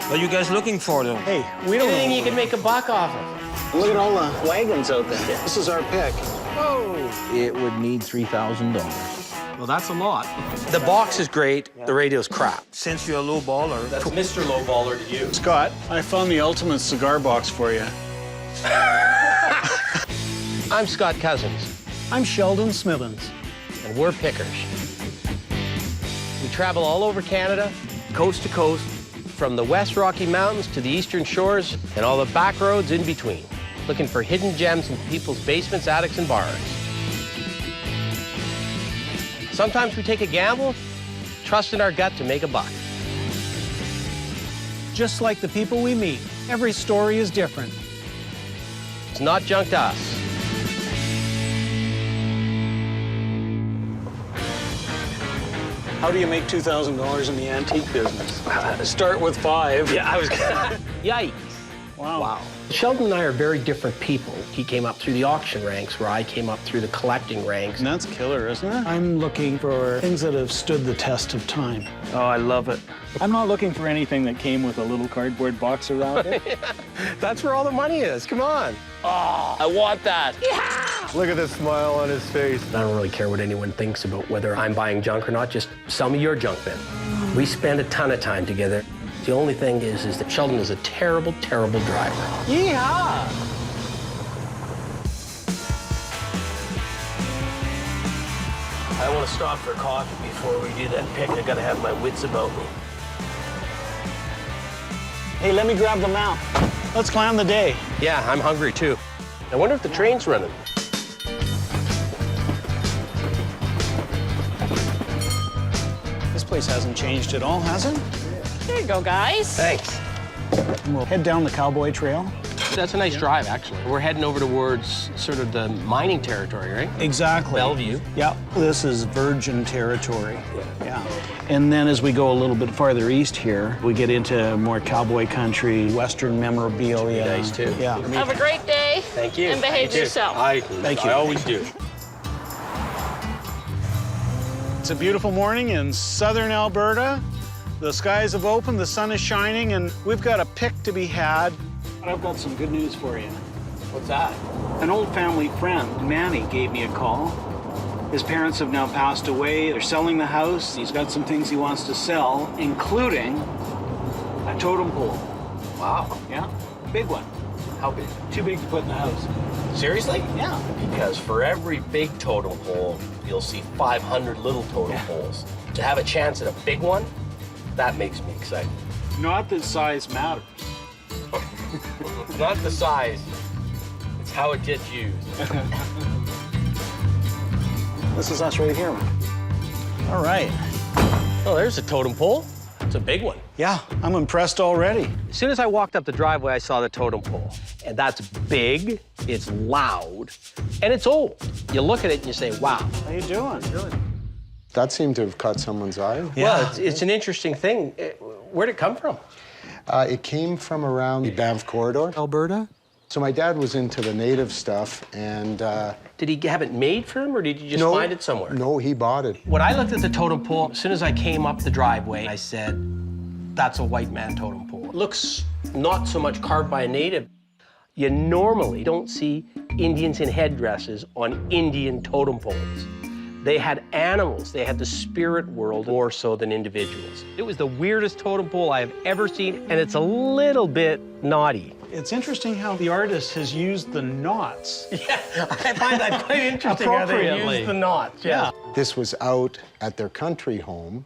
What are you guys looking for, though? Hey, we don't Anything know. you can make a buck off of. Look at all the wagons out there. This is our pick. It would need $3,000. Well, that's a lot. The box is great, the radio's crap. Since you're a low baller, That's Mr. Lowballer to you. Scott, I found the ultimate cigar box for you. I'm Scott Cozens, I'm Sheldon Smithens. and we're pickers. We travel all over Canada, coast to coast, from the West Rocky Mountains to the Eastern Shores and all the back roads in between, looking for hidden gems in people's basements, attics, and barns. Sometimes we take a gamble, trust in our gut to make a buck. Just like the people we meet, every story is different. It's not junk to us. How do you make $2,000 in the antique business? Start with 5. Yeah, I was Yikes. Wow. Sheldon and I are very different people. He came up through the auction ranks, where I came up through the collecting ranks. And that's killer, isn't it? I'm looking for things that have stood the test of time. Oh, I love it. I'm not looking for anything that came with a little cardboard box around it. That's where all the money is. Come on. Oh, I want that. Look at the smile on his face. I don't really care what anyone thinks about whether I'm buying junk or not. Just sell me your junk then. We spend a ton of time together. The only thing is that Sheldon is a terrible, terrible driver. Yeehaw! I want to stop for coffee before we do that pick. I gotta have my wits about me. Hey, let me grab the mount. Let's plan the day. Yeah, I'm hungry too. I wonder if the train's running. This place hasn't changed at all, has it? There you go, guys. Thanks. We'll head down the Cowboy Trail. That's a nice drive, actually. We're heading over towards sort of the mining territory, right? Exactly. Bellevue. Yeah, this is virgin territory. Yeah. And then as we go a little bit farther east here, we get into more cowboy country, Western memorabilia. Nice, too. Yeah. Have a great day. Thank you. And behave yourself. Thank you. I always do. It's a beautiful morning in southern Alberta. The skies have opened, the sun is shining, and we've got a pick to be had. But I've got some good news for you. What's that? An old family friend, Manny, gave me a call. His parents have now passed away. They're selling the house. He's got some things he wants to sell, including a totem pole. Wow. Yeah, big one. How big? Too big to put in the house. Seriously? Yeah. Because for every big totem pole, you'll see 500 little totem poles. To have a chance at a big one, that makes me excited. Not that size matters. It's not the size, it's how it gets used. This is us right here, man. All right. Oh, there's a totem pole. It's a big one. Yeah, I'm impressed already. As soon as I walked up the driveway, I saw the totem pole. And that's big, it's loud, and it's old. You look at it and you say, wow. How you doing? That seemed to have caught someone's eye. Well, it's an interesting thing. Where'd it come from? It came from around the Banff corridor. Alberta? So my dad was into the native stuff, and Did he have it made for him, or did you just find it somewhere? No, he bought it. When I looked at the totem pole, as soon as I came up the driveway, I said, that's a white man totem pole. It looks not so much carved by a native. You normally don't see Indians in headdresses on Indian totem poles. They had animals. They had the spirit world more so than individuals. It was the weirdest totem pole I have ever seen, and it's a little bit naughty. It's interesting how the artist has used the knots. Yeah, I find that quite interesting how they Appropriately. use the knots. Yeah. This was out at their country home,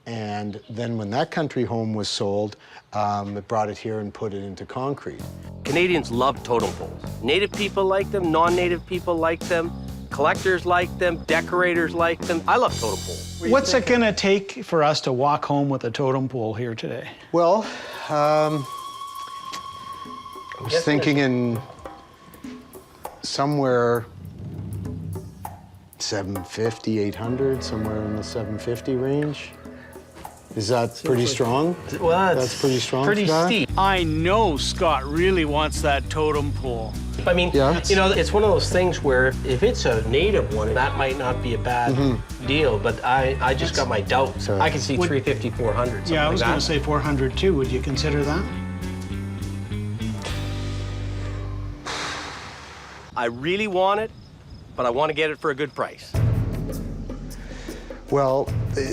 and then when that country home was sold, it brought it here and put it into concrete. Canadians love totem poles. Native people like them, non-native people like them, collectors like them, decorators like them. I love totem poles. What's it gonna take for us to walk home with a totem pole here today? Well, I was thinking in somewhere 750, 800, somewhere in the 750 range. Is that pretty strong? Well, That's pretty strong, Pretty Scott? steep. I know Scott really wants that totem pole. I mean, Yeah. you know, it's one of those things where if it's a native one, that might not be a bad deal, but I just got my doubts. Sorry. I can see 350, 400, something Yeah, I was like going that. to say 400 too. Would you consider that? I really want it, but I want to get it for a good price. Well,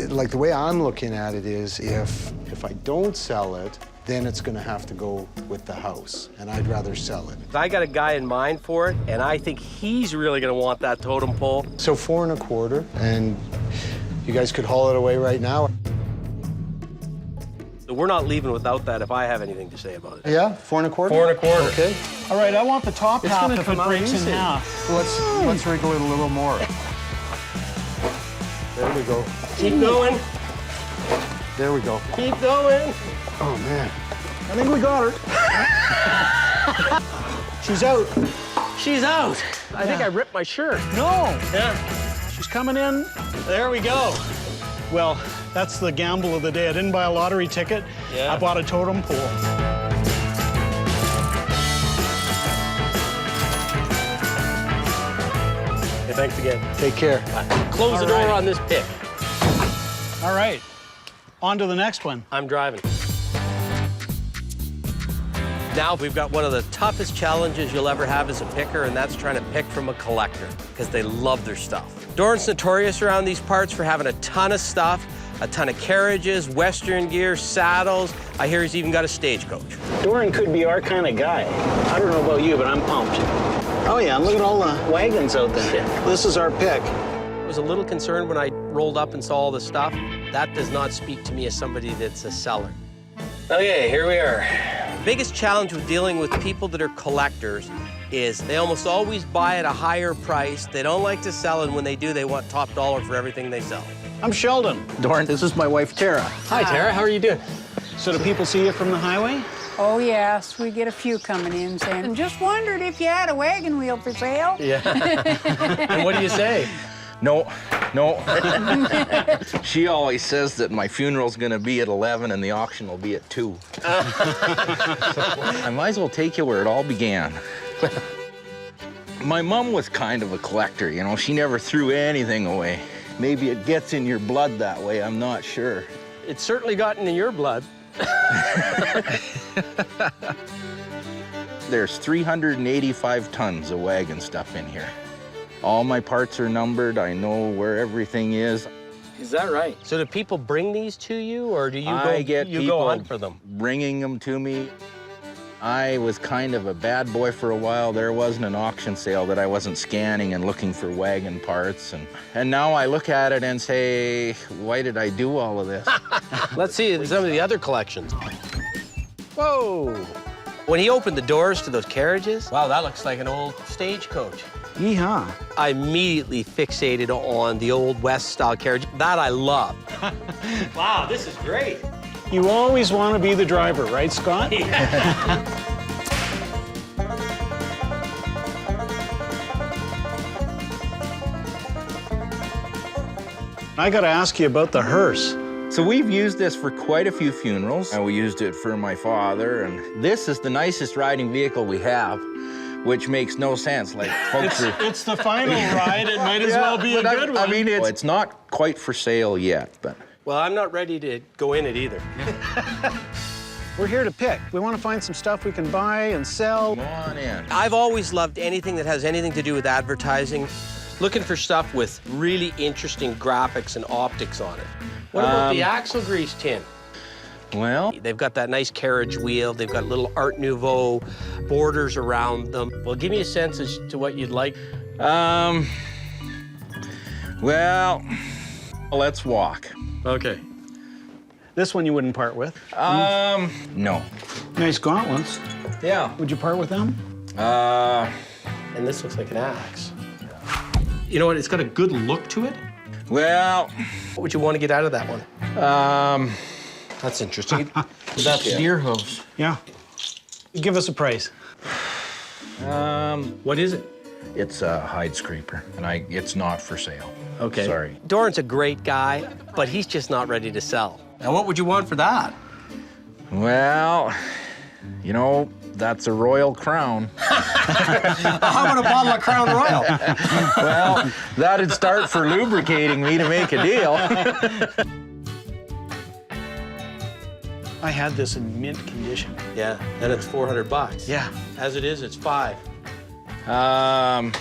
like the way I'm looking at it is if I don't sell it, then it's going to have to go with the house, and I'd rather sell it. I got a guy in mind for it, and I think he's really going to want that totem pole. So 4 1/4, and you guys could haul it away right now. We're not leaving without that if I have anything to say about it. Yeah, 4 1/4? 4 1/4. Okay. All right, I want the top It's half gonna if it come out breaks in easy. half. Let's wriggle it a little more. There we go. Keep going. There we go. Keep going. Oh, man. I think we got her. She's out. She's out. I think I ripped my shirt. No, Yeah. she's coming in. There we go. Well, that's the gamble of the day. I didn't buy a lottery ticket. Yeah. I bought a totem pole. Hey, thanks again. Take care. Close the door right. on this pick. All right, on to the next one. I'm driving. Now we've got one of the toughest challenges you'll ever have as a picker, and that's trying to pick from a collector, because they love their stuff. Doran's notorious around these parts for having a ton of stuff, a ton of carriages, Western gear, saddles. I hear he's even got a stagecoach. Doran could be our kind of guy. I don't know about you, but I'm pumped. Oh yeah, look at all the wagons out there. This is our pick. I was a little concerned when I rolled up and saw all the stuff. That does not speak to me as somebody that's a seller. Okay, here we are. Biggest challenge with dealing with people that are collectors is they almost always buy at a higher price. They don't like to sell, and when they do, they want top dollar for everything they sell. I'm Sheldon. Doran, this is my wife, Tara. Hi, Tara. How are you doing? So do people see you from the highway? Oh, yes, we get a few coming in saying, just wondered if you had a wagon wheel for sale. Yeah. And what do you say? No. She always says that my funeral's gonna be at 11 and the auction will be at 2. I might as well take you where it all began. My mom was kind of a collector, you know. She never threw anything away. Maybe it gets in your blood that way, I'm not sure. It's certainly gotten in your blood. There's 385 tons of wagon stuff in here. All my parts are numbered. I know where everything is. Is that right? So do people bring these to you, or do you I get go people hunt for them? bringing them to me. I was kind of a bad boy for a while. There wasn't an auction sale that I wasn't scanning and looking for wagon parts. And now I look at it and say, why did I do all of this? Let's see some of the other collections. Whoa! When he opened the doors to those carriages, wow, that looks like an old stagecoach. Yeehaw. I immediately fixated on the old West-style carriage. That I love. Wow, this is great. You always want to be the driver, right, Scott? I got to ask you about the hearse. So we've used this for quite a few funerals. And we used it for my father. And this is the nicest riding vehicle we have, which makes no sense. Like, folks are... It's the final ride. It might as well be a but good one. I mean, it's not quite for sale yet, but... Well, I'm not ready to go in it either. We're here to pick. We want to find some stuff we can buy and sell. Come on in. I've always loved anything that has anything to do with advertising. Looking for stuff with really interesting graphics and optics on it. What about the axle grease tin? Well, They've got that nice carriage wheel. They've got little Art Nouveau borders around them. Well, give me a sense as to what you'd like. well, let's walk. Okay. This one you wouldn't part with. No. Nice gauntlets. Yeah. Would you part with them? And this looks like an axe. You know what? It's got a good look to it. Well, What would you want to get out of that one? That's interesting. that's deer hooves. Yeah. Give us a price. What is it? It's a hide scraper, and it's not for sale. Okay. Sorry. Doran's a great guy, but he's just not ready to sell. Now, what would you want for that? Well, you know, That's a royal crown. How about a bottle of Crown Royal? Well, that'd start for lubricating me to make a deal. I had this in mint condition. Yeah, and it's $400. Yeah. As it is, it's $5. Um,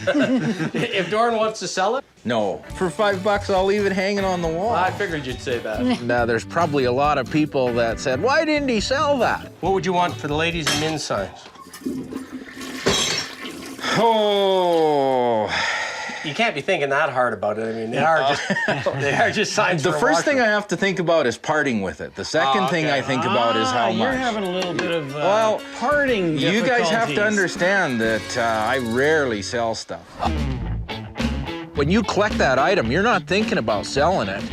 If Doran wants to sell it, no. For $5, I'll leave it hanging on the wall. I figured you'd say that. Now, there's probably a lot of people that said, why didn't he sell that? What would you want for the ladies and men's signs? Oh. You can't be thinking that hard about it. I mean, they are just signs. The for a first thing I washroom. have to think about is parting with it. The second thing I think about is how You're much. having a little bit of Well, parting You guys have to difficulties. understand that I rarely sell stuff. When you collect that item, you're not thinking about selling it.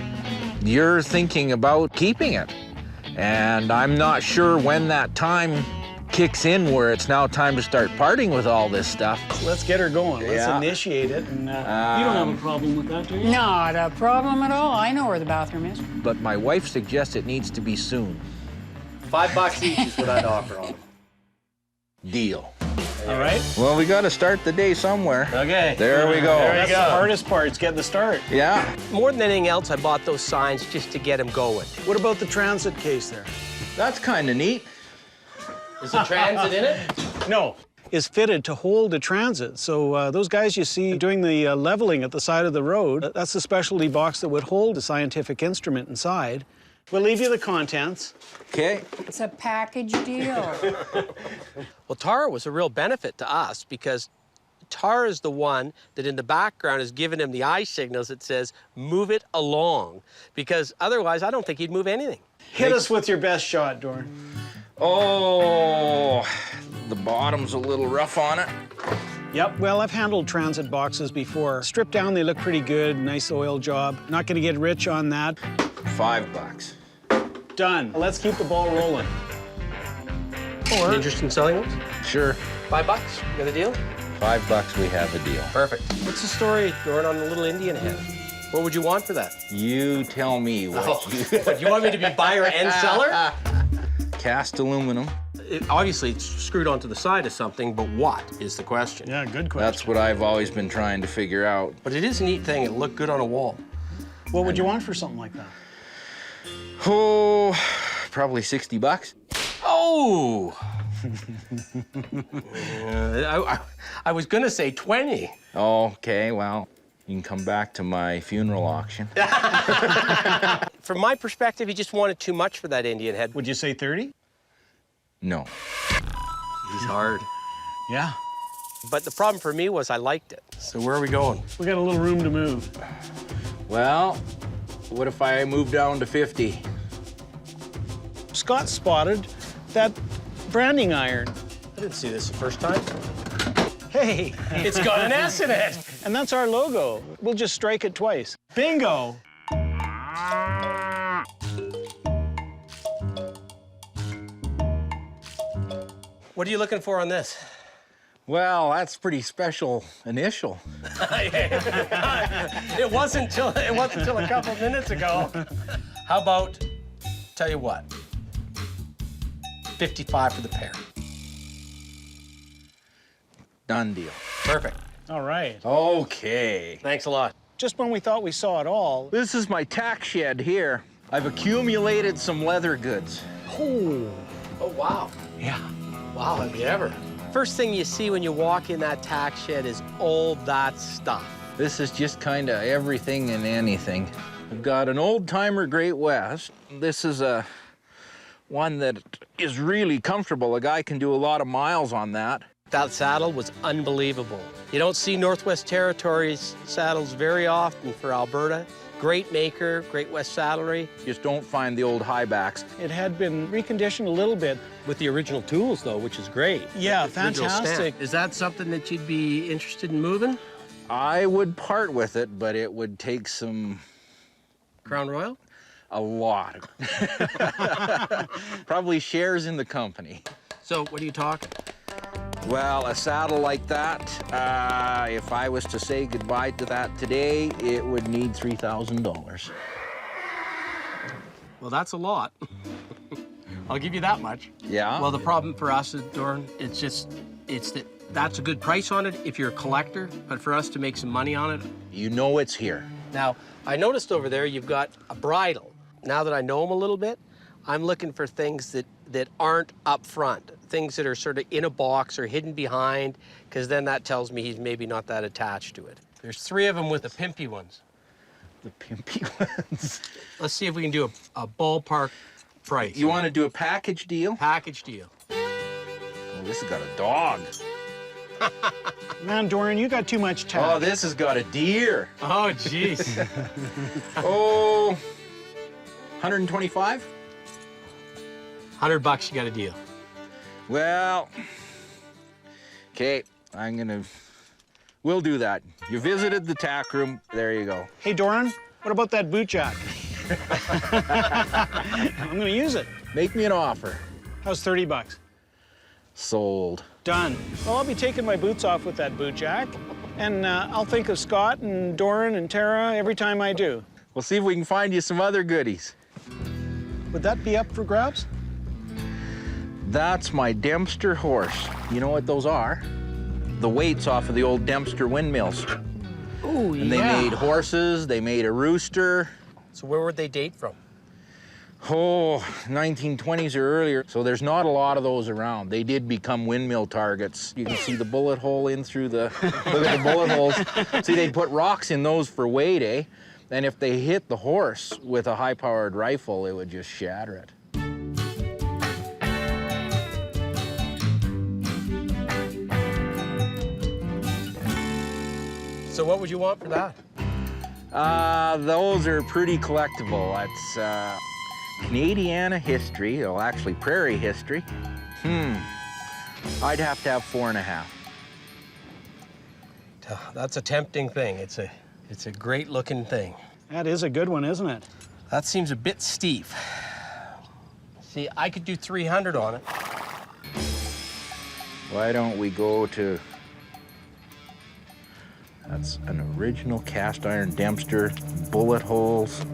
You're thinking about keeping it. And I'm not sure when that time kicks in where it's now time to start parting with all this stuff. Let's get her going. Let's Yeah. initiate it. And you don't have a problem with that, do you? Not a problem at all. I know where the bathroom is. But my wife suggests it needs to be soon. $5 each is what I'd offer on them. Deal. All right. Well, we got to start the day somewhere. Okay. There we go. That's the hardest part. It's getting the start. Yeah. More than anything else, I bought those signs just to get them going. What about the transit case there? That's kind of neat. Is the transit in it? No. Is fitted to hold a transit. So those guys you see doing the leveling at the side of the road, that's the specialty box that would hold a scientific instrument inside. We'll leave you the contents. Okay. It's a package deal. Well, Tara was a real benefit to us because Tara is the one that in the background is giving him the eye signals that says, move it along. Because otherwise, I don't think he'd move anything. Hit us with your best shot, Doran. Oh, the bottom's a little rough on it. Yep, well, I've handled transit boxes before. Stripped down, they look pretty good, nice oil job. Not gonna get rich on that. $5. Done. Let's keep the ball rolling. Or, Interested in selling ones? Sure. $5. Got a deal? $5, we have a deal. Perfect. What's the story, Doran, on the little Indian head? What would you want for that? You tell me what What, you want me to be buyer and seller? Cast aluminum. Obviously, it's screwed onto the side of something, but what is the question? yeah, good question. That's what I've always been trying to figure out. But it is a neat thing. It'll look good on a wall. What would you want for something like that? Oh, probably $60. Oh! I was gonna say 20. Okay, well, you can come back to my funeral auction. From my perspective, he just wanted too much for that Indian head. Would you say 30? No. He's hard. Yeah. But the problem for me was I liked it. So where are we going? We got a little room to move. Well, what if I move down to 50? Scott spotted that branding iron. I didn't see this the first time. Hey, It's got an S in it. and that's our logo. We'll just strike it twice. Bingo! What are you looking for on this? Well, that's pretty special initial. It wasn't till a couple minutes ago. How about, tell you what, 55 for the pair. Done deal. Perfect. All right. Okay. Thanks a lot. Just when we thought we saw it all. This is my tack shed here. I've accumulated some leather goods. Oh, Oh, wow. yeah. Wow, have you ever? First thing you see when you walk in that tack shed is all that stuff. This is just kind of everything and anything. I've got an old-timer Great West. This is one that is really comfortable. A guy can do a lot of miles on that. That saddle was unbelievable. You don't see Northwest Territories saddles very often for Alberta. Great maker, Great West Saddlery. Just don't find the old high backs. It had been reconditioned a little bit. With the original tools, though, which is great. Yeah, The original stamp. fantastic. Is that something that you'd be interested in moving? I would part with it, but it would take Crown Royal? a lot. Probably shares in the company. So what are you talking? Well, a saddle like that, if I was to say goodbye to that today, it would need $3,000. Well, that's a lot. I'll give you that much. Yeah? Well, the problem for us, Doran, it's that's a good price on it if you're a collector, but for us to make some money on it. You know it's here. Now, I noticed over there you've got a bridle. Now that I know him a little bit, I'm looking for things that aren't up front, things that are sort of in a box or hidden behind, because then that tells me he's maybe not that attached to it. There's 3 of them with the pimpy ones. The pimpy ones. Let's see if we can do a ballpark price. You want to do a package deal? Package deal. Oh, this has got a dog. Man, Doran, you got too much tact. Oh, this has got a deer. Oh, jeez. Oh, 125? $100, you got a deal. Well, okay, we'll do that. You visited the tack room, there you go. Hey, Doran, what about that boot jack? I'm gonna use it. Make me an offer. How's 30 bucks? Sold. Done. Well, I'll be taking my boots off with that boot jack, and I'll think of Scott and Doran and Tara every time I do. We'll see if we can find you some other goodies. Would that be up for grabs? That's my Dempster horse. You know what those are? The weights off of the old Dempster windmills. Ooh, And they made horses, they made a rooster. So where would they date from? Oh, 1920s or earlier. So there's not a lot of those around. They did become windmill targets. You can see the bullet hole in through the, look at the bullet holes. See, they'd put rocks in those for weight, eh? And if they hit the horse with a high-powered rifle, it would just shatter it. So what would you want for that? Those are pretty collectible. That's Canadiana history, well, actually prairie history. I'd have to have 4.5. That's a tempting thing. It's a great looking thing. That is a good one, isn't it? That seems a bit steep. See, I could do 300 on it. Why don't we go to... That's an original cast iron Dempster, bullet holes.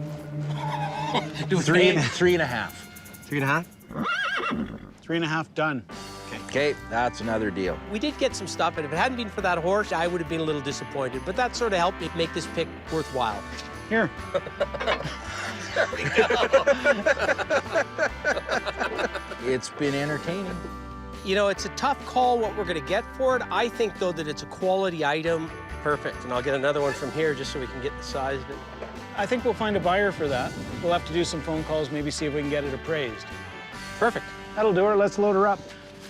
Do 3.5. 3.5? 3.5 done. Okay, that's another deal. We did get some stuff, and if it hadn't been for that horse, I would have been a little disappointed. But that sort of helped me make this pick worthwhile. Here. There we go. It's been entertaining. You know, it's a tough call what we're going to get for it. I think, though, that it's a quality item. Perfect. And I'll get another one from here just so we can get the size of it. I think we'll find a buyer for that. We'll have to do some phone calls, maybe see if we can get it appraised. Perfect. That'll do it. Let's load her up.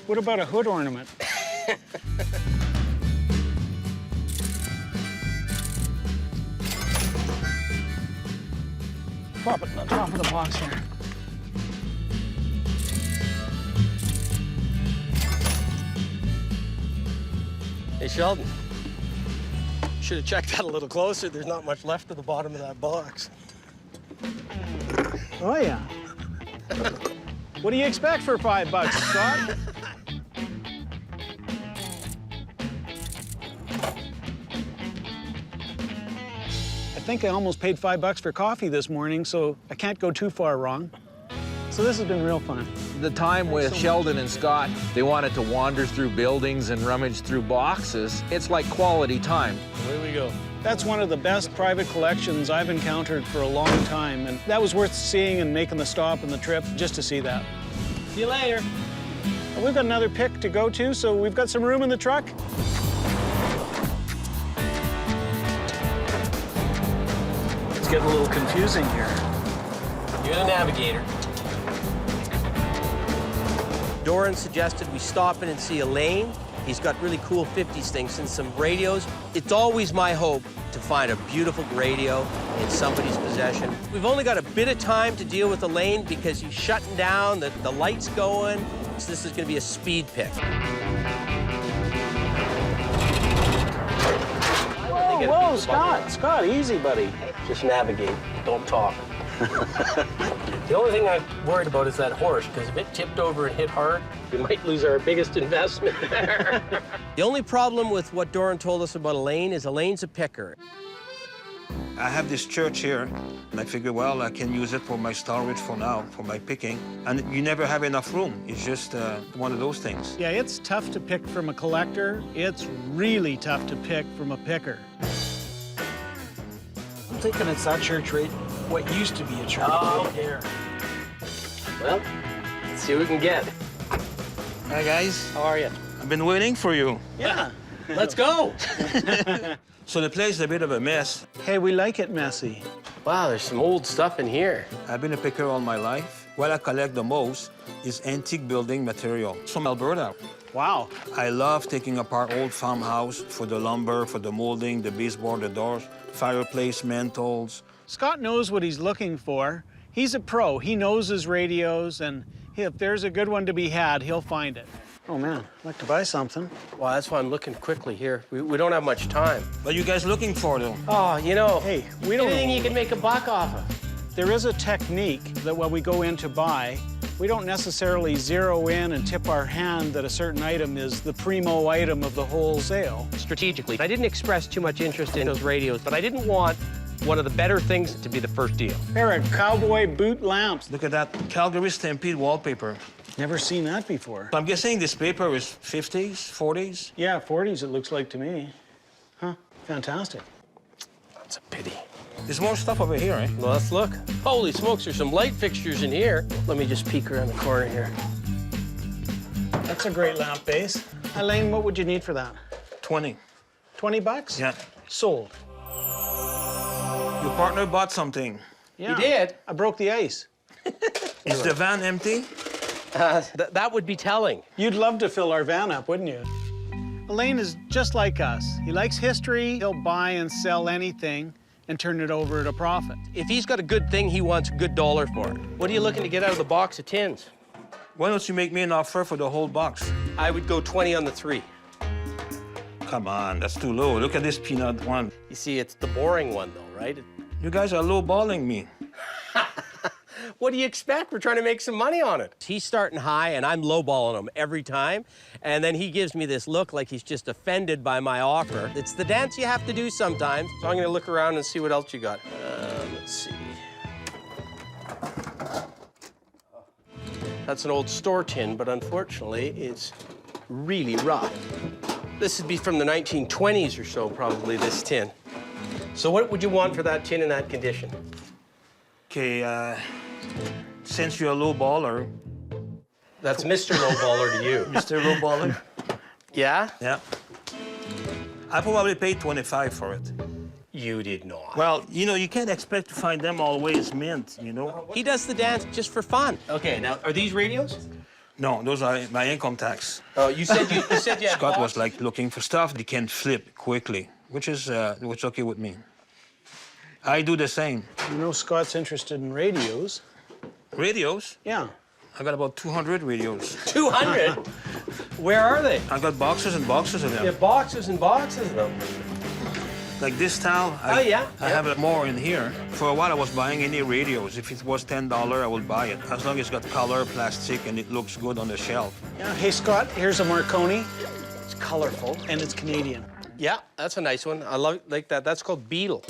What about a hood ornament? Pop it on top of the box here. Hey, Sheldon. Should have checked that a little closer. There's not much left at the bottom of that box. Oh, yeah. What do you expect for $5, Scott? I think I almost paid $5 for coffee this morning, so I can't go too far wrong. So this has been real fun. The time with Sheldon and Scott, they wanted to wander through buildings and rummage through boxes. It's like quality time. Away we go. That's one of the best private collections I've encountered for a long time, and that was worth seeing and making the stop and the trip just to see that. See you later. We've got another pick to go to, so we've got some room in the truck. It's getting a little confusing here. You're the navigator. Doran suggested we stop in and see Elaine. He's got really cool 50s things and some radios. It's always my hope to find a beautiful radio in somebody's possession. We've only got a bit of time to deal with Elaine because he's shutting down, the light's going, so this is gonna be a speed pick. Whoa, Scott. Scott, easy, buddy. Just navigate, don't talk. The only thing I'm worried about is that horse, because if it tipped over and hit hard, we might lose our biggest investment there. The only problem with what Doran told us about Elaine is Elaine's a picker. I have this church here, and I figure, well, I can use it for my storage for now, for my picking. And you never have enough room. It's just one of those things. Yeah, it's tough to pick from a collector. It's really tough to pick from a picker. I'm thinking it's that church right, what used to be a church. Oh, here. Well, let's see what we can get. Hi, guys. How are you? I've been waiting for you. Yeah. Let's go. So the place is a bit of a mess. Hey, we like it messy. Wow, there's some old stuff in here. I've been a picker all my life. What I collect the most is antique building material from Alberta. Wow. I love taking apart old farmhouse for the lumber, for the molding, the baseboard, the doors, fireplace, mantles. Scott knows what he's looking for. He's a pro. He knows his radios, and if there's a good one to be had, he'll find it. Oh, man, I'd like to buy something. Well, that's why I'm looking quickly here. We don't have much time. What are you guys looking for, though? Oh, you know, Hey, we don't anything know. you can make a buck off of. There is a technique that when we go in to buy, we don't necessarily zero in and tip our hand that a certain item is the primo item of the whole sale. Strategically, I didn't express too much interest in those radios, but I didn't want one of the better things to be the first deal. Pair of Cowboy boot lamps. Look at that Calgary Stampede wallpaper. Never seen that before. I'm guessing this paper is 50s, 40s? Yeah, 40s it looks like to me. Huh, fantastic. That's a pity. There's more stuff over here, eh? Well, let's look. Holy smokes, there's some light fixtures in here. Let me just peek around the corner here. That's a great lamp base. Elaine, what would you need for that? 20. 20 bucks? Yeah. Sold. Your partner bought something. Yeah. You did? I broke the ice. Is the van empty? That would be telling. You'd love to fill our van up, wouldn't you? Elaine is just like us. He likes history. He'll buy and sell anything and turn it over at a profit. If he's got a good thing, he wants a good dollar for it. What are you looking to get out of the box of tins? Why don't you make me an offer for the whole box? I would go 20 on the 3. Come on, that's too low. Look at this peanut one. You see, it's the boring one, though, right? You guys are lowballing me. What do you expect? We're trying to make some money on it. He's starting high, and I'm lowballing him every time. And then he gives me this look like he's just offended by my offer. It's the dance you have to do sometimes. So I'm going to look around and see what else you got. Let's see. That's an old store tin, but unfortunately, it's really rough. This would be from the 1920s or so, probably, this tin. So what would you want for that tin in that condition? Okay, since you're a low baller, That's Mr. Lowballer to you. Mr. Low Baller, Yeah? yeah. I probably paid 25 for it. You did not. Well, you know, you can't expect to find them always mint, you know? He does the dance just for fun. Okay, now, are these radios? No, those are my income tax. Oh, you said you had Scott was like looking for stuff they can flip quickly, which is okay with me. I do the same. You know Scott's interested in radios. Radios? Yeah. I got about 200 radios. 200? Where are they? I got boxes and boxes of them. You have boxes and boxes of them. Like this towel, Oh, yeah? I have it more in here. For a while, I was buying any radios. If it was $10, I would buy it. As long as it's got color, plastic, and it looks good on the shelf. Yeah. Hey, Scott, here's a Marconi. It's colorful, and it's Canadian. Yeah, that's a nice one. I like that. That's called Beetle.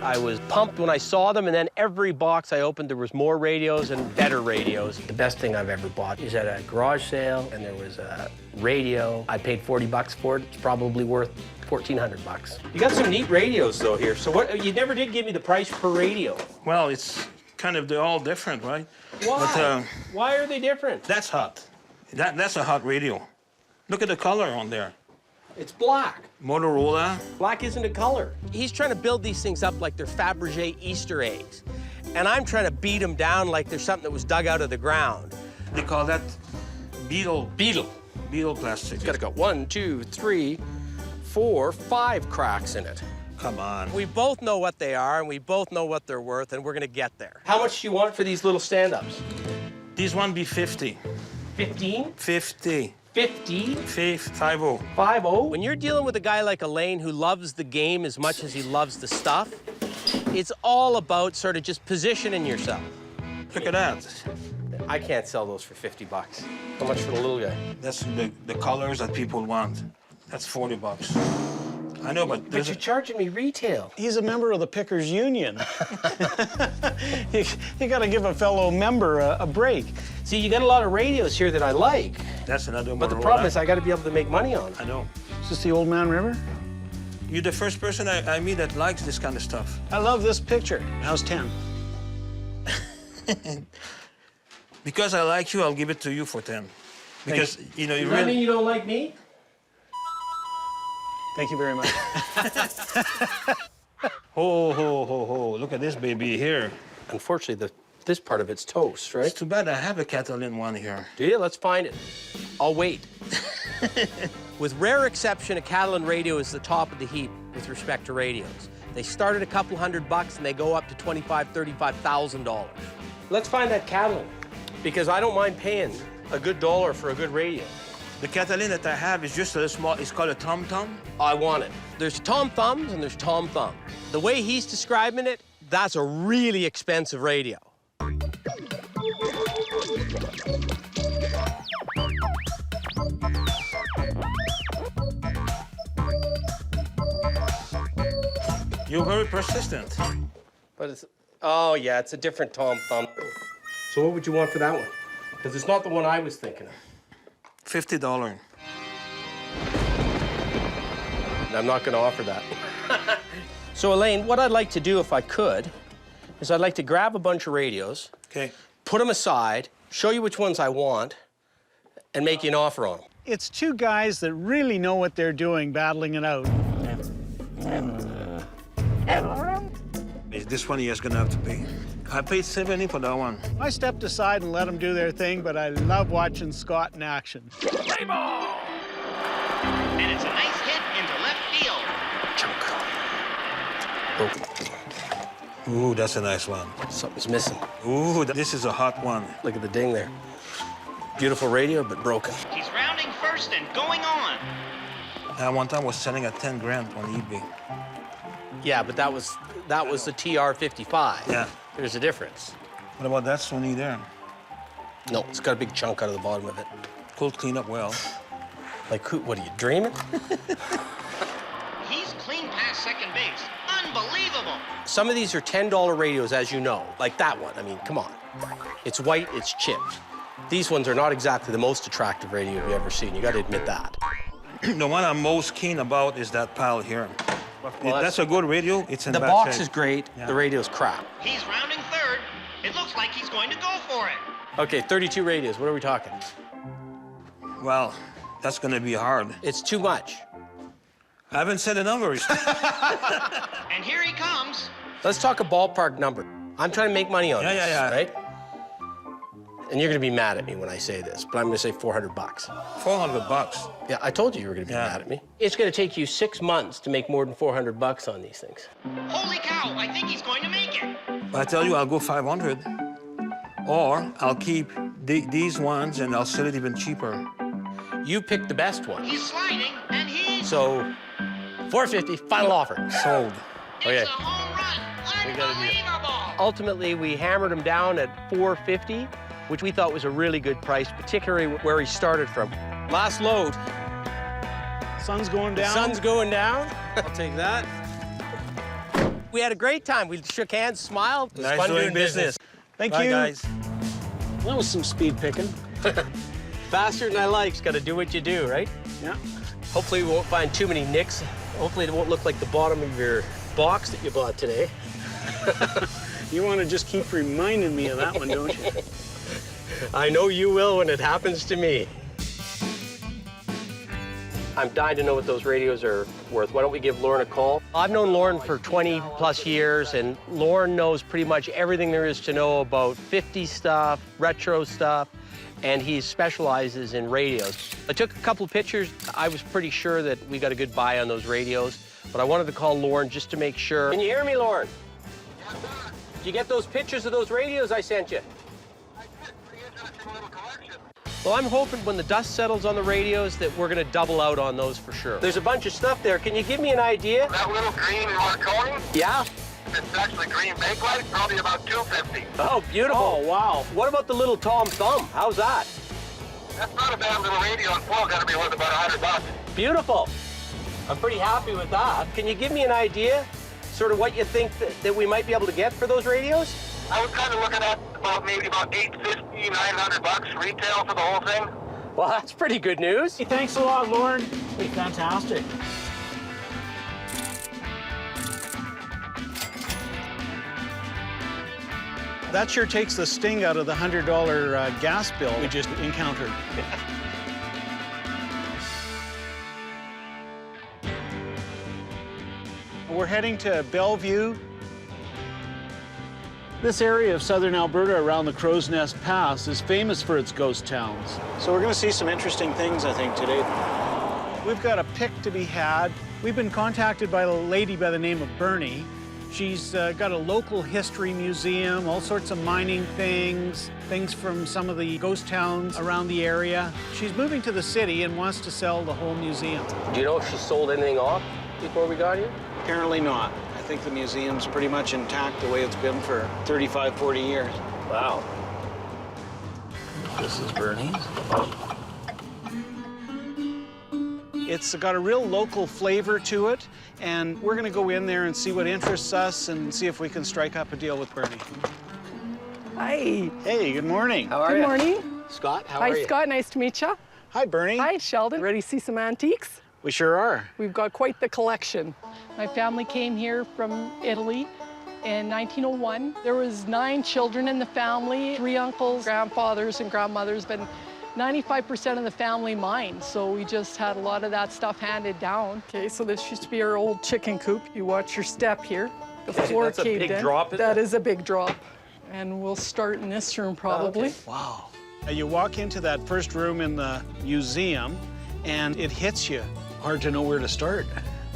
I was pumped when I saw them, and then every box I opened, there was more radios and better radios. The best thing I've ever bought is at a garage sale, and there was a radio. I paid 40 bucks for it. It's probably worth 1,400 bucks. You got some neat radios, though, here. So what? You never did give me the price per radio. Well, it's kind of, they're all different, right? Why? But, Why are they different? that's hot. That's a hot radio. Look at the color on there. It's black. Motorola. Black isn't a color. He's trying to build these things up like they're Fabergé Easter eggs. And I'm trying to beat them down like they're something that was dug out of the ground. They call that beetle plastic. It's got to go 1, 2, 3, 4, 5 cracks in it. Come on. We both know what they are, and we both know what they're worth, and we're going to get there. How much do you want for these little stand-ups? These one be 50. 15? 50. 50? 50. 50? When you're dealing with a guy like Elaine who loves the game as much as he loves the stuff, it's all about sort of just positioning yourself. Look at that. I can't sell those for 50 bucks. How much for the little guy? That's the colors that people want. That's 40 bucks. I know, but But you're charging me retail. He's a member of the Pickers Union. you got to give a fellow member a break. See, you got a lot of radios here that I like, that's another but the Motorola. problem is I got to be able to make money on I it. know. Is this the Old Man River? You're the first person I meet that likes this kind of stuff. I love this picture. How's 10? Because I like you, I'll give it to you for 10. Because, you know, you Does that mean really... you don't like me? Thank you very much. Ho, ho, ho, ho. Look at this baby here. Unfortunately, this part of it's toast, right? It's too bad I have a Catalan one here. Do you? Let's find it. I'll wait. With rare exception, a Catalan radio is the top of the heap with respect to radios. They start at a couple $100 and they go up to $25,000, $35,000. Let's find that Catalan, because I don't mind paying a good dollar for a good radio. The Catalan that I have is just a small, it's called a tom-tom. I want it. There's Tom Thumbs and there's Tom Thumb. The way he's describing it, that's a really expensive radio. You're very persistent. But it's, oh yeah, it's a different Tom Thumb. So what would you want for that one? Because it's not the one I was thinking of. $50. I'm not going to offer that. So Elaine, what I'd like to do if I could is I'd like to grab a bunch of radios, Okay. put them aside, show you which ones I want, and make you an offer on them. It's two guys that really know what they're doing, battling it out. This one he is gonna have to pay. I paid 70 for that one. I stepped aside and let them do their thing, but I love watching Scott in action. Play ball! And it's a nice hit into left field. Ooh, that's a nice one. Something's missing. Ooh, this is a hot one. Look at the ding there. Beautiful radio, but broken. He's rounding first and going on. One time was selling at 10 grand on eBay. Yeah, but that was the TR-55. Yeah. There's a difference. What about that Sony there? No, it's got a big chunk out of the bottom of it. Could clean up well. Like, who, what are you, dreaming? He's clean past second base. Unbelievable. Some of these are $10 radios, as you know, like that one. I mean, come on. It's white, it's chipped. These ones are not exactly the most attractive radio you've ever seen. You got to admit that. The one I'm most keen about is that pal here. Well, that's a good radio. It's in the bad box shape. is great. Yeah. The radio's crap. He's rounding third. It looks like he's going to go for it. Okay, 32 radios. What are we talking? Well, that's gonna be hard. It's too much. I haven't said a number. And here he comes. Let's talk a ballpark number. I'm trying to make money on this, right? And you're gonna be mad at me when I say this, but I'm gonna say 400 bucks. 400 bucks. Yeah, I told you were gonna be mad at me. It's gonna take you 6 months to make more than 400 bucks on these things. Holy cow, I think he's going to make it. I tell you, I'll go 500. Or I'll keep these ones and I'll sell it even cheaper. You picked the best one. He's sliding, and he's... So, 450, final offer. Sold. It's a home run. We got a deal. Unbelievable. Ultimately, we hammered him down at 450, which we thought was a really good price, particularly where he started from. Last load. Sun's going down. Sun's going down. I'll take that. We had a great time. We shook hands, smiled. It was Nice fun doing doing business. Thank Bye, you. guys. That was some speed picking. Faster than I like. Got to do what you do, right? Yeah. Hopefully, we won't find too many nicks. Hopefully, it won't look like the bottom of your box that you bought today. You want to just keep reminding me of that one, don't you? I know you will when it happens to me. I'm dying to know what those radios are worth. Why don't we give Lauren a call? I've known Lauren for 20 plus years, and Lauren knows pretty much everything there is to know about 50s stuff, retro stuff, and he specializes in radios. I took a couple of pictures. I was pretty sure that we got a good buy on those radios, but I wanted to call Lauren just to make sure. Can you hear me, Lauren? Yes, sir. Did you get those pictures of those radios I sent you? I did. Pretty interesting little collection. Well, I'm hoping when the dust settles on the radios that we're gonna double out on those for sure. There's a bunch of stuff there. Can you give me an idea? That little green Marconi? Yeah? It's actually green bakelite, probably about $250. Oh, beautiful. Oh, wow. What about the little Tom Thumb? How's that? That's not a bad little radio and pull. Got to be worth about $100. Beautiful. I'm pretty happy with that. Can you give me an idea, sort of what you think that we might be able to get for those radios? I was kind of looking at maybe about $850, $900 retail for the whole thing. Well, that's pretty good news. Hey, thanks a lot, Lauren. Hey, fantastic. That sure takes the sting out of the $100 gas bill we just encountered. We're heading to Bellevue. This area of southern Alberta around the Crow's Nest Pass is famous for its ghost towns. So we're going to see some interesting things, I think, today. We've got a pick to be had. We've been contacted by a lady by the name of Bernie. She's got a local history museum, all sorts of mining things from some of the ghost towns around the area. She's moving to the city and wants to sell the whole museum. Do you know if she sold anything off before we got here? Apparently not. I think the museum's pretty much intact the way it's been for 35, 40 years. Wow. This is Bernie's. It's got a real local flavor to it, and we're going to go in there and see what interests us and see if we can strike up a deal with Bernie. Hi. Hey, good morning. How are Good you? morning. Scott, how are you? Hi, Scott. Nice to meet you. Hi, Bernie. Hi, Sheldon. Ready to see some antiques? We sure are. We've got quite the collection. My family came here from Italy in 1901. There was 9 children in the family, 3 uncles, grandfathers, and grandmothers, but 95% of the family mined, so we just had a lot of that stuff handed down. Okay, so this used to be our old chicken coop. You watch your step here. The floor That's a caved big in. drop, isn't That it? is a big drop. And we'll start in this room probably. Okay. Wow. You walk into that first room in the museum, and it hits you. Hard to know where to start.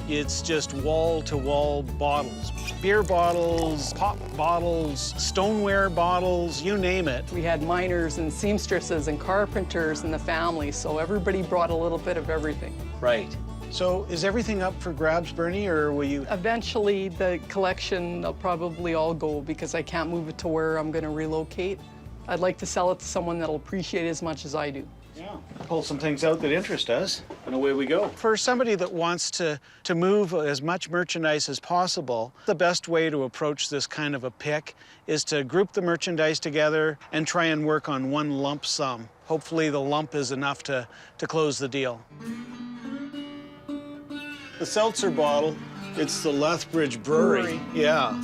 It's just wall-to-wall bottles. Beer bottles, pop bottles, stoneware bottles, you name it. We had miners and seamstresses and carpenters in the family, so everybody brought a little bit of everything. Right. So is everything up for grabs, Bernie, or will you? Eventually, the collection will probably all go because I can't move it to where I'm going to relocate. I'd like to sell it to someone that'll appreciate it as much as I do. Yeah. Pull some things out that interest us, and away we go. For somebody that wants to move as much merchandise as possible, the best way to approach this kind of a pick is to group the merchandise together and try and work on one lump sum. Hopefully the lump is enough to close the deal. The seltzer bottle, it's the Lethbridge Brewery. Yeah.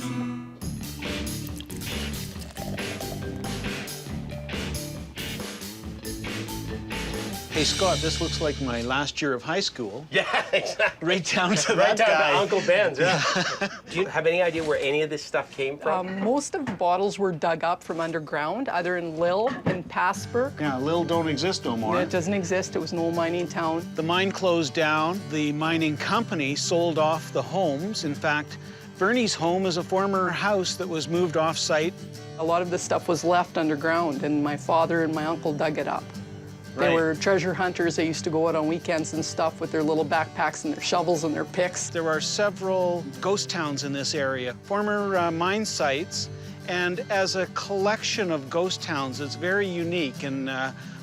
Hey, Scott, this looks like my last year of high school. Yeah, exactly. Right down to Right that down guy. to Uncle Ben's, yeah. Do you have any idea where any of this stuff came from? Most of the bottles were dug up from underground, either in Lille and Passburg. Yeah, Lille don't exist no more. It doesn't exist. It was an old mining town. The mine closed down. The mining company sold off the homes. In fact, Bernie's home is a former house that was moved off-site. A lot of the stuff was left underground, and my father and my uncle dug it up. They Right. were treasure hunters. They used to go out on weekends and stuff with their little backpacks and their shovels and their picks. There are several ghost towns in this area, former mine sites, and as a collection of ghost towns, it's very unique, and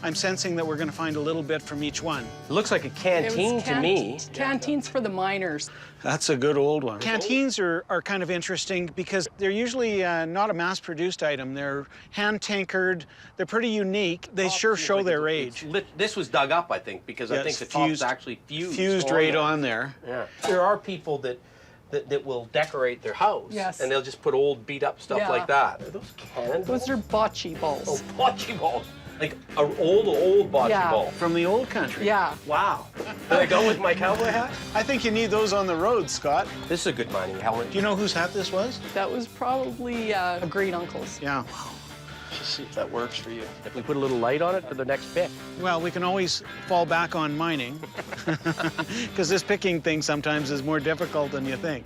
I'm sensing that we're going to find a little bit from each one. It looks like a canteen to me. Canteens for the miners. That's a good old one. Canteens are kind of interesting because they're usually not a mass-produced item. They're hand-tinkered. They're pretty unique. They sure show their age. This was dug up, I think, because I Yeah, think it's the top's fused- actually fused. Fused right on there. Yeah. There are people that will decorate their house. Yes. And they'll just put old beat-up stuff Yeah. like that. Are those cannons? Those are bocce balls. Oh, bocce balls. Like an old bocce Yeah. ball. From the old country. Yeah. Wow. Did I go with my cowboy hat? I think you need those on the road, Scott. This is a good mining helmet. Do you know whose hat this was? That was probably a great uncle's. Yeah. Just see if that works for you. If we put a little light on it for the next pick. Well, we can always fall back on mining, because this picking thing sometimes is more difficult than you think.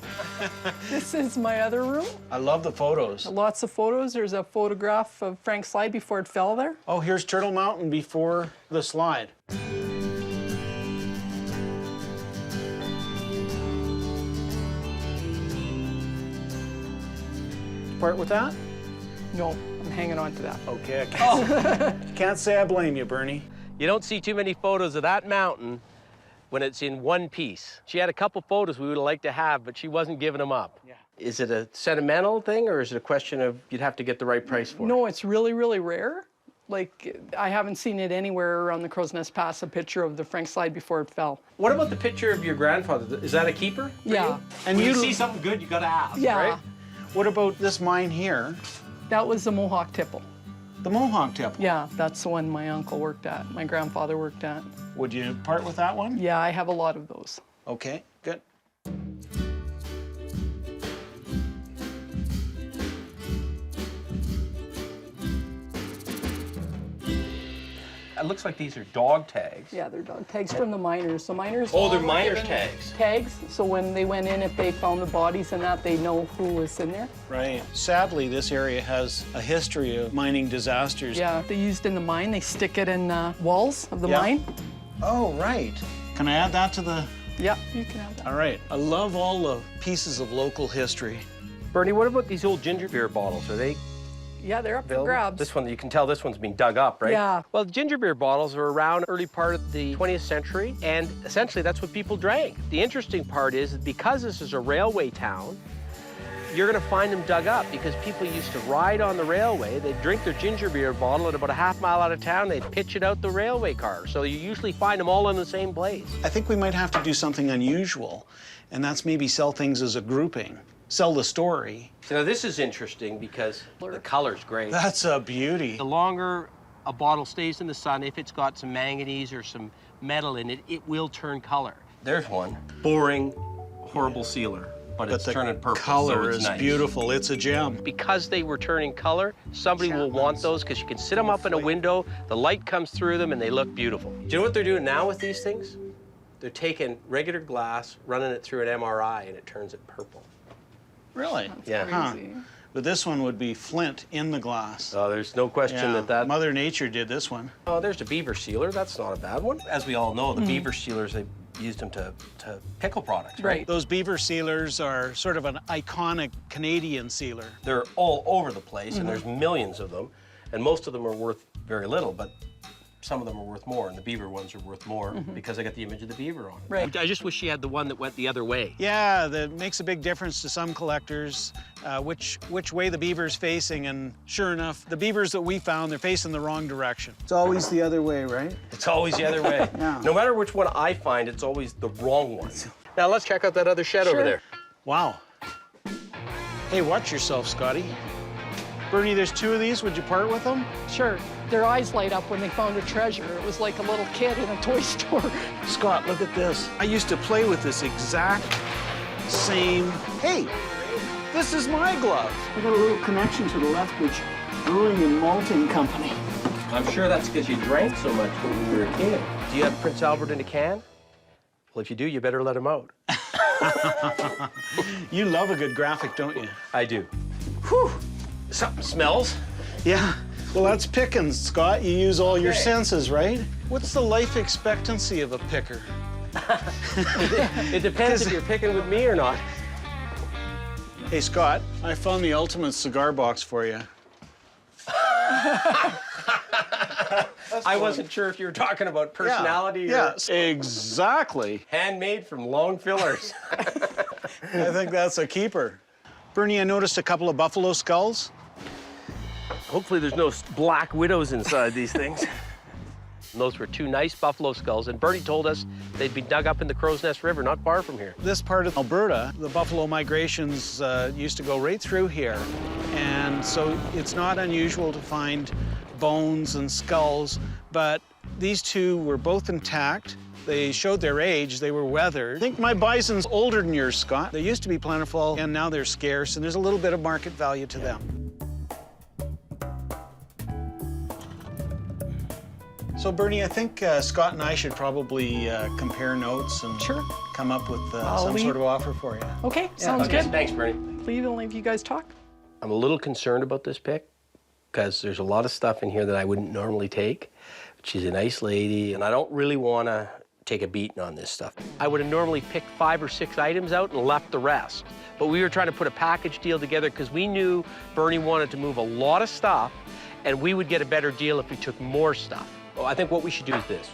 This is my other room. I love the photos. Lots of photos. There's a photograph of Frank's slide before it fell there. Oh, here's Turtle Mountain before the slide. part with that? No, I'm hanging on to that. Okay, I can't say I blame you, Bernie. You don't see too many photos of that mountain when it's in one piece. She had a couple photos we would have liked to have, but she wasn't giving them up. Yeah. Is it a sentimental thing, or is it a question of you'd have to get the right price for it? No, it's really, really rare. Like, I haven't seen it anywhere around the Crow's Nest Pass, a picture of the Frank slide before it fell. What about the picture of your grandfather? Is that a keeper? for Yeah. you? And When you you see something good, you gotta ask, Yeah. right? What about this mine here? That was the Mohawk tipple. The Mohawk Temple. Yeah, that's the one my uncle worked at, my grandfather worked at. Would you part with that one? Yeah, I have a lot of those. Okay, good. It looks like these are dog tags. Yeah, they're dog tags from the miners. So miners. Oh, they're all were miners' given tags. Tags, so when they went in, if they found the bodies and that, they know who was in there. Right. Sadly, this area has a history of mining disasters. Yeah, they used in the mine, they stick it in walls of the Yeah. mine. Oh, right. Can I add that to the... Yeah, you can have that. All right. I love all the pieces of local history. Bernie, what about these old ginger beer bottles? Are they Yeah, they're up for available? grabs. This one, you can tell this one's been dug up, right? Yeah. Well, ginger beer bottles are around early part of the 20th century, and essentially that's what people drank. The interesting part is that because this is a railway town, you're gonna find them dug up because people used to ride on the railway, they'd drink their ginger beer bottle, and about a half mile out of town, they'd pitch it out the railway car. So you usually find them all in the same place. I think we might have to do something unusual, and that's maybe sell things as a grouping. Sell the story. So now this is interesting because the color's great. That's a beauty. The longer a bottle stays in the sun, if it's got some manganese or some metal in it, it will turn color. There's one. Boring, horrible sealer, but it's turning purple, color so it's is nice. beautiful. It's a gem. Because they were turning color, somebody will want those because you can sit them up in a window, the light comes through them, and they look beautiful. Do you know what they're doing now with these things? They're taking regular glass, running it through an MRI, and it turns it purple. Really? Yeah. Crazy. But this one would be flint in the glass. Oh, there's no question Yeah. that. Mother Nature did this one. Oh, there's a beaver sealer. That's not a bad one. As we all know, the beaver sealers, they used them to pickle products, right? Those beaver sealers are sort of an iconic Canadian sealer. They're all over the place, and there's millions of them, and most of them are worth very little, but some of them are worth more, and the beaver ones are worth more because I got the image of the beaver on it. Right. I just wish she had the one that went the other way. Yeah, that makes a big difference to some collectors, which way the beaver's facing, and sure enough, the beavers that we found, they're facing the wrong direction. It's always the other way, right? It's always the other way. Yeah. No matter which one I find, it's always the wrong one. Now let's check out that other shed over there. Wow. Hey, watch yourself, Scotty. Bernie, there's two of these. Would you part with them? Sure. Their eyes light up when they found a treasure. It was like a little kid in a toy store. Scott, look at this. I used to play with this exact same. Hey, this is my glove. I got a little connection to the Lethbridge Brewing and Malting Company. I'm sure that's because you drank so much when you were a kid. Do you have Prince Albert in a can? Well, if you do, you better let him out. You love a good graphic, don't you? I do. Whew. Something smells. Yeah. Well, that's picking, Scott. You use all your senses, right? What's the life expectancy of a picker? It depends if you're picking with me or not. Hey, Scott, I found the ultimate cigar box for you. I wasn't sure if you were talking about personality or Yes, exactly. handmade from long fillers. I think that's a keeper. Bernie, I noticed a couple of buffalo skulls. Hopefully there's no black widows inside these things. And those were two nice buffalo skulls, and Bertie told us they'd been dug up in the Crow's Nest River, not far from here. This part of Alberta, the buffalo migrations used to go right through here. And so it's not unusual to find bones and skulls, but these two were both intact. They showed their age, they were weathered. I think my bison's older than yours, Scott. They used to be plentiful, and now they're scarce, and there's a little bit of market value to them. So, Bernie, I think Scott and I should probably compare notes and come up with some sort of offer for you. Okay, sounds good. Thanks, Bernie. Leave and leave you guys talk. I'm a little concerned about this pick because there's a lot of stuff in here that I wouldn't normally take. But she's a nice lady, and I don't really want to take a beating on this stuff. I would have normally picked 5 or 6 items out and left the rest. but we were trying to put a package deal together because we knew Bernie wanted to move a lot of stuff, and we would get a better deal if we took more stuff. Well, I think what we should do is this.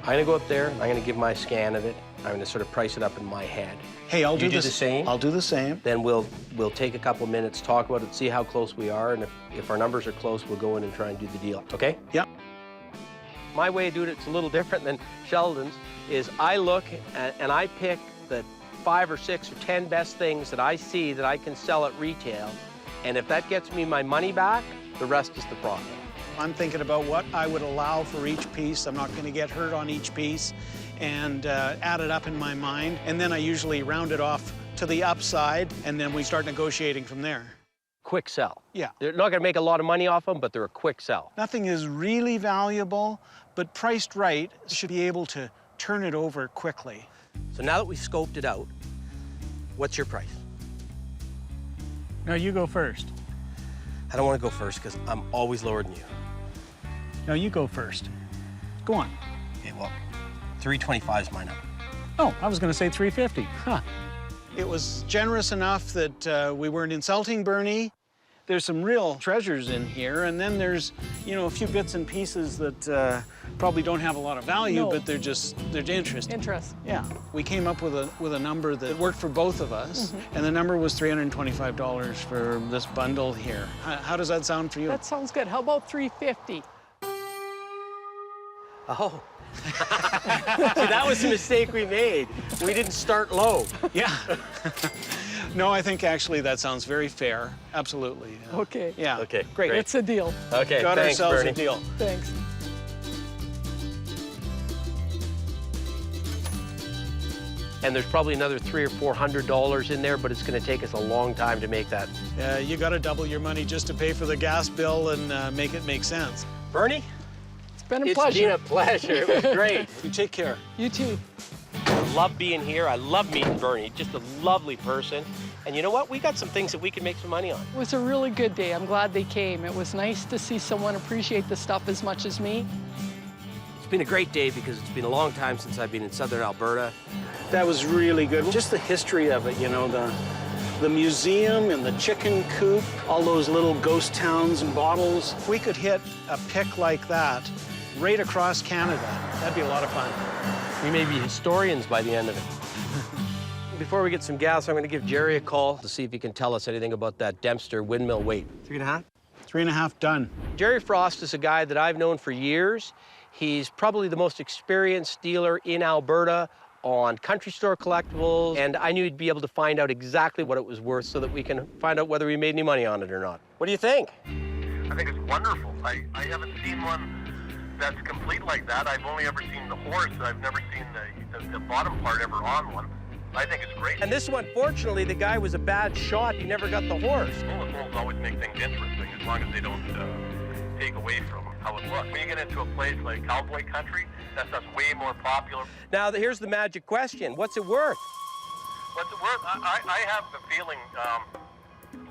I'm gonna go up there, I'm gonna give my scan of it, I'm gonna sort of price it up in my head. Hey, I'll do the same. I'll do the same. Then we'll take a couple minutes, talk about it, see how close we are, and if our numbers are close, we'll go in and try and do the deal, okay? Yeah. My way of doing it's a little different than Sheldon's, is I look and I pick the 5 or 6 or 10 best things that I see that I can sell at retail, and if that gets me my money back, the rest is the profit. I'm thinking about what I would allow for each piece. I'm not going to get hurt on each piece, and add it up in my mind. And then I usually round it off to the upside, and then we start negotiating from there. Quick sell. Yeah. They're not going to make a lot of money off them, but they're a quick sell. Nothing is really valuable, but priced right, should be able to turn it over quickly. So now that we've scoped it out, what's your price? No, you go first. I don't want to go first because I'm always lower than you. No, you go first. Go on. Okay, well, 325 is my number. Oh, I was going to say 350. Huh. It was generous enough that we weren't insulting Bernie. There's some real treasures in here, and then there's, you know, a few bits and pieces that probably don't have a lot of value, No. but they're interesting. Interest. Yeah, we came up with a number that worked for both of us, and the number was $325 for this bundle here. How does that sound for you? That sounds good. How about 350? Oh. See, that was the mistake we made. We didn't start low. Yeah. No, I think actually that sounds very fair. Absolutely. Okay. Yeah. Okay, Great. It's a deal. Okay, Got thanks, ourselves Bernie. a deal. Thanks. And there's probably another $300 or $400 in there, but it's going to take us a long time to make that. You got to double your money just to pay for the gas bill and make it make sense. Bernie? It's been a It's pleasure. been a pleasure. It was great. You take care. You too. I love being here. I love meeting Bernie. Just a lovely person. And you know what? We got some things that we can make some money on. It was a really good day. I'm glad they came. It was nice to see someone appreciate the stuff as much as me. It's been a great day because it's been a long time since I've been in southern Alberta. That was really good. Just the history of it, you know, the museum and the chicken coop, all those little ghost towns and bottles. If we could hit a pick like that right across Canada, that'd be a lot of fun. We may be historians by the end of it. Before we get some gas, I'm going to give Jerry a call to see if he can tell us anything about that Dempster windmill weight. 3.5? 3.5 done. Jerry Frost is a guy that I've known for years. He's probably the most experienced dealer in Alberta on country store collectibles, and I knew he'd be able to find out exactly what it was worth so that we can find out whether we made any money on it or not. What do you think? I think it's wonderful. I haven't seen one that's complete like that. I've only ever seen the horse. I've never seen the bottom part ever on one. I think it's great. And this one, fortunately, the guy was a bad shot. He never got the horse. Bullet holes always make things interesting as long as they don't take away from how it looks. When you get into a place like Cowboy country, that stuff's way more popular. Now, here's the magic question. What's it worth? What's it worth? I have the feeling,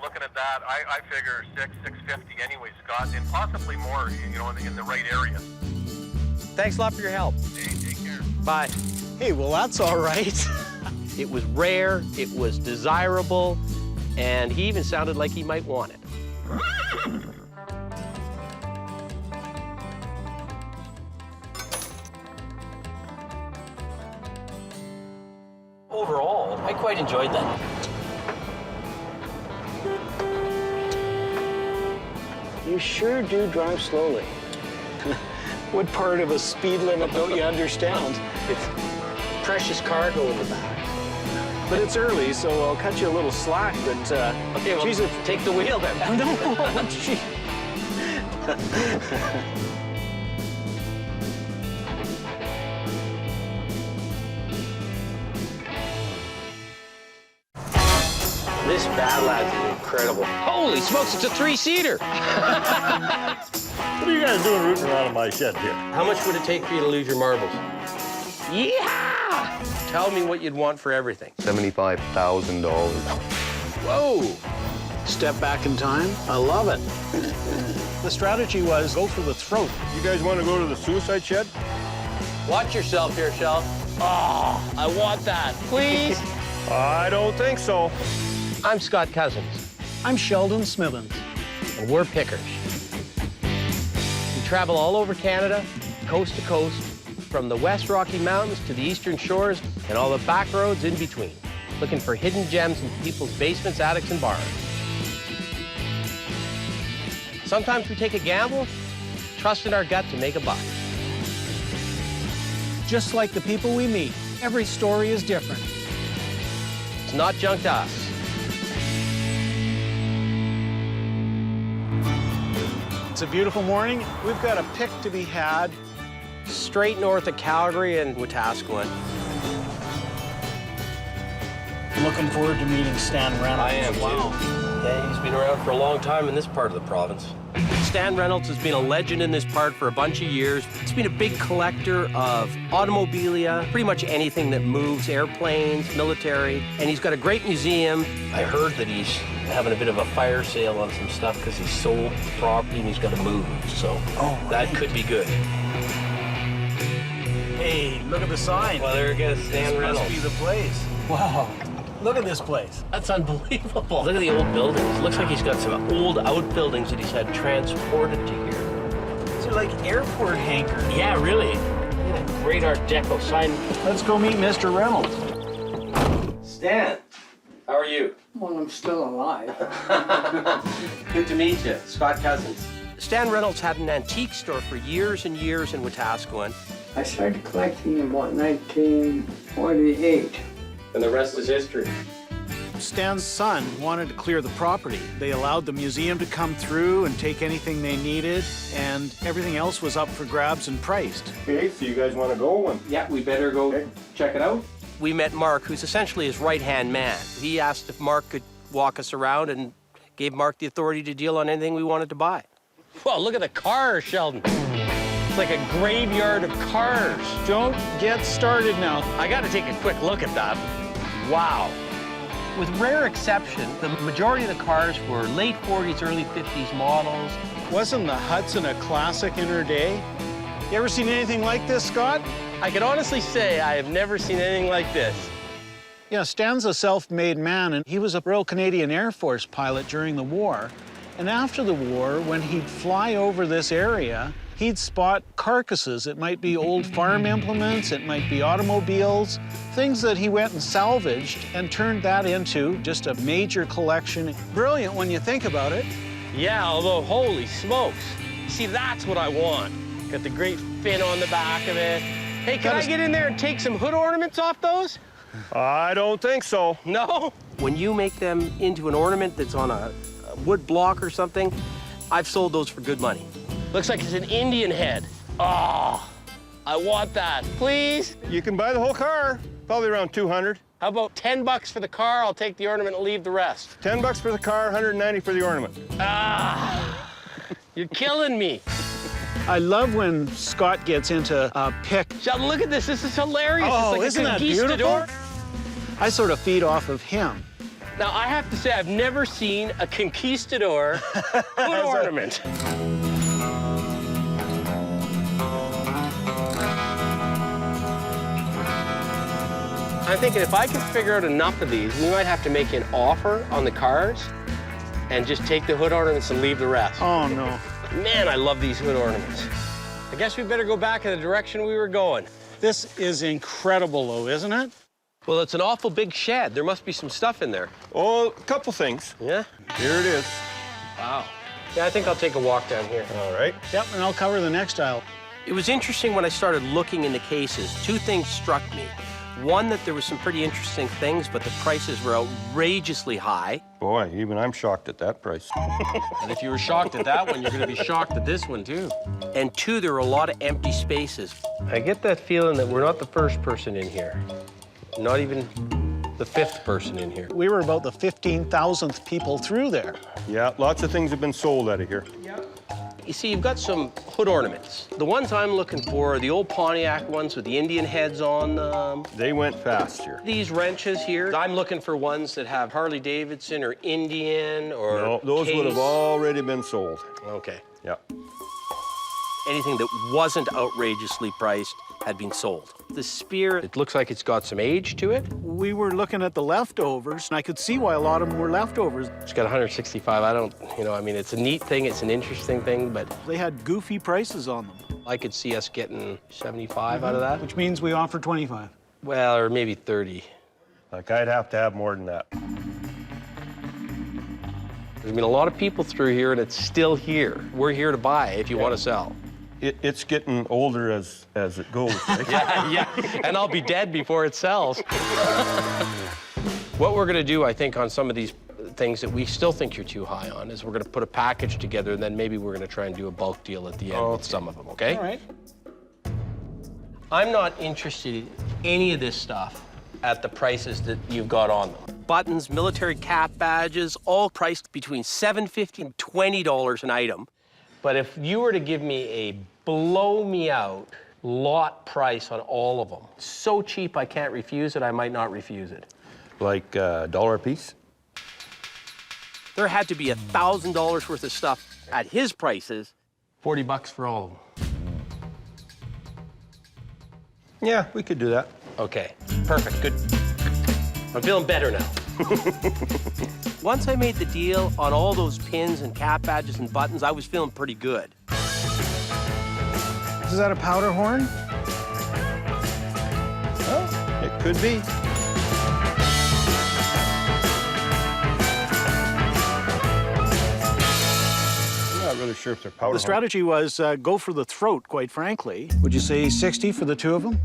looking at that, I figure $650 anyway, Scott, and possibly more, you know, in the right area. Thanks a lot for your help. Hey, take care. Bye. Hey, well, that's all right. It was rare, it was desirable, and he even sounded like he might want it. Overall, I quite enjoyed that. You sure do drive slowly. What part of a speed limit don't you understand? It's precious cargo in the back. But it's early, so I'll cut you a little slack, but Okay, well, geez, take the wheel then. no, gee. This Badlands is incredible. Holy smokes, it's a 3-seater. What are you guys doing rooting around in my shed here? How much would it take for you to lose your marbles? Yeah! Tell me what you'd want for everything. $75,000. Whoa! Step back in time. I love it. The strategy was go for the throat. You guys want to go to the suicide shed? Watch yourself here, Shell. Oh, I want that. Please? I don't think so. I'm Scott Cozens, I'm Sheldon Smithens. and we're pickers. We travel all over Canada, coast to coast, from the West Rocky Mountains to the Eastern Shores and all the back roads in between, looking for hidden gems in people's basements, attics, and barns. Sometimes we take a gamble, trust in our gut to make a buck. Just like the people we meet, every story is different. It's not junk to us. It's a beautiful morning. We've got a pick to be had. Straight north of Calgary and Wetaskiwin. Looking forward to meeting Stan Reynolds. I am, too. Yeah, he's been around for a long time in this part of the province. Stan Reynolds has been a legend in this part for a bunch of years. He's been a big collector of automobilia, pretty much anything that moves, airplanes, military, and he's got a great museum. I heard that he's having a bit of a fire sale on some stuff because he's sold property and he's got to move, so that could be good. Hey, look at the sign. Well, there it goes, Stan Reynolds. Must be the place. Wow. Look at this place. That's unbelievable. Look at the old buildings. Looks like he's got some old outbuildings that he's had transported to here. These are like airport hangars. Yeah, really. Yeah, great Art Deco sign. Let's go meet Mr. Reynolds. Stan, how are you? Well, I'm still alive. Good to meet you. Scott Cozens. Stan Reynolds had an antique store for years and years in Wetaskiwin. I started collecting in about 1948. And the rest is history. Stan's son wanted to clear the property. They allowed the museum to come through and take anything they needed, and everything else was up for grabs and priced. Okay, so you guys want to go? Yeah, we better go check it out. We met Mark, who's essentially his right-hand man. He asked if Mark could walk us around and gave Mark the authority to deal on anything we wanted to buy. Well, look at the cars, Sheldon. It's like a graveyard of cars. Don't get started now. I got to take a quick look at that. Wow. With rare exception, the majority of the cars were late 40s, early 50s models. Wasn't the Hudson a classic in her day? You ever seen anything like this, Scott? I can honestly say I have never seen anything like this. Yeah, Stan's a self-made man, and he was a Royal Canadian Air Force pilot during the war. And after the war, when he'd fly over this area, he'd spot carcasses. It might be old farm implements, it might be automobiles, things that he went and salvaged and turned that into just a major collection. Brilliant when you think about it. Yeah, although, holy smokes. See, that's what I want. Got the great fin on the back of it. Hey, can I get in there and take some hood ornaments off those? I don't think so. No? When you make them into an ornament that's on a wood block or something, I've sold those for good money. Looks like it's an Indian head. Oh, I want that. Please? You can buy the whole car, probably around 200. How about 10 bucks for the car? I'll take the ornament and leave the rest. 10 bucks for the car, 190 for the ornament. Ah, you're killing me. I love when Scott gets into a pick. Sheldon, look at this. This is hilarious. Oh, it's like isn't a that conquistador. beautiful? I sort of feed off of him. Now, I have to say, I've never seen a conquistador hood ornament. I'm thinking if I can figure out enough of these, we might have to make an offer on the cars and just take the hood ornaments and leave the rest. Oh, no. Man, I love these hood ornaments. I guess we better go back in the direction we were going. This is incredible, though, isn't it? Well, it's an awful big shed. There must be some stuff in there. Oh, a couple things. Yeah? Here it is. Wow. Yeah, I think I'll take a walk down here. All right. Yep, and I'll cover the next aisle. It was interesting when I started looking in the cases. Two things struck me. One, that there was some pretty interesting things, but the prices were outrageously high. Boy, even I'm shocked at that price. And if you were shocked at that one, you're going to be shocked at this one, too. And two, there were a lot of empty spaces. I get that feeling that we're not the first person in here. Not even the fifth person in here. We were about the 15,000th people through there. Yeah, lots of things have been sold out of here. You see, you've got some hood ornaments. The ones I'm looking for are the old Pontiac ones with the Indian heads on them. They went fast here. These wrenches here, I'm looking for ones that have Harley Davidson or Indian or No, those Case. would have already been sold. Okay. Yeah. Anything that wasn't outrageously priced had been sold. The spear, it looks like it's got some age to it. We were looking at the leftovers, and I could see why a lot of them were leftovers. It's got 165. I don't, I mean, it's a neat thing. It's an interesting thing, but They had goofy prices on them. I could see us getting 75 out of that. Which means we offer 25. Well, or maybe 30. Like, I'd have to have more than that. There's been a lot of people through here, and it's still here. We're here to buy if you want to sell. It's getting older as it goes, right? Yeah, and I'll be dead before it sells. What we're gonna do, I think, on some of these things that we still think you're too high on is we're gonna put a package together, and then maybe we're gonna try and do a bulk deal at the end with some of them, okay? All right. I'm not interested in any of this stuff at the prices that you've got on them. Buttons, military cap badges, all priced between $7.50 and $20 an item. But if you were to give me a blow-me-out lot price on all of them, so cheap I can't refuse it, I might not refuse it. Like $1 a piece? There had to be $1,000 worth of stuff at his prices, 40 bucks for all of them. Yeah, we could do that. Okay, perfect, good. I'm feeling better now. Once I made the deal on all those pins and cap badges and buttons, I was feeling pretty good. Is that a powder horn? Well, it could be. I'm not really sure if they're powder. The strategy was go for the throat, quite frankly. Would you say 60 for the two of them?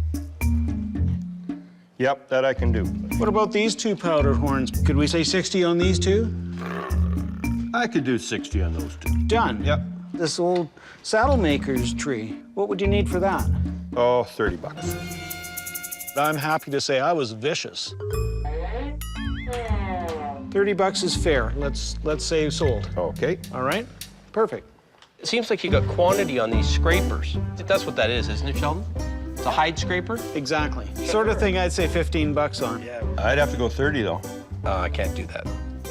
Yep, that I can do. What about these two powder horns? Could we say 60 on these two? I could do 60 on those two. Done. Yep. This old saddle maker's tree, what would you need for that? Oh, 30 bucks. I'm happy to say I was vicious. 30 bucks is fair. Let's say sold. Okay. All right? Perfect. It seems like you got quantity on these scrapers. That's what that is, isn't it, Sheldon? It's a hide scraper? Exactly. Sort of thing I'd say 15 bucks on. I'd have to go 30, though. I can't do that.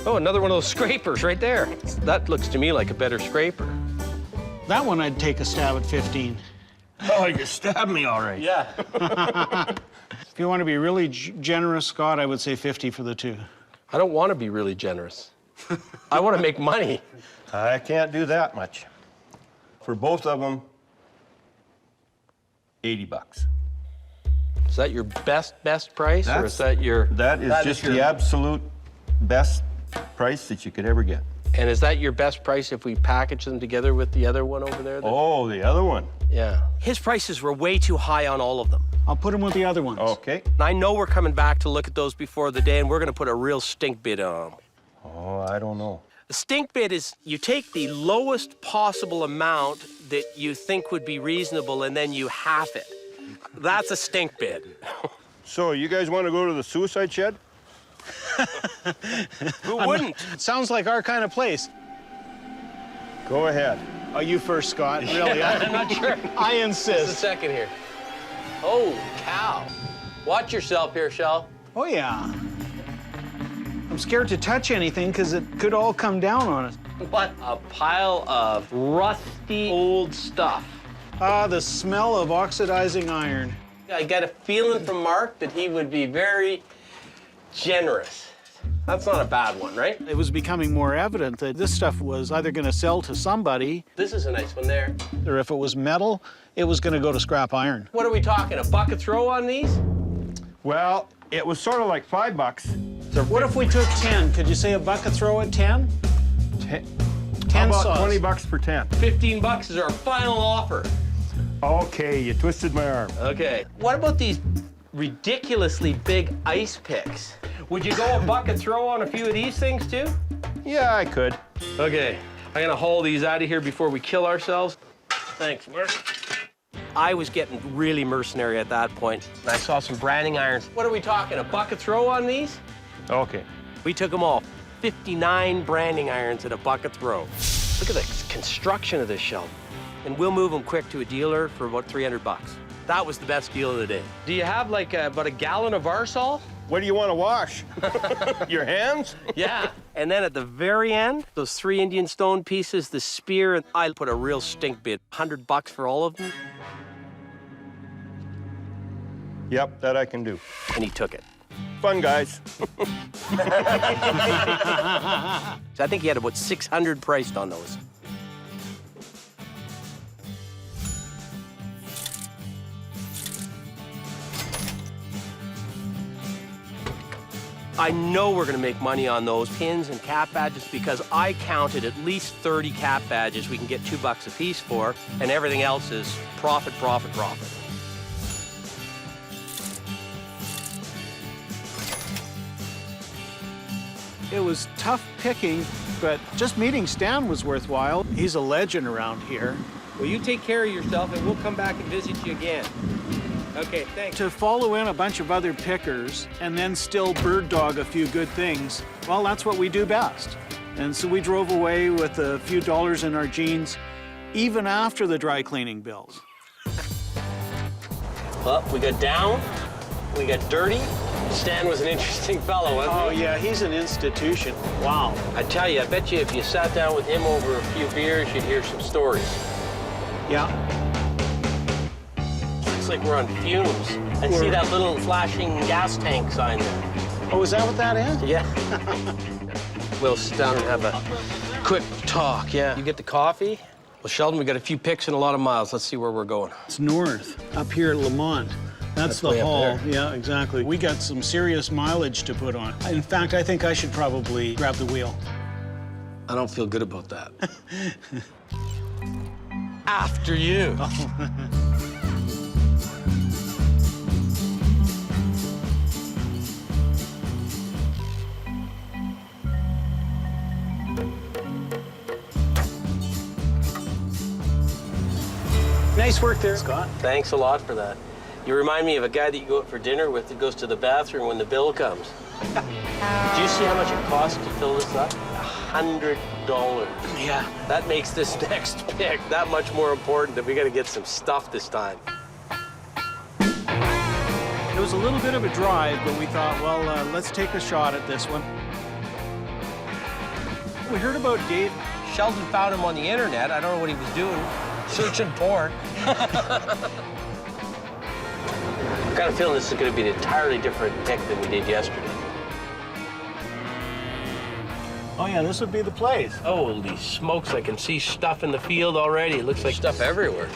Oh, another one of those scrapers right there. That looks to me like a better scraper. That one I'd take a stab at 15. Oh, you stabbed me all right. Yeah. If you want to be really generous, Scott, I would say 50 for the two. I don't want to be really generous. I want to make money. I can't do that much. For both of them, 80 bucks. Is that your best price, or is that your... That is just the absolute best price that you could ever get. And is that your best price if we package them together with the other one over there? Oh, the other one. Yeah. His prices were way too high on all of them. I'll put them with the other ones. Okay. I know we're coming back to look at those before the day, and we're going to put a real stink bid on them. Oh, I don't know. The stink bid is you take the lowest possible amount that you think would be reasonable, and then you half it. That's a stink bid. So, you guys want to go to the suicide shed? Who wouldn't? Sounds like our kind of place. Go ahead. Oh, you first, Scott. Really? I'm not sure. I Just a insist. second here. Oh, cow. Watch yourself here, Shell. Oh, yeah. I'm scared to touch anything because it could all come down on us. What a pile of rusty old stuff. Ah, the smell of oxidizing iron. I got a feeling from Mark that he would be very generous. That's not a bad one, right? It was becoming more evident that this stuff was either going to sell to somebody, This is a nice one there. or if it was metal, it was going to go to scrap iron. What are we talking, a bucket throw on these? Well, it was sort of like $5. What if we took 10? Could you say a bucket throw at 10? 10 10 about saws. 20 bucks for 10. 15 bucks is our final offer. Okay, you twisted my arm. Okay. What about these ridiculously big ice picks? Would you go a bucket throw on a few of these things too? Yeah, I could. Okay, I'm gonna haul these out of here before we kill ourselves. Thanks, Mark. I was getting really mercenary at that point. And I saw some branding irons. What are we talking, a bucket throw on these? Okay. We took them all. 59 branding irons at a bucket throw. Look at the construction of this Sheldon. And we'll move them quick to a dealer for about 300 bucks. That was the best deal of the day. Do you have like about a gallon of Arsol? What do you want to wash? Your hands? Yeah. And then at the very end, those 3 Indian stone pieces, the spear, and I put a real stink bid. 100 bucks for all of them. Yep, that I can do. And he took it. Fun, guys. So I think he had about 600 priced on those. I know we're gonna make money on those pins and cap badges because I counted at least 30 cap badges we can get $2 a piece for, and everything else is profit, profit, profit. It was tough picking, but just meeting Stan was worthwhile. He's a legend around here. Well, you take care of yourself, and we'll come back and visit you again. Okay, thanks. To follow in a bunch of other pickers and then still bird dog a few good things, well, that's what we do best. And so we drove away with a few dollars in our jeans, even after the dry cleaning bills. Well, we got down, we got dirty. Stan was an interesting fellow, wasn't he? Oh, yeah, he's an institution. Wow. I tell you, I bet you if you sat down with him over a few beers, you'd hear some stories. Yeah. It's like we're on fumes. I see that little flashing gas tank sign there. Oh, is that what that is? Yeah. We'll sit down and have a quick talk, yeah. You get the coffee? Well, Sheldon, we got a few picks and a lot of miles. Let's see where we're going. It's north, up here at Lamont. That's the way up haul. there. Yeah, exactly. We got some serious mileage to put on. In fact, I think I should probably grab the wheel. I don't feel good about that. After you. Nice work there, Scott. Thanks a lot for that. You remind me of a guy that you go out for dinner with that goes to the bathroom when the bill comes. Do you see how much it costs to fill this up? $100. Yeah. That makes this next pick that much more important that we got to get some stuff this time. It was a little bit of a drive, but we thought, well, let's take a shot at this one. We heard about Dave. Sheldon found him on the internet. I don't know what he was doing, searching porn. I've got a feeling this is going to be an entirely different pick than we did yesterday. Oh, yeah, this would be the place. Holy smokes, I can see stuff in the field already. It looks like stuff everywhere.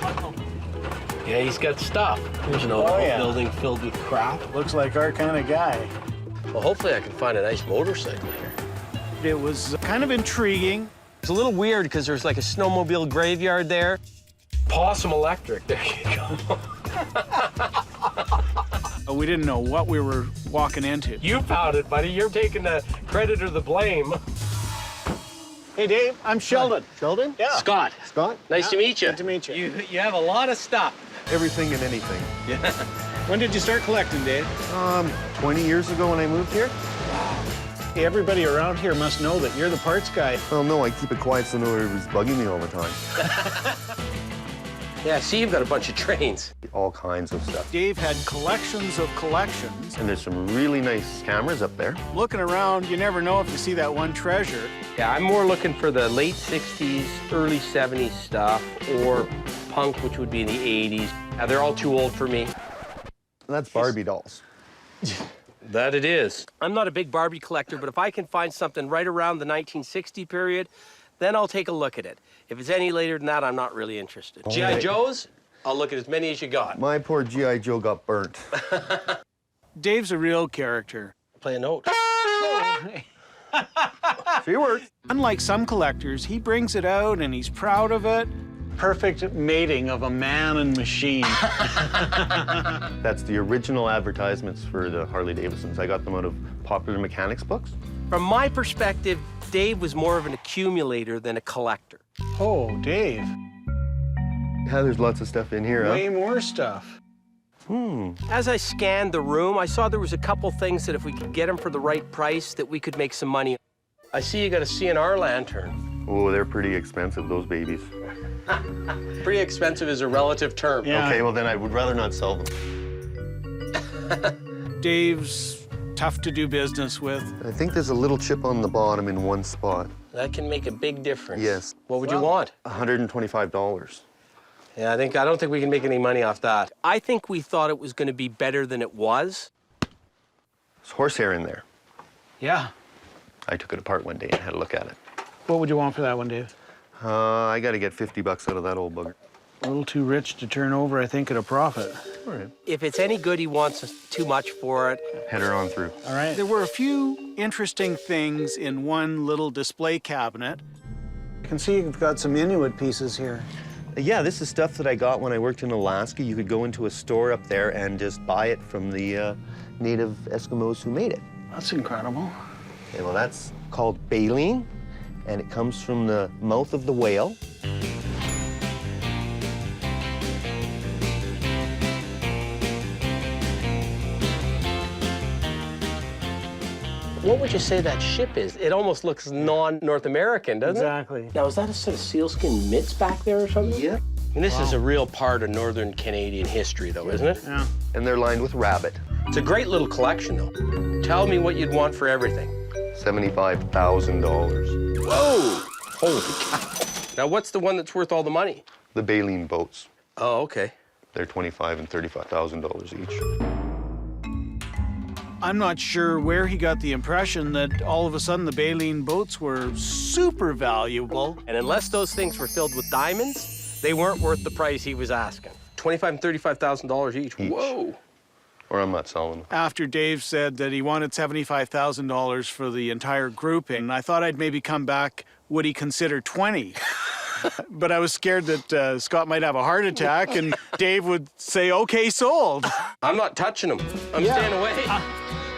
Yeah, he's got stuff. There's an old building filled with crap. Looks like our kind of guy. Well, hopefully I can find a nice motorcycle here. It was kind of intriguing. It's a little weird because there's like a snowmobile graveyard there. Possum Electric, there you go. We didn't know what we were walking into. You found it, buddy. You're taking the credit or the blame. Hey, Dave, I'm Sheldon. Sheldon? Yeah. Scott. Scott? Nice to meet you. Good to meet you. You have a lot of stuff. Everything and anything. Yeah. When did you start collecting, Dave? 20 years ago when I moved here? Hey, everybody around here must know that you're the parts guy. Oh, no, I keep it quiet so nobody was bugging me all the time. Yeah, see, you've got a bunch of trains. All kinds of stuff. Dave had collections of collections. And there's some really nice cameras up there. Looking around, you never know if you see that one treasure. Yeah, I'm more looking for the late 60s, early 70s stuff, or punk, which would be in the 80s. They're all too old for me. That's Barbie dolls. That it is. I'm not a big Barbie collector, but if I can find something right around the 1960 period, then I'll take a look at it. If it's any later than that, I'm not really interested. Oh, G.I. right. Joes, I'll look at as many as you got. My poor G.I. Joe got burnt. Dave's a real character. Play a note. She works. Unlike some collectors, he brings it out and he's proud of it. Perfect mating of a man and machine. That's the original advertisements for the Harley Davidsons. I got them out of Popular Mechanics books. From my perspective, Dave was more of an accumulator than a collector. Oh, Dave. Yeah, there's lots of stuff in here, Way more stuff. As I scanned the room, I saw there was a couple things that if we could get them for the right price, that we could make some money. I see you got a CNR lantern. Oh, they're pretty expensive, those babies. Pretty expensive is a relative term. Yeah. Okay, well then I would rather not sell them. Dave's tough to do business with. I think there's a little chip on the bottom in one spot. That can make a big difference. Yes. What would you want? $125. Yeah, I don't think we can make any money off that. I think we thought it was going to be better than it was. There's horsehair in there. Yeah. I took it apart one day and had a look at it. What would you want for that one, Dave? I got to get $50 out of that old bugger. A little too rich to turn over, I think, at a profit. All right. If it's any good, he wants too much for it. Head her on through. All right. There were a few interesting things in one little display cabinet. You can see you've got some Inuit pieces here. Yeah, this is stuff that I got when I worked in Alaska. You could go into a store up there and just buy it from the native Eskimos who made it. That's incredible. Okay, well, that's called baleen, and it comes from the mouth of the whale. What would you say that ship is? It almost looks non-North American, doesn't Exactly. it? Now, is that a set of sealskin mitts back there or something? Yeah. And this is a real part of Northern Canadian history, though, isn't it? Yeah. And they're lined with rabbit. It's a great little collection, though. Tell me what you'd want for everything. $75,000. Whoa! Holy cow. Now, what's the one that's worth all the money? The baleen boats. Oh, okay. They're $25,000 and $35,000 each. I'm not sure where he got the impression that all of a sudden the baleen boats were super valuable. And unless those things were filled with diamonds, they weren't worth the price he was asking. $25,000 and $35,000 each. Whoa! Or I'm not selling them. After Dave said that he wanted $75,000 for the entire grouping, I thought I'd maybe come back, would he consider 20? But I was scared that Scott might have a heart attack and Dave would say, okay, sold. I'm not touching them. I'm staying away.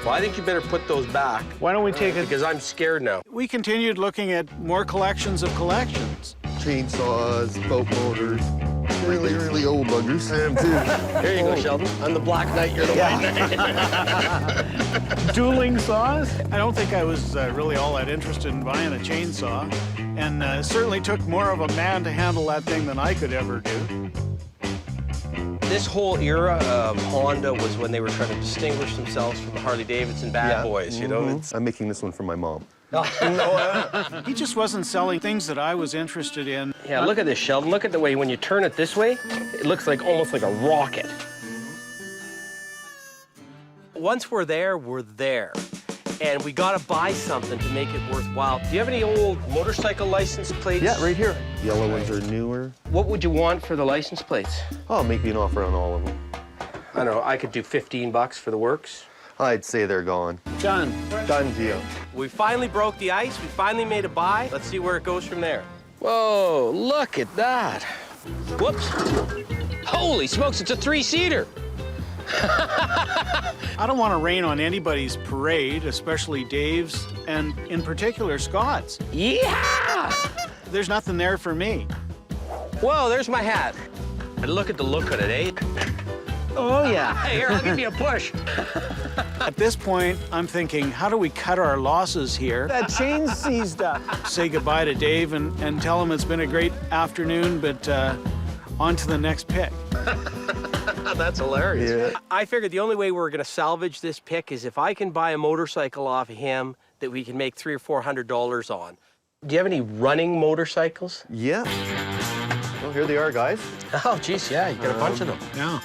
Well, I think you better put those back. Why don't we take it? Because I'm scared now. We continued looking at more collections of collections. Chainsaws, boat motors, really old buggers. There you go, Sheldon. I'm the Black Knight, you're the White Knight. Dueling saws? I don't think I was really all that interested in buying a chainsaw, and it certainly took more of a man to handle that thing than I could ever do. This whole era of Honda was when they were trying to distinguish themselves from the Harley-Davidson bad boys, you know? I'm making this one for my mom. He just wasn't selling things that I was interested in. Yeah, look at this, Sheldon. Look at the way when you turn it this way, it looks like almost like a rocket. Once we're there, we're there. And we gotta buy something to make it worthwhile. Do you have any old motorcycle license plates? Yeah, right here. Yellow ones are newer. What would you want for the license plates? I'll make you an offer on all of them. I don't know, I could do $15 for the works. I'd say they're gone. Done. Done deal. We finally broke the ice. We finally made a buy. Let's see where it goes from there. Whoa, look at that. Whoops. Holy smokes, it's a three-seater. I don't want to rain on anybody's parade, especially Dave's, and in particular, Scott's. Yeah! There's nothing there for me. Whoa, there's my hat. And look at the look of it, eh? Oh, yeah. Here, I'll give you a push. At this point, I'm thinking, how do we cut our losses here? That chain's seized up. Say goodbye to Dave and tell him it's been a great afternoon, but on to the next pick. That's hilarious. Yeah. I figured the only way we're going to salvage this pick is if I can buy a motorcycle off of him that we can make $300 or $400 on. Do you have any running motorcycles? Yeah. Well, here they are, guys. Oh, geez, yeah, you got a bunch of them. Yeah.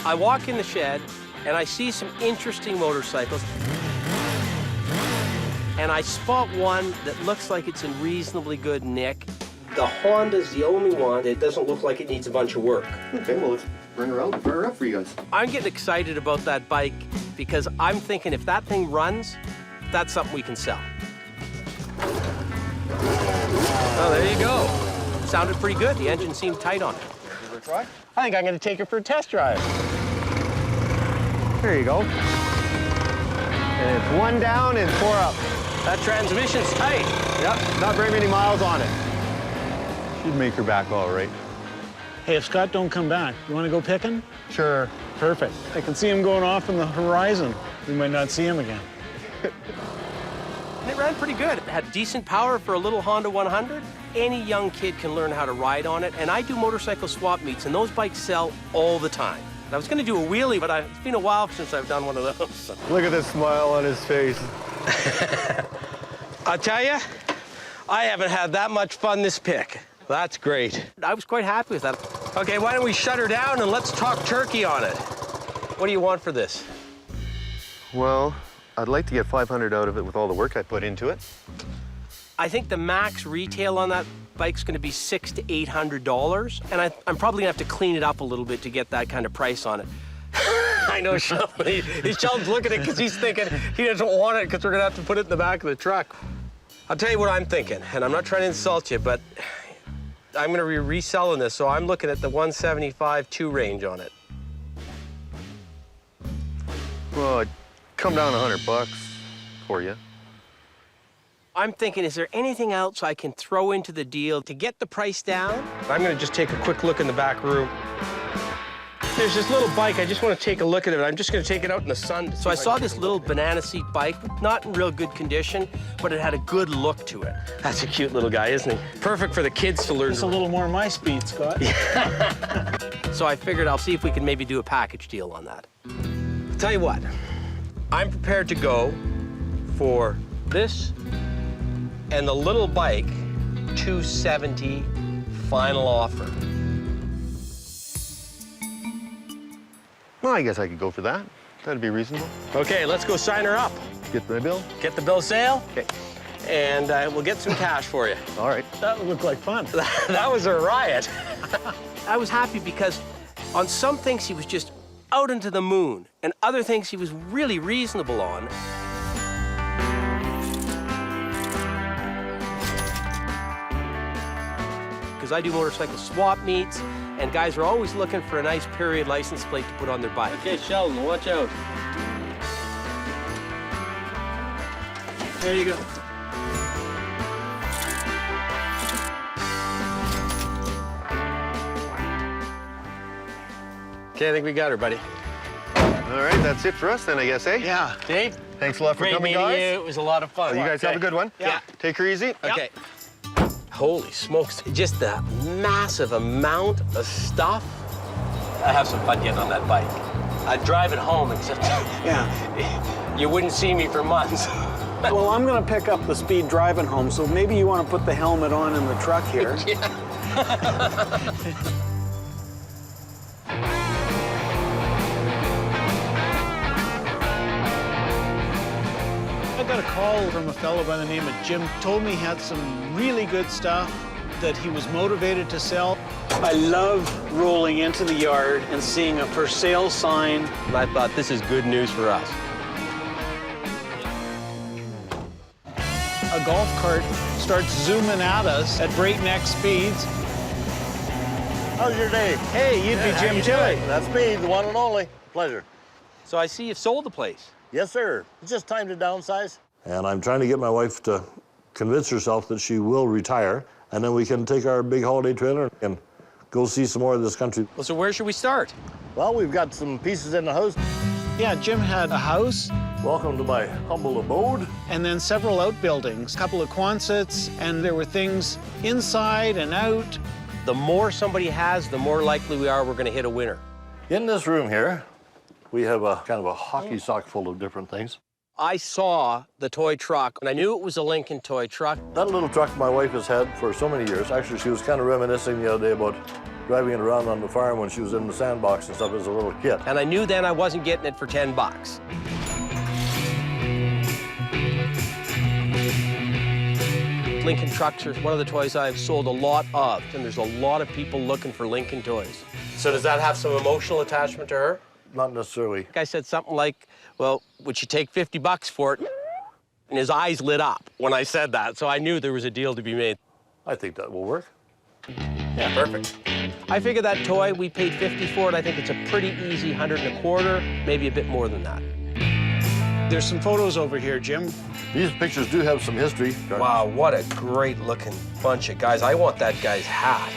I walk in the shed, and I see some interesting motorcycles. And I spot one that looks like it's in reasonably good nick. The Honda's the only one that doesn't look like it needs a bunch of work. Okay, well, let's bring her out and fire her up for you guys. I'm getting excited about that bike because I'm thinking if that thing runs, that's something we can sell. Oh, there you go. Sounded pretty good. The engine seemed tight on it. I think I'm going to take her for a test drive. There you go. And it's 1 down and 4 up. That transmission's tight. Yep, not very many miles on it. Should make her back all right. Hey, if Scott don't come back, you want to go picking? Sure. Perfect. I can see him going off in the horizon. We might not see him again. It ran pretty good. It had decent power for a little Honda 100. any young kid can learn how to ride on it, and I do motorcycle swap meets, and those bikes sell all the time. I was gonna do a wheelie, but it's been a while since I've done one of those. So. Look at the smile on his face. I'll tell you, I haven't had that much fun this pick. That's great. I was quite happy with that. Okay, why don't we shut her down and let's talk turkey on it. What do you want for this? Well, I'd like to get $500 out of it with all the work I put into it. I think the max retail on that bike's gonna be $600 to $800, and I'm probably gonna have to clean it up a little bit to get that kind of price on it. I know Sheldon, Sheldon's looking at it because he's thinking he doesn't want it because we're gonna have to put it in the back of the truck. I'll tell you what I'm thinking, and I'm not trying to insult you, but I'm gonna be reselling this, so I'm looking at the 175-2 range on it. Well, I'd come down $100 for you. I'm thinking, is there anything else I can throw into the deal to get the price down? I'm gonna just take a quick look in the back room. There's this little bike, I just want to take a look at it. I'm just gonna take it out in the sun. So I saw this little banana seat bike, not in real good condition, but it had a good look to it. That's a cute little guy, isn't he? Perfect for the kids to learn. It's a little more my speed, Scott. So I figured I'll see if we can maybe do a package deal on that. I'll tell you what, I'm prepared to go for this and the little bike, $270 final offer. Well, I guess I could go for that. That'd be reasonable. Okay, let's go sign her up. Get the bill? Get the bill of sale. Okay. And we'll get some cash for you. All right. That would look like fun. That was a riot. I was happy because on some things he was just out into the moon, and other things he was really reasonable on. Because I do motorcycle swap meets, and guys are always looking for a nice period license plate to put on their bike. Okay, Sheldon, watch out. There you go. Okay, I think we got her, buddy. All right, that's it for us then, I guess, eh? Yeah. Dave? Thanks a lot for Great coming, meeting guys. you. It was a lot of fun. You guys have a good one. Yeah. Take her easy. Okay. Holy smokes, just the massive amount of stuff. I have some fun getting on that bike. I'd drive it home, except you wouldn't see me for months. Well, I'm going to pick up the speed driving home, so maybe you want to put the helmet on in the truck here. I got a call from a fellow by the name of Jim. Told me he had some really good stuff that he was motivated to sell. I love rolling into the yard and seeing a for sale sign. And I thought, this is good news for us. A golf cart starts zooming at us at breakneck speeds. How's your day? Hey, you'd be Jim Chili. That's me, the one and only. Pleasure. So I see you've sold the place. Yes, sir. It's just time to downsize. And I'm trying to get my wife to convince herself that she will retire, and then we can take our big holiday trailer and go see some more of this country. Well, so where should we start? Well, we've got some pieces in the house. Yeah, Jim had a house. Welcome to my humble abode. And then several outbuildings, a couple of Quonsets, and there were things inside and out. The more somebody has, the more likely we're going to hit a winner. In this room here, we have a kind of a hockey sock full of different things. I saw the toy truck, and I knew it was a Lincoln toy truck. That little truck my wife has had for so many years. Actually, she was kind of reminiscing the other day about driving it around on the farm when she was in the sandbox and stuff as a little kid. And I knew then I wasn't getting it for $10. Lincoln trucks are one of the toys I've sold a lot of, and there's a lot of people looking for Lincoln toys. So does that have some emotional attachment to her? Not necessarily. I said something like, well, would you take $50 for it? And his eyes lit up when I said that, so I knew there was a deal to be made. I think that will work. Yeah, perfect. I figured that toy, we paid $50 for it. I think it's a pretty easy $125, maybe a bit more than that. There's some photos over here, Jim. These pictures do have some history. Wow, what a great looking bunch of guys. I want that guy's hat.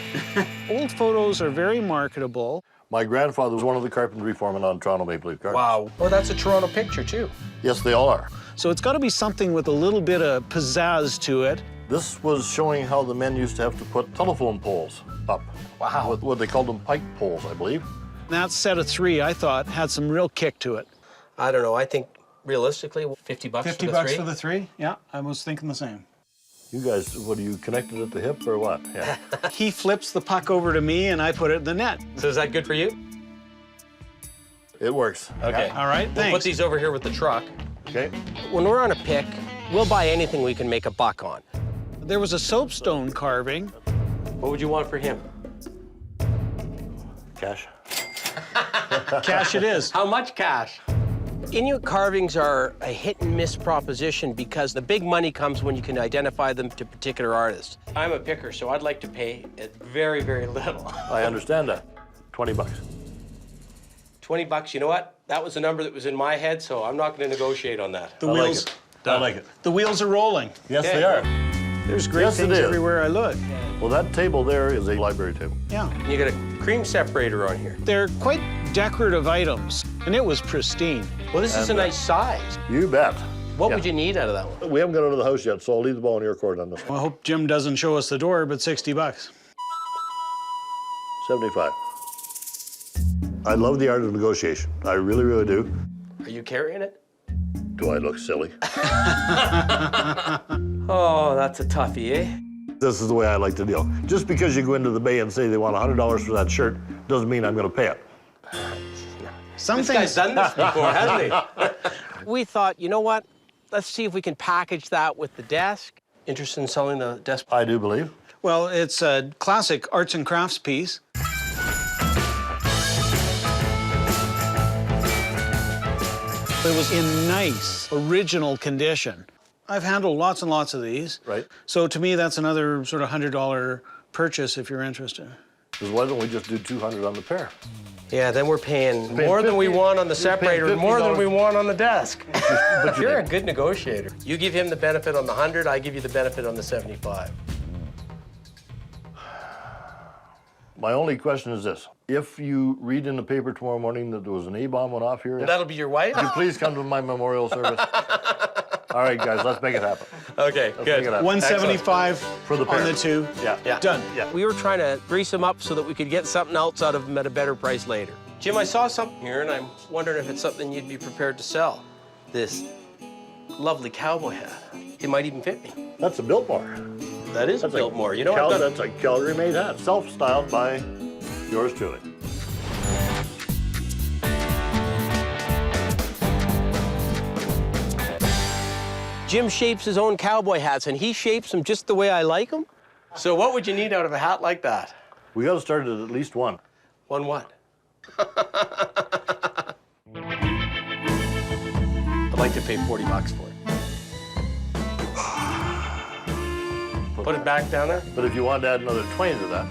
Old photos are very marketable. My grandfather was one of the carpentry foremen on Toronto Maple Leaf Gardens. Wow. Oh, that's a Toronto picture, too. Yes, they all are. So it's got to be something with a little bit of pizzazz to it. This was showing how the men used to have to put telephone poles up. Wow. With what they called them pike poles, I believe. That set of 3, I thought, had some real kick to it. I don't know. I think realistically, $50 50 for the bucks 3. for the 3? Yeah, I was thinking the same. You guys, what, are you connected at the hip or what? Yeah. He flips the puck over to me and I put it in the net. So is that good for you? It works. Okay. All right, We'll thanks. put these over here with the truck. Okay. When we're on a pick, we'll buy anything we can make a buck on. There was a soapstone carving. What would you want for him? Cash. Cash it is. How much cash? Inuit carvings are a hit and miss proposition because the big money comes when you can identify them to particular artists. I'm a picker, so I'd like to pay it very, very little. I understand that. 20 bucks. 20 bucks, you know what? That was a number that was in my head, so I'm not going to negotiate on that. The wheels. I like it. The wheels are rolling. Yes, Okay. they are. There's great Yes, it things is. everywhere I look. Well, that table there is a library table. Yeah. You got a cream separator on here. They're quite decorative items, and it was pristine. Well, this is a nice size. You bet. What would you need out of that one? We haven't got out of the house yet, so I'll leave the ball in your court on this one. Well, I hope Jim doesn't show us the door, but 60 bucks. 75. I love the art of negotiation. I really, really do. Are you carrying it? Do I look silly? Oh, that's a toughie, eh? This is the way I like to deal. Just because you go into the bay and say they want $100 for that shirt doesn't mean I'm going to pay it. This guy's done this before, hasn't he? We thought, you know what? Let's see if we can package that with the desk. Interested in selling the desk? I do believe. Well, it's a classic arts and crafts piece. It was in nice, original condition. I've handled lots and lots of these. Right. So to me, that's another sort of $100 purchase if you're interested. Because why don't we just do 200 on the pair? Yeah, then we're paying more than we want on the separator, and more than we want on the desk. But you're a good negotiator. You give him the benefit on the 100, I give you the benefit on the 75. My only question is this. If you read in the paper tomorrow morning that there was an A-bomb went off here, That'll be your wife? would you please come to my memorial service? All right, guys, let's make it happen. Okay, Let's good. make it happen. 175 For the pair. on the 2. Yeah. Done. Yeah. We were trying to grease him up so that we could get something else out of him at a better price later. Jim, I saw something here, and I'm wondering if it's something you'd be prepared to sell. This lovely cowboy hat. It might even fit me. That's a Biltmore. That is a That's Biltmore. You know what? That's a Calgary-made hat, self-styled by yours truly. Jim shapes his own cowboy hats, and he shapes them just the way I like them. So what would you need out of a hat like that? We got to start at least one. One what? I'd like to pay 40 bucks for it. Put it back down there. But if you want to add another 20 to that.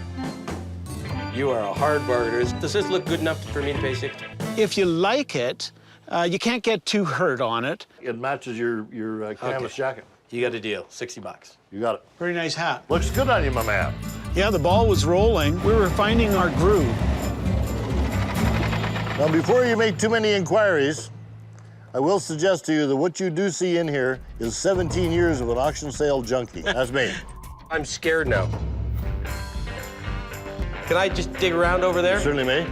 You are a hard bargainer. Does this look good enough for me to pay 60? If you like it, you can't get too hurt on it. It matches your canvas jacket. You got a deal, 60 bucks. You got it. Very nice hat. Looks good on you, my man. Yeah, the ball was rolling. We were finding our groove. Now, before you make too many inquiries, I will suggest to you that what you do see in here is 17 years of an auction sale junkie. That's me. I'm scared now. Can I just dig around over there? You certainly may.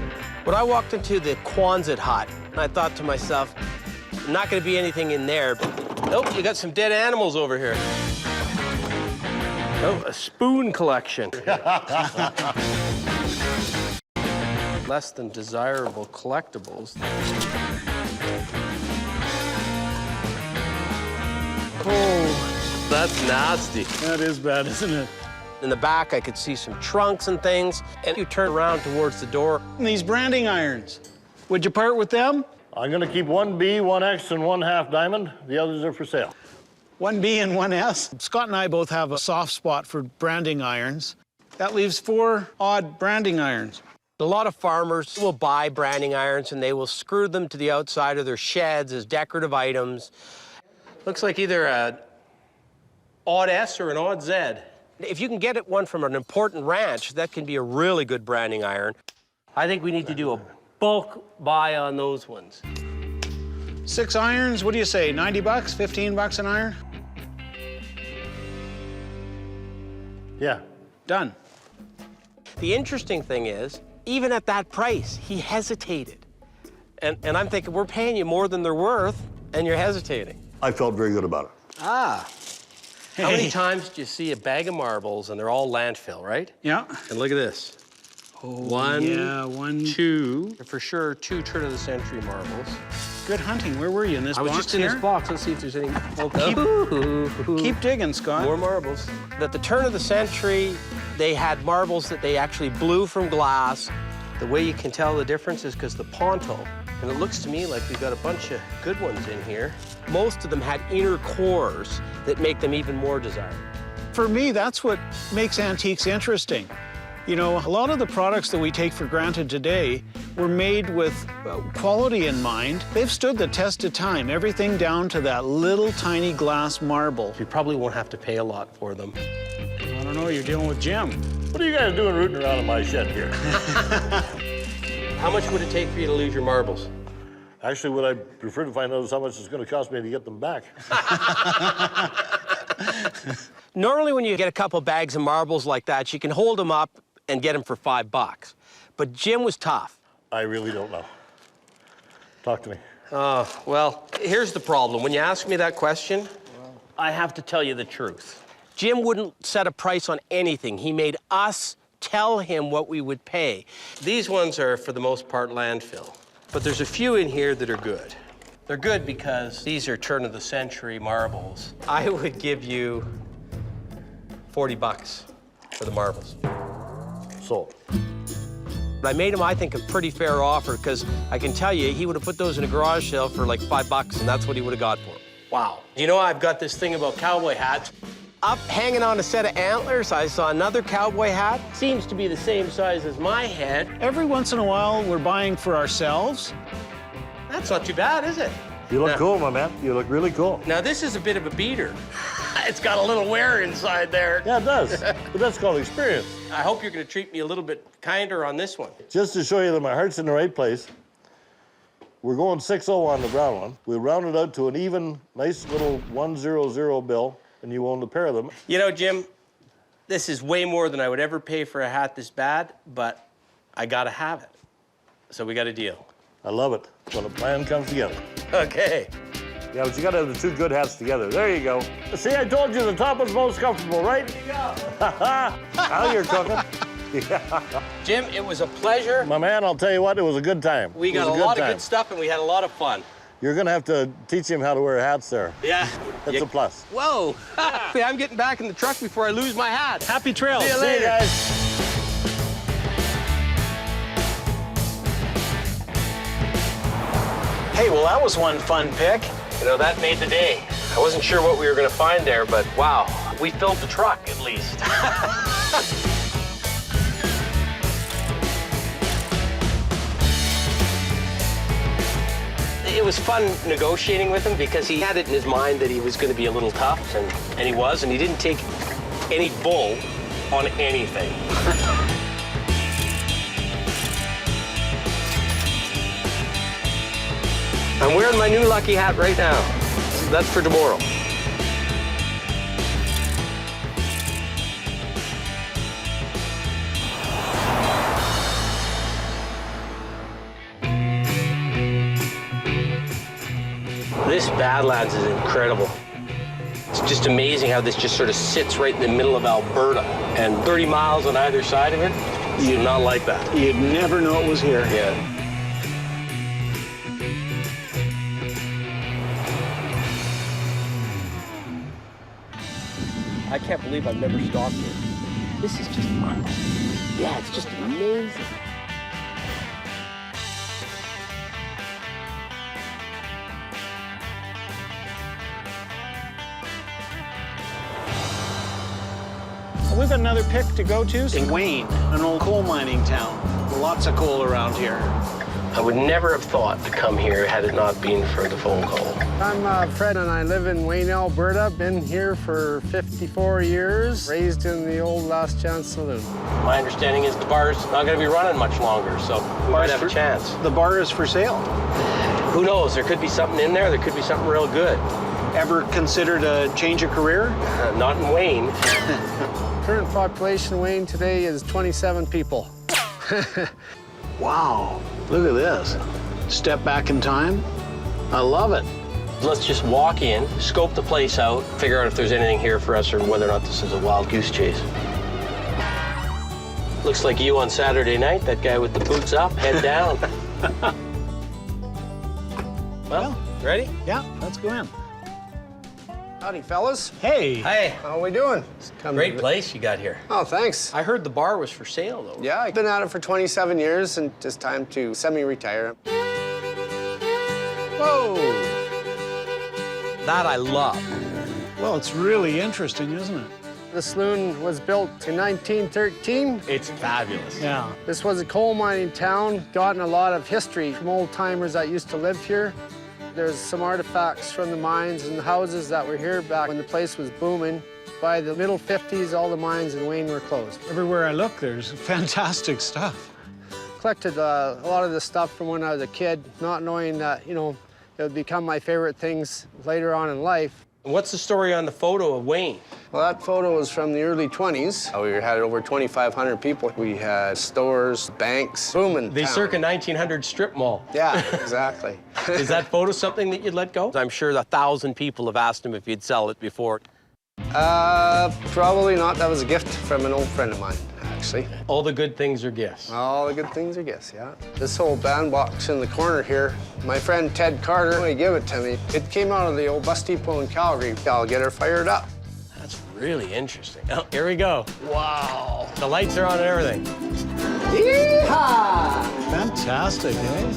When I walked into the Quonset hut, I thought to myself, not going to be anything in there. Nope, you got some dead animals over here. Oh, a spoon collection. Less than desirable collectibles. Oh, that's nasty. That is bad, isn't it? In the back, I could see some trunks and things, and you turn around towards the door. And these branding irons, would you part with them? I'm going to keep one B, one X, and one half diamond. The others are for sale. 1B and 1S. Scott and I both have a soft spot for branding irons. That leaves 4 odd branding irons. A lot of farmers will buy branding irons and they will screw them to the outside of their sheds as decorative items. Looks like either an odd S or an odd Z. If you can get it one from an important ranch, that can be a really good branding iron. I think we need to do a bulk buy on those ones. 6 irons, what do you say, 90 bucks, 15 bucks an iron? Yeah. Done. The interesting thing is, even at that price, he hesitated. And I'm thinking, we're paying you more than they're worth, and you're hesitating. I felt very good about it. Ah. How many times do you see a bag of marbles and they're all landfill, right? Yeah. And look at this. One, yeah, one, two. For sure, 2 turn-of-the-century marbles. Good hunting. Where were you, in this I box was just in here? this box. Let's see if there's any. Keep digging, Scott. More marbles. At the turn of the century, they had marbles that they actually blew from glass. The way you can tell the difference is because the ponto, and it looks to me like we've got a bunch of good ones in here. Most of them had inner cores that make them even more desirable. For me, that's what makes antiques interesting. You know, a lot of the products that we take for granted today were made with quality in mind. They've stood the test of time, everything down to that little tiny glass marble. You probably won't have to pay a lot for them. I don't know, you're dealing with Jim. What are you guys doing rooting around in my shed here? How much would it take for you to lose your marbles? Actually, what I prefer to find out is how much it's going to cost me to get them back. Normally, when you get a couple bags of marbles like that, you can hold them up and get them for $5. But Jim was tough. I really don't know. Talk to me. Well, here's the problem. When you ask me that question, I have to tell you the truth. Jim wouldn't set a price on anything. He made us tell him what we would pay. These ones are, for the most part, landfill. But there's a few in here that are good. They're good because these are turn-of-the-century marbles. I would give you $40 for the marbles. Sold. I made him, I think, a pretty fair offer because I can tell you, he would have put those in a garage sale for like $5, and that's what he would have got for them. Wow. You know, I've got this thing about cowboy hats. Up hanging on a set of antlers, I saw another cowboy hat. Seems to be the same size as my head. Every once in a while, we're buying for ourselves. That's not too bad, is it? You look cool, my man. You look really cool. Now, this is a bit of a beater. It's got a little wear inside there. Yeah, it does. But that's called experience. I hope you're going to treat me a little bit kinder on this one. Just to show you that my heart's in the right place, we're going 6-0 on the brown one. We round it out to an even, nice little 100 bill, and you own the pair of them. You know, Jim, this is way more than I would ever pay for a hat this bad, but I got to have it. So we got a deal. I love it when a plan comes together. Okay. Yeah, but you gotta have the 2 good hats together. There you go. See, I told you the top was most comfortable, right? There you go. Now you're cooking. Yeah. Jim, it was a pleasure. My man, I'll tell you what, it was a good time. We got a lot of good stuff, and we had a lot of fun. You're gonna have to teach him how to wear hats there. Yeah. That's a plus. Whoa. I'm getting back in the truck before I lose my hat. Happy trails. See you later. guys. Hey, well, that was one fun pick. You know, that made the day. I wasn't sure what we were going to find there, but wow, we filled the truck at least. It was fun negotiating with him because he had it in his mind that he was going to be a little tough, and he was, and he didn't take any bull on anything. I'm wearing my new lucky hat right now. That's for tomorrow. This Badlands is incredible. It's just amazing how this just sort of sits right in the middle of Alberta, and 30 miles on either side of it. You'd not like that. You'd never know it was here. Yeah. I can't believe I've never stopped here. This is just fun. Yeah, it's just amazing. We've got another pick to go to. In Wayne, an old coal mining town. Lots of coal around here. I would never have thought to come here had it not been for the phone call. I'm Fred, and I live in Wayne, Alberta. Been here for 54 years, raised in the old Last Chance Saloon. My understanding is the bar's not going to be running much longer, so we might have a chance. The bar is for sale. Who knows? There could be something in there. There could be something real good. Ever considered a change of career? Not in Wayne. Current population, Wayne, today is 27 people. Wow, look at this. Step back in time. I love it. Let's just walk in, scope the place out, figure out if there's anything here for us or whether or not this is a wild goose chase. Looks like you on Saturday night, that guy with the boots up, head down. Well, ready? Yeah, let's go in. Howdy, fellas. Hey. Hey. How we doing? Great place you got here. Oh, thanks. I heard the bar was for sale, though. Yeah, I've been at it for 27 years and just time to semi-retire. Whoa. That I love. Well, it's really interesting, isn't it? The saloon was built in 1913. It's fabulous. Yeah. This was a coal mining town, gotten a lot of history from old timers that used to live here. There's some artifacts from the mines and the houses that were here back when the place was booming. By the middle 50s, all the mines in Wayne were closed. Everywhere I look, there's fantastic stuff. Collected a lot of this stuff from when I was a kid, not knowing that, you know, it would become my favorite things later on in life. What's the story on the photo of Wayne? Well, that photo was from the early 20s. We had over 2,500 people. We had stores, banks, booming The town. circa 1900 strip mall. Yeah, exactly. Is that photo something that you'd let go? I'm sure 1,000 people have asked him if he'd sell it before. Probably not. That was a gift from an old friend of mine, actually. All the good things are gifts. All the good things are gifts, yeah. This whole bandbox in the corner here, my friend Ted Carter, when he gave it to me, it came out of the old bus depot in Calgary. I'll get her fired up. That's really interesting. Oh, here we go. Wow. The lights are on and everything. Yeehaw! Fantastic, eh?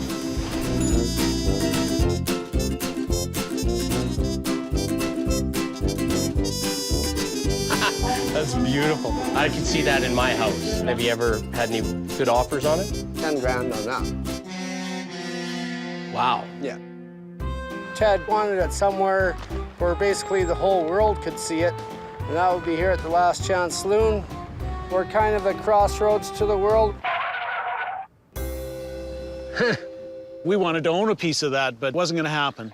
That's beautiful. I can see that in my house. Have you ever had any good offers on it? 10 grand on that. Wow. Yeah. Ted wanted it somewhere where basically the whole world could see it, and that would be here at the Last Chance Saloon. We're kind of a crossroads to the world. We wanted to own a piece of that, but it wasn't going to happen.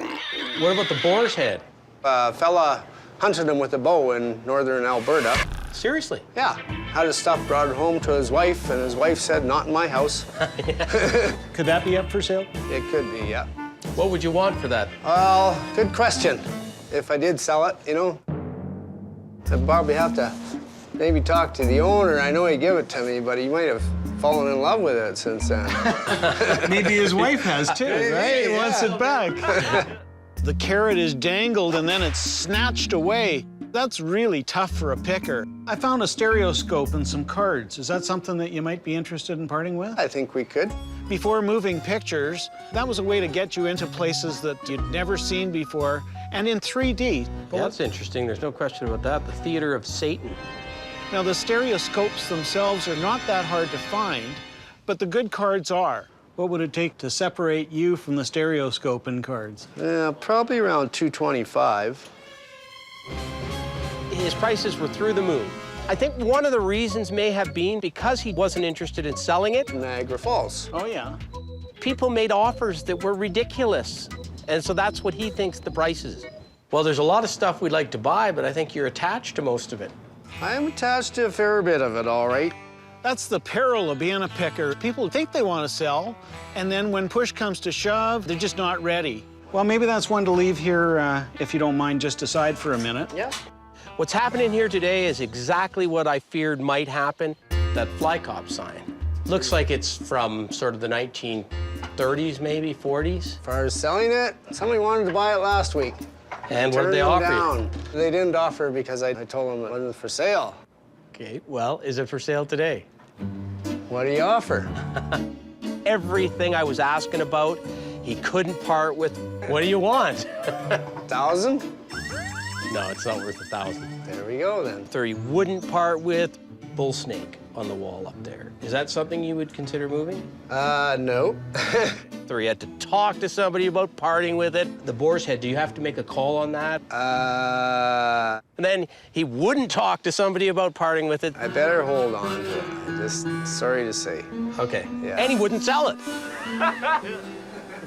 What about the boar's head? A fella hunted him with a bow in northern Alberta. Seriously? Yeah. Had his stuff, brought it home to his wife, and his wife said, not in my house. Could that be up for sale? It could be, yeah. What would you want for that? Well, good question. If I did sell it, you know, I'd probably have to maybe talk to the owner. I know he gave it to me, but he might have fallen in love with it since then. Maybe his wife has too, right? He wants it back. The carrot is dangled and then it's snatched away. That's really tough for a picker. I found a stereoscope and some cards. Is that something that you might be interested in parting with? I think we could. Before moving pictures, that was a way to get you into places that you'd never seen before, and in 3D. Yeah, that's interesting. There's no question about that. The Theater of Satan. Now, the stereoscopes themselves are not that hard to find, but the good cards are. What would it take to separate you from the stereoscope and cards? Probably around $225. His prices were through the moon. I think one of the reasons may have been because he wasn't interested in selling it. Niagara Falls. Oh, yeah. People made offers that were ridiculous. And so that's what he thinks the price is. Well, there's a lot of stuff we'd like to buy, but I think you're attached to most of it. I'm attached to a fair bit of it, all right. That's the peril of being a picker. People think they want to sell, and then when push comes to shove, they're just not ready. Well, maybe that's one to leave here, if you don't mind, just aside for a minute. Yeah. What's happening here today is exactly what I feared might happen. That fly cop sign. Looks like it's from sort of the 1930s, maybe 40s. As far as selling it, somebody wanted to buy it last week. And what did they offer you? They didn't offer because I told them it wasn't for sale. Okay, well, is it for sale today? What do you offer? Everything I was asking about, he couldn't part with. What do you want? 1,000? No, it's not worth 1,000. There we go, then. So he wouldn't part with bull snake on the wall up there. Is that something you would consider moving? No. So he had to talk to somebody about parting with it. The boar's head, do you have to make a call on that? And then he wouldn't talk to somebody about parting with it. I better hold on to it. I'm just sorry to say. Okay. Yeah. And he wouldn't sell it.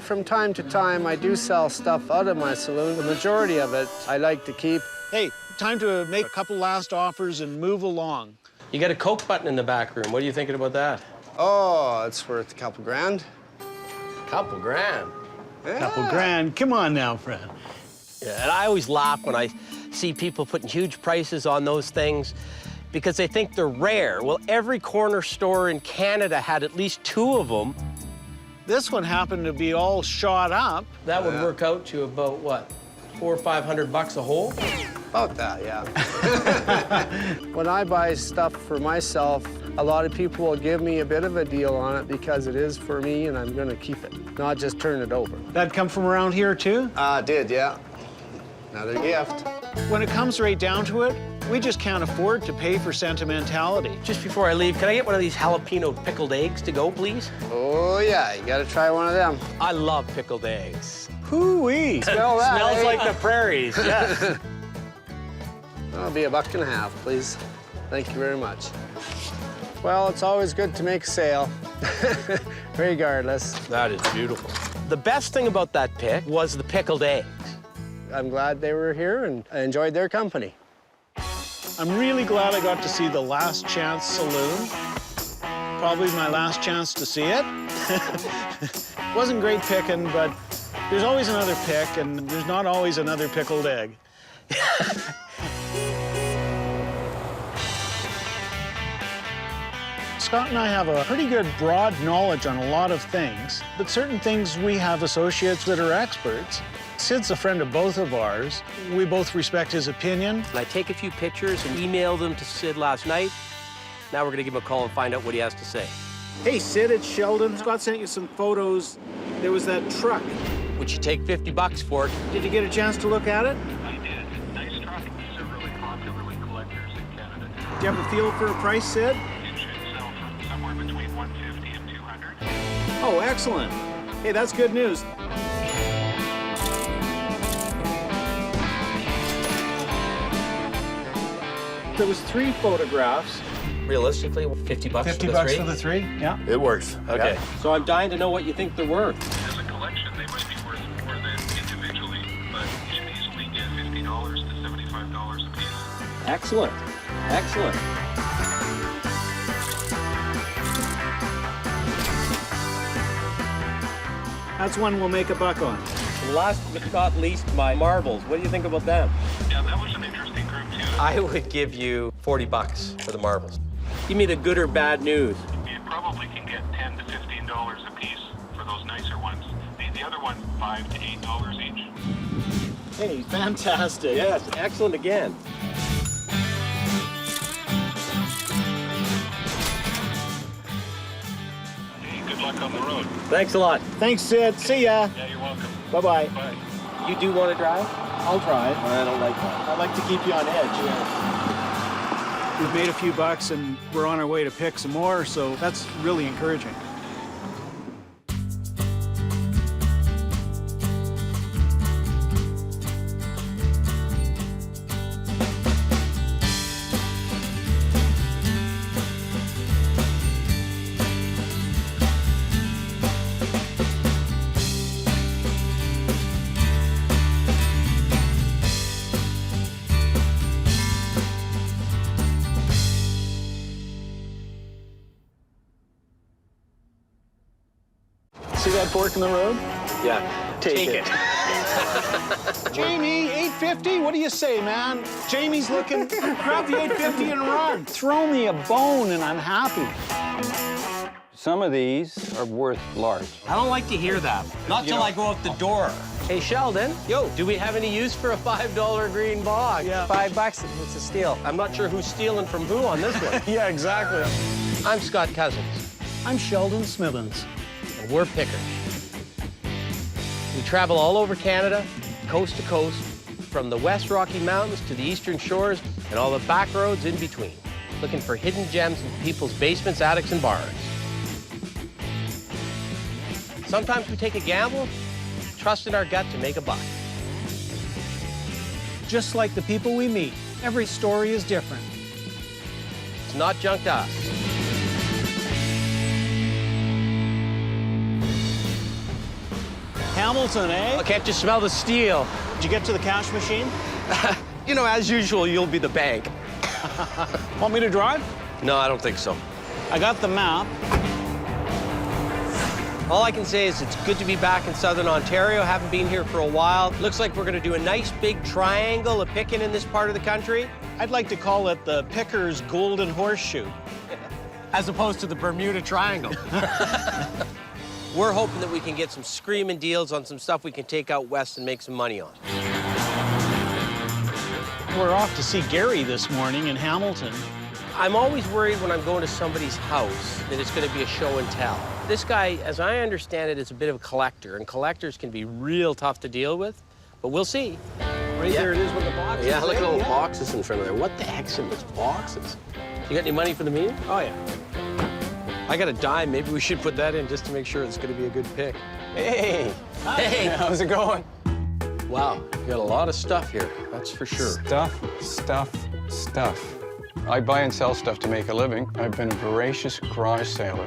From time to time, I do sell stuff out of my saloon. The majority of it I like to keep. Hey, time to make a couple last offers and move along. You got a Coke button in the back room. What are you thinking about that? Oh, it's worth a couple grand. Couple grand. Yeah. Couple grand. Come on now, friend. Yeah, and I always laugh when I see people putting huge prices on those things because they think they're rare. Well, every corner store in Canada had at least 2 of them. This one happened to be all shot up. That would work out to about, what, $400 or $500 a hole? About that, yeah. When I buy stuff for myself, a lot of people will give me a bit of a deal on it because it is for me and I'm gonna keep it, not just turn it over. That come from around here too? Did, yeah. Another gift. When it comes right down to it, we just can't afford to pay for sentimentality. Just before I leave, can I get one of these jalapeno pickled eggs to go, please? Oh, yeah, you gotta try one of them. I love pickled eggs. Hoo-wee. Smell that, Smells eh? like the prairies, yes. That'll be $1.50, please. Thank you very much. Well, it's always good to make a sale, regardless. That is beautiful. The best thing about that pick was the pickled eggs. I'm glad they were here and I enjoyed their company. I'm really glad I got to see the Last Chance Saloon. Probably my last chance to see it. Wasn't great picking, but there's always another pick, and there's not always another pickled egg. Scott and I have a pretty good broad knowledge on a lot of things, but certain things we have associates that are experts. Sid's a friend of both of ours. We both respect his opinion. I take a few pictures and emailed them to Sid last night. Now we're gonna give him a call and find out what he has to say. Hey, Sid, it's Sheldon. Scott sent you some photos. There was that truck. Would you take $50 for it? Did you get a chance to look at it? I did. Nice truck. These are really popular with collectors in Canada. Do you have a feel for a price, Sid? It should sell for somewhere between $150 and $200. Oh, excellent. Hey, that's good news. There was 3 photographs. Realistically, $50 $50 for the 3? for the 3? Yeah. It works. Okay. Yeah. So I'm dying to know what you think they're worth. As a collection, they might be worth more than individually, but you should easily get $50 to $75 a piece. Excellent. Excellent. That's one we'll make a buck on. Last but not least, my marbles. What do you think about them? Yeah, that was an interesting group too. I would give you $40 for the marbles. Give me the good or bad news. You probably can get $10 to $15 a piece for those nicer ones. The other ones, $5 to $8 each. Hey, fantastic. Yes, excellent again. Hey, good luck on the road. Thanks a lot. Thanks, Sid. See ya. Yeah, you're welcome. Bye-bye. Bye. You do want to drive? I'll drive. I don't like that. I like to keep you on edge. We've made a few bucks, and we're on our way to pick some more, so that's really encouraging. See that fork in the road? Yeah. Take it. Jamie, 850? What do you say, man? Jamie's looking. Grab the 850 and run. Throw me a bone and I'm happy. Some of these are worth large. I don't like to hear that. Not till I go out the door. Hey, Sheldon. Yo. Do we have any use for a $5 green bog? Yeah. $5, it's a steal. I'm not sure who's stealing from who on this one. Yeah, exactly. I'm Scott Cozens. I'm Sheldon Smithens. And we're pickers. We travel all over Canada, coast to coast, from the West Rocky Mountains to the Eastern Shores and all the back roads in between, looking for hidden gems in people's basements, attics, and barns. Sometimes we take a gamble, trust in our gut to make a buck. Just like the people we meet, every story is different. It's not junk to us. Hamilton, eh? I can't just smell the steel. Did you get to the cash machine? You know, as usual, you'll be the bank. Want me to drive? No, I don't think so. I got the map. All I can say is it's good to be back in Southern Ontario. Haven't been here for a while. Looks like we're gonna do a nice big triangle of picking in this part of the country. I'd like to call it the Picker's Golden Horseshoe. As opposed to the Bermuda Triangle. We're hoping that we can get some screaming deals on some stuff we can take out west and make some money on. We're off to see Gary this morning in Hamilton. I'm always worried when I'm going to somebody's house that it's going to be a show and tell. This guy, as I understand it, is a bit of a collector, and collectors can be real tough to deal with, but we'll see. Right there it is with the boxes. Yeah, look at all the boxes in front of there. What the heck's in those boxes? You got any money for the meeting? Oh, yeah. I got a dime. Maybe we should put that in just to make sure it's going to be a good pick. Hey! Hi. Hey! How's it going? Wow, you got a lot of stuff here, that's for sure. Stuff. I buy and sell stuff to make a living. I've been a voracious garage sailor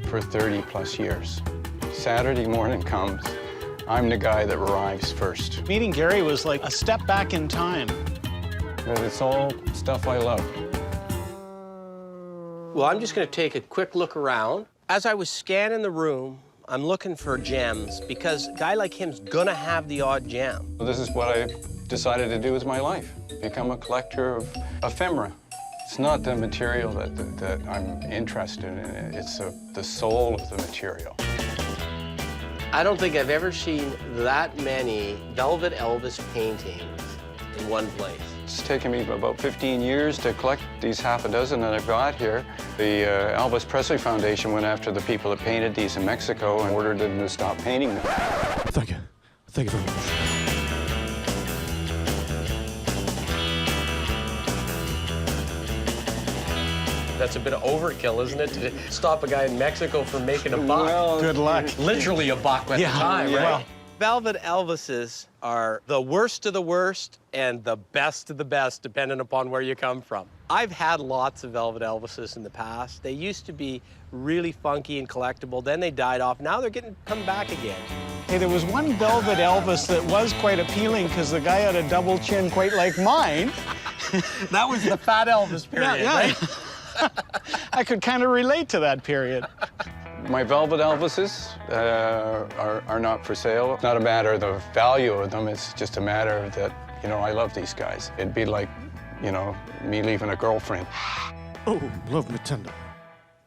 for 30+ years. Saturday morning comes, I'm the guy that arrives first. Meeting Gary was like a step back in time. But it's all stuff I love. Well, I'm just going to take a quick look around. As I was scanning the room, I'm looking for gems because a guy like him's gonna have the odd gem. This is what I decided to do with my life, become a collector of ephemera. It's not the material that I'm interested in, it's the soul of the material. I don't think I've ever seen that many Velvet Elvis paintings in one place. It's taken me about 15 years to collect these half a dozen that I've got here. The Elvis Presley Foundation went after the people that painted these in Mexico and ordered them to stop painting them. Thank you. Thank you very much. That's a bit of overkill, isn't it, to stop a guy in Mexico from making a buck? Well, good luck. Literally a buck at the time, right? Well, Velvet Elvises are the worst of the worst and the best of the best, depending upon where you come from. I've had lots of Velvet Elvises in the past. They used to be really funky and collectible, then they died off. Now they're come back again. hey, there was one Velvet Elvis that was quite appealing because the guy had a double chin quite like mine. That was the Fat Elvis period, right? I could kind of relate to that period. My Velvet Elvises are not for sale. It's not a matter of the value of them, it's just a matter that, you know, I love these guys. It'd be like, you know, me leaving a girlfriend. Oh, love me tender.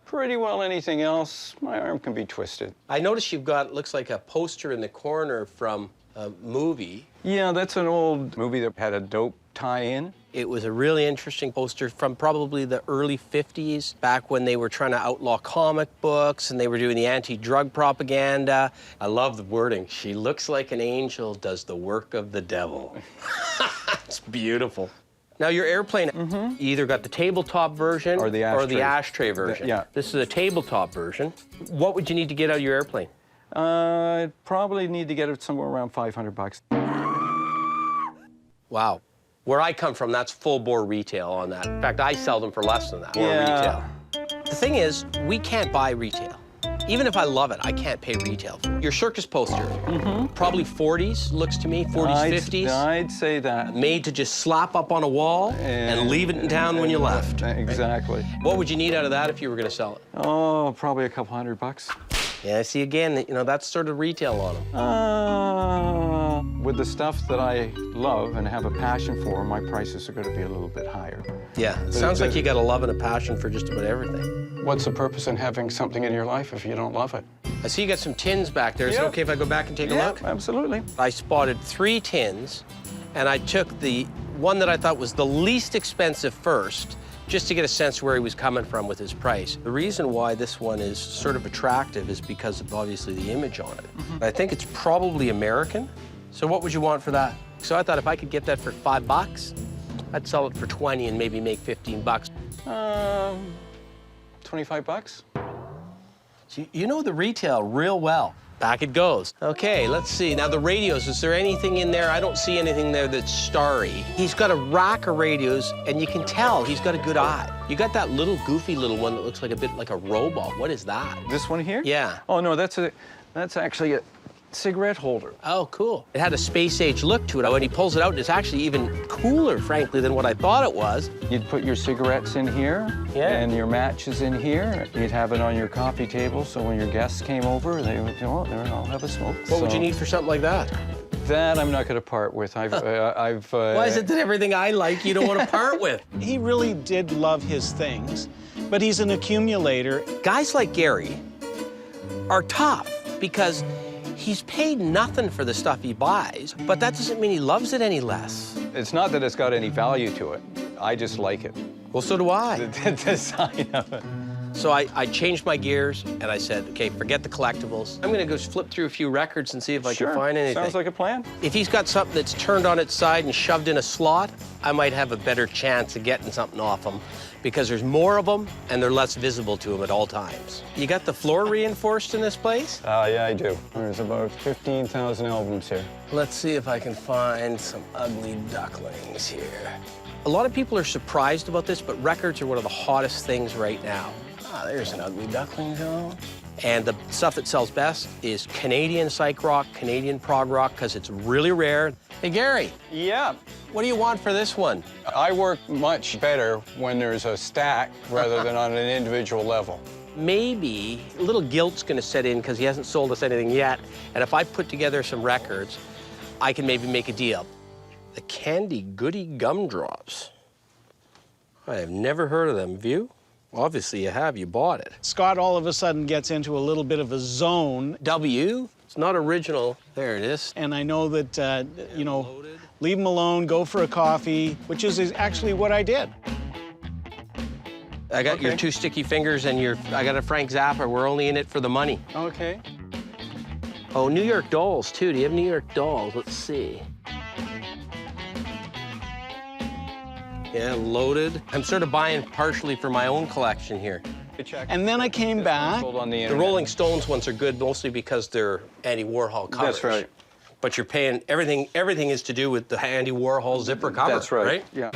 Pretty well anything else, my arm can be twisted. I noticed you've got, looks like a poster in the corner from a movie. Yeah, that's an old movie that had a dope tie-in. It was a really interesting poster from probably the early 50s, back when they were trying to outlaw comic books and they were doing the anti-drug propaganda. I love the wording. She looks like an angel, does the work of the devil. It's beautiful. Now, your airplane, you either got the tabletop version or the ashtray version. Yeah. This is a tabletop version. What would you need to get out of your airplane? I'd probably need to get it somewhere around $500. Wow. Where I come from, that's full-bore retail on that. In fact, I sell them for less than that, more retail. The thing is, we can't buy retail. Even if I love it, I can't pay retail for it. Your circus poster, probably 40s, looks to me, 40s, 50s. I'd say that. Made to just slap up on a wall and leave it in town when you left. Exactly. Right? What would you need out of that if you were going to sell it? Oh, probably a couple $100. Yeah, see, again, you know, that's sort of retail on them. With the stuff that I love and have a passion for, my prices are going to be a little bit higher. Yeah, it sounds like you got a love and a passion for just about everything. What's the purpose in having something in your life if you don't love it? I see you got some tins back there. Is it okay if I go back and take a look? Absolutely. I spotted 3 tins, and I took the one that I thought was the least expensive first, just to get a sense where he was coming from with his price. The reason why this one is sort of attractive is because of obviously the image on it. I think it's probably American. So what would you want for that? So I thought if I could get that for $5, I'd sell it for 20 and maybe make 15 bucks. 25 bucks? So you know the retail real well. Back it goes. Okay, let's see. Now the radios, is there anything in there? I don't see anything there that's starry. He's got a rack of radios, and you can tell he's got a good eye. You got that little goofy little one that looks like a bit like a robot. What is that? This one here? Yeah. Oh no, that's actually cigarette holder. Oh, cool. It had a space-age look to it. When he pulls it out, it's actually even cooler, frankly, than what I thought it was. You'd put your cigarettes in here, and your matches in here. You'd have it on your coffee table, so when your guests came over, they would go, oh, there, I'll have a smoke. What would you need for something like that? That I'm not going to part with. Why is it that everything I like you don't want to part with? He really did love his things, but he's an accumulator. Guys like Gary are tough because he's paid nothing for the stuff he buys, but that doesn't mean he loves it any less. It's not that it's got any value to it. I just like it. Well, so do I. The design of it. So I changed my gears, and I said, okay, forget the collectibles. I'm gonna go flip through a few records and see if I can find anything. Sounds like a plan. If he's got something that's turned on its side and shoved in a slot, I might have a better chance of getting something off him because there's more of them and they're less visible to him at all times. You got the floor reinforced in this place? Yeah, I do. There's about 15,000 albums here. Let's see if I can find some ugly ducklings here. A lot of people are surprised about this, but records are one of the hottest things right now. Ah, there's an ugly duckling, though. And the stuff that sells best is Canadian psych rock, Canadian prog rock, because it's really rare. Hey, Gary. Yeah? What do you want for this one? I work much better when there's a stack rather than on an individual level. Maybe a little guilt's gonna set in because he hasn't sold us anything yet. And if I put together some records, I can maybe make a deal. The Candy Goody Gumdrops. I have never heard of them. Have you? Obviously you have, you bought it. Scott all of a sudden gets into a little bit of a zone. W, it's not original. There it is. And I know that, you know, leave him alone, go for a coffee, which is actually what I did. I got your two sticky fingers and I got a Frank Zappa. We're only in it for the money. Okay. Oh, New York Dolls, too. Do you have New York Dolls? Let's see. Yeah, loaded. I'm sort of buying partially for my own collection here. And then I came back. The Rolling Stones ones are good mostly because they're Andy Warhol covers. That's right. But you're paying, everything is to do with the Andy Warhol zipper cover, That's right? Yeah.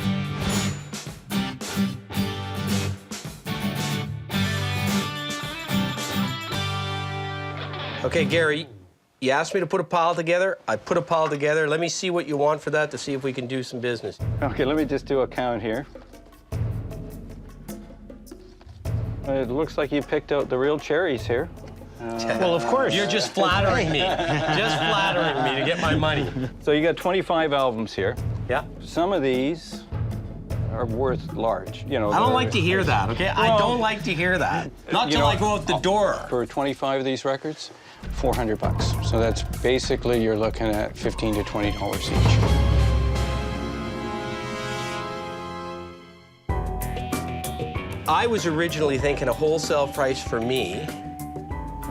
Okay, Gary, you asked me to put a pile together. I put a pile together. Let me see what you want for that to see if we can do some business. Okay, let me just do a count here. It looks like you picked out the real cherries here. Well, of course. You're just flattering me. Just flattering me to get my money. So you got 25 albums here. Yeah. Some of these are worth large. You know, I don't like to hear that, okay? Well, I don't like to hear that. Not till I go out the door. For 25 of these records, $400. So that's basically, you're looking at $15 to $20 each. I was originally thinking a wholesale price for me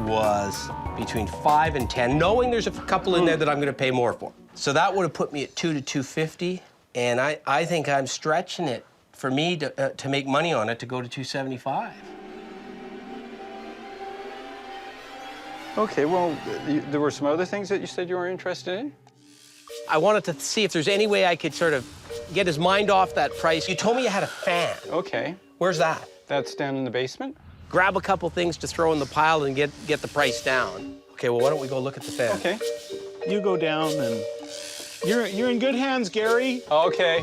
was between 5 and 10, knowing there's a couple in there that I'm going to pay more for. So that would have put me at $2 to $250, and I think I'm stretching it for me to make money on it to go to $275. Okay, well, there were some other things that you said you were interested in? I wanted to see if there's any way I could sort of get his mind off that price. You told me you had a fan. Okay. Where's that? That's down in the basement. Grab a couple things to throw in the pile and get the price down. Okay, well, why don't we go look at the fan? Okay. You go down and you're in good hands, Gary. Okay.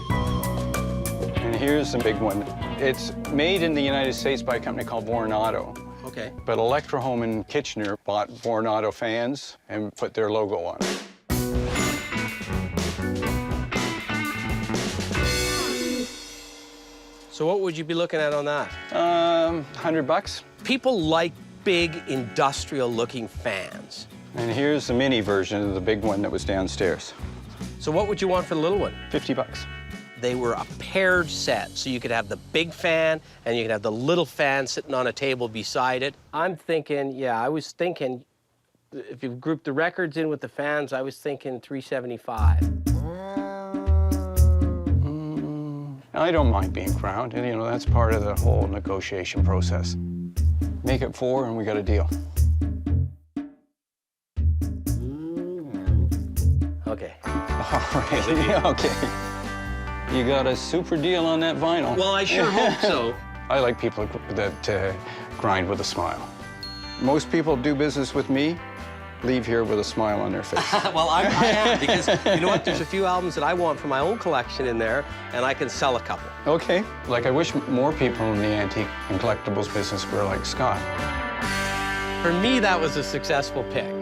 And here's the big one. It's made in the United States by a company called Vornado. Okay. But Electro Home in Kitchener bought Vornado fans and put their logo on it. So what would you be looking at on that? $100. People like big industrial-looking fans. And here's the mini version of the big one that was downstairs. So what would you want for the little one? $50. They were a paired set, so you could have the big fan and you could have the little fan sitting on a table beside it. I'm thinking, I was thinking, if you group the records in with the fans, I was thinking $375. I don't mind being crowned, and you know, that's part of the whole negotiation process. Make it 4 and we got a deal. Okay. All right, okay. You got a super deal on that vinyl. Well, I sure hope so. I like people that grind with a smile. Most people do business with me leave here with a smile on their face. Well, I am, because you know what? There's a few albums that I want for my own collection in there, and I can sell a couple. Okay. Like, I wish more people in the antique and collectibles business were like Scott. For me, that was a successful pick.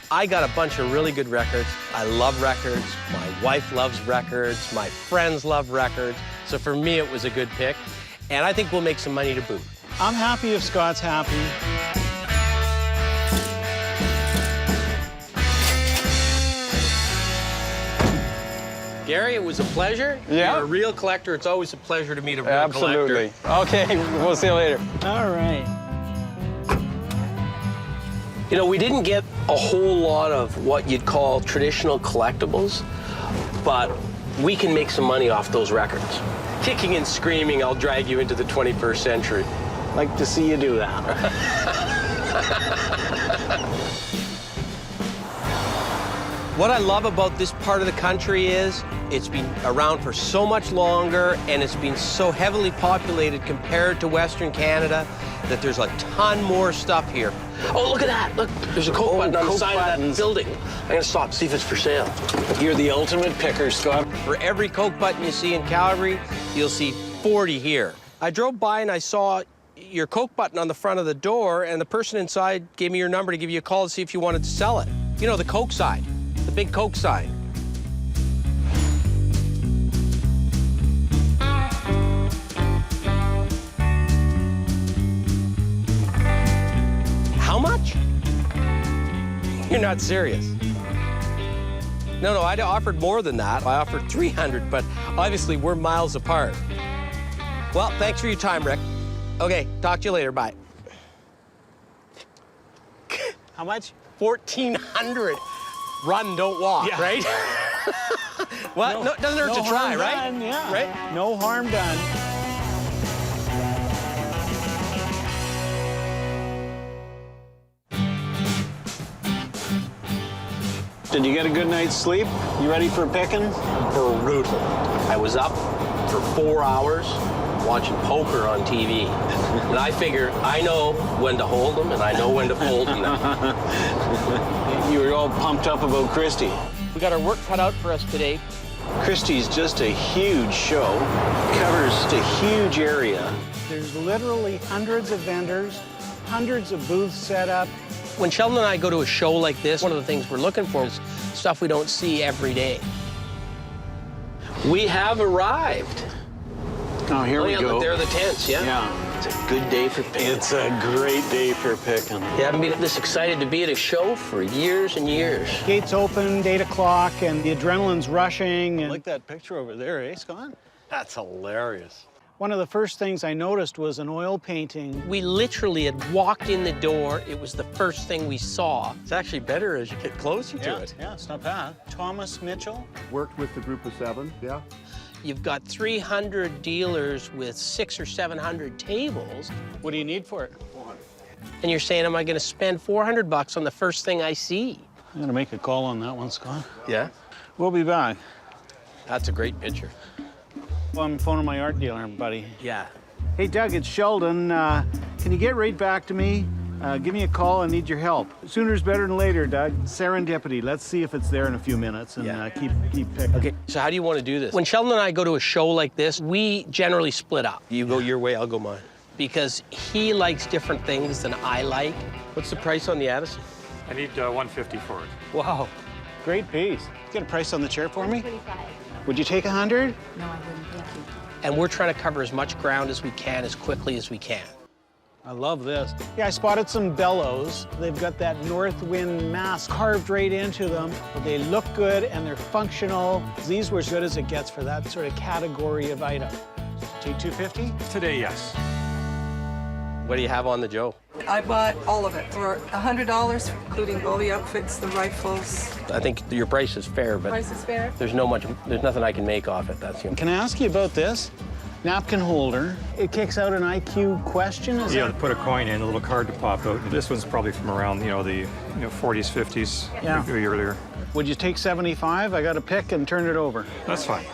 I got a bunch of really good records. I love records. My wife loves records. My friends love records. So for me, it was a good pick. And I think we'll make some money to boot. I'm happy if Scott's happy. Gary, it was a pleasure. Yeah. You're a real collector. It's always a pleasure to meet a real Absolutely. collector. Okay, we'll see you later. All right. You know, we didn't get a whole lot of what you'd call traditional collectibles, but we can make some money off those records. Kicking and screaming, I'll drag you into the 21st century. Like to see you do that. What I love about this part of the country is it's been around for so much longer, and it's been so heavily populated compared to Western Canada that there's a ton more stuff here. Oh, look at that. Look, there's a Coke button on the side of that building. I'm gonna stop, see if it's for sale. You're the ultimate picker, Scott. For every Coke button you see in Calgary, you'll see 40 here. I drove by and I saw your Coke button on the front of the door, and the person inside gave me your number to give you a call to see if you wanted to sell it. You know, the Coke sign, the big Coke sign. How much? You're not serious. No, I'd offered more than that. I offered 300, but obviously we're miles apart. Well, thanks for your time, Rick. Okay, talk to you later, bye. How much? 1,400. Run, don't walk, Yeah. right? What? No, it doesn't hurt to try, harm right? done, yeah. Right? No harm done. Did you get a good night's sleep? You ready for picking? Brutal. I was up for 4 hours watching poker on TV. And I figure I know when to hold them and I know when to fold them now. You were all pumped up about Christie. We got our work cut out for us today. Christie's just a huge show, covers a huge area. There's literally hundreds of vendors, hundreds of booths set up. When Sheldon and I go to a show like this, one of the things we're looking for is stuff we don't see every day. We have arrived. Oh, here we go. Look, there are the tents, yeah? Yeah. It's a good day for picking. It's a great day for picking. You haven't been this excited to be at a show for years and years. Gates open, 8 o'clock, and the adrenaline's rushing. And... Like that picture over there, eh, Scott? That's hilarious. One of the first things I noticed was an oil painting. We literally had walked in the door. It was the first thing we saw. It's actually better as you get closer to it. Yeah, it's not bad. Thomas Mitchell. Worked with the group of 7, yeah. You've got 300 dealers with 600 or 700 tables. What do you need for it? 400. And you're saying, am I going to spend $400 on the first thing I see? I'm going to make a call on that one, Scott. Yeah? We'll be back. That's a great picture. Well, I'm phoning my art dealer, buddy. Yeah. Hey, Doug, it's Sheldon. Can you get right back to me? Give me a call. I need your help. Sooner's better than later, Doug. Serendipity. Let's see if it's there in a few minutes, and keep picking. Okay, so how do you want to do this? When Sheldon and I go to a show like this, we generally split up. You go your way, I'll go mine. Because he likes different things than I like. What's the price on the Addison? I need 150 for it. Wow, great piece. Get a price on the chair for me? 125. Would you take 100? No, I wouldn't. Thank you. And we're trying to cover as much ground as we can, as quickly as we can. I love this. Yeah, I spotted some bellows. They've got that north wind mass carved right into them. But they look good and they're functional. These were as good as it gets for that sort of category of item. Take 250? Today, yes. What do you have on the Joe? I bought all of it for $100, including all the outfits, the rifles. I think your price is fair, but Price is fair? there's nothing I can make off it. That's the Can I ask you about this? Napkin holder. It kicks out an IQ question, is Yeah, it? put a coin in, a little card to pop out. This one's probably from around, the 40s, 50s, Yeah. maybe earlier. Would you take 75? I got to pick and turn it over. That's fine.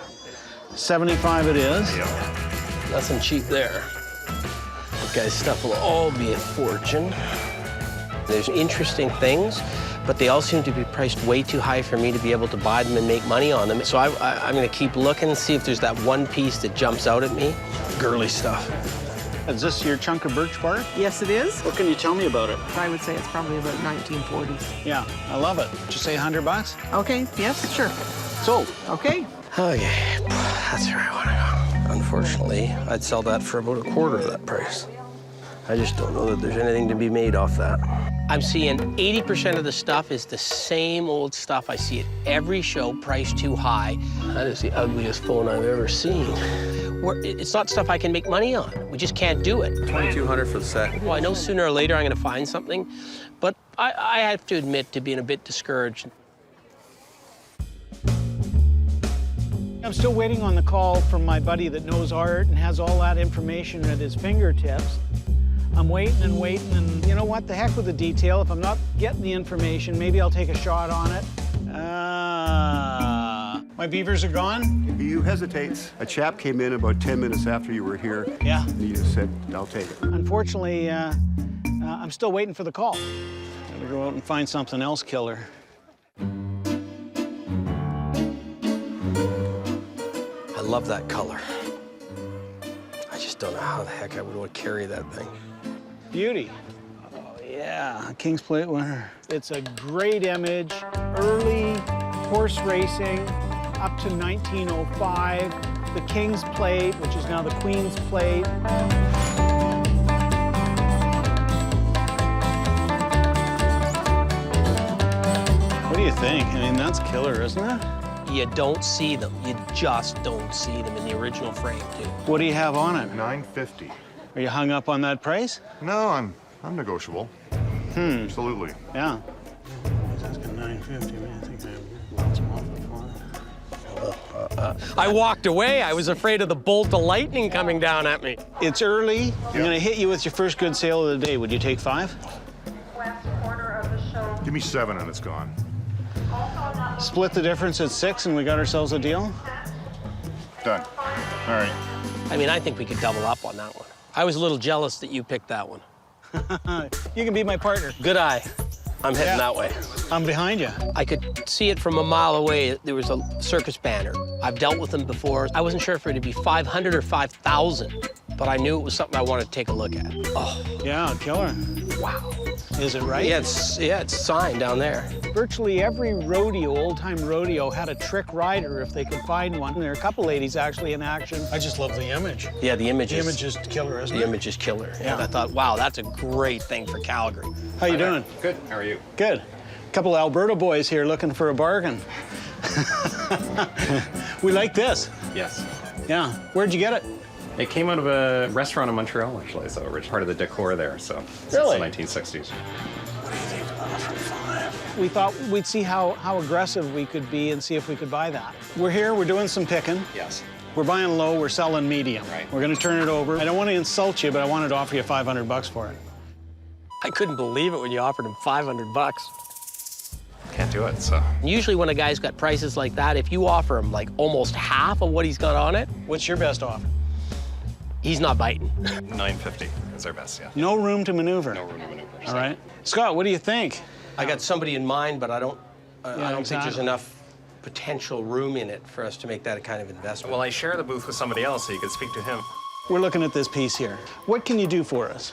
75 it is. Yeah. Nothing cheap there. This guy's stuff will all be a fortune. There's interesting things, but they all seem to be priced way too high for me to be able to buy them and make money on them. So I'm gonna keep looking, see if there's that one piece that jumps out at me. Girly stuff. Is this your chunk of birch bark? Yes, it is. What can you tell me about it? I would say it's probably about 1940s. Yeah, I love it. Did you say $100? Okay, yes, sure. Sold. Okay. Okay, that's where I wanna go. Unfortunately, I'd sell that for about a quarter of that price. I just don't know that there's anything to be made off that. I'm seeing 80% of the stuff is the same old stuff. I see it every show, priced too high. That is the ugliest phone I've ever seen. It's not stuff I can make money on. We just can't do it. $2,200 for the set. Well, I know sooner or later I'm gonna find something, but I have to admit to being a bit discouraged. I'm still waiting on the call from my buddy that knows art and has all that information at his fingertips. I'm waiting and waiting, and you know what? The heck with the detail. If I'm not getting the information, maybe I'll take a shot on it. My beavers are gone? You hesitate. A chap came in about 10 minutes after you were here. Yeah. And he just said, I'll take it. Unfortunately, I'm still waiting for the call. Gotta go out and find something else killer. I love that color. I just don't know how the heck I would want to carry that thing. Beauty. Oh, yeah, King's Plate winner. It's a great image. Early horse racing up to 1905. The King's Plate, which is now the Queen's Plate. What do you think? I mean, that's killer, isn't it? You don't see them. You just don't see them in the original frame, too. What do you have on it? $950. Are you hung up on that price? No, I'm negotiable. Absolutely. Yeah. He's asking $950. Man, I think I have lots more for I walked away. I was afraid of the bolt of lightning coming down at me. It's early. I'm going to hit you with your first good sale of the day. Would you take 5? Give me 7 and it's gone. Split the difference at 6 and we got ourselves a deal? Done. All right. I mean, I think we could double up on that one. I was a little jealous that you picked that one. You can be my partner. Good eye. I'm heading that way. I'm behind you. I could see it from a mile away. There was a circus banner. I've dealt with them before. I wasn't sure if it would be 500 or 5,000, but I knew it was something I wanted to take a look at. Oh. Yeah, killer. Wow. Is it right? Yeah, it's signed down there. Virtually every rodeo, old-time rodeo, had a trick rider if they could find one. There are a couple ladies actually in action. I just love the image. Yeah, the image is... The image is killer, isn't it? The image is killer. Yeah. I thought, wow, that's a great thing for Calgary. How you doing? Good. How are you? Good. A couple Alberta boys here looking for a bargain. We like this. Yes. Yeah. Where'd you get it? It came out of a restaurant in Montreal, actually, so it's part of the decor there, so Really? Since the 1960s. We thought we'd see how aggressive we could be and see if we could buy that. We're here, we're doing some picking. Yes. We're buying low, we're selling medium. Right. We're gonna turn it over. I don't want to insult you, but I wanted to offer you $500 for it. I couldn't believe it when you offered him $500. Can't do it, so. Usually when a guy's got prices like that, if you offer him like almost half of what he's got on it, what's your best offer? He's not biting. $950 is our best, yeah. No room to maneuver. No room to maneuver. All right. Scott, what do you think? I got somebody in mind, but I don't think exactly. there's enough potential room in it for us to make that a kind of investment. Well, I share the booth with somebody else, so you could speak to him. We're looking at this piece here. What can you do for us?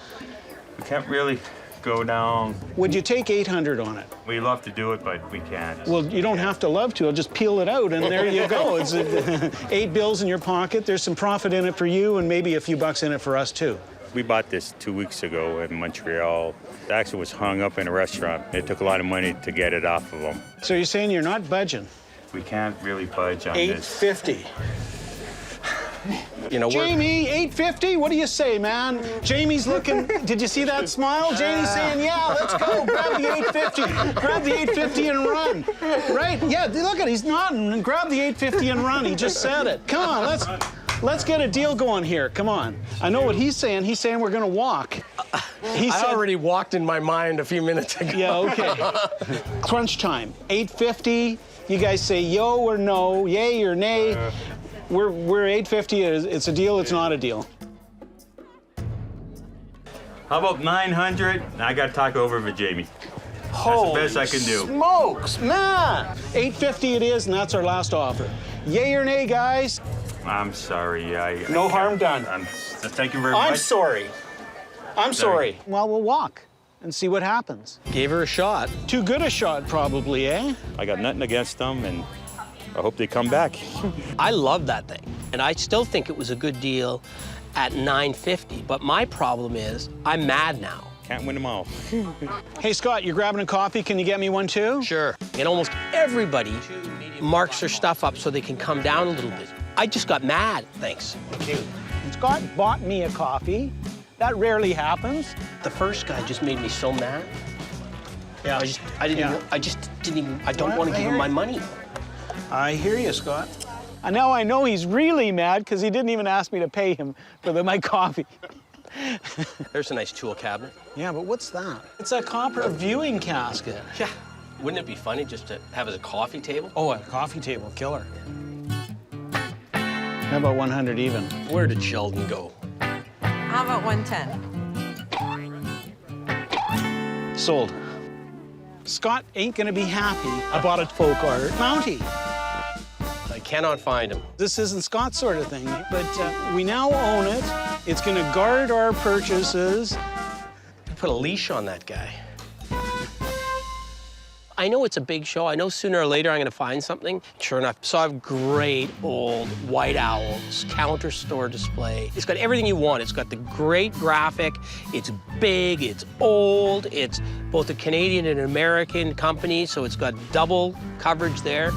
We can't really go down. Would you take 800 on it? We love to do it, but we can't. Well, you don't have to love to. I'll just peel it out, and there you go. It's 8 bills in your pocket. There's some profit in it for you, and maybe a few bucks in it for us, too. We bought this 2 weeks ago in Montreal. It actually was hung up in a restaurant. It took a lot of money to get it off of them. So you're saying you're not budging? We can't really budge on this. $850. You know, Jamie, $850? What do you say, man? Jamie's looking. Did you see that smile? Jamie's saying, yeah, let's go. Grab the $850. Grab the $850 and run. Right? Yeah, look at it. He's nodding. And grab the $850 and run. He just said it. Come on, let's get a deal going here. Come on. I know what he's saying. He's saying we're going to walk. I already walked in my mind a few minutes ago. Yeah, okay. Crunch time. $850. You guys say yo or no, yay or nay. We're 850. It's a deal. It's not a deal. How about 900? I got to talk over with Jamie. Holy That's the best I can do. Smokes, man! 850 it is, and that's our last offer. Yay or nay, guys? I'm sorry. No harm done. Thank you very much. I'm sorry. I'm sorry. Well, we'll walk and see what happens. Gave her a shot. Too good a shot, probably, eh? I got nothing against them, and I hope they come back. I love that thing, and I still think it was a good deal at $950. But my problem is, I'm mad now. Can't win them all. Hey, Scott, you're grabbing a coffee. Can you get me one, too? Sure. And almost everybody marks their stuff up so they can come down a little bit. I just got mad. Thanks. Scott bought me a coffee. That rarely happens. The first guy just made me so mad. Yeah. I don't want to give him my money. I hear you, Scott. And now I know he's really mad because he didn't even ask me to pay him for my coffee. There's a nice tool cabinet. Yeah, but what's that? It's a copper viewing casket. Yeah. Wouldn't it be funny just to have as a coffee table? Oh, a coffee table, killer. How about 100 even? Where did Sheldon go? How about 110? Sold. Scott ain't gonna be happy about a folk art Mountie. I cannot find him. This isn't Scott's sort of thing, but we now own it. It's gonna guard our purchases. Put a leash on that guy. I know it's a big show. I know sooner or later I'm gonna find something. Sure enough, saw a great old white owls counter store display. It's got everything you want. It's got the great graphic. It's big, it's old. It's both a Canadian and American company, so it's got double coverage there.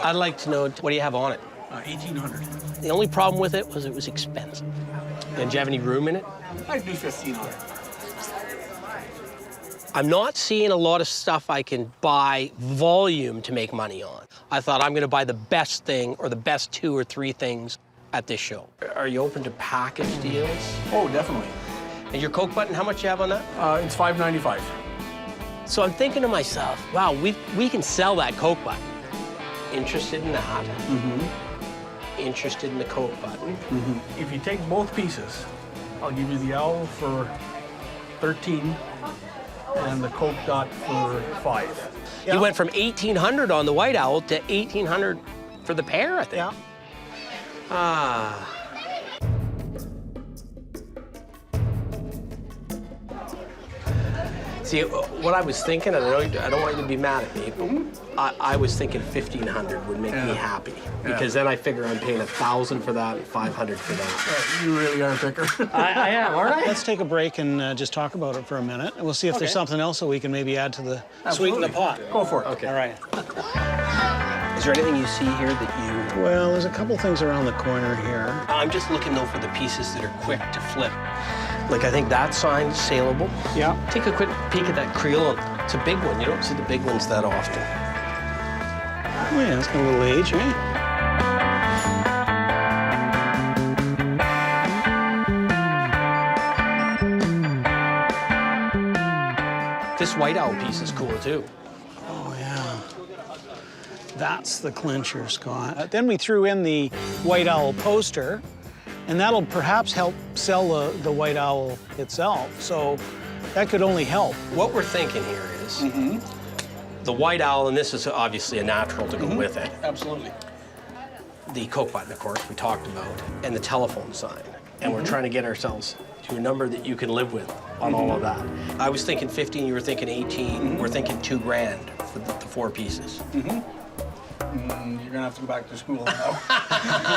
I'd like to know, what do you have on it? 1,800. The only problem with it was expensive. And do you have any room in it? I'd do 1,500. I'm not seeing a lot of stuff I can buy volume to make money on. I thought I'm gonna buy the best thing or the best 2 or 3 things at this show. Are you open to package deals? Oh, definitely. And your Coke button, how much you have on that? It's $5.95. So I'm thinking to myself, wow, we can sell that Coke button. Interested in that. Interested in the Coke button. If you take both pieces, I'll give you the owl for 13 and the Coke dot for 5. You went from 1,800 on the white owl to 1,800 for the pair, I think. Yeah. Ah. See, what I was thinking, and I don't want you to be mad at me, but I was thinking 1,500 would make me happy. Because then I figure I'm paying 1,000 for that and 500 for that. You really are a picker. I am, all right. Let's take a break and just talk about it for a minute. And we'll see if there's something else that we can maybe add to the sweeten the pot. Go for it. Okay. All right. Is there anything you see here that you... Well, there's a couple things around the corner here. I'm just looking, though, for the pieces that are quick to flip. Like, I think that sign's saleable. Yeah. Take a quick peek at that Creole. It's a big one. You don't see the big ones that often. Oh, yeah, it's got a little age, eh? This white owl piece is cool, too. Oh, yeah. That's the clincher, Scott. Then we threw in the white owl poster, and that'll perhaps help sell the white owl itself. So that could only help. What we're thinking here is the white owl, and this is obviously a natural to go with it. Absolutely. The Coke button, of course, we talked about, and the telephone sign. And we're trying to get ourselves to a number that you can live with on all of that. I was thinking 15, you were thinking 18. We're thinking $2,000 for the 4 pieces. You're gonna have to go back to school now.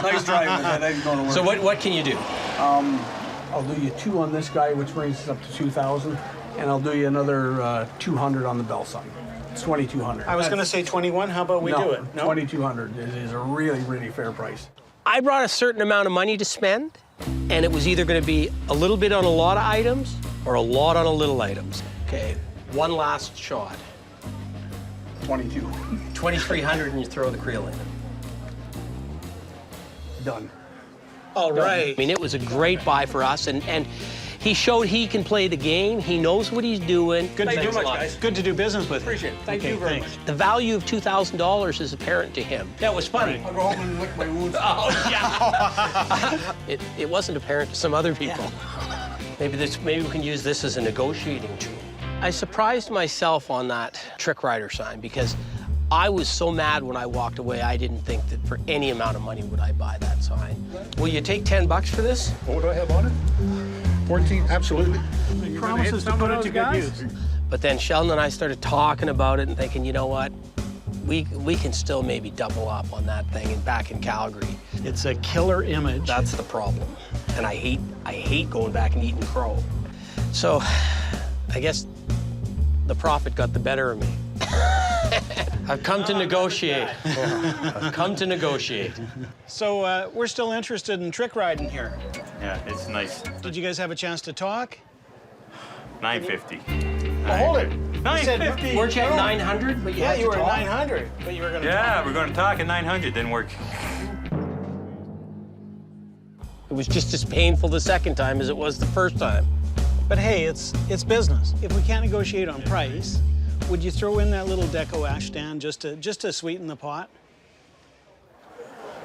Nice driving. That ain't gonna work. So what can you do? I'll do you 2 on this guy, which brings us up to 2,000, and I'll do you another 200 on the bell sign. It's 2,200. I was gonna say 21. How about we do it? No, 2,200 is a really, really fair price. I brought a certain amount of money to spend, and it was either going to be a little bit on a lot of items or a lot on a little items. Okay, one last shot. 22. 2,300, and you throw the Creole in. Done. All right. I mean, it was a great buy for us, and He showed he can play the game. He knows what he's doing. Good to Thanks do, a lot. Good to do business with. Appreciate it. Thank Okay, you very thanks. much. The value of $2,000 is apparent to him. That was funny. I'll go home and lick my wounds. Oh, yeah. it wasn't apparent to some other people. Maybe we can use this as a negotiating tool. I surprised myself on that trick rider sign because I was so mad when I walked away, I didn't think that for any amount of money would I buy that sign. Will you take 10 bucks for this? What do I have on it? 14, absolutely. Promises to put it to good use. But then Sheldon and I started talking about it and thinking, you know what? We can still maybe double up on that thing and back in Calgary. It's a killer image. That's the problem. And I hate going back and eating crow. So I guess the profit got the better of me. I've come to negotiate. I've come to negotiate. So we're still interested in trick riding here. Yeah, it's nice. Did you guys have a chance to talk? $950. Well, hold it. $950. Weren't you at 900? But Yeah, you were at talk? 900, but you were going to Yeah, talk. we're going to talk at 900. Didn't work. It was just as painful the second time as it was the first time. But hey, it's business. If we can't negotiate on price, would you throw in that little deco ash stand just to sweeten the pot?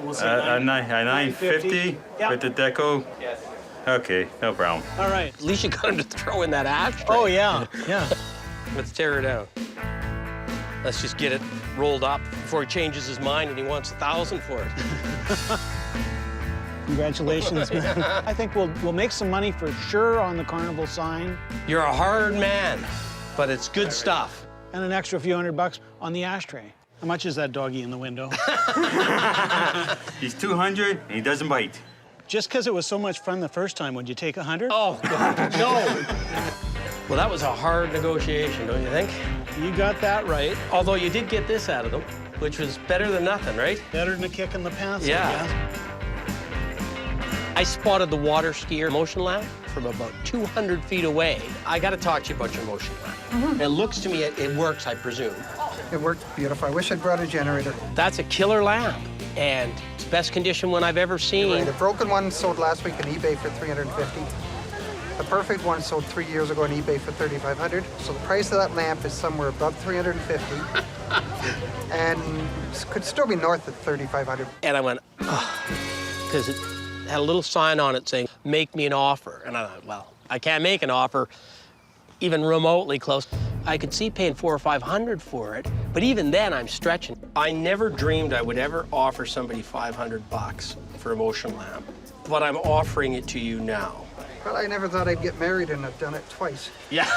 We'll say A 950 Yeah. with the deco? Yes. Okay, no problem. All right. At least you got him to throw in that ash. Oh, yeah, yeah. Let's tear it out. Let's just get it rolled up before he changes his mind and he wants 1,000 for it. Congratulations, man. I think we'll make some money for sure on the carnival sign. You're a hard man, but it's good stuff. And an extra few $100 on the ashtray. How much is that doggy in the window? He's 200 and he doesn't bite. Just because it was so much fun the first time, would you take 100? Oh, God, no. Well, that was a hard negotiation, don't you think? You got that right. Although you did get this out of them, which was better than nothing, right? Better than a kick in the pants, Yeah. I guess. I spotted the water skier motion lamp from about 200 feet away. I got to talk to you about your motion lamp. It looks to me it works, I presume. It worked beautiful. I wish I'd brought a generator. That's a killer lamp, and it's best condition one I've ever seen. Right. The broken one sold last week on eBay for $350. The perfect one sold 3 years ago on eBay for $3,500. So the price of that lamp is somewhere above $350, and could still be north of $3,500. And I went, because it had a little sign on it saying, "Make me an offer." And I thought, well, I can't make an offer even remotely close. I could see paying $400 or $500 for it, but even then I'm stretching. I never dreamed I would ever offer somebody $500 for a motion lamp, but I'm offering it to you now. Well, I never thought I'd get married, and I've done it twice. Yeah.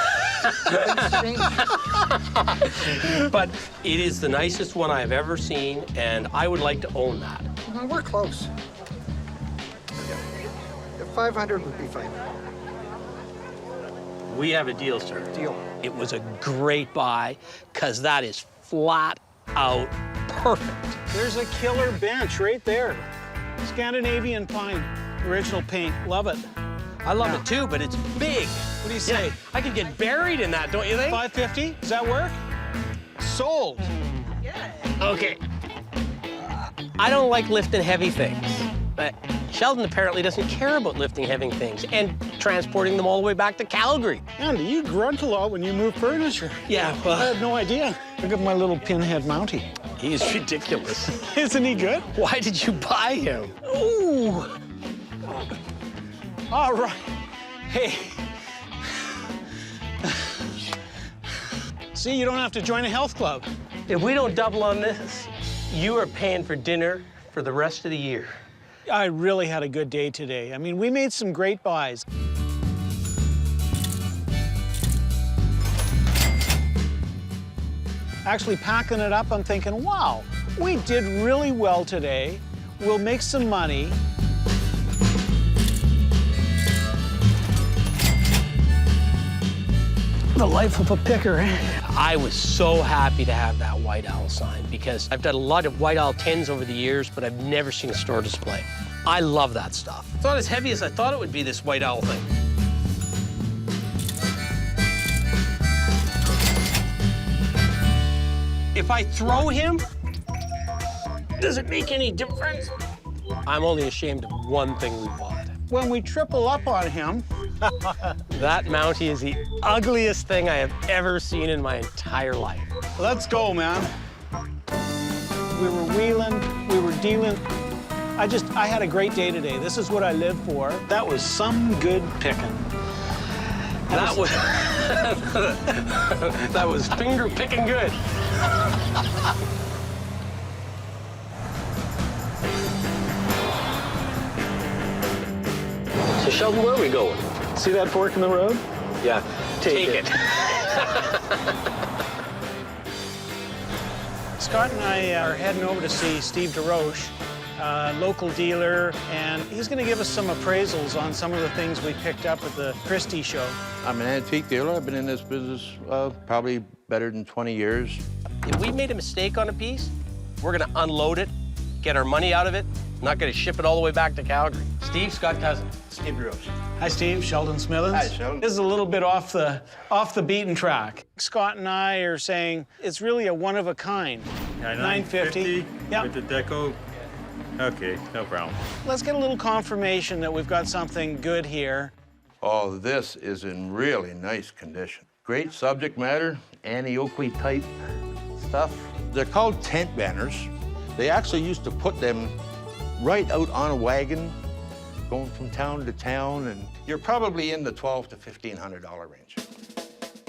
But it is the nicest one I've ever seen, and I would like to own that. Well, we're close. The 500 would be fine. We have a deal, sir. Deal. It was a great buy, because that is flat out perfect. There's a killer bench right there. Scandinavian pine, original paint, love it. I love it too, but it's big. What do you say? Yeah, I could get buried in that, don't you think? $550, does that work? Sold. Okay. I don't like lifting heavy things, but Sheldon apparently doesn't care about lifting heavy things and transporting them all the way back to Calgary. Andy, you grunt a lot when you move furniture. Yeah, well, I had no idea. Look at my little pinhead Mountie. He is ridiculous. Isn't he good? Why did you buy him? Ooh. All right. Hey. See, you don't have to join a health club. If we don't double on this, you are paying for dinner for the rest of the year. I really had a good day today. I mean, we made some great buys. Actually packing it up, I'm thinking, wow, we did really well today. We'll make some money. The life of a picker, eh? I was so happy to have that white owl sign because I've done a lot of white owl tins over the years, but I've never seen a store display. I love that stuff. It's not as heavy as I thought it would be, this white owl thing. If I throw him, does it make any difference? I'm only ashamed of one thing we bought. When we triple up on him, That Mountie is the ugliest thing I have ever seen in my entire life. Let's go, man. We were wheeling, we were dealing. I had a great day today. This is what I live for. That was some good picking. That was that was finger picking good. So Sheldon, where are we going? See that fork in the road? Yeah, take it. Scott and I are heading over to see Steve DeRoche, local dealer, and he's going to give us some appraisals on some of the things we picked up at the Christie show. I'm an antique dealer. I've been in this business probably better than 20 years. If we made a mistake on a piece, we're going to unload it, get our money out of it, not going to ship it all the way back to Calgary. Steve, Scott Cozens. Steve DeRoche. Hi, Steve. Sheldon Smithens. Hi, Sheldon. This is a little bit off the beaten track. Scott and I are saying it's really a one of a kind. Yeah, 950. Yeah. With the deco. Okay, no problem. Let's get a little confirmation that we've got something good here. Oh, this is in really nice condition. Great subject matter, Annie-Oakley type stuff. They're called tent banners. They actually used to put them right out on a wagon, going from town to town, and you're probably in the $1,200 to $1,500 range.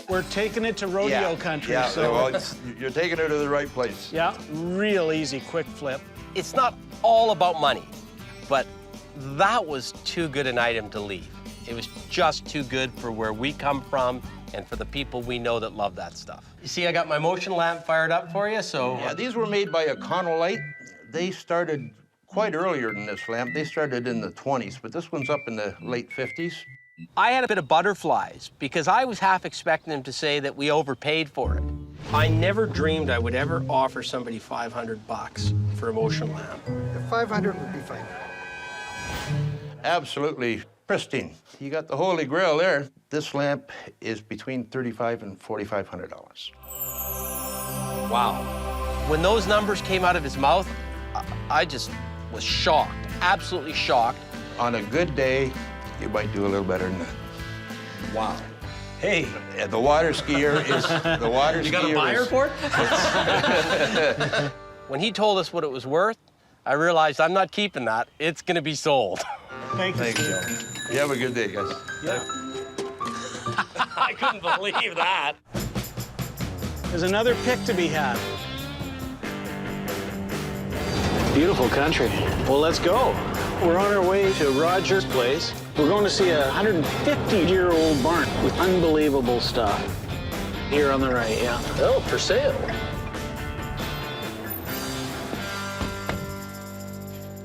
We're taking it to rodeo country, yeah, so... well, you're taking it to the right place. Yeah, real easy, quick flip. It's not all about money, but that was too good an item to leave. It was just too good for where we come from and for the people we know that love that stuff. You see, I got my motion lamp fired up for you, so... Yeah, these were made by Econolite. They started quite earlier than this lamp. They started in the 20s, but this one's up in the late 50s. I had a bit of butterflies because I was half expecting them to say that we overpaid for it. I never dreamed I would ever offer somebody $500 for a motion lamp. The 500 would be fine. Absolutely pristine. You got the Holy Grail there. This lamp is between $3,500 and $4,500. Wow. When those numbers came out of his mouth, I just was shocked, absolutely shocked. On a good day, you might do a little better than that. Wow. Hey. The water skier is, the water skier You got a buyer is, for it? When he told us what it was worth, I realized I'm not keeping that. It's gonna be sold. Thank you. Thank you. You have a good day, guys. Yeah. I couldn't believe that. There's another pick to be had. Beautiful country. Well, let's go. We're on our way to Roger's place. We're going to see a 150-year-old barn with unbelievable stuff. Here on the right, yeah. Oh, for sale.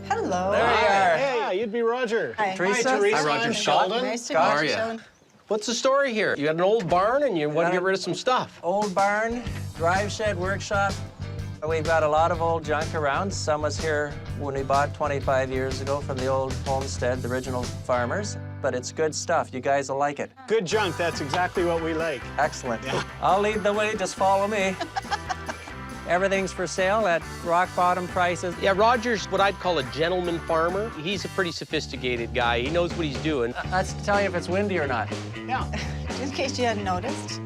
Hello. There you are. Hey, you'd be Roger. Hi. Teresa. Hi, Teresa. Hi, Roger. I'm Sheldon. Nice to How meet are you, you? Sheldon. What's the story here? You got an old barn and you want to get rid of some stuff. Old barn, drive shed, workshop. We've got a lot of old junk around. Some was here when we bought 25 years ago from the old homestead, the original farmers. But it's good stuff. You guys will like it. Good junk. That's exactly what we like. Excellent. I'll lead the way. Just follow me. Everything's for sale at rock bottom prices. Yeah, Roger's what I'd call a gentleman farmer. He's a pretty sophisticated guy. He knows what he's doing. That's to tell you if it's windy or not. Yeah. Just in case you hadn't noticed.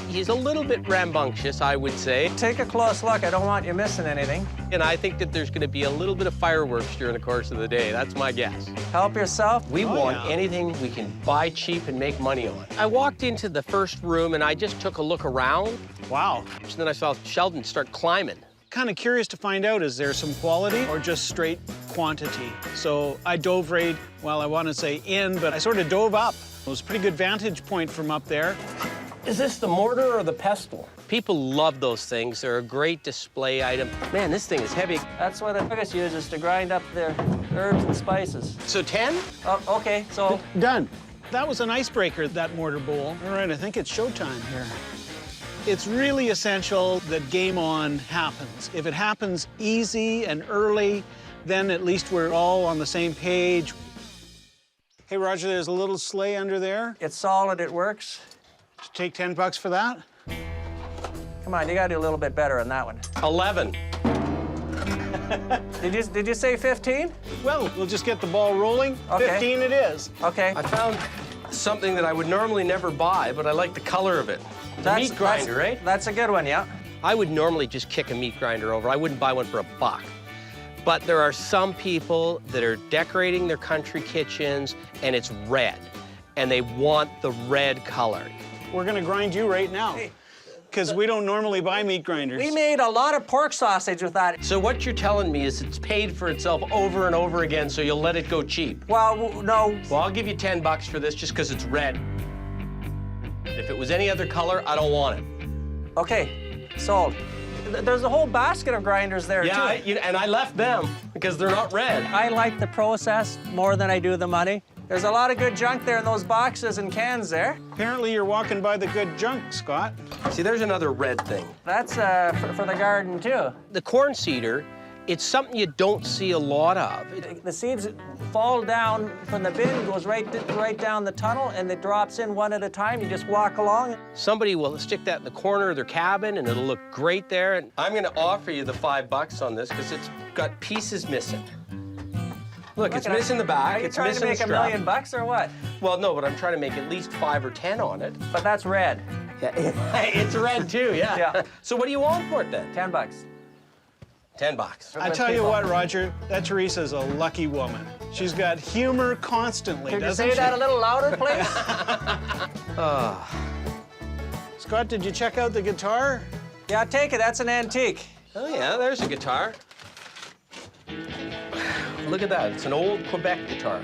He's a little bit rambunctious, I would say. Take a close look. I don't want you missing anything. And I think that there's going to be a little bit of fireworks during the course of the day. That's my guess. Help yourself. We want anything we can buy cheap and make money on. I walked into the first room and I just took a look around. Wow. And then I saw Sheldon start climbing. Kind of curious to find out, is there some quality or just straight quantity? So I dove right, well, I want to say in, but I sort of dove up. It was a pretty good vantage point from up there. Is this the mortar or the pestle? People love those things. They're a great display item. Man, this thing is heavy. That's what the biggest uses to grind up their herbs and spices. So 10? Oh, okay, so... Done. That was an icebreaker, that mortar bowl. All right, I think it's showtime here. It's really essential that game on happens. If it happens easy and early, then at least we're all on the same page. Hey, Roger, there's a little sleigh under there. It's solid, it works. Take $10 for that? Come on, you gotta do a little bit better on that one. 11. Did you say 15? Well, we'll just get the ball rolling. Okay. 15 it is. Okay. I found That's something that I would normally never buy, but I like the color of it. The meat grinder, right? That's a good one, yeah. I would normally just kick a meat grinder over. I wouldn't buy one for $1. But there are some people that are decorating their country kitchens and it's red, and they want the red color. We're gonna grind you right now, because we don't normally buy meat grinders. We made a lot of pork sausage with that. So what you're telling me is it's paid for itself over and over again, so you'll let it go cheap? Well, no. Well, I'll give you $10 for this just because it's red. If it was any other color, I don't want it. Okay, sold. There's a whole basket of grinders there, too. Yeah, and I left them because they're not red. I like the process more than I do the money. There's a lot of good junk there in those boxes and cans there. Apparently you're walking by the good junk, Scott. See, there's another red thing. That's for the garden, too. The corn seeder, it's something you don't see a lot of. The seeds fall down from the bin, goes right down the tunnel, and it drops in one at a time. You just walk along. Somebody will stick that in the corner of their cabin, and it'll look great there. And I'm going to offer you the $5 on this because it's got pieces missing. Look, it's missing the back. Are you trying to make $1 million or what? Well, no, but I'm trying to make at least 5 or 10 on it. But that's red. Yeah, it's red too, yeah. So what do you want for it then? $10. $10. I tell you what, Roger, that Teresa's a lucky woman. She's got humor constantly, Could you doesn't say she? that a little louder, please? Scott, did you check out the guitar? Yeah, take it. That's an antique. Oh, yeah, there's a guitar. Look at that. It's an old Quebec guitar.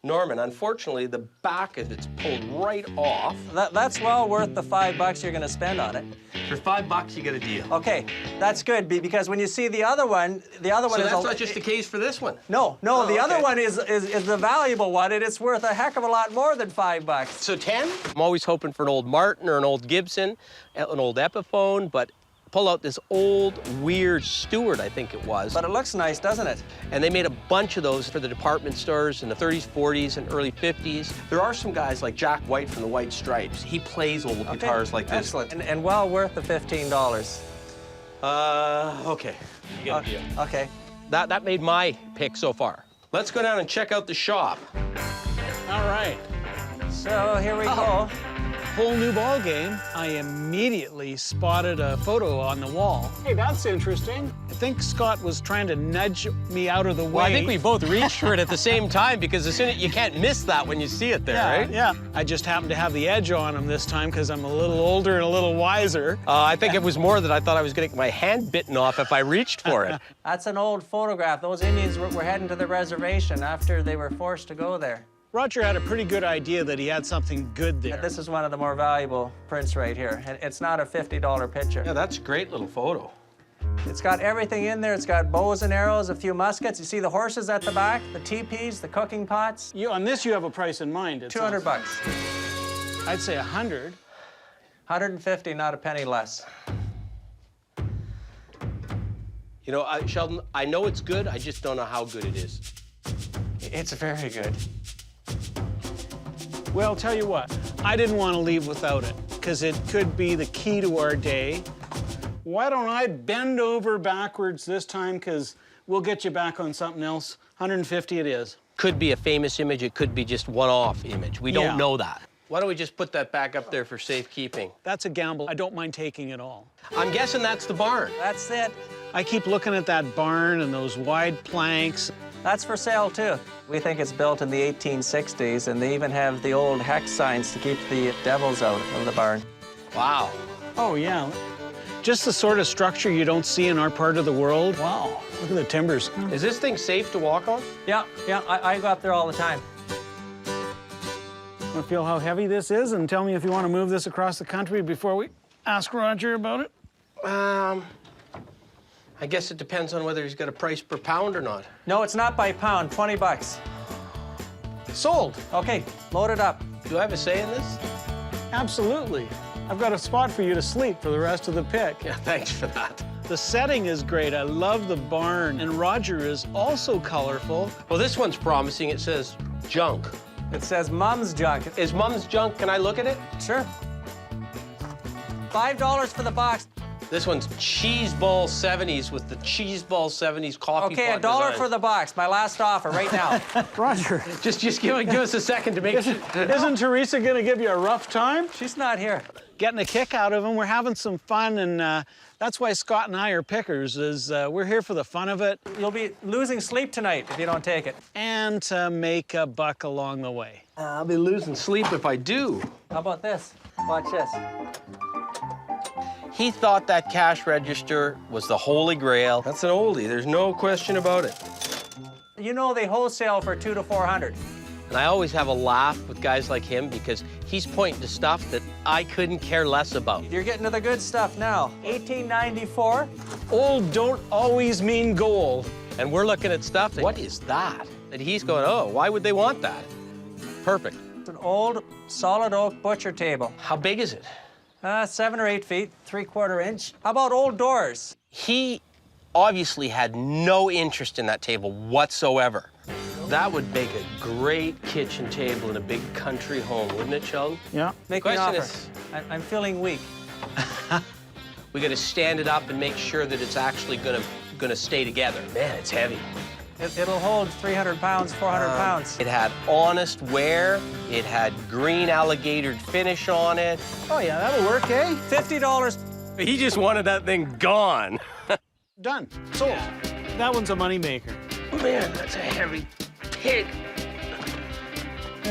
Norman, unfortunately, the back of it's pulled right off. That's well worth the $5 you're going to spend on it. For $5, you get a deal. Okay, that's good, because when you see the other one, So that's not just the case for this one? No, the other one is the valuable one, and it's worth a heck of a lot more than $5. So 10? I'm always hoping for an old Martin or an old Gibson, an old Epiphone, but pull out this old, weird Stewart, I think it was. But it looks nice, doesn't it? And they made a bunch of those for the department stores in the 30s, 40s, and early 50s. There are some guys like Jack White from the White Stripes. He plays old guitars like this. Excellent, and well worth the $15. Okay, you get a deal. Okay. That made my pick so far. Let's go down and check out the shop. All right. So here we go. Whole new ball game. I immediately spotted a photo on the wall. Hey, that's interesting. I think Scott was trying to nudge me out of the way. Well, I think we both reached for it at the same time because as soon as you can't miss that when you see it there, right? Yeah. I just happened to have the edge on him this time because I'm a little older and a little wiser. I think it was more that I thought I was going to get my hand bitten off if I reached for it. That's an old photograph. Those Indians were heading to the reservation after they were forced to go there. Roger had a pretty good idea that he had something good there. This is one of the more valuable prints right here. And it's not a $50 picture. Yeah, that's a great little photo. It's got everything in there. It's got bows and arrows, a few muskets. You see the horses at the back, the teepees, the cooking pots. On this, you have a price in mind. It's $200. I'd say 100. 150, not a penny less. You know, Sheldon, I know it's good. I just don't know how good it is. It's very good. Well, tell you what, I didn't want to leave without it, because it could be the key to our day. Why don't I bend over backwards this time, because we'll get you back on something else. 150 it is. Could be a famous image. It could be just one-off image. We don't know that. Why don't we just put that back up there for safekeeping? That's a gamble. I don't mind taking it all. I'm guessing that's the barn. That's it. I keep looking at that barn and those wide planks. That's for sale, too. We think it's built in the 1860s, and they even have the old hex signs to keep the devils out of the barn. Wow. Oh, yeah. Just the sort of structure you don't see in our part of the world. Wow. Look at the timbers. Is this thing safe to walk on? Yeah. I go up there all the time. Want to feel how heavy this is and tell me if you want to move this across the country before we ask Roger about it? I guess it depends on whether he's got a price per pound or not. No, it's not by pound, $20. Sold. Okay, load it up. Do I have a say in this? Absolutely. I've got a spot for you to sleep for the rest of the pick. Yeah, thanks for that. The setting is great. I love the barn. And Roger is also colorful. Well, this one's promising. It says junk. It says Mum's Junk. Is Mum's Junk? Can I look at it? Sure. $5 for the box. This one's Cheese Ball 70s with the Cheese Ball 70s coffee Okay, pot $1 design. for the box. My last offer right now. Roger. Just give us a second to make sure. Isn't Teresa going to give you a rough time? She's not here. Getting a kick out of them. We're having some fun, and that's why Scott and I are pickers, is we're here for the fun of it. You'll be losing sleep tonight if you don't take it. And to make a buck along the way. I'll be losing sleep if I do. How about this? Watch this. He thought that cash register was the holy grail. That's an oldie, there's no question about it. You know they wholesale for $200 to $400. And I always have a laugh with guys like him because he's pointing to stuff that I couldn't care less about. You're getting to the good stuff now. 1894. Old don't always mean gold. And we're looking at stuff that, what is that? And he's going, oh, why would they want that? Perfect. It's an old solid oak butcher table. How big is it? 7 or 8 feet, 3/4 inch. How about old doors? He obviously had no interest in that table whatsoever. That would make a great kitchen table in a big country home, wouldn't it, Sheldon? Yeah. Make me an offer. I'm feeling weak. We got to stand it up and make sure that it's actually gonna stay together. Man, it's heavy. It'll hold 300 pounds, 400 pounds. It had honest wear. It had green alligator finish on it. Oh, yeah, that'll work, eh? $50. He just wanted that thing gone. Done. Sold. That one's a moneymaker. Man, that's a heavy pig.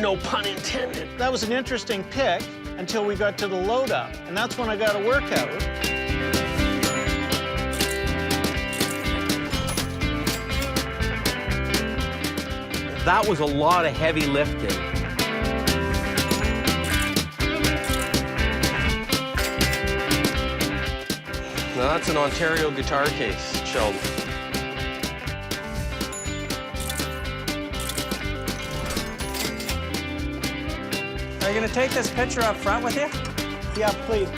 No pun intended. That was an interesting pick until we got to the load up, and that's when I got a workout. That was a lot of heavy lifting. Now that's an Ontario guitar case, Sheldon. Are you gonna take this picture up front with you? Yeah, please.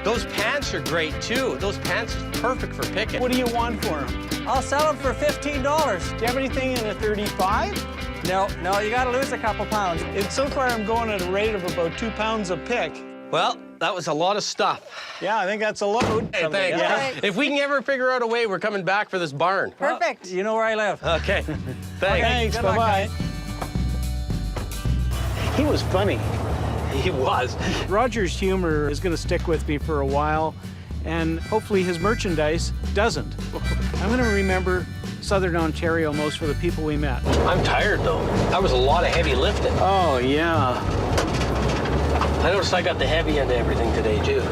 Those pants are great, too. Those pants are perfect for picking. What do you want for them? I'll sell them for $15. Do you have anything in a 35? No, you gotta lose a couple pounds. So far, I'm going at a rate of about 2 pounds a pick. Well, that was a lot of stuff. Yeah, I think that's a load. Hey, thanks. Yeah. If we can ever figure out a way, we're coming back for this barn. Well, Perfect. you know where I live. Okay. Thanks. Thanks, Good luck, bye-bye. He was funny. He was. Roger's humor is going to stick with me for a while, and hopefully his merchandise doesn't. I'm going to remember Southern Ontario most for the people we met. I'm tired, though. That was a lot of heavy lifting. Oh, yeah. I noticed I got the heavy end of everything today, too.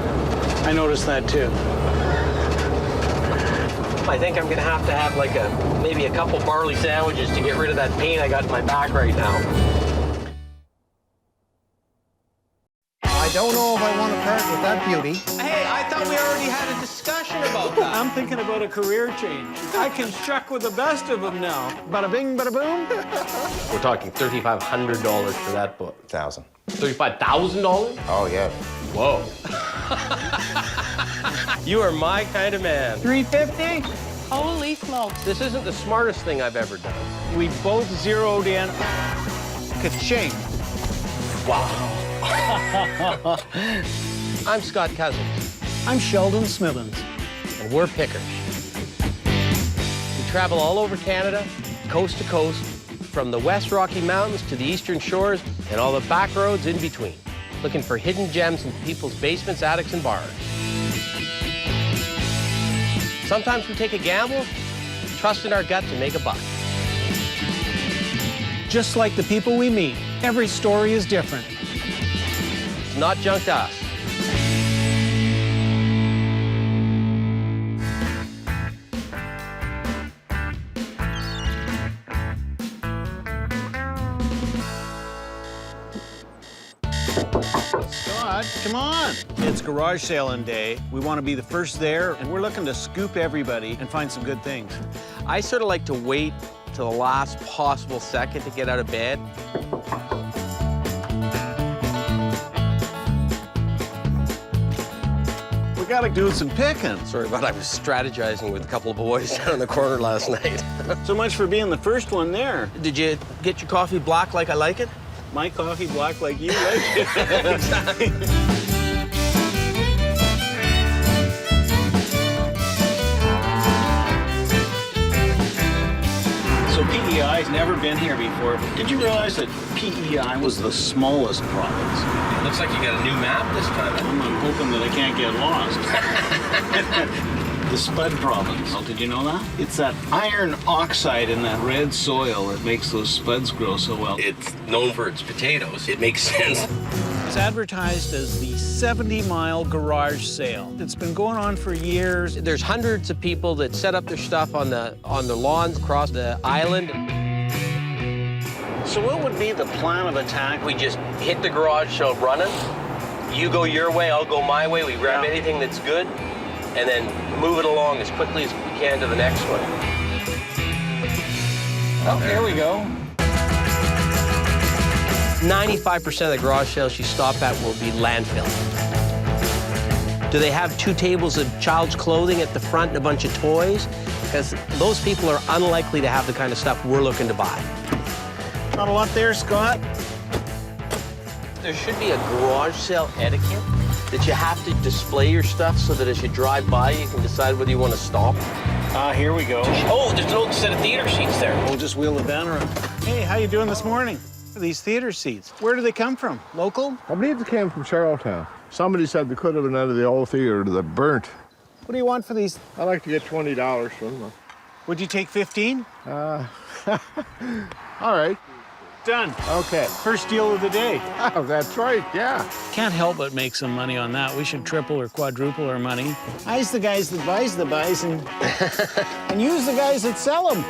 I noticed that, too. I think I'm going to have like maybe a couple barley sandwiches to get rid of that pain I got in my back right now. I don't know if I want to part with that beauty. Hey, I thought we already had a discussion about that. I'm thinking about a career change. I can shuck with the best of them now. Bada bing, bada boom. We're talking $3,500 for that book. $1,000. $35,000? Oh, yeah. Whoa. You are my kind of man. $350? Holy smokes. This isn't the smartest thing I've ever done. We both zeroed in. Ka-ching. Wow. I'm Scott Cozens. I'm Sheldon Smithens. And we're pickers. We travel all over Canada, coast to coast, from the West Rocky Mountains to the Eastern Shores and all the back roads in between, looking for hidden gems in people's basements, attics, and bars. Sometimes we take a gamble, trust in our gut to make a buck. Just like the people we meet, every story is different. It's not junk to us. Scott, come on. It's garage sailing day. We want to be the first there, and we're looking to scoop everybody and find some good things. I sort of like to wait till the last possible second to get out of bed. We gotta do some picking. Sorry, but I was strategizing with a couple of boys down in the corner last night. So much for being the first one there. Did you get your coffee black like I like it? My coffee black like you, right? Exactly. So PEI's never been here before. Did you realize that PEI was the smallest province? It looks like you got a new map this time. I'm hoping that I can't get lost. The Spud province. Oh, did you know that? It's that iron oxide in that red soil that makes those spuds grow so well. It's known for its potatoes. It makes sense. It's advertised as the 70-mile garage sale. It's been going on for years. There's hundreds of people that set up their stuff on the lawns across the island. So what would be the plan of attack? We just hit the garage sale running. You go your way, I'll go my way. We grab anything that's good, and then move it along as quickly as we can to the next one. Oh, here we go. 95% of the garage sales you stop at will be landfill. Do they have 2 tables of child's clothing at the front and a bunch of toys? Because those people are unlikely to have the kind of stuff we're looking to buy. Not a lot there, Scott. There should be a garage sale etiquette that you have to display your stuff so that as you drive by, you can decide whether you want to stop. Here we go. Oh, there's an old set of theater seats there. We'll just wheel the van around. Hey, how you doing this morning? These theater seats, where do they come from? Local? I believe they came from Charlottetown. Somebody said they could have been out of the old theater that burnt. What do you want for these? I'd like to get $20 from them. Would you take 15? All right. Done. Okay. First deal of the day. Oh, that's right, yeah. Can't help but make some money on that. We should triple or quadruple our money. I's the guys that buys the buys and use the guys that sell them.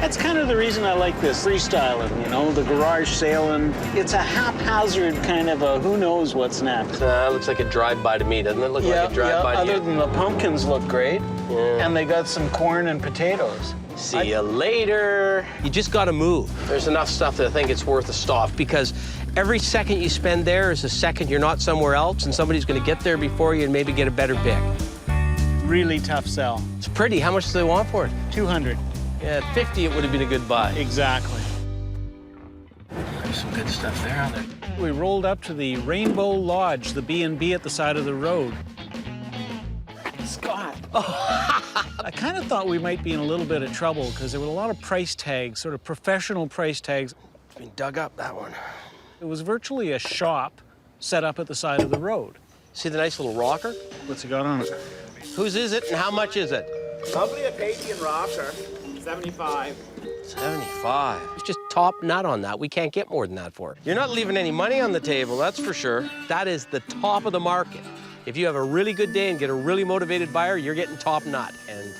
That's kind of the reason I like this freestyling, you know, the garage sailing. It's a haphazard kind of a who knows what's next. Looks like a drive-by to me, doesn't it? Look like a drive-by to other you? than the pumpkins look great. Yeah. And they got some corn and potatoes. See you later. You just got to move. There's enough stuff that I think it's worth a stop because every second you spend there is a second you're not somewhere else and somebody's going to get there before you and maybe get a better pick. Really tough sell. It's pretty. How much do they want for it? 200. Yeah, at 50 it would have been a good buy. Exactly. There's some good stuff there, aren't there? We rolled up to the Rainbow Lodge, the B&B at the side of the road. Scott. I kind of thought we might be in a little bit of trouble because there were a lot of price tags, sort of professional price tags. It's been dug up, that one. It was virtually a shop set up at the side of the road. See the nice little rocker? What's it got on it? Whose is it and how much is it? Probably a Canadian rocker. 75. 75. It's just top nut on that. We can't get more than that for it. You're not leaving any money on the table, that's for sure. That is the top of the market. If you have a really good day and get a really motivated buyer, you're getting top nut. And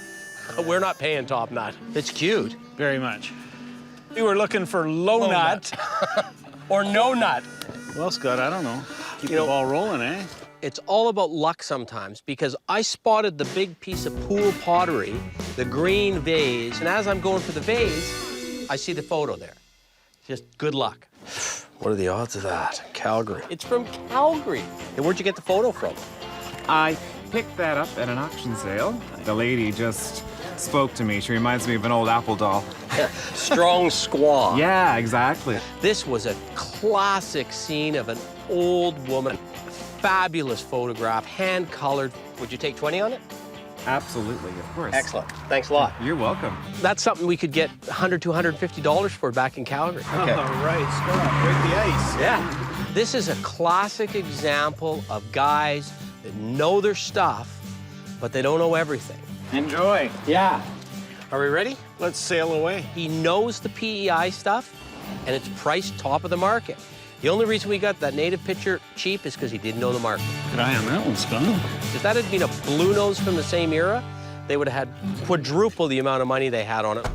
we're not paying top nut. It's cute. Very much. We were looking for low nut. Or no nut. Well, Scott, I don't know. Keep the ball rolling, eh? It's all about luck sometimes because I spotted the big piece of pool pottery, the green vase, and as I'm going for the vase, I see the photo there. Just good luck. What are the odds of that? Calgary. It's from Calgary. And where'd you get the photo from? I picked that up at an auction sale. The lady just spoke to me. She reminds me of an old Apple doll. Strong squaw. Yeah, exactly. This was a classic scene of an old woman. Fabulous photograph, hand-colored. Would you take 20 on it? Absolutely, of course. Excellent. Thanks a lot. You're welcome. That's something we could get $100 to $150 for back in Calgary. Okay. All right, Scott, break the ice. Yeah. This is a classic example of guys that know their stuff, but they don't know everything. Enjoy. Yeah. Are we ready? Let's sail away. He knows the PEI stuff, and it's priced top of the market. The only reason we got that native picture cheap is because he didn't know the market. Good eye on that one, Scott. If that had been a blue nose from the same era, they would have had quadruple the amount of money they had on it.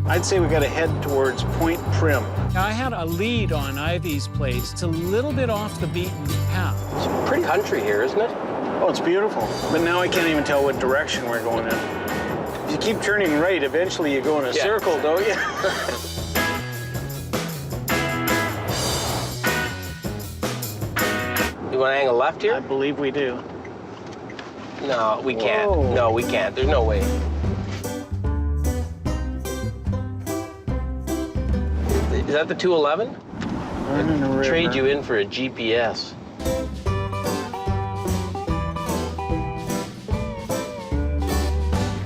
I'd say we got to head towards Point Prim. Now, I had a lead on Ivy's place. It's a little bit off the beaten path. It's pretty country here, isn't it? Oh, it's beautiful. But now I can't even tell what direction we're going in. If you keep turning right, eventually you go in a circle, don't you? You want to angle left here? I believe we do. No, we can't. Whoa. No, we can't. There's no way. Is that the 211? Trade you in for a GPS.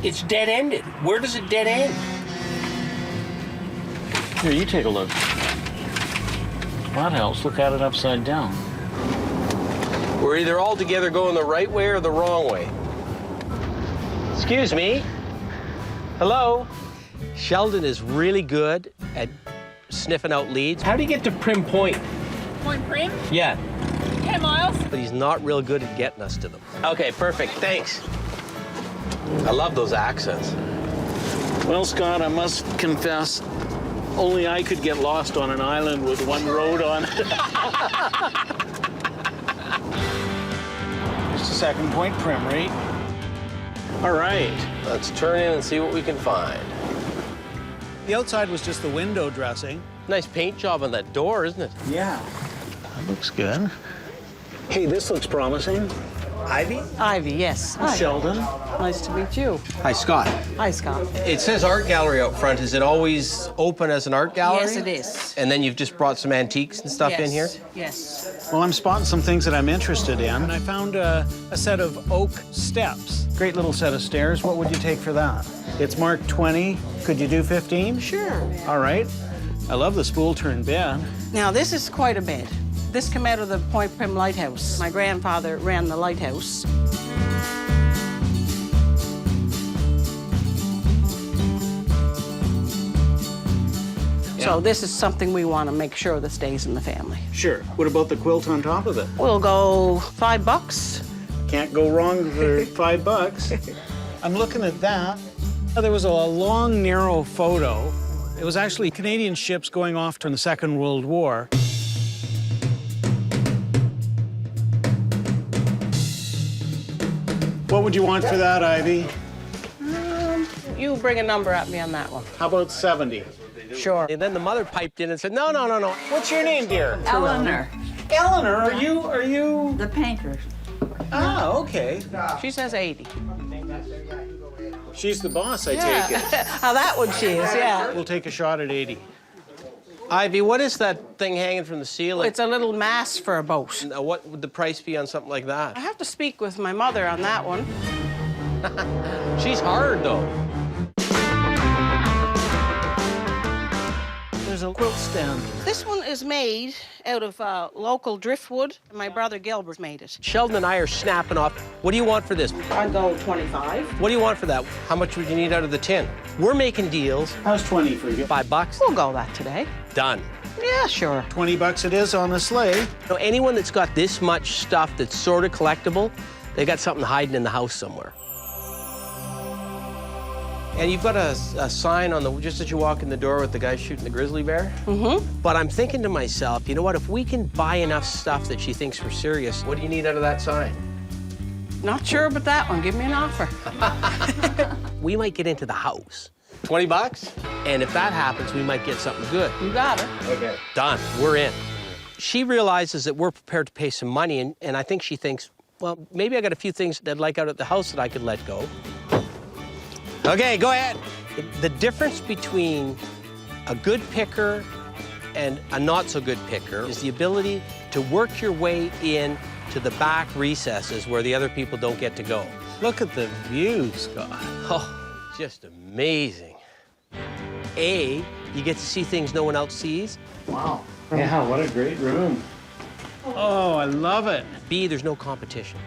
It's dead-ended. Where does it dead end? Here, you take a look. That helps. Look at it upside down. We're either all together going the right way or the wrong way. Excuse me. Hello? Sheldon is really good at sniffing out leads. How do you get to Prim Point? Point Prim? Yeah. 10 miles. But he's not real good at getting us to them. Okay, perfect. Thanks. I love those accents. Well, Scott, I must confess, only I could get lost on an island with one road on it. Just a second, Point Prim, right? All right, let's turn in and see what we can find. The outside was just the window dressing. Nice paint job on that door, isn't it? Yeah. That looks good. Hey, this looks promising. Ivy? Ivy, yes. Hi. Sheldon. Nice to meet you. Hi, Scott. Hi, Scott. It says art gallery out front. Is it always open as an art gallery? Yes, it is. And then you've just brought some antiques and stuff in here? Yes. Well, I'm spotting some things that I'm interested in. I found a set of oak steps. Great little set of stairs. What would you take for that? It's marked 20. Could you do 15? Sure. All right. I love the spool-turn bed. Now, this is quite a bed. This came out of the Point Prim Lighthouse. My grandfather ran the lighthouse. So this is something we want to make sure that stays in the family. Sure. What about the quilt on top of it? We'll go $5. Can't go wrong for $5. I'm looking at that. There was a long, narrow photo. It was actually Canadian ships going off during the Second World War. What would you want for that, Ivy? You bring a number at me on that one. How about 70? Sure. And then the mother piped in and said, no, no, no, no. What's your name, dear? Eleanor. Eleanor, are you? The painter. Ah, okay. She says 80. She's the boss, I Yeah. take it. How that one she is, yeah. We'll take a shot at 80. Ivy, what is that thing hanging from the ceiling? It's a little mast for a boat. Now, what would the price be on something like that? I have to speak with my mother on that one. She's hard, though. There's a quilt stand. This one is made out of local driftwood. My brother Gilbert made it. Sheldon and I are snapping off. What do you want for this? I'd go 25. What do you want for that? How much would you need out of the tin? We're making deals. How's 20 for you? $5. We'll go that today. Done. Yeah, sure. $20 it is on the sleigh. So anyone that's got this much stuff that's sort of collectible, they got something hiding in the house somewhere. And you've got a sign on the, just as you walk in the door with the guy shooting the grizzly bear. Mm-hmm. But I'm thinking to myself, you know what, if we can buy enough stuff that she thinks we're serious, what do you need out of that sign? Not sure about that one. Give me an offer. We might get into the house. $20? And if that happens, we might get something good. You got it. Okay. Done. We're in. She realizes that we're prepared to pay some money, and I think she thinks, well, maybe I got a few things that I'd like out at the house that I could let go. Okay, go ahead. The difference between a good picker and a not-so-good picker is the ability to work your way in to the back recesses where the other people don't get to go. Look at the view, Scott. Oh, just amazing. A, you get to see things no one else sees. Wow. Yeah, what a great room. Oh, I love it. B, there's no competition.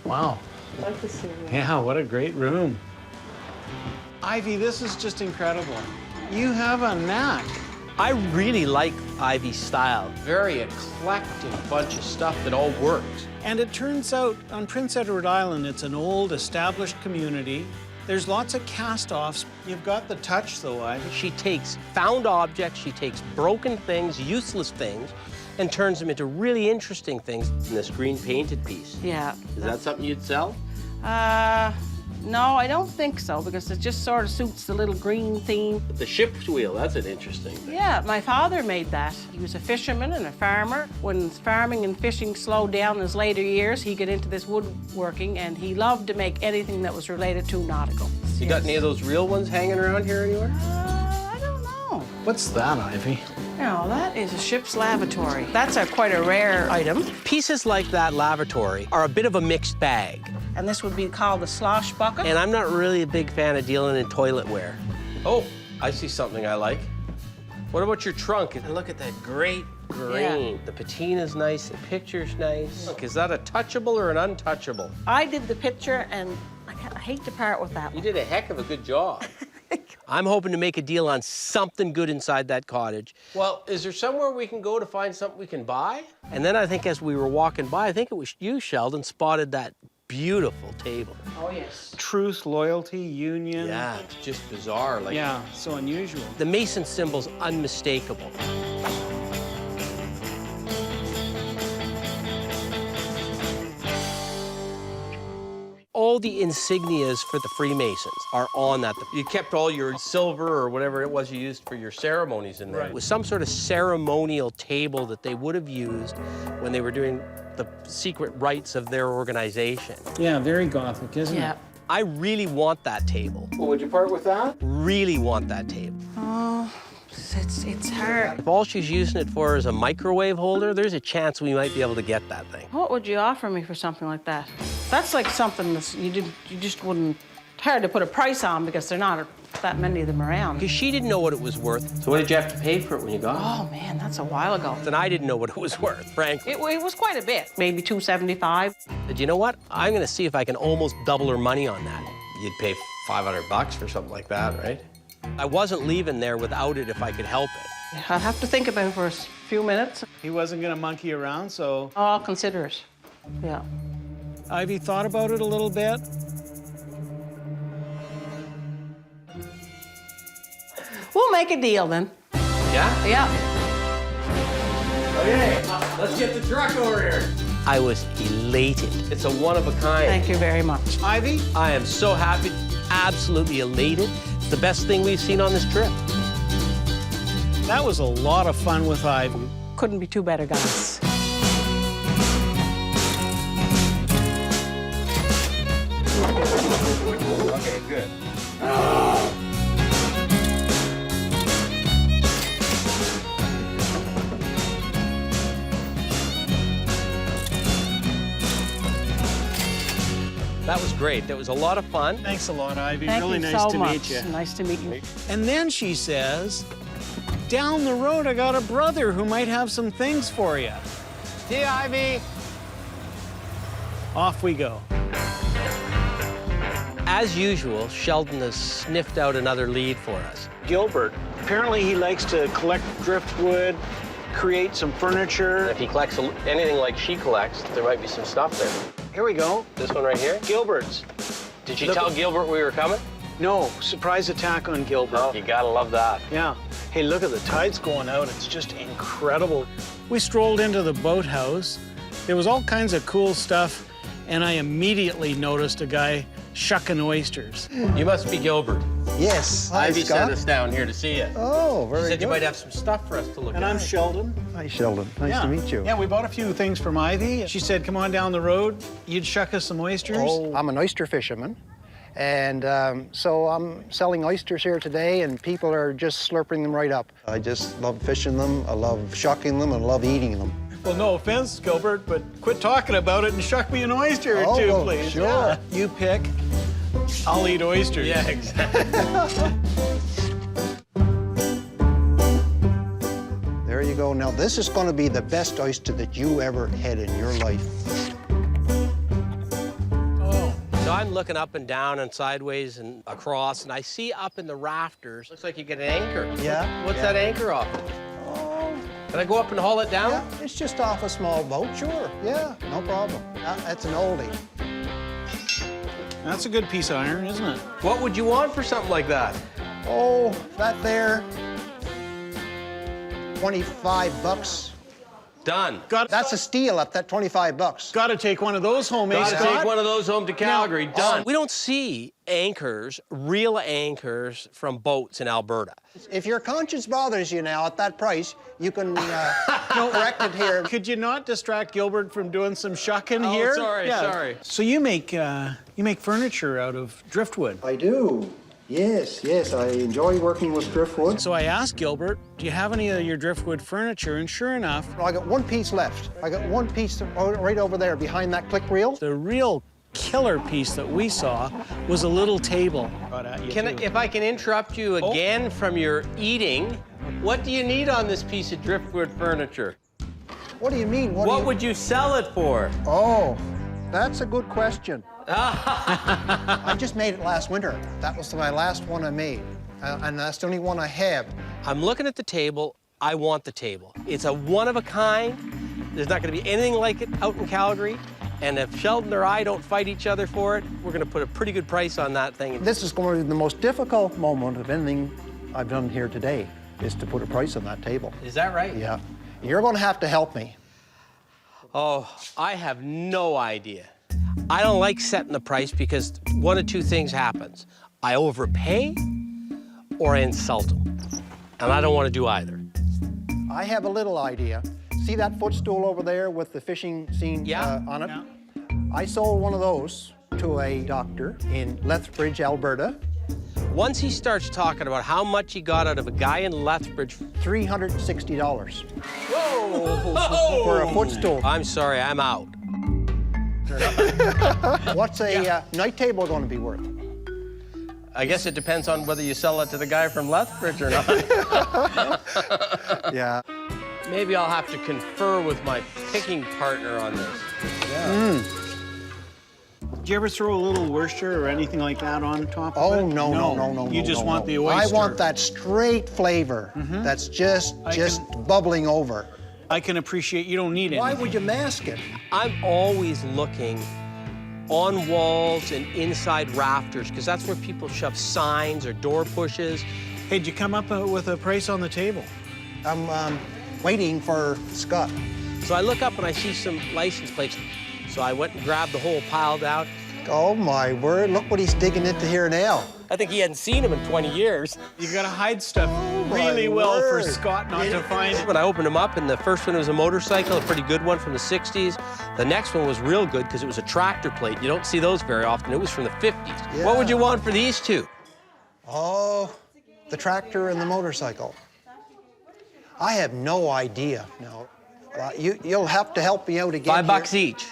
Wow. Like to see you. Yeah, what a great room. Ivy, this is just incredible. You have a knack. I really like Ivy's style. Very eclectic bunch of stuff that all works. And it turns out on Prince Edward Island, it's an old established community. There's lots of cast-offs. You've got the touch, though, Ivy. She takes found objects, she takes broken things, useless things, and turns them into really interesting things in this green painted piece. Yeah. Is that something you'd sell? No, I don't think so, because it just sort of suits the little green theme. The ship's wheel, that's an interesting thing. Yeah, my father made that. He was a fisherman and a farmer. When farming and fishing slowed down in his later years, he got into this woodworking, and he loved to make anything that was related to nautical. You got any of those real ones hanging around here anywhere? I don't know. What's that, Ivy? Now, that is a ship's lavatory. That's quite a rare item. Pieces like that lavatory are a bit of a mixed bag. And this would be called the slosh bucket. And I'm not really a big fan of dealing in toiletware. Oh, I see something I like. What about your trunk? And look at that great green. Yeah. The patina's nice, the picture's nice. Look, is that a touchable or an untouchable? I did the picture, and I hate to part with that You one. did a heck of a good job. I'm hoping to make a deal on something good inside that cottage. Well, is there somewhere we can go to find something we can buy? And then I think as we were walking by, I think it was you, Sheldon, spotted that beautiful table. Oh, yes. Truth, loyalty, union. Yeah, it's just bizarre. Like, Yeah, so unusual. the Mason symbol's unmistakable. All the insignias for the Freemasons are on that. You kept all your silver or whatever it was you used for your ceremonies in there. It was some sort of ceremonial table that they would have used when they were doing the secret rites of their organization. Yeah, very Gothic, isn't it? I really want that table. Well, would you part with that? Really want that table. Oh, it's hard. If all she's using it for is a microwave holder, there's a chance we might be able to get that thing. What would you offer me for something like that? That's like something that you just wouldn't. It's hard to put a price on because there are not that many of them around. Because she didn't know what it was worth. So what did you have to pay for it when you got it? Oh man, that's a while ago. And I didn't know what it was worth, frankly. It was quite a bit, maybe $275. But you know what? I'm gonna see if I can almost double her money on that. You'd pay $500 for something like that, right? I wasn't leaving there without it if I could help it. I'd have to think about it for a few minutes. He wasn't going to monkey around, so... Oh, I'll consider it. Yeah. Ivy thought about it a little bit. We'll make a deal then. Yeah? Yeah. Okay, let's get the truck over here. I was elated. It's a one of a kind. Thank you very much. Ivy? I am so happy, absolutely elated. It's the best thing we've seen on this trip. That was a lot of fun with Ivy. Couldn't be two better guys. Okay, good. That was great. That was a lot of fun. Thanks a lot, Ivy. Thank really you nice so to much. meet you. Nice to meet you. And then she says, down the road, I got a brother who might have some things for you. See you, Ivy. Off we go. As usual, Sheldon has sniffed out another lead for us. Gilbert. Apparently he likes to collect driftwood, create some furniture. If he collects anything like she collects, there might be some stuff there. Here we go. This one right here? Gilbert's. Did you tell Gilbert we were coming? No, surprise attack on Gilbert. Oh, you gotta love that. Yeah. Hey, look at the tides going out. It's just incredible. We strolled into the boathouse. There was all kinds of cool stuff, and I immediately noticed a guy shucking oysters. You must be Gilbert. Yes. Ivy sent us down here to see you. Oh, very She said good. you might have some stuff for us to look at. And I'm Sheldon. Hi, Sheldon. Nice Yeah. to meet you. Yeah, we bought a few things from Ivy. She said, come on down the road. You'd shuck us some oysters. Oh, I'm an oyster fisherman. And so I'm selling oysters here today, and people are just slurping them right up. I just love fishing them, I love shucking them, and I love eating them. Well, no offense, Gilbert, but quit talking about it and shuck me an oyster or Oh, two, well, please. sure. Yeah. You pick, I'll eat oysters. Yeah, exactly. There you go. Now, this is going to be the best oyster that you ever had in your life. So I'm looking up and down and sideways and across, and I see up in the rafters, looks like you get an anchor. Yeah. What's yeah. that anchor off? Oh, Can I go up and haul it down? yeah, it's just off a small boat, sure. Yeah, no problem. That's an oldie. That's a good piece of iron, isn't it? What would you want for something like that? Oh, that there, 25 bucks. Done. That's a steal at that 25 bucks. Got to take one of those home, eh, Gotta Scott? take one of those home to Calgary. Now, Done. We don't see anchors, real anchors from boats in Alberta. If your conscience bothers you now at that price, you can correct it here. Could you not distract Gilbert from doing some shucking Oh, here? sorry, sorry. So you make furniture out of driftwood. I do. Yes, yes, I enjoy working with driftwood. So I asked Gilbert, do you have any of your driftwood furniture? And sure enough, I got one piece left. I got one piece right over there behind that click reel. the real killer piece that we saw was a little table. If I can interrupt you again from your eating, what do you need on this piece of driftwood furniture? What do you mean? What would you sell it for? Oh, that's a good question. I just made it last winter. That was my last one I made, and that's the only one I have. I'm looking at the table. I want the table. It's a one of a kind. There's not going to be anything like it out in Calgary. And if Sheldon or I don't fight each other for it, we're going to put a pretty good price on that thing. This is going to be the most difficult moment of anything I've done here today, is to put a price on that table. Is that right? Yeah. You're going to have to help me. Oh, I have no idea. I don't like setting the price because one of two things happens. I overpay or I insult them. And I don't want to do either. I have a little idea. See that footstool over there with the fishing scene on it? Yeah. I sold one of those to a doctor in Lethbridge, Alberta. Once he starts talking about how much he got out of a guy in Lethbridge, $360. Whoa! For a footstool. I'm sorry, I'm out. What's a night table going to be worth? I guess it depends on whether you sell it to the guy from Lethbridge or not. Yeah. Maybe I'll have to confer with my picking partner on this. Yeah. Did you ever throw a little Worcester or anything like that on top of it? No. You just want the oyster. I want that straight flavor that's just bubbling over. I can appreciate you don't need it. Why would you mask it? I'm always looking on walls and inside rafters, because that's where people shove signs or door pushes. Hey, did you come up with a price on the table? I'm waiting for Scott. So I look up and I see some license plates. So I went and grabbed the whole pile down. Oh my word, look what he's digging into here now. I think he hadn't seen him in 20 years. You gotta hide stuff really well for Scott not to find it. When I opened them up, and the first one was a motorcycle, a pretty good one from the 60s. The next one was real good because it was a tractor plate. You don't see those very often. It was from the 50s. Yeah. What would you want for these two? Oh, the tractor and the motorcycle. I have no idea. No, you'll have to help me out again. $5 each.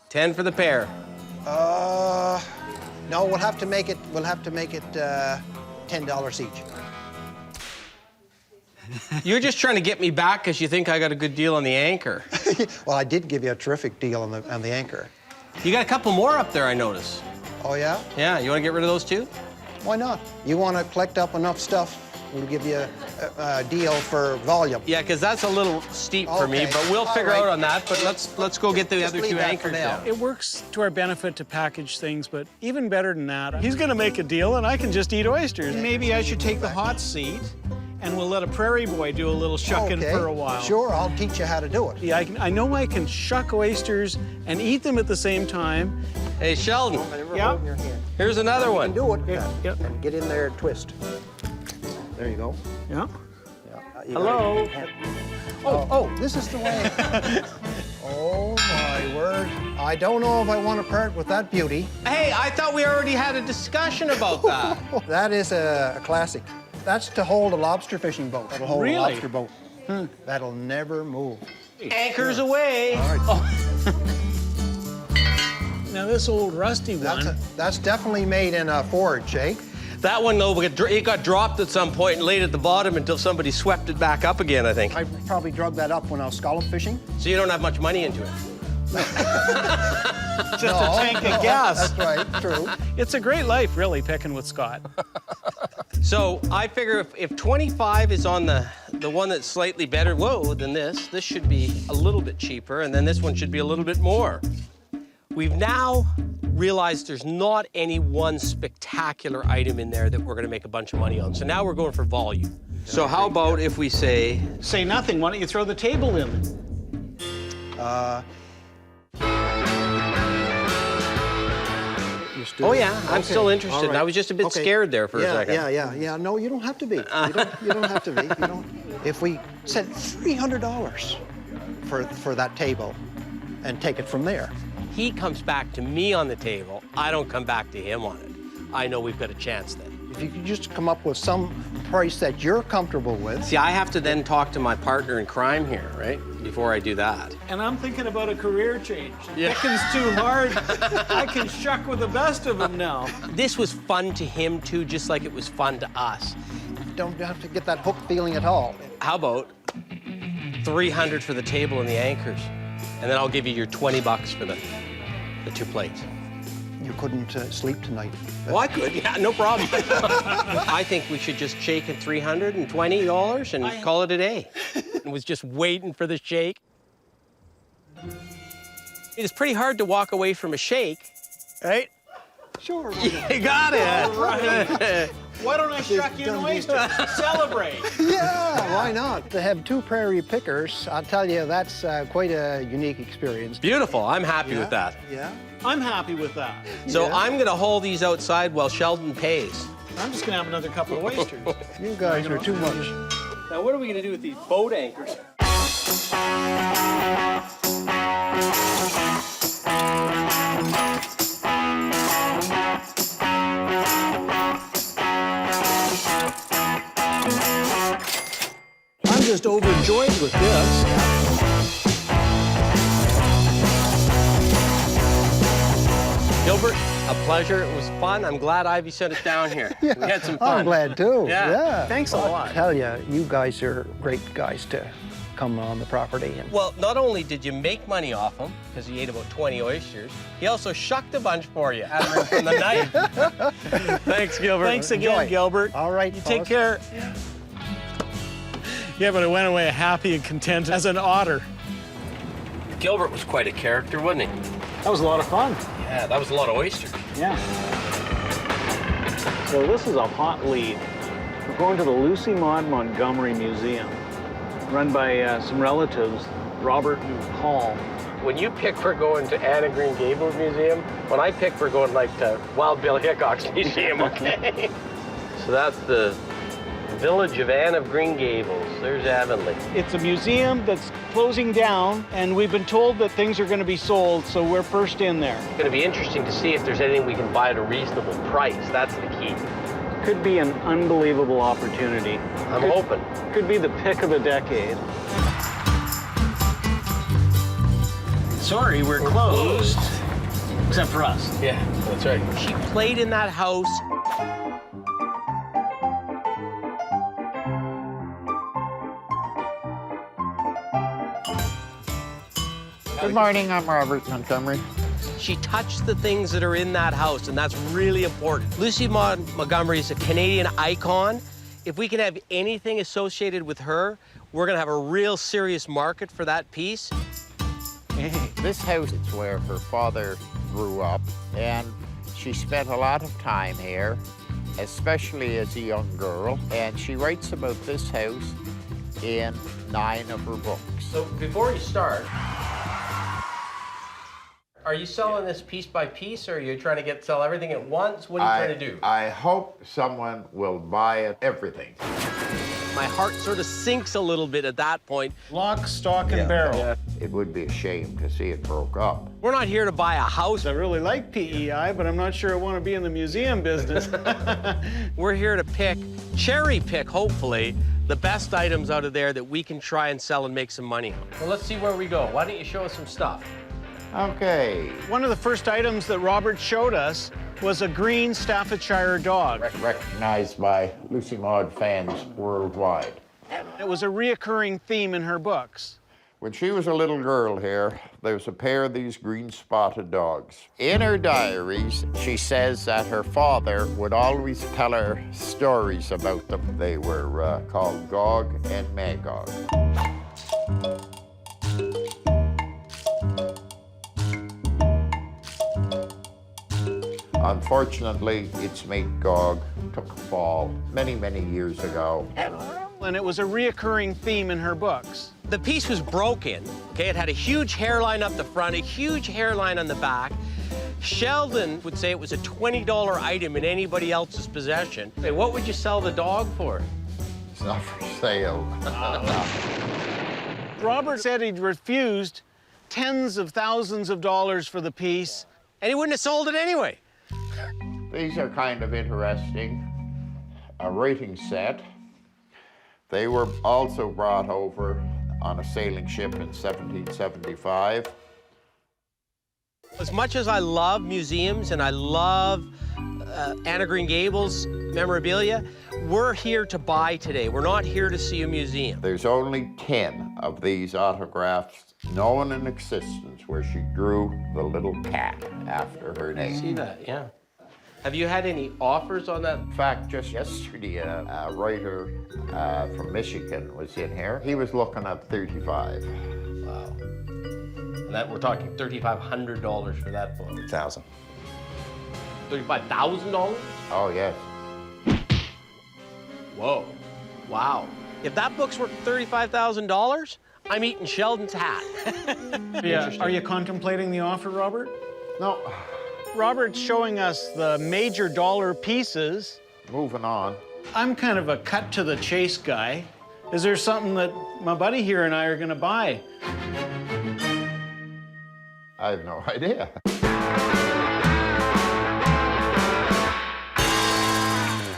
10 for the pair. No, we'll have to make it. We'll have to make it $10 each. You're just trying to get me back because you think I got a good deal on the anchor. Well, I did give you a terrific deal on the anchor. You got a couple more up there, I notice. Oh yeah? Yeah. You want to get rid of those too? Why not? You want to collect up enough stuff, we'll give you a deal for volume. Yeah, because that's a little steep for me, but we'll figure out on that. But let's go get the other two anchors now. It works to our benefit to package things, but even better than that, he's gonna make a deal and I can just eat oysters. Maybe I should take the hot seat and we'll let a prairie boy do a little shucking for a while. Sure, I'll teach you how to do it. Yeah, I know I can shuck oysters and eat them at the same time. Hey, Sheldon. Yeah? Here's another one. You can do it. Yep. And get in there and twist. There you go. Yeah. Hello. Oh, this is the way. Oh, my word. I don't know if I want to part with that beauty. Hey, I thought we already had a discussion about that. That is a classic. That's to hold a lobster fishing boat. That'll hold a lobster boat. That'll never move. Anchors away. All right. Oh. Now, this old rusty one. That's definitely made in a forge, eh? That one, though, it got dropped at some point and laid at the bottom until somebody swept it back up again, I think. I probably drug that up when I was scallop fishing. So you don't have much money into it? Just a tank of gas. That's right, true. It's a great life, really, picking with Scott. So I figure if 25 is on the one that's slightly better, than this should be a little bit cheaper, and then this one should be a little bit more. We've now realized there's not any one spectacular item in there that we're going to make a bunch of money on. So now we're going for volume. So how about if we say... Say nothing. Why don't you throw the table in? Oh, yeah. I'm still interested. Right. I was just a bit scared there for a second. Yeah. No, you don't have to be. You don't have to be. You don't. If we said $300 for that table and take it from there. He comes back to me on the table. I don't come back to him on it. I know we've got a chance then. If you could just come up with some price that you're comfortable with. See, I have to then talk to my partner in crime here, right? Before I do that. And I'm thinking about a career change. Yeah. Picking's too hard. I can shuck with the best of them now. This was fun to him too, just like it was fun to us. Don't have to get that hook feeling at all. How about 300 for the table and the anchors? And then I'll give you your 20 bucks for the 2 plates. You couldn't sleep tonight. Well, I could, yeah, no problem. I think we should just shake at $320 and call it a day. And was just waiting for the shake. It's pretty hard to walk away from a shake, right? Sure. You got it. All right. Why don't I shuck you an oyster? Celebrate. Yeah, why not? To have 2 prairie pickers, I'll tell you, that's quite a unique experience. Beautiful. I'm happy with that. Yeah. I'm happy with that. So I'm going to hold these outside while Sheldon pays. I'm just going to have another couple of oysters. You guys are too much. Now, what are we going to do with these boat anchors? I'm just overjoyed with this. Gilbert, a pleasure. It was fun. I'm glad Ivy sent us down here. Yeah, We had some fun. I'm glad too. Yeah. Thanks a lot. I tell you, you guys are great guys to come on the property. And Well, not only did you make money off him, because he ate about 20 oysters, he also shucked a bunch for you from the night. Thanks, Gilbert. Thanks again, Gilbert. All right, You take care. Yeah, but I went away happy and content as an otter. Gilbert was quite a character, wasn't he? That was a lot of fun. Yeah, that was a lot of oysters. Yeah. So this is a hot lead. We're going to the Lucy Maud Montgomery Museum, run by some relatives, Robert and Paul. When you pick for going to Anna Green Gables Museum, when I pick for going like to Wild Bill Hickok's museum, okay? So that's the Village of Anne of Green Gables. There's Avonlea. It's a museum that's closing down, and we've been told that things are going to be sold, so we're first in there. It's going to be interesting to see if there's anything we can buy at a reasonable price. That's the key. Could be an unbelievable opportunity. I'm hoping. Could be the pick of the decade. Sorry, we're closed. Except for us. Yeah, that's right. She played in that house. Good morning, I'm Robert Montgomery. She touched the things that are in that house, and that's really important. Lucy Maud Montgomery is a Canadian icon. If we can have anything associated with her, we're gonna have a real serious market for that piece. This house is where her father grew up, and she spent a lot of time here, especially as a young girl, and she writes about this house in 9 of her books. So before you start, are you selling this piece by piece, or are you trying to sell everything at once? What are you trying to do? I hope someone will buy it, everything. My heart sort of sinks a little bit at that point. Lock, stock, and barrel. Yeah. It would be a shame to see it broke up. We're not here to buy a house. I really like PEI, but I'm not sure I want to be in the museum business. We're here to cherry pick, hopefully, the best items out of there that we can try and sell and make some money on. Well, let's see where we go. Why don't you show us some stuff? Okay. One of the first items that Robert showed us was a green Staffordshire dog. Recognized by Lucy Maud fans worldwide. It was a reoccurring theme in her books. When she was a little girl here, there was a pair of these green spotted dogs. In her diaries, she says that her father would always tell her stories about them. They were called Gog and Magog. Unfortunately, its mate Gog took a fall many, many years ago. And it was a reoccurring theme in her books. The piece was broken, okay? It had a huge hairline up the front, a huge hairline on the back. Sheldon would say it was a $20 item in anybody else's possession. Hey, what would you sell the dog for? It's not for sale. Robert said he'd refused tens of thousands of dollars for the piece. And he wouldn't have sold it anyway. These are kind of interesting. a writing set. They were also brought over on a sailing ship in 1775. As much as I love museums and I love Anna Green Gables memorabilia, we're here to buy today. We're not here to see a museum. There's only 10 of these autographs known in existence where she drew the little cat after her name. See that, yeah. Have you had any offers on that? In fact, just yesterday, a writer from Michigan was in here. He was looking at 35. Wow. And that we're talking $3,500 for that book. $1,000. $35,000? Oh, yes. Whoa. Wow. If that book's worth $35,000, I'm eating Sheldon's hat. Yeah. Are you contemplating the offer, Robert? No. Robert's showing us the major dollar pieces. Moving on. I'm kind of a cut-to-the-chase guy. Is there something that my buddy here and I are going to buy? I have no idea.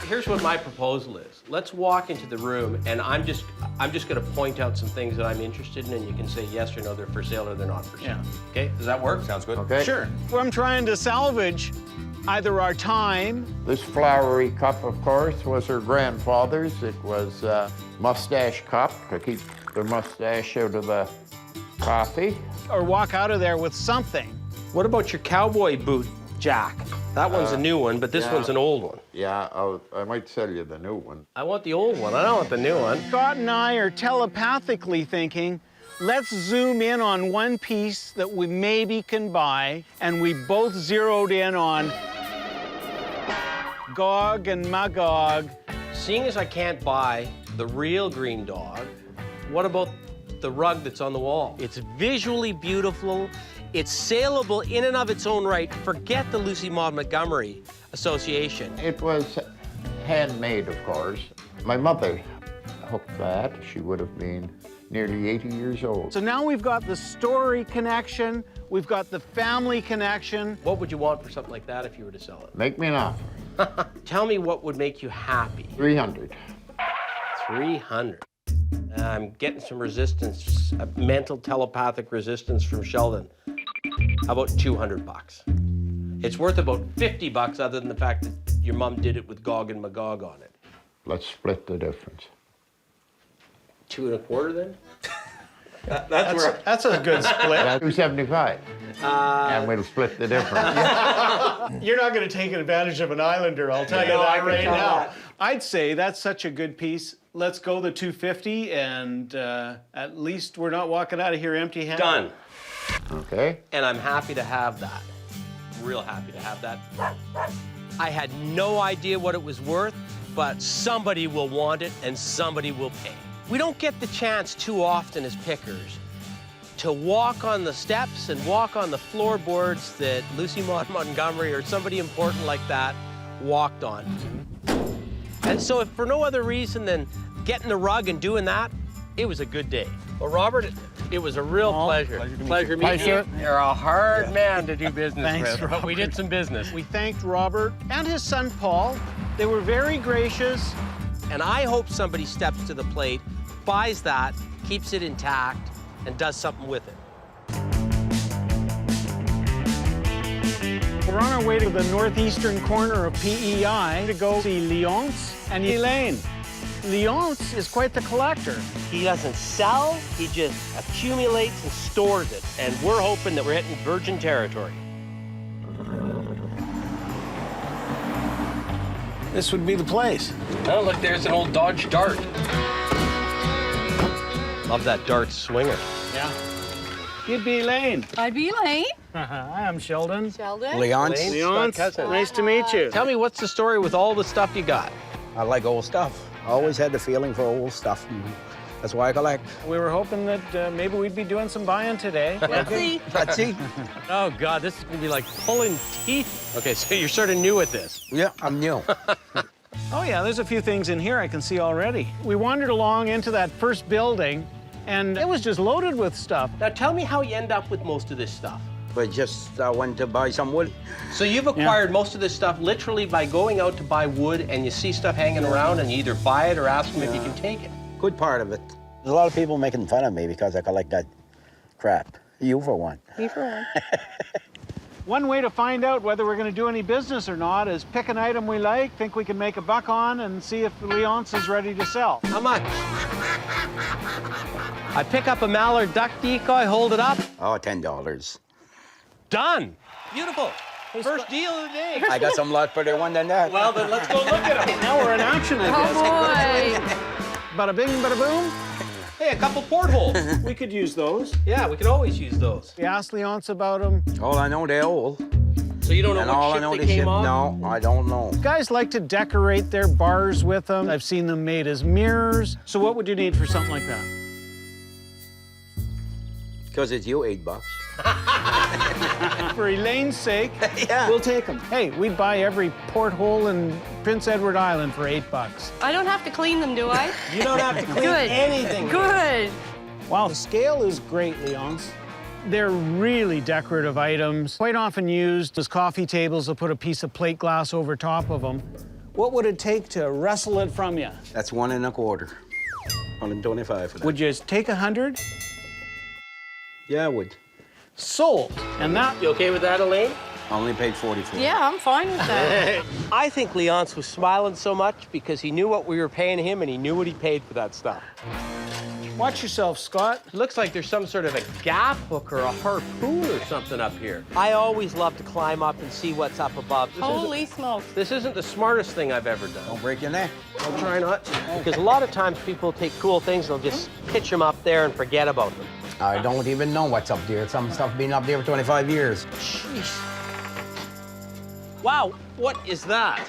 Here's what my proposal is. Let's walk into the room, and I'm just going to point out some things that I'm interested in, and you can say yes or no, they're for sale or they're not for sale. Yeah. Okay? Does that work? Sounds good. Okay. Sure. Well, I'm trying to salvage either our time. This flowery cup, of course, was her grandfather's. It was a mustache cup to keep the mustache out of the coffee. Or walk out of there with something. What about your cowboy boot, Jack? That one's a new one, but this one's an old one. Yeah, I might sell you the new one. I want the old one. I don't want the new one. Scott and I are telepathically thinking, let's zoom in on one piece that we maybe can buy, and we both zeroed in on Gog and Magog. Seeing as I can't buy the real green dog, what about the rug that's on the wall? It's visually beautiful. It's saleable in and of its own right. Forget the Lucy Maud Montgomery Association. It was handmade, of course. My mother hooked that. She would have been nearly 80 years old. So now we've got the story connection, we've got the family connection. What would you want for something like that if you were to sell it? Make me an offer. Tell me what would make you happy. 300. 300. I'm getting some resistance, a mental telepathic resistance from Sheldon. How about 200 bucks? It's worth about 50 bucks other than the fact that your mom did it with Gog and Magog on it. Let's split the difference. 2 1/4 then? That's a good split. 275. And we'll split the difference. You're not going to take advantage of an islander, I'll tell you that right now. I'd say that's such a good piece. Let's go the 250, and at least we're not walking out of here empty-handed. Done. Okay. And I'm happy to have that. Real happy to have that. I had no idea what it was worth, but somebody will want it and somebody will pay. We don't get the chance too often as pickers to walk on the steps and walk on the floorboards that Lucy Maud Montgomery or somebody important like that walked on. And so if for no other reason than getting the rug and doing that, it was a good day. Well, Robert, it was a real pleasure. Pleasure meeting you. You're a hard man to do business Thanks, with, but we did some business. We thanked Robert and his son, Paul. They were very gracious. And I hope somebody steps to the plate, buys that, keeps it intact, and does something with it. We're on our way to the northeastern corner of PEI to go see Leonce and Elaine. Leonce is quite the collector. He doesn't sell, he just accumulates and stores it. And we're hoping that we're hitting virgin territory. This would be the place. Oh, look, there's an old Dodge Dart. Love that Dart swinger. Yeah. You'd be Elaine. I'd be Elaine. I'm Sheldon. Sheldon. Leonce. Leonce, nice to meet you. Tell me, what's the story with all the stuff you got? I like old stuff. I always had the feeling for old stuff. That's why I collect. We were hoping that maybe we'd be doing some buying today. Let's see. Let's see. Oh, God, this is going to be like pulling teeth. Okay, so you're sort of new at this. Yeah, I'm new. Oh, yeah, there's a few things in here I can see already. We wandered along into that first building, and it was just loaded with stuff. Now, tell me how you end up with most of this stuff. But just went to buy some wood. So you've acquired most of this stuff literally by going out to buy wood and you see stuff hanging around and you either buy it or ask them if you can take it. Good part of it. There's a lot of people making fun of me because I collect that crap. You for one. Me for one. One way to find out whether we're going to do any business or not is pick an item we like, think we can make a buck on, and see if Leonce is ready to sell. How much? I pick up a mallard duck decoy, hold it up. Oh, $10. Done. Beautiful. First deal of the day. I got some lot better one than that. Well, then let's go look at them. Now we're in action, I guess. Bada bing, bada boom. Hey, a couple portholes. We could use those. Yeah, we could always use those. We asked Leonce about them. All I know, they're old. So you don't know and what all ship I know they they came ship. on? No, I don't know. Guys like to decorate their bars with them. I've seen them made as mirrors. So what would you need for something like that? Because it's you, $8. For Elaine's sake, yeah. We'll take them. Hey, we'd buy every porthole in Prince Edward Island for $8. I don't have to clean them, do I? You don't have to clean Good. anything. Good. Wow, the scale is great, Leonce. They're really decorative items, quite often used as coffee tables. They'll put a piece of plate glass over top of them. What would it take to wrestle it from you? That's 1 1/4. 125 for that. Would you take 100? Yeah, I would. Sold. And that... You okay with that, Elaine? I only paid 44. Yeah, I'm fine with that. I think Leonce was smiling so much because he knew what we were paying him and he knew what he paid for that stuff. Watch yourself, Scott. It looks like there's some sort of a gaff hook or a harpoon or something up here. I always love to climb up and see what's up above. Holy smokes. This isn't the smartest thing I've ever done. Don't break your neck. I'll try not to. Because a lot of times people take cool things, they'll just pitch them up there and forget about them. I don't even know what's up there. Some stuff been up there for 25 years. Jeez. Wow, what is that?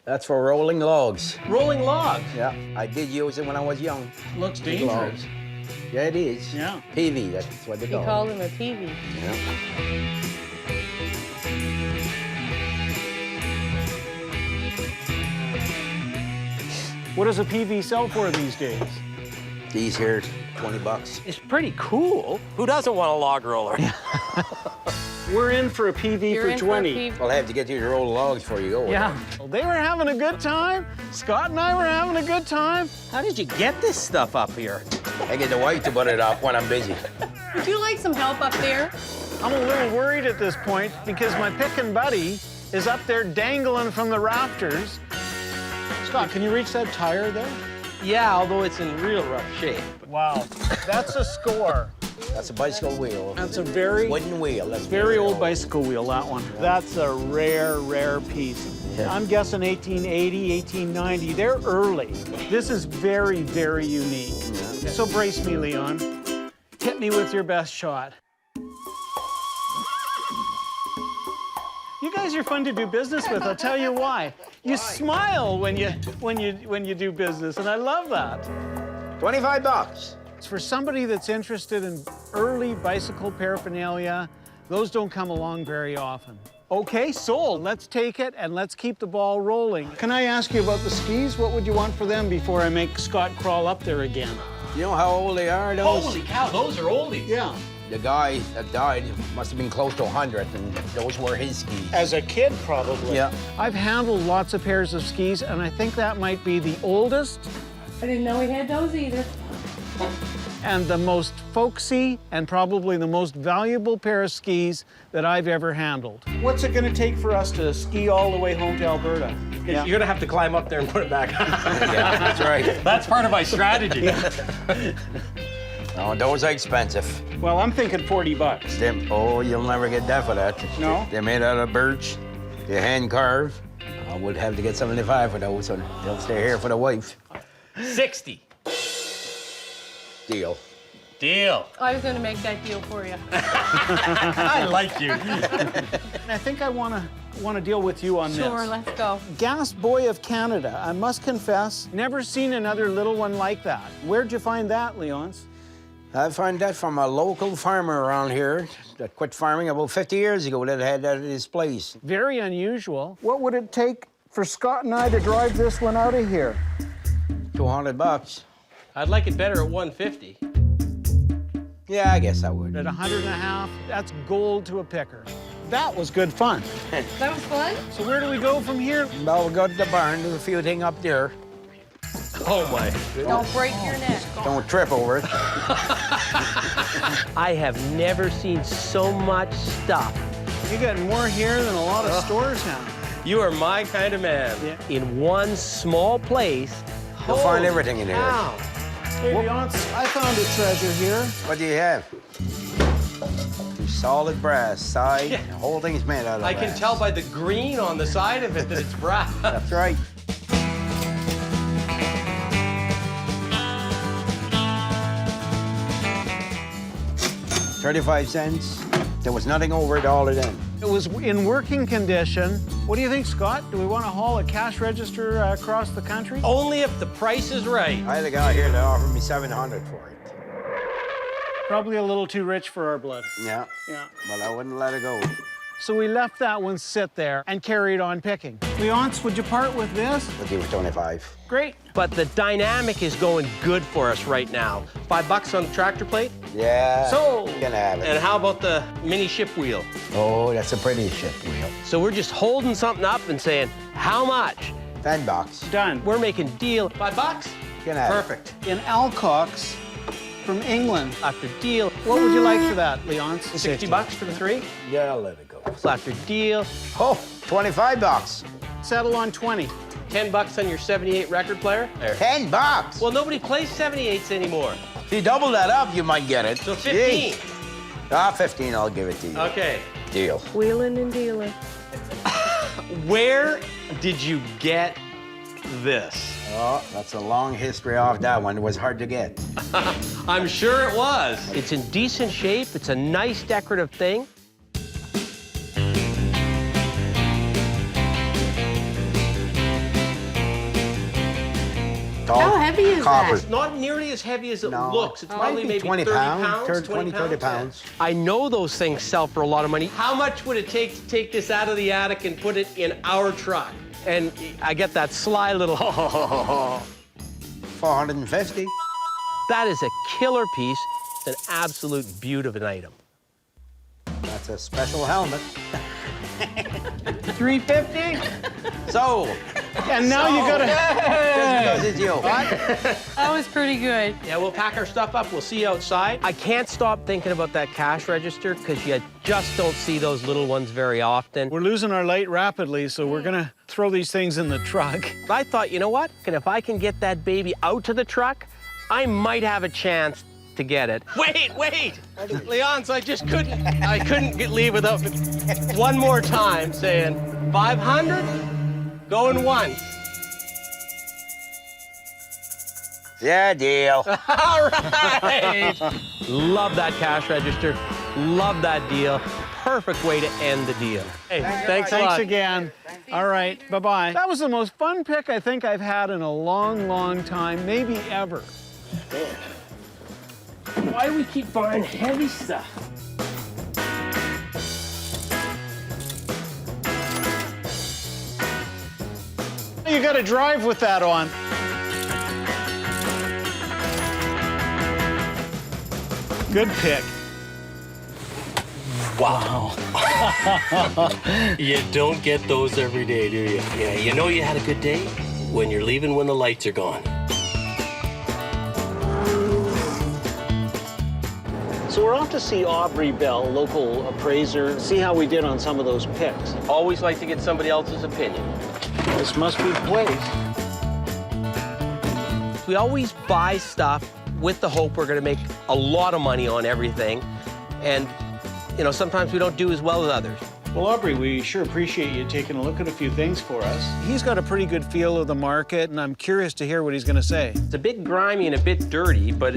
That's for rolling logs. Rolling logs? Yeah, I did use it when I was young. Looks Big dangerous. logs. Yeah, it is. Yeah. PV, that's what they You call called it. him a peavy. Yeah. What does a PV sell for these days? These here, $20. It's pretty cool. Who doesn't want a log roller? We're in for a PV You're for in 20. I'll have to get you to roll logs before you go. Yeah. Well, they were having a good time. Scott and I were having a good time. How did you get this stuff up here? I get the wife to put it up when I'm busy. Would you like some help up there? I'm a little worried at this point because my pickin' buddy is up there dangling from the rafters. Scott, can you reach that tire there? Yeah, although it's in real rough shape. Wow, that's a score. That's a bicycle wheel. That's a very wooden wheel. That's very old bicycle wheel, that one. That's a rare, rare piece. Yeah. I'm guessing 1880, 1890. They're early. This is very, very unique. Yeah. So brace me, Leon. Hit me with your best shot. You guys are fun to do business with. I'll tell you why. You smile when you do business, and I love that. $25. It's for somebody that's interested in early bicycle paraphernalia. Those don't come along very often. Okay, sold. Let's take it and let's keep the ball rolling. Can I ask you about the skis? What would you want for them before I make Scott crawl up there again? You know how old they are, those? Holy cow, those are oldies. Yeah. The guy that died must have been close to 100, and those were his skis. As a kid, probably. Yeah. I've handled lots of pairs of skis, and I think that might be the oldest I didn't know he had those either. and the most folksy and probably the most valuable pair of skis that I've ever handled. What's it gonna take for us to ski all the way home to Alberta? You're gonna have to climb up there and put it back. Yeah, that's right. That's part of my strategy. No, those are expensive. Well, I'm thinking $40. Them, oh, you'll never get that for that. No? They're made out of birch. They're hand carved. I would have to get 75 for those, so they'll stay here for the wife. 60. Deal. Deal. I was going to make that deal for you. I like you. I think I want to deal with you on this. Sure, let's go. Gas Boy of Canada. I must confess, never seen another little one like that. Where'd you find that, Leonce? I found that from a local farmer around here that quit farming about 50 years ago that had that at his place. Very unusual. What would it take for Scott and I to drive this one out of here? $200. I'd like it better at 150. Yeah, I guess I would. At 100.5, that's gold to a picker. That was good fun. That was fun? So where do we go from here? Well, we'll go to the barn, do a few things up there. Oh my. Don't break your neck. Don't trip over it. I have never seen so much stuff. You got more here than a lot of stores have. You are my kind of man. Yeah. In one small place. You'll find everything in here. Wow. Hey, Leonce, I found a treasure here. What do you have? Solid brass, side, Yeah. the whole thing's made out of I brass. can tell by the green on the side of it that it's brass. That's right. $0.35. There was nothing over it all of them. It was in working condition. What do you think, Scott? Do we want to haul a cash register across the country? Only if the price is right. I had a guy here that offered me $700 for it. Probably a little too rich for our blood. Yeah. Yeah. But I wouldn't let it go. So we left that one sit there and carried on picking. Leonce, would you part with this? I'll give it 25. Great. But the dynamic is going good for us right now. $5 on the tractor plate. Yeah. So, you can have it. And how about the mini ship wheel? Oh, that's a pretty ship wheel. So we're just holding something up and saying, how much? $10. Done. We're making deal. $5? You can have Perfect. In Alcox from England. After deal. What would you like for that, Leonce? $60 for the 3? Yeah, I'll let it go. After deal. Oh, $25. Settle on 20. $10 on your 78 record player? There. $10. Well, nobody plays 78s anymore. If you double that up, you might get it. So 15. Ah, 15, I'll give it to you. Okay. Deal. Wheeling and dealing. Where did you get this? Oh, that's a long history off that one. It was hard to get. I'm sure it was. It's in decent shape. It's a nice decorative thing. How heavy is Copper. It's not nearly as heavy as it No. looks. It's Might probably be maybe 20 30 pounds, pounds. 30 pounds. I know those things sell for a lot of money. How much would it take to take this out of the attic and put it in our truck? And I get that sly little 450. That is a killer piece. It's an absolute beaut of an item. That's a special helmet. $350? So. And now you gotta. Just because it's you. That was pretty good. Yeah, we'll pack our stuff up. We'll see you outside. I can't stop thinking about that cash register because you just don't see those little ones very often. We're losing our light rapidly, so we're gonna throw these things in the truck. I thought, you know what? And if I can get that baby out to the truck, I might have a chance to get it. Wait! Leonce, I couldn't leave without one more time saying, 500? Going once. Yeah, deal. All right. Love that cash register. Love that deal. Perfect way to end the deal. Hey, thanks a lot. Thanks again. All right, bye-bye. That was the most fun pick I think I've had in a long, long time, maybe ever. Why do we keep buying heavy stuff? You gotta drive with that on. Good pick. Wow. You don't get those every day, do you? Yeah, you know you had a good day when you're leaving when the lights are gone. So we're off to see Aubrey Bell, local appraiser, see how we did on some of those picks. Always like to get somebody else's opinion. This must be the place. We always buy stuff with the hope we're going to make a lot of money on everything. And, you know, sometimes we don't do as well as others. Well, Aubrey, we sure appreciate you taking a look at a few things for us. He's got a pretty good feel of the market, and I'm curious to hear what he's going to say. It's a bit grimy and a bit dirty, but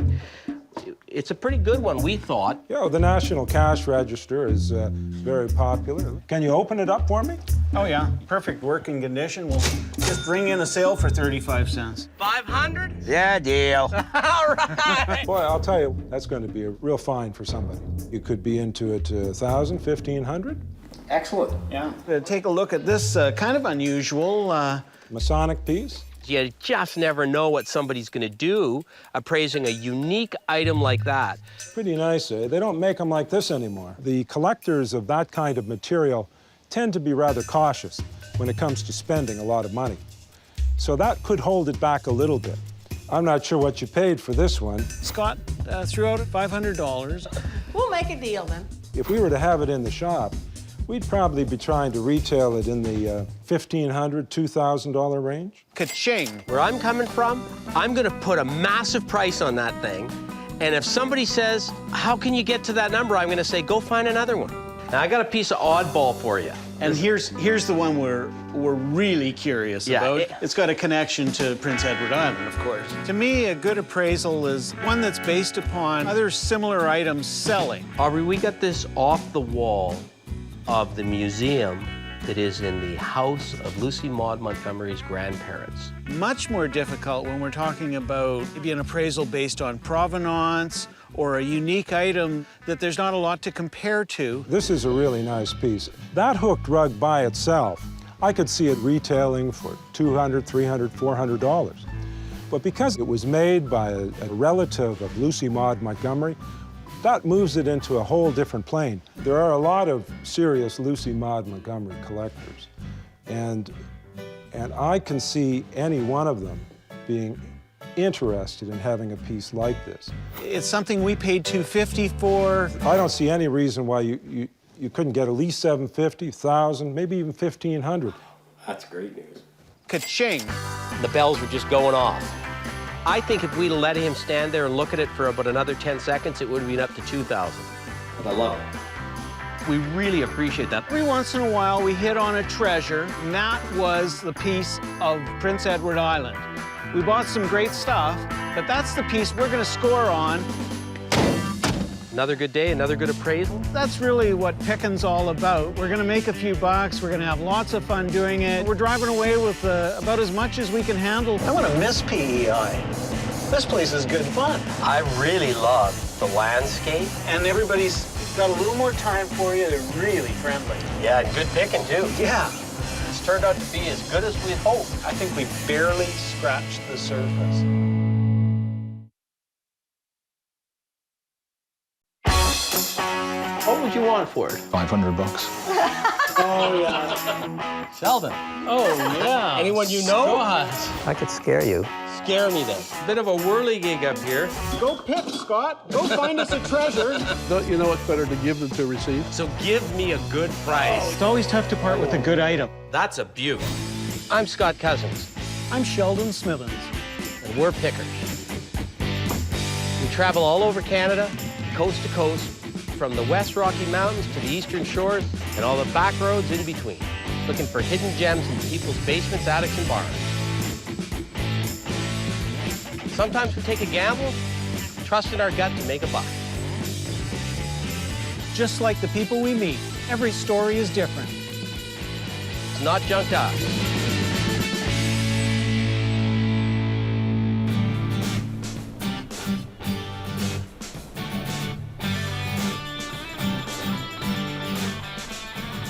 it's a pretty good one, we thought. Yeah, the National Cash Register is very popular. Can you open it up for me? Oh, yeah. Perfect working condition. We'll just ring in a sale for 35 cents. 500? Yeah, deal. All right. Boy, I'll tell you, that's going to be a real find for somebody. You could be into it 1,000, 1,500. Excellent. Yeah. Take a look at this kind of unusual. Masonic piece. You just never know what somebody's going to do appraising a unique item like that. Pretty nice, eh? They don't make them like this anymore. The collectors of that kind of material tend to be rather cautious when it comes to spending a lot of money. So that could hold it back a little bit. I'm not sure what you paid for this one. Scott threw out $500. We'll make a deal then. If we were to have it in the shop, we'd probably be trying to retail it in the $1,500, $2,000 range. Ka-ching. Where I'm coming from, I'm going to put a massive price on that thing. And if somebody says, how can you get to that number? I'm going to say, go find another one. Now, I got a piece of oddball for you. And here's the one we're really curious about. It's got a connection to Prince Edward Island, of course. To me, a good appraisal is one that's based upon other similar items selling. Aubrey, we got this off the wall of the museum that is in the house of Lucy Maud Montgomery's grandparents. Much more difficult when we're talking about maybe an appraisal based on provenance or a unique item that there's not a lot to compare to. This is a really nice piece. That hooked rug by itself, I could see it retailing for $200, $300, $400. But because it was made by a relative of Lucy Maud Montgomery, that moves it into a whole different plane. There are a lot of serious Lucy Maud Montgomery collectors, and I can see any one of them being interested in having a piece like this. It's something we paid $250 for. I don't see any reason why you couldn't get at least $750, $1,000, maybe even $1,500. That's great news. Ka-ching. The bells were just going off. I think if we let him stand there and look at it for about another 10 seconds, it would have been up to 2,000. I love it. We really appreciate that. Every once in a while, we hit on a treasure, and that was the piece of Prince Edward Island. We bought some great stuff, but that's the piece we're going to score on. Another good day, another good appraisal. That's really what picking's all about. We're going to make a few bucks. We're going to have lots of fun doing it. We're driving away with about as much as we can handle. I want to miss PEI. This place is good fun. I really love the landscape. And everybody's got a little more time for you. They're really friendly. Yeah, and good picking, too. Yeah. It's turned out to be as good as we'd hoped. I think we barely scratched the surface. What would you want for it? $500. Oh, yeah. Sheldon. Oh, yeah. Anyone you know? Scott. I could scare you. Scare me then. Bit of a whirligig up here. Go pick, Scott. Go find us a treasure. Don't you know it's better to give than to receive? So give me a good price. It's always tough to part with a good item. That's a beaut. I'm Scott Cozens. I'm Sheldon Smithens. And we're pickers. We travel all over Canada, coast to coast, from the West Rocky Mountains to the Eastern Shores and all the back roads in between, looking for hidden gems in people's basements, attics, and barns. Sometimes we take a gamble, trust in our gut to make a buck. Just like the people we meet, every story is different. It's not junk to us.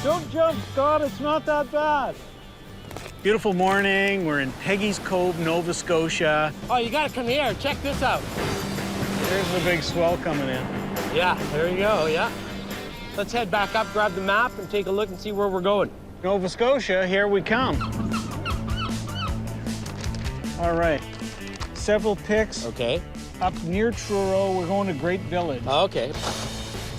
Don't jump, Scott. It's not that bad. Beautiful morning. We're in Peggy's Cove, Nova Scotia. Oh, you gotta come here. Check this out. There's the big swell coming in. Yeah, there you go, yeah. Let's head back up, grab the map, and take a look and see where we're going. Nova Scotia, here we come. All right. Several picks. Okay. Up near Truro. We're going to Great Village. Okay.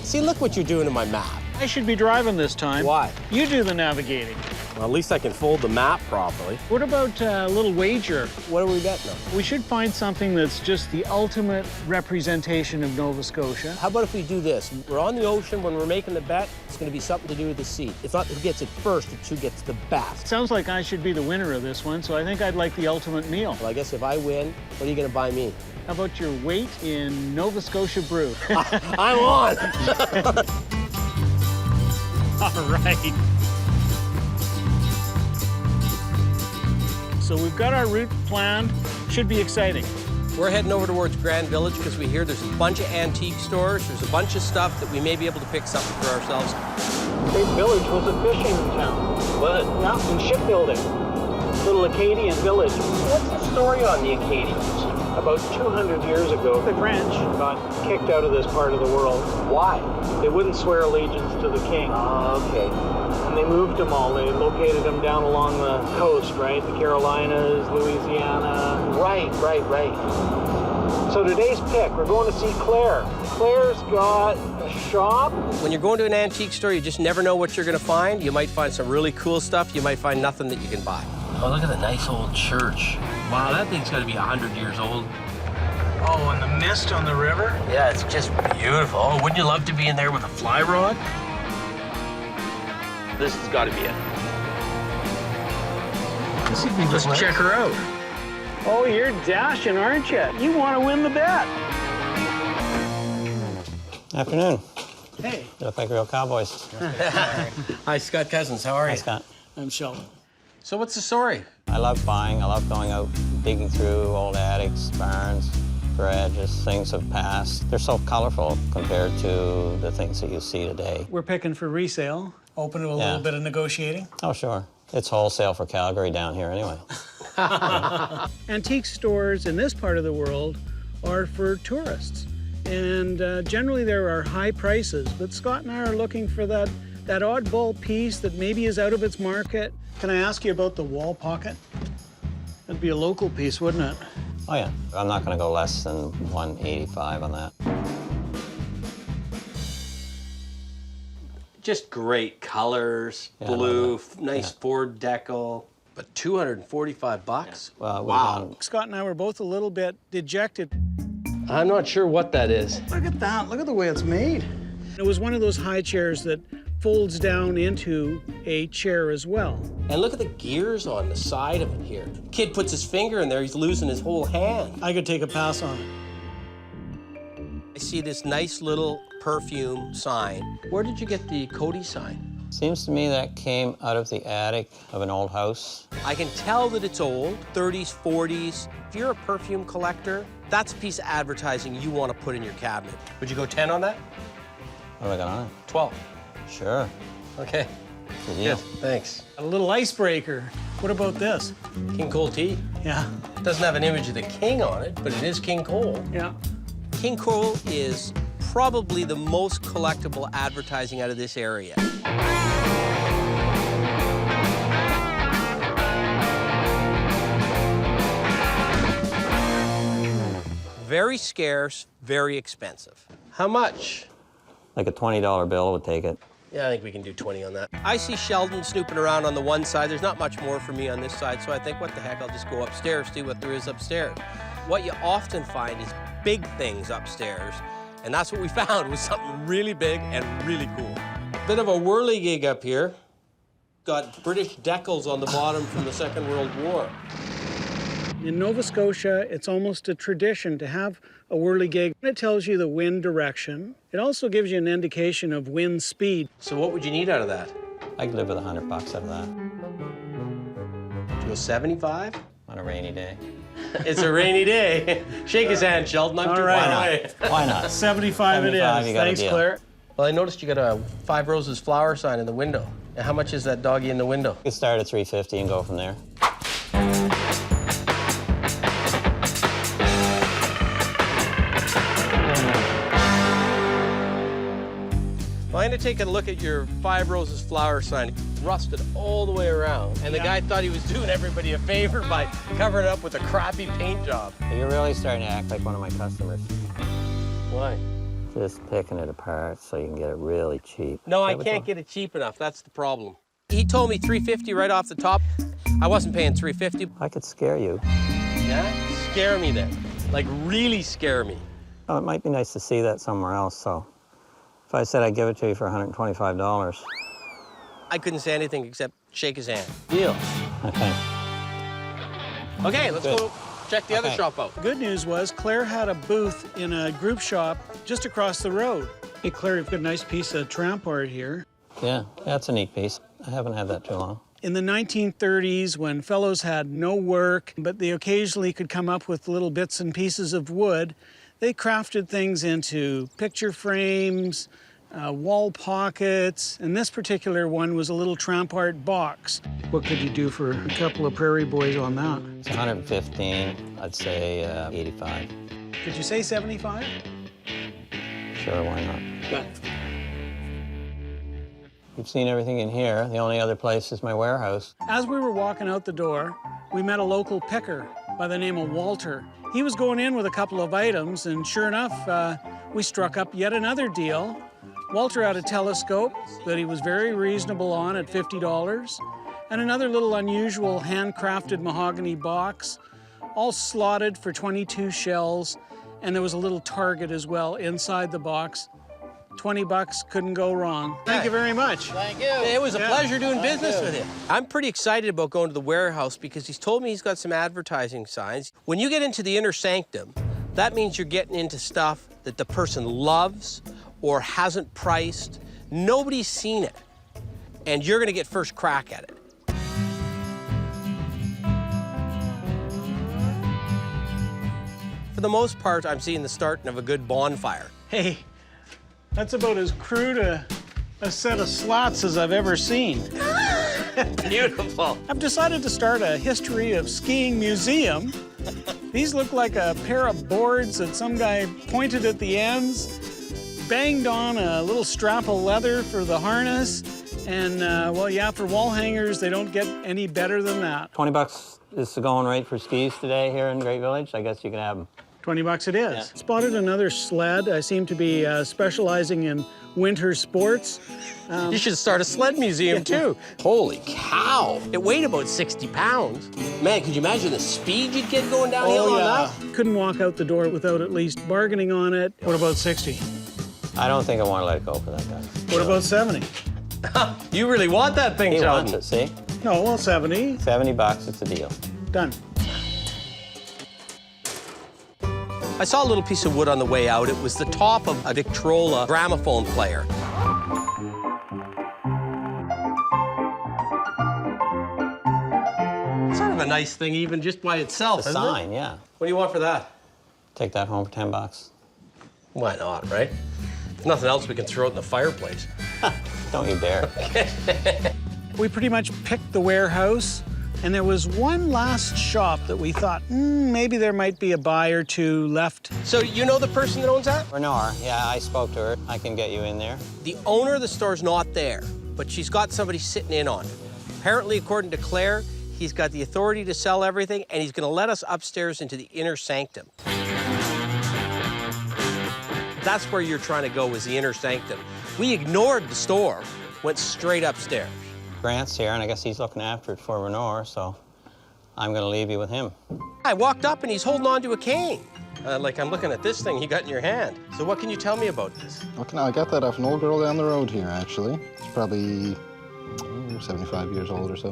See, look what you're doing in my map. I should be driving this time. Why? You do the navigating. Well, at least I can fold the map properly. What about a little wager? What are we betting on? We should find something that's just the ultimate representation of Nova Scotia. How about if we do this? We're on the ocean when we're making the bet. It's going to be something to do with the sea. It's not who gets it first, it's who gets the best. Sounds like I should be the winner of this one, so I think I'd like the ultimate meal. Well, I guess if I win, what are you going to buy me? How about your weight in Nova Scotia brew? I'm on! All right. So we've got our route planned. Should be exciting. We're heading over towards Grand Village because we hear there's a bunch of antique stores. There's a bunch of stuff that we may be able to pick something for ourselves. Great Village was a fishing town. Was it? Yeah, and shipbuilding. little Acadian village. What's the story on the Acadians? About 200 years ago, the French got kicked out of this part of the world. Why? They wouldn't swear allegiance to the king. Oh, okay. And they moved them all. They located them down along the coast, right? The Carolinas, Louisiana. Right. So today's pick, we're going to see Claire. Claire's got a shop. When you're going to an antique store, you just never know what you're going to find. You might find some really cool stuff. You might find nothing that you can buy. Oh, look at the nice old church. Wow, that thing's got to be 100 years old. Oh, and the mist on the river? Yeah, it's just beautiful. Oh, wouldn't you love to be in there with a fly rod? This has got to be it. Let's check her out. Oh, you're dashing, aren't you? You want to win the bet. Afternoon. Hey. You look like real cowboys. Hi, Scott Cozens. How are you? Hi, Scott. I'm Sheldon. So what's the story? I love buying. I love going out, digging through old attics, barns, garages, things have passed. They're so colorful compared to the things that you see today. We're picking for resale. Open to a little bit of negotiating. Oh, sure. It's wholesale for Calgary down here anyway. Antique stores in this part of the world are for tourists. And generally there are high prices, but Scott and I are looking for that oddball piece that maybe is out of its market. Can I ask you about the wall pocket? That'd be a local piece, wouldn't it? Oh, yeah. I'm not going to go less than $185 on that. Just great colors, blue, nice Ford decal, but $245? Well, wow. Scott and I were both a little bit dejected. I'm not sure what that is. Look at that. Look at the way it's made. It was one of those high chairs that folds down into a chair as well. And look at the gears on the side of it here. Kid puts his finger in there, he's losing his whole hand. I could take a pass on it. I see this nice little perfume sign. Where did you get the Cody sign? Seems to me that came out of the attic of an old house. I can tell that it's old, 30s, 40s. If you're a perfume collector, that's a piece of advertising you want to put in your cabinet. Would you go 10 on that? What have I got on it? 12. Sure. Okay. Good deal. Good, thanks. A little icebreaker. What about this? King Cole tea? Yeah. It doesn't have an image of the king on it, but it is King Cole. Yeah. King Cole is probably the most collectible advertising out of this area. Very scarce, very expensive. How much? Like a $20 bill would take it. Yeah, I think we can do 20 on that. I see Sheldon snooping around on the one side. There's not much more for me on this side, so I think, what the heck, I'll just go upstairs, see what there is upstairs. What you often find is big things upstairs, and that's what we found, was something really big and really cool. Bit of a whirligig up here. Got British decals on the bottom from the Second World War. In Nova Scotia, it's almost a tradition to have a whirligig. It tells you the wind direction. It also gives you an indication of wind speed. So what would you need out of that? I could live with $100 out of that. To go 75? On a rainy day. It's a rainy day. Shake his hand, Sheldon. I'm too far away. Why not? 75 it is. Thanks, Claire. Well, I noticed you got a 5 Roses flower sign in the window. And how much is that doggy in the window? You could start at $350 and go from there. Well, I'm gonna take a look at your 5 Roses flower sign. Rusted all the way around. And the guy thought he was doing everybody a favor by covering it up with a crappy paint job. You're really starting to act like one of my customers. Why? Just picking it apart so you can get it really cheap. No, I can't get it cheap enough. That's the problem. He told me $350 right off the top. I wasn't paying $350. I could scare you. Yeah? Scare me then. Like, really scare me. Oh, it might be nice to see that somewhere else, so if I said I'd give it to you for $125. I couldn't say anything except shake his hand. Deal. Okay. Okay, let's go check the other shop out. Good news was Claire had a booth in a group shop just across the road. Hey, Claire, you've got a nice piece of tramp art here. Yeah, that's a neat piece. I haven't had that too long. In the 1930s, when fellows had no work, but they occasionally could come up with little bits and pieces of wood, they crafted things into picture frames, wall pockets, and this particular one was a little tramp art box. What could you do for a couple of prairie boys on that? It's 115. I'd say 85. Could you say 75? Sure, why not? You've seen everything in here. The only other place is my warehouse. As we were walking out the door, we met a local picker by the name of Walter. He was going in with a couple of items, and sure enough, we struck up yet another deal. Walter had a telescope that he was very reasonable on at $50, and another little unusual handcrafted mahogany box, all slotted for 22 shells, and there was a little target as well inside the box. 20 bucks, couldn't go wrong. Thank you very much. Thank you. It was a pleasure doing business with you. I'm pretty excited about going to the warehouse because he's told me he's got some advertising signs. When you get into the inner sanctum, that means you're getting into stuff that the person loves or hasn't priced. Nobody's seen it, and you're gonna get first crack at it. For the most part, I'm seeing the starting of a good bonfire. Hey, that's about as crude a set of slots as I've ever seen. Beautiful. I've decided to start a history of skiing museum. These look like a pair of boards that some guy pointed at the ends, banged on a little strap of leather for the harness, and well, yeah, for wall hangers, they don't get any better than that. 20 bucks is the going rate for skis today here in Great Village. I guess you can have them. 20 bucks it is. Yeah. Spotted another sled. I seem to be specializing in winter sports. You should start a sled museum, too. Holy cow. It weighed about 60 pounds. Man, could you imagine the speed you'd get going downhill on that? Couldn't walk out the door without at least bargaining on it. What about 60? I don't think I want to let it go for that guy. What about 70? You really want that thing, He Sheldon. wants it, see? No, well, 70. 70 bucks, it's a deal. Done. I saw a little piece of wood on the way out. It was the top of a Victrola gramophone player. Sort of a nice thing, even just by itself, It's a isn't sign, it? yeah. What do you want for that? Take that home for 10 bucks. Why not, right? If nothing else, we can throw it in the fireplace. Don't you dare. We pretty much picked the warehouse, and there was one last shop that we thought, maybe there might be a buy or two left. So you know the person that owns that? Renard, yeah, I spoke to her. I can get you in there. The owner of the store's not there, but she's got somebody sitting in on it. Apparently, according to Claire, he's got the authority to sell everything, and he's gonna let us upstairs into the inner sanctum. That's where you're trying to go, is the inner sanctum. We ignored the store, went straight upstairs. Grant's here, and I guess he's looking after it for Renard, so I'm gonna leave you with him. I walked up and he's holding on to a cane. Like I'm looking at this thing you got in your hand. So what can you tell me about this? Okay, now I got that off an old girl down the road here, actually. It's probably 75 years old or so.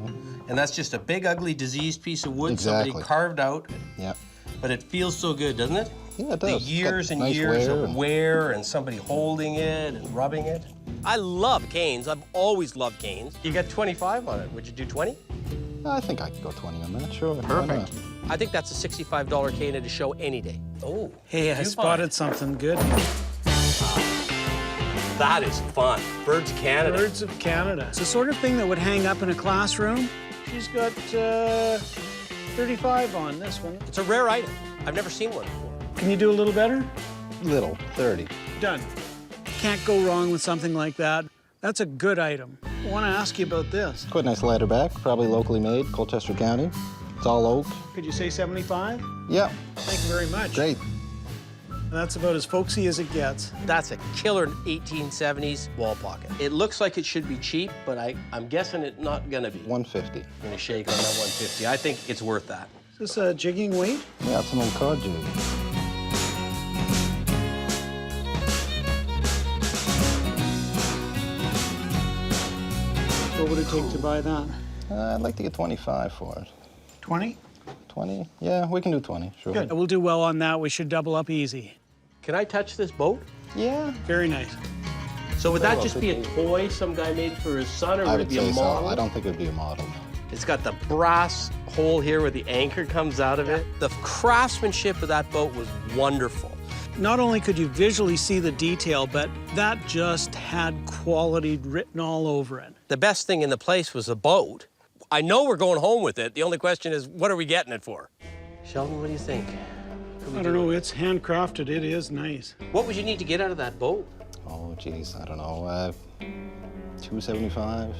And that's just a big, ugly, diseased piece of wood Exactly. somebody carved out. Yeah. But it feels so good, doesn't it? Yeah, it The does. It's years got and nice years wear of and- wear and somebody holding it and rubbing it. I love canes. I've always loved canes. You got 25 on it. Would you do 20? I think I could go 20 on that, sure. Why Perfect. not? I think that's a $65 cane at a show any day. Oh. Hey, I you spotted something good. That is fun. Birds of Canada. Birds of Canada. It's the sort of thing that would hang up in a classroom. She's got 35 on this one. It's a rare item. I've never seen one before. Can you do a little better? Little, 30. Done. Can't go wrong with something like that. That's a good item. I want to ask you about this. Quite a nice ladder back, probably locally made, Colchester County. It's all oak. Could you say 75? Yeah. Thank you very much. Great. That's about as folksy as it gets. That's a killer 1870s wall pocket. It looks like it should be cheap, but I'm guessing it's not gonna be. 150. I'm gonna shake on that 150. I think it's worth that. Is this a jigging weight? Yeah, it's an old card jig. What would it take to buy that? I'd like to get 25 for it. 20? 20? Yeah, we can do 20, sure. Good. We'll do well on that. We should double up easy. Can I touch this boat? Yeah. Very nice. So would that just be a toy some guy made for his son, or I would it would be say a so. model? I don't think it would be a model, no. It's got the brass hole here where the anchor comes out of it. The craftsmanship of that boat was wonderful. Not only could you visually see the detail, but that just had quality written all over it. The best thing in the place was the boat. I know we're going home with it. The only question is, what are we getting it for? Sheldon, what do you think? I don't know, it's handcrafted, it is nice. What would you need to get out of that boat? Oh, geez, I don't know. $275.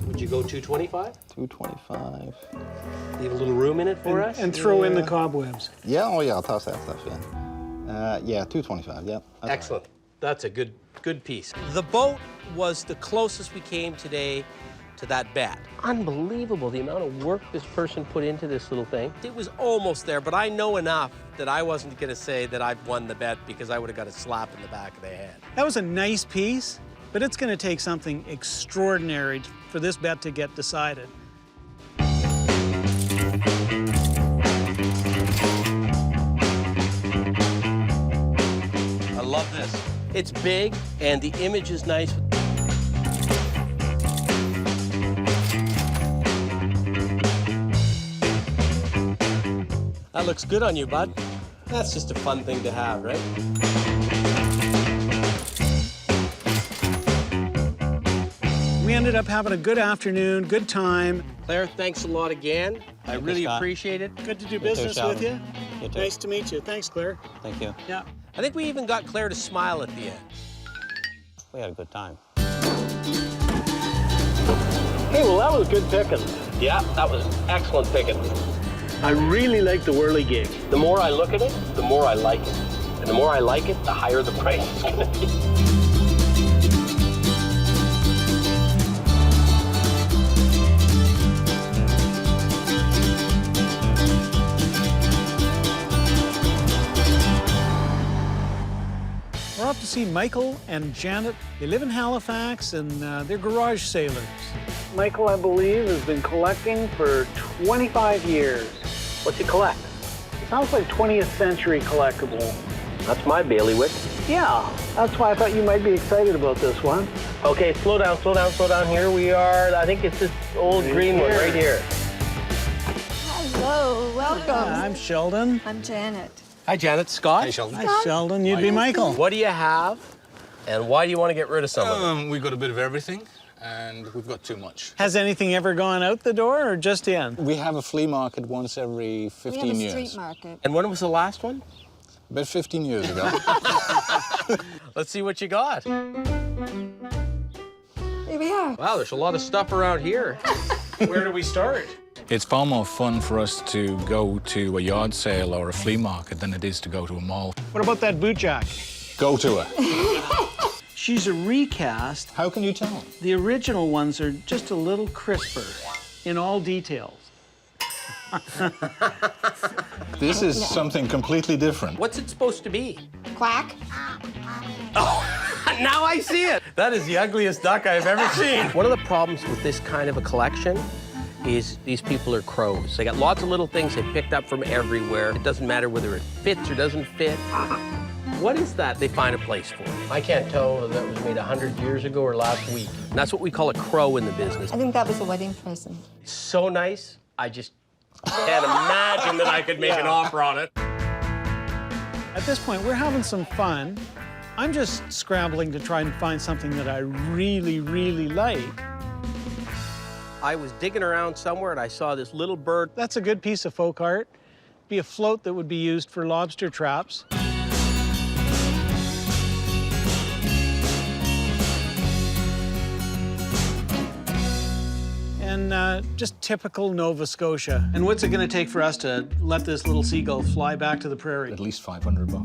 Would you go 225? $225. Leave a little room in it for us? And throw in the cobwebs. Yeah, oh yeah, I'll toss that stuff in. Yeah, $225, yeah. Excellent. That's a good piece. The boat was the closest we came today to that bet. Unbelievable the amount of work this person put into this little thing. It was almost there, but I know enough that I wasn't gonna say that I've won the bet because I would have got a slap in the back of the head. That was a nice piece, but it's gonna take something extraordinary for this bet to get decided. I love this. It's big and the image is nice. That looks good on you, bud. That's just a fun thing to have, right? We ended up having a good afternoon, good time. Claire, thanks a lot again. I really appreciate it. Good to do business with you. You too. Nice to meet you. Thanks, Claire. Thank you. Yeah. I think we even got Claire to smile at the end. We had a good time. Hey, well, that was good picking. Yeah, that was excellent picking. I really like the whirligig. The more I look at it, the more I like it. And the more I like it, the higher the price is gonna be. We're off to see Michael and Janet. They live in Halifax and they're garage sailors. Michael, I believe, has been collecting for 25 years. What's he collect? It sounds like 20th century collectible. That's my bailiwick. Yeah, that's why I thought you might be excited about this one. Okay, slow down. Here we are. I think it's this old green one right here. Hello, welcome. I'm Sheldon. I'm Janet. Hi, Janet. Scott. Hey, Sheldon. Hi, Sheldon. You'd be Michael. What do you have, and why do you want to get rid of some of it? We've got a bit of everything, and we've got too much. Has anything ever gone out the door or just in? We have a flea market once every 15 We have a years. street market. And when was the last one? About 15 years ago. Let's see what you got. Here we are. Wow, there's a lot of stuff around here. Where do we start? It's far more fun for us to go to a yard sale or a flea market than it is to go to a mall. What about that boot jack? Go to it. She's a recast. How can you tell? The original ones are just a little crisper in all details. This is something completely different. What's it supposed to be? Quack. Oh, now I see it. That is the ugliest duck I've ever seen. One of the problems with this kind of a collection is these people are crows. They got lots of little things they picked up from everywhere. It doesn't matter whether it fits or doesn't fit. What is that they find a place for? I can't tell whether that was made 100 years ago or last week. And that's what we call a crow in the business. I think that was a wedding present. So nice, I just can't imagine that I could make an offer on it. At this point, we're having some fun. I'm just scrambling to try and find something that I really, really like. I was digging around somewhere and I saw this little bird. That's a good piece of folk art. Be a float that would be used for lobster traps. And just typical Nova Scotia. And what's it gonna take for us to let this little seagull fly back to the prairie? At least $500.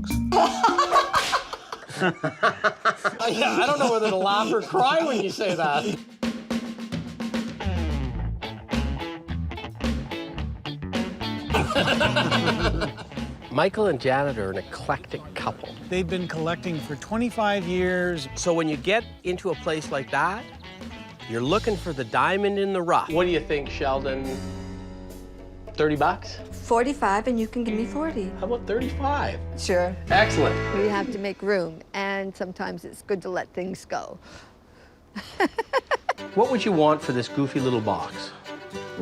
Yeah, I don't know whether to laugh or cry when you say that. Michael and Janet are an eclectic couple. They've been collecting for 25 years. So when you get into a place like that, you're looking for the diamond in the rough. What do you think, Sheldon? 30 bucks? 45, and you can give me 40. How about 35? Sure. Excellent. We have to make room, and sometimes it's good to let things go. What would you want for this goofy little box?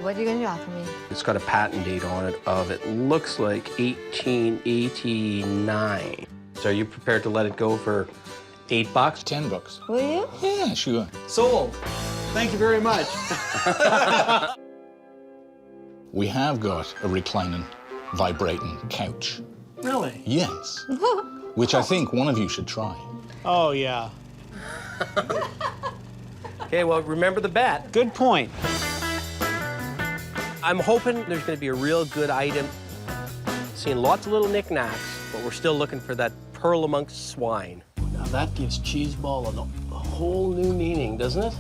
What are you going to offer me? It's got a patent date on it of, it looks like 1889. So are you prepared to let it go for $8? $10. Will you? Yeah, sure. Sold. Thank you very much. We have got a reclining, vibrating couch. Really? Yes. Which I think one of you should try. Oh, yeah. Okay, well, remember the bet. Good point. I'm hoping there's going to be a real good item. Seeing lots of little knickknacks, but we're still looking for that pearl amongst swine. Now that gives cheeseball a whole new meaning, doesn't it?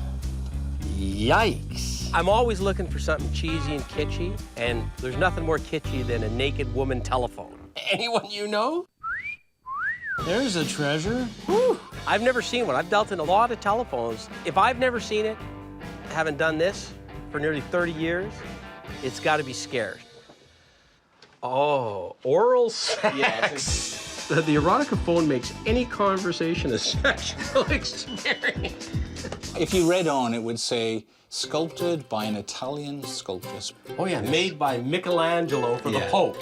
Yikes. I'm always looking for something cheesy and kitschy, and there's nothing more kitschy than a naked woman telephone. Anyone you know? There's a treasure. Whew. I've never seen one. I've dealt in a lot of telephones. If I've never seen it, having done this for nearly 30 years, it's got to be scarce. Oh, oral sex. Yes. The erotica phone makes any conversation a sexual experience. If you read on, it would say, sculpted by an Italian sculptor. Oh, yeah, made by Michelangelo for the Pope.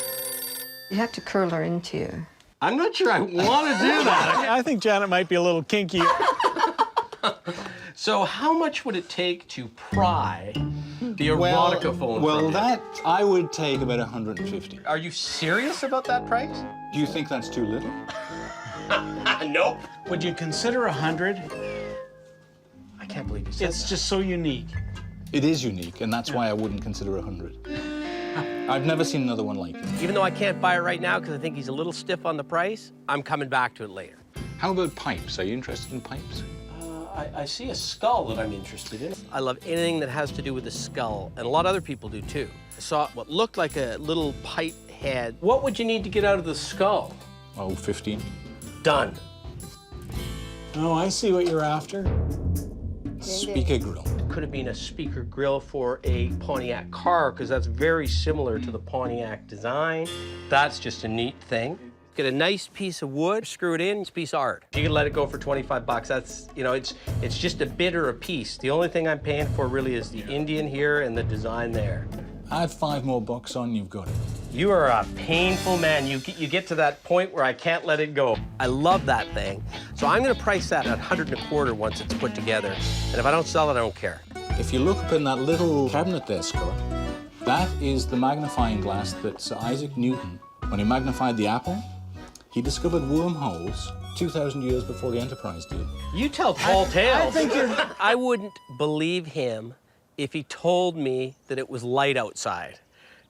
You have to curl her into you. I'm not sure I want to do that. I think Janet might be a little kinky. So how much would it take to pry the erotica phone Well, from you? that I would take about 150. Are you serious about that price? Do you think that's too little? Nope. Would you consider 100? I can't believe you said It's that. just so unique. It is unique, and that's why I wouldn't consider 100. I've never seen another one like it. Even though I can't buy it right now because I think he's a little stiff on the price, I'm coming back to it later. How about pipes? Are you interested in pipes? I see a skull that I'm interested in. I love anything that has to do with the skull, and a lot of other people do too. I saw what looked like a little pipe head. What would you need to get out of the skull? Oh, 15. Done. Oh, I see what you're after. Speaker grill. Could have been a speaker grill for a Pontiac car, because that's very similar to the Pontiac design. That's just a neat thing. Get a nice piece of wood, screw it in, it's a piece of art. You can let it go for 25 bucks. That's, you know, it's just a bit or a piece. The only thing I'm paying for really is the Indian here and the design there. Add $5 more on, you've got it. You are a painful man. You get to that point where I can't let it go. I love that thing. So I'm gonna price that at $125 once it's put together. And if I don't sell it, I don't care. If you look up in that little cabinet there, Scott, that is the magnifying glass that Sir Isaac Newton, when he magnified the apple, he discovered wormholes 2,000 years before the Enterprise did. You tell tall tales. I think I wouldn't believe him if he told me that it was light outside.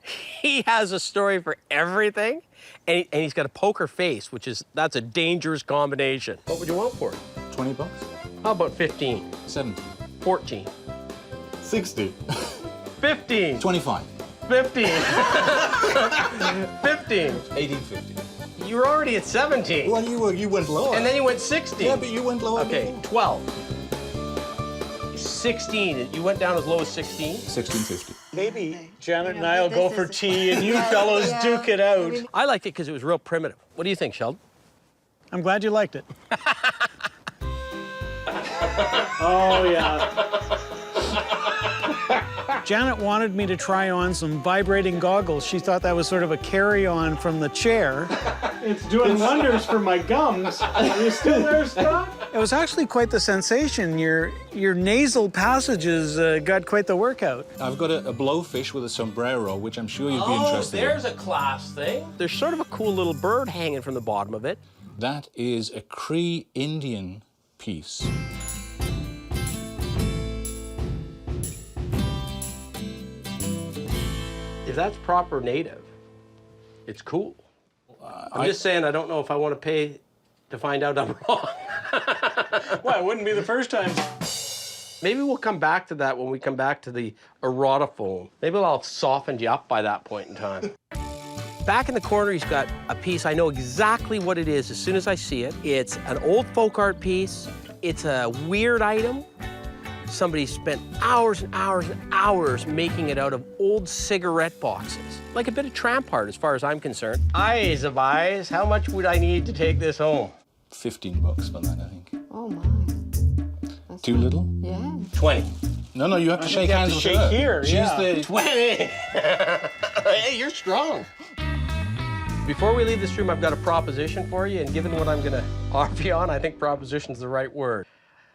He has a story for everything, and he's got a poker face, that's a dangerous combination. What would you want for it? 20 bucks? How about 15? 17. 14. 60. 15. 25. 15. 15. 1850. You were already at 17. Well, you went lower. And then you went 16. Yeah, but you went lower. Okay, 12. 16. You went down as low as 16? 1650. Maybe Janet and I'll go for tea and you fellows duke it out. I liked it because it was real primitive. What do you think, Sheldon? I'm glad you liked it. Oh, yeah. Janet wanted me to try on some vibrating goggles. She thought that was sort of a carry-on from the chair. It's doing wonders for my gums. Are you still there, Scott? It was actually quite the sensation. Your nasal passages got quite the workout. I've got a blowfish with a sombrero, which I'm sure you'd be interested in. There's a class thing. There's sort of a cool little bird hanging from the bottom of it. That is a Cree Indian piece. If that's proper native, it's cool. I'm just saying I don't know if I want to pay to find out I'm wrong. Well, it wouldn't be the first time. Maybe we'll come back to that when we come back to the erotophone. Maybe I'll have softened you up by that point in time. Back in the corner, he's got a piece. I know exactly what it is as soon as I see it. It's an old folk art piece. It's a weird item. Somebody spent hours and hours and hours making it out of old cigarette boxes. Like a bit of tramp art, as far as I'm concerned. Eyes of eyes, how much would I need to take this home? 15 bucks for that, I think. Oh, my. That's Too little? Yeah. 20. No, you have to shake you have hands to with shake her. here, She's yeah. the 20! Hey, you're strong. Before we leave this room, I've got a proposition for you, and given what I'm gonna offer you on, I think proposition's the right word.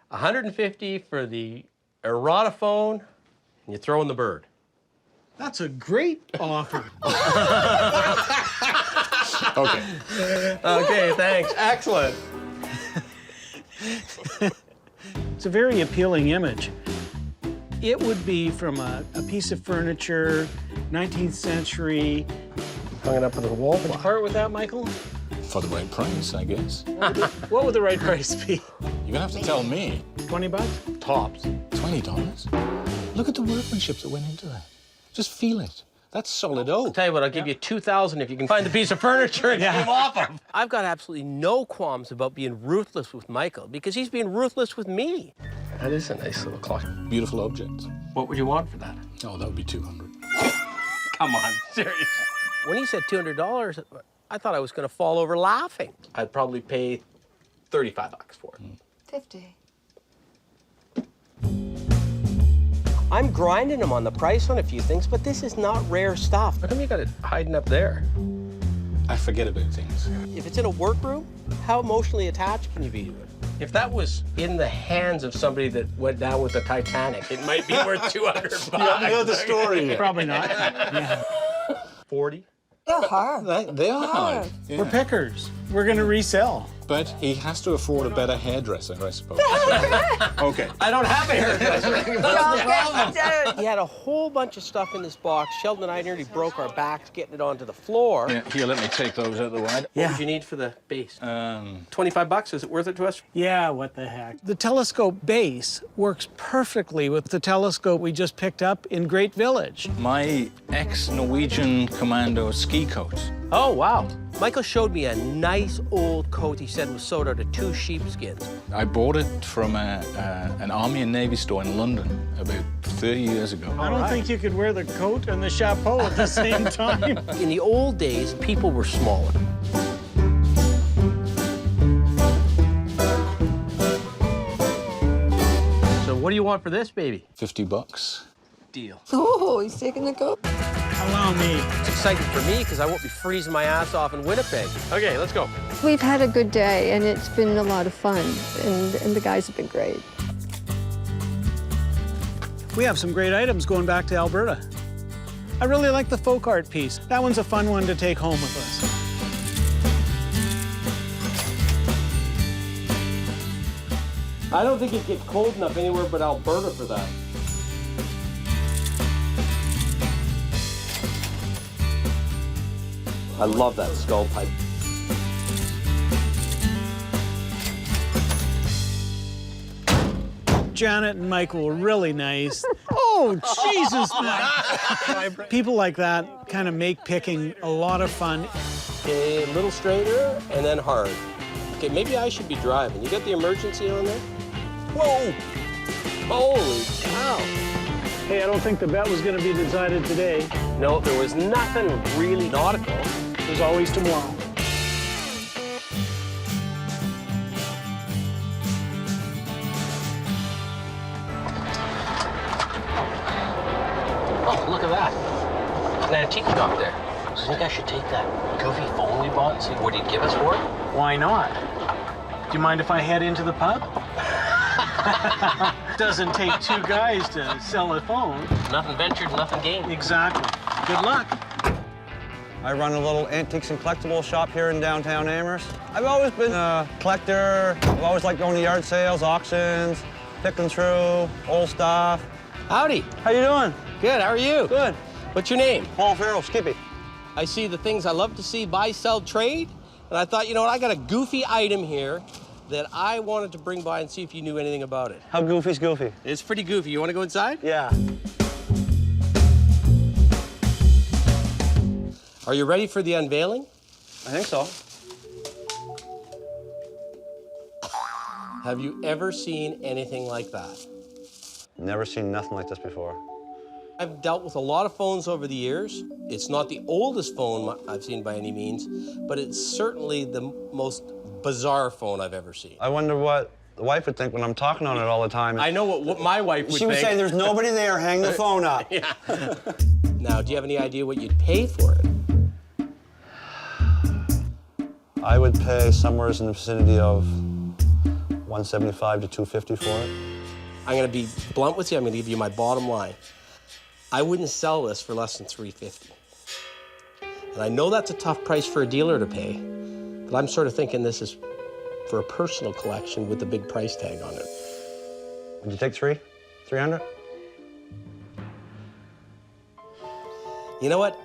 150 for the erotophone, and you throw in the bird. That's a great offer. Okay. Okay, thanks. Excellent. It's a very appealing image. It would be from a piece of furniture, 19th century. Hung it up on the wall. Would you part with that, Michael? For the right price, I guess. What would the right price be? You're gonna have to tell me. 20 bucks? Tops. $20? Look at the workmanship that went into that. Just feel it. That's solid oak. I'll tell you what, I'll give you 2,000 if you can find the piece of furniture it came off of. I've got absolutely no qualms about being ruthless with Michael because he's being ruthless with me. That is a nice little clock. Beautiful object. What would you want for that? Oh, that would be 200. Come on, seriously. When he said $200, I thought I was going to fall over laughing. I'd probably pay 35 bucks for it. 50. I'm grinding him on the price on a few things, but this is not rare stuff. How come you got it hiding up there? I forget about things. If it's in a workroom, how emotionally attached can you be to it? If that was in the hands of somebody that went down with the Titanic, it might be worth 200 bucks. You haven't heard the story. Probably not. Yeah. 40? They're hard. They are hard. Yeah. We're pickers. We're going to resell. But he has to afford a better hairdresser, I suppose. Okay. I don't have a hairdresser. He had a whole bunch of stuff in this box. Sheldon and I nearly broke our backs getting it onto the floor. Yeah, here, let me take those out of the way. What would you need for the base? 25 bucks, is it worth it to us? Yeah, what the heck. The telescope base works perfectly with the telescope we just picked up in Great Village. My ex-Norwegian commando ski coat. Oh, wow. Michael showed me a nice old coat he said was sewed out of 2 sheepskins. I bought it from an Army and Navy store in London about 30 years ago. I don't think you could wear the coat and the chapeau at the same time. In the old days, people were smaller. So what do you want for this, baby? 50 bucks. Deal. Oh, he's taking the coat. Allow me. It's exciting for me because I won't be freezing my ass off in Winnipeg. Okay, let's go. We've had a good day, and it's been a lot of fun, and the guys have been great. We have some great items going back to Alberta. I really like the folk art piece. That one's a fun one to take home with us. I don't think it gets cold enough anywhere but Alberta for that. I love that skull pipe. Janet and Michael were really nice. Oh, Jesus, man. People like that kind of make picking a lot of fun. Okay, a little straighter and then hard. Okay, maybe I should be driving. You got the emergency on there? Whoa! Holy cow! Hey, I don't think the bet was going to be decided today. No, there was nothing really nautical. There's always tomorrow. Oh, look at that. An antique shop there. So I think I should take that goofy phone we bought and see what he'd give us for it. Why not? Do you mind if I head into the pub? Doesn't take 2 guys to sell a phone. Nothing ventured, nothing gained. Exactly. Good luck. I run a little antiques and collectibles shop here in downtown Amherst. I've always been a collector. I've always liked going to yard sales, auctions, picking through old stuff. Howdy. How you doing? Good, how are you? Good. What's your name? Paul Farrell, Skippy. I see the things I love to see, buy, sell, trade. And I thought, you know what, I got a goofy item here that I wanted to bring by and see if you knew anything about it. How goofy's goofy? It's pretty goofy. You want to go inside? Yeah. Are you ready for the unveiling? I think so. Have you ever seen anything like that? Never seen nothing like this before. I've dealt with a lot of phones over the years. It's not the oldest phone I've seen by any means, but it's certainly the most bizarre phone I've ever seen. I wonder what The wife would think when I'm talking on it all the time. I know what my wife would She would think. say, there's nobody there, hang the phone up. Yeah. Now, do you have any idea what you'd pay for it? I would pay somewhere in the vicinity of $175 to $250 for it. I'm gonna be blunt with you, I'm gonna give you my bottom line. I wouldn't sell this for less than $350. And I know that's a tough price for a dealer to pay, but I'm sort of thinking this is for a personal collection with a big price tag on it. Would you take 300? You know what?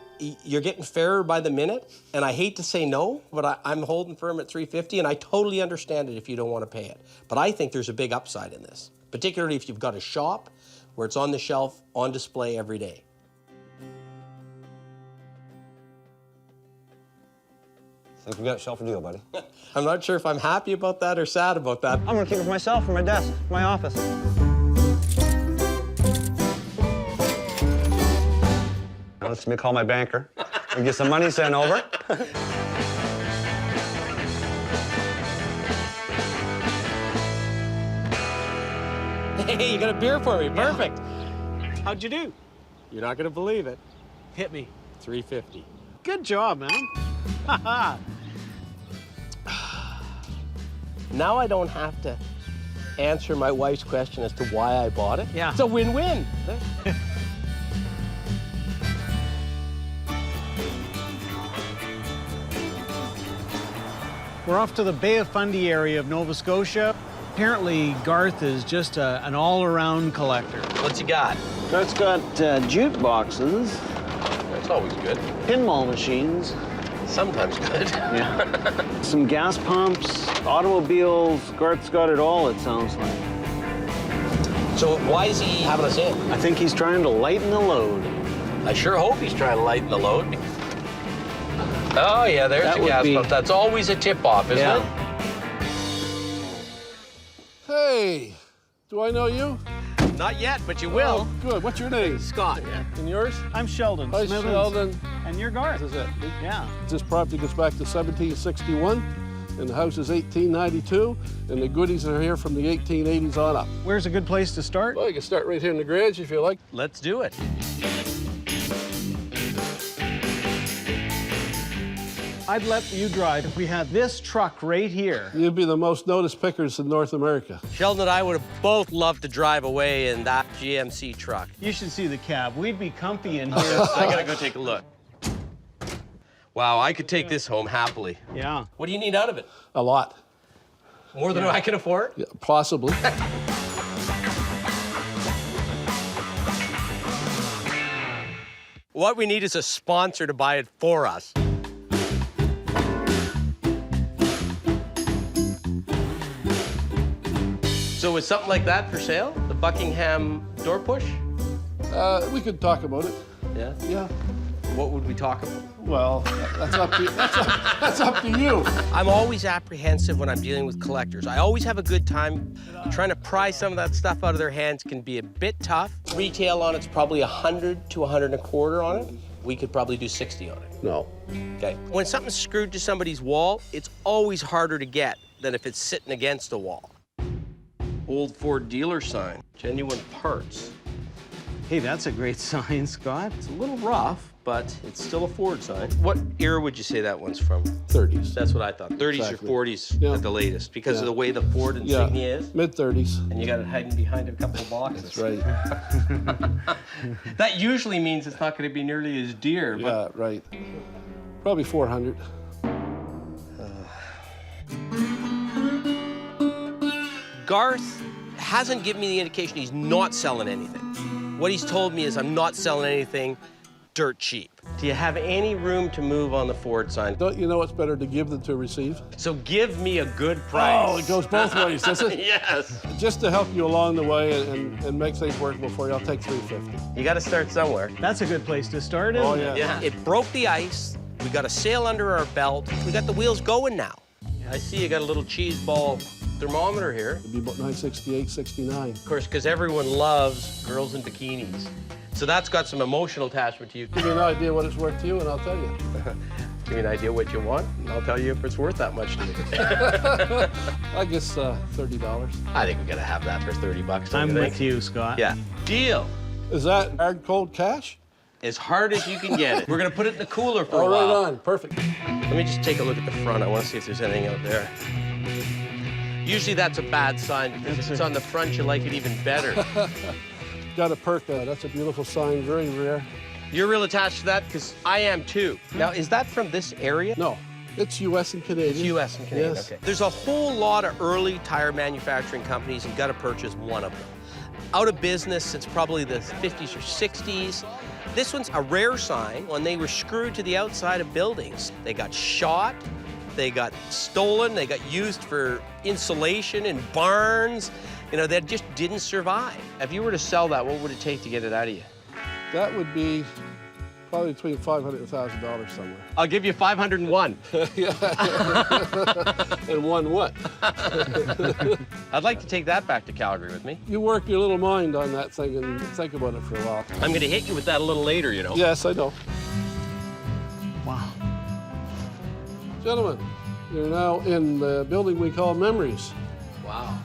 You're getting fairer by the minute, and I hate to say no, but I'm holding firm at $350, and I totally understand it if you don't want to pay it. But I think there's a big upside in this, particularly if you've got a shop where it's on the shelf, on display every day. I think we got a shelf deal, buddy. I'm not sure if I'm happy about that or sad about that. I'm gonna keep it for myself, for my desk, for my office. Now let me call my banker and get some money sent over. Hey, you got a beer for me, perfect. How'd you do? You're not gonna believe it. Hit me. $350. Good job, man. Now I don't have to answer my wife's question as to why I bought it. Yeah. It's a win-win. We're off to the Bay of Fundy area of Nova Scotia. Apparently, Garth is just an all-around collector. What's you got? Garth's got jukeboxes, That's always good. pinball machines, Sometimes good. yeah, some gas pumps, automobiles. Garth's got it all, it sounds like. So why is he having us in? I think he's trying to lighten the load. I sure hope he's trying to lighten the load. Oh, yeah, there's That a would gas be- pump. That's always a tip-off, isn't Yeah. it? Hey, do I know you? Not yet, but you will. Good. What's your name? Scott. And yours? I'm Sheldon. Hi, Smithens. Sheldon. And you're Garth. This is it. Yeah. This property goes back to 1761, and the house is 1892, and the goodies are here from the 1880s on up. Where's a good place to start? Well, you can start right here in the garage if you like. Let's do it. I'd let you drive if we had this truck right here. You'd be the most noticed pickers in North America. Sheldon and I would have both loved to drive away in that GMC truck. You should see the cab. We'd be comfy in here. I gotta go take a look. Wow, I could take this home happily. Yeah. What do you need out of it? A lot. More than I can afford? Yeah, possibly. What we need is a sponsor to buy it for us. So is something like that for sale? The Buckingham door push? We could talk about it. Yeah? Yeah. What would we talk about? Well, that's up to you. That's up to you. I'm always apprehensive when I'm dealing with collectors. I always have a good time. Trying to pry some of that stuff out of their hands can be a bit tough. Retail on it's probably 100 to 100 and a quarter on it. We could probably do 60 on it. No. Okay. When something's screwed to somebody's wall, it's always harder to get than if it's sitting against a wall. Old Ford dealer sign, genuine parts. Hey, that's a great sign, Scott. It's a little rough, but it's still a Ford sign. What era would you say that one's from? 30s. That's what I thought. 30s Exactly. or 40s Yeah. at the latest, because of Yeah. the way the Ford insignia is. Mid-30s. And you got it hiding behind a couple of boxes. That's right. That usually means it's not going to be nearly as dear. But Yeah, right. Probably 400. Garth hasn't given me the indication he's not selling anything. What he's told me is I'm not selling anything dirt cheap. Do you have any room to move on the Ford sign? Don't you know it's better to give than to receive? So give me a good price. Oh, it goes both ways, does it? Yes. Just to help you along the way and make things workable for you, I'll take 350. You got to start somewhere. That's a good place to start, isn't Oh, it? yeah. It broke the ice. We got a sail under our belt. We got the wheels going now. I see you got a little cheese ball thermometer here. It'd be about 968, 69. Of course, because everyone loves girls in bikinis. So that's got some emotional attachment to you. Give me an idea what it's worth to you, and I'll tell you. Give me an idea what you want, and I'll tell you if it's worth that much to me. I guess $30. I think we gotta have that for 30 bucks. I'm with you, Scott. Yeah. Deal. Is that hard cold cash? As hard as you can get it. We're gonna put it in the cooler for Oh, a while. right on. Perfect. Let me just take a look at the front. I want to see if there's anything out there. Usually that's a bad sign because if it's on the front, you like it even better. Got a perk. That's a beautiful sign, very rare. You're real attached to that because I am too. Now, is that from this area? No, it's U.S. and Canadian. It's U.S. and Canadian, Yes. okay. There's a whole lot of early tire manufacturing companies. You've got to purchase one of them. Out of business since probably the 50s or 60s. This one's a rare sign. When they were screwed to the outside of buildings, they got shot, they got stolen, they got used for insulation in barns. You know, they just didn't survive. If you were to sell that, what would it take to get it out of you? That would be probably between $500 and $1,000 somewhere. I'll give you 501. And one what? I'd like to take that back to Calgary with me. You work your little mind on that thing and think about it for a while. I'm going to hit you with that a little later, you know. Yes, I know. Wow. Gentlemen, you're now in the building we call Memories. Wow.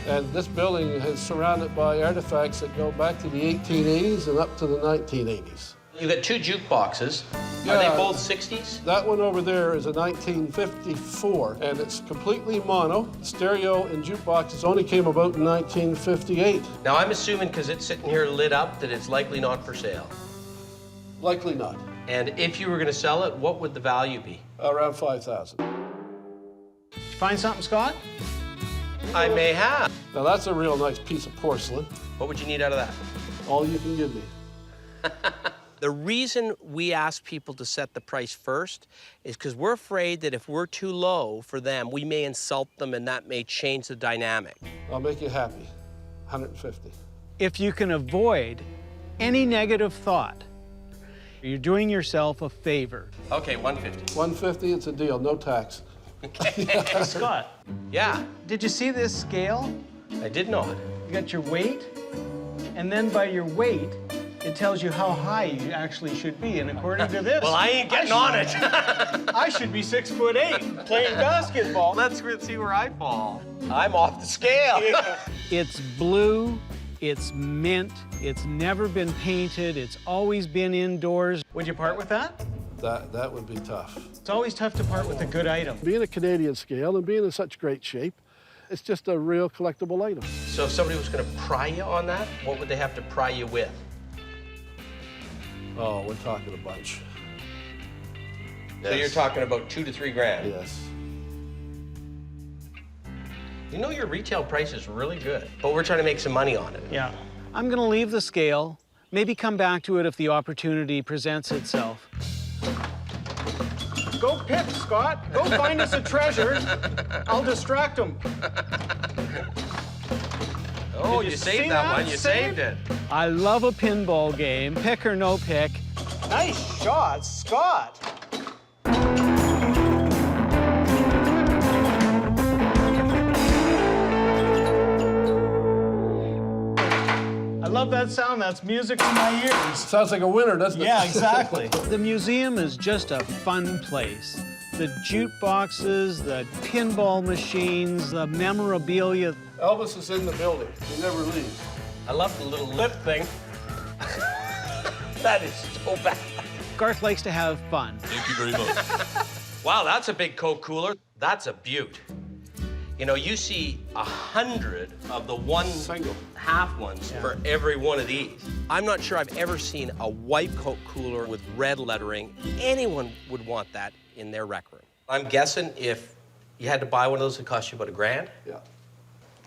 And this building is surrounded by artifacts that go back to the 1880s and up to the 1980s. You got two jukeboxes. Yeah. Are they both 60s? That one over there is a 1954, and it's completely mono. Stereo and jukeboxes only came about in 1958. Now, I'm assuming because it's sitting here lit up that it's likely not for sale. Likely not. And if you were going to sell it, what would the value be? Around $5,000. Did you find something, Scott? I may have. Now that's a real nice piece of porcelain. What would you need out of that? All you can give me. The reason we ask people to set the price first is because we're afraid that if we're too low for them, we may insult them and that may change the dynamic. I'll make you happy. 150. If you can avoid any negative thought, you're doing yourself a favor. Okay, 150. 150, it's a deal, no tax. Hey, Scott. Yeah. Did you see this scale? I did not. You got your weight, and then by your weight, it tells you how high you actually should be. And according to this, Well, I ain't getting on it. I should be 6'8" playing basketball. Let's see where I fall. I'm off the scale. It's blue, it's mint, it's never been painted, it's always been indoors. Would you part with that? That would be tough. It's always tough to part with a good item. Being a Canadian scale and being in such great shape, it's just a real collectible item. So if somebody was going to pry you on that, what would they have to pry you with? Oh, we're talking a bunch. So you're talking about $2 to $3 grand. Yes. You know your retail price is really good, but we're trying to make some money on it. Yeah. I'm gonna leave the scale, maybe come back to it if the opportunity presents itself. Go pick, Scott. Go find us a treasure. I'll distract them. Oh, Did you see saved that one. You saved it. I love a pinball game, pick or no pick. Nice shot, Scott. I love that sound. That's music to my ears. Sounds like a winner, doesn't it? Yeah, exactly. The museum is just a fun place. The jukeboxes, the pinball machines, the memorabilia. Elvis is in the building. He never leaves. I love the little lip thing. That is so bad. Garth likes to have fun. Thank you very much. Wow, that's a big Coke cooler. That's a beaut. You know, you see 100 of the one single half ones for every one of these. I'm not sure I've ever seen a white Coke cooler with red lettering. Anyone would want that in their rec room. I'm guessing if you had to buy one of those, it cost you about $1,000? Yeah.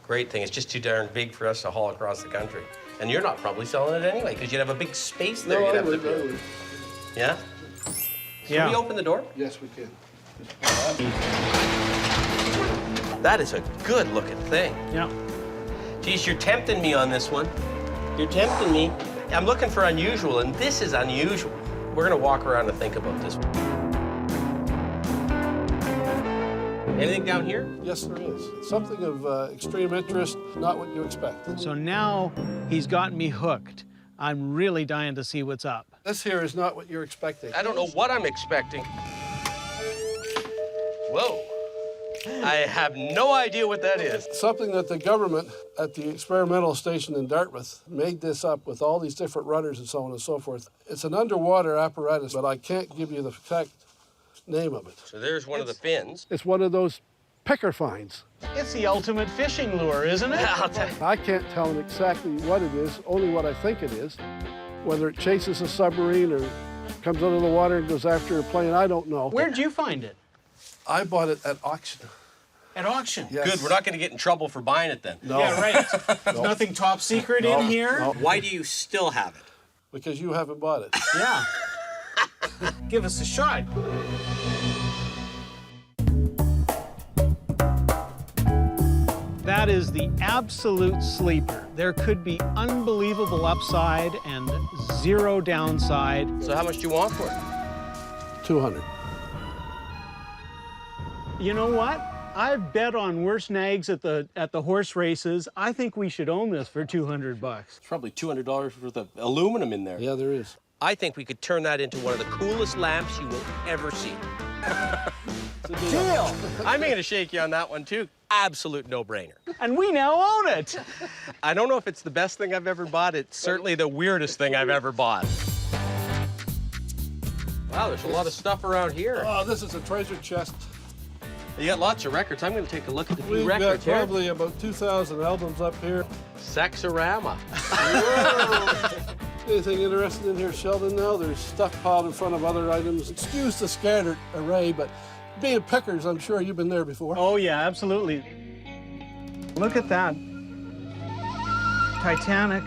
Great thing. It's just too darn big for us to haul across the country. And you're not probably selling it anyway, because you'd have a big space there. No, you'd I have would. to Yeah? Yeah. Can we open the door? Yes, we can. That is a good-looking thing. Yeah. Geez, you're tempting me on this one. You're tempting me. I'm looking for unusual, and this is unusual. We're gonna walk around and think about this. Anything down here? Yes, there is. Something of extreme interest, not what you expect. So now he's got me hooked. I'm really dying to see what's up. This here is not what you're expecting. I don't know what I'm expecting. Whoa. I have no idea what that is. Something that the government at the experimental station in Dartmouth made this up with all these different rudders and so on and so forth. It's an underwater apparatus, but I can't give you the exact name of it. So there's one of the fins. It's one of those picker finds. It's the ultimate fishing lure, isn't it? I can't tell them exactly what it is, only what I think it is. Whether it chases a submarine or comes out of the water and goes after a plane, I don't know. Where'd you find it? I bought it at auction. At auction? Yes. Good, we're not going to get in trouble for buying it then. No. Yeah, right. There's nothing top secret in here? No. Why do you still have it? Because you haven't bought it. Yeah. Give us a shot. That is the absolute sleeper. There could be unbelievable upside and zero downside. So how much do you want for it? 200. You know what? I've bet on worse nags at the horse races. I think we should own this for $200. There's probably $200 worth of aluminum in there. Yeah, there is. I think we could turn that into one of the coolest lamps you will ever see. Deal! I'm going to shake you on that one too. Absolute no-brainer. And we now own it. I don't know if it's the best thing I've ever bought. It's certainly the weirdest thing I've ever bought. Wow, there's a lot of stuff around here. Oh, this is a treasure chest. You got lots of records. I'm going to take a look at the few We've got records here. probably about 2,000 albums up here. Sexorama. Anything interesting in here, Sheldon? Now there's stuff piled in front of other items. Excuse the scattered array, but being pickers, I'm sure you've been there before. Oh, yeah, absolutely. Look at that. Titanic.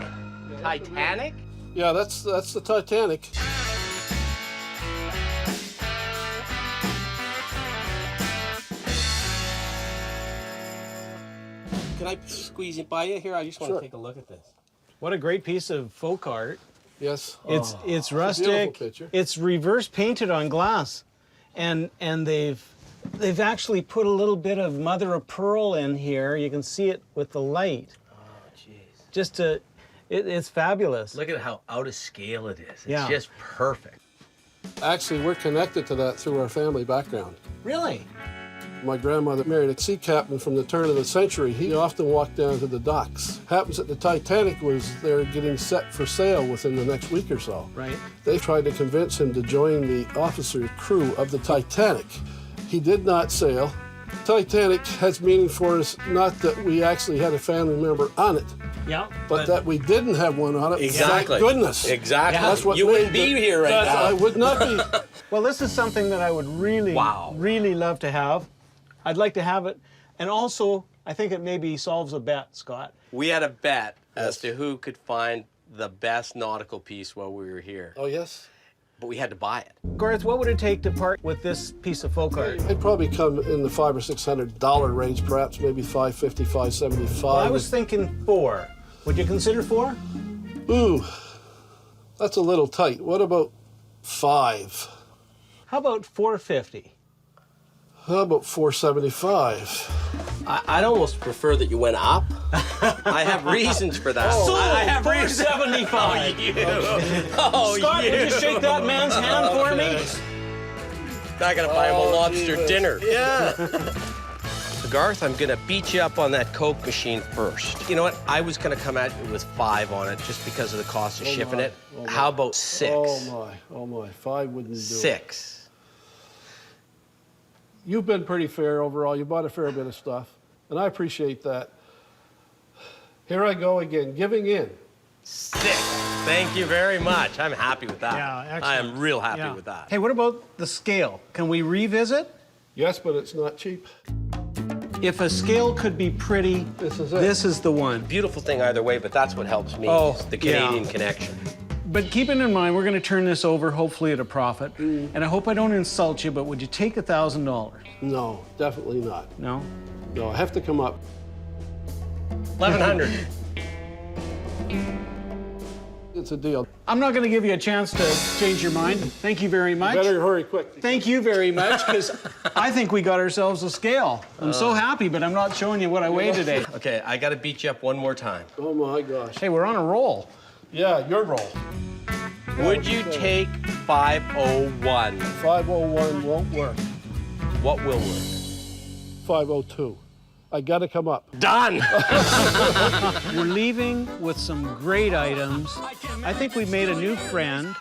Titanic? Yeah, that's the Titanic. Can I squeeze it by you here? I just want Sure. to take a look at this. What a great piece of folk art. Yes. It's a beautiful rustic. picture. It's reverse painted on glass, and they've actually put a little bit of mother of pearl in here. You can see it with the light. Oh, jeez. Just to, it's fabulous. Look at how out of scale it is. It's Yeah. just perfect. Actually, we're connected to that through our family background. Really? My grandmother married a sea captain from the turn of the century. He often walked down to the docks. Happens that the Titanic was there getting set for sail within the next week or so. Right. They tried to convince him to join the officer crew of the Titanic. He did not sail. Titanic has meaning for us, not that we actually had a family member on it, Yeah. but that we didn't have one on it. Exactly. Thank goodness. Exactly. That's what You made wouldn't be here right now. I would not be. Well, this is something that I would really, really love to have. I'd like to have it. And also, I think it maybe solves a bet, Scott. We had a bet as to who could find the best nautical piece while we were here. Oh, yes? But we had to buy it. Garth, what would it take to part with this piece of folk art? It'd probably come in the $500 or $600 range, perhaps maybe $550, $575. Well, I was thinking $4. Would you consider $4? Ooh, that's a little tight. What about $5? How about $450? How about $475? I'd almost prefer that you went up. I have reasons for that. Oh, I have reasons. $475. Oh, Scott, you. would you shake that man's hand for me? I gotta buy him a lobster Jesus. dinner. Yeah. Garth, I'm gonna beat you up on that Coke machine first. You know what? I was gonna come at you with 5 on it just because of the cost of shipping it. How about 6? Oh my, 5 wouldn't do it. 6. You've been pretty fair overall. You bought a fair bit of stuff, and I appreciate that. Here I go again, giving in. 6. Thank you very much. I'm happy with that. Yeah, excellent. I am real happy Yeah. with that. Hey, what about the scale? Can we revisit? Yes, but it's not cheap. If a scale could be pretty, this is it. This is the one. Beautiful thing either way, but that's what helps me. Oh, is the yeah. Canadian connection. But keeping in mind, we're going to turn this over, hopefully at a profit. And I hope I don't insult you, but would you take $1,000? No, definitely not. No? No, I have to come up. 1,100. It's a deal. I'm not going to give you a chance to change your mind. Thank you very much. Better hurry quick. Thank you very much, because I think we got ourselves a scale. I'm so happy, but I'm not showing you what I weigh today. Okay, I gotta beat you up one more time. Oh my gosh. Hey, we're on a roll. Yeah, your roll. Would you take 501? 501 won't work. What will work? 502. I gotta come up. Done! We're leaving with some great items. I think we've made a new friend.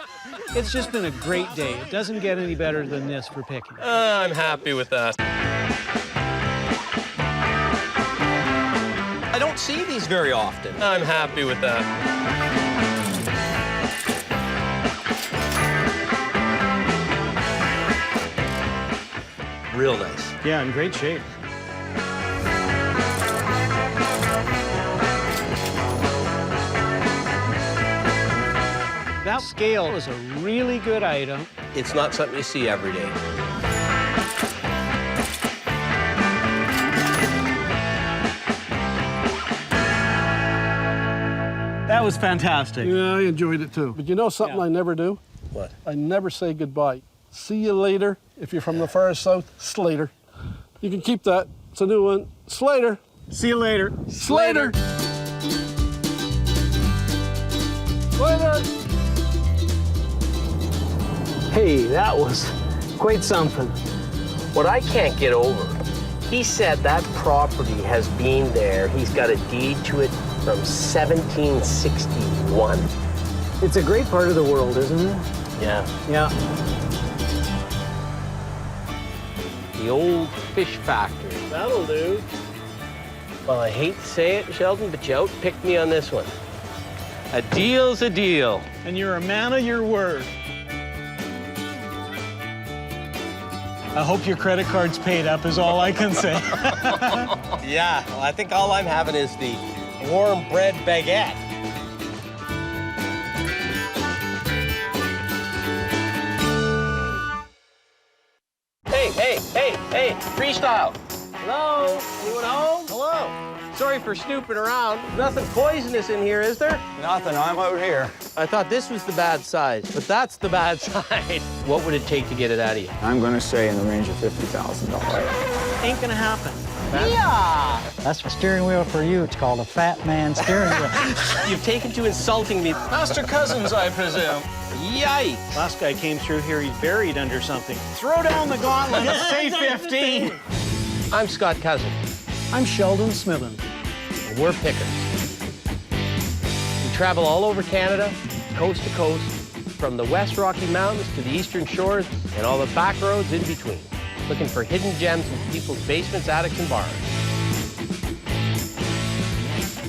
It's just been a great day. It doesn't get any better than this for picking. I'm happy with that. I don't see these very often. I'm happy with that. Real nice. Yeah, in great shape. That scale is a really good item. It's not something you see every day. That was fantastic. Yeah, I enjoyed it too. But you know something I never do? What? I never say goodbye. See you later. If you're from the far south, Slater. You can keep that. It's a new one. Slater. See you later. Slater. Slater. Hey, that was quite something. What I can't get over, he said that property has been there. He's got a deed to it from 1761. It's a great part of the world, isn't it? Yeah. Yeah. The old fish factory. That'll do. Well, I hate to say it, Sheldon, but you outpicked me on this one. A deal's a deal. And you're a man of your word. I hope your credit card's paid up is all I can say. Yeah, well, I think all I'm having is the warm bread baguette. Hey, freestyle. Hello, anyone home? Hello. Sorry for snooping around. Nothing poisonous in here, is there? Nothing, I'm out here. I thought this was the bad size, but that's the bad side. What would it take to get it out of you? I'm going to say in the range of $50,000. Ain't gonna happen. Yeah! That's a steering wheel for you. It's called a fat man steering wheel. You've taken to insulting me. Master Cozens, I presume. Yikes! Last guy came through here, he's buried under something. Throw down the gauntlet, say 15. I'm Scott Cozens. I'm Sheldon Smithens. And we're pickers. We travel all over Canada, coast to coast, from the West Rocky Mountains to the Eastern Shores and all the back roads in between, looking for hidden gems in people's basements, attics, and barns.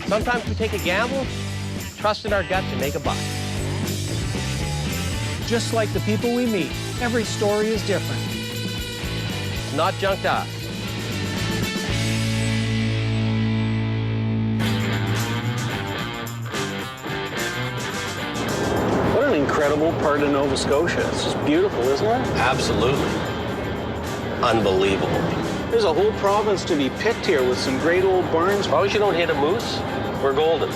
Sometimes we take a gamble, trust in our gut to make a buck. Just like the people we meet, every story is different. It's not junk to us. What an incredible part of Nova Scotia. It's just beautiful, isn't it? Absolutely. Unbelievable. There's a whole province to be picked here with some great old barns. As long as you don't hit a moose, we're golden.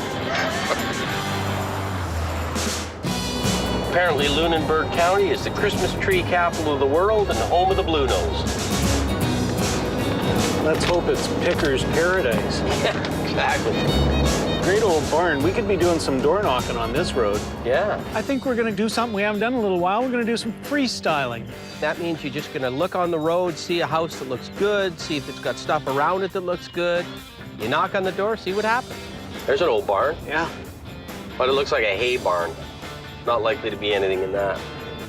Apparently, Lunenburg County is the Christmas tree capital of the world and the home of the Blue Nose. Let's hope it's Picker's Paradise. Yeah, exactly. Great old barn. We could be doing some door knocking on this road. Yeah. I think we're going to do something we haven't done in a little while. We're going to do some freestyling. That means you're just going to look on the road, see a house that looks good, see if it's got stuff around it that looks good. You knock on the door, see what happens. There's an old barn. Yeah. But it looks like a hay barn. Not likely to be anything in that.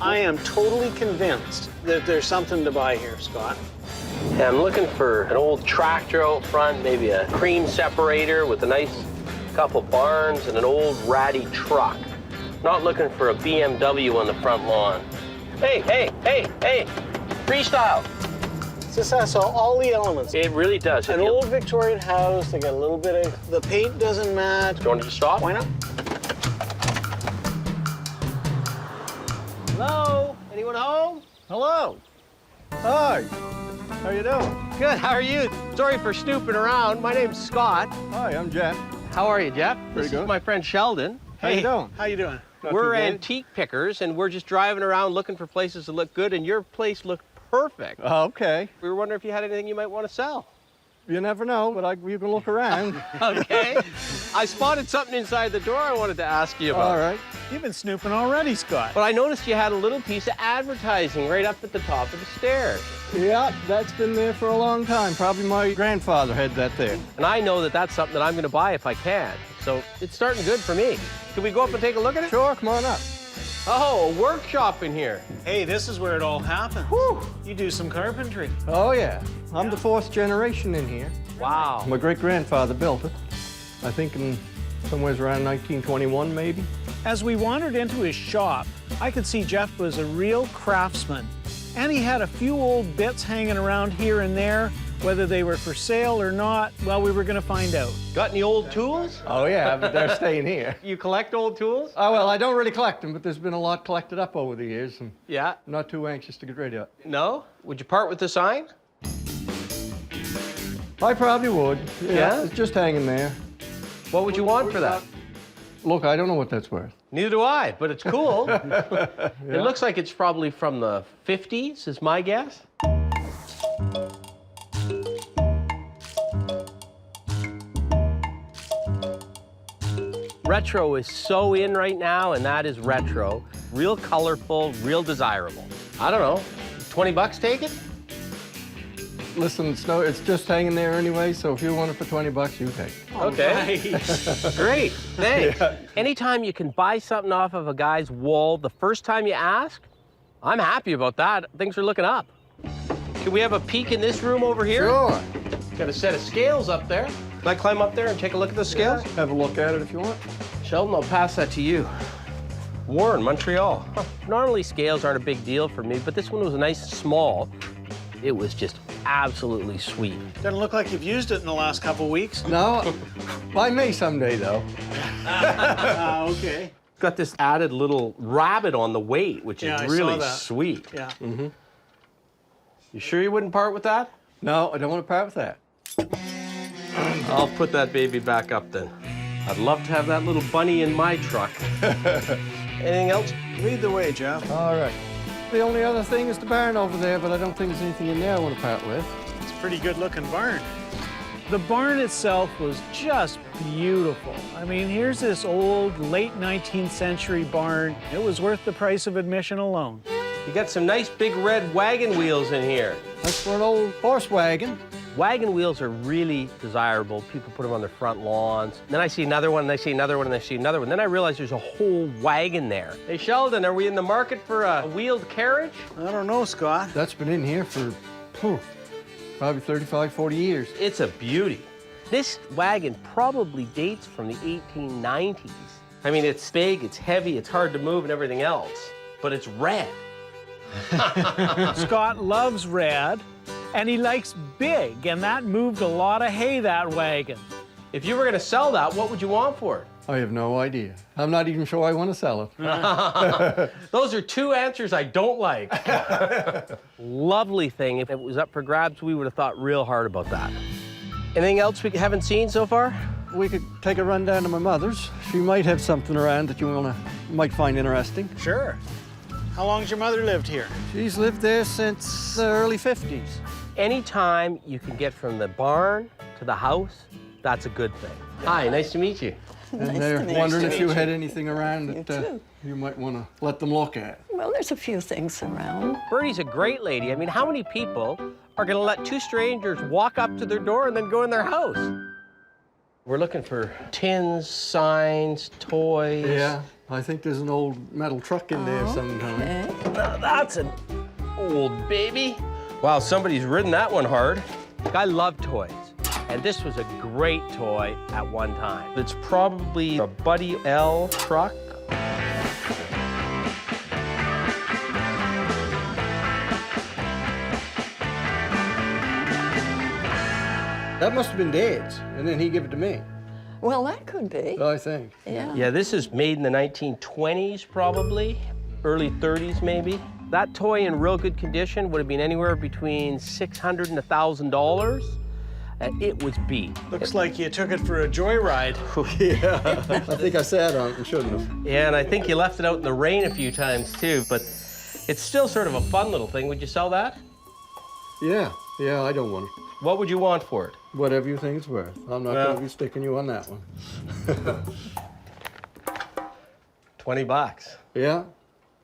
I am totally convinced that there's something to buy here, Scott. Yeah, I'm looking for an old tractor out front, maybe a cream separator with a nice couple barns and an old ratty truck. Not looking for a BMW on the front lawn. Hey, freestyle. This has all the elements. It really does. An old Victorian house, they got a little bit of, the paint doesn't match. Do you want to stop? Why not? Hello? Anyone home? Hello. Hi. How you doing? Good, how are you? Sorry for snooping around. My name's Scott. Hi, I'm Jeff. How are you, Jeff? Pretty This good. is my friend Sheldon. How you doing? How you doing? We're antique pickers, and we're just driving around looking for places that look good, and your place looked perfect. Okay. We were wondering if you had anything you might want to sell. You never know, but you can look around. Okay. I spotted something inside the door I wanted to ask you about. All right. You've been snooping already, Scott. But I noticed you had a little piece of advertising right up at the top of the stairs. Yeah, that's been there for a long time. Probably my grandfather had that there. And I know that that's something that I'm going to buy if I can. So it's starting good for me. Can we go up and take a look at it? Sure, come on up. Oh, a workshop in here. Hey, this is where it all happens. Whew. You do some carpentry. Oh, yeah. I'm the 4th generation in here. Wow. My great-grandfather built it. I think in somewhere around 1921, maybe. As we wandered into his shop, I could see Jeff was a real craftsman. And he had a few old bits hanging around here and there. Whether they were for sale or not, well, we were going to find out. Got any old tools? Oh, yeah, but they're staying here. You collect old tools? Oh, well, I don't really collect them, but there's been a lot collected up over the years, and yeah. I'm not too anxious to get rid of it. No? Would you part with the sign? I probably would. Yeah? It's just hanging there. What would you want for that? Look, I don't know what that's worth. Neither do I, but it's cool. It looks like it's probably from the 50s, is my guess. Retro is so in right now, and that is retro. Real colorful, real desirable. I don't know, 20 bucks, take it? Listen, it's just hanging there anyway, so if you want it for 20 bucks, you take it. Okay. Great, thanks. Yeah. Anytime you can buy something off of a guy's wall the first time you ask, I'm happy about that. Things are looking up. Can we have a peek in this room over here? Sure. Got a set of scales up there. Can I climb up there and take a look at the scales? Yeah, have a look at it if you want. Sheldon, I'll pass that to you. Warren, Montreal. Huh. Normally scales aren't a big deal for me, but this one was nice and small. It was just absolutely sweet. Doesn't look like you've used it in the last couple weeks. No, I may someday, though. Okay. Got this added little rabbit on the weight, which is really sweet. Yeah. Mm-hmm. You sure you wouldn't part with that? No, I don't want to part with that. I'll put that baby back up then. I'd love to have that little bunny in my truck. Anything else? Lead the way, Jeff. All right. The only other thing is the barn over there, but I don't think there's anything in there I want to part with. It's a pretty good-looking barn. The barn itself was just beautiful. I mean, here's this old, late 19th century barn. It was worth the price of admission alone. You got some nice big red wagon wheels in here. That's for an old horse wagon. Wagon wheels are really desirable. People put them on their front lawns. Then I see another one, and I see another one, and I see another one. Then I realize there's a whole wagon there. Hey, Sheldon, are we in the market for a wheeled carriage? I don't know, Scott. That's been in here for probably 35, 40 years. It's a beauty. This wagon probably dates from the 1890s. I mean, it's big, it's heavy, it's hard to move and everything else, but it's red. Scott loves red, and he likes big, and that moved a lot of hay, that wagon. If you were going to sell that, what would you want for it? I have no idea. I'm not even sure I want to sell it. Those are two answers I don't like. Lovely thing. If it was up for grabs, we would have thought real hard about that. Anything else we haven't seen so far? We could take a run down to my mother's. She might have something around that you might find interesting. Sure. How long's your mother lived here? She's lived there since the early 50s. Anytime you can get from the barn to the house, that's a good thing. Hi, nice to meet you. And they're wondering if you had anything around that you might want to let them look at. Well, there's a few things around. Bertie's a great lady. I mean, how many people are going to let two strangers walk up to their door and then go in their house? We're looking for tins, signs, toys. Yeah, I think there's an old metal truck in there sometime. Now that's an old baby. Wow, somebody's ridden that one hard. I love toys, and this was a great toy at one time. It's probably a Buddy L truck. That must have been Dad's, and then he gave it to me. Well, that could be. I think. Yeah. Yeah, this is made in the 1920s, probably, early 30s, maybe. That toy in real good condition would have been anywhere between $600 and $1,000. It was beat. Looks like you took it for a joyride. Yeah, I think I sat on it and shouldn't have. Yeah, and I think you left it out in the rain a few times, too, but it's still sort of a fun little thing. Would you sell that? Yeah, Yeah, I don't want it. What would you want for it? Whatever you think it's worth. I'm not going to be sticking you on that one. $20. Yeah,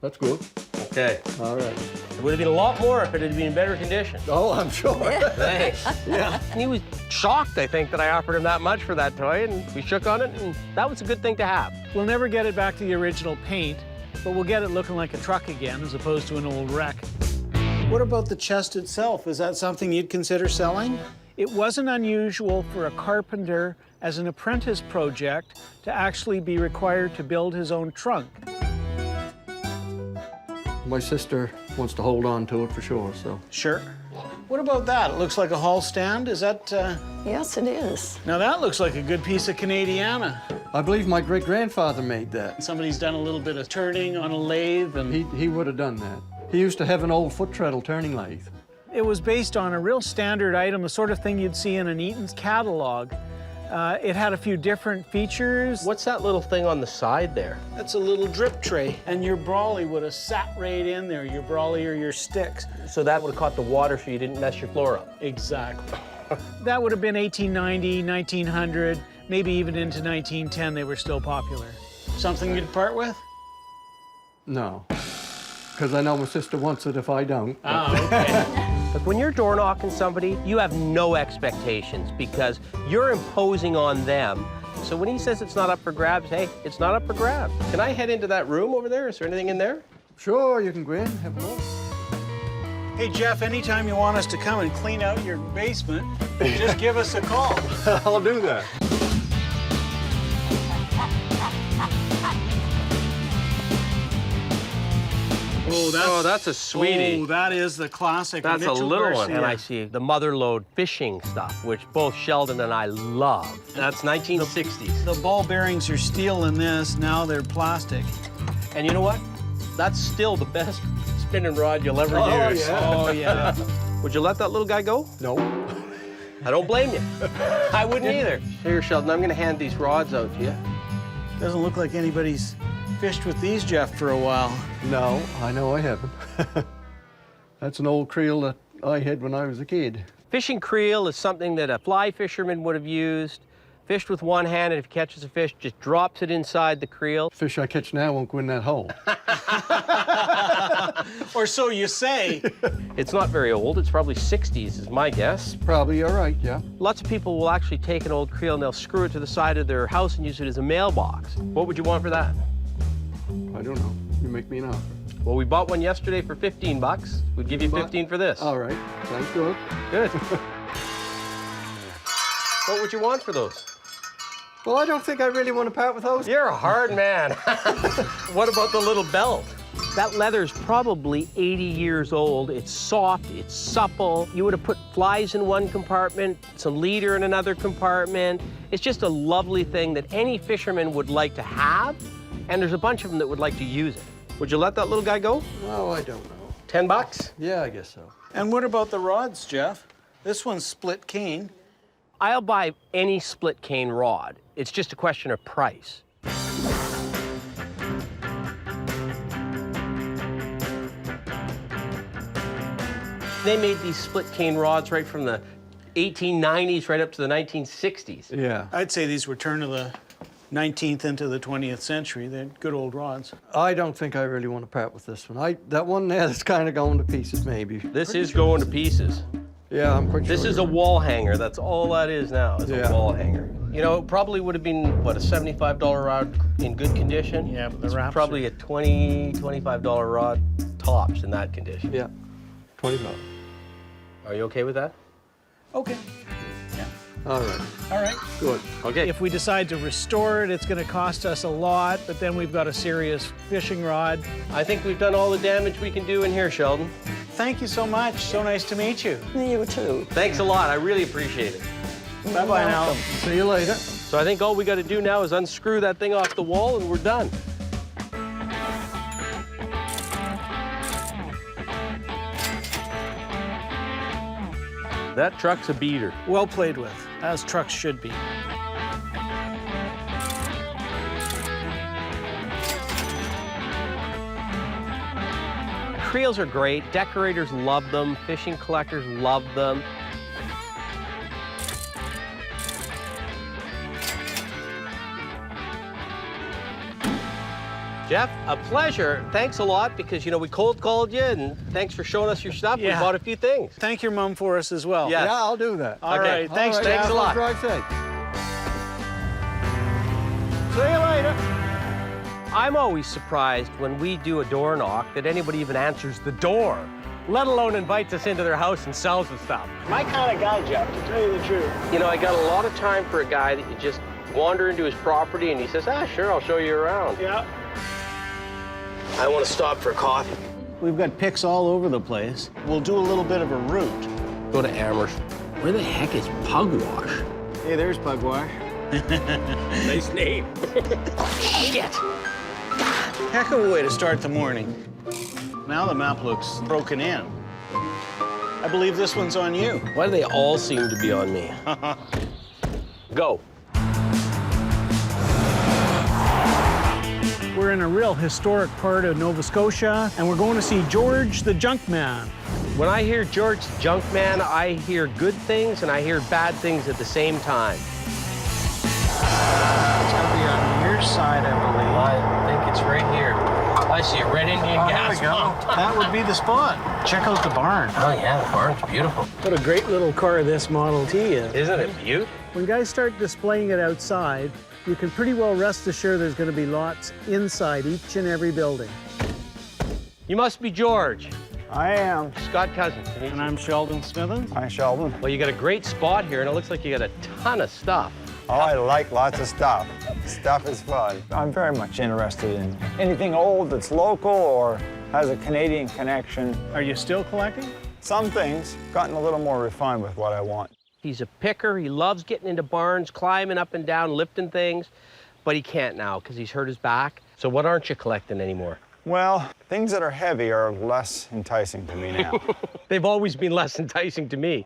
that's good. Okay. All right. It would have been a lot more if it had been in better condition. Oh, I'm sure. Thanks. Yeah. And he was shocked, I think, that I offered him that much for that toy, and we shook on it, and that was a good thing to have. We'll never get it back to the original paint, but we'll get it looking like a truck again as opposed to an old wreck. What about the chest itself? Is that something you'd consider selling? It wasn't unusual for a carpenter as an apprentice project to actually be required to build his own trunk. My sister wants to hold on to it for sure, so. Sure. What about that? It looks like a hall stand. Is that... Yes, it is. Now that looks like a good piece of Canadiana. I believe my great-grandfather made that. Somebody's done a little bit of turning on a lathe and... He would have done that. He used to have an old foot treadle turning lathe. It was based on a real standard item, the sort of thing you'd see in an Eaton's catalog. It had a few different features. What's that little thing on the side there? That's a little drip tray, and your brawley would have sat right in there, your brawley or your sticks. So that would have caught the water so you didn't mess your floor up. Exactly. That would have been 1890, 1900, maybe even into 1910 they were still popular. Something you'd part with? No, because I know my sister wants it if I don't. Oh, okay. Look, when you're door knocking somebody, you have no expectations because you're imposing on them. So when he says it's not up for grabs, hey, it's not up for grabs. Can I head into that room over there? Is there anything in there? Sure, you can go in, have a look. Hey, Jeff, anytime you want us to come and clean out your basement, just give us a call. I'll do that. Oh, that's a sweetie. Oh, that is the classic. That's a Mitchell little Garcia. one. And I see the mother lode fishing stuff, which both Sheldon and I love. That's 1960s. The ball bearings are steel in this, now they're plastic. And you know what? That's still the best spinning rod you'll ever use. Yeah. Oh, yeah. Would you let that little guy go? No. I don't blame you. I wouldn't either. Here, Sheldon, I'm gonna hand these rods out to you. Doesn't look like anybody's fished with these, Jeff, for a while. No, I know I haven't. That's an old creel that I had when I was a kid. Fishing creel is something that a fly fisherman would have used. Fished with one hand, and if he catches a fish, just drops it inside the creel. Fish I catch now won't go in that hole. Or so you say. It's not very old. It's probably 60s is my guess. Probably you're right, yeah. Lots of people will actually take an old creel and they'll screw it to the side of their house and use it as a mailbox. What would you want for that? I don't know. You make me an offer. Well, we bought one yesterday for 15 bucks. We'd give you 15 for this. All right. Sounds good. Good. What would you want for those? Well, I don't think I really want to part with those. You're a hard man. What about the little belt? That leather's probably 80 years old. It's soft, it's supple. You would have put flies in one compartment, some leader in another compartment. It's just a lovely thing that any fisherman would like to have, and there's a bunch of them that would like to use it. Would you let that little guy go? No, I don't know. 10 bucks? Yeah, I guess so. And what about the rods, Jeff? This one's split cane. I'll buy any split cane rod. It's just a question of price. They made these split cane rods right from the 1890s right up to the 1960s. Yeah. I'd say these were turn of the 19th into the 20th century. They're good old rods. I don't think I really want to part with this one. That one there that's kind of going to pieces, maybe. This is going to pieces. Yeah, I'm quite sure. This is a wall hanger. That's all that is now, is a wall hanger. You know, it probably would have been, what, a $75 rod in good condition? Yeah, but the it's wraps probably a $20, $25 rod tops in that condition. Yeah, 20 bucks. Are you okay with that? Okay. All right. All right. Good. Okay. If we decide to restore it, it's going to cost us a lot, but then we've got a serious fishing rod. I think we've done all the damage we can do in here, Sheldon. Thank you so much. So nice to meet you. You too. Thanks a lot. I really appreciate it. Bye-bye now. See you later. So I think all we got to do now is unscrew that thing off the wall and we're done. That truck's a beater. Well played with, as trucks should be. Creels are great. Decorators love them. Fishing collectors love them. Jeff, a pleasure. Thanks a lot because, you know, we cold called you, and thanks for showing us your stuff. Yeah. We bought a few things. Thank your mom for us as well. Yes. Yeah, I'll do that. All right. Thanks, All right, Jeff. Thanks a lot. Drive safe. See you later. I'm always surprised when we do a door knock that anybody even answers the door, let alone invites us into their house and sells us stuff. My kind of guy, Jeff, to tell you the truth. You know, I got a lot of time for a guy that you just wander into his property and he says, sure, I'll show you around. Yeah. I want to stop for coffee. We've got picks all over the place. We'll do a little bit of a route. Go to Amherst. Where the heck is Pugwash? Hey, there's Pugwash. Nice name. Shit. Heck of a way to start the morning. Now the map looks broken in. I believe this one's on you. Why do they all seem to be on me? Go. We're in a real historic part of Nova Scotia, and we're going to see George the Junk Man. When I hear George the Junk Man, I hear good things and I hear bad things at the same time. It's going to be on your side, I believe. I think it's right here. I see a red Indian gas pump. That would be the spot. Check out the barn. Oh yeah, the barn's beautiful. What a great little car this Model T is. Isn't it beautiful? When guys start displaying it outside, you can pretty well rest assured there's going to be lots inside each and every building. You must be George. I am. Scott Cozens. And I'm Sheldon Smithens. Hi, Sheldon. Well, you got a great spot here, and it looks like you got a ton of stuff. Oh, I like lots of stuff. Stuff is fun. I'm very much interested in anything old that's local or has a Canadian connection. Are you still collecting? Some things, gotten a little more refined with what I want. He's a picker. He loves getting into barns, climbing up and down, lifting things, but he can't now because he's hurt his back. So what aren't you collecting anymore? Well, things that are heavy are less enticing to me now. They've always been less enticing to me.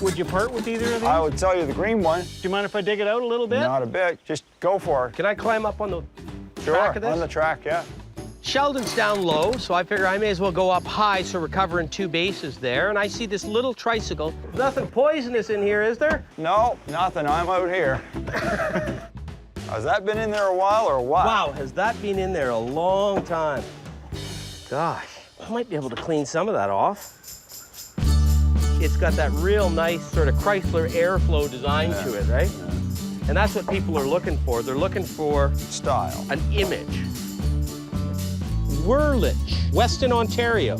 Would you part with either of these? I would sell you the green one. Do you mind if I dig it out a little bit? Not a bit. Just go for it. Can I climb up on the Sure, track of this? on the track, yeah. Sheldon's down low, so I figure I may as well go up high so we're covering two bases there. And I see this little tricycle. Nothing poisonous in here, is there? No, nothing. I'm out here. Has that been in there a while or what? Wow, has that been in there a long time? Gosh, I might be able to clean some of that off. It's got that real nice sort of Chrysler airflow design to it, right? Yeah. And that's what people are looking for. They're looking for style, an image. Whirlich, Western Ontario.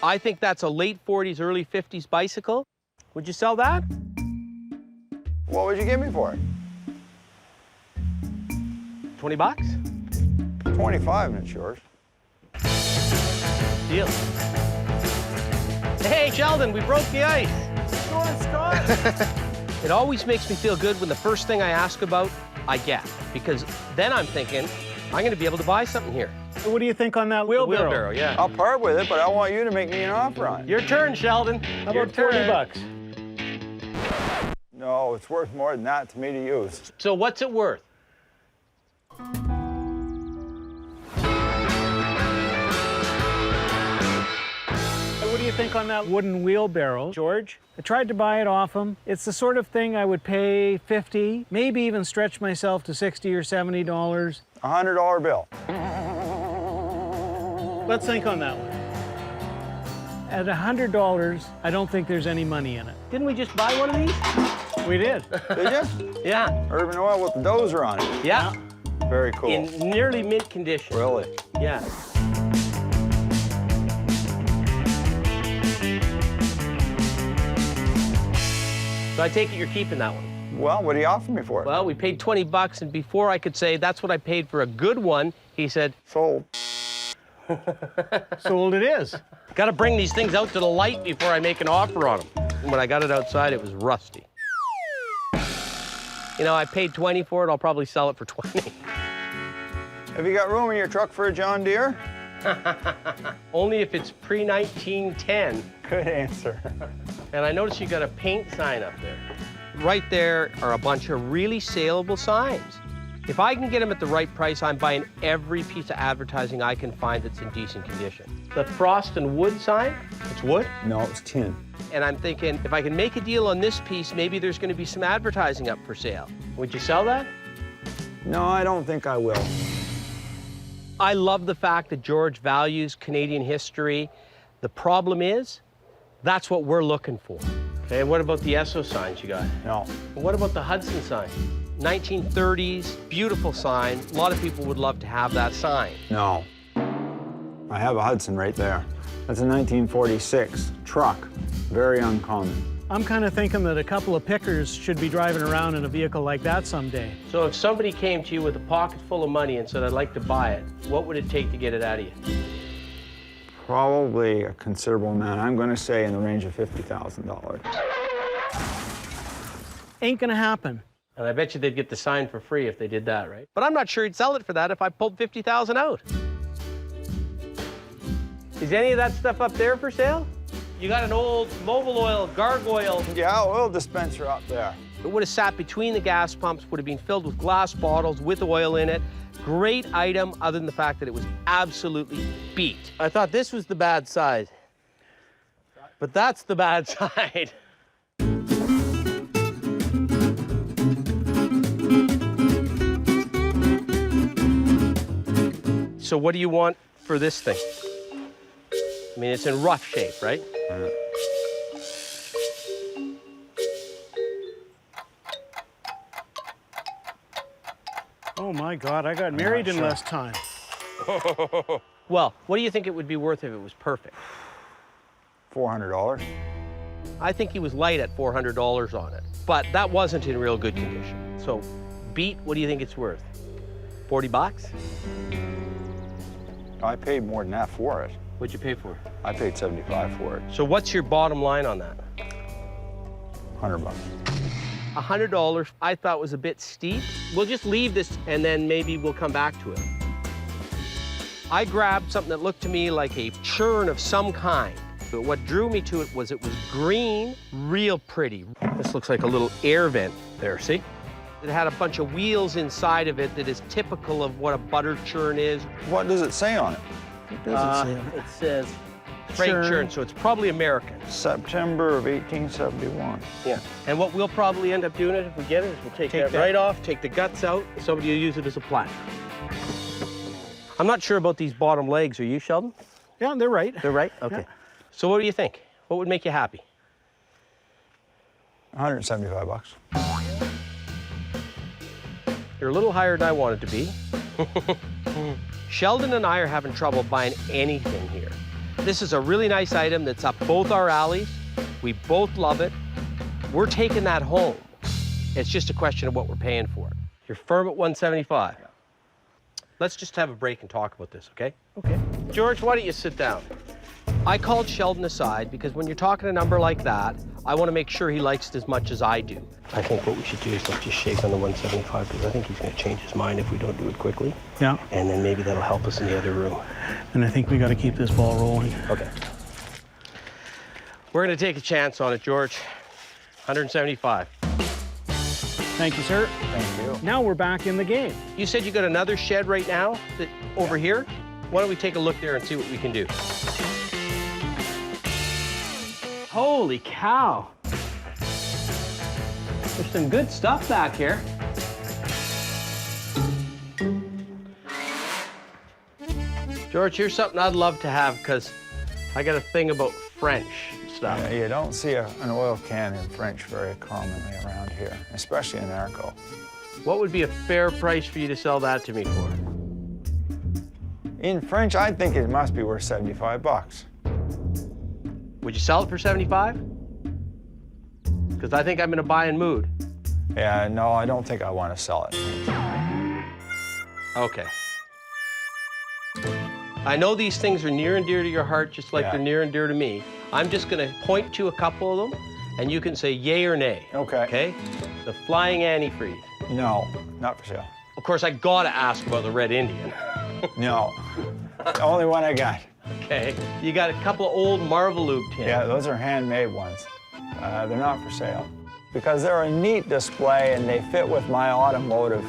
I think that's a late 40s, early 50s bicycle. Would you sell that? What would you give me for it? 20 bucks? 25 and it's yours. Deal. Hey, Sheldon, we broke the ice. Good, Scott. It always makes me feel good when the first thing I ask about, I get. Because then I'm thinking, I'm going to be able to buy something here. What do you think on that Wheelbarrow, yeah. I'll part with it, but I want you to make me an offer on it. Your turn, Sheldon. How Your about 40 turn. bucks? No, it's worth more than that to me to use. So what's it worth? What do you think on that wooden wheelbarrow, George? I tried to buy it off him. It's the sort of thing I would pay $50, maybe even stretch myself to $60 or $70. $100 bill. Let's think on that one. At $100, I don't think there's any money in it. Didn't we just buy one of these? We did. Did you? Yeah. Urban oil with the dozer on it. Yeah. Very cool. In nearly mint condition. Really? Yeah. So I take it you're keeping that one. Well, what do you offer me for it? Well, we paid 20 bucks, and before I could say that's what I paid for a good one, he said, sold. Sold it is. Got to bring these things out to the light before I make an offer on them. And when I got it outside, it was rusty. You know, I paid 20 for it. I'll probably sell it for 20. Have you got room in your truck for a John Deere? Only if it's pre-1910. Good answer. And I noticed you got a paint sign up there. Right there are a bunch of really saleable signs. If I can get them at the right price, I'm buying every piece of advertising I can find that's in decent condition. The frost and wood sign, it's wood? No, it's tin. And I'm thinking, if I can make a deal on this piece, maybe there's going to be some advertising up for sale. Would you sell that? No, I don't think I will. I love the fact that George values Canadian history. The problem is, that's what we're looking for. Okay, what about the Esso signs you got? No. What about the Hudson sign? 1930s, beautiful sign. A lot of people would love to have that sign. No. I have a Hudson right there. That's a 1946 truck. Very uncommon. I'm kind of thinking that a couple of pickers should be driving around in a vehicle like that someday. So if somebody came to you with a pocket full of money and said, I'd like to buy it, what would it take to get it out of you? Probably a considerable amount. I'm going to say in the range of $50,000. Ain't gonna happen. And I bet you they'd get the sign for free if they did that, right? But I'm not sure he'd sell it for that if I pulled $50,000 out. Is any of that stuff up there for sale? You got an old Mobil Oil gargoyle. Yeah, oil dispenser up there. It would have sat between the gas pumps, would have been filled with glass bottles with oil in it. Great item, other than the fact that it was absolutely beat. I thought this was the bad side, but that's the bad side. So what do you want for this thing? I mean, it's in rough shape, right? Oh my God, I got married in less time. Well, what do you think it would be worth if it was perfect? $400. I think he was light at $400 on it, but that wasn't in real good condition. So, beat, what do you think it's worth? 40 bucks? I paid more than that for it. What'd you pay for it? I paid $75 for it. So what's your bottom line on that? $100 bucks. $100 I thought was a bit steep. We'll just leave this and then maybe we'll come back to it. I grabbed something that looked to me like a churn of some kind. But what drew me to it was green, real pretty. This looks like a little air vent there, see? It had a bunch of wheels inside of it that is typical of what a butter churn is. What does it say on it? What does it say? It says freight churn, so it's probably American. September of 1871. Yeah. And what we'll probably end up doing if we get it is we'll take that right off, take the guts out, and somebody will use it as a platter. I'm not sure about these bottom legs. Are you, Sheldon? Yeah, they're right. They're right? Okay. Yeah. So what do you think? What would make you happy? $175. You're a little higher than I wanted to be. Sheldon and I are having trouble buying anything here. This is a really nice item that's up both our alleys. We both love it. We're taking that home. It's just a question of what we're paying for it. You're firm at 175. Let's just have a break and talk about this, okay? Okay. George, why don't you sit down? I called Sheldon aside because when you're talking a number like that, I want to make sure he likes it as much as I do. I think what we should do is let's just shake on the 175 because I think he's going to change his mind if we don't do it quickly. Yeah. And then maybe that'll help us in the other room. And I think we got to keep this ball rolling. Okay. We're going to take a chance on it, George. 175. Thank you, sir. Thank you. Now we're back in the game. You said you got another shed right now over here? Why don't we take a look there and see what we can do? Holy cow. There's some good stuff back here. George, here's something I'd love to have because I got a thing about French stuff. Yeah, you don't see an oil can in French very commonly around here, especially in Arco. What would be a fair price for you to sell that to me for? In French, I think it must be worth $75. Would you sell it for 75? Because I think I'm in a buying mood. Yeah, no, I don't think I want to sell it. Okay. I know these things are near and dear to your heart, just like they're near and dear to me. I'm just going to point to a couple of them, and you can say yay or nay. Okay. Okay? The flying antifreeze. No, not for sale. Of course, I got to ask about the Red Indian. No, the only one I got. Okay. You got a couple of old Marvelube tins. Yeah, those are handmade ones. They're not for sale because they're a neat display and they fit with my automotive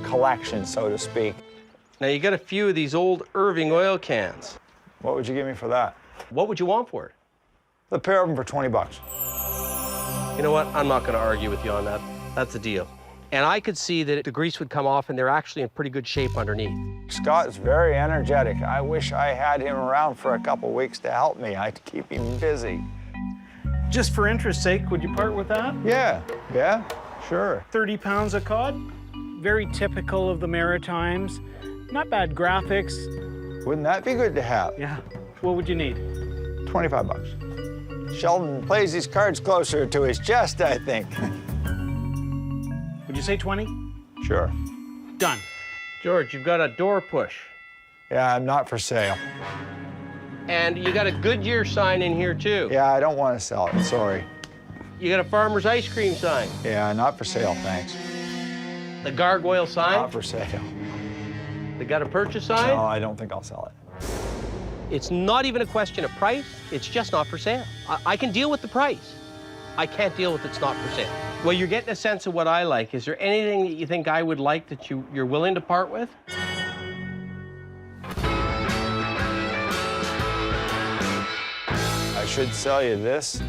collection, so to speak. Now you got a few of these old Irving oil cans. What would you give me for that? What would you want for it? The pair of them for 20 bucks. You know what? I'm not going to argue with you on that. That's a deal. And I could see that the grease would come off and they're actually in pretty good shape underneath. Scott is very energetic. I wish I had him around for a couple weeks to help me. I'd keep him busy. Just for interest's sake, would you part with that? Yeah, sure. 30 pounds of cod. Very typical of the Maritimes. Not bad graphics. Wouldn't that be good to have? Yeah. What would you need? 25 bucks. Sheldon plays his cards closer to his chest, I think. Would you say 20? Sure. Done. George, you've got a door push. Yeah, I'm not for sale. And you got a Goodyear sign in here, too. Yeah, I don't want to sell it, sorry. You got a Farmer's ice cream sign. Yeah, not for sale, thanks. The gargoyle sign. Not for sale. They got a purchase sign. No, I don't think I'll sell it. It's not even a question of price. It's just not for sale. I can deal with the price. I can't deal with it's not for sale. Well, you're getting a sense of what I like. Is there anything that you think I would like that you're willing to part with? I should sell you this,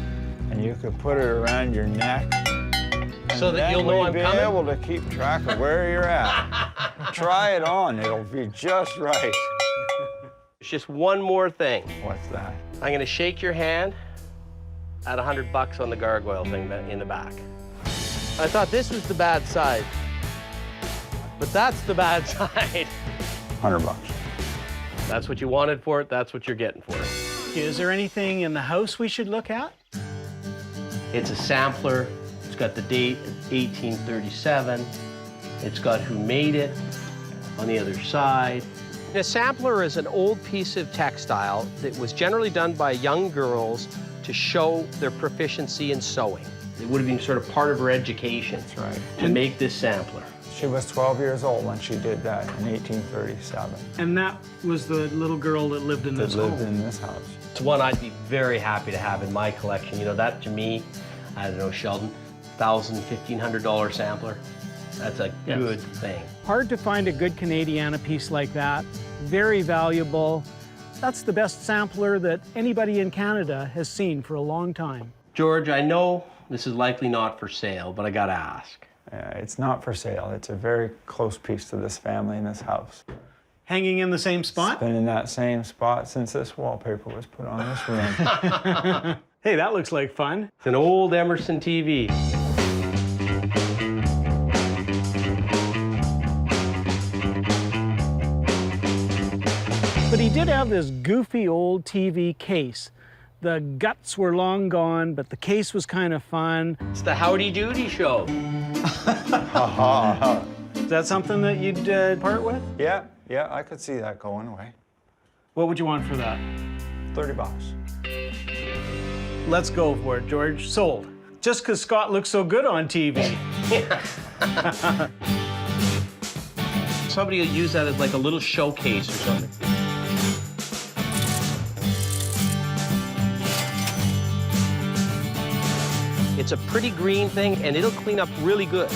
and you could put it around your neck. So that you'll know I'm coming? Be able to keep track of where you're at. Try it on, it'll be just right. There's just one more thing. What's that? I'm gonna shake your hand at $100 on the gargoyle thing in the back. I thought this was the bad side, but that's the bad side. 100 bucks. That's what you wanted for it, that's what you're getting for it. Is there anything in the house we should look at? It's a sampler. It's got the date, 1837. It's got who made it on the other side. A sampler is an old piece of textile that was generally done by young girls to show their proficiency in sewing. It would have been sort of part of her education. That's right. To make this sampler. She was 12 years old when she did that in 1837. And that was the little girl that lived in this home? That lived in this house. It's one I'd be very happy to have in my collection. You know, that to me, I don't know, Sheldon, $1,000, $1,500 sampler. That's a good thing. Hard to find a good Canadiana piece like that. Very valuable. That's the best sampler that anybody in Canada has seen for a long time. George, I know this is likely not for sale, but I gotta ask. It's not for sale. It's a very close piece to this family in this house. Hanging in the same spot? It's been in that same spot since this wallpaper was put on this room. Hey, that looks like fun. It's an old Emerson TV. But he did have this goofy old TV case. The guts were long gone, but the case was kind of fun. It's the Howdy Doody show. Is that something that you'd part with? Yeah, I could see that going away. What would you want for that? 30 bucks. Let's go for it, George. Sold. Just because Scott looks so good on TV. Somebody will use that as like a little showcase or something. It's a pretty green thing, and it'll clean up really good.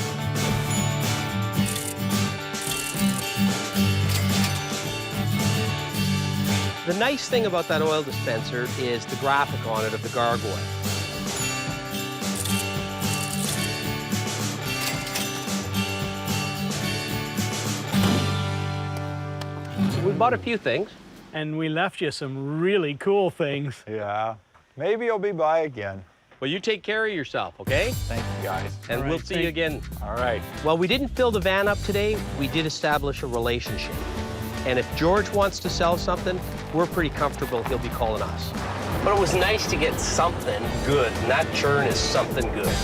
The nice thing about that oil dispenser is the graphic on it of the gargoyle. So we bought a few things. And we left you some really cool things. Yeah. Maybe you'll be by again. Well, you take care of yourself, okay? Thank you, guys. And we'll see you again. All right. Well, we didn't fill the van up today. We did establish a relationship. And if George wants to sell something, we're pretty comfortable he'll be calling us. But it was nice to get something good, and that churn is something good.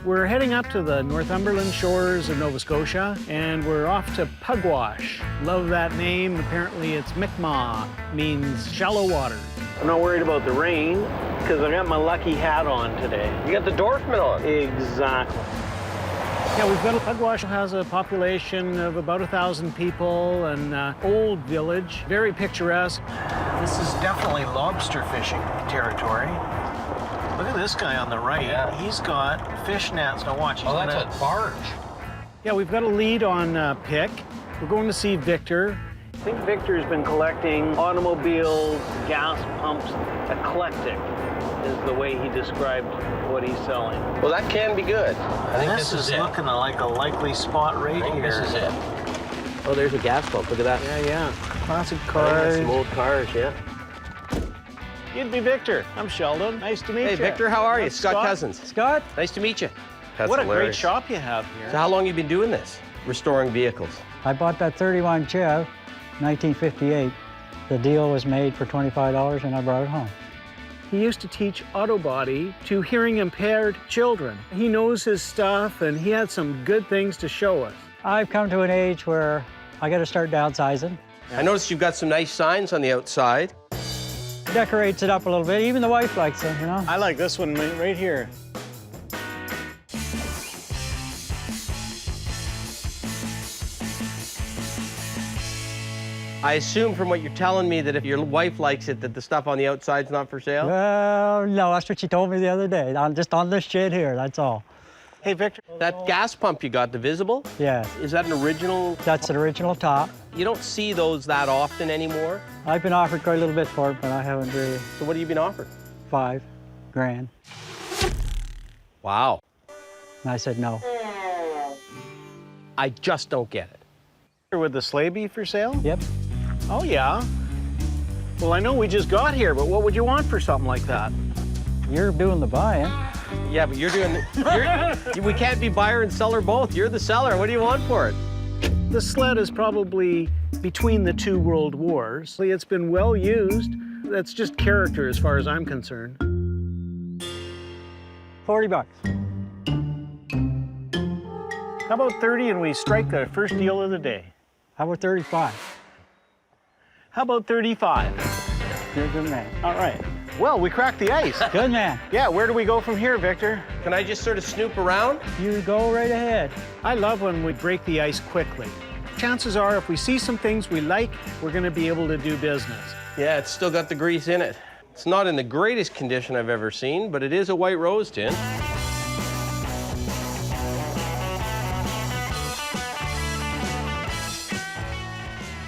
We're heading up to the Northumberland shores of Nova Scotia, and we're off to Pugwash. Love that name. Apparently it's Mi'kmaq, means shallow water. I'm not worried about the rain, because I got my lucky hat on today. You got the Dorfman on. Exactly. Yeah, we've got Pugwash has a population of about 1,000 people, an old village, very picturesque. This is definitely lobster fishing territory. Look at this guy on the right. Yeah. He's got fish nets. Now watch. Oh, that's a barge. Yeah, we've got a lead on Pick. We're going to see Victor. I think Victor's been collecting automobiles, gas pumps, eclectic is the way he described what he's selling. Well, that can be good. I think this is looking like a likely spot right here. This is it. Oh, there's a gas pump. Look at that. Yeah. Classic I think cars. that's some old cars, yeah. You'd be Victor. I'm Sheldon. Nice to meet you. Hey, Victor, how are you? That's Scott Cozens. Scott. Nice to meet you. That's what hilarious. a great shop you have here. So how long have you been doing this? Restoring vehicles? I bought that 31 Chev, 1958. The deal was made for $25 and I brought it home. He used to teach auto body to hearing impaired children. He knows his stuff and he had some good things to show us. I've come to an age where I got to start downsizing. I noticed you've got some nice signs on the outside. Decorates it up a little bit. Even the wife likes it, you know? I like this one right here. I assume from what you're telling me that if your wife likes it, that the stuff on the outside's not for sale? Well, no, that's what she told me the other day. I'm just on this shit here, that's all. Hey, Victor. That gas pump you got, the visible? Yeah. Is that an original? That's an original top. You don't see those that often anymore? I've been offered quite a little bit for it, but I haven't really. So what have you been offered? $5 grand. Wow. And I said no. I just don't get it. Would the sleigh be for sale? Yep. Oh, yeah. Well, I know we just got here, but what would you want for something like that? You're doing the buying. Yeah, but you're doing we can't be buyer and seller both. You're the seller. What do you want for it? The sled is probably between the two world wars. It's been well used. That's just character as far as I'm concerned. $40. How about 30 and we strike the first deal of the day? How about 35? How about 35? You're a good man. All right. Well, we cracked the ice. Good man. Yeah, where do we go from here, Victor? Can I just sort of snoop around? You go right ahead. I love when we break the ice quickly. Chances are, if we see some things we like, we're going to be able to do business. Yeah, it's still got the grease in it. It's not in the greatest condition I've ever seen, but it is a white rose tin.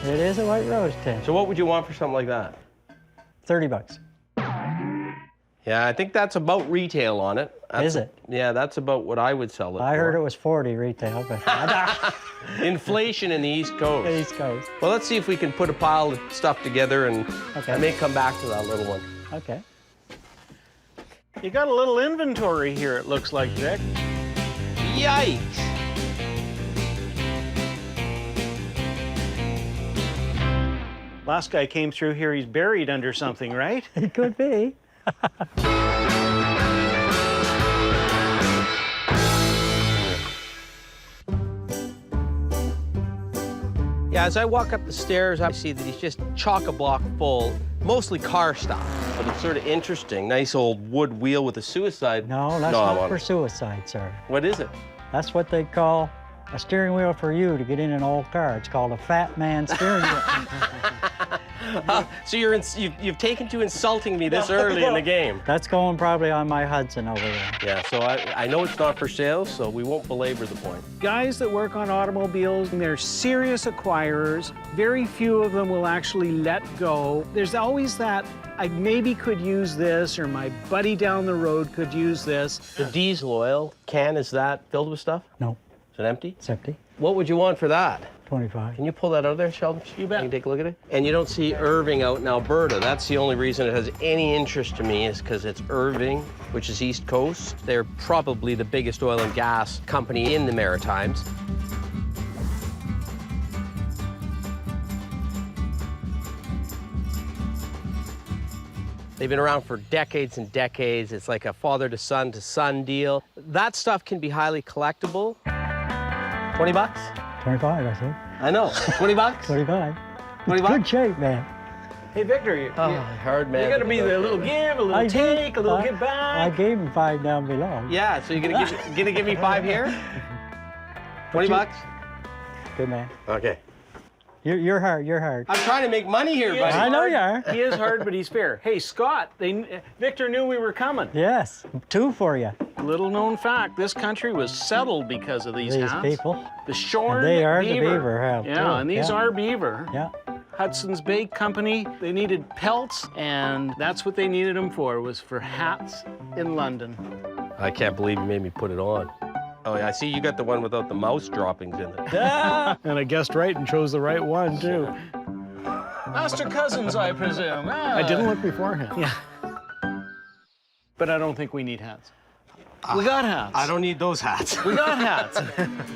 It is a white rose tin. So what would you want for something like that? $30. Yeah, I think that's about retail on it. Is it? Yeah, that's about what I would sell it I for. heard it was 40 retail, but Inflation in the East Coast. East Coast. Well, let's see if we can put a pile of stuff together, and Okay. I may come back to that little one. Okay. You got a little inventory here, it looks like, Vic. Yikes! Last guy came through here, he's buried under something, right? It could be. Yeah, as I walk up the stairs, I see that he's just chock-a-block full, mostly car stuff. But it's sort of interesting. Nice old wood wheel with a suicide. No, that's not for suicide, sir. What is it? That's what they call a steering wheel for you to get in an old car. It's called a fat man steering wheel. So you've taken to insulting me this early in the game. That's going probably on my Hudson over there. Yeah, so I know it's not for sale, so we won't belabor the point. Guys that work on automobiles, they're serious acquirers. Very few of them will actually let go. There's always that, I maybe could use this, or my buddy down the road could use this. The diesel oil can, is that filled with stuff? No. Is it empty? It's empty. What would you want for that? 25. Can you pull that out of there, Sheldon? You bet. Can you take a look at it? And you don't see Irving out in Alberta. That's the only reason it has any interest to me, is because it's Irving, which is East Coast. They're probably the biggest oil and gas company in the Maritimes. They've been around for decades and decades. It's like a father to son deal. That stuff can be highly collectible. 20 bucks? 25, I think. I know. 20 bucks? 25. 20 It's bucks? good shape, man. Hey, Victor, hard man. You gotta be the little give, a little take, a little give back. I gave him 5 down below. Yeah, so you're gonna give me 5 here? 20 bucks? Good man. Okay. You're hard. You're hard. I'm trying to make money here, buddy. I know you are. He is hard, but he's fair. Hey, Scott, Victor knew we were coming. Yes, 2 for you. Little known fact, this country was settled because of these hats. People. The shorn And they are beaver. the beaver have, Yeah, too. and these Yeah. are beaver. Yeah. Hudson's Bay Company, they needed pelts, and that's what they needed them for, was for hats in London. I can't believe you made me put it on. Oh, yeah, I see you got the one without the mouse droppings in it. And I guessed right and chose the right one, too. Master Cozens, I presume. I didn't look beforehand. Yeah. But I don't think we need hats. We got hats. I don't need those hats. We got hats.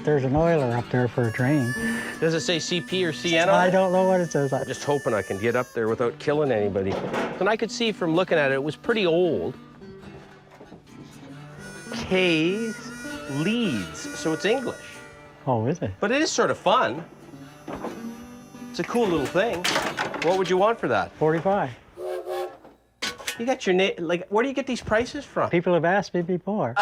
There's an oiler up there for a train. Does it say CP or CN on I it? don't know what it says. I'm just hoping I can get up there without killing anybody. And I could see from looking at it, it was pretty old. K's Leeds, so it's English. Oh, is it? But it is sort of fun. It's a cool little thing. What would you want for that? 45. You got your name, like, where do you get these prices from? People have asked me before.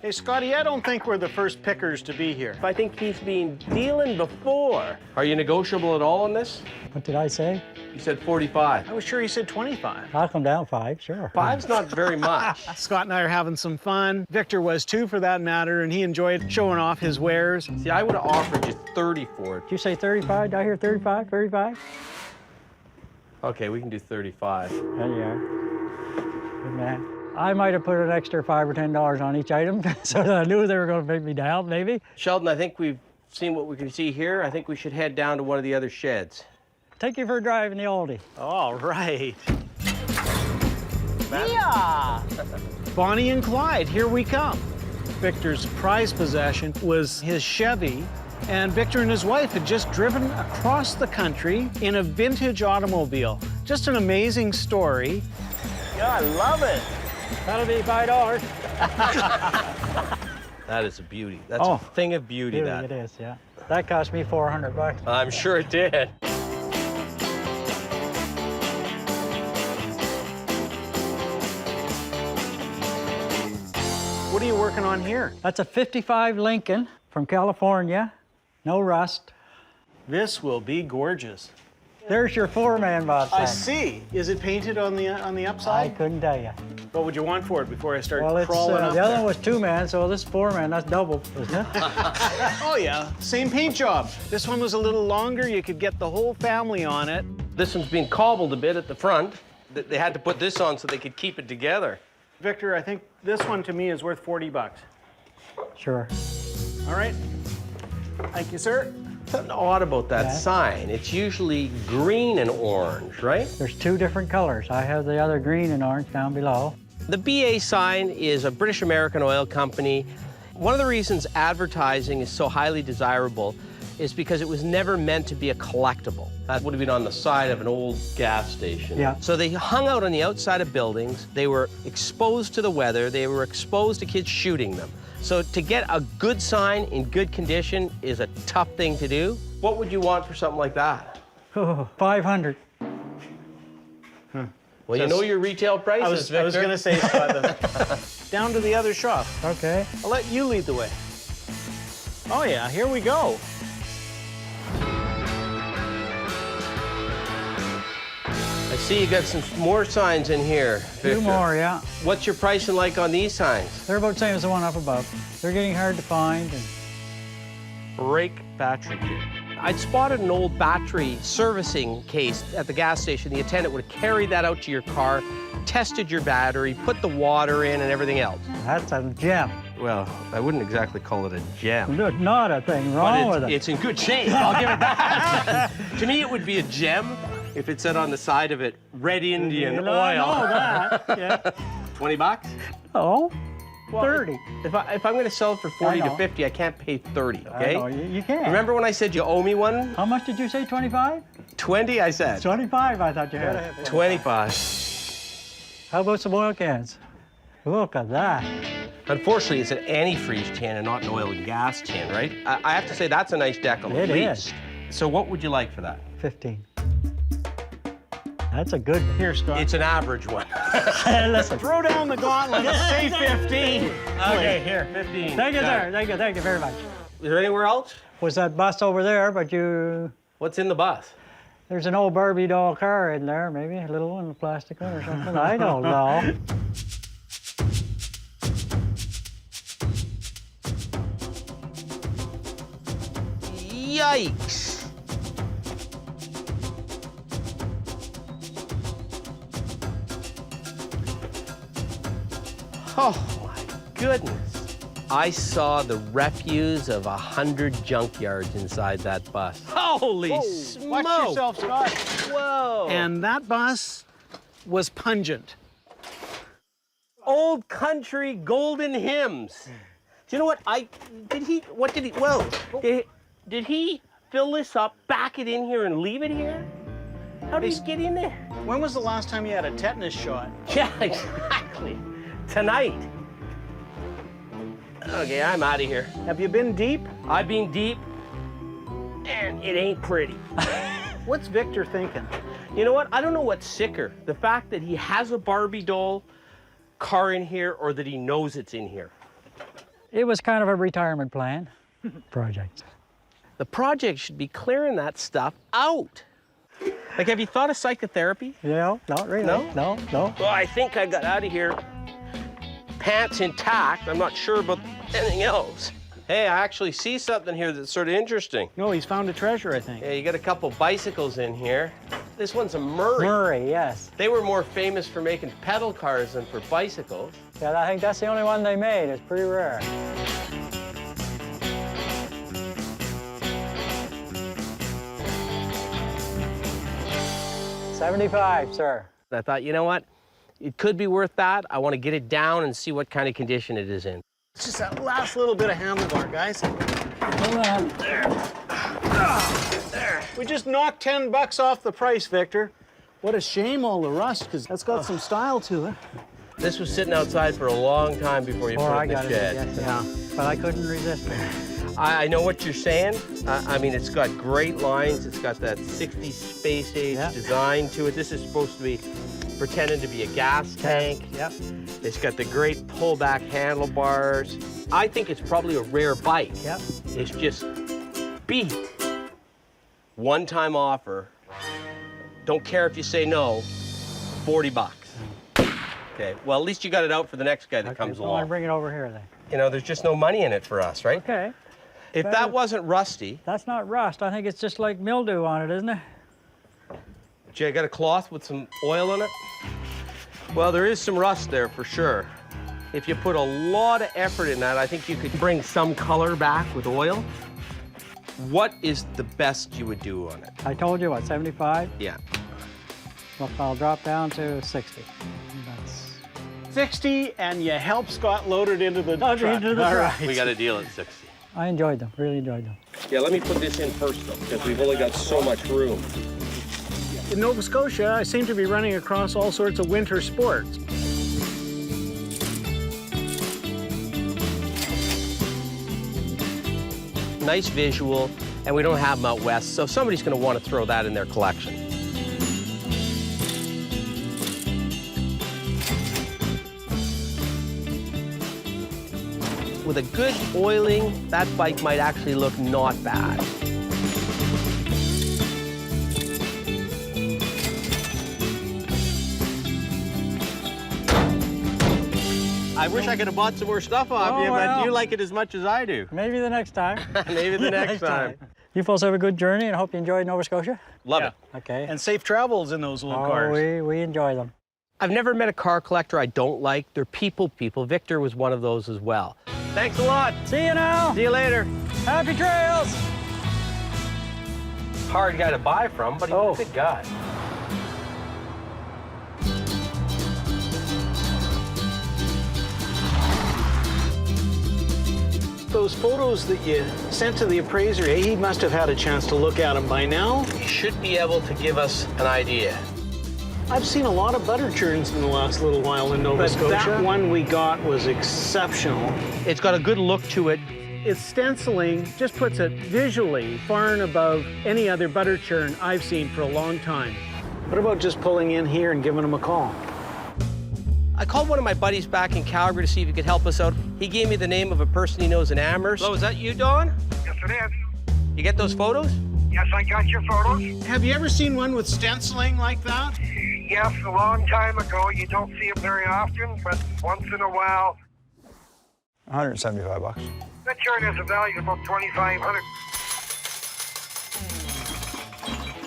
Hey, Scotty, I don't think we're the first pickers to be here. I think he's been dealing before. Are you negotiable at all on this? What did I say? You said 45. I was sure you said 25. I'll come down 5, sure. 5's not very much. Scott and I are having some fun. Victor was too, for that matter, and he enjoyed showing off his wares. See, I would have offered you 30 for it. Did you say 35? Did I hear 35? 35? Okay, we can do 35. There you are. Good man. I might have put an extra $5 or $10 on each item, so that I knew they were going to make me down, maybe. Sheldon, I think we've seen what we can see here. I think we should head down to one of the other sheds. Take you for a drive in the oldie. All right. Yeah. Bonnie and Clyde, here we come. Victor's prized possession was his Chevy, and Victor and his wife had just driven across the country in a vintage automobile. Just an amazing story. Yeah, I love it. That'll be $5. That is a beauty. That's a thing of beauty, that. It is, yeah. That cost me $400. I'm sure it did. What are you working on here? That's a 55 Lincoln from California. No rust. This will be gorgeous. There's your 4-man box. I see. Is it painted on the I upside? couldn't tell you. What would you want for it before I start Well, it's, crawling up the other there? one was 2-man, so this 4-man, that's double, isn't it? Oh yeah, same paint job. This one was a little longer. You could get the whole family on it. This one's been cobbled a bit at the front. They had to put this on so they could keep it together. Victor, I think this one to me is worth $40. Sure. All right. Thank you, sir. Something odd about that sign. It's usually green and orange, right? There's 2 different colors. I have the other green and orange down below. The BA sign is a British American oil company. One of the reasons advertising is so highly desirable is because it was never meant to be a collectible. That would have been on the side of an old gas station. Yeah. So they hung out on the outside of buildings. They were exposed to the weather. They were exposed to kids shooting them. So to get a good sign in good condition is a tough thing to do. What would you want for something like that? Oh, 500. Well, you know your retail prices, Victor. I was going to say, Scott, down to the other shop. Okay. I'll let you lead the way. Oh yeah, here we go. I see you got some more signs in here, Victor. 2 more, yeah. What's your pricing like on these signs? They're about the same as the one up above. They're getting hard to find. And Brake battery kit. I'd spotted an old battery servicing case at the gas station. The attendant would have carried that out to your car, tested your battery, put the water in and everything else. that's a gem. Well, I wouldn't exactly call it a gem. There's not a thing wrong with it. It's in good shape, I'll give it that. To me, it would be a gem if it said on the side of it, Red Indian Oil. I know that, yeah. 20 bucks? Oh, Well, 30. If I'm going to sell it for 40 I to know. 50, I can't pay 30, okay? I know, you can't. Remember when I said you owe me one? How much did you say, 25? 20, I said. 25, I thought you had. 25. How about some oil cans? Look at that. Unfortunately, it's an antifreeze tin and not an oil and gas tin, right? I have to say that's a nice decal, It at is. least. So what would you like for that? 15. That's a good one. Here, Scott. It's an average one. Listen. Throw down the gauntlet and say 15. Okay, here, 15. Thank you, Got sir. Thank you very much. Is there anywhere else? Was that bus over there, but you... What's in the bus? There's an old Barbie doll car in there, maybe a little one, a plastic one or something. I don't know. Yikes! Oh my goodness. I saw the refuse of 100 junkyards inside that bus. Holy smoke! Watch yourself, Scott. Whoa! And that bus was pungent. Old country golden hymns. Do you know what? Did he fill this up, back it in here, and leave it here? How did he get in there? When was the last time you had a tetanus shot? Yeah, exactly. Tonight. Okay, I'm out of here. Have you been deep? I've been deep, and it ain't pretty. What's Victor thinking? You know what? I don't know what's sicker. The fact that he has a Barbie doll car in here, or that he knows it's in here. It was kind of a retirement plan project. The project should be clearing that stuff out. Like, have you thought of psychotherapy? Yeah, not really. No? No. Well, I think I got out of here pants intact. I'm not sure about anything else. Hey, I actually see something here that's sort of interesting. No, he's found a treasure, I think. Yeah, you got a couple bicycles in here. This one's a Murray. Murray, yes. They were more famous for making pedal cars than for bicycles. Yeah, I think that's the only one they made. It's pretty rare. $75, sir. I thought, you know what? It could be worth that. I want to get it down and see what kind of condition it is in. It's just that last little bit of handlebar, guys. Hold on. There. We just knocked $10 off the price, Victor. What a shame, all the rust, because that's got some style to it. This was sitting outside for a long time before you put it in the shed. Yeah, but I couldn't resist it. I know what you're saying. I mean, it's got great lines. It's got that 60s space age design to it. This is supposed to be pretending to be a gas tank. Yep. It's got the great pullback handlebars. I think it's probably a rare bike. Yep. It's just beat. One-time offer. Don't care if you say no. $40. Okay. Well, at least you got it out for the next guy that comes Well, along. I'll bring it over here then. You know, there's just no money in it for us, right? Okay. If that wasn't rusty. That's not rust. I think it's just like mildew on it, isn't it? Jay, got a cloth with some oil in it? Well, there is some rust there for sure. If you put a lot of effort in that, I think you could bring some color back with oil. What is the best you would do on it? I told you, what, 75? Yeah. Well, I'll drop down to 60. That's 60, and you help Scott load it into the Load it truck. into the All truck. right. We got a deal at 60. I enjoyed them, really enjoyed them. Yeah, let me put this in first, though, because we've only got so much room. In Nova Scotia, I seem to be running across all sorts of winter sports. Nice visual, and we don't have them out west, so somebody's going to want to throw that in their collection. With a good oiling, that bike might actually look not bad. I wish I could have bought some more stuff off you, but you like it as much as I do. Maybe the next time. Maybe the next time. You folks have a good journey, and I hope you enjoyed Nova Scotia. Love it. Okay. And safe travels in those little cars. We enjoy them. I've never met a car collector I don't like. They're people. Victor was one of those as well. Thanks a lot. See you now. See you later. Happy trails. Hard guy to buy from, but he's a good guy. Those photos that you sent to the appraiser, he must have had a chance to look at them by now. He should be able to give us an idea. I've seen a lot of butter churns in the last little while in Nova Scotia. That one we got was exceptional. It's got a good look to it. Its stenciling just puts it visually far and above any other butter churn I've seen for a long time. What about just pulling in here and giving them a call? I called one of my buddies back in Calgary to see if he could help us out. He gave me the name of a person he knows in Amherst. Oh, is that you, Don? Yes, it is. You get those photos? Yes, I got your photos. Have you ever seen one with stenciling like that? Yes, a long time ago. You don't see them very often, but once in a while. 175 bucks. That chart has a value of about $2,500.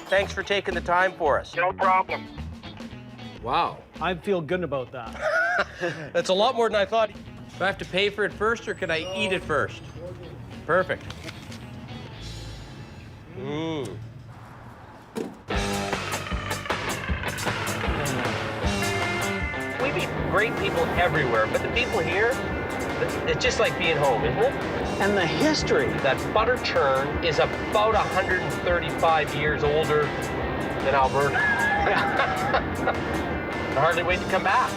Thanks for taking the time for us. No problem. Wow. I feel good about that. That's a lot more than I thought. Do I have to pay for it first, or can I eat it first? Perfect. Mmm. We meet great people everywhere, but the people here, it's just like being home, isn't it? And the history. That butter churn is about 135 years older than Alberta. I hardly wait to come back.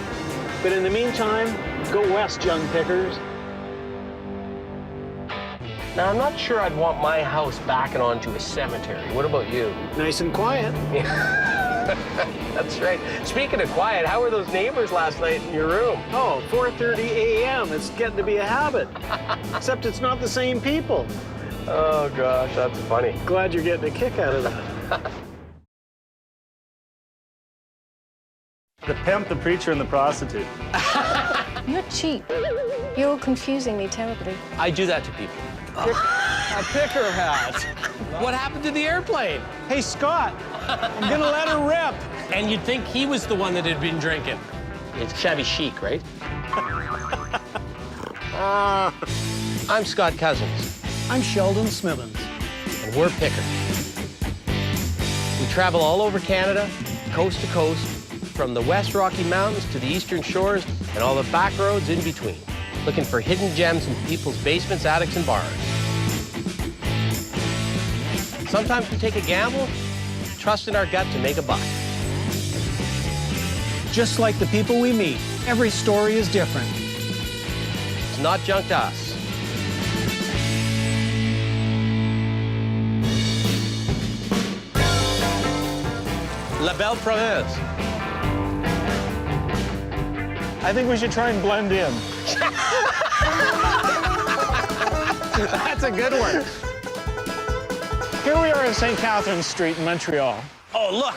But in the meantime, go west, young pickers. Now, I'm not sure I'd want my house backing onto a cemetery. What about you? Nice and quiet. That's right. Speaking of quiet, how were those neighbors last night in your room? Oh, 4:30 a.m. It's getting to be a habit. Except it's not the same people. Oh, gosh, that's funny. Glad you're getting a kick out of that. The pimp, the preacher, and the prostitute. You're cheap. You're confusing me terribly. I do that to people. A picker hat. What happened to the airplane? Hey, Scott, I'm gonna let her rip. And you'd think he was the one that had been drinking. It's shabby chic, right? I'm Scott Cozens. I'm Sheldon Smithens. And we're pickers. We travel all over Canada, coast to coast, from the West Rocky Mountains to the Eastern Shores and all the back roads in between, looking for hidden gems in people's basements, attics, and barns. Sometimes we take a gamble, trust in our gut to make a buck. Just like the people we meet, every story is different. It's not junk to us. La Belle Province. I think we should try and blend in. That's a good one. Here we are in St. Catharines Street in Montreal. Oh, look.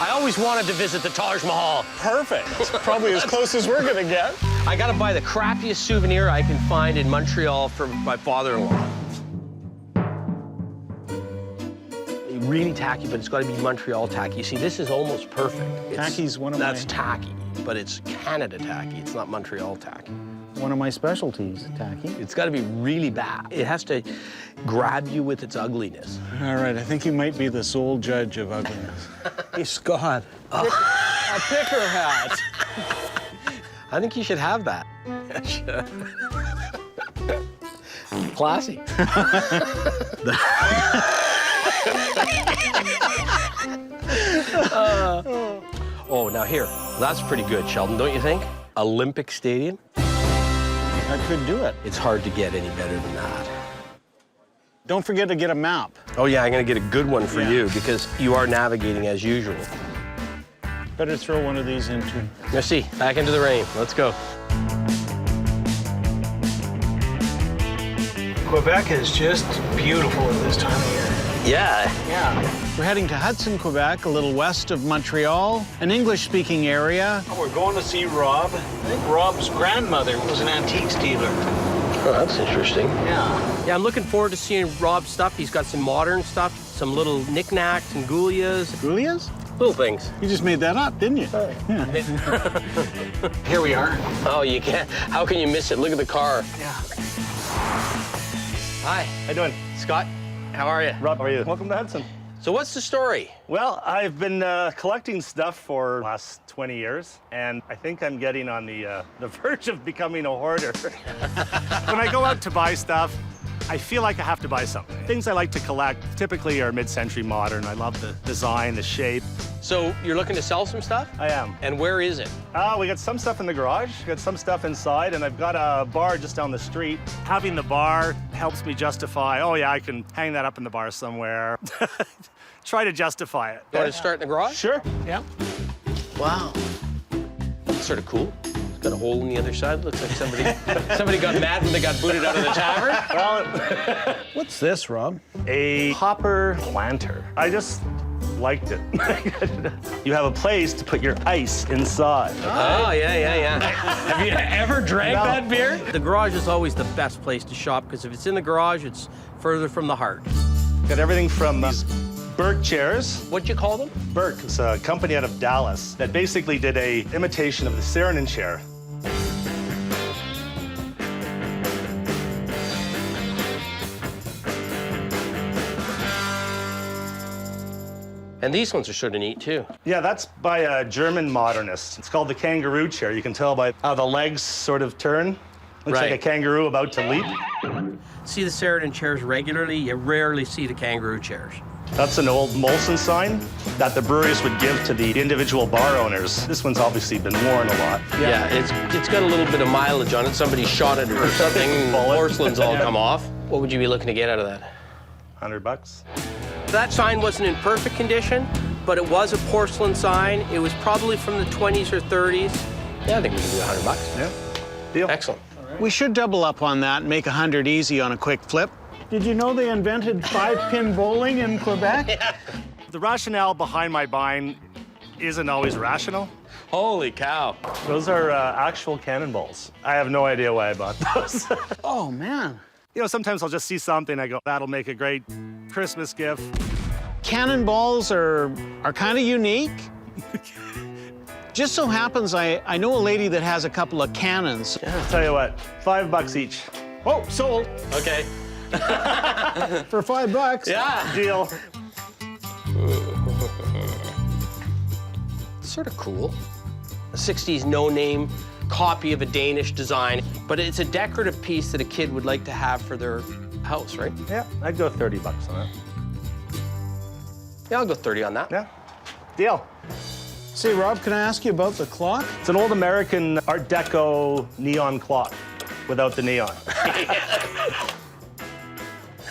I always wanted to visit the Taj Mahal. Perfect. It's probably as close as we're gonna get. I gotta buy the crappiest souvenir I can find in Montreal from my father-in-law. Really tacky, but it's gotta be Montreal tacky. You see, this is almost perfect. Tacky's one of my... That's tacky, but it's Canada tacky. It's not Montreal tacky. One of my specialties, tacky. It's gotta be really bad. It has to grab you with its ugliness. All right, I think you might be the sole judge of ugliness. Hey, Scott. A picker hat. I think you should have that. Classy. Oh, now here. That's pretty good, Sheldon, don't you think? Olympic Stadium. I could do it. It's hard to get any better than that. Don't forget to get a map. Oh, yeah, I'm going to get a good one for you because you are navigating as usual. Better throw one of these into. Let's see. Back into the rain. Let's go. Quebec is just beautiful at this time of year. Yeah. Yeah. We're heading to Hudson, Quebec, a little west of Montreal, an English-speaking area. Oh, we're going to see Rob. I think Rob's grandmother was an antiques dealer. Oh, that's interesting. Yeah. Yeah, I'm looking forward to seeing Rob's stuff. He's got some modern stuff, some little knickknacks and goulias. Goulias? Little things. You just made that up, didn't you? Yeah. Here we are. Oh, you can't. How can you miss it? Look at the car. Yeah. Hi. How you doing? Scott, how are you? Rob, how are you? Welcome to Hudson. So what's the story? Well, I've been collecting stuff for the last 20 years, and I think I'm getting on the verge of becoming a hoarder. When I go out to buy stuff, I feel like I have to buy something. Things I like to collect typically are mid-century modern. I love the design, the shape. So you're looking to sell some stuff? I am. And where is it? We got some stuff in the garage, got some stuff inside, and I've got a bar just down the street. Having the bar helps me justify, oh yeah, I can hang that up in the bar somewhere. Try to justify it. You want to start in the garage? Sure. Yeah. Wow. That's sort of cool. Got a hole in the other side. Looks like somebody got mad when they got booted out of the tavern. Well, What's this, Rob? a hopper planter. I just liked it. You have a place to put your ice inside. Oh, yeah. Have you ever drank that beer? The garage is always the best place to shop because if it's in the garage, it's further from the heart. Got everything from these Burke chairs. What'd you call them? Burke. It's a company out of Dallas that basically did a imitation of the Saarinen chair. And these ones are sort of neat, too. Yeah, that's by a German modernist. It's called the kangaroo chair. You can tell by how the legs sort of turn. Looks like a kangaroo about to leap. See the Saarinen chairs regularly. You rarely see the kangaroo chairs. That's an old Molson sign that the breweries would give to the individual bar owners. This one's obviously been worn a lot. Yeah, it's got a little bit of mileage on it. Somebody shot it or something, and the porcelain's all come off. What would you be looking to get out of that? $100. That sign wasn't in perfect condition, but it was a porcelain sign. It was probably from the 20s or 30s. Yeah, I think we can do $100. Yeah, deal. Excellent. We should double up on that and make 100 easy on a quick flip. Did you know they invented 5-pin bowling in Quebec? Yeah. The rationale behind my buying isn't always rational. Holy cow. Those are actual cannonballs. I have no idea why I bought those. Oh, man. You know, sometimes I'll just see something, I go, that'll make a great Christmas gift. Cannonballs are kind of unique. Just so happens I know a lady that has a couple of cannons. I'll tell you what, $5 each. Oh, sold. Okay. For $5. Yeah. Deal. Sort of cool. A 60s no-name copy of a Danish design, but it's a decorative piece that a kid would like to have for their house, right? Yeah, I'd go $30 on that. Yeah, I'll go 30 on that. Yeah, deal. Say, Rob, can I ask you about the clock? It's an old American Art Deco neon clock without the neon.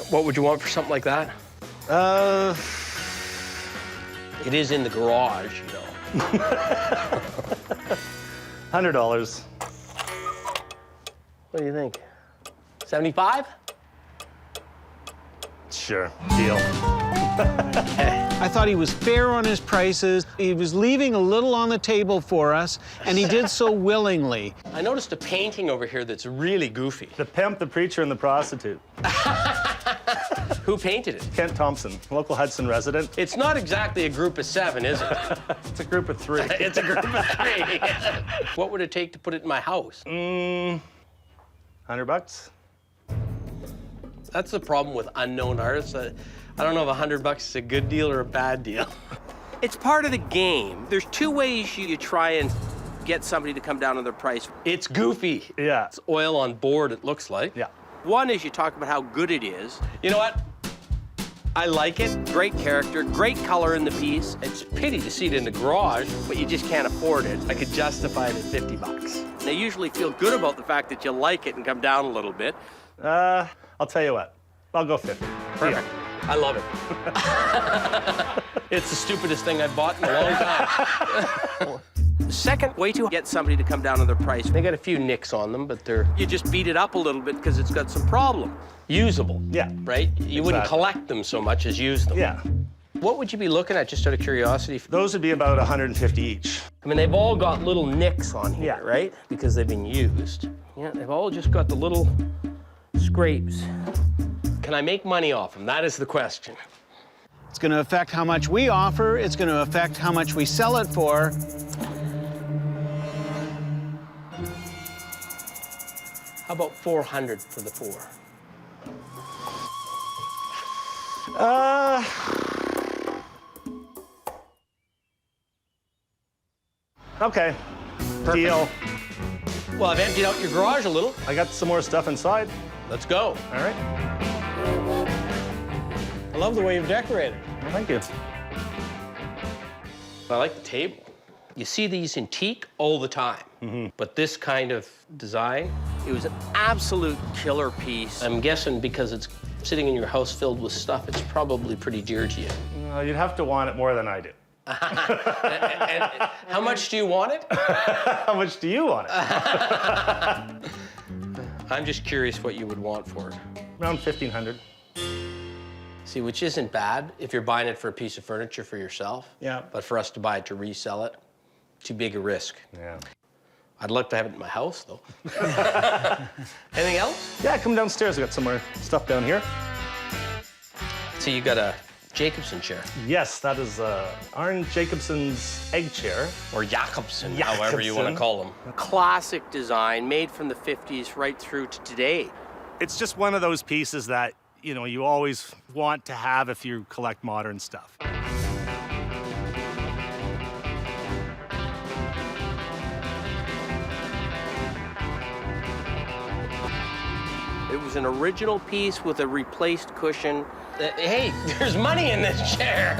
What would you want for something like that? It is in the garage, you know. $100. What do you think? 75? Sure, deal. I thought he was fair on his prices. He was leaving a little on the table for us, and he did so willingly. I noticed a painting over here that's really goofy. The Pimp, the Preacher, and the Prostitute. Who painted it? Kent Thompson, local Hudson resident. It's not exactly a group of 7, is it? It's a group of 3. It's a group of 3. What would it take to put it in my house? $100. That's the problem with unknown artists. I don't know if $100 is a good deal or a bad deal. It's part of the game. There's 2 ways you try and get somebody to come down on their price. It's goofy. Yeah. It's oil on board, it looks like. Yeah. One is you talk about how good it is. You know what? I like it. Great character, great color in the piece. It's a pity to see it in the garage, but you just can't afford it. I could justify it at $50. They usually feel good about the fact that you like it and come down a little bit. I'll tell you what. I'll go 50. Perfect. I love it. It's the stupidest thing I've bought in a long time. The second way to get somebody to come down on their price, they got a few nicks on them, but you just beat it up a little bit because it's got some problem. Usable. Yeah. Right? You wouldn't collect them so much as use them. Yeah. What would you be looking at, just out of curiosity? Those would be about $150 each. I mean, they've all got little nicks on here, right? Because they've been used. Yeah, they've all just got the little scrapes. Can I make money off them? That is the question. It's going to affect how much we offer. It's going to affect how much we sell it for. How about 400 for the 4? Okay. Perfect. Deal. Well, I've emptied out your garage a little. I got some more stuff inside. Let's go. All right. I love the way you've decorated. Well, thank you. I like the table. You see these in teak all the time, but this kind of design, it was an absolute killer piece. I'm guessing because it's sitting in your house filled with stuff, it's probably pretty dear to you. You'd have to want it more than I do. And how much do you want it? How much do you want it? I'm just curious what you would want for it. Around 1,500. See, which isn't bad if you're buying it for a piece of furniture for yourself. Yeah. But for us to buy it to resell it, too big a risk. Yeah. I'd love to have it in my house, though. Anything else? Yeah, come downstairs. We got some more stuff down here. So you got a Jacobson chair. Yes, that is Arne Jacobson's egg chair. Or Jacobson, however you want to call them. Classic design, made from the 50s right through to today. It's just one of those pieces that, you know, you always want to have if you collect modern stuff. It was an original piece with a replaced cushion. Hey, there's money in this chair.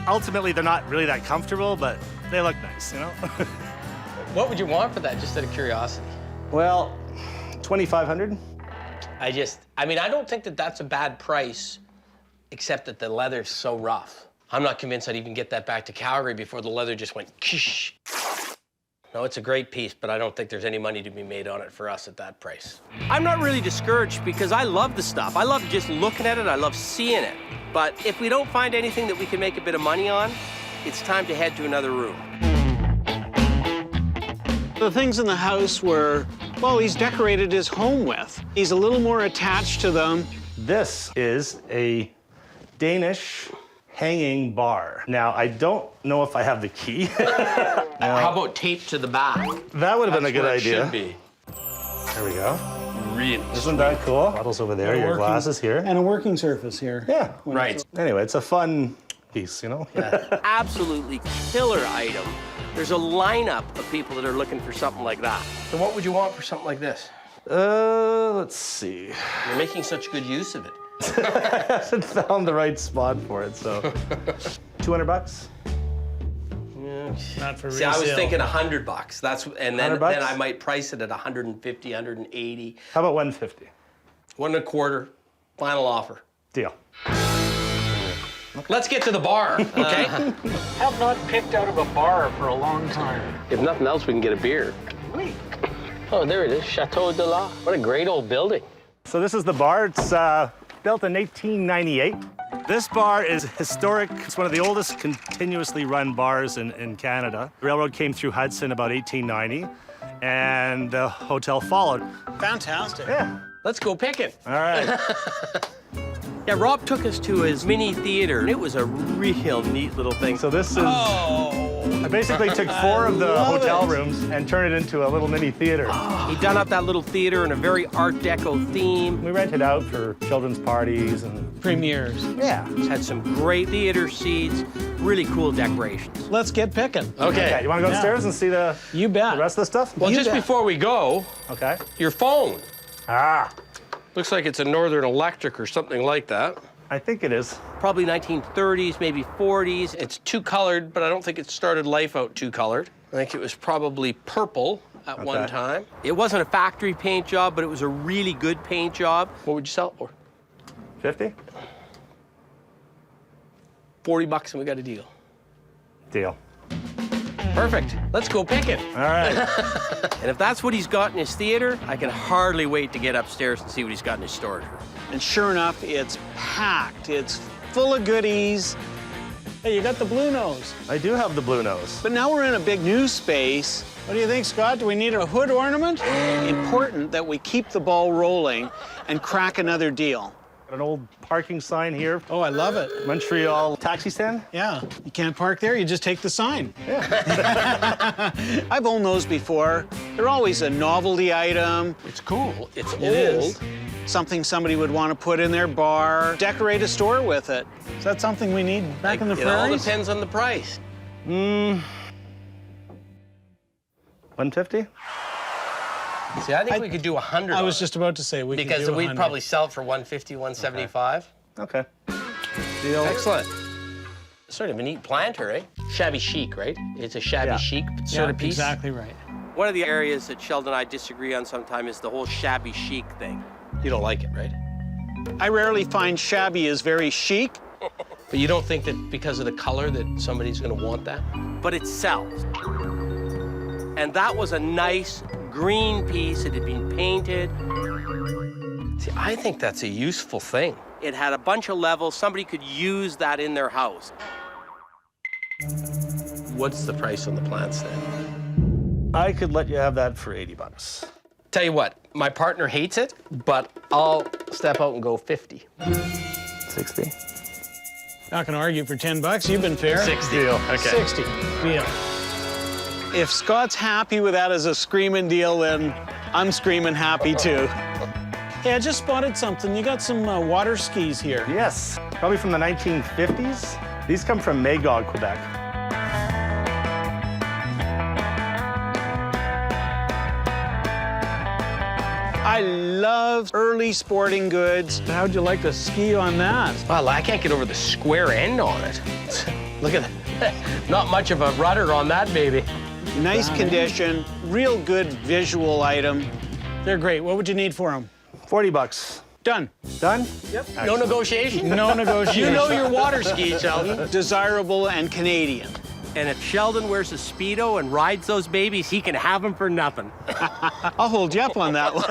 Ultimately, they're not really that comfortable, but they look nice, you know? What would you want for that, just out of curiosity? Well, 2,500. I mean, I don't think that that's a bad price, except that the leather's so rough. I'm not convinced I'd even get that back to Calgary before the leather just went kish. No, it's a great piece, but I don't think there's any money to be made on it for us at that price. I'm not really discouraged because I love the stuff. I love just looking at it. I love seeing it. But if we don't find anything that we can make a bit of money on, it's time to head to another room. The things in the house were, well, he's decorated his home with. He's a little more attached to them. This is a Danish hanging bar. Now, I don't know if I have the key. How about tape to the back? That would have been a good idea. Should be. There we go. Really? Isn't that cool? Bottles over there, your glasses here. And a working surface here. Yeah. Right. Anyway, it's a fun piece, you know? Yeah. Absolutely killer item. There's a lineup of people that are looking for something like that. So what would you want for something like this? Let's see. You're making such good use of it. I haven't found the right spot for it, so. $200? Not for real. See, I was thinking $100. That's and then I might price it at 150, 180. How about 150? 1.25. Final offer. Deal. Let's get to the bar, okay? Have not picked out of a bar for a long time. If nothing else, we can get a beer. Wait. Oh, there it is, Chateau de la. What a great old building. So this is the bar. It's built in 1898. This bar is historic. It's one of the oldest continuously run bars in Canada. The railroad came through Hudson about 1890, and the hotel followed. Fantastic. Yeah. Let's go picking. All right. Yeah, Rob took us to his mini theater, and it was a real neat little thing. So this is... I basically took 4 of the hotel rooms and turned it into a little mini theater. He done up that little theater in a very Art Deco theme. We rent it out for children's parties and... Premieres. Yeah. It's had some great theater seats, really cool decorations. Let's get picking. Okay. You want to go upstairs and see the rest of the stuff? Well, just before we go, your phone. Ah. Looks like it's a Northern Electric or something like that. I think it is. Probably 1930s, maybe 40s. It's two-colored, but I don't think it started life out two-colored. I think it was probably purple at one time. It wasn't a factory paint job, but it was a really good paint job. What would you sell it for? 50? $40 and we got a deal. Deal. Perfect. Let's go pick it. All right. And if that's what he's got in his theater, I can hardly wait to get upstairs and see what he's got in his storage room. And sure enough, it's packed. It's full of goodies. Hey, you got the blue nose. I do have the blue nose. But now we're in a big new space. What do you think, Scott? Do we need a hood ornament? Important that we keep the ball rolling and crack another deal. Got an old parking sign here. Oh, I love it. Montreal taxi stand? Yeah. You can't park there, you just take the sign. Yeah. I've owned those before. They're always a novelty item. It's cool. It's old. It is. Something somebody would want to put in their bar, decorate a store with it. Is that something we need back in the prairies? It all depends on the price. 150? See, I think we could do 100. I was just about to say we could do 100. Because we'd probably sell it for 150, 175. Okay. Deal. Excellent. Sort of a neat planter, eh? Shabby chic, right? It's a shabby chic sort of piece. Exactly right. One of the areas that Sheldon and I disagree on sometimes is the whole shabby chic thing. You don't like it, right? I rarely find shabby as very chic. But you don't think that because of the color that somebody's gonna want that? But it sells. And that was a nice green piece. It had been painted. See, I think that's a useful thing. It had a bunch of levels. Somebody could use that in their house. What's the price on the plants then? I could let you have that for 80 bucks. Tell you what, my partner hates it, but I'll step out and go 50. 60. Not gonna argue for 10 bucks. You've been fair. 60. Deal. Okay. 60. Deal. If Scott's happy with that as a screaming deal, then I'm screaming happy too. Hey, I just spotted something. You got some water skis here. Yes, probably from the 1950s. These come from Magog, Quebec. I love early sporting goods. How'd you like to ski on that? Well, I can't get over the square end on it. Look at that. Not much of a rudder on that baby. Nice condition, real good visual item. They're great. What would you need for them? 40 bucks. Done. Done? Yep. No negotiation? No negotiation. You know your water skis, Sheldon. Desirable and Canadian. And if Sheldon wears a Speedo and rides those babies, he can have them for nothing. I'll hold you up on that one.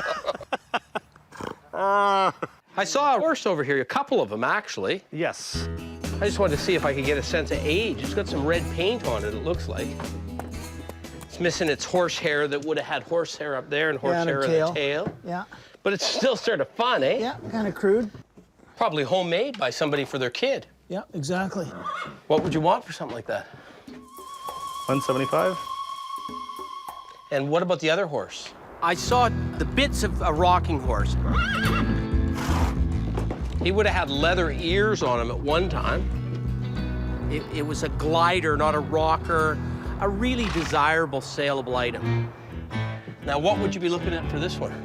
I saw a horse over here, a couple of them, actually. Yes. I just wanted to see if I could get a sense of age. It's got some red paint on it, it looks like. It's missing its horse hair that would have had horse hair up there and horse hair in the tail. Yeah. But it's still sort of fun, eh? Yeah, kind of crude. Probably homemade by somebody for their kid. Yeah, exactly. What would you want for something like that? 175. And what about the other horse? I saw the bits of a rocking horse. He would have had leather ears on him at one time. It was a glider, not a rocker. A really desirable, saleable item. Now, what would you be looking at for this one?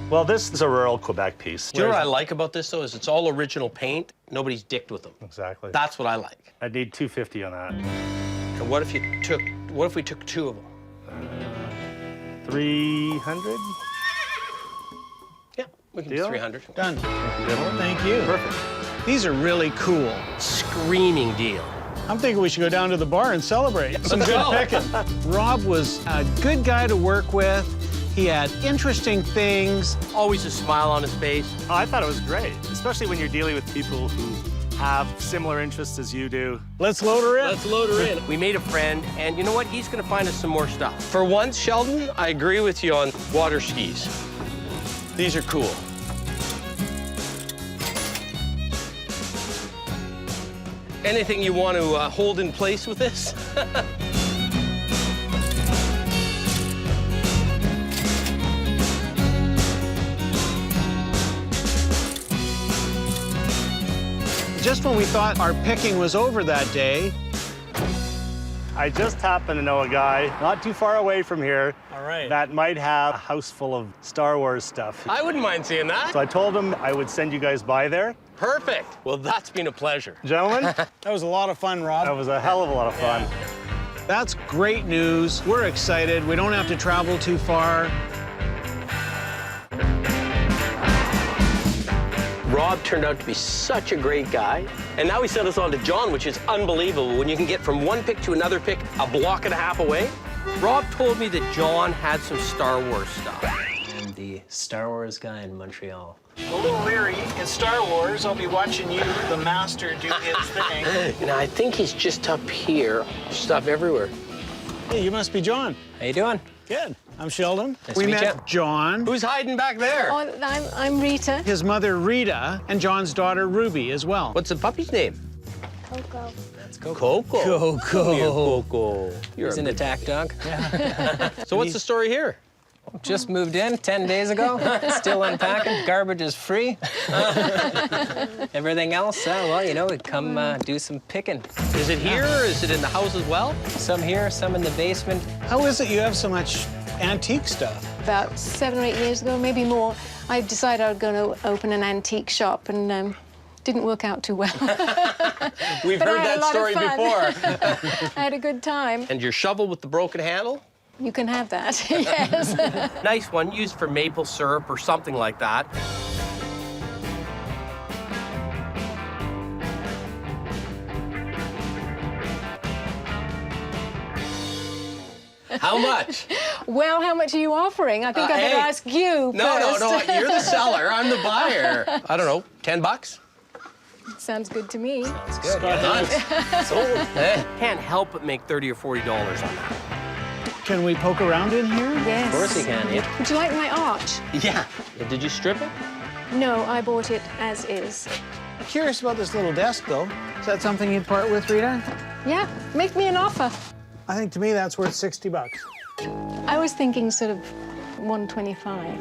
Well, this is a rural Quebec piece. Do you know what I like about this, though, is it's all original paint. Nobody's dicked with them. Exactly. That's what I like. I'd need 250 on that. And what if we took two of them? 300? Yeah, we can Deal? do 300. Done. Gentlemen? Thank you. Perfect. These are really cool. Screaming deal. I'm thinking we should go down to the bar and celebrate. Some Let's good go. picking. Rob was a good guy to work with. He had interesting things. Always a smile on his face. Oh, I thought it was great, especially when you're dealing with people who have similar interests as you do. Let's load her in. Let's load her in. We made a friend, and you know what? He's gonna find us some more stuff. For once, Sheldon, I agree with you on water skis. These are cool. Anything you want to hold in place with this? Just when we thought our picking was over that day. I just happen to know a guy not too far away from here that might have a house full of Star Wars stuff. I wouldn't mind seeing that. So I told him I would send you guys by there. Perfect. Well, that's been a pleasure. Gentlemen, That was a lot of fun, Rob. that was a hell of a lot of fun. That's great news. We're excited. We don't have to travel too far. Rob turned out to be such a great guy. And now he sent us on to John, which is unbelievable. When you can get from one pick to another pick a block and a half away. Rob told me that John had some Star Wars stuff. I'm the Star Wars guy in Montreal. A little leery. In Star Wars, I'll be watching you, the master, do his thing. You know, I think he's just up here. Stuff everywhere. Hey, you must be John. How you doing? Good. I'm Sheldon. Nice We to meet met you. John, Who's hiding back there? Oh, I'm Rita. his mother Rita, and John's daughter Ruby as well. What's the puppy's name? Coco. That's Coco. Coco. Coco. Coco. You're He's a an big- attack dog. So what's the story here? Just moved in 10 days ago. Still unpacking. Garbage is free. Everything else, well, you know, we come do some picking. Is it here or is it in the house as well? Some here, some in the basement. How is it you have so much antique stuff? About 7 or 8 years ago, maybe more, I decided I was going to open an antique shop, and didn't work out too well. We've But I heard had that a lot story of fun. before. I had a good time. And your shovel with the broken handle? You can have that, yes. Nice one, used for maple syrup or something like that. How much? Well, how much are you offering? I think I better ask you No, first. you're the seller. I'm the buyer. I don't know, 10 bucks? Sounds good to me. Sounds good. Nice. Sold. Can't help but make $30 or $40 on that. Can we poke around in here? Yes. Of course you can, yeah. Would you like my arch? Yeah. Did you strip it? No, I bought it as is. I'm curious about this little desk, though. Is that something you'd part with, Rita? Yeah, make me an offer. I think to me that's worth 60 bucks. I was thinking sort of 125.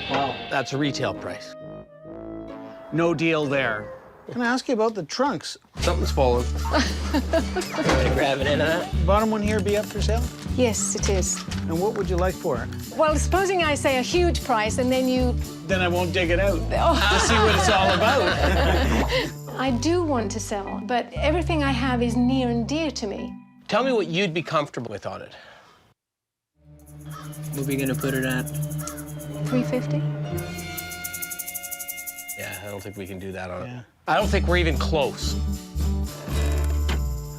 Wow. That's a retail price. No deal there. Can I ask you about the trunks? Something's falling. Grabbing into that? The bottom one here be up for sale? Yes, it is. And what would you like for it? Well, supposing I say a huge price and then you... Then I won't dig it out to see what it's all about. I do want to sell, but everything I have is near and dear to me. Tell me what you'd be comfortable with on it. What are we gonna put it at? 350? Yeah, I don't think we can do that on it. I don't think we're even close.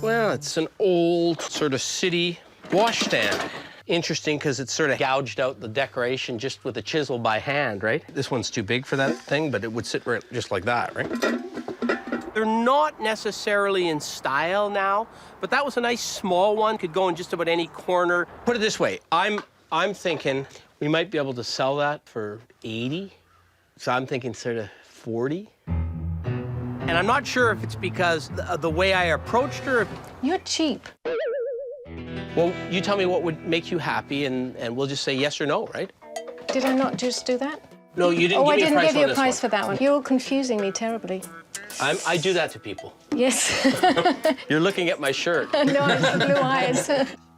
Well, it's an old sort of city washstand. Interesting because it's sort of gouged out the decoration just with a chisel by hand, right? This one's too big for that thing, but it would sit right just like that, right? They're not necessarily in style now, but that was a nice small one. Could go in just about any corner. Put it this way, I'm thinking we might be able to sell that for 80. So I'm thinking sort of 40. And I'm not sure if it's because the way I approached her. You're cheap. Well, you tell me what would make you happy, and we'll just say yes or no, right? Did I not just do that? No, you didn't give me a price on this one. Oh, I didn't give you a price for that one. You're confusing me terribly. I do that to people. Yes. You're looking at my shirt. No, I have blue eyes.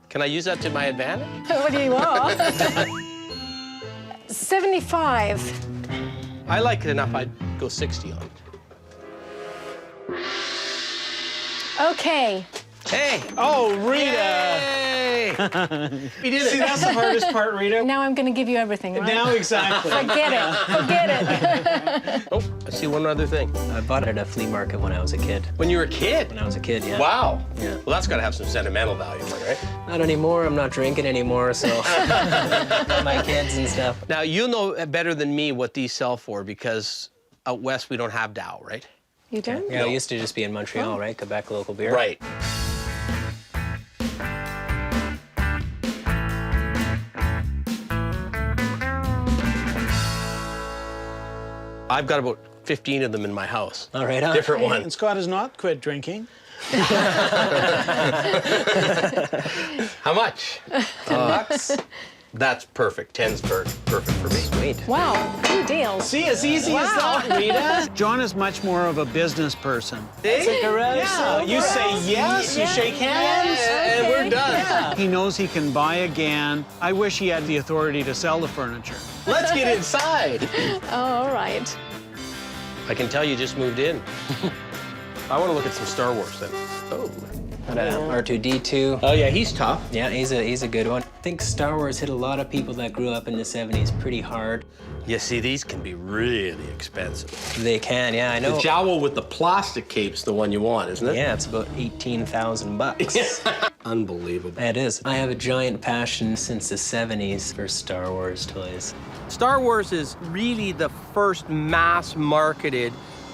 Can I use that to my advantage? What do you are? 75. I like it enough, I'd go 60 on it. Okay. Hey! Oh, Rita! Hey! We did it. See, that's the hardest part, Rita. Now I'm going to give you everything, right? Now, exactly. Forget it. Forget it. Oh, I see one other thing. I bought it at a flea market when I was a kid. When you were a kid? When I was a kid, yeah. Wow. Yeah. Well, that's got to have some sentimental value, right? Not anymore. I'm not drinking anymore, so my kids and stuff. Now, you know better than me what these sell for because out west we don't have Dow, right? You don't? Yeah, it used to just be in Montreal, right? Quebec local beer. Right. I've got about 15 of them in my house. All right. Different ones. And Scott has not quit drinking. How much? 10 bucks. That's perfect. 10's perfect for me. Sweet. Wow, good deal. See, as easy as that, Rita. John is much more of a business person. That's a correct. Yeah, you say yes, you shake hands, and we're done. Yeah. He knows he can buy again. I wish he had the authority to sell the furniture. Let's get inside. Oh, all right. I can tell you just moved in. I want to look at some Star Wars then. Oh. R2-D2. Oh yeah, he's tough. Yeah, he's a good one. I think Star Wars hit a lot of people that grew up in the 70s pretty hard. Yeah, see, these can be really expensive. They can, yeah, I know. The jowl with the plastic cape's the one you want, isn't it? Yeah, it's about 18,000 bucks. Unbelievable. It is. I have a giant passion since the 70s for Star Wars toys. Star Wars is really the first mass-marketed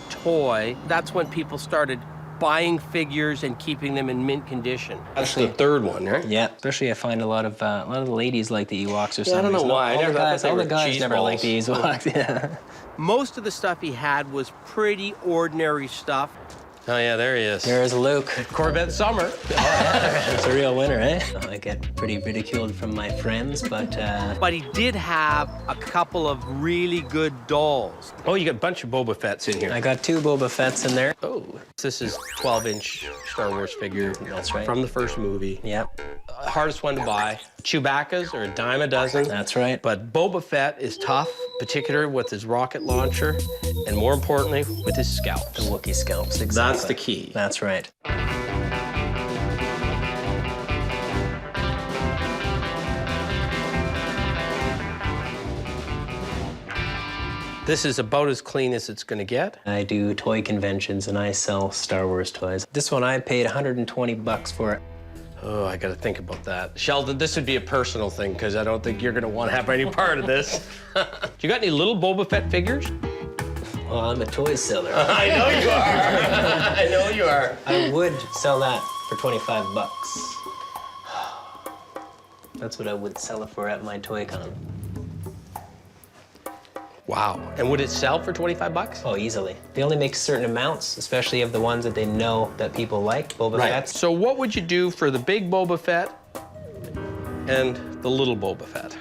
toy. That's when people started buying figures and keeping them in mint condition. That's the third one, right? Yeah, especially I find a lot of the ladies like the Ewoks or something. I don't know why. All the guys never like the Ewoks. Yeah. Most of the stuff he had was pretty ordinary stuff. Oh yeah, there he is. There's Luke. Corvette Summer. It's a real winner, eh? I get pretty ridiculed from my friends, but... But he did have a couple of really good dolls. Oh, you got a bunch of Boba Fett's in here. I got 2 Boba Fett's in there. Oh, this is 12-inch Star Wars figure. That's right. From the first movie. Yep. Hardest one to buy. Chewbacca's are a dime a dozen. That's right. But Boba Fett is tough, particularly with his rocket launcher, and more importantly, with his scalps. The Wookiee scalps, exactly. That's the key. That's right. This is about as clean as it's gonna get. I do toy conventions and I sell Star Wars toys. This one I paid 120 bucks for it. Oh, I gotta think about that. Sheldon, this would be a personal thing because I don't think you're gonna want to have any part of this. You got any little Boba Fett figures? Well, I'm a toy seller. I know you are. I know you are. I would sell that for 25 bucks. That's what I would sell it for at my toy con. Wow. And would it sell for 25 bucks? Oh, easily. They only make certain amounts, especially of the ones that they know that people like, Boba Fett's. So what would you do for the big Boba Fett and the little Boba Fett?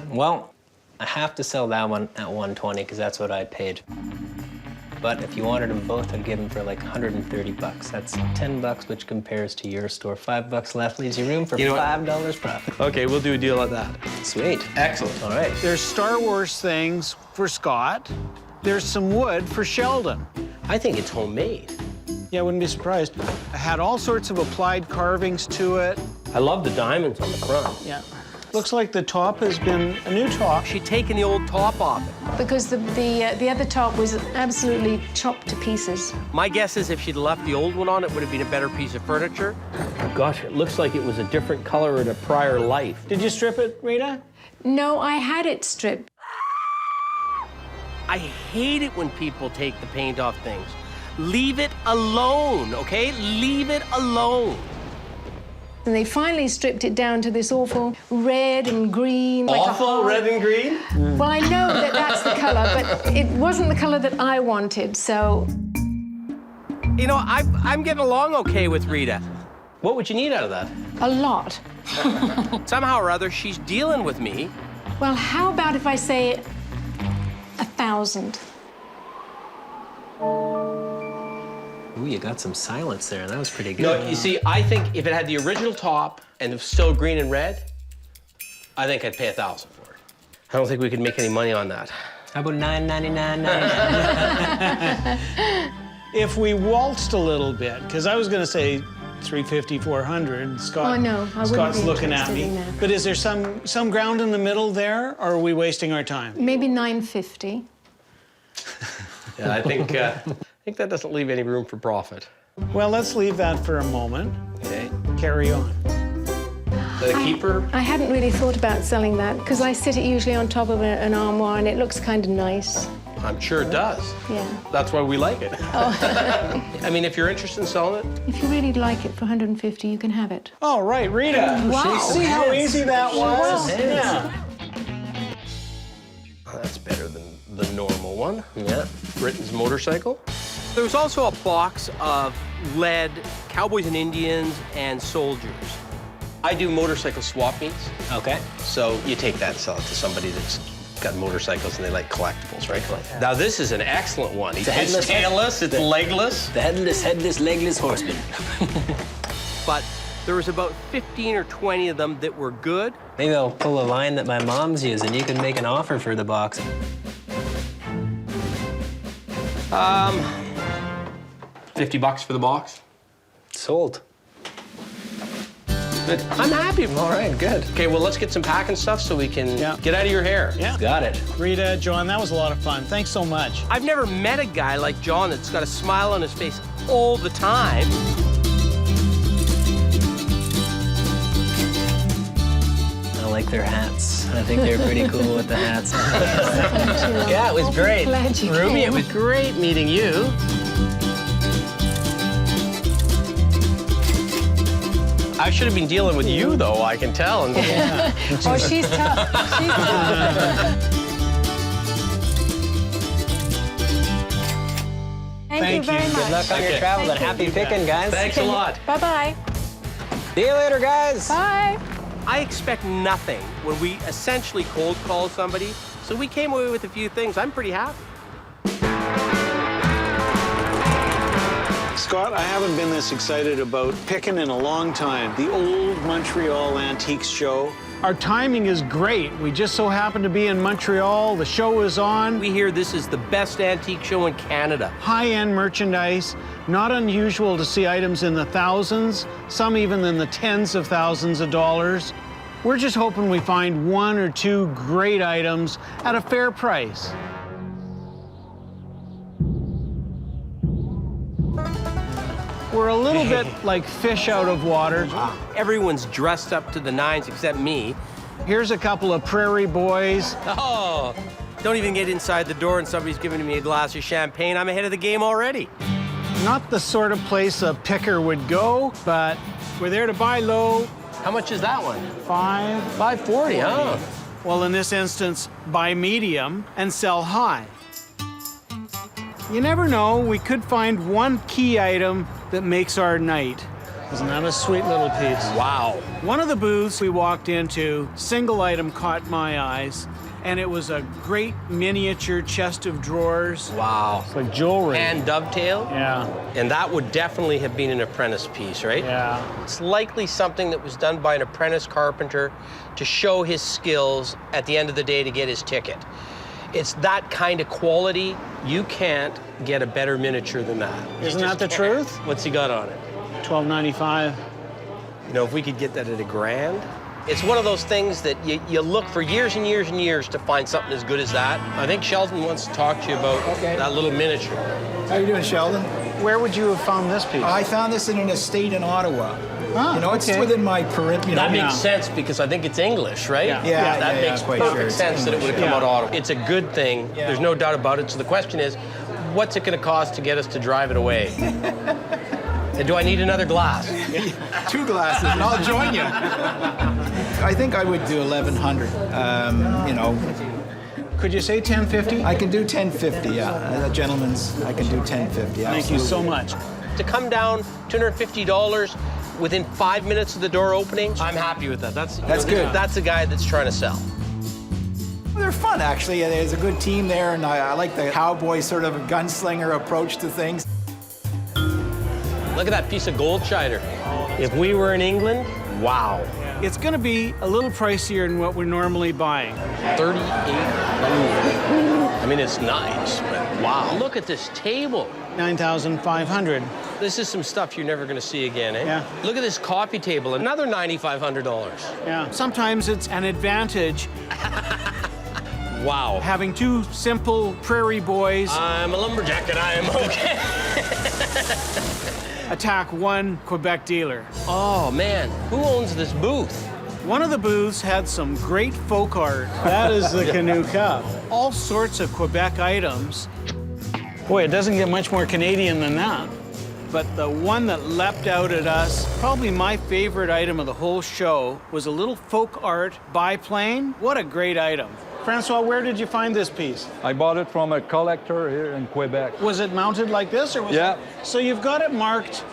Well, I have to sell that one at 120 because that's what I paid. But if you wanted them both, I'd give them for like 130 bucks. That's 10 bucks, which compares to your store. 5 bucks left leaves you room for $5 profit. Okay, we'll do a deal like that. Sweet. Excellent. All right. There's Star Wars things for Scott. There's some wood for Sheldon. I think it's homemade. Yeah, I wouldn't be surprised. I had all sorts of applied carvings to it. I love the diamonds on the front. Yeah. Looks like the top has been a new top. She'd taken the old top off it. Because the other top was absolutely chopped to pieces. My guess is if she'd left the old one on, it would have been a better piece of furniture. Gosh, it looks like it was a different color in a prior life. Did you strip it, Rita? No, I had it stripped. I hate it when people take the paint off things. Leave it alone, okay? Leave it alone. And they finally stripped it down to this awful red and green. Awful red and green? Well, I know that that's the color, but it wasn't the color that I wanted, so. You know, I'm getting along okay with Rita. What would you need out of that? A lot. Somehow or other, she's dealing with me. Well, how about if I say 1,000? Ooh, you got some silence there. That was pretty good. No, you see, I think if it had the original top and it's still green and red, I think I'd pay 1,000 for it. I don't think we could make any money on that. How about $9.99? If we waltzed a little bit, because I was going to say 350, 400. Scott, Oh, no, I wouldn't Scott's be looking at interested me. in that. But is there some ground in the middle there, or are we wasting our time? Maybe 950. Yeah, I think that doesn't leave any room for profit. Well, let's leave that for a moment. Okay. Carry on. Is that a keeper? I hadn't really thought about selling that because I sit it usually on top of an armoire and it looks kind of nice. I'm sure it does. Yeah. That's why we like it. Oh. I mean, if you're interested in selling it, If you really like it for 150, you can have it. All right, Rita. Wow. See how easy that was? Yeah. oh, that's better than the normal one. Yeah. Britain's motorcycle. There was also a box of lead Cowboys and Indians and soldiers. I do motorcycle swap meets. Okay. So you take that and sell it to somebody that's got motorcycles and they like collectibles, right? Yeah. Now this is an excellent one. It's a headless- tailless, it's legless. The headless, legless horseman. But there was about 15 or 20 of them that were good. Maybe I'll pull a line that my mom's using. You can make an offer for the box. 50 bucks for the box. Sold. Good. I'm happy. All right, good. Okay, well, let's get some packing stuff so we can get out of your hair. Yeah. Got it. Rita, John, that was a lot of fun. Thanks so much. I've never met a guy like John that's got a smile on his face all the time. I like their hats. I think they're pretty cool with the hats. Yeah, it was great. Glad you Ruby, came. it was great meeting you. I should have been dealing with you, though, I can tell. Oh, she's tough. She's tough. Thank you very much. Good luck on your Okay. travels and happy picking, guys. Thanks a lot. Bye-bye. See you later, guys. Bye. I expect nothing when we essentially cold call somebody, so we came away with a few things. I'm pretty happy. Scott, I haven't been this excited about picking in a long time. The old Montreal Antiques Show. Our timing is great. We just so happen to be in Montreal. The show is on. We hear this is the best antique show in Canada. High-end merchandise. Not unusual to see items in the thousands, some even in the tens of thousands of dollars. We're just hoping we find one or two great items at a fair price. We're a little bit like fish out of water. Everyone's dressed up to the nines except me. Here's a couple of prairie boys. Oh, don't even get inside the door and somebody's giving me a glass of champagne. I'm ahead of the game already. Not the sort of place a picker would go, but we're there to buy low. How much is that one? $5.40, huh? Well, in this instance, buy medium and sell high. You never know, we could find one key item that makes our night. Isn't that a sweet little piece? Wow. One of the booths we walked into, single item caught my eyes, and it was a great miniature chest of drawers. Wow. It's like jewelry. Hand dovetail? Yeah. And that would definitely have been an apprentice piece, right? Yeah. It's likely something that was done by an apprentice carpenter to show his skills at the end of the day to get his ticket. It's that kind of quality. You can't get a better miniature than that. Isn't that the truth? What's he got on it? $12.95. You know, if we could get that at $1,000. It's one of those things that you look for years and years and years to find something as good as that. I think Sheldon wants to talk to you about that little miniature. How you doing, Sheldon? Where would you have found this piece? I found this in an estate in Ottawa. Ah, you know, it's within my perimeter. That makes sense because I think it's English, right? Yeah. That makes perfect sense that it would have come out of Ottawa. It's a good thing. Yeah. There's no doubt about it. So the question is, what's it going to cost to get us to drive it away? And do I need another glass? 2 glasses, and I'll join you. I think I would do 1,100. You know. Could you say 1050? I can do 1050. Yeah, gentlemen's. I can do 1050. Thank you so much. To come down $250 within 5 minutes of the door opening, I'm happy with that. That's good. That's a guy that's trying to sell. Well, they're fun, actually. There's a good team there, and I like the cowboy sort of gunslinger approach to things. Look at that piece of gold shiner. If we were in England, wow. It's going to be a little pricier than what we're normally buying. $3,800. I mean, it's nice, but wow. Look at this table. $9,500. This is some stuff you're never going to see again, eh? Yeah. Look at this coffee table, another $9,500. Yeah. Sometimes it's an advantage. Wow. Having 2 simple prairie boys. I'm a lumberjack and I am okay. Attack 1 Quebec dealer. Oh, man. Who owns this booth? One of the booths had some great folk art. That is the Canoe Cup. All sorts of Quebec items. Boy, it doesn't get much more Canadian than that. But the one that leapt out at us, probably my favorite item of the whole show, was a little folk art biplane. What a great item. Francois, where did you find this piece? I bought it from a collector here in Quebec. Was it mounted like this, or was it? So you've got it marked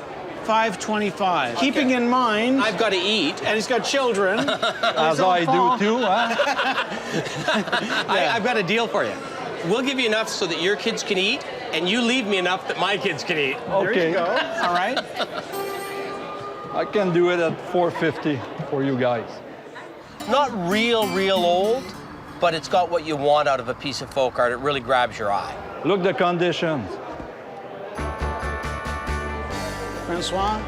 $5.25. Keeping in mind, I've got to eat, and he's got children. As I do too, huh? I've got a deal for you. We'll give you enough so that your kids can eat, and you leave me enough that my kids can eat. There you go. All right. I can do it at $4.50 for you guys. Not real old, but it's got what you want out of a piece of folk art. It really grabs your eye. Look the conditions. Francois,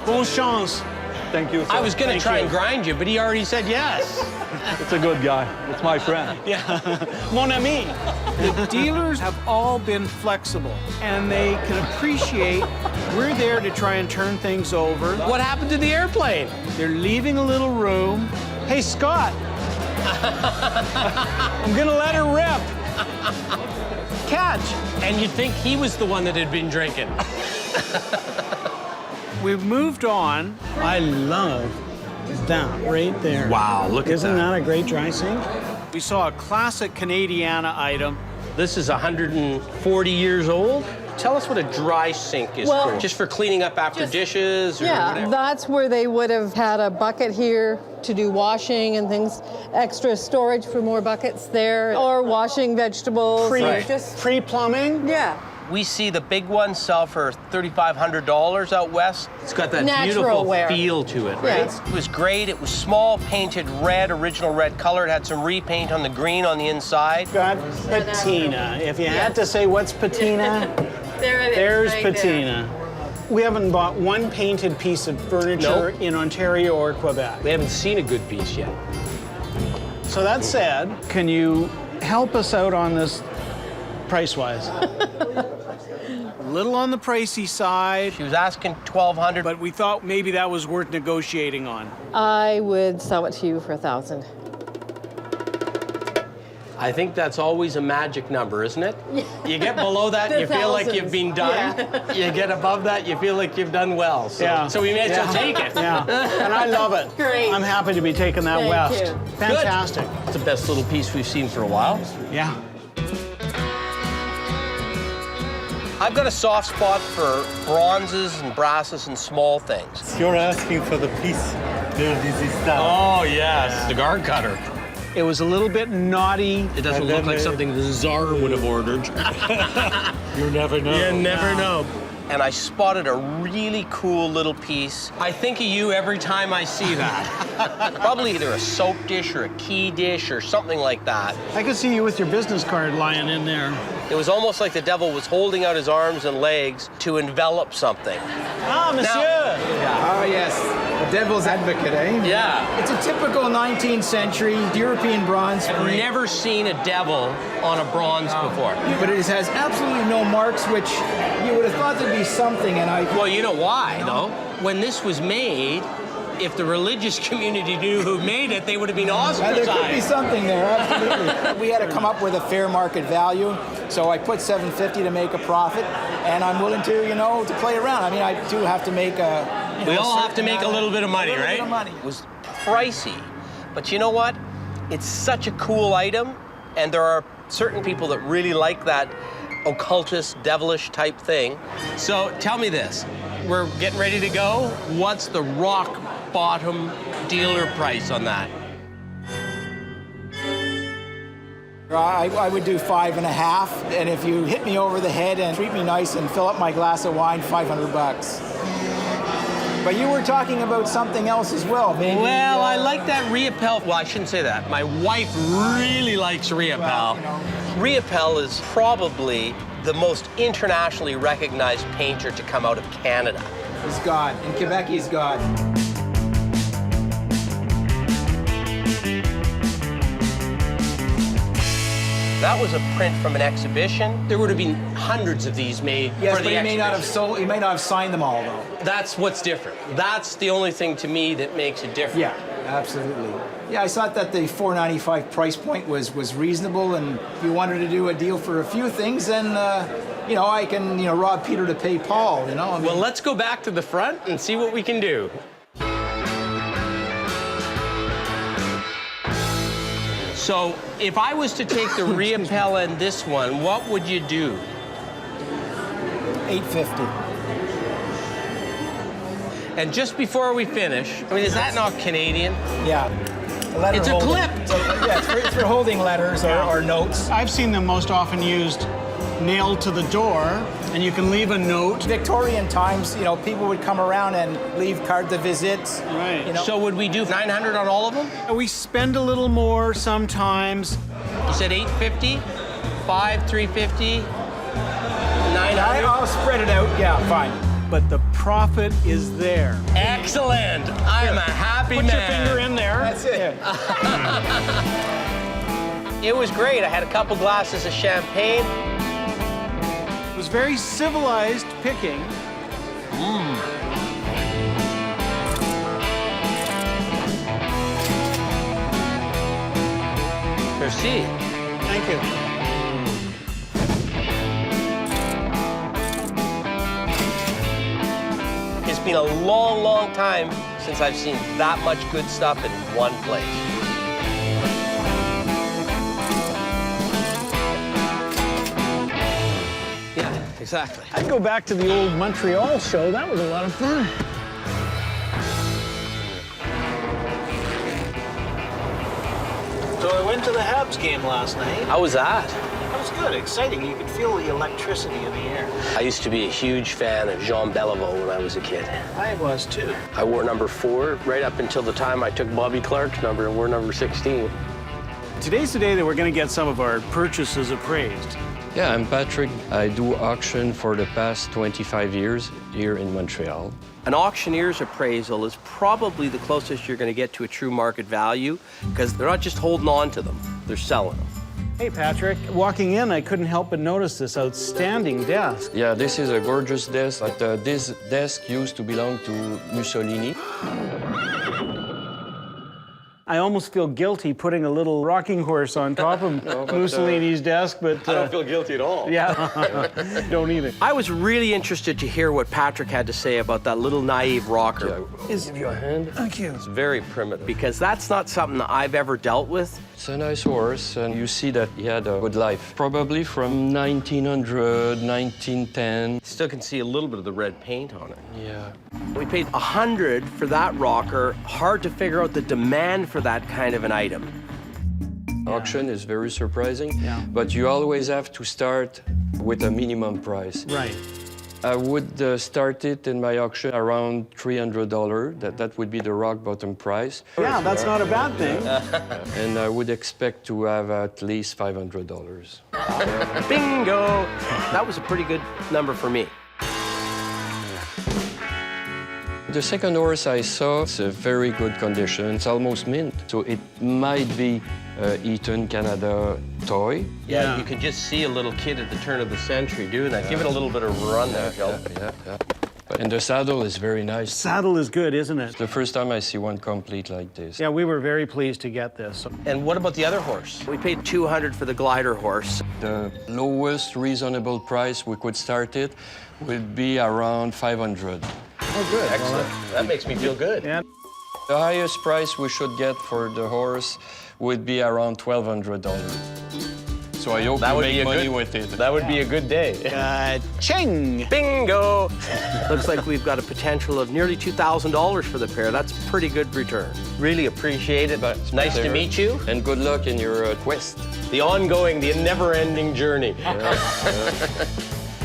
bonne chance. Thank you, sir. I was going to try and grind you, but he already said yes. It's a good guy. It's my friend. Yeah, mon ami. The dealers have all been flexible, and they can appreciate we're there to try and turn things over. What happened to the airplane? They're leaving a little room. Hey, Scott. I'm gonna let her rip. Catch. And you'd think he was the one that had been drinking. We've moved on. I love that right there. Wow, look at that. Isn't that a great dry sink? We saw a classic Canadiana item. This is 140 years old. Tell us what a dry sink is for. Just for cleaning up after dishes or whatever. That's where they would have had a bucket here to do washing and things, extra storage for more buckets there, or washing vegetables. Pre-plumbing? Yeah. We see the big ones sell for $3,500 out west. It's got that Natural beautiful wear. feel to it, right? Yes. It was great. It was small, painted red, original red color. It had some repaint on the green on the inside. Got patina. If you had to say what's patina, There it is. there's right patina. We haven't bought one painted piece of furniture in Ontario or Quebec. We haven't seen a good piece yet. So that said, can you help us out on this price-wise? little on the pricey side. She was asking $1,200. But we thought maybe that was worth negotiating on. I would sell it to you for $1,000. I think that's always a magic number, isn't it? You get below that, you feel like you've been done. Yeah. You get above that, you feel like you've done well. So we may as well take it. Yeah, and I love it. Great. I'm happy to be taking that west. You. Fantastic. Good. It's the best little piece we've seen for a while. Yeah. I've got a soft spot for bronzes and brasses and small things. You're asking for the piece. There, this is that. Oh, yes, the guard cutter. It was a little bit naughty. It doesn't look like something the Tsar would have ordered. You never know. You never know. And I spotted a really cool little piece. I think of you every time I see that. Probably either a soap dish or a key dish or something like that. I could see you with your business card lying in there. It was almost like the devil was holding out his arms and legs to envelop something. Ah, monsieur! Oh, yes. The devil's advocate, eh? Yeah. It's a typical 19th century European bronze. I've never seen a devil on a bronze before. But it has absolutely no marks, which you would have thought there'd be something, and I... Well, you know why, though? When this was made, if the religious community knew who made it, they would have been ostracized. There could be something there, absolutely. We had to come up with a fair market value, so I put $750 to make a profit, and I'm willing to, to play around. I mean, I do have to make a... We all have to make a little bit of money, right? Bit of money. It was pricey, but you know what? It's such a cool item, and there are certain people that really like that occultist, devilish type thing. So tell me this, we're getting ready to go. What's the rock bottom dealer price on that? I would do 5.5, and if you hit me over the head and treat me nice and fill up my glass of wine, $500. But you were talking about something else as well, maybe. Well, I like that Riopel. Well, I shouldn't say that. My wife really likes Riopel. Well, Riopel is probably the most internationally recognized painter to come out of Canada. He's God. In Quebec, he's God. That was a print from an exhibition. There would have been hundreds of these made yes, for the but exhibition. he may not have signed them all, though. That's what's different. That's the only thing to me that makes it different. Yeah, absolutely. Yeah, I thought that the $495 price point was reasonable, and if you wanted to do a deal for a few things, then I can rob Peter to pay Paul. Well, let's go back to the front and see what we can do. So, if I was to take the Riopel and this one, what would you do? $850. And just before we finish, I mean, is that not Canadian? Yeah. It's a clip. Yeah, it's for holding letters or notes. I've seen them most often used nailed to the door, and you can leave a note. Victorian times, people would come around and leave carte de visite. Right. So would we do $900 on all of them? We spend a little more sometimes. You said $850, $350, $900. I'll spread it out. Yeah, fine. But the profit is there. Excellent. I am a happy man. Put your finger in there. That's it. It was great. I had a couple glasses of champagne. It was very civilized picking. Merci. Thank you. It's been a long, long time since I've seen that much good stuff in one place. Yeah, exactly. I'd go back to the old Montreal show. That was a lot of fun. So I went to the Habs game last night. How was that? That was good, exciting. You could feel the electricity in the air. I used to be a huge fan of Jean Beliveau when I was a kid. I was too. I wore number 4 right up until the time I took Bobby Clark's number and wore number 16. Today's the day that we're going to get some of our purchases appraised. Yeah, I'm Patrick. I do auction for the past 25 years here in Montreal. An auctioneer's appraisal is probably the closest you're going to get to a true market value because they're not just holding on to them, they're selling them. Hey, Patrick. Walking in, I couldn't help but notice this outstanding desk. Yeah, this is a gorgeous desk, but this desk used to belong to Mussolini. I almost feel guilty putting a little rocking horse on top of Mussolini's desk, but... I don't feel guilty at all. Yeah, don't either. I was really interested to hear what Patrick had to say about that little naive rocker. Give you a hand. Thank you. It's very primitive. Because that's not something that I've ever dealt with. It's a nice horse, and you see that he had a good life. Probably from 1900, 1910. Still can see a little bit of the red paint on it. Yeah. We paid $100 for that rocker. Hard to figure out the demand for that kind of an item. Auction is very surprising, but you always have to start with a minimum price. Right. I would start it in my auction around $300. That would be the rock bottom price. Yeah, that's not a bad thing. And I would expect to have at least $500. Bingo! That was a pretty good number for me. The second horse I saw, it's a very good condition. It's almost mint, so it might be Eaton Canada toy. Yeah, you could just see a little kid at the turn of the century doing that. Give it a little bit of a run there, Sheldon. Yeah. And the saddle is very nice. Saddle is good, isn't it? It's the first time I see one complete like this. Yeah, we were very pleased to get this. And what about the other horse? We paid $200 for the glider horse. The lowest reasonable price we could start it would be around $500. Oh, good. Excellent. That makes me feel good. Yeah. The highest price we should get for the horse would be around $1,200. So I hope that we would make money with it. That would be a good day. Ching! Bingo! Looks like we've got a potential of nearly $2,000 for the pair. That's a pretty good return. Really appreciate it. But nice to meet you. And good luck in your quest. The ongoing, the never-ending journey.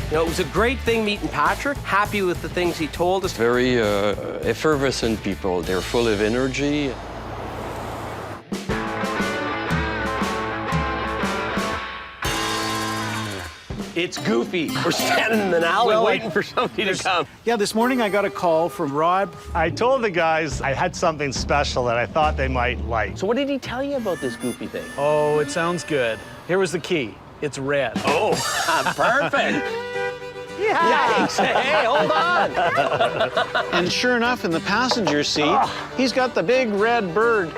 You know, it was a great thing meeting Patrick. Happy with the things he told us. Very effervescent people. They're full of energy. It's Goofy. We're standing in an alley waiting for somebody to come. Yeah, this morning I got a call from Rod. I told the guys I had something special that I thought they might like. So what did he tell you about this Goofy thing? Oh, it sounds good. Here was the key. It's red. Oh, perfect. Yikes! Hey, hold on! And sure enough, in the passenger seat, he's got the big red bird.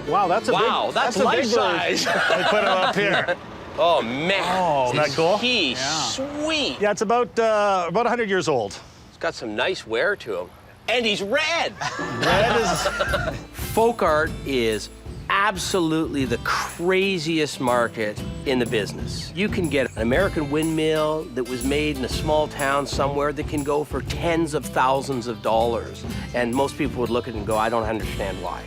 Wow, that's a big, that's a life big size. I put him up here. Oh, man. Oh, isn't that cool? He's sweet. Yeah, it's about 100 years old. It's got some nice wear to him. And he's red. Red is... Folk art is absolutely the craziest market in the business. You can get an American windmill that was made in a small town somewhere that can go for tens of thousands of dollars. And most people would look at it and go, I don't understand why.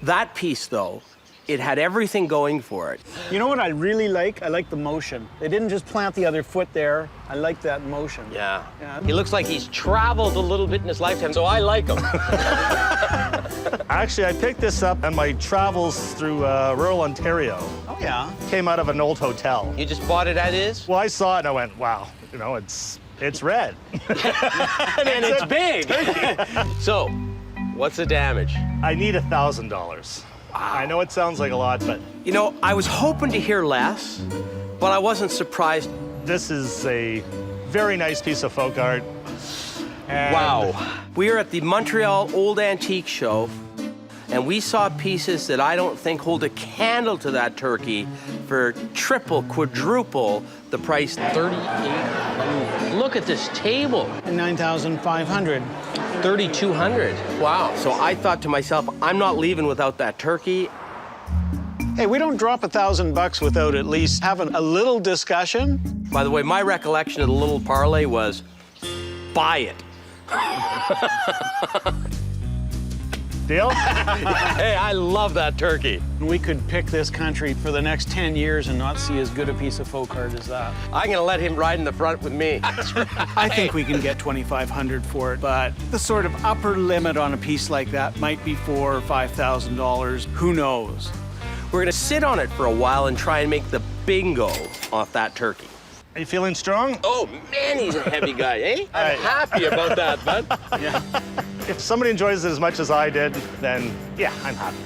That piece, though, it had everything going for it. You know what I really like? I like the motion. They didn't just plant the other foot there. I like that motion. Yeah. He looks like he's traveled a little bit in his lifetime, so I like him. Actually, I picked this up on my travels through rural Ontario. Oh, yeah? Came out of an old hotel. You just bought it as is? Well, I saw it and I went, wow, you know, it's red. And it's big. So, what's the damage? I need $1,000. I know it sounds like a lot, but... You know, I was hoping to hear less, but I wasn't surprised. This is a very nice piece of folk art. And wow. We are at the Montreal Old Antique Show, and we saw pieces that I don't think hold a candle to that turkey for triple, quadruple the price. $3,800. Look at this table. $9,500. $3,200. Wow. So I thought to myself, I'm not leaving without that turkey. Hey, we don't drop $1,000 without at least having a little discussion. By the way, my recollection of the little parlay was, buy it. Deal? Hey, I love that turkey. We could pick this country for the next 10 years and not see as good a piece of folk art as that. I'm gonna let him ride in the front with me. I think we can get $2,500 for it, but the sort of upper limit on a piece like that might be $4,000 or $5,000. Who knows? We're gonna sit on it for a while and try and make the bingo off that turkey. Are you feeling strong? Oh, man, he's a heavy guy, eh? I'm happy about that, bud. Yeah. If somebody enjoys it as much as I did, then yeah, I'm happy.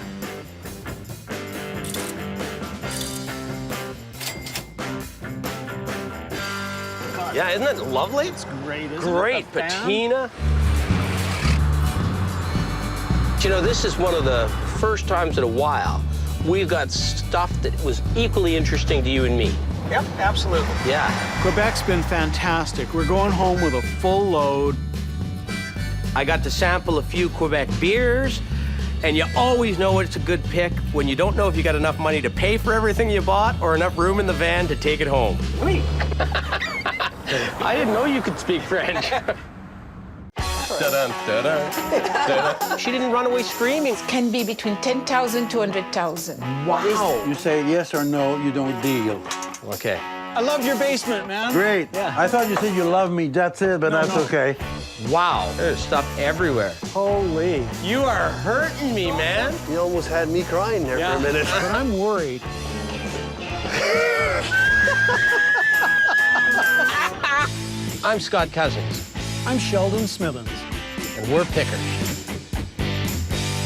Yeah, isn't it lovely? It's great, isn't it? Great The fan? patina. You know, this is one of the first times in a while we've got stuff that was equally interesting to you and me. Yep, absolutely. Yeah. Quebec's been fantastic. We're going home with a full load. I got to sample a few Quebec beers, and you always know it's a good pick when you don't know if you got enough money to pay for everything you bought or enough room in the van to take it home. Wait. I didn't know you could speak French. She didn't run away screaming. Can be between 10,000 to 100,000. Wow. You say yes or no, you don't deal. Okay. I love your basement, man. Great. Yeah. I thought you said you love me. That's it, but that's okay. Wow, there's stuff everywhere. Holy. You are hurting me, man. You almost had me crying there for a minute. But I'm worried. I'm Scott Cozens, I'm Sheldon Smithens. and we're pickers.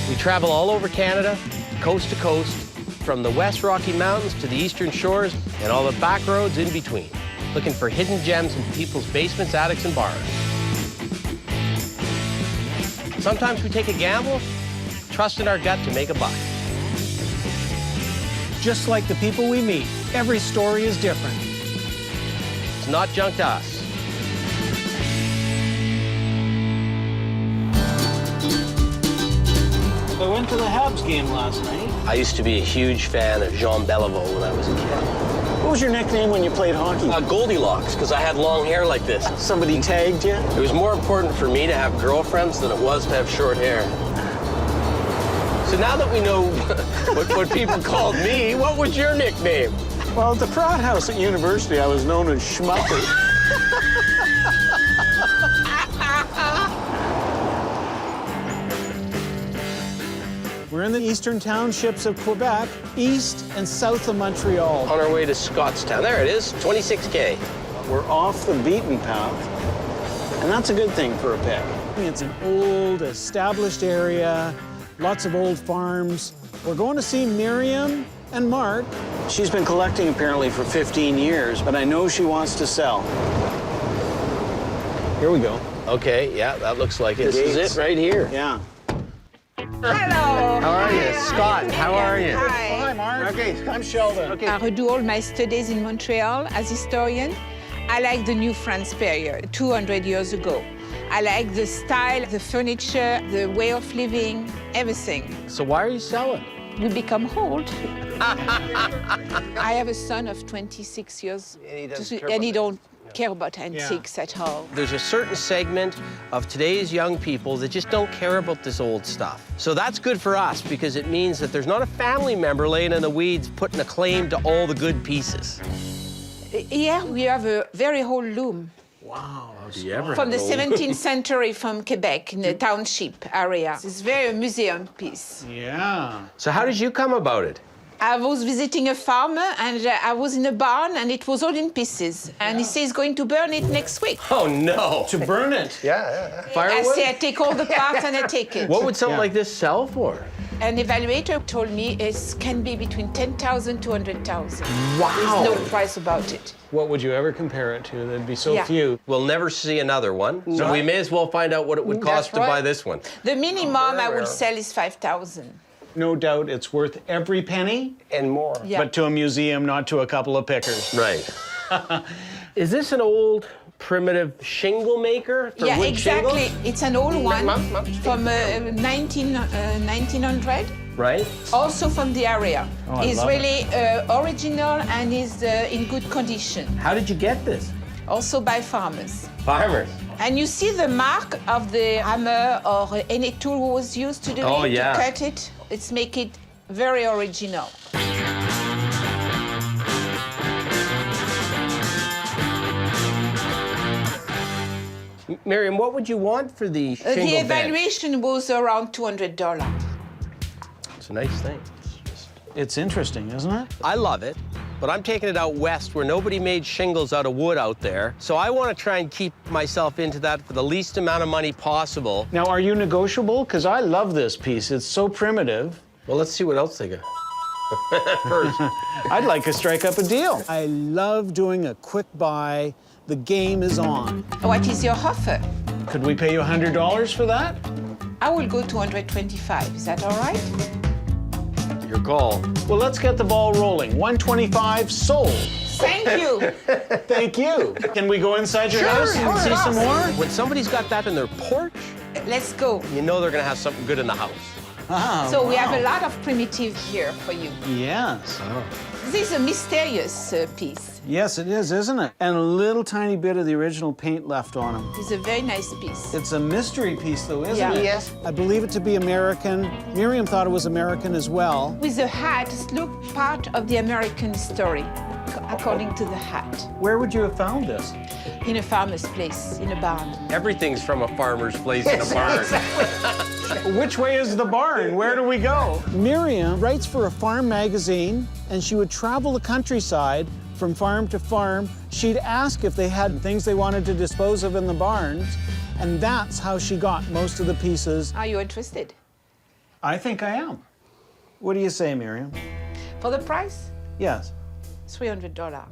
We travel all over Canada, coast to coast, from the West Rocky Mountains to the Eastern Shores and all the back roads in between, looking for hidden gems in people's basements, attics, and barns. Sometimes we take a gamble, trust in our gut to make a buck. Just like the people we meet, every story is different. It's not junk to us. I went to the Habs game last night. I used to be a huge fan of Jean Beliveau when I was a kid. What was your nickname when you played hockey? Goldilocks, because I had long hair like this. Somebody tagged you? It was more important for me to have girlfriends than it was to have short hair. So now that we know what people called me, what was your nickname? Well, at the frat house at university, I was known as Schmucker. We're in the eastern townships of Quebec, east and south of Montreal. On our way to Scottstown. There it is, 26K. We're off the beaten path, and that's a good thing for a pick. It's an old, established area, lots of old farms. We're going to see Miriam and Mark. She's been collecting apparently for 15 years, but I know she wants to sell. Here we go. Okay, yeah, that looks like it. This is it right here. Yeah. Hello. How are you? Scott, how are you? Hi. Hi, Mark. Okay, I'm Sheldon. Okay. I redo all my studies in Montreal as historian. I like the New France period, 200 years ago. I like the style, the furniture, the way of living, everything. So why are you selling? We become old. I have a son of 26 years, and he don't care about antiques at all. There's a certain segment of today's young people that just don't care about this old stuff. So that's good for us because it means that there's not a family member laying in the weeds putting a claim to all the good pieces. Yeah, we have a very old loom. Wow. Do you ever From the have old- 17th century from Quebec, in the township area. It's very a museum piece. Yeah. So how did you come about it? I was visiting a farmer, and I was in a barn, and it was all in pieces. And he says he's going to burn it next week. Oh, no. To burn it? Yeah. I Firewood? say I take all the parts and I take it. What would something like this sell for? An evaluator told me it can be between 10,000 to 100,000. Wow. There's no price about it. What would you ever compare it to? There'd be so Yeah. few. We'll never see another one, so No. we may as well find out what it would cost to right. buy this one. The minimum I would sell is 5,000. No doubt it's worth every penny. And more. Yeah. But to a museum, not to a couple of pickers. Right. Is this an old primitive shingle maker for Yeah, wood exactly. shingles? It's an old one from 1900. Right. Also from the area. Oh, I It's love really original and is in good condition. How did you get this? Also by farmers. Farmers. And you see the mark of the hammer or any tool was used to do Oh, it, yeah. to cut it. It's make it very original. Miriam, what would you want for the shingle The bench? evaluation was around $200. It's a nice thing. It's interesting, isn't it? I love it, but I'm taking it out west where nobody made shingles out of wood out there. So I want to try and keep myself into that for the least amount of money possible. Now, are you negotiable? Because I love this piece. It's so primitive. Well, let's see what else they got. First. I'd like to strike up a deal. I love doing a quick buy, The game is on. What is your offer? Could we pay you $100 for that? I will go to 125. Is that all right? Your call. Well, let's get the ball rolling. 125 sold. Thank you. Thank you. Can we go inside your house and see some more? When somebody's got that in their porch, Let's go. you know they're gonna have something good in the house. Ah, So we wow. have a lot of primitive here for you. Yes. This is a mysterious piece. Yes, it is, isn't it? And a little tiny bit of the original paint left on them. It's a very nice piece. It's a mystery piece, though, isn't Yeah. it? Yes. I believe it to be American. Miriam thought it was American as well. With the hat, it looks part of the American story, according to the hat. Where would you have found this? In a farmer's place, in a barn. Everything's from a farmer's place in a barn. Which way is the barn? Where do we go? Miriam writes for a farm magazine, and she would travel the countryside from farm to farm. She'd ask if they had things they wanted to dispose of in the barns, and that's how she got most of the pieces. Are you interested? I think I am. What do you say, Miriam? For the price? Yes. $300.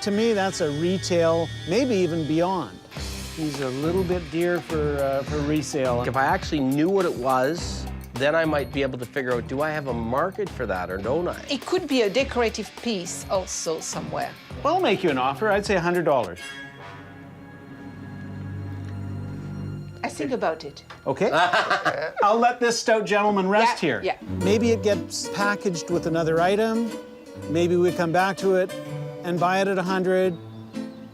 To me, that's a retail, maybe even beyond. He's a little bit dear for resale. If I actually knew what it was, then I might be able to figure out, do I have a market for that or don't I? It could be a decorative piece also somewhere. Well, I'll make you an offer. I'd say $100. I think about it. Okay. I'll let this stout gentleman rest Yeah, here. yeah. Maybe it gets packaged with another item. Maybe we come back to it and buy it at 100.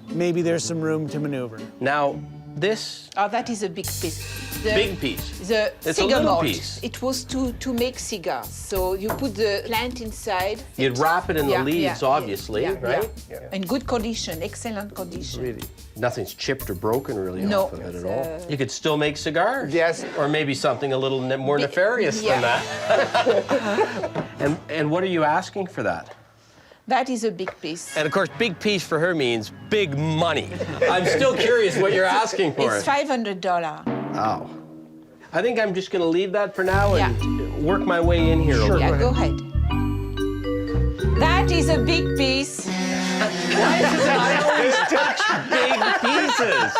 Maybe there's some room to maneuver. Now, this Oh, that is a big piece. The, big piece. The It's a cigar little malt. piece. It was to make cigars. So you put the plant inside. You'd wrap it in Yeah, the leaves, yeah, obviously, yeah, right? yeah. In good condition, excellent condition. Really. Nothing's chipped or broken really No, off of it it's, at all. You could still make cigars. Yes. Or maybe something a little more nefarious yeah. than that. and what are you asking for that? That is a big piece. And of course, big piece for her means big money. I'm still curious what you're asking for It's it. $500. Oh. I think I'm just going to leave that for now and work my way in here. Sure. Yeah, go ahead. That is a big piece. Why does I always touch big pieces?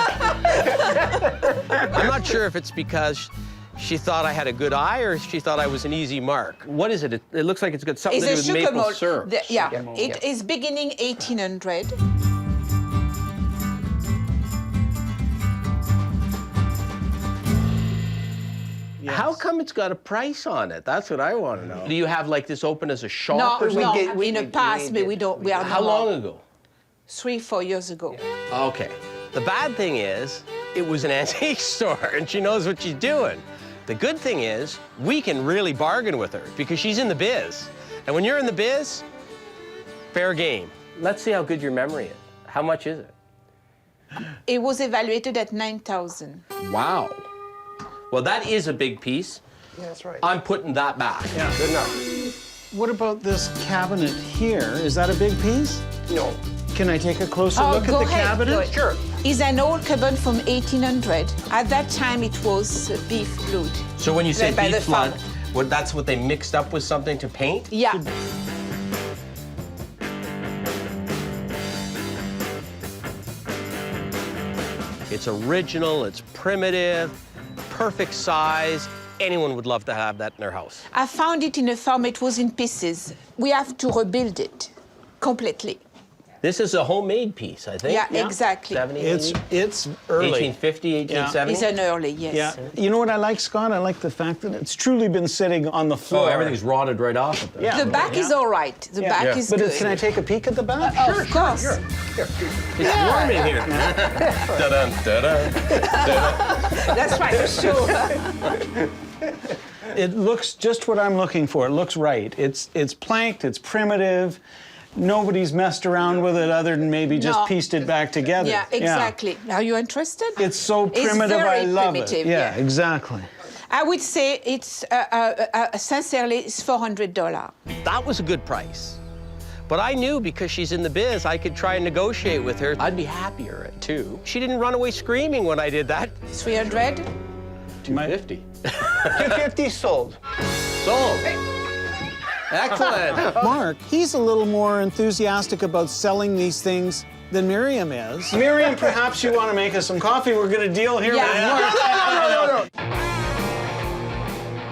I'm not sure if it's because she thought I had a good eye or she thought I was an easy mark. What is it? It looks like it's got something It's to do a with sugar maple malt. syrup. It is beginning 1800. How come it's got a price on it? That's what I want to know. Do you have like this open as a shop No, or something? no. In the past, but we don't. We are How no long more. ago? 3-4 years ago. Okay. The bad thing is, it was an antique store and she knows what she's doing. The good thing is, we can really bargain with her because she's in the biz. And when you're in the biz, fair game. Let's see how good your memory is. How much is it? It was evaluated at 9,000. Wow. Well, that is a big piece. Yeah, that's right. I'm putting that back. Yeah. Good enough. What about this cabinet here? Is that a big piece? No. Can I take a closer look at go the ahead, cabinet? go ahead. Sure. It's an old cabinet from 1800. At that time, it was beef blood. So when you say Made by beef the blood, farm. that's what they mixed up with something to paint? Yeah. It's original, it's primitive, perfect size. Anyone would love to have that in their house. I found it in a farm. It was in pieces. We have to rebuild it completely. This is a homemade piece, I think. Yeah, exactly. 70, It's early. 1850, 1870? It's an early, yes. Yeah. You know what I like, Scott? I like the fact that it's truly been sitting on the floor. Oh, everything's rotted right off of it. Yeah. The back is all right. The back is But good. can I take a peek at the back? Of course. It's warm in here. Da-dun, da-dun, da-dun. That's right, sure. It looks just what I'm looking for. It looks right. It's planked, it's primitive. Nobody's messed around with it other than maybe just No. pieced it back together. Yeah, exactly. Are you interested? It's so primitive, very I love primitive, it. Yeah, exactly. I would say it's, sincerely, it's $400. That was a good price. But I knew because she's in the biz, I could try and negotiate with her. I'd be happier at too. She didn't run away screaming when I did that. 300? 250. 250 sold. Sold. Excellent. Mark, he's a little more enthusiastic about selling these things than Miriam is. Miriam, perhaps you want to make us some coffee. We're going to deal here. No.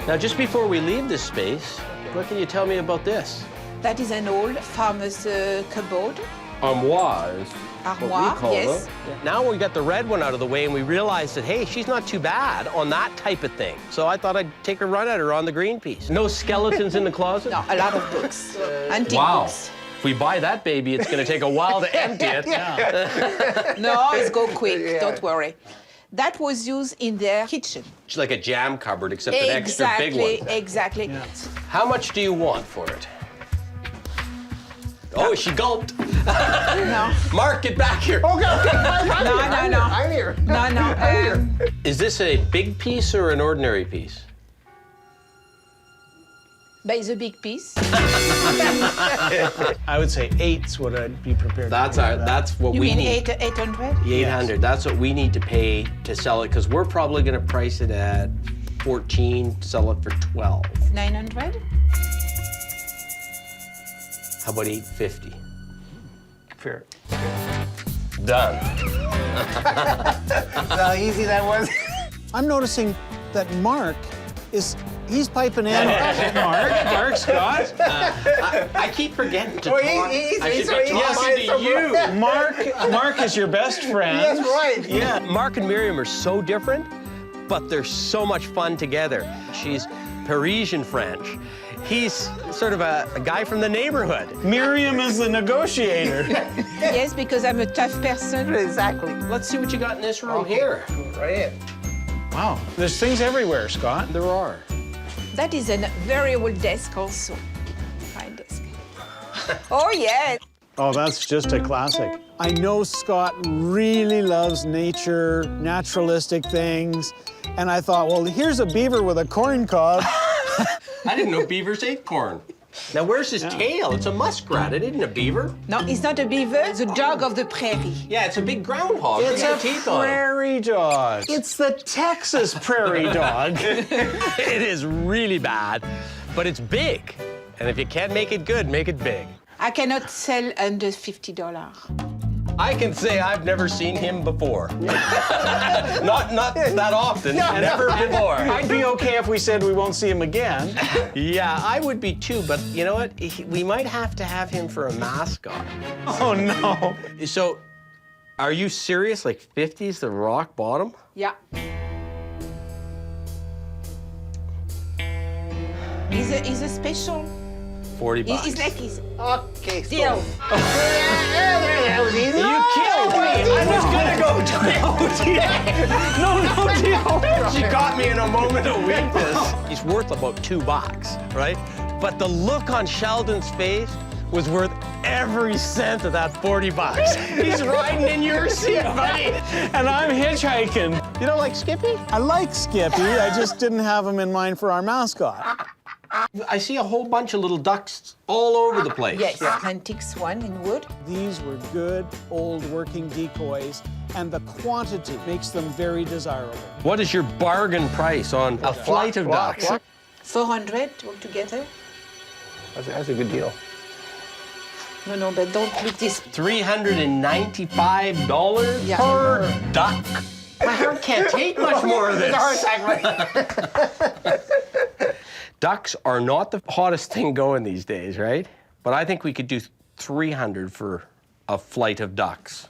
Now, just before we leave this space, what can you tell me about this? That is an old farmer's cupboard. Armoire is what we Armoire, call yes. it. Now we got the red one out of the way and we realized that, hey, she's not too bad on that type of thing. So I thought I'd take a run at her on the green piece. No skeletons in the closet? No, a lot of books. Antique Wow. books. If we buy that baby, it's going to take a while to empty it. No, it's go quick, don't worry. That was used in their kitchen. It's like a jam cupboard, except an extra big one. Exactly. How much do you want for it? Oh, she gulped. No. Mark, get back here. No. I'm here. No. Is this a big piece or an ordinary piece? But it's a big piece. I would say 8's what I'd be prepared to pay. That's what You we mean need. 800? 800. That's what we need to pay to sell it, because we're probably going to price it at 14, sell it for 12. 900? How about 850? Fair. Done. How easy that was. I'm noticing that Mark he's piping in. Mark, Scott. I keep forgetting to talk. He's I should be talking to you. Mark is your best friend. That's right. Yeah. Mark and Miriam are so different, but they're so much fun together. She's Parisian French. He's sort of a guy from the neighborhood. Miriam is the negotiator. Yes, because I'm a tough person. Exactly. Let's see what you got in this room here. Right in. Wow, there's things everywhere, Scott. There are. That is a very old desk also. Fine desk. Oh, yeah. Oh, that's just a classic. I know Scott really loves nature, naturalistic things, and I thought, well, here's a beaver with a corn cob. I didn't know beavers ate corn. Now, where's his tail? It's a muskrat. It isn't a beaver. No, it's not a beaver. It's a dog of the prairie. Yeah, it's a big groundhog. It's a teeth on it. prairie dog. It's the Texas prairie dog. It is really bad, but it's big. And if you can't make it good, make it big. I cannot sell under $50. I can say I've never seen him before. not that often, never before. I'd be okay if we said we won't see him again. Yeah, I would be too, but you know what? We might have to have him for a mascot. Oh, no. So, are you serious? Like 50's the rock bottom? Yeah. He's a special. $40. It's like he's... Okay, so. Deal. That was easy. You killed me. I was gonna go no deal. She got me in a moment of weakness. He's worth about $2, right? But the look on Sheldon's face was worth every cent of that $40. He's riding in your seat, buddy. And I'm hitchhiking. You don't like Skippy? I like Skippy. I just didn't have him in mind for our mascot. I see a whole bunch of little ducks all over the place. Yes, antique one in wood. These were good old working decoys, and the quantity makes them very desirable. What is your bargain price on a flight of ducks? 400 altogether. That's a good deal. No, but don't look this. $395 per duck. My heart can't take much more of this. It's a heart attack, right? Ducks are not the hottest thing going these days, right? But I think we could do 300 for a flight of ducks.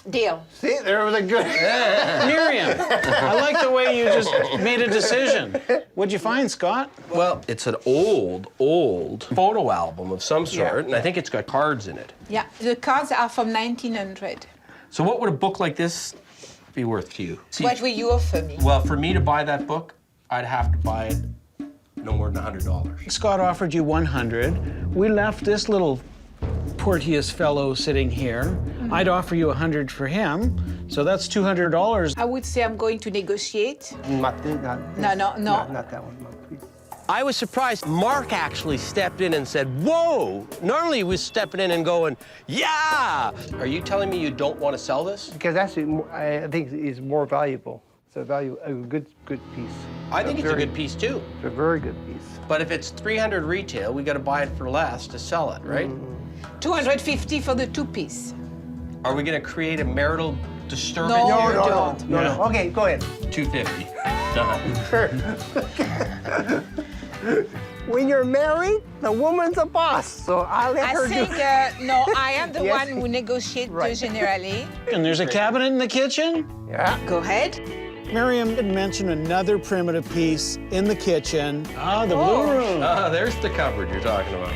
Deal. See, there was a good. Miriam, I like the way you just made a decision. What'd you find, Scott? Well, it's an old photo album of some sort, and I think it's got cards in it. Yeah, the cards are from 1900. So what would a book like this be worth to you? See, What will you offer me? well, for me to buy that book, I'd have to buy it no more than $100. Scott offered you 100. We left this little Porteous fellow sitting here. Mm-hmm. I'd offer you 100 for him, so that's $200. I would say I'm going to negotiate. Not this. No. Not that one, no, please. I was surprised. Mark actually stepped in and said, whoa! Normally he was stepping in and going, yeah! Are you telling me you don't want to sell this? Because actually, I think it's more valuable. It's a good piece. I think it's a good piece too. It's a very good piece. But if it's 300 retail, we got to buy it for less to sell it, right? 250 for the two-piece. Are we gonna create a marital disturbance No, here? no, don't. No, no. Okay, go ahead. 250. Done. When you're married, the woman's a boss, so I'll let her think, do. no, I am the Yes. one who negotiates generally. And there's a cabinet in the kitchen? Yeah. Go ahead. Miriam had mentioned another primitive piece in the kitchen. Ah, the Oh. blue room. Ah, there's the cupboard you're talking about.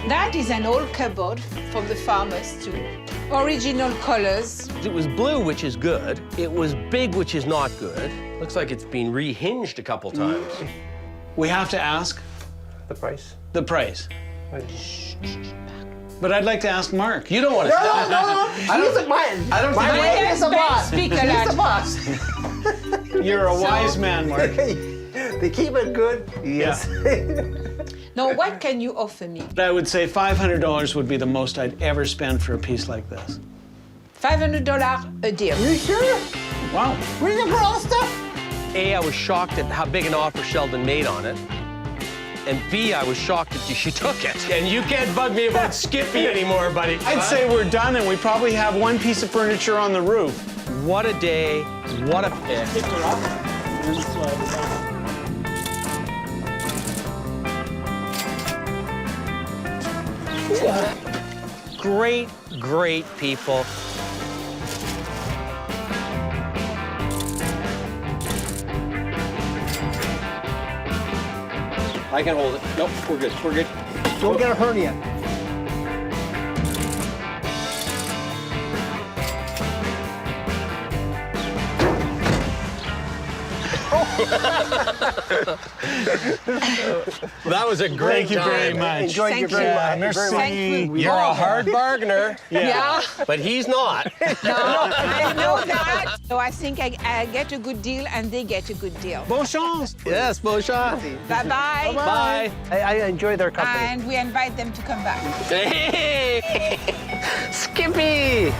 That is an old cupboard from the farmers too. Original colors. It was blue, which is good. It was big, which is not good. Looks like it's been rehinged a couple times. We have to ask The price? the price. But I'd like to ask Mark. You don't want No, to no, stop. no, no. I don't He's think- a man. I don't My think- wife is a boss. Speak a He's lot. the boss. You're a wise man, Mark. They keep it good. Yes. Now, what can you offer me? I would say $500 would be the most I'd ever spend for a piece like this. $500 a deal. You sure? Wow. Where you put all the stuff? A, I was shocked at how big an offer Sheldon made on it. And B, I was shocked that she took it. And you can't bug me about Skippy anymore, buddy. I'd say we're done and we probably have one piece of furniture on the roof. What a day, what a pick. Great, great people. I can hold it. Nope, we're good, we're good. Don't get a hernia. That was a great Thank you very time. much. Enjoyed Thank your you. very Yeah, much. merci. Very much. You're a hard bargainer. Yeah. But he's not. No, I know that. So I think I get a good deal and they get a good deal. Bon chance. Yes, Beauchamp. Bye-bye. Bye. I enjoy their company. And we invite them to come back. Hey! Skippy!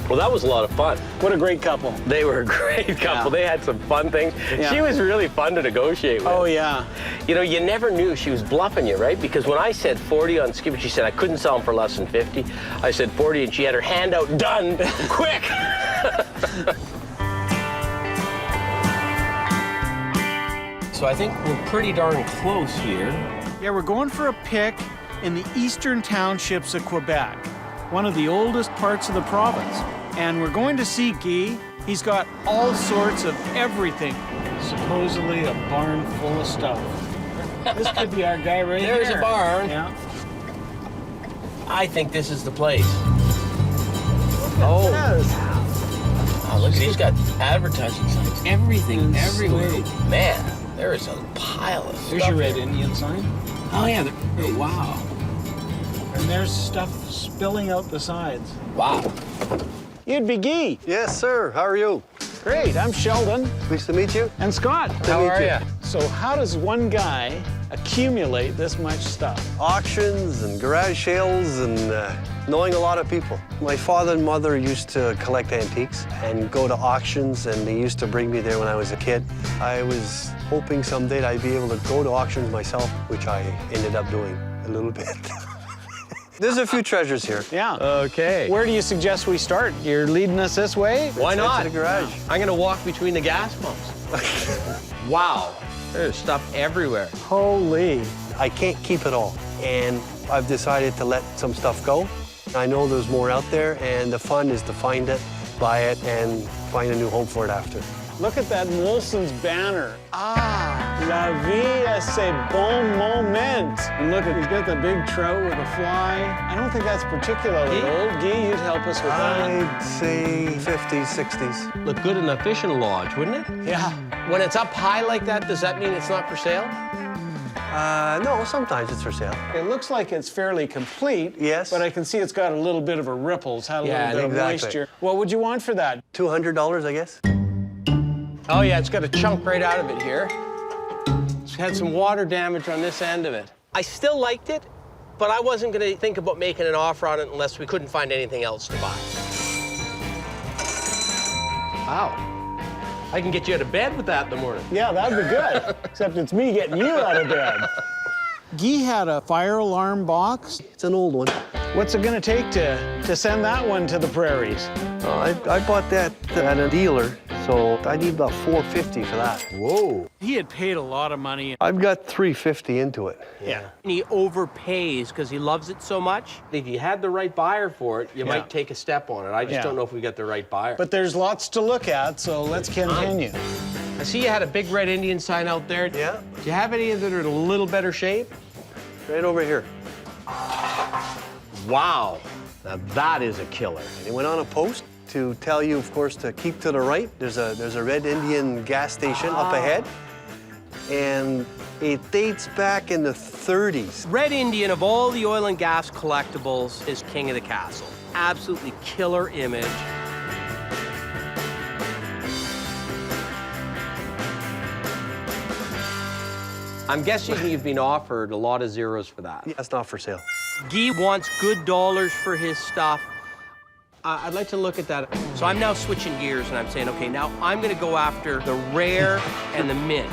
Well, that was a lot of fun. What a great couple. They were a great couple. They had some fun things. Yeah. She was really fun to negotiate with. Oh, yeah. You know, you never knew she was bluffing you, right? Because when I said 40 on Skippy, she said I couldn't sell them for less than 50. I said 40, and she had her hand out, done, quick. So I think we're pretty darn close here. Yeah, we're going for a pick in the eastern townships of Quebec, one of the oldest parts of the province. And we're going to see Guy. He's got all sorts of everything. Supposedly a barn full of stuff. This could be our guy right There's here. a barn. Yeah. I think this is the place. Oh. Oh, look, he's got advertising signs. Everything, everywhere. Man, there is a pile of stuff. There's your red here. Indian sign. Oh, yeah. Oh, wow. And there's stuff spilling out the sides. Wow. You'd be Guy. Yes, sir. How are you? Great, I'm Sheldon. Pleased to meet you. And Scott. How are you? So how does one guy accumulate this much stuff? Auctions and garage sales and knowing a lot of people. My father and mother used to collect antiques and go to auctions, and they used to bring me there when I was a kid. I was hoping someday I'd be able to go to auctions myself, which I ended up doing a little bit. There's a few treasures here. Yeah. Okay. Where do you suggest we start? You're leading us this way? Why Let's head not? to the garage. I'm going to walk between the gas pumps. Wow. There's stuff everywhere. Holy. I can't keep it all, and I've decided to let some stuff go. I know there's more out there, and the fun is to find it, buy it, and find a new home for it after. Look at that Molson's banner. Ah, la vie c'est bon moment. And look, he's got the big trout with a fly. I don't think that's particularly old. Guy, you'd help us with that. I'd say 50s, 60s. Look good in a fishing lodge, wouldn't it? Yeah. When it's up high like that, does that mean it's not for sale? No, sometimes it's for sale. It looks like it's fairly complete. Yes. But I can see it's got a little bit of a ripple. It's had a Yeah, little bit of moisture. What would you want for that? $200, I guess. Oh, yeah, it's got a chunk right out of it here. It's had some water damage on this end of it. I still liked it, but I wasn't going to think about making an offer on it unless we couldn't find anything else to buy. Wow. I can get you out of bed with that in the morning. Yeah, that'd be good. Except it's me getting you out of bed. Guy had a fire alarm box. It's an old one. What's it gonna take to send that one to the prairies? I bought that at a dealer, so I need about $450 for that. Whoa. He had paid a lot of money. I've got $350 into it. Yeah. And he overpays because he loves it so much. If you had the right buyer for it, you might take a step on it. I just don't know if we got the right buyer. But there's lots to look at, so let's continue. I see you had a big red Indian sign out there. Yeah. Do you have any that are in a little better shape? Right over here. Wow. Now that is a killer. It went on a post to tell you, of course, to keep to the right. There's a Red Indian gas station up ahead, and it dates back in the 30s. Red Indian, of all the oil and gas collectibles, is king of the castle. Absolutely killer image. I'm guessing you've been offered a lot of zeros for that. Yeah, that's not for sale. Guy wants good dollars for his stuff. I'd like to look at that. So I'm now switching gears and I'm saying, okay, now I'm gonna go after the rare and the mint.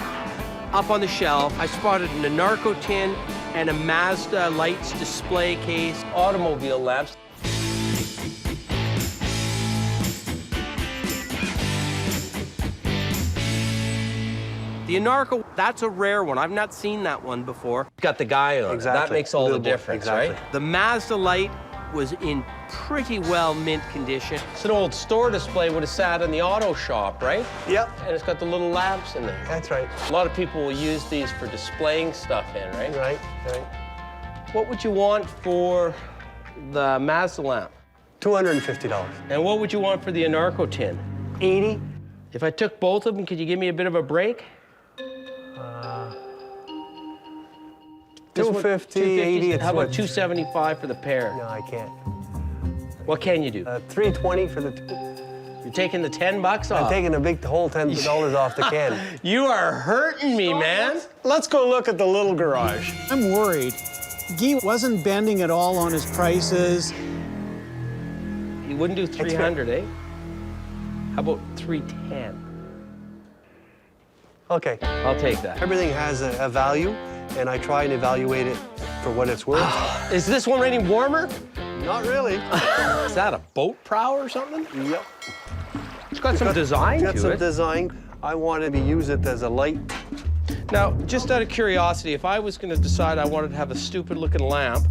Up on the shelf, I spotted an Anarco tin and a Mazda lights display case, automobile lamps. The Anarco, that's a rare one. I've not seen that one before. Got the guy on it. That makes all the difference, right? The Mazda light was in pretty well mint condition. It's an old store display would have sat in the auto shop, right? Yep. And it's got the little lamps in there. That's right. A lot of people will use these for displaying stuff in, right? Right, right. What would you want for the Mazda lamp? $250. And what would you want for the Anarco tin? $80. If I took both of them, could you give me a bit of a break? 250, 80. How about 275 for the pair? No, I can't. What can you do? 320 for the two. You're taking the 10 bucks off. I'm taking the whole $10 off the can. You are hurting me, man. Let's go look at the little garage. I'm worried. Guy wasn't bending at all on his prices. You wouldn't do 300, eh? How about 310? Okay. I'll take that. Everything has a value, and I try and evaluate it for what it's worth. Is this one any warmer? Not really. Is that a boat prow or something? Yep. It's got some design to it. Got some design. I wanted to use it as a light. Now, just out of curiosity, if I was going to decide I wanted to have a stupid-looking lamp,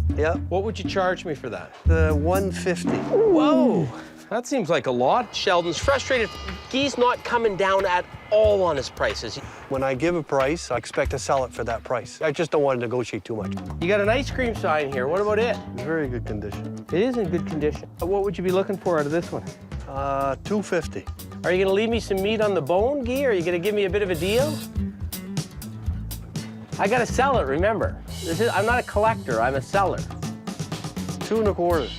what would you charge me for that? The $150. Whoa. That seems like a lot. Sheldon's frustrated. Guy's not coming down at all on his prices. When I give a price, I expect to sell it for that price. I just don't want to negotiate too much. You got an ice cream sign here. What about it? It's very good condition. It is in good condition. What would you be looking for out of this one? $250. Are you going to leave me some meat on the bone, Guy? Or are you going to give me a bit of a deal? I got to sell it, remember. I'm not a collector. I'm a seller. $2.25.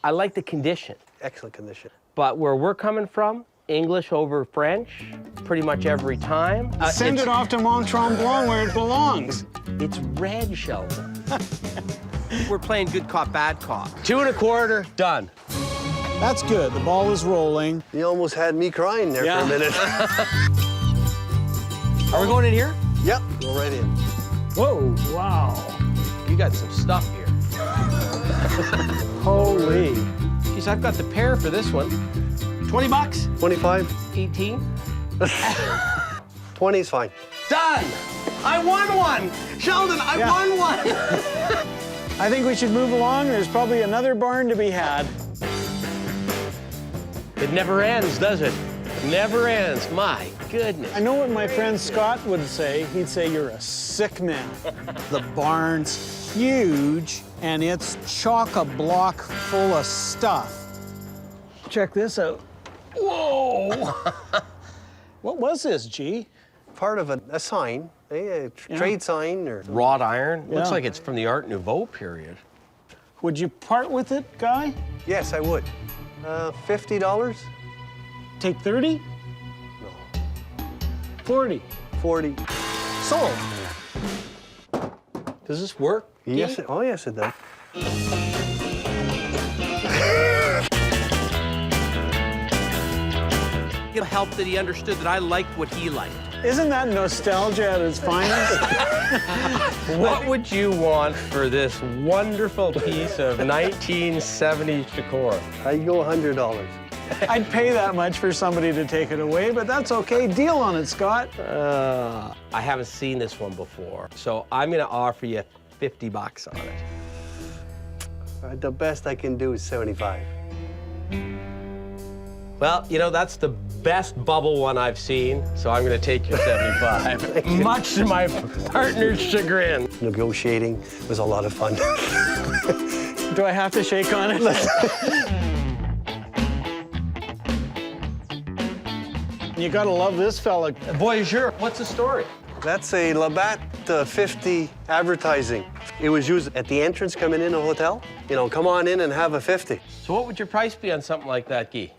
I like the condition. Excellent condition. But where we're coming from, English over French, pretty much every time. Send it off to Mont Tremblant where it belongs. It's red, Sheldon. We're playing good cop, bad cop. $2.25, done. That's good. The ball is rolling. You almost had me crying there for a minute. Are we going in here? Yep, go right in. Whoa, wow. You got some stuff here. Holy. Geez, I've got the pair for this one. 20 bucks? 25. 18. 20 is fine. Done! I won one! Sheldon, I won one! I think we should move along. There's probably another barn to be had. It never ends, does it? Never ends. My goodness. I know what my friend Scott would say. He'd say, you're a sick man. The barn's huge, and it's chock-a-block full of stuff. Check this out. Whoa! What was this, G? Part of a sign, a trade sign or... Wrought iron. Looks like it's from the Art Nouveau period. Would you part with it, Guy? Yes, I would. $50? Take 30? No. 40. 40. Sold. Does this work? Yes. Oh, yes, it does. It helped that he understood that I liked what he liked. Isn't that nostalgia at its finest? What would you want for this wonderful piece of 1970s decor? I'd go $100. I'd pay that much for somebody to take it away, but that's okay. Deal on it, Scott. I haven't seen this one before, so I'm gonna offer you 50 bucks on it. The best I can do is 75. Well, you know, that's the best bubble one I've seen, so I'm gonna take your 75. Much to my partner's chagrin. Negotiating was a lot of fun. Do I have to shake on it? You gotta love this fella. Voyageur, what's the story? That's a Labatt 50 advertising. It was used at the entrance coming in a hotel. You know, come on in and have a 50. So what would your price be on something like that, Guy?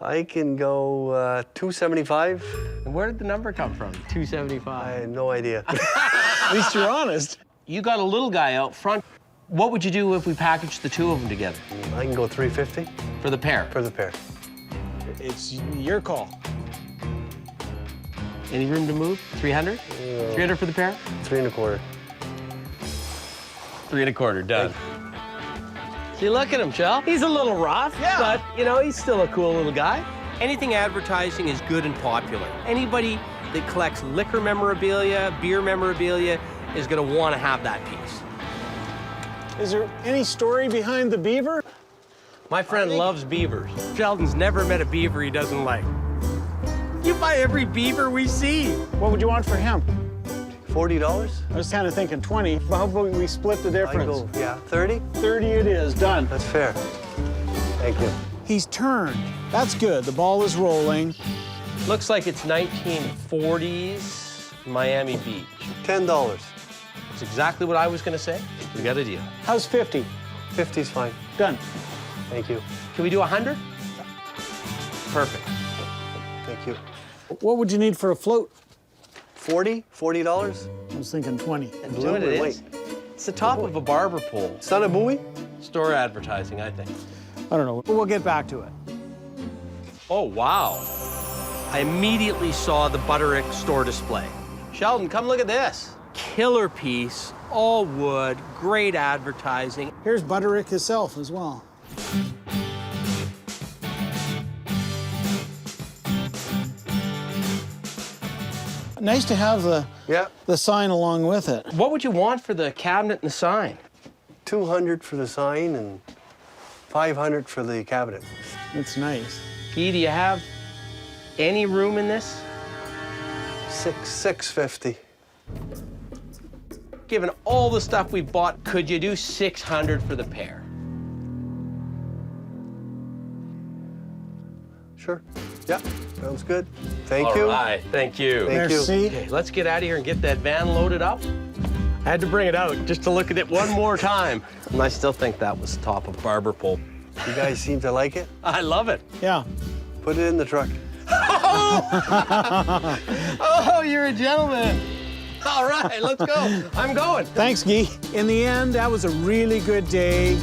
I can go $275. And where did the number come from, 275? I had no idea. At least you're honest. You got a little guy out front. What would you do if we packaged the two of them together? I can go $350. For the pair? For the pair. It's your call. Any room to move? 300? 300 for the pair? 3 1/4. 3 1/4, done. See, look at him, Shell. He's a little rough, but, you know, he's still a cool little guy. Anything advertising is good and popular. Anybody that collects liquor memorabilia, beer memorabilia, is gonna wanna have that piece. Is there any story behind the beaver? My friend loves beavers. Sheldon's never met a beaver he doesn't like. You buy every beaver we see. What would you want for him? $40? I was kind of thinking 20. How about we split the difference? I go, yeah, 30? 30 it is, done. That's fair. Thank you. He's turned. That's good. The ball is rolling. Looks like it's 1940s Miami Beach. $10. That's exactly what I was gonna say. We got a deal. How's 50? 50's fine. Done. Thank you. Can we do 100? Perfect. Thank you. What would you need for a float? 40? $40? I was thinking 20. And do what it is. It's the top of a barber pole. It's not a buoy? Store advertising, I think. I don't know, but we'll get back to it. Oh, wow. I immediately saw the Butterick store display. Sheldon, come look at this. Killer piece, all wood, great advertising. Here's Butterick himself as well. Nice to have the sign along with it. What would you want for the cabinet and the sign? $200 for the sign and $500 for the cabinet. That's nice. Guy, do you have any room in this? $650. Given all the stuff we've bought, could you do $600 for the pair? Sure. Yeah, sounds good. Thank you. All right, thank you. Thank you. Okay, let's get out of here and get that van loaded up. I had to bring it out just to look at it one more time. And I still think that was top of barber pole. You guys seem to like it? I love it. Yeah. Put it in the truck. Oh, you're a gentleman. All right, let's go. I'm going. Thanks, Guy. In the end, that was a really good day.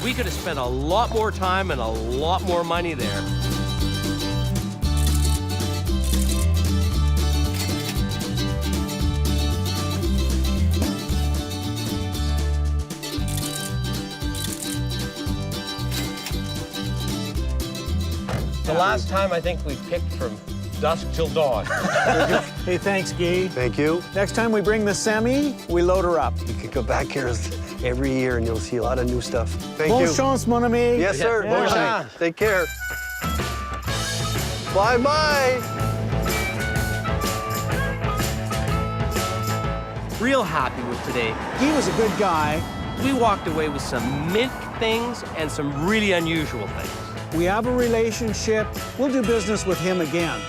We could have spent a lot more time and a lot more money there. The last time I think we picked from dusk till dawn. Hey, thanks, Guy. Thank you. Next time we bring the semi, we load her up. You could go back here every year and you'll see a lot of new stuff. Thank Bonne you. chance, mon ami. Yes, sir. Yeah. Bonne chance. Take care. Bye-bye. Real happy with today. He was a good guy. We walked away with some mint things and some really unusual things. We have a relationship. We'll do business with him again.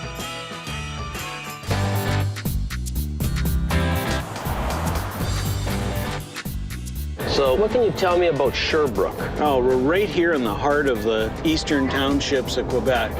So what can you tell me about Sherbrooke? Oh, we're right here in the heart of the eastern townships of Quebec.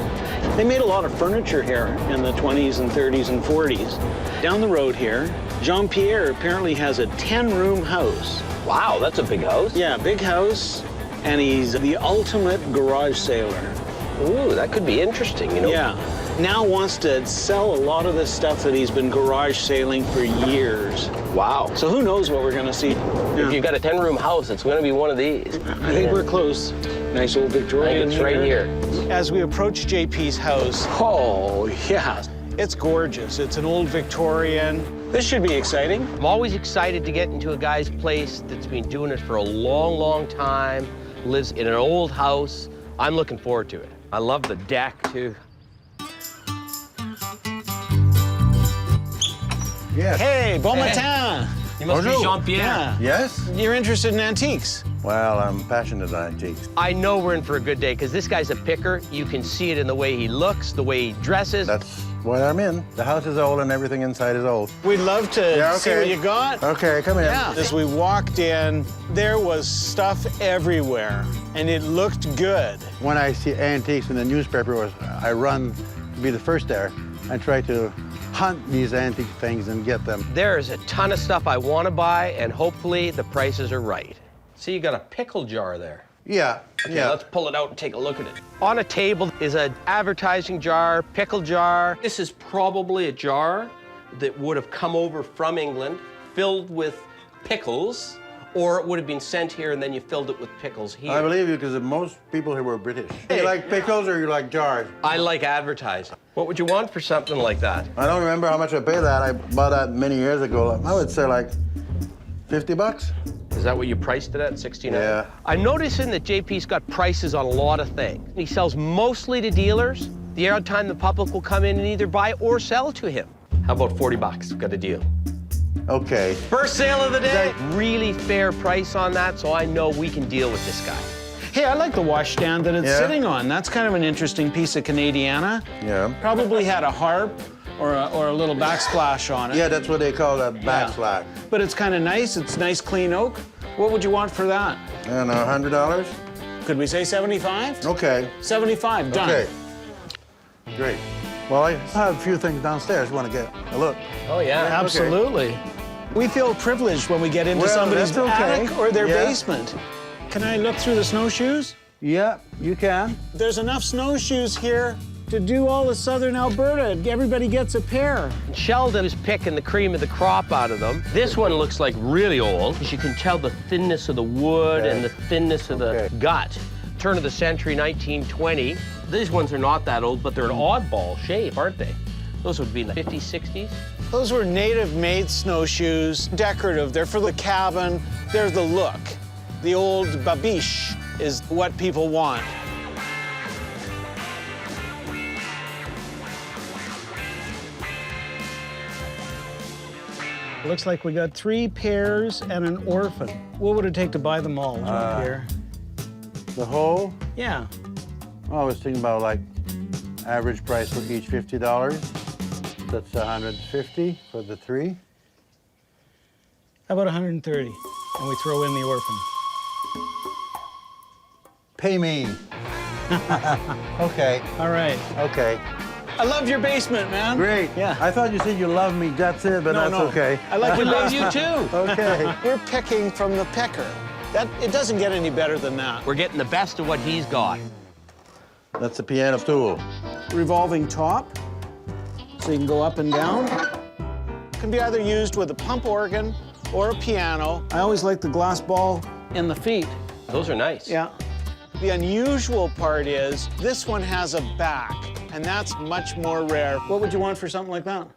They made a lot of furniture here in the 20s and 30s and 40s. Down the road here, Jean-Pierre apparently has a 10-room house. Wow, that's a big house. Yeah, big house. and he's the ultimate garage sailor. Ooh, that could be interesting, you know? Yeah. Now wants to sell a lot of the stuff that he's been garage sailing for years. Wow. So who knows what we're going to see. If you've got a 10-room house, it's going to be one of these. I think we're close. Nice old Victorian. I think it's right here. As we approach JP's house, oh, yeah, it's gorgeous. It's an old Victorian. This should be exciting. I'm always excited to get into a guy's place that's been doing it for a long, long time, lives in an old house. I'm looking forward to it. I love the deck, too. Yes. Hey, bon matin. Hey. You must be Jean-Pierre. Yeah. Yes? You're interested in antiques? Well, I'm passionate about antiques. I know we're in for a good day, because this guy's a picker. You can see it in the way he looks, the way he dresses. That's what I'm in. The house is old and everything inside is old. We'd love to see what you got. Okay, come in. Yeah. As we walked in, there was stuff everywhere, and it looked good. When I see antiques in the newspaper, I run to be the first there and try to hunt these antique things and get them. There's a ton of stuff I want to buy, and hopefully the prices are right. See, you got a pickle jar there. Yeah, Okay, yeah. let's pull it out and take a look at it. On a table is an advertising jar, pickle jar. This is probably a jar that would have come over from England, filled with pickles, or it would have been sent here and then you filled it with pickles here. I believe you because most people here were British. You like pickles or you like jars? I like advertising. What would you want for something like that? I don't remember how much I paid that. I bought that many years ago. I would say like 50 bucks. Is that what you priced it at, 69? Yeah. I'm noticing that JP's got prices on a lot of things. He sells mostly to dealers. The odd time the public will come in and either buy or sell to him. How about 40 bucks? Got a deal. Okay. First sale of the day. Really fair price on that, so I know we can deal with this guy. Hey, I like the washstand that it's Yeah. sitting on. That's kind of an interesting piece of Canadiana. Yeah. Probably had a harp or a little backsplash on it. Yeah, that's what they call a backslash. But it's kind of nice. It's nice, clean oak. What would you want for that? I don't know, $100? Could we say 75? Okay. 75, done. Okay. Great. Well, I have a few things downstairs. Want to get a look? Oh, yeah. Absolutely. We feel privileged when we get into Well, somebody's that's okay. attic or their Yeah. basement. Can I look through the snowshoes? Yeah, you can. There's enough snowshoes here to do all of southern Alberta. Everybody gets a pair. Sheldon is picking the cream of the crop out of them. This one looks like really old, because you can tell the thinness of the wood and the thinness of the gut. Turn of the century, 1920. These ones are not that old, but they're an oddball shape, aren't they? Those would be the 50s, 60s. Those were native-made snowshoes, decorative. They're for the cabin. They're the look. The old babiche is what people want. Looks like we got 3 pairs and an orphan. What would it take to buy them all, Jean-Pierre? The whole? Yeah. Well, I was thinking about like average price for each $50. That's $150 for the 3. How about 130? And we throw in the orphan. Pay me. Okay. All right. Okay. I love your basement, man. Great. Yeah. I thought you said you love me. That's it, but No, that's no. okay. I like We your love you basement. too. Okay. We're picking from the picker. It doesn't get any better than that. We're getting the best of what he's got. That's a piano stool. Revolving top, so you can go up and down. It can be either used with a pump organ or a piano. I always like the glass ball in the feet. Those are nice. Yeah. The unusual part is this one has a back, and that's much more rare. What would you want for something like that?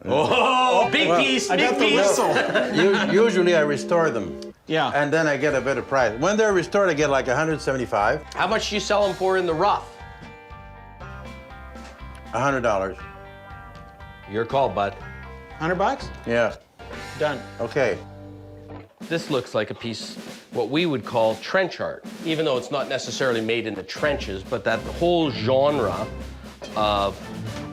Oh, big piece, I big got the piece. whistle. Usually I restore them. Yeah. And then I get a better price. When they're restored, I get like $175. How much do you sell them for in the rough? $100. Your call, bud. 100 bucks? Yeah. Done. Okay. This looks like a piece, what we would call trench art, even though it's not necessarily made in the trenches, but that whole genre of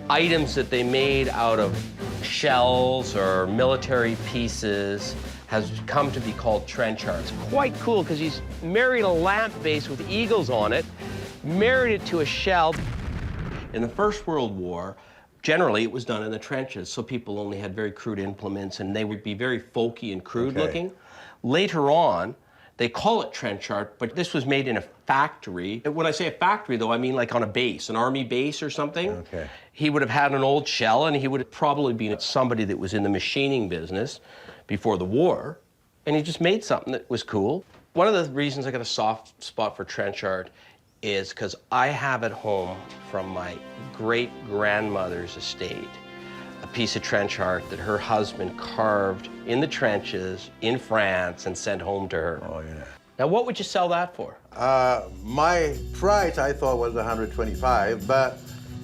items that they made out of shells or military pieces has come to be called trench art. It's quite cool because he's married a lamp base with eagles on it, married it to a shell. In the First World War, generally it was done in the trenches, so people only had very crude implements and they would be very folky and crude looking. Later on, They call it trench art, but this was made in a factory. When I say a factory, though, I mean like on a base, an army base or something. Okay. He would have had an old shell, and he would have probably been somebody that was in the machining business before the war, and he just made something that was cool. One of the reasons I got a soft spot for trench art is because I have at home from my great-grandmother's estate a piece of trench art that her husband carved in the trenches in France and sent home to her. Oh, yeah. Now, what would you sell that for? My price I thought was 125, but,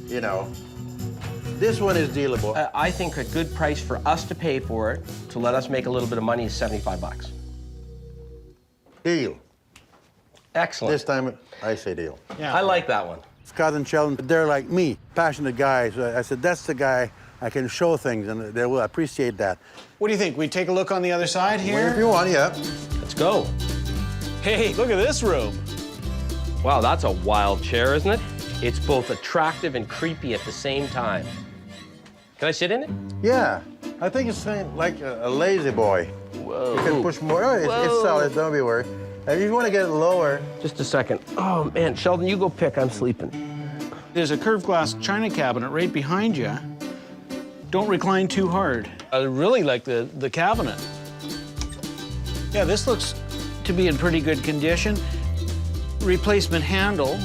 you know, this one is dealable. I think a good price for us to pay for it, to let us make a little bit of money, is 75 bucks. Deal. Excellent. This time, I say deal. Yeah. I like that one. Scott and Sheldon, they're like me, passionate guys. I said, that's the guy I can show things, and they will appreciate that. What do you think? We take a look on the other side here? Well, if you want, yeah. Let's go. Hey, look at this room. Wow, that's a wild chair, isn't it? It's both attractive and creepy at the same time. Can I sit in it? Yeah, I think it's like a lazy boy. Whoa. You can push more. Oh, it's solid, don't be worried. If you want to get it lower. Just a second. Oh, man, Sheldon, you go pick. I'm sleeping. There's a curved glass china cabinet right behind you. Don't recline too hard. I really like the cabinet. Yeah, this looks to be in pretty good condition. Replacement handle.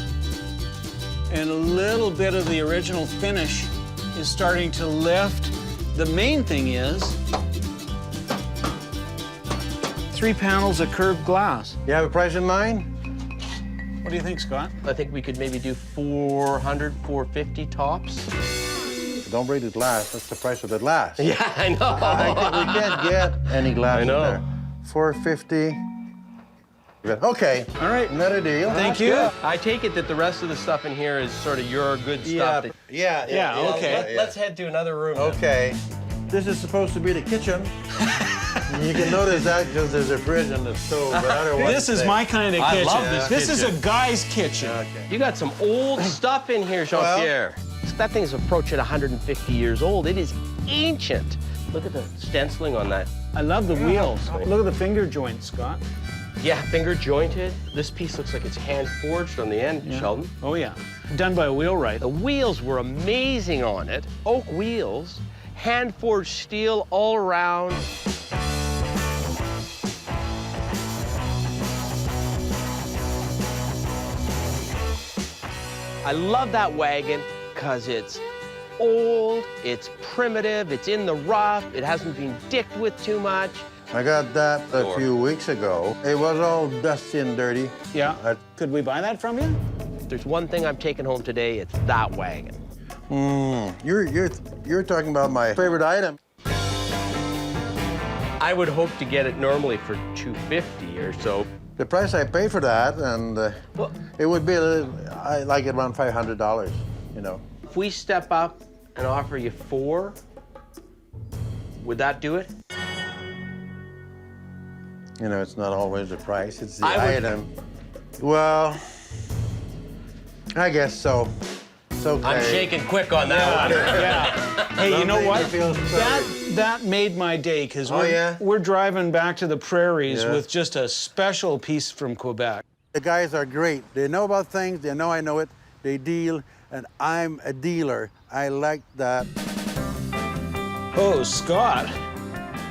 And a little bit of the original finish is starting to lift. The main thing is 3 panels of curved glass. You have a price in mind? What do you think, Scott? I think we could maybe do 400, 450 tops. Don't break the glass. That's the price of the glass. Yeah, I know. I think we can't get any glass I know. in there. 450. Okay. All right. Another deal. Thank you. Good. I take it that the rest of the stuff in here is sort of your good stuff. that- Yeah, okay. Let's head to another room. Okay. This is supposed to be the kitchen. You can notice that because there's a fridge on the stove, but otherwise... This is my kind of kitchen. I love this This is kitchen. a guy's kitchen. Okay. You got some old stuff in here, Jean-Pierre. That thing's approaching 150 years old. It is ancient. Look at the stenciling on that. I love the wheels. Look at the finger joints, Scott. Yeah, finger jointed. This piece looks like it's hand forged on the end, Sheldon. Oh, yeah. Done by a wheelwright. The wheels were amazing on it. Oak wheels, hand forged steel all around. I love that wagon because it's old, it's primitive, it's in the rough, it hasn't been dicked with too much. I got that a few weeks ago. It was all dusty and dirty. Yeah. Could we buy that from you? There's one thing I'm taking home today, it's that wagon. You're talking about my favorite item. I would hope to get it normally for $250 or so. The price I pay for that, and it would be I like it around $500, you know. If we step up and offer you $4, would that do it? You know, it's not always the price, it's the item. Well, I guess so. It's okay. I'm shaking quick on that one. Yeah. Hey, you know what? That made my day, because we're driving back to the prairies with just a special piece from Quebec. The guys are great. They know about things, they know I know it, they deal, and I'm a dealer. I like that. Oh, Scott.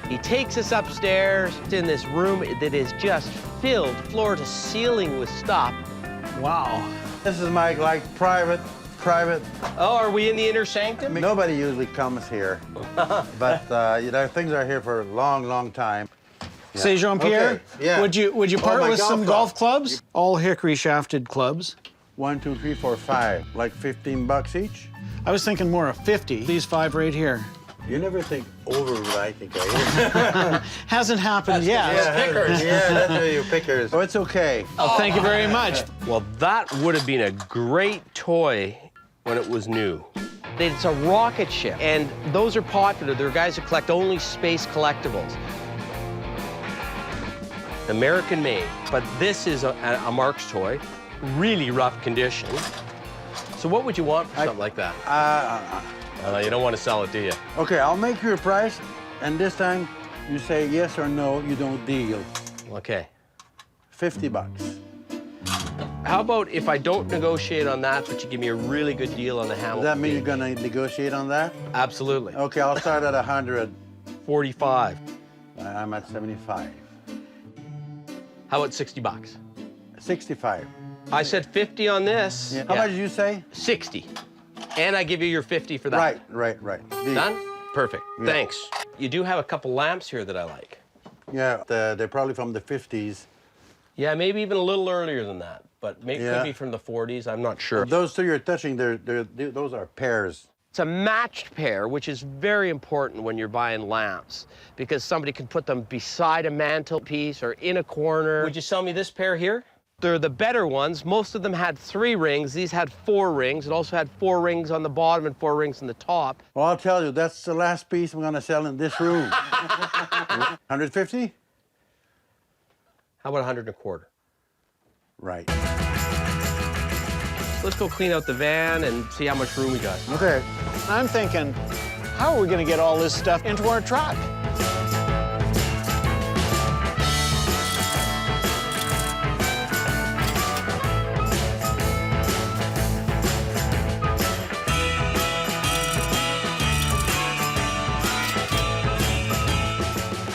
He takes us upstairs in this room that is just filled floor to ceiling with stuff. Wow. This is my, private. Oh, are we in the inner sanctum? Nobody usually comes here, but you know, things are here for a long, long time. Yeah. Say, Jean-Pierre, okay. Yeah. would you part with some golf clubs? All hickory shafted clubs. 1, 2, 3, 4, 5, like 15 bucks each. I was thinking more of 50. These 5 right here. You never think over what I think I am. Hasn't happened yet. Pickers. Yeah, that's where your pickers. Oh, it's okay. Oh, thank you very much. Well, that would have been a great toy when it was new. It's a rocket ship, and those are popular. There are guys who collect only space collectibles. American made, but this is a Mark's toy, really rough condition. So what would you want for something like that? You don't want to sell it, do you? Okay, I'll make you a price, and this time you say yes or no, you don't deal. Okay. $50. How about if I don't negotiate on that, but you give me a really good deal on the Hamilton? Does that mean beef? you're gonna negotiate on that? Absolutely. Okay, I'll start at 100. 45. I'm at 75. How about $60? 65. I said 50 on this. Yeah. How much did you say? 60. And I give you your 50 for that. Right. Done? Perfect. Yeah. Thanks. You do have a couple lamps here that I like. Yeah, they're probably from the 50s. Yeah, maybe even a little earlier than that, but maybe Yeah. could be from the 40s. I'm not sure. Those two you're touching, those are pairs. It's a matched pair, which is very important when you're buying lamps, because somebody can put them beside a mantelpiece or in a corner. Would you sell me this pair here? They're the better ones. Most of them had 3 rings. These had 4 rings. It also had 4 rings on the bottom and 4 rings on the top. Well, I'll tell you, that's the last piece I'm gonna sell in this room. 150? How about 100 and a quarter? Right. Let's go clean out the van and see how much room we got. Okay. I'm thinking, how are we going to get all this stuff into our truck?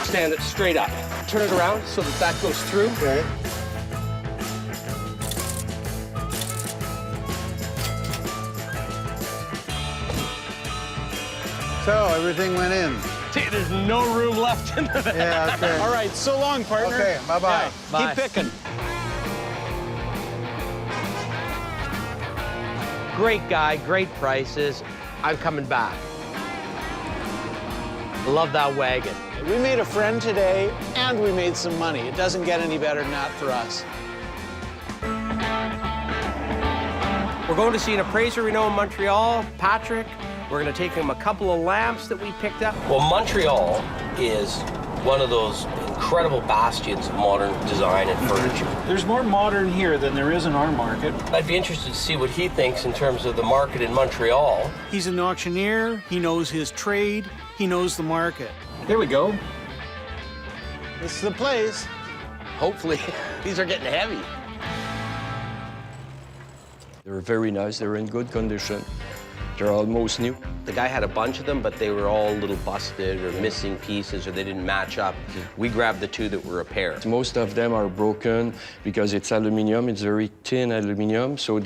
Stand it straight up. Turn it around so that that goes through. Okay. So everything went in. See, there's no room left in the van. Yeah, okay. All right, so long, partner. Okay, bye-bye. Bye. Keep picking. Great guy, great prices. I'm coming back. Love that wagon. We made a friend today, and we made some money. It doesn't get any better than that for us. We're going to see an appraiser we know in Montreal, Patrick. We're going to take him a couple of lamps that we picked up. Well, Montreal is one of those incredible bastions of modern design and furniture. There's more modern here than there is in our market. I'd be interested to see what he thinks in terms of the market in Montreal. He's an auctioneer. He knows his trade. He knows the market. Here we go. This is the place. Hopefully, these are getting heavy. They're very nice. They're in good condition. They're almost new. The guy had a bunch of them, but they were all a little busted or missing pieces, or they didn't match up. We grabbed the 2 that were a pair. Most of them are broken because it's aluminum. It's very thin aluminum, so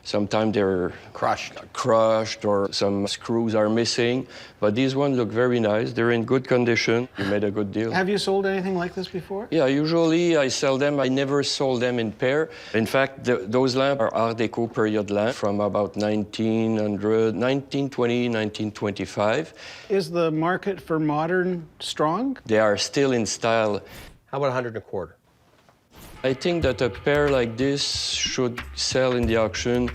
sometimes they're crushed, or some screws are missing. But these ones look very nice. They're in good condition. You made a good deal. Have you sold anything like this before? Yeah, usually I sell them. I never sold them in pair. In fact, those lamps are Art Deco period lamps from about 1920, 1925. Is the market for modern strong? They are still in style. How about 100 and a quarter? I think that a pair like this should sell in the auction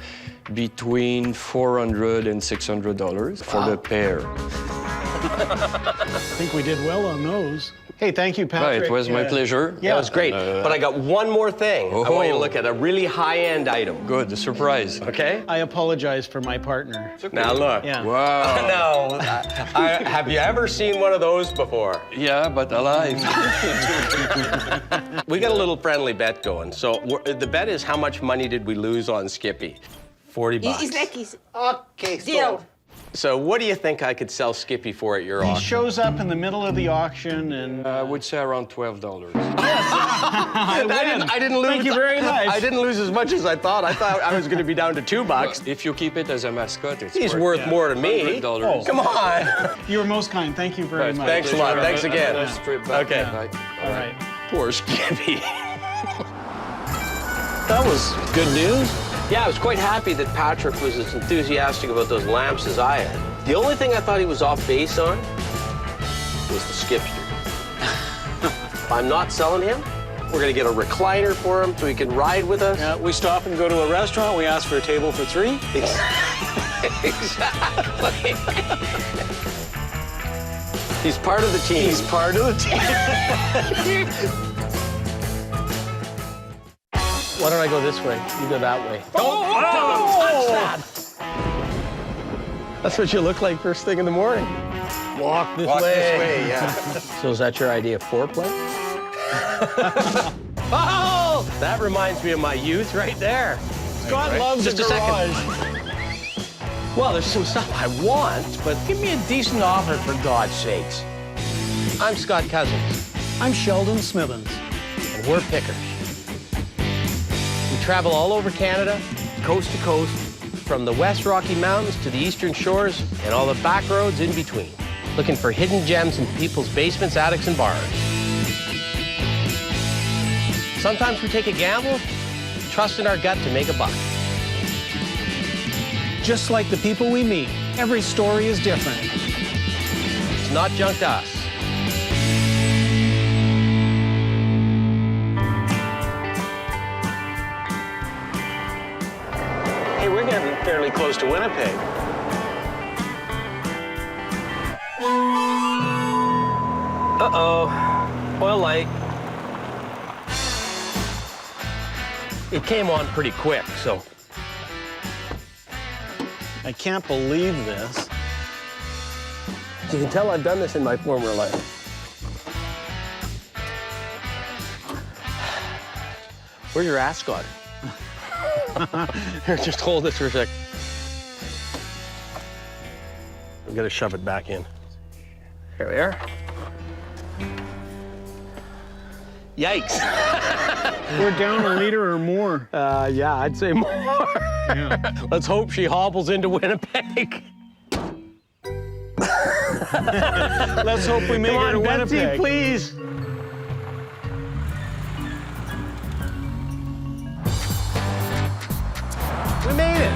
between $400 and $600 for the pair. I think we did well on those. Hey, thank you, Patrick. Right, it was my pleasure. Yeah, it was great. But I got one more thing. I want you to look at a really high-end item. Good, a surprise. Okay? I apologize for my partner. Now look. Yeah. Wow. No, have you ever seen one of those before? Yeah, but alive. We got a little friendly bet going. So the bet is how much money did we lose on Skippy? $40. It's like it's Okay, deal. So what do you think I could sell Skippy for at your He auction? shows up in the middle of the auction and... I would say around $12. I didn't lose. Thank you very much. I didn't lose as much as I thought. I thought I was going to be down to $2. If you keep it as a mascot, He's worth more to me. $100. Come on. You were most kind. Thank you very much. Thanks a lot. Thanks again. Okay. All right. Poor Skippy. That was good news. Yeah, I was quite happy that Patrick was as enthusiastic about those lamps as I am. The only thing I thought he was off base on was the skipster. If I'm not selling him, we're going to get a recliner for him so he can ride with us. Yeah, we stop and go to a restaurant. We ask for a table for 3. Exactly. He's part of the team. He's part of the team. Why don't I go this way? You go that way. Don't touch that! That's what you look like first thing in the morning. Walk this Walk way. this way, yeah. So is that your idea of foreplay? Oh! That reminds me of my youth right there. Scott loves Just a a garage. second. Well, there's some stuff I want, but give me a decent offer for God's sakes. I'm Scott Cozens. I'm Sheldon Smithens. And we're pickers. We travel all over Canada, coast to coast, from the West Rocky Mountains to the Eastern Shores and all the back roads in between, looking for hidden gems in people's basements, attics, and barns. Sometimes we take a gamble, trust in our gut to make a buck. Just like the people we meet, every story is different. It's not junk to us. Hey, we're getting fairly close to Winnipeg. Uh-oh, oil light. It came on pretty quick, so. I can't believe this. You can tell I've done this in my former life. Where's your ass, Scott? Here, just hold this for a sec. I'm gonna shove it back in. Here we are. Yikes. We're down a liter or more. Yeah, I'd say more. Yeah. Let's hope she hobbles into Winnipeg. Let's hope we make it to Betsy, Winnipeg. please. We made it.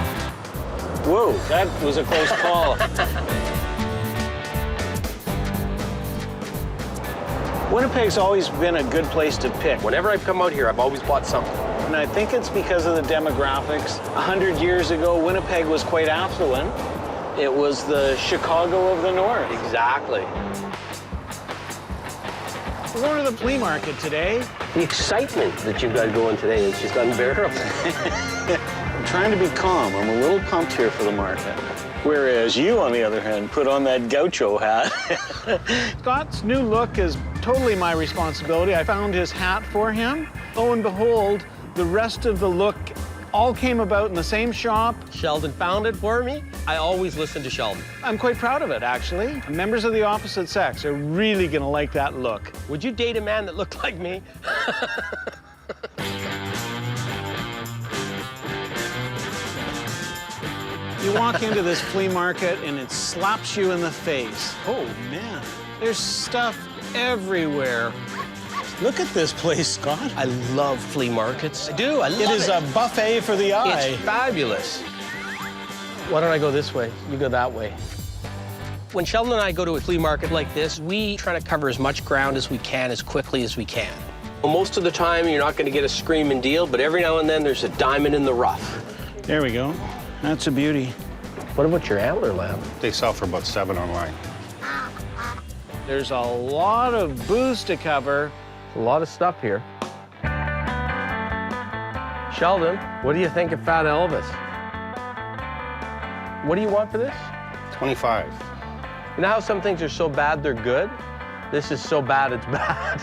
Whoa, that was a close call. Winnipeg's always been a good place to pick. Whenever I've come out here, I've always bought something. And I think it's because of the demographics. 100 years ago, Winnipeg was quite affluent. It was the Chicago of the North. Exactly. We're going to the flea market today. The excitement that you've got going today is just unbearable. I'm trying to be calm. I'm a little pumped here for the market. Whereas you, on the other hand, put on that gaucho hat. Scott's new look is totally my responsibility. I found his hat for him. Lo and behold, the rest of the look all came about in the same shop. Sheldon found it for me. I always listen to Sheldon. I'm quite proud of it, actually. Members of the opposite sex are really gonna like that look. Would you date a man that looked like me? You walk into this flea market and it slaps you in the face. Oh, man. There's stuff everywhere. Look at this place, Scott. I love flea markets. I do, I love it. It is a buffet for the eye. It's fabulous. Why don't I go this way? You go that way. When Sheldon and I go to a flea market like this, we try to cover as much ground as we can, as quickly as we can. Well, most of the time, you're not gonna get a screaming deal, but every now and then, there's a diamond in the rough. There we go. That's a beauty. What about your antler lamp? They sell for about $7 online. There's a lot of booze to cover. A lot of stuff here. Sheldon, what do you think of Fat Elvis? What do you want for this? 25. You know how some things are so bad they're good? This is so bad it's bad.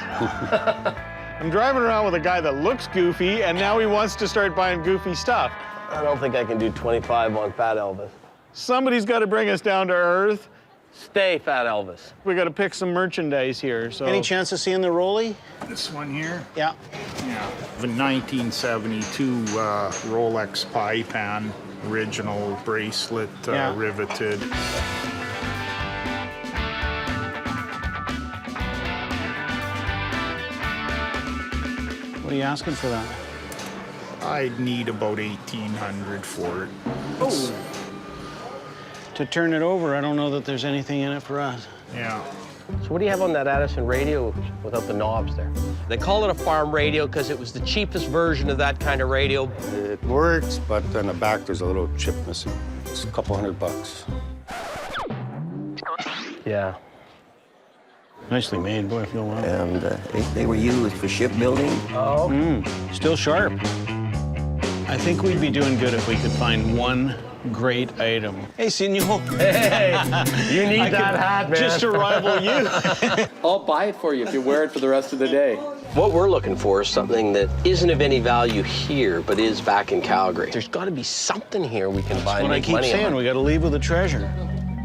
I'm driving around with a guy that looks goofy, and now he wants to start buying goofy stuff. I don't think I can do 25 on Fat Elvis. Somebody's got to bring us down to earth. Stay, Fat Elvis. We got to pick some merchandise here. So. Any chance of seeing the Rolly? This one here? Yeah. Yeah. The 1972 Rolex pie pan, original bracelet, riveted. What are you asking for that? I'd need about $1,800 for it. Oh. To turn it over, I don't know that there's anything in it for us. Yeah. So what do you have on that Addison radio without the knobs there? They call it a farm radio because it was the cheapest version of that kind of radio. It works, but on the back there's a little chip missing. It's a couple $100. Yeah. Nicely made, boy, I feel well. And they were used for shipbuilding. Oh. Still sharp. I think we'd be doing good if we could find one great item. Hey, senor. Hey, you need that hat, man. Just to rival you. I'll buy it for you if you wear it for the rest of the day. What we're looking for is something that isn't of any value here, but is back in Calgary. There's got to be something here we can buy and make money on. That's what I keep saying. We got to leave with a treasure.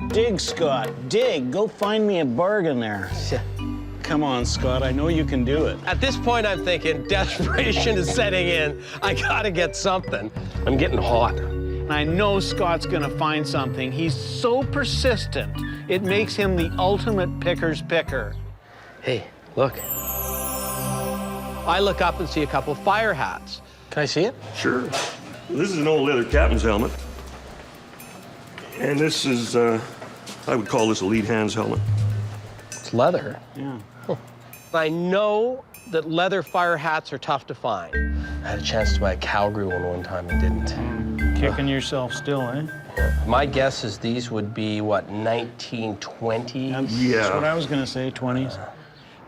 Dig, Scott. Dig. Go find me a bargain there. Come on, Scott. I know you can do it. At this point, I'm thinking desperation is setting in. I got to get something. I'm getting hot. I know Scott's going to find something. He's so persistent. It makes him the ultimate picker's picker. Hey, look. I look up and see a couple of fire hats. Can I see it? Sure. This is an old leather captain's helmet. And this is, I would call this a lead hand's helmet. It's leather. Yeah. I know that leather fire hats are tough to find. I had a chance to buy a Calgary one time and didn't. Kicking yourself still, eh? My guess is these would be, what, 1920s? That's what I was going to say, 20s.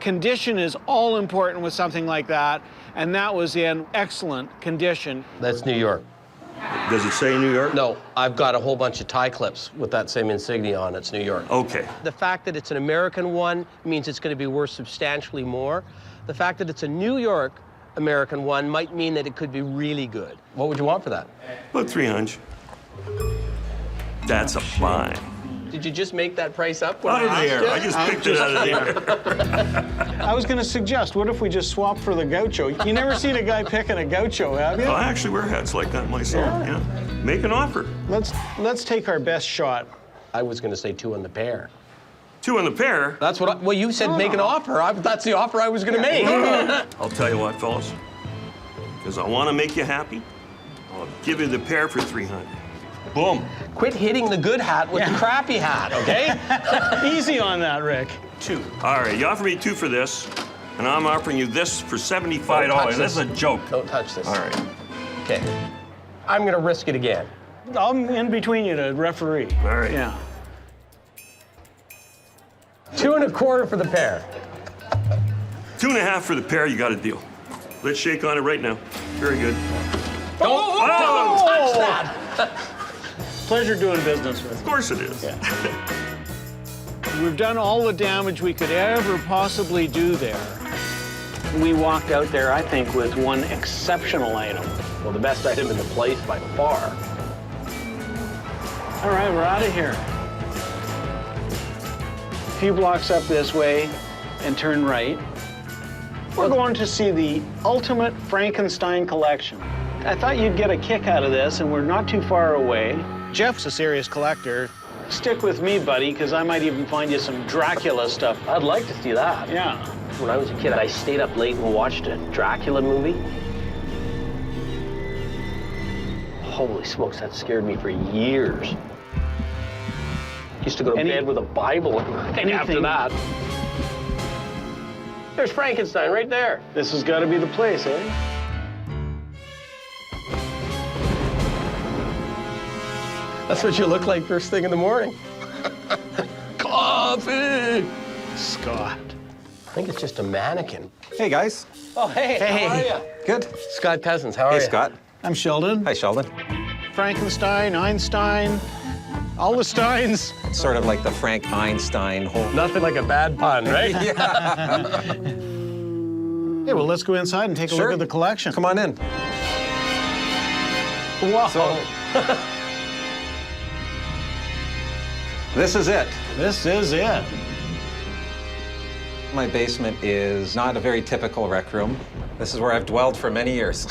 Condition is all important with something like that, and that was in excellent condition. That's New York. Does it say New York? No, I've got a whole bunch of tie clips with that same insignia on. It's New York. Okay. The fact that it's an American one means it's going to be worth substantially more. The fact that it's a New York American one might mean that it could be really good. What would you want for that? About 300. That's a fine. Did you just make that price up? Out of the air. I just picked it out of the air. I was going to suggest, what if we just swap for the gaucho? You never seen a guy picking a gaucho, have you? Well, I actually wear hats like that myself, yeah. Make an offer. Let's take our best shot. I was going to say 2 on the pair. 2 on the pair? That's what well, you said make an offer. That's the offer I was going to make. I'll tell you what, fellas. Because I want to make you happy, I'll give you the pair for 300. Boom. Quit hitting the good hat with the crappy hat, okay? Easy on that, Rick. 2. All right, you offer me 2 for this, and I'm offering you this for $75. That's a joke. Don't touch this. All right. Okay. I'm going to risk it again. I'm in between you to referee. All right. Yeah. 2 1/4 for the pair. 2 1/2 for the pair, you got a deal. Let's shake on it right now. Very good. Don't touch that! Pleasure doing business with you. Of course it is. Yeah. We've done all the damage we could ever possibly do there. We walked out there, I think, with one exceptional item. Well, the best item in the place by far. All right, we're out of here. A few blocks up this way and turn right. We're going to see the ultimate Frankenstein collection. I thought you'd get a kick out of this, and we're not too far away. Jeff's a serious collector. Stick with me, buddy, because I might even find you some Dracula stuff. I'd like to see that. Yeah. When I was a kid, I stayed up late and watched a Dracula movie. Holy smokes, that scared me for years. Used to go to bed with a Bible after that. There's Frankenstein right there. This has got to be the place, eh? That's what you look like first thing in the morning. Coffee! Scott. I think it's just a mannequin. Hey, guys. Oh, hey, how are you? Good. Scott Cozens, how are you? Hey, Scott. I'm Sheldon. Hi, Sheldon. Frankenstein, Einstein, all the Steins. It's sort of like the Frank Einstein whole... Nothing like a bad pun, right? Yeah. Hey, well, let's go inside and take a look at the collection. Come on in. Wow. This is it. This is it. My basement is not a very typical rec room. This is where I've dwelled for many years.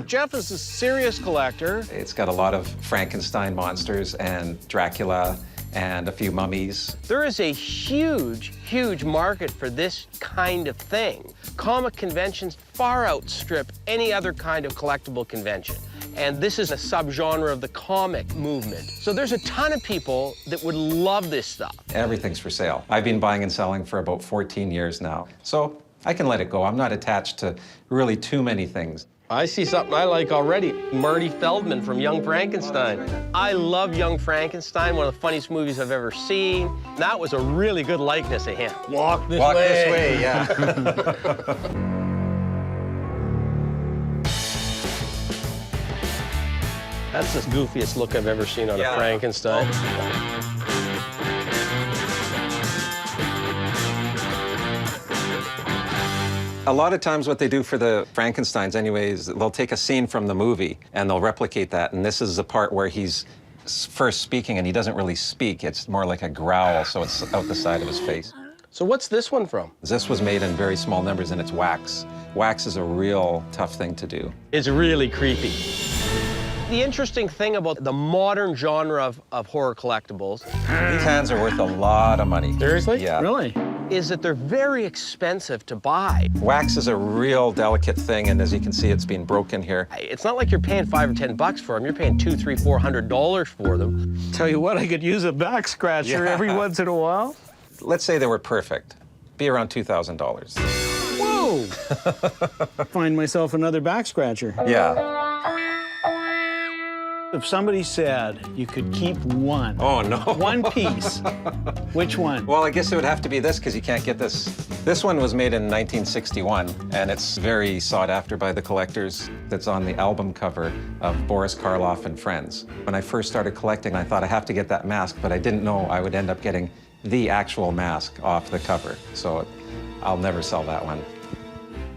Jeff is a serious collector. It's got a lot of Frankenstein monsters and Dracula and a few mummies. There is a huge, huge market for this kind of thing. Comic conventions far outstrip any other kind of collectible convention. And this is a subgenre of the comic movement. So there's a ton of people that would love this stuff. Everything's for sale. I've been buying and selling for about 14 years now. So I can let it go. I'm not attached to really too many things. I see something I like already. Marty Feldman from Young Frankenstein. I love Young Frankenstein, one of the funniest movies I've ever seen. That was a really good likeness of him. Walk this way. Walk this way, yeah. That's the goofiest look I've ever seen on a Frankenstein. A lot of times what they do for the Frankensteins anyways, they'll take a scene from the movie and they'll replicate that. And this is the part where he's first speaking and he doesn't really speak. It's more like a growl, so it's out the side of his face. So what's this one from? This was made in very small numbers and it's wax. Wax is a real tough thing to do. It's really creepy. The interesting thing about the modern genre of horror collectibles... These hands are worth a lot of money. Seriously? Yeah. Really? Is that they're very expensive to buy. Wax is a real delicate thing, and as you can see, it's been broken here. It's not like you're paying $5 or $10 for them. You're paying $200, $300, $400 for them. Tell you what, I could use a back scratcher every once in a while. Let's say they were perfect. Be around $2,000. Whoa! Find myself another back scratcher. Yeah. If somebody said you could keep one, one piece, which one? Well, I guess it would have to be this because you can't get this. This one was made in 1961, and it's very sought after by the collectors. That's on the album cover of Boris Karloff and Friends. When I first started collecting, I thought I have to get that mask, but I didn't know I would end up getting the actual mask off the cover. So I'll never sell that one.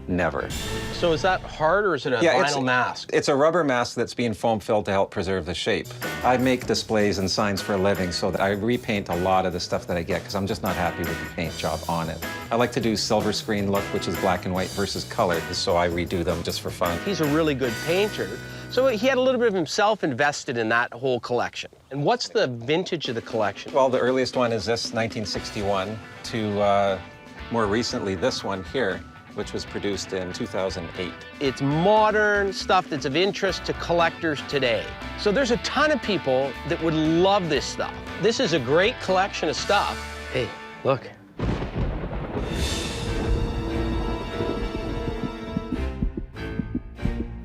Never. So is that hard or is it a vinyl mask? It's a rubber mask that's being foam filled to help preserve the shape. I make displays and signs for a living, so that I repaint a lot of the stuff that I get because I'm just not happy with the paint job on it. I like to do silver screen look, which is black and white versus colored, so I redo them just for fun. He's a really good painter. So he had a little bit of himself invested in that whole collection. And what's the vintage of the collection? Well, the earliest one is this, 1961, to more recently this one here, which was produced in 2008. It's modern stuff that's of interest to collectors today. So there's a ton of people that would love this stuff. This is a great collection of stuff. Hey, look.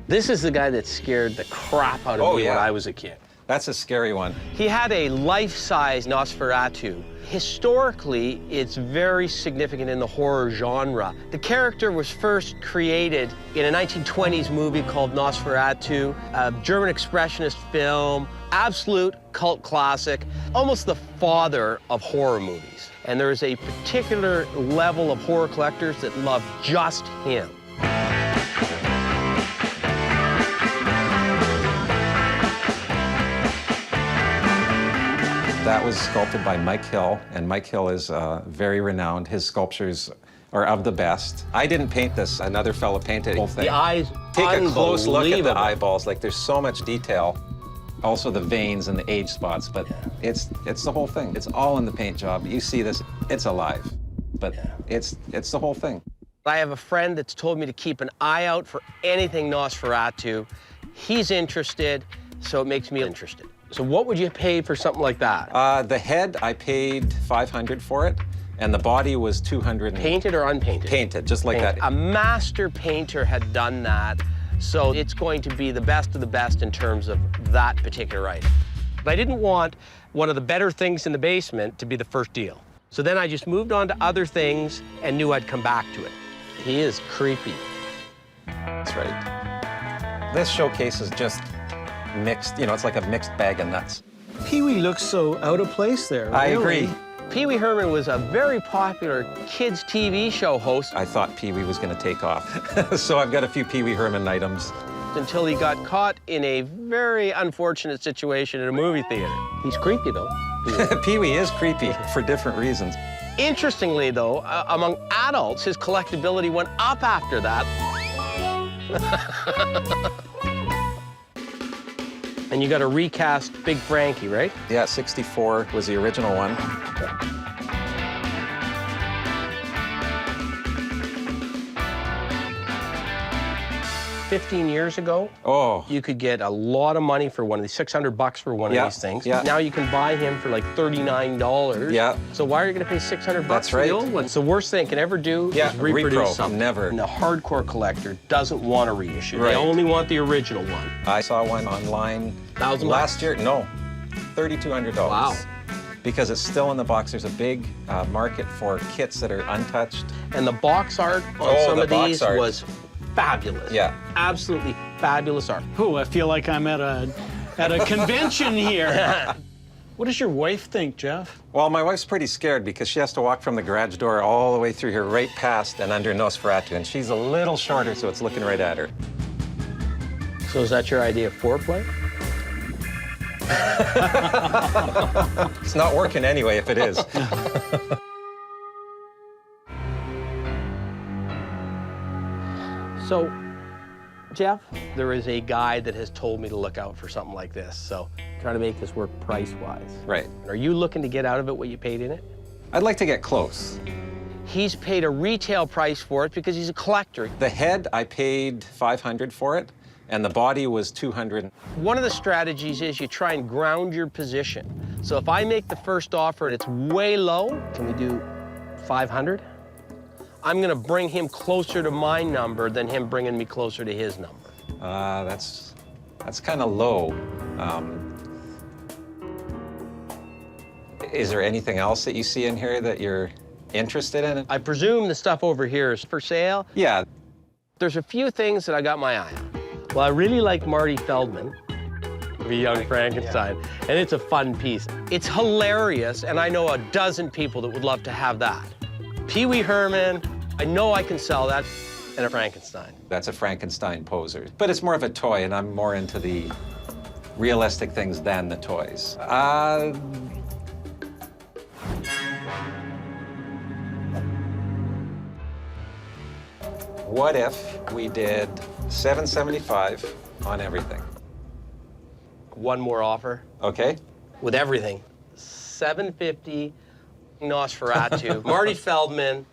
This is the guy that scared the crap out of me when I was a kid. That's a scary one. He had a life-size Nosferatu. Historically, it's very significant in the horror genre. The character was first created in a 1920s movie called Nosferatu, a German expressionist film, absolute cult classic, almost the father of horror movies. And there is a particular level of horror collectors that love just him. That was sculpted by Mike Hill, and Mike Hill is very renowned. His sculptures are of the best. I didn't paint this. Another fella painted the whole thing. The eyes, take a close look at the eyeballs. Like, there's so much detail. Also the veins and the age spots, but it's the whole thing. It's all in the paint job. You see this, it's alive, but it's the whole thing. I have a friend that's told me to keep an eye out for anything Nosferatu. He's interested, so it makes me interested. So what would you pay for something like that? The head, I paid $500 for it, and the body was $200. Painted or unpainted? Painted, just like that. A master painter had done that, so it's going to be the best of the best in terms of that particular item. But I didn't want one of the better things in the basement to be the first deal. So then I just moved on to other things and knew I'd come back to it. He is creepy. That's right. This showcase is just mixed, you know, it's like a mixed bag of nuts. Pee-wee looks so out of place there. I agree. Pee-wee Herman was a very popular kids' TV show host. I thought Pee-wee was going to take off. So I've got a few Pee-wee Herman items. Until he got caught in a very unfortunate situation in a movie theater. He's creepy, though. Pee-wee is creepy for different reasons. Interestingly, though, among adults, his collectability went up after that. And you got to recast Big Frankie, right? Yeah, 64 was the original one. 15 years ago, you could get a lot of money for one of these, $600 for one of these things. Yeah. Now you can buy him for like $39. Yeah. So why are you going to pay $600 That's for right. the old one? It's the worst thing it can ever do is reproduce something. Never. And the hardcore collector doesn't want to reissue. Right. They only want the original one. I saw one online last year. No, $3,200. Wow. Because it's still in the box. There's a big market for kits that are untouched. And the box art on some of these was fabulous. Yeah. Absolutely fabulous art. Ooh, I feel like I'm at a convention here. What does your wife think, Jeff? Well, my wife's pretty scared because she has to walk from the garage door all the way through here, right past and under Nosferatu, and she's a little shorter, so it's looking right at her. So is that your idea of foreplay? It's not working anyway, if it is. So, Jeff, there is a guy that has told me to look out for something like this, so trying to make this work price-wise. Right. Are you looking to get out of it what you paid in it? I'd like to get close. He's paid a retail price for it because he's a collector. The head, I paid $500 for it, and the body was $200. One of the strategies is you try and ground your position. So if I make the first offer and it's way low, can we do 500? I'm gonna bring him closer to my number than him bringing me closer to his number. That's kind of low. Is there anything else that you see in here that you're interested in? I presume the stuff over here is for sale? Yeah. There's a few things that I got my eye on. Well, I really like Marty Feldman, the Young Frankenstein, and it's a fun piece. It's hilarious, and I know a dozen people that would love to have that. Pee Wee Herman, I know I can sell that, and a Frankenstein. That's a Frankenstein poser. But it's more of a toy, and I'm more into the realistic things than the toys. What if we did $775 on everything? One more offer. Okay. With everything. $750, Nosferatu, Marty Feldman,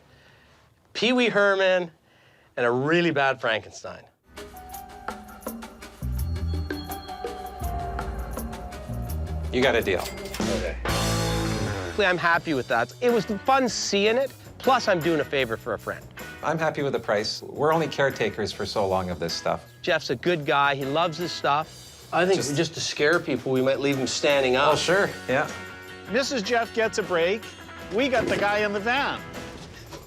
Pee Wee Herman, and a really bad Frankenstein. You got a deal. Okay. I'm happy with that. It was fun seeing it, plus I'm doing a favor for a friend. I'm happy with the price. We're only caretakers for so long of this stuff. Jeff's a good guy. He loves his stuff. I think just to scare people, we might leave him standing up. Oh, sure, yeah. Mrs. Jeff gets a break. We got the guy in the van.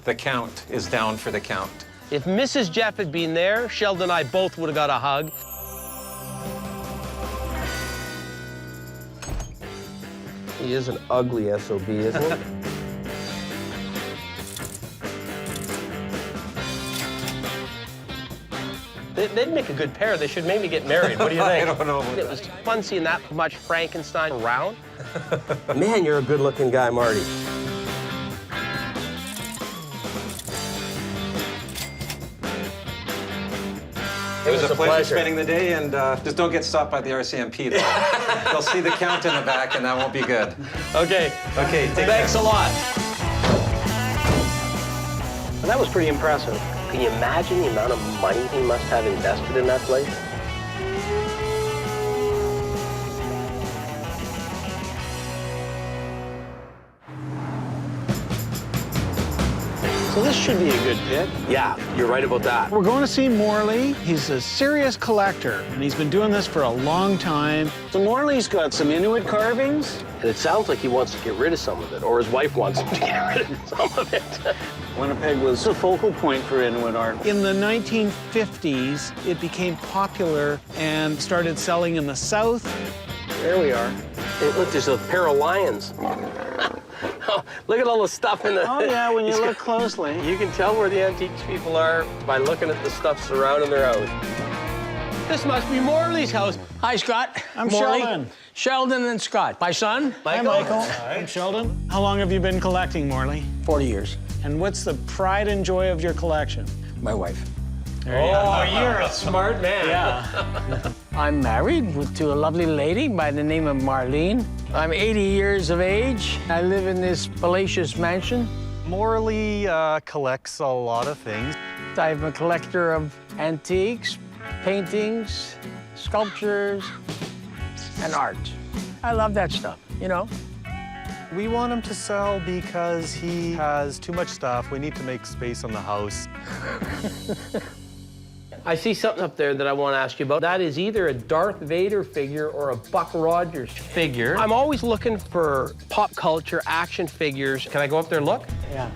The count is down for the count. If Mrs. Jeff had been there, Sheldon and I both would have got a hug. He is an ugly SOB, isn't he? They'd make a good pair. They should maybe get married. What do you think? I don't know. It was fun seeing that much Frankenstein around. Man, you're a good-looking guy, Marty. It was a pleasure spending the day, and just don't get stopped by the RCMP, though. They'll see the count in the back, and that won't be good. Okay. Okay, Thanks a lot. Well, that was pretty impressive. Can you imagine the amount of money he must have invested in that place? So this should be a good pit. Yeah, you're right about that. We're going to see Morley. He's a serious collector, and he's been doing this for a long time. So Morley's got some Inuit carvings. And it sounds like he wants to get rid of some of it, or his wife wants him to get rid of some of it. Winnipeg was a focal point for Inuit art. In the 1950s, it became popular and started selling in the South. There we are. Hey, look, there's a pair of lions. Look at all the stuff in the... Oh, yeah, when you look closely. You can tell where the antiques people are by looking at the stuff surrounding their house. This must be Morley's house. Hi, Scott. I'm Morley. Sheldon. Sheldon and Scott. My son. Hi, Michael. I'm Sheldon. How long have you been collecting, Morley? 40 years. And what's the pride and joy of your collection? My wife. You're a smart man. Yeah. I'm married to a lovely lady by the name of Marlene. I'm 80 years of age. I live in this palatial mansion. Morley collects a lot of things. I'm a collector of antiques, paintings, sculptures, and art. I love that stuff, you know? We want him to sell because he has too much stuff. We need to make space on the house. I see something up there that I want to ask you about. That is either a Darth Vader figure or a Buck Rogers figure. I'm always looking for pop culture action figures. Can I go up there and look? Yeah.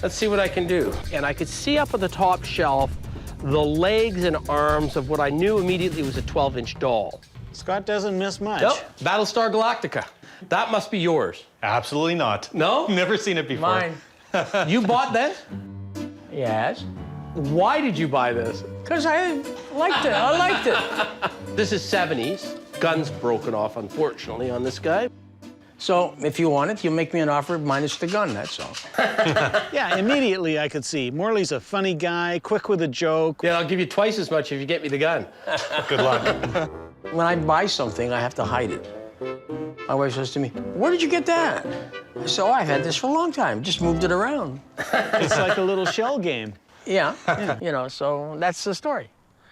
Let's see what I can do. And I could see up at the top shelf the legs and arms of what I knew immediately was a 12-inch doll. Scott doesn't miss much. Nope. Battlestar Galactica. That must be yours. Absolutely not. No? Never seen it before. Mine. You bought this? Yes. Why did you buy this? Because I liked it. I liked it. This is 70s. Gun's broken off, unfortunately, on this guy. So if you want it, you make me an offer minus the gun, that's all. Yeah, immediately I could see. Morley's a funny guy, quick with a joke. Yeah, I'll give you twice as much if you get me the gun. Good luck. When I buy something, I have to hide it. My wife says to me, "Where did you get that?" I said, "Oh, I've had this for a long time. Just moved it around." It's like a little shell game. Yeah, you know, so that's the story.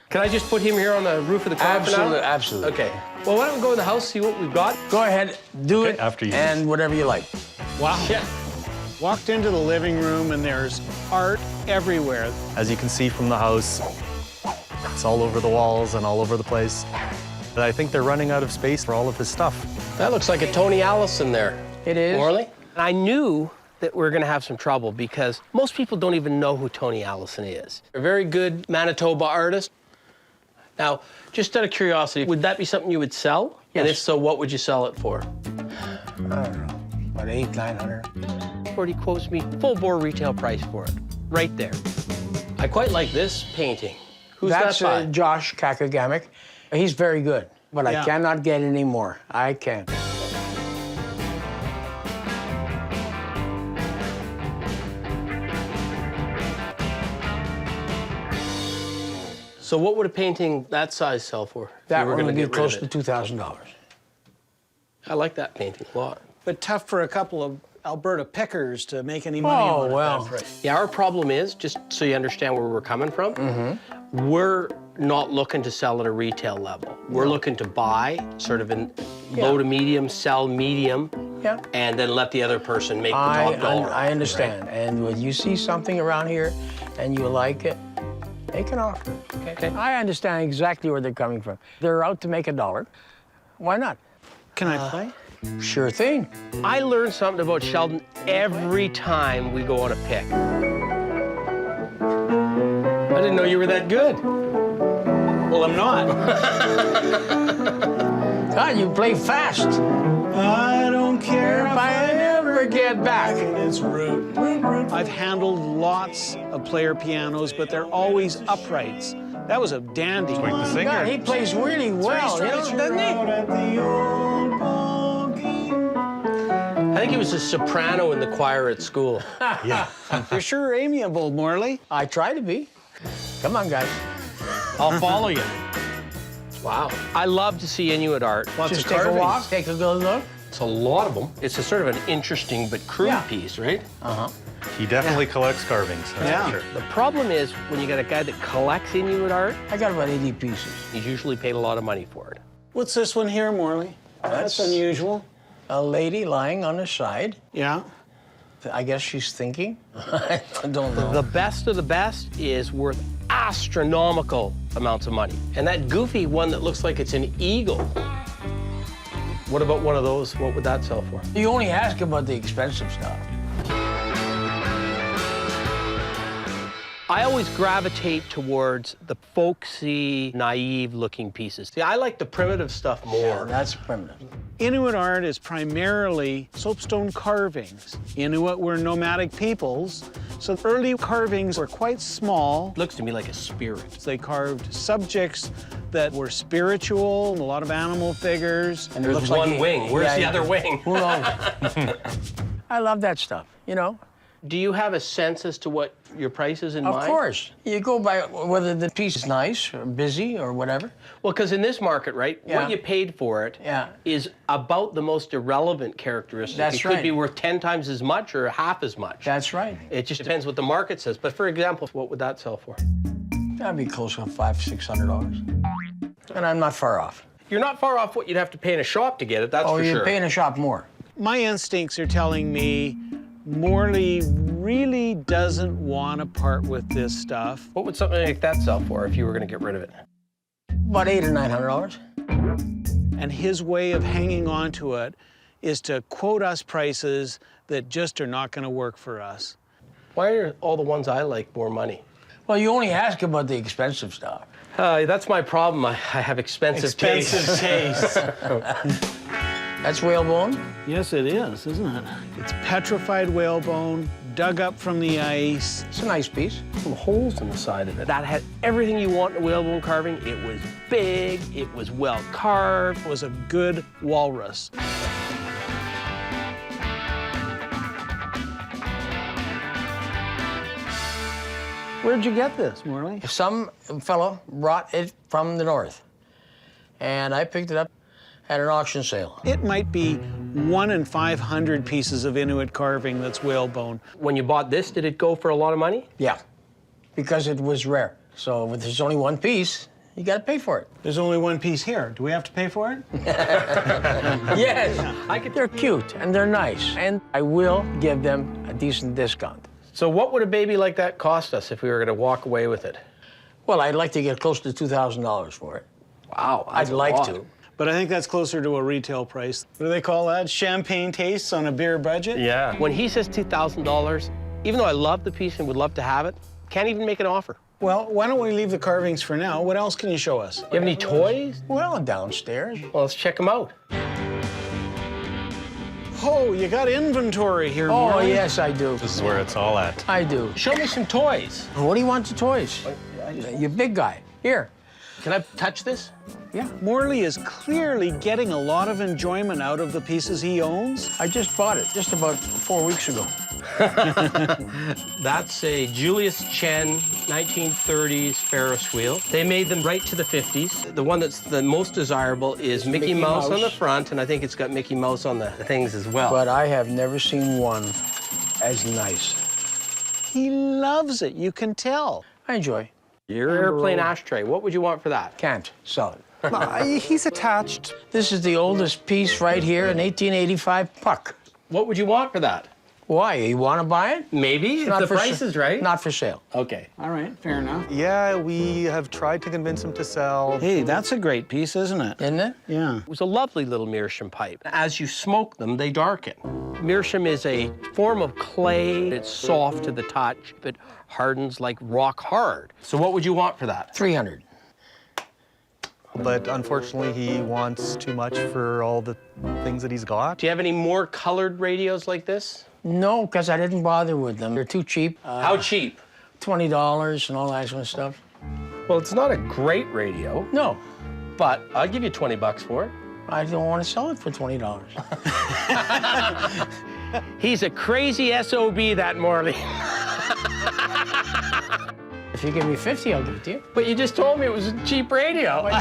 Can I just put him here on the roof of the car for now? Absolutely, absolutely. Okay. Well, why don't we go in the house, see what we've got? Go ahead, do it, after you. and whatever you like. Wow. Yeah. Walked into the living room and there's art everywhere. As you can see from the house, it's all over the walls and all over the place. But I think they're running out of space for all of his stuff. That looks like a Tony Allison there. It is. Morley? I knew that we're going to have some trouble because most people don't even know who Tony Allison is. A very good Manitoba artist. Now, just out of curiosity, would that be something you would sell? Yes. And if so, what would you sell it for? I don't know, about $800-900. Already quotes me full bore retail price for it, right there. I quite like this painting. Who's That's that by? Josh Kakagamic. He's very good, but Yeah. I cannot get any more. I can't. So what would a painting that size sell for? if That you were one gonna would be get rid close of to it? $2,000. I like that painting a lot. But tough for a couple of Alberta pickers to make any money Oh, on it. well. That price. Yeah, our problem is, just so you understand where we're coming from, we're not looking to sell at a retail level. We're looking to buy sort of in low to medium, sell medium, Yeah. and then let the other person make the top dollar. I understand. And when you see something around here and you like it, make an offer. Okay. I understand exactly where they're coming from. They're out to make $1. Why not? Can I play? Sure thing. I learn something about Sheldon every time we go on a pick. I didn't know you were that good. Well, I'm not. God, you play fast. I don't care If I ever get back. It's root. I've handled lots of player pianos, but they're always uprights. That was a dandy. Quite the singer. God, he plays really well, you know, doesn't he? I think he was a soprano in the choir at school. Yeah. You're sure amiable, Morley. I try to be. Come on, guys. I'll follow you. Wow. I love to see Inuit art. Lots Just of take a carvings. walk, take a good look. It's a lot of them. It's a sort of an interesting but crude Yeah. piece, right? Uh-huh. He definitely collects carvings, that's Yeah. for sure. The problem is when you got a guy that collects Inuit art, I got about 80 pieces. he's usually paid a lot of money for it. What's this one here, Morley? That's unusual. A lady lying on her side. Yeah. I guess she's thinking. I don't know. The best of the best is worth astronomical amounts of money. And that goofy one that looks like it's an eagle. What about one of those? What would that sell for? You only ask about the expensive stuff. I always gravitate towards the folksy, naive-looking pieces. See, I like the primitive stuff more. Yeah, that's primitive. Inuit art is primarily soapstone carvings. Inuit were nomadic peoples, so early carvings were quite small. Looks to me like a spirit. They carved subjects that were spiritual, a lot of animal figures. And it There's looks like one wing. Where's the other wing? Who knows? I love that stuff, you know? Do you have a sense as to what your price is in mind? Of course. You go by whether the piece is nice or busy or whatever. Well, because in this market, right, Yeah. what you paid for it Yeah. is about the most irrelevant characteristic. That's it could right. be worth 10 times as much or half as much. That's right. It just depends what the market says. But for example, what would that sell for? That'd be close to $500-600. And I'm not far off. You're not far off what you'd have to pay in a shop to get it, that's Oh, for you're sure. paying a shop more. My instincts are telling me Morley really doesn't want to part with this stuff. What would something like that sell for if you were going to get rid of it? About $800 or $900. And his way of hanging on to it is to quote us prices that just are not going to work for us. Why are all the ones I like more money? Well, you only ask about the expensive stuff. That's my problem. I have expensive taste. Expensive taste. That's whalebone? Yes, it is, isn't it? It's petrified whalebone, dug up from the ice. It's a nice piece. Some holes in the side of it. That had everything you want in a whalebone carving. It was big, it was well carved. It was a good walrus. Where'd you get this, Morley? Some fellow brought it from the north, and I picked it up at an auction sale. It might be 1 in 500 pieces of Inuit carving that's whalebone. When you bought this, did it go for a lot of money? Yeah, because it was rare. So if there's only one piece, you got to pay for it. There's only one piece here. Do we have to pay for it? Yes, they're cute and they're nice, and I will give them a decent discount. So what would a baby like that cost us if we were going to walk away with it? Well, I'd like to get close to $2,000 for it. Wow, I'd like to. But I think that's closer to a retail price. What do they call that? Champagne tastes on a beer budget? Yeah. When he says $2,000, even though I love the piece and would love to have it, can't even make an offer. Well, why don't we leave the carvings for now? What else can you show us? You have any toys? Well, downstairs. Well, let's check them out. Oh, you got inventory here, Oh, Morley. yes, I do. This is where it's all at. I do. Show me some toys. What do you want to toys? You big guy. Here. Can I touch this? Yeah. Morley is clearly getting a lot of enjoyment out of the pieces he owns. I just bought it just about 4 weeks ago. That's a Julius Chen 1930s Ferris wheel. They made them right to the 50s. The one that's the most desirable is Mickey Mouse on the front, and I think it's got Mickey Mouse on the things as well. But I have never seen one as nice. He loves it, you can tell. I enjoy. Your airplane ashtray, what would you want for that? Can't sell it. He's attached. This is the oldest piece right here, an 1885 puck. What would you want for that? Why? You want to buy it? Maybe, if the price is right. Not for sale. Okay. All right, fair enough. Yeah, we have tried to convince him to sell. Hey, that's a great piece, isn't it? Isn't it? Yeah. It was a lovely little meerschaum pipe. As you smoke them, they darken. Meerschaum is a form of clay. It's soft to the touch. It hardens like rock hard. So what would you want for that? 300. But unfortunately, he wants too much for all the things that he's got. Do you have any more colored radios like this? No, because I didn't bother with them. They're too cheap. How cheap? $20 and all that sort of stuff. Well, it's not a great radio. No. But I'll give you 20 bucks for it. I don't want to sell it for $20. He's a crazy SOB, that Morley. If you give me 50, I'll give it to you. But you just told me it was a cheap radio. But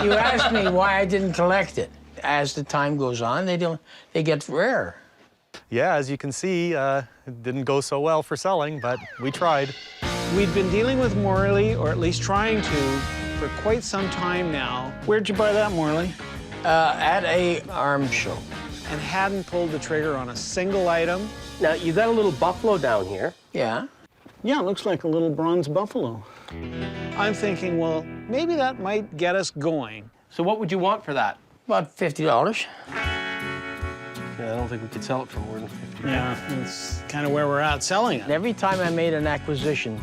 you asked me why I didn't collect it. As the time goes on, they get rare. Yeah, as you can see, it didn't go so well for selling, but we tried. We'd been dealing with Morley, or at least trying to, for quite some time now. Where'd you buy that, Morley? At a arms show. And hadn't pulled the trigger on a single item. Now, you got a little buffalo down here. Yeah. Yeah, it looks like a little bronze buffalo. I'm thinking, well, maybe that might get us going. So what would you want for that? About $50. Yeah, I don't think we could sell it for more than 50. Yeah, that's kind of where we're at selling it. Every time I made an acquisition,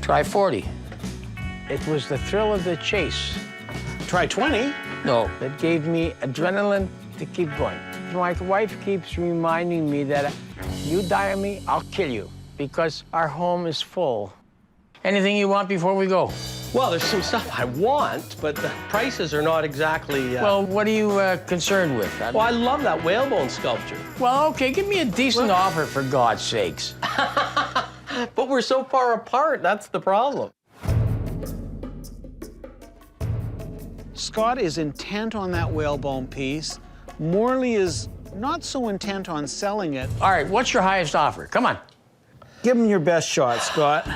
try 40. It was the thrill of the chase. Try 20? No, it gave me adrenaline to keep going. My wife keeps reminding me that you die on me, I'll kill you, because our home is full. Anything you want before we go? Well, there's some stuff I want, but the prices are not exactly... Well, what are you concerned with? Well, I love that whalebone sculpture. Well, okay, give me a decent offer, for God's sakes. But we're so far apart, that's the problem. Scott is intent on that whalebone piece. Morley is not so intent on selling it. All right, what's your highest offer? Come on. Give him your best shot, Scott.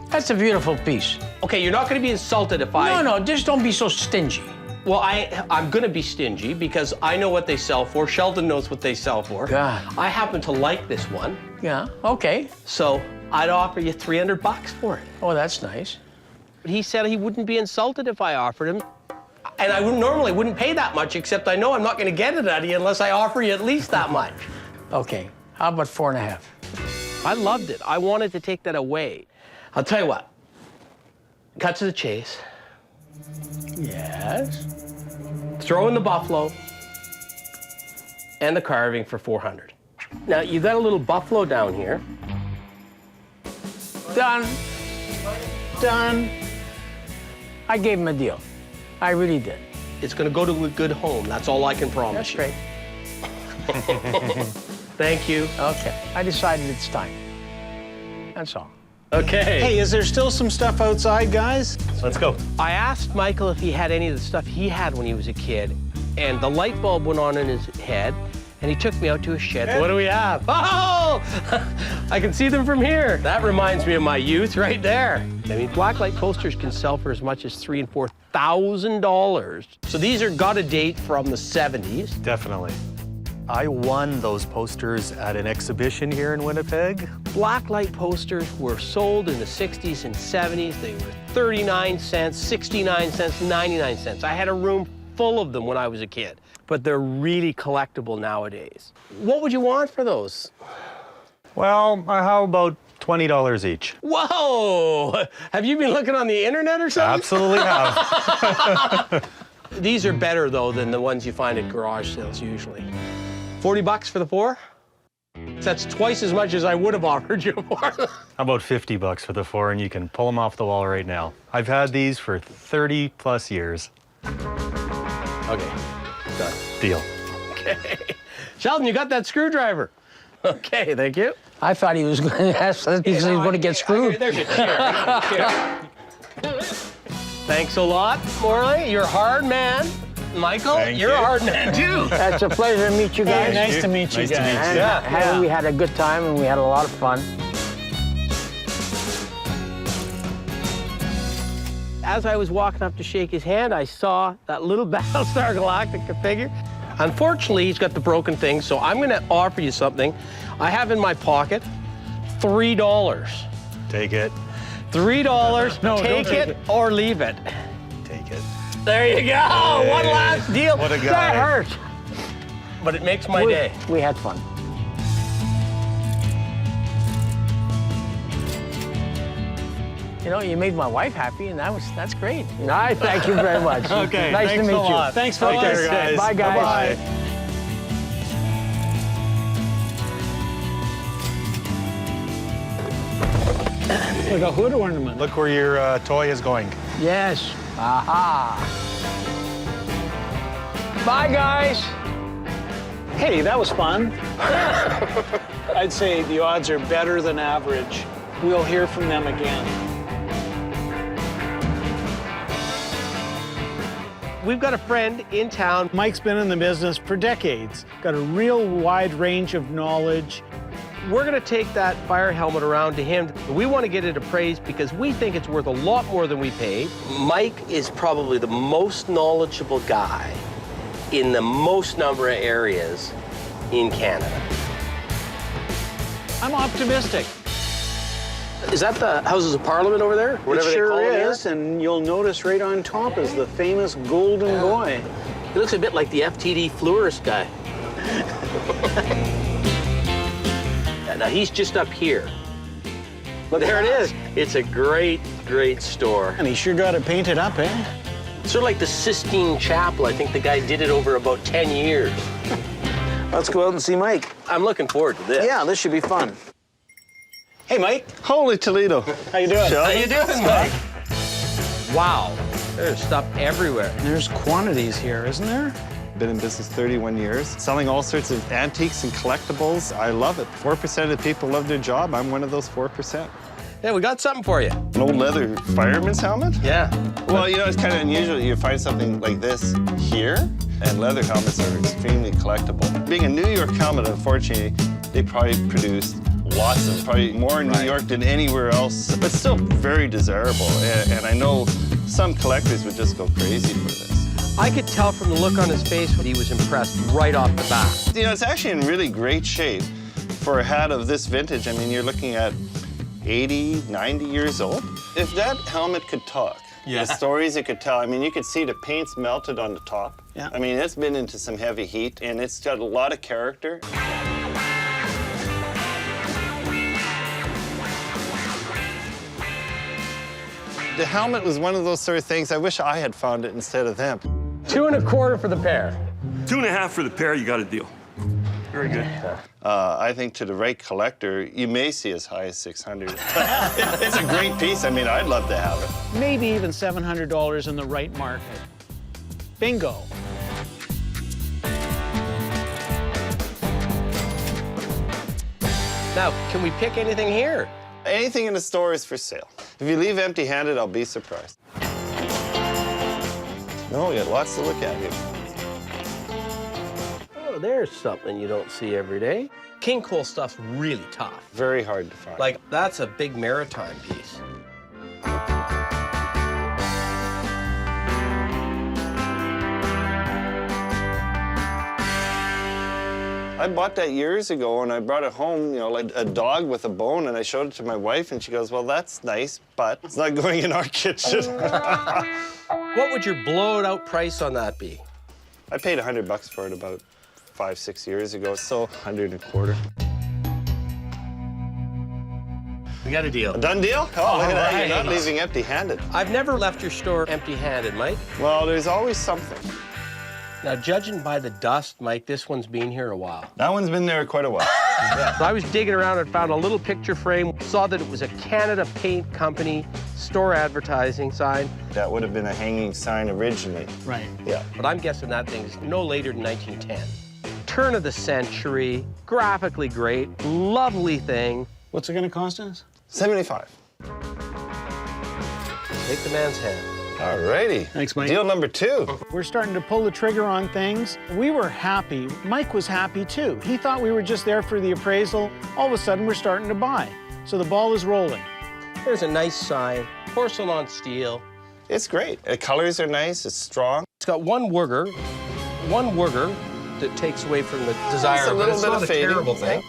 That's a beautiful piece. Okay, you're not going to be insulted if I... No, just don't be so stingy. Well, I'm going to be stingy because I know what they sell for. Sheldon knows what they sell for. God. I happen to like this one. Yeah, okay. So I'd offer you 300 bucks for it. Oh, that's nice. But he said he wouldn't be insulted if I offered him. And I normally wouldn't pay that much, except I know I'm not going to get it out of you unless I offer you at least that much. Okay, how about 4.5? I loved it. I wanted to take that away. I'll tell you what. Cut to the chase. Yes? Throw in the buffalo. and the carving for $400. Now, you got a little buffalo down here. Done. Done. I gave him a deal. I really did. It's gonna go to a good home. That's all I can promise you. That's great. Thank you. Okay. I decided it's time. That's all. Okay. Hey, is there still some stuff outside, guys? Let's go. I asked Michael if he had any of the stuff he had when he was a kid, and the light bulb went on in his head, and he took me out to his shed. What do we have? Oh! I can see them from here. That reminds me of my youth right there. I mean, blacklight posters can sell for as much as $3,000 and $4,000. So these are got a date from the 70s. Definitely. I won those posters at an exhibition here in Winnipeg. Blacklight posters were sold in the 60s and 70s. They were 39 cents, 69 cents, 99 cents. I had a room full of them when I was a kid, but they're really collectible nowadays. What would you want for those? Well, how about $20 each? Whoa! Have you been looking on the internet or something? Absolutely have. These are better, though, than the ones you find at garage sales usually. 40 bucks for the 4? That's twice as much as I would have offered you for. How about 50 bucks for the 4, and you can pull them off the wall right now. I've had these for 30 plus years. Okay, done. Deal. Okay. Sheldon, you got that screwdriver. Okay, thank you. I thought he was going to ask us because he was going to get screwed. There's your chair. Thanks a lot, Morley. You're a hard man. Michael, you're a hard man, too. It's a pleasure to meet you guys. Nice to meet you guys. And we had a good time, and we had a lot of fun. As I was walking up to shake his hand, I saw that little Battlestar Galactica figure. Unfortunately, he's got the broken thing, so I'm going to offer you something. I have in my pocket $3. Take it. $3. No, take it or leave it. Take it. There you go. Hey, one last deal. What a guy. That hurt. But it makes my day. We had fun. You know, you made my wife happy, and that's great. I thank you very much. Okay, nice to thanks meet a lot. you. Thanks for Take care, guys. Bye, guys. Bye-bye. It's like a hood ornament. Look where your toy is going. Yes. Aha. Bye, guys. Hey, that was fun. I'd say the odds are better than average. We'll hear from them again. We've got a friend in town. Mike's been in the business for decades, got a real wide range of knowledge. We're going to take that fire helmet around to him. We want to get it appraised because we think it's worth a lot more than we paid. Mike is probably the most knowledgeable guy in the most number of areas in Canada. I'm optimistic. Is that the Houses of Parliament over there? Whatever It they sure call it is, and you'll notice right on top is the famous golden boy. He looks a bit like the FTD florist guy. Now, he's just up here. But there it is. It's a great, great store. And he sure got it painted up, eh? Sort of like the Sistine Chapel. I think the guy did it over about 10 years. Let's go out and see Mike. I'm looking forward to this. Yeah, this should be fun. Hey, Mike. Holy Toledo. How you doing? How you doing, Mike? Wow, there's stuff everywhere. There's quantities here, isn't there? Been in business 31 years, selling all sorts of antiques and collectibles. I love it. 4% of people love their job. I'm one of those 4%. Yeah, we got something for you. An old leather fireman's helmet? Yeah. Well, you know, it's kind of unusual. You find something like this here, and leather helmets are extremely collectible. Being a New York helmet, unfortunately, they probably produced lots of, probably more in New York than anywhere else, but still very desirable. And I know some collectors would just go crazy for this. I could tell from the look on his face when he was impressed right off the bat. You know, it's actually in really great shape for a hat of this vintage. I mean, you're looking at 80, 90 years old. If that helmet could talk, the stories it could tell, I mean, you could see the paint's melted on the top. Yeah. I mean, it's been into some heavy heat, and it's got a lot of character. The helmet was one of those sort of things, I wish I had found it instead of them. $2 1/4 for the pair. $2 1/2 for the pair, you got a deal. Very good. I think to the right collector, you may see as high as 600. It's a great piece. I mean, I'd love to have it. Maybe even $700 in the right market. Bingo. Now, can we pick anything here? Anything in the store is for sale. If you leave empty-handed, I'll be surprised. No, we got lots to look at here. Oh, there's something you don't see every day. King Cole stuff's really tough. Very hard to find. Like, that's a big maritime piece. I bought that years ago, and I brought it home, you know, like a dog with a bone, and I showed it to my wife, and she goes, well, that's nice, but it's not going in our kitchen. What would your blown-out price on that be? I paid $100 for it about 5-6 years ago, so $125. We got a deal. A done deal? Oh, look at that. You're not Right. leaving empty-handed. I've never left your store empty-handed, Mike. Well, there's always something. Now, judging by the dust, Mike, this one's been here a while. That one's been there quite a while. So I was digging around and found a little picture frame, saw that it was a Canada Paint Company store advertising sign. That would have been a hanging sign originally. Right. Yeah. But I'm guessing that thing's no later than 1910. Turn of the century, graphically great, lovely thing. What's it going to cost us? $75. Take the man's hand. All righty. Thanks, Mike. Deal number 2. We're starting to pull the trigger on things. We were happy. Mike was happy too. He thought we were just there for the appraisal. All of a sudden, we're starting to buy. So the ball is rolling. There's a nice sign, porcelain steel. It's great. The colors are nice. It's strong. It's got one wooger that takes away from the desire. It's a little but it's bit not of a fading. terrible thing.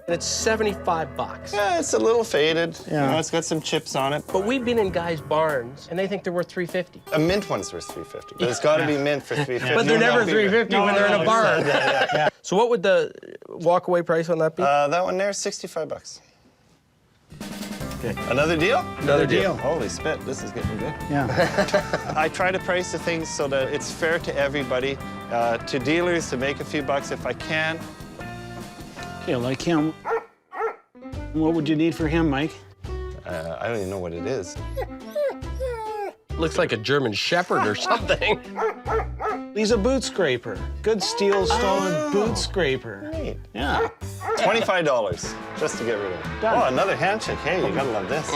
And it's $75. Yeah, it's a little faded. Yeah. You know, it's got some chips on it. But we've been in guys' barns, and they think they're worth $350. A mint one's worth $350, but it's got to be mint for $350. But they're never $350 when they're in a barn. Yeah. So what would the walkaway price on that be? That one there, $65. Okay. Another deal? Another deal. Holy spit, this is getting good. Yeah. I try to price the things so that it's fair to everybody, to dealers, to make a few bucks if I can. Okay, like him. What would you need for him, Mike? I don't even know what it is. Looks like a German Shepherd or something. He's a boot scraper. Good steel stone boot scraper. Great. Yeah. $25 just to get rid of it. Done. Oh, another handshake. Hey, you gotta love this.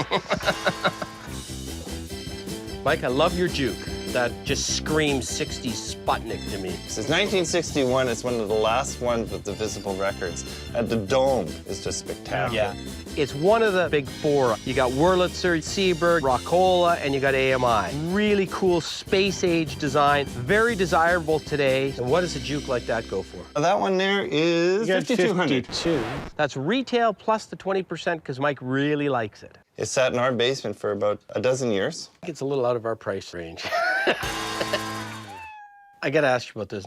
Mike, I love your juke. That just screams 60s Sputnik to me. Since 1961, it's one of the last ones with the visible records. And the dome is just spectacular. Yeah. It's one of the big four. You got Wurlitzer, Seaberg, Rockola, and you got AMI. Really cool space-age design, very desirable today. And what does a juke like that go for? That one there is You got 5,200. 52. That's retail plus the 20% because Mike really likes it. It sat in our basement for about a dozen years. I think it's a little out of our price range. I gotta ask you about this.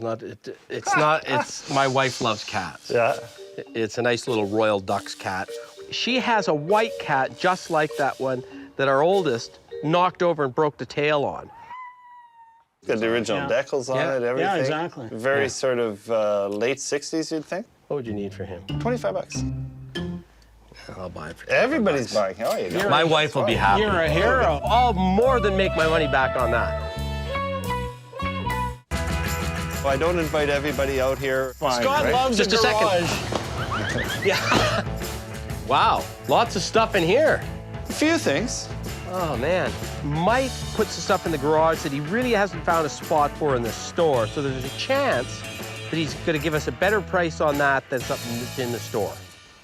It's my wife loves cats. Yeah. It's a nice little Royal Dux cat. She has a white cat just like that one that our oldest knocked over and broke the tail on. Got the original decals on it, everything. Yeah, exactly. Very sort of late 60s, you'd think. What would you need for him? $25. I'll buy it for $25. Everybody's buying. Oh, you go. My wife will be happy. You're a hero. I'll more than make my money back on that. Well, I don't invite everybody out here. Fine, Scott right? loves Just a a garage. second. Yeah. Wow, lots of stuff in here. A few things. Oh, man. Mike puts the stuff in the garage that he really hasn't found a spot for in the store, so there's a chance that he's going to give us a better price on that than something that's in the store.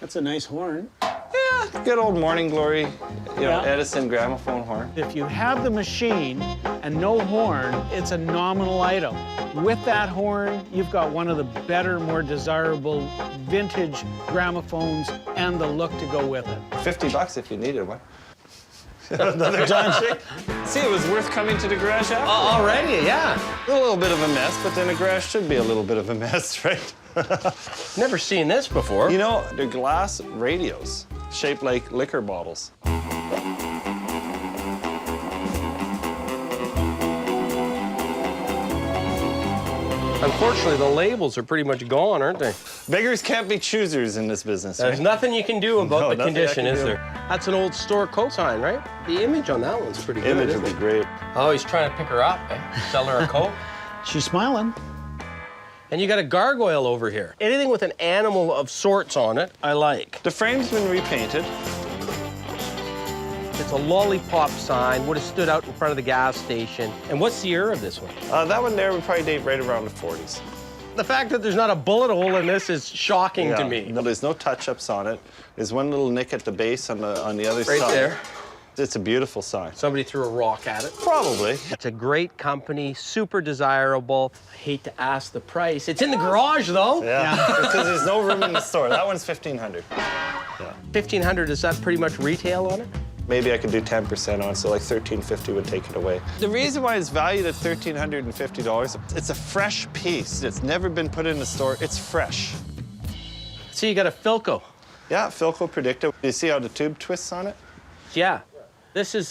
That's a nice horn. Yeah, good old Morning Glory, you know, Edison gramophone horn. If you have the machine and no horn, it's a nominal item. With that horn, you've got one of the better, more desirable vintage gramophones and the look to go with it. $50 if you needed one. Another handshake. See, it was worth coming to the garage after. Already, yeah. A little bit of a mess, but then a garage should be a little bit of a mess, right? Never seen this before. You know, they're glass radios shaped like liquor bottles. Unfortunately, the labels are pretty much gone, aren't they? Beggars can't be choosers in this business. There's nothing you can do about the nothing I condition, can is do. there? That's an old store coat sign, right? The image on that one's pretty good. Image would be great. Oh, he's trying to pick her up, eh? Sell her a coat. She's smiling. And you got a gargoyle over here. Anything with an animal of sorts on it, I like. The frame's been repainted. It's a lollipop sign, would have stood out in front of the gas station. And what's the year of this one? That one there would probably date right around the 40s. The fact that there's not a bullet hole in this is shocking to me. No, there's no touch-ups on it. There's one little nick at the base on the other Right side. there. It's a beautiful sign. Somebody threw a rock at it. Probably. It's a great company, super desirable. I hate to ask the price. It's in the garage, though. Yeah, because there's no room in the store. That one's $1,500. Yeah. $1,500, is that pretty much retail on it? Maybe I could do 10% on, so like $1,350 would take it away. The reason why it's valued at $1,350, it's a fresh piece. It's never been put in the store. It's fresh. So you got a Philco. Yeah, Philco Predicta. You see how the tube twists on it? Yeah. This is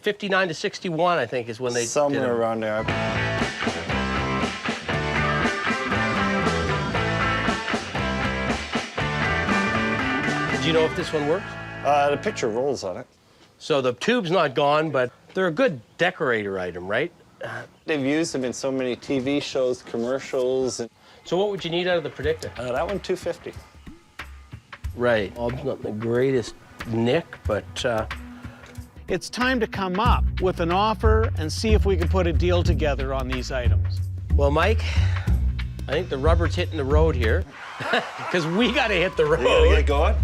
59 to 61, I think, is when they Somewhere did it. around there. Do you know if this one works? The picture rolls on it. So the tube's not gone, but they're a good decorator item, right? They've used them in so many TV shows, commercials. So what would you need out of the Predicta? That one, $250. Right. Well, it's not the greatest nick, but... It's time to come up with an offer and see if we can put a deal together on these items. Well, Mike, I think the rubber's hitting the road here, because we got to hit the road. You gotta get going?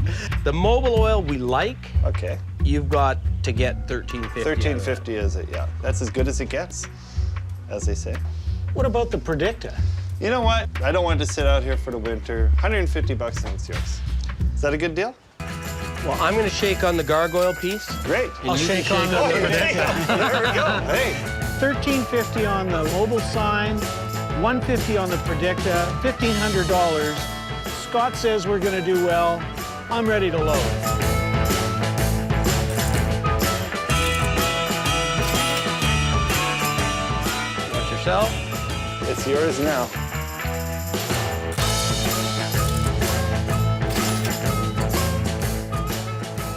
The mobile oil we like. Okay. You've got to get $1,350. $1,350 is it, yeah. That's as good as it gets, as they say. What about the Predicta? You know what? I don't want to sit out here for the winter. $150 and it's yours. Is that a good deal? Well, I'm going to shake on the gargoyle piece. Great. And I'll you can shake on the Predicta. There we go. Hey. $1,350 on the mobile sign, $150 on the Predicta, $1,500. Scott says we're going to do well. I'm ready to load. Watch yourself. It's yours now.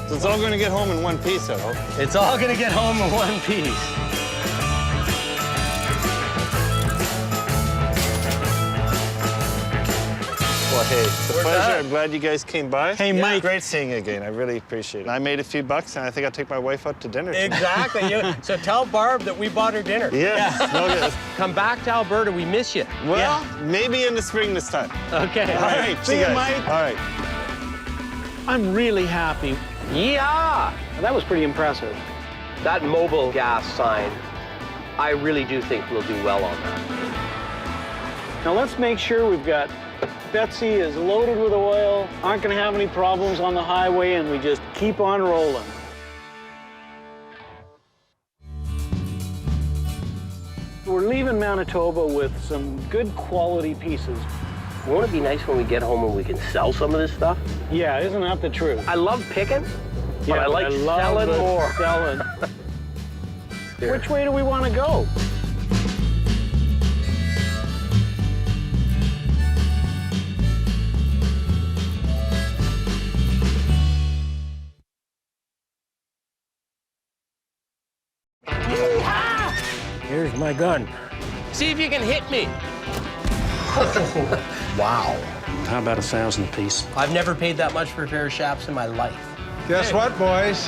So it's all going to get home in one piece, I hope. It's all going to get home in one piece. Well, hey, it's a pleasure. I'm glad you guys came by. Hey, Mike. Great seeing you again. I really appreciate it. I made a few bucks, and I think I'll take my wife out to dinner tonight. Exactly. So tell Barb that we bought her dinner. Yeah. No, yes. Come back to Alberta. We miss you. Well, maybe in the spring this time. Okay. All right. See you, guys. Mike. All right. I'm really happy. Yeah! That was pretty impressive. That mobile gas sign, I really do think we'll do well on that. Now let's make sure we've got Betsy is loaded with oil, aren't going to have any problems on the highway, and we just keep on rolling. We're leaving Manitoba with some good quality pieces. Won't it be nice when we get home and we can sell some of this stuff? Yeah, isn't that the truth? I love picking, but Yeah, I like love selling the more. Selling. Which way do we want to go? Here's my gun. See if you can hit me. Wow. How about 1,000 apiece? I've never paid that much for a pair of chaps in my life. Guess what, boys?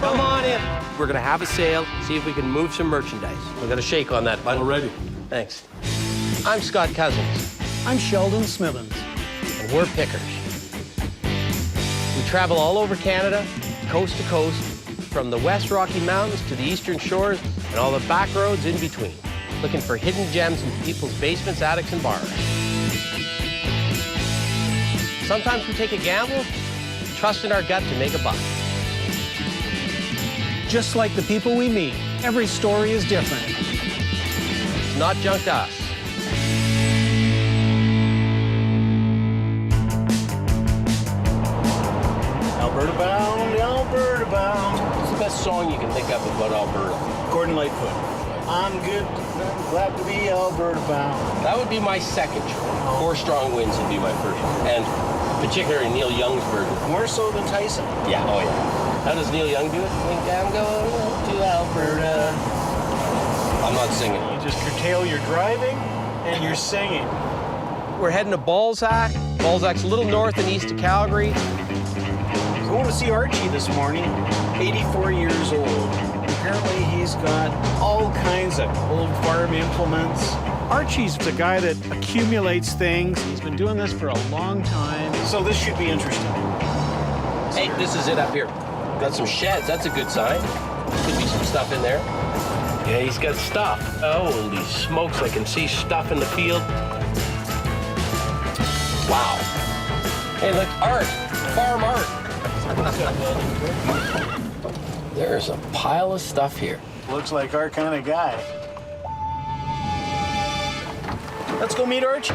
Come on in. We're gonna have a sale, see if we can move some merchandise. We're gonna shake on that, bud. Already. Thanks. I'm Scott Cozens, I'm Sheldon Smithens. and we're pickers. We travel all over Canada, coast to coast, from the West Rocky Mountains to the Eastern Shores and all the back roads in between, looking for hidden gems in people's basements, attics, and bars. Sometimes we take a gamble, trust in our gut to make a buck. Just like the people we meet, every story is different. It's not junk to us. Alberta bound, Alberta bound. What's the best song you can think of about Alberta? Gordon Lightfoot. I'm good. I'm glad to be Alberta bound. That would be my second choice. 4 Strong Winds would be my first. And particularly Neil Young's version. More so than Tyson. Yeah, oh yeah. How does Neil Young do it? Think I'm going to Alberta. I'm not singing. You just curtail your driving and you're singing. We're heading to Balzac. Balzac's a little north and east of Calgary. So I want to see Archie this morning, 84 years old. Apparently he's got all kinds of old farm implements. Archie's the guy that accumulates things. He's been doing this for a long time, so this should be interesting. Hey, this is it up here. Got some sheds, that's a good sign. Could be some stuff in there. Yeah, he's got stuff. Holy smokes, I can see stuff in the field. Wow. Hey, look, art, farm art. There's a pile of stuff here. Looks like our kind of guy. Let's go meet Archie.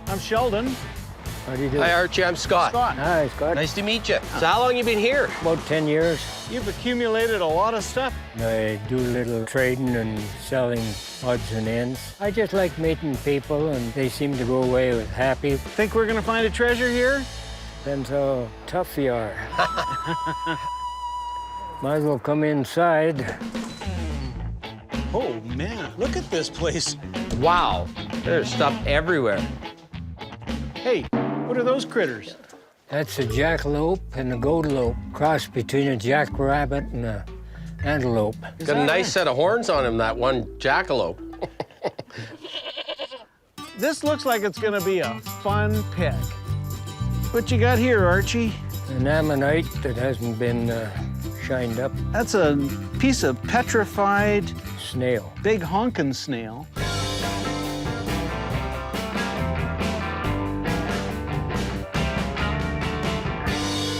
I'm Sheldon. How do you do? Hi, Archie, I'm Scott. Hi, Scott. Nice to meet you. So how long you been here? About 10 years. You've accumulated a lot of stuff. I do a little trading and selling odds and ends. I just like meeting people, and they seem to go away with happy. Think we're gonna find a treasure here? Depends how tough you are. Might as well come inside. Oh, man, look at this place. Wow, there's stuff everywhere. Hey, what are those critters? That's a jackalope and a goatalope, cross between a jackrabbit and a antelope. Got a nice set of horns on him, that one jackalope. This looks like it's gonna be a fun pick. What you got here, Archie? An ammonite that hasn't been shined up. That's a piece of petrified snail. Big honkin' snail.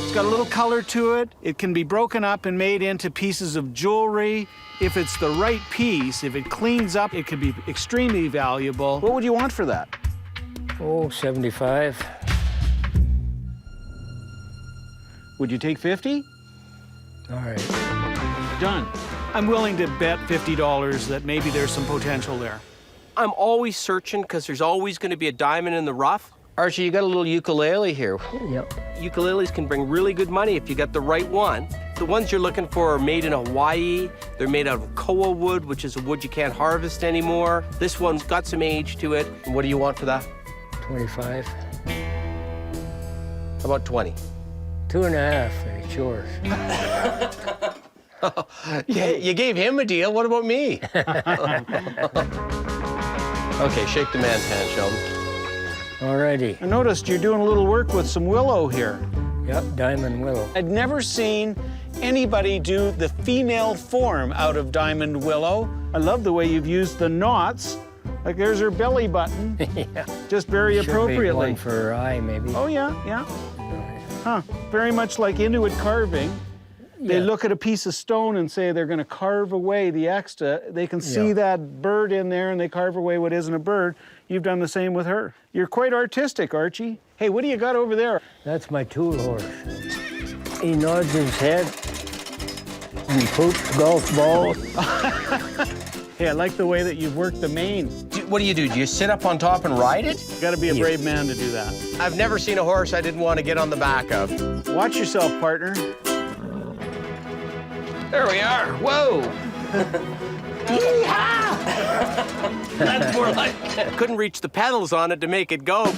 It's got a little color to it. It can be broken up and made into pieces of jewelry. If it's the right piece, if it cleans up, it could be extremely valuable. What would you want for that? Oh, 75. Would you take 50? All right. Done. I'm willing to bet $50 that maybe there's some potential there. I'm always searching because there's always going to be a diamond in the rough. Archie, you got a little ukulele here. Yep. Ukuleles can bring really good money if you got the right one. The ones you're looking for are made in Hawaii. They're made out of koa wood, which is a wood you can't harvest anymore. This one's got some age to it. And what do you want for that? 25. How about 20? 2.5, it's yours. Yeah, you gave him a deal. What about me? Okay, shake the man's hand, Sheldon. Alrighty. I noticed you're doing a little work with some willow here. Yep, diamond willow. I'd never seen anybody do the female form out of diamond willow. I love the way you've used the knots. Like there's her belly button. Yeah. Just very appropriately. One for her eye, maybe. Oh, yeah, yeah. Huh, very much like Inuit carving. They look at a piece of stone and say they're going to carve away the extra. They can see that bird in there and they carve away what isn't a bird. You've done the same with her. You're quite artistic, Archie. Hey, what do you got over there? That's my tool horse. He nods his head and poops golf balls. Hey, I like the way that you've worked the mane. What do? Do you sit up on top and ride it? You gotta be a brave man to do that. I've never seen a horse I didn't want to get on the back of. Watch yourself, partner. There we are. Whoa. That's more like it. Couldn't reach the pedals on it to make it go.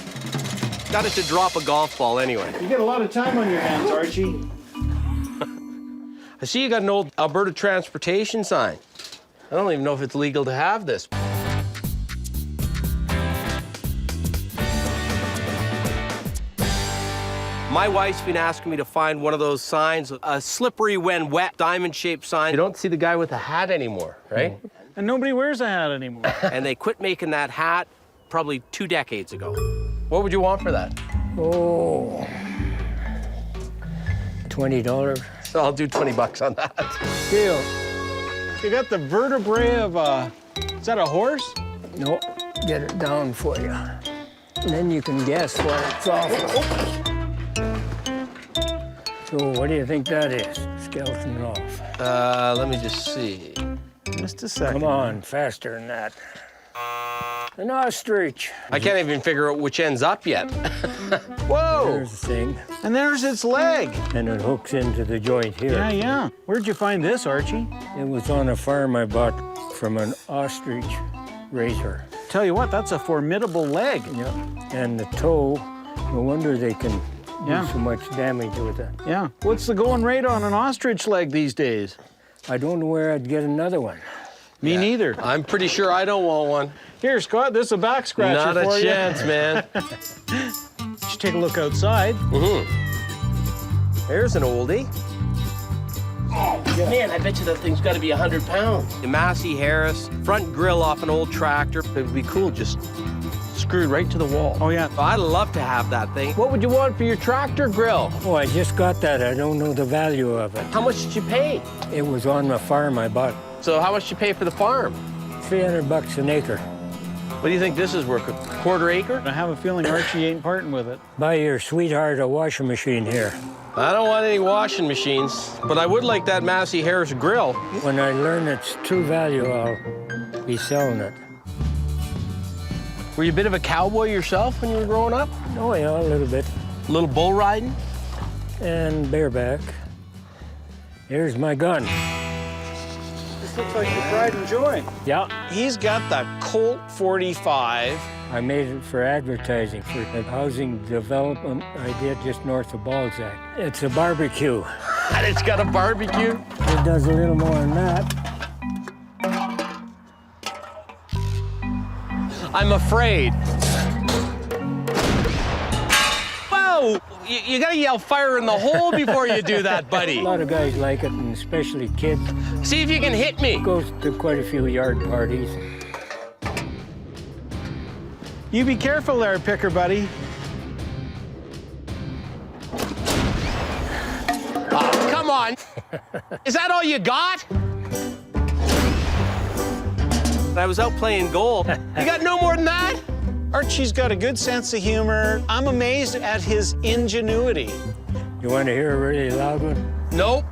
Got it to drop a golf ball anyway. You get a lot of time on your hands, Archie. I see you got an old Alberta transportation sign. I don't even know if it's legal to have this. My wife's been asking me to find one of those signs, a slippery when wet, diamond-shaped sign. You don't see the guy with the hat anymore, right? And nobody wears a hat anymore. And they quit making that hat probably 2 decades ago. What would you want for that? Oh, $20. So I'll do 20 bucks on that. Deal. You got the vertebrae of a, is that a horse? No, get it down for you. And then you can guess what it's off of. So what do you think that is? Skeleton off. Let me just see. Just a second. Come on, faster than that. An ostrich. I can't even figure out which end's up yet. Whoa! There's the thing. And there's its leg. And it hooks into the joint here. Yeah, yeah. Where'd you find this, Archie? It was on a farm I bought from an ostrich raiser. Tell you what, that's a formidable leg. Yeah. And the toe, no wonder they can do so much damage with it. Yeah. What's the going rate on an ostrich leg these days? I don't know where I'd get another one. Me neither. I'm pretty sure I don't want one. Here, Scott, this is a back scratcher Not for a you. chance, man. Just take a look outside. There's an oldie. Oh, man, I bet you that thing's got to be 100 pounds. A Massey Harris front grill off an old tractor. It would be cool, just screwed right to the wall. Oh, yeah. I'd love to have that thing. What would you want for your tractor grill? Oh, I just got that. I don't know the value of it. How much did you pay? It was on the farm I bought. So how much did you pay for the farm? $300 an acre. What do you think this is worth? A quarter acre? I have a feeling Archie ain't parting with it. Buy your sweetheart a washing machine here. I don't want any washing machines, but I would like that Massey Harris grill. When I learn its true value, I'll be selling it. Were you a bit of a cowboy yourself when you were growing up? Oh, yeah, a little bit. A little bull riding? And bareback. Here's my gun. This looks like your pride and joy. Yeah. He's got the Colt 45. I made it for advertising for a housing development I did just north of Balzac. It's a barbecue. And it's got a barbecue? It does a little more than that. I'm afraid. Whoa! You gotta yell fire in the hole before you do that, buddy. A lot of guys like it, and especially kids. See if you can hit me. Goes to quite a few yard parties. You be careful there, picker buddy. Oh, come on. Is that all you got? I was out playing goal. You got no more than that? Archie's got a good sense of humor. I'm amazed at his ingenuity. You want to hear a really loud one? Nope.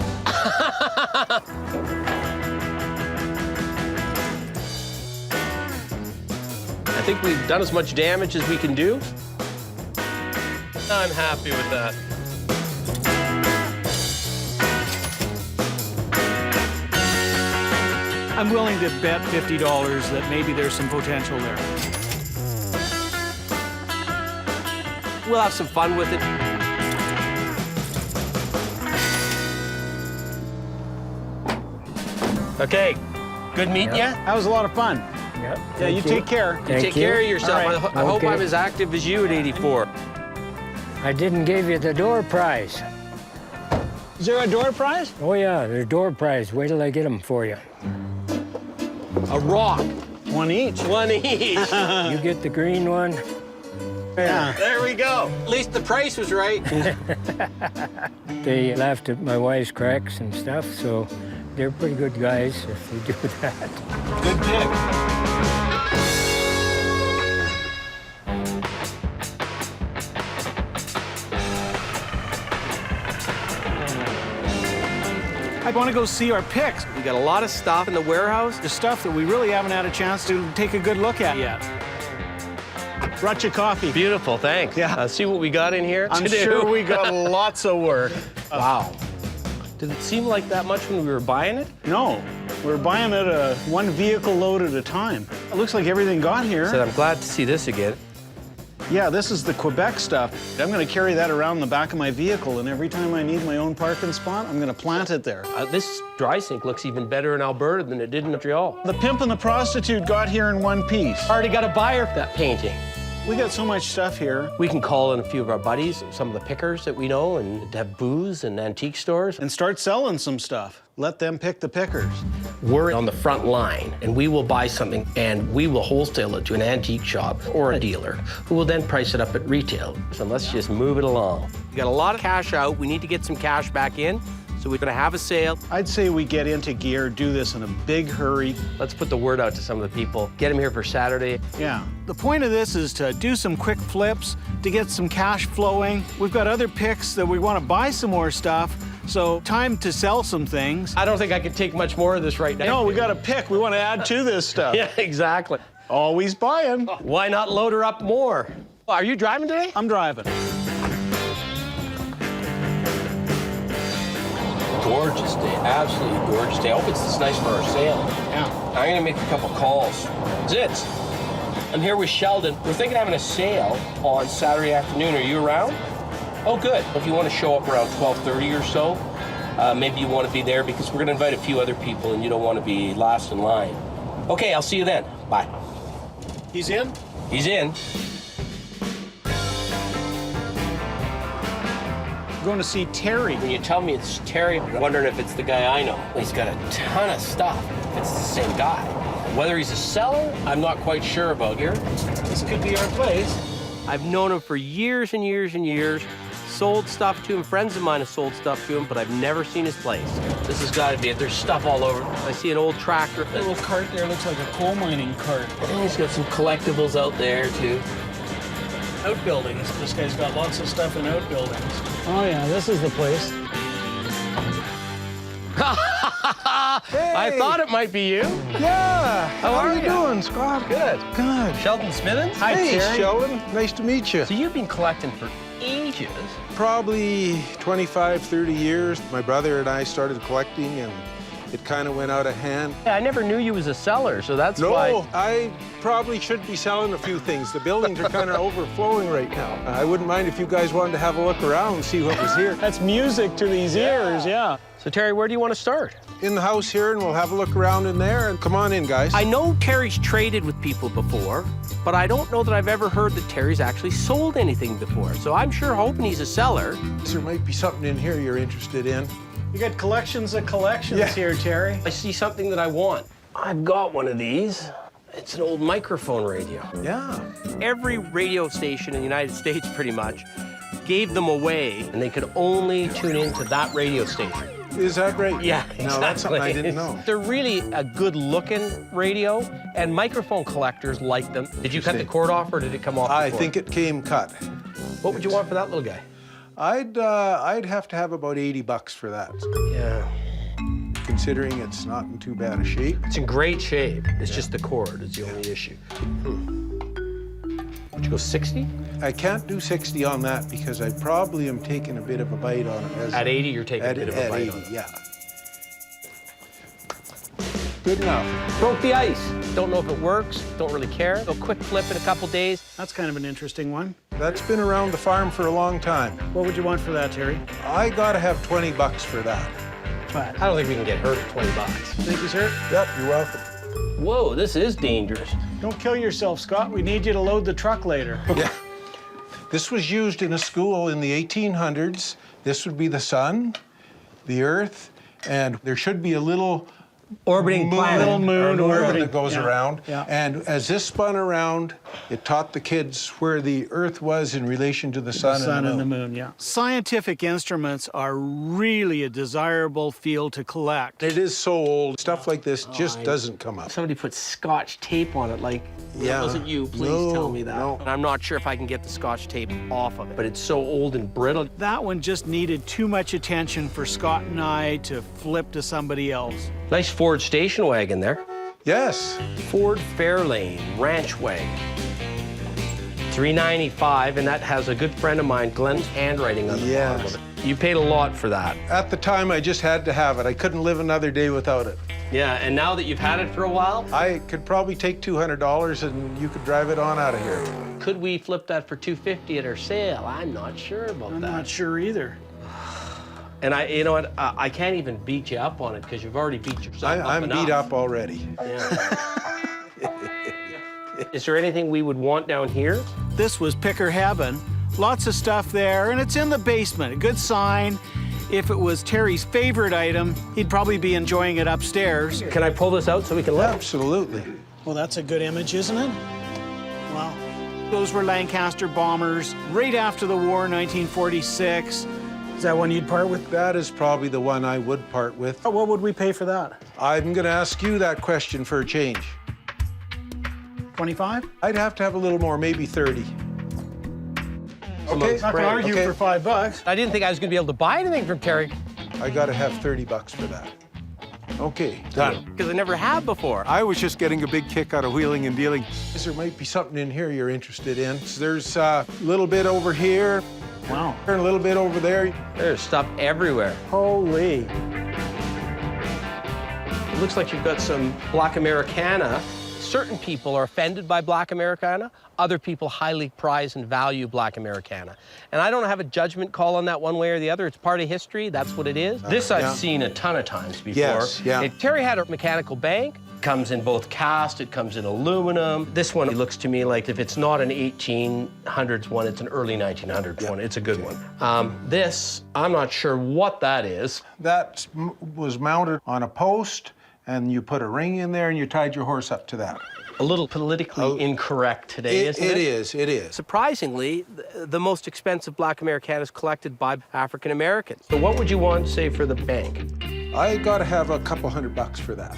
I think we've done as much damage as we can do. I'm happy with that. I'm willing to bet $50 that maybe there's some potential there. We'll have some fun with it. Okay, good meeting you. That was a lot of fun. Yep. Yeah, you take care. You take care of yourself. All right. I hope Okay. I'm as active as you at 84. I didn't give you the door prize. Is there a door prize? Oh, yeah, there's door prize. Wait till I get them for you. A rock. One each. One each. You get the green one. Yeah. There we go. At least the price was right. They laughed at my wife's cracks and stuff, so they're pretty good guys if they do that. Good pick. I want to go see our picks. We got a lot of stuff in the warehouse. The stuff that we really haven't had a chance to take a good look at yet. Brought you coffee. Beautiful, thanks. Yeah. See what we got in here I'm to do. sure we got lots of work. Wow. Did it seem like that much when we were buying it? No, we're buying it one vehicle load at a time. It looks like everything got here. Said I'm glad to see this again. Yeah, this is the Quebec stuff. I'm going to carry that around the back of my vehicle, and every time I need my own parking spot, I'm going to plant it there. This dry sink looks even better in Alberta than it did in Montreal. The pimp and the prostitute got here in one piece. Already got a buyer for that painting. We got so much stuff here. We can call in a few of our buddies, some of the pickers that we know, and have booths and antique stores. And start selling some stuff. Let them pick the pickers. We're on the front line, and we will buy something, and we will wholesale it to an antique shop or a dealer, who will then price it up at retail. So let's just move it along. We got a lot of cash out. We need to get some cash back in, so we're gonna have a sale. I'd say we get into gear, do this in a big hurry. Let's put the word out to some of the people. Get them here for Saturday. Yeah. The point of this is to do some quick flips, to get some cash flowing. We've got other picks that we want to buy some more stuff, So time to sell some things. I don't think I can take much more of this right now. No, we got to pick. We want to add to this stuff. Yeah, exactly. Always buying. Why not load her up more? Are you driving today? I'm driving. Gorgeous day, absolutely gorgeous day. I hope it's this nice for our sale. Yeah. I'm gonna make a couple calls. Zitz, I'm here with Sheldon. We're thinking of having a sale on Saturday afternoon. Are you around? Oh, good. If you want to show up around 12:30 or so, maybe you want to be there because we're gonna invite a few other people and you don't want to be last in line. Okay, I'll see you then. Bye. He's in? He's in. Going to see Terry. When you tell me it's Terry, I'm wondering if it's the guy I know. He's got a ton of stuff. It's the same guy. Whether he's a seller, I'm not quite sure about here. This could be our place. I've known him for years and years and years. Sold stuff to him. Friends of mine have sold stuff to him, but I've never seen his place. This has got to be it. There's stuff all over. I see an old tractor. That little cart there looks like a coal mining cart. And he's got some collectibles out there, too. Outbuildings. This guy's got lots of stuff in outbuildings. Oh, yeah, this is the place. I thought it might be you. Yeah. How are you doing, Scott? Good. Good. Sheldon Smithens? Hi, Terry. Sheldon. Nice to meet you. So you've been collecting for ages. Probably 25, 30 years. My brother and I started collecting, and it kind of went out of hand. Yeah, I never knew you was a seller, so that's why. No, I probably should be selling a few things. The buildings are kind of overflowing right now. I wouldn't mind if you guys wanted to have a look around and see what was here. That's music to these ears, yeah. So, Terry, where do you want to start? In the house here, and we'll have a look around in there. And come on in, guys. I know Terry's traded with people before, but I don't know that I've ever heard that Terry's actually sold anything before. So I'm sure hoping he's a seller. There might be something in here you're interested in. You got collections of collections here, Terry. I see something that I want. I've got one of these. It's an old microphone radio. Yeah. Every radio station in the United States, pretty much, gave them away, and they could only tune into that radio station. Is that right? Yeah, exactly. No, that's something I didn't know. They're really a good-looking radio, and microphone collectors like them. Did you cut the cord off, or did it come off? I think it came cut. What would you want for that little guy? I'd have to have about 80 bucks for that. Yeah. Considering it's not in too bad a shape. It's in great shape. It's just the cord is the only issue. Would you go 60? I can't do 60 on that because I probably am taking a bit of a bite on it. At 80, you're taking a bit of a bite on it. Yeah. Good enough. Broke the ice. Don't know if it works. Don't really care. A quick flip in a couple days. That's kind of an interesting one. That's been around the farm for a long time. What would you want for that, Terry? I gotta have 20 bucks for that. But I don't think we can get hurt at 20 bucks. Thank you, sir. Yep, you're welcome. Whoa, this is dangerous. Don't kill yourself, Scott. We need you to load the truck later. Yeah. This was used in a school in the 1800s. This would be the sun, the earth, and there should be a little orbiting planet. Little moon orbiting. that goes around. Yeah. And as this spun around, it taught the kids where the earth was in relation to the sun, and the moon, yeah. Scientific instruments are really a desirable field to collect. It is so old. Stuff like this just doesn't come up. Somebody put Scotch tape on it, like, that wasn't you, please tell me that. No. And I'm not sure if I can get the Scotch tape off of it, but it's so old and brittle. That one just needed too much attention for Scott and I to flip to somebody else. Nice Ford station wagon there. Yes. Ford Fairlane Ranch Wagon. $395, and that has a good friend of mine, Glenn's handwriting on the bottom of it. You paid a lot for that. At the time, I just had to have it. I couldn't live another day without it. Yeah, and now that you've had it for a while? I could probably take $200 and you could drive it on out of here. Could we flip that for $250 at our sale? I'm not sure about that. I'm not sure either. And you know what? I can't even beat you up on it because you've already beat yourself up I'm enough. beat up already. Yeah. Is there anything we would want down here? This was picker heaven. Lots of stuff there, and it's in the basement. A good sign. If it was Terry's favorite item, he'd probably be enjoying it upstairs. Can I pull this out so we can look? Absolutely. Well, that's a good image, isn't it? Wow. Those were Lancaster bombers right after the war, 1946. Is that one you'd part with? That is probably the one I would part with. Oh, what would we pay for that? I'm going to ask you that question for a change. 25? I'd have to have a little more, maybe 30. Okay, not gonna argue for $5. I didn't think I was gonna be able to buy anything from Terry. I gotta have 30 bucks for that. Okay, done. Because I never have before. I was just getting a big kick out of wheeling and dealing. There might be something in here you're interested in. So there's a little bit over here. Wow. And a little bit over there. There's stuff everywhere. Holy. It looks like you've got some Black Americana. Certain people are offended by Black Americana. Other people highly prize and value Black Americana. And I don't have a judgment call on that one way or the other. It's part of history. That's what it is. This I've seen a ton of times before. Yes, yeah. Terry had a mechanical bank. Comes in both cast, it comes in aluminum. This one looks to me like if it's not an 1800s one, it's an early 1900s one. It's a good one. This, I'm not sure what that is. That was mounted on a post, and you put a ring in there, and you tied your horse up to that. A little politically incorrect today, isn't it? It is. Surprisingly, the most expensive Black Americana is collected by African Americans. So what would you want, say, for the bank? I gotta have a couple $100 for that.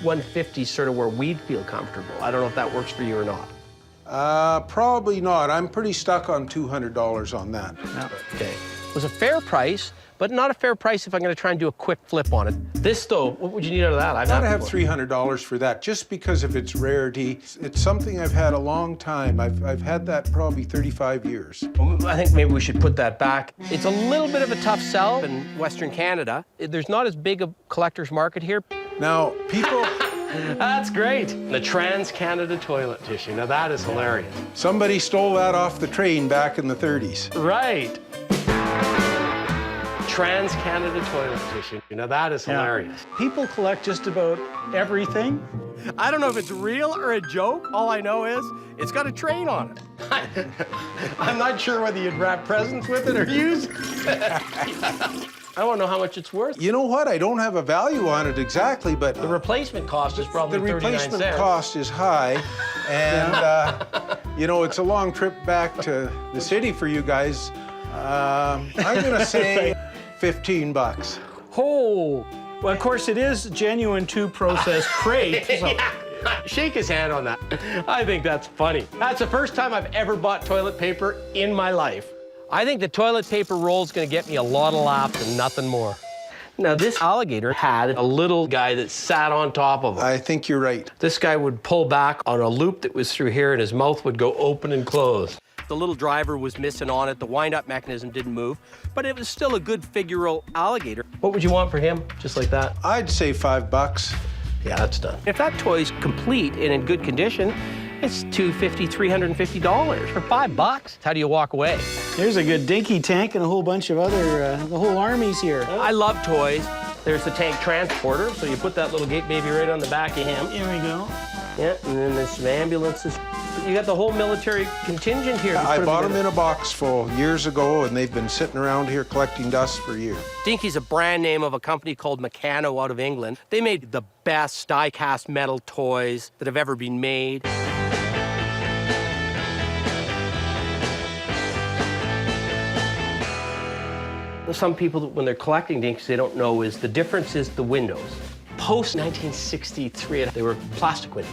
150 is sort of where we'd feel comfortable. I don't know if that works for you or not. Probably not. I'm pretty stuck on $200 on that. Okay. It was a fair price, but not a fair price if I'm going to try and do a quick flip on it. This, though, what would you need out of that? I've got to have $300 for that, just because of its rarity. It's something I've had a long time. I've had that probably 35 years. I think maybe we should put that back. It's a little bit of a tough sell in Western Canada. There's not as big a collector's market here. Now, people... That's great. The Trans-Canada toilet tissue. Now, that is hilarious. Somebody stole that off the train back in the 30s. Right. Trans-Canada toilet tissue. Now, that is hilarious. People collect just about everything. I don't know if it's real or a joke. All I know is it's got a train on it. I'm not sure whether you'd wrap presents with it or use it. I don't know how much it's worth. You know what? I don't have a value on it exactly, but... The replacement cost is probably 39 cents. The replacement cost is high, and, you know, it's a long trip back to the city for you guys. I'm going to say 15 bucks. Oh, well, of course, it is genuine two-process crepe. So. Shake his hand on that. I think that's funny. That's the first time I've ever bought toilet paper in my life. I think the toilet paper roll's gonna get me a lot of laughs and nothing more. Now, this alligator had a little guy that sat on top of him. I think you're right. This guy would pull back on a loop that was through here, and his mouth would go open and close. The little driver was missing on it. The wind-up mechanism didn't move, but it was still a good figural alligator. What would you want for him, just like that? I'd say $5. Yeah, that's done. If that toy's complete and in good condition, it's $250, $350 for $5. How do you walk away? There's a good dinky tank and a whole bunch of other, the whole army's here. I love toys. There's the tank transporter, so you put that little gate baby right on the back of him. Here we go. Yeah, and then there's some ambulances. You got the whole military contingent here. I bought them in a box full years ago, and they've been sitting around here collecting dust for years. Dinky's a brand name of a company called Meccano out of England. They made the best die-cast metal toys that have ever been made. Some people, when they're collecting dinkies, they don't know is the difference is the windows. Post-1963, they were plastic windows.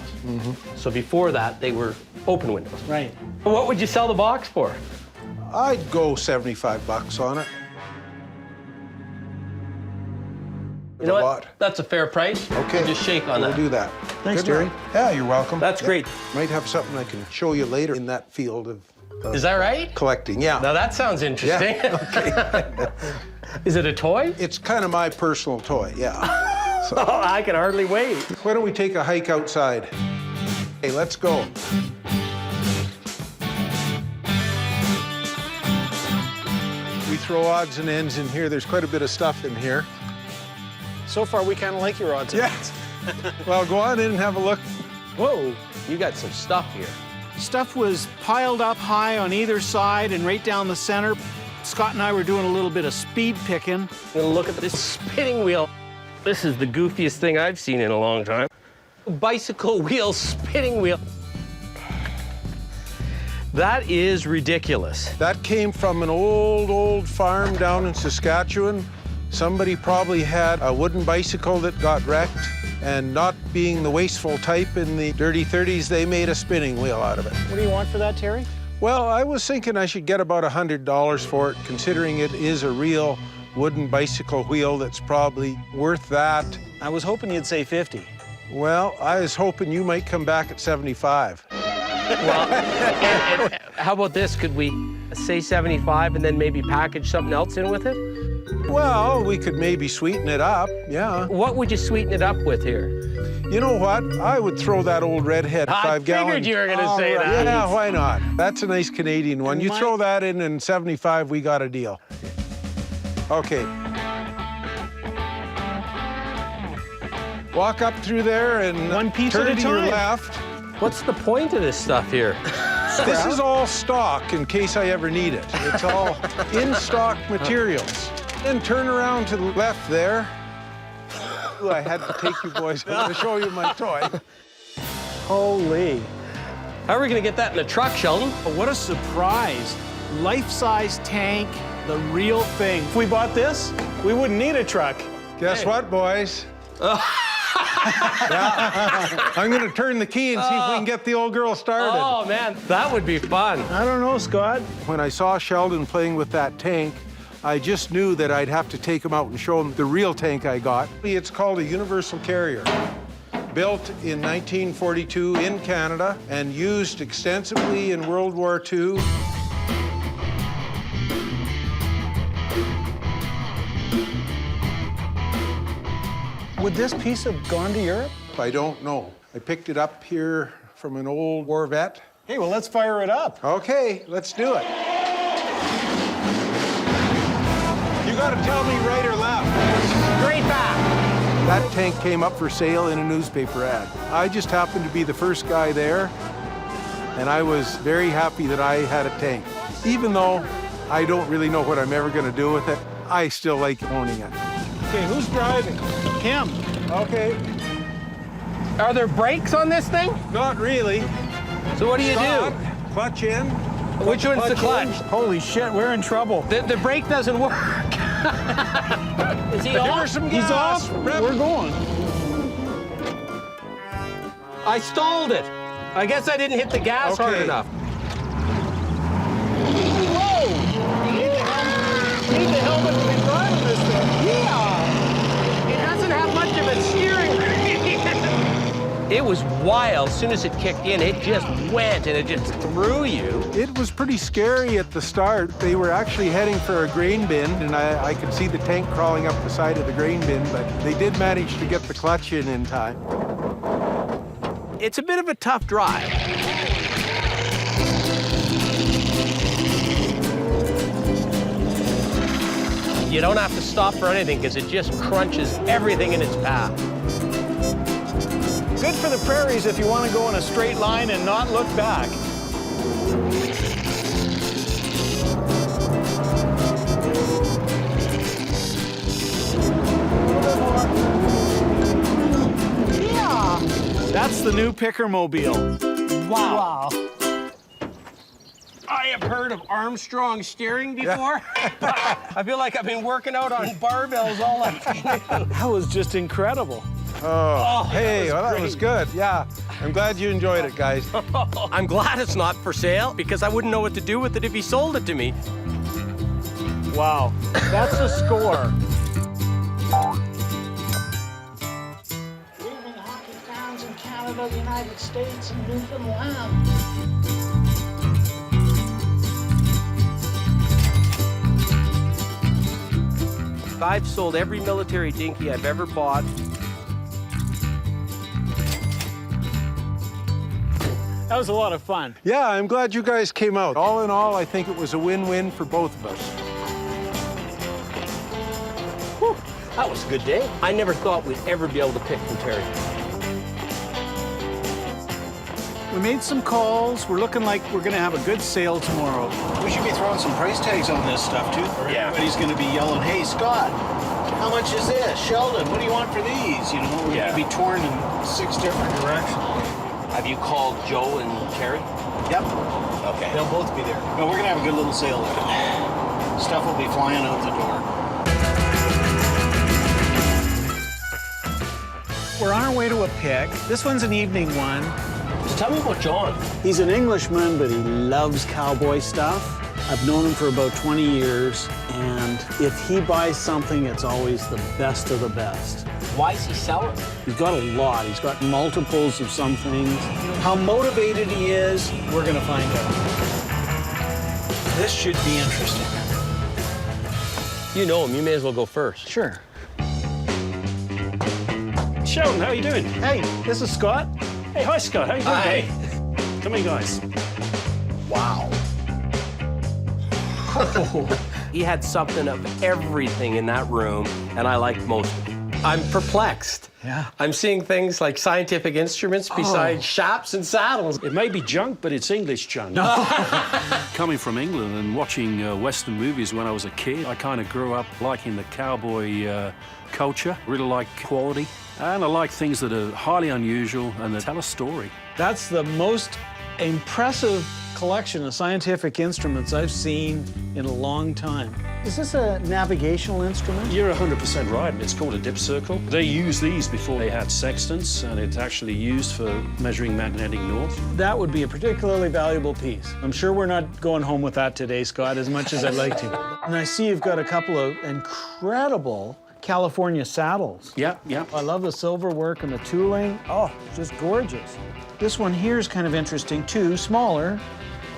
So before that, they were open windows. Right. What would you sell the box for? I'd go 75 bucks on it. You know what? That's a fair price. Okay. Just shake on that. We'll do that. Thanks, Good, Terry. Yeah, you're welcome. That's great. Might have something I can show you later in that field of Is that right? Collecting, yeah. Now that sounds interesting. Yeah, okay. Is it a toy? It's kind of my personal toy, yeah. So, oh, I can hardly wait. Why don't we take a hike outside? Hey, let's go. We throw odds and ends in here. There's quite a bit of stuff in here. So far, we kind of like your odds and ends. Well, go on in and have a look. Whoa, you got some stuff here. Stuff was piled up high on either side and right down the center. Scott and I were doing a little bit of speed picking. Look at this spinning wheel. This is the goofiest thing I've seen in a long time. Bicycle wheel, spinning wheel. That is ridiculous. That came from an old farm down in Saskatchewan. Somebody probably had a wooden bicycle that got wrecked, and not being the wasteful type in the dirty 30s, they made a spinning wheel out of it. What do you want for that, Terry? Well, I was thinking I should get about $100 for it, considering it is a real wooden bicycle wheel that's probably worth that. I was hoping you'd say 50. Well, I was hoping you might come back at 75. Well, and how about this? Could we say 75 and then maybe package something else in with it? Well, we could maybe sweeten it up, yeah. What would you sweeten it up with here? You know what? I would throw that old redhead 5-gallon. I figured you were going to say that. Yeah, why not? That's a nice Canadian one. You throw that in and 75, we got a deal. Okay. Walk up through there and one piece turn at a to your time. left. What's the point of this stuff here? This is all stock in case I ever need it. It's all in-stock materials. Then turn around to the left there. Ooh, I had to take you boys to show you my toy. Holy. How are we going to get that in the truck, Sheldon? What a surprise. Life-size tank, the real thing. If we bought this, we wouldn't need a truck. Guess what, boys? Yeah. I'm going to turn the key and see if we can get the old girl started. Oh, man, that would be fun. I don't know, Scott. When I saw Sheldon playing with that tank, I just knew that I'd have to take him out and show him the real tank I got. It's called a universal carrier. Built in 1942 in Canada and used extensively in World War II. Would this piece have gone to Europe? I don't know. I picked it up here from an old war vet. Hey, well, let's fire it up. Okay, let's do it. You gotta tell me right or left. Straight back. That tank came up for sale in a newspaper ad. I just happened to be the first guy there, and I was very happy that I had a tank. Even though I don't really know what I'm ever gonna do with it, I still like owning it. Okay, who's driving? Him. Okay. Are there brakes on this thing? Not really. So what do you Stop. Clutch in. Which one's the clutch? in. Holy shit, we're in trouble. The brake doesn't work. Is he Give off? her some He's gas. off. We're going. I stalled it. I guess I didn't hit the gas hard Okay. enough. Whoa! You need the helmet to be driving this thing. Yeah. It doesn't have much of a steering wheel. It was wild. As soon as it kicked in, it just went and it just threw you. It was pretty scary at the start. They were actually heading for a grain bin, and I could see the tank crawling up the side of the grain bin, but they did manage to get the clutch in time. It's a bit of a tough drive. You don't have to stop for anything because it just crunches everything in its path. Good for the prairies if you want to go in a straight line and not look back. Yeah. That's the new Pickermobile. Wow. I have heard of Armstrong steering before. I feel like I've been working out on barbells all afternoon. That was just incredible. Oh, hey, that was that was good. Yeah, I'm glad you enjoyed it, guys. I'm glad it's not for sale because I wouldn't know what to do with it if he sold it to me. Wow, that's a score. Live in hockey towns in Canada, the United States, and Newfoundland. I've sold every military dinky I've ever bought. That was a lot of fun. Yeah, I'm glad you guys came out. All in all, I think it was a win-win for both of us. Whew, that was a good day. I never thought we'd ever be able to pick from Terry. We made some calls. We're looking like we're going to have a good sale tomorrow. We should be throwing some price tags on this stuff, too. Or everybody's going to be yelling, hey, Scott, how much is this? Sheldon, what do you want for these? You know, we're going to be torn in 6 different directions. Have you called Joe and Terry? Yep. Okay. They'll both be there. No, we're going to have a good little sale there. Stuff will be flying out the door. We're on our way to a pick. This one's an evening one. So tell me about John. He's an Englishman, but he loves cowboy stuff. I've known him for about 20 years, and if he buys something, it's always the best of the best. Why is he selling? He's got a lot. He's got multiples of some things. How motivated he is, we're gonna find out. This should be interesting. You know him, you may as well go first. Sure. Sheldon, how you doing? Hey, this is Scott. Hey, hi, Scott. How you doing? Hi. Hey? Come here, guys. Wow. He had something of everything in that room, and I liked most of it. I'm perplexed. Yeah. I'm seeing things like scientific instruments besides shops and saddles. It may be junk, but it's English junk. Coming from England and watching Western movies when I was a kid, I kind of grew up liking the cowboy culture. Really like quality. And I like things that are highly unusual and that tell a story. That's the most impressive collection of scientific instruments I've seen in a long time. Is this a navigational instrument? You're 100% right. It's called a dip circle. They used these before they had sextants, and it's actually used for measuring magnetic north. That would be a particularly valuable piece. I'm sure we're not going home with that today, Scott, as much as I'd like to. And I see you've got a couple of incredible California saddles. Yeah, yeah. I love the silver work and the tooling. Oh, just gorgeous. This one here is kind of interesting too, smaller,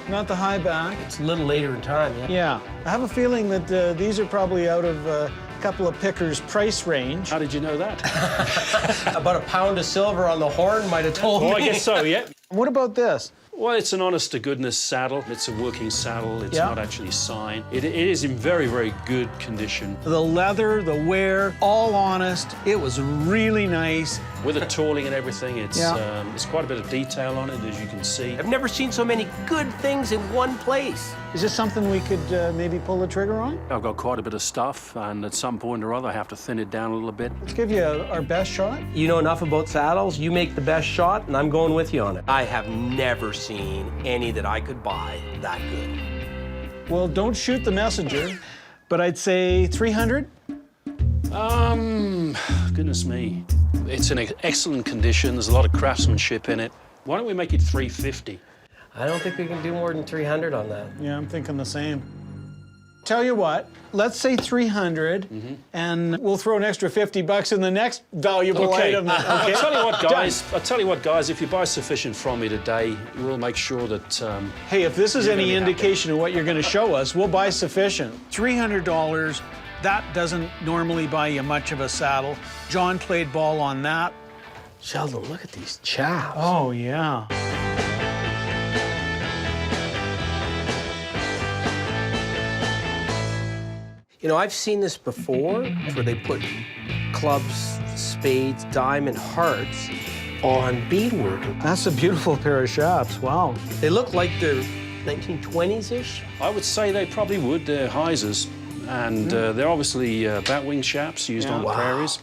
not the high back. It's a little later in time, yeah. Yeah, I have a feeling that these are probably out of a couple of pickers' price range. How did you know that? About a pound of silver on the horn might have told me. Oh, I guess so, yeah. What about this? Well, it's an honest-to-goodness saddle. It's a working saddle. It's not actually signed. It is in very, very good condition. The leather, the wear, all honest. It was really nice. With the tooling and everything, it's quite a bit of detail on it, as you can see. I've never seen so many good things in one place. Is this something we could maybe pull the trigger on? I've got quite a bit of stuff, and at some point or other, I have to thin it down a little bit. Let's give you our best shot. You know enough about saddles, you make the best shot, and I'm going with you on it. I have never seen any that I could buy that good. Well, don't shoot the messenger, but I'd say 300? Goodness me. It's in excellent condition. There's a lot of craftsmanship in it. Why don't we make it 350? I don't think we can do more than 300 on that. Yeah, I'm thinking the same. Tell you what, let's say 300, and we'll throw an extra $50 in the next valuable item. Okay. I'll tell you what, guys, if you buy sufficient from me today, we'll make sure that... hey, if this is any indication of what you're going to show us, we'll buy sufficient. $300, that doesn't normally buy you much of a saddle. John played ball on that. Sheldon, look at these chaps. Oh, yeah. You know, I've seen this before, where they put clubs, spades, diamond, hearts on beadwork. That's a beautiful pair of shops, wow. They look like they're 1920s-ish. I would say they probably would. They're Heisers, and they're obviously batwing shaps used on the prairies.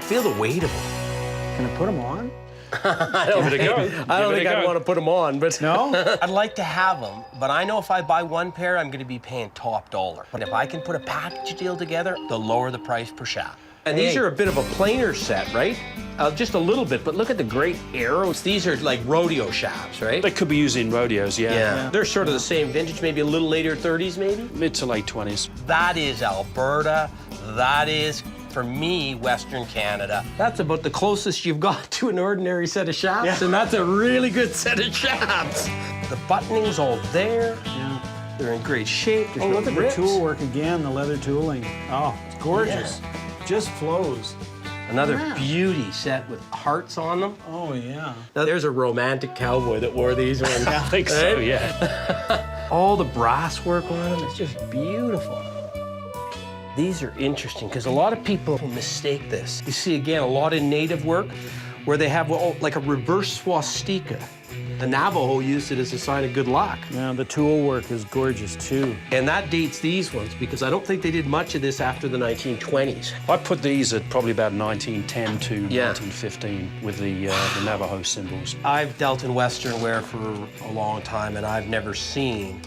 Feel the weight of them. Can I put them on? I don't think I'd want to put them on, but no. I'd like to have them, but I know if I buy one pair, I'm going to be paying top dollar. But if I can put a package deal together, they'll lower the price per shaft. And these are a bit of a plainer set, right? Just a little bit, but look at the great arrows. These are like rodeo shafts, right? They could be used in rodeos, yeah. They're sort of the same vintage, maybe a little later 30s, maybe? Mid to late 20s. That is Alberta. That is, for me, Western Canada. That's about the closest you've got to an ordinary set of shafts, and that's a really good set of shafts. The buttoning's all there. Yeah. They're in great shape. Oh, look at the tool work again, the leather tooling. Oh, it's gorgeous. Yeah. Just flows. Another beauty set with hearts on them. Oh, yeah. Now, there's a romantic cowboy that wore these ones. I think so, yeah. All the brass work on them, it's just beautiful. These are interesting because a lot of people mistake this. You see, again, a lot of native work where they have like a reverse swastika. The Navajo used it as a sign of good luck. Yeah, the tool work is gorgeous, too. And that dates these ones because I don't think they did much of this after the 1920s. I put these at probably about 1910 to 1915 with the Navajo symbols. I've dealt in Western wear for a long time, and I've never seen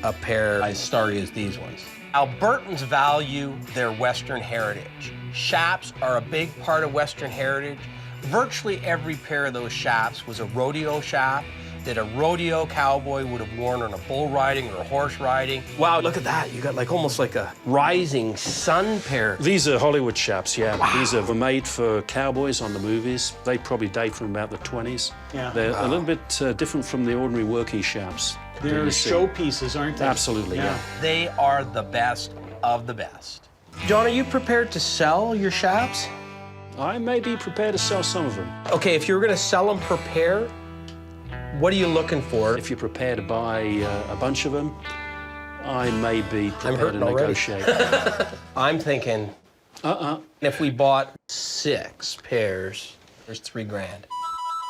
a pair as starry as these ones. Albertans value their Western heritage. Chaps are a big part of Western heritage. Virtually every pair of those chaps was a rodeo chap that a rodeo cowboy would have worn on a bull riding or a horse riding. Wow, look at that. You got like almost like a rising sun pair. These are Hollywood chaps, yeah. Wow. These are made for cowboys on the movies. They probably date from about the 20s. Yeah. They're a little bit different from the ordinary working chaps. They're showpieces, aren't they? Absolutely, yeah. They are the best of the best. John, are you prepared to sell your chaps? I may be prepared to sell some of them. Okay, if you were going to sell them per pair, what are you looking for? If you're prepared to buy a bunch of them, I may be prepared to already. negotiate. I'm thinking, if we bought 6 pairs, there's $3,000.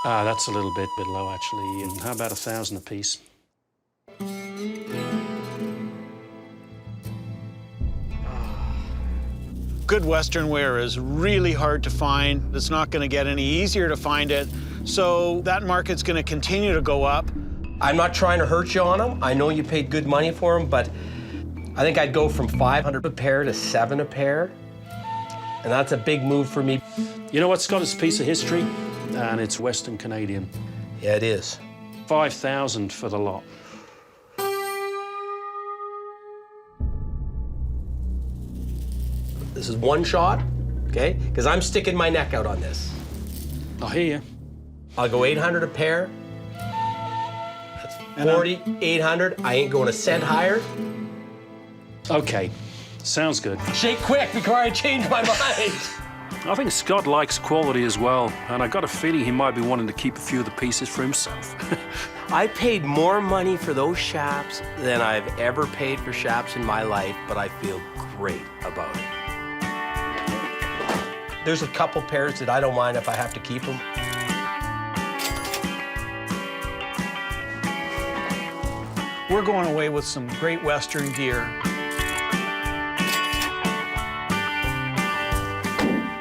That's a little bit low, actually. And how about 1,000 apiece? Good Western wear is really hard to find. It's not going to get any easier to find it. So that market's going to continue to go up. I'm not trying to hurt you on them. I know you paid good money for them, but I think I'd go from 500 a pair to 7 a pair. And that's a big move for me. You know what's got its piece of history? And it's Western Canadian. Yeah, it is. 5,000 for the lot. This is one shot, okay? Because I'm sticking my neck out on this. I hear you. I'll go 800 a pair. That's 40, 800. I ain't going a cent higher. Okay, sounds good. Shake quick before I change my mind. I think Scott likes quality as well, and I got a feeling he might be wanting to keep a few of the pieces for himself. I paid more money for those chaps than I've ever paid for chaps in my life, but I feel great about it. There's a couple pairs that I don't mind if I have to keep them. We're going away with some great Western gear.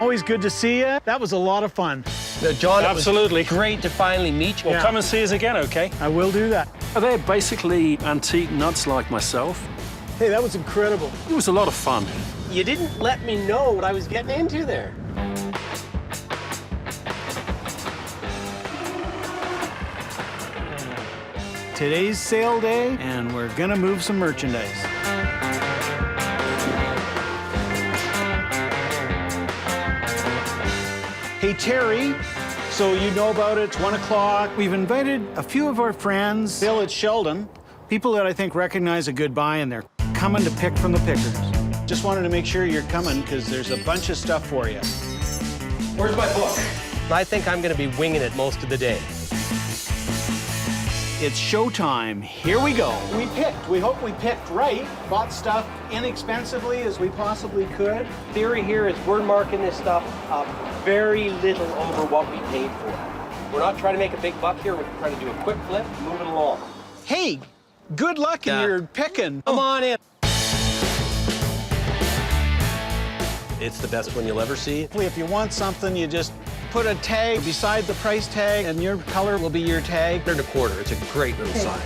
Always good to see you. That was a lot of fun. John, absolutely. It was great to finally meet you. Well, come and see us again, okay? I will do that. They're basically antique nuts like myself. Hey, that was incredible. It was a lot of fun. You didn't let me know what I was getting into there. Today's sale day, and we're gonna move some merchandise. Hey, Terry, so you know about it, it's 1 o'clock. We've invited a few of our friends, Bill at Sheldon, people that I think recognize a good buy, and they're coming to pick from the pickers. Just wanted to make sure you're coming, because there's a bunch of stuff for you. Where's my book? I think I'm gonna be winging it most of the day. It's showtime. Here we go. We picked. We hope we picked right. Bought stuff inexpensively as we possibly could. Theory here is we're marking this stuff up very little over what we paid for it. We're not trying to make a big buck here. We're trying to do a quick flip, move it along. Hey, good luck in your picking. Come on in. It's the best one you'll ever see. If you want something, you just put a tag beside the price tag, and your color will be your tag. They're $1/4. It's a great little sign.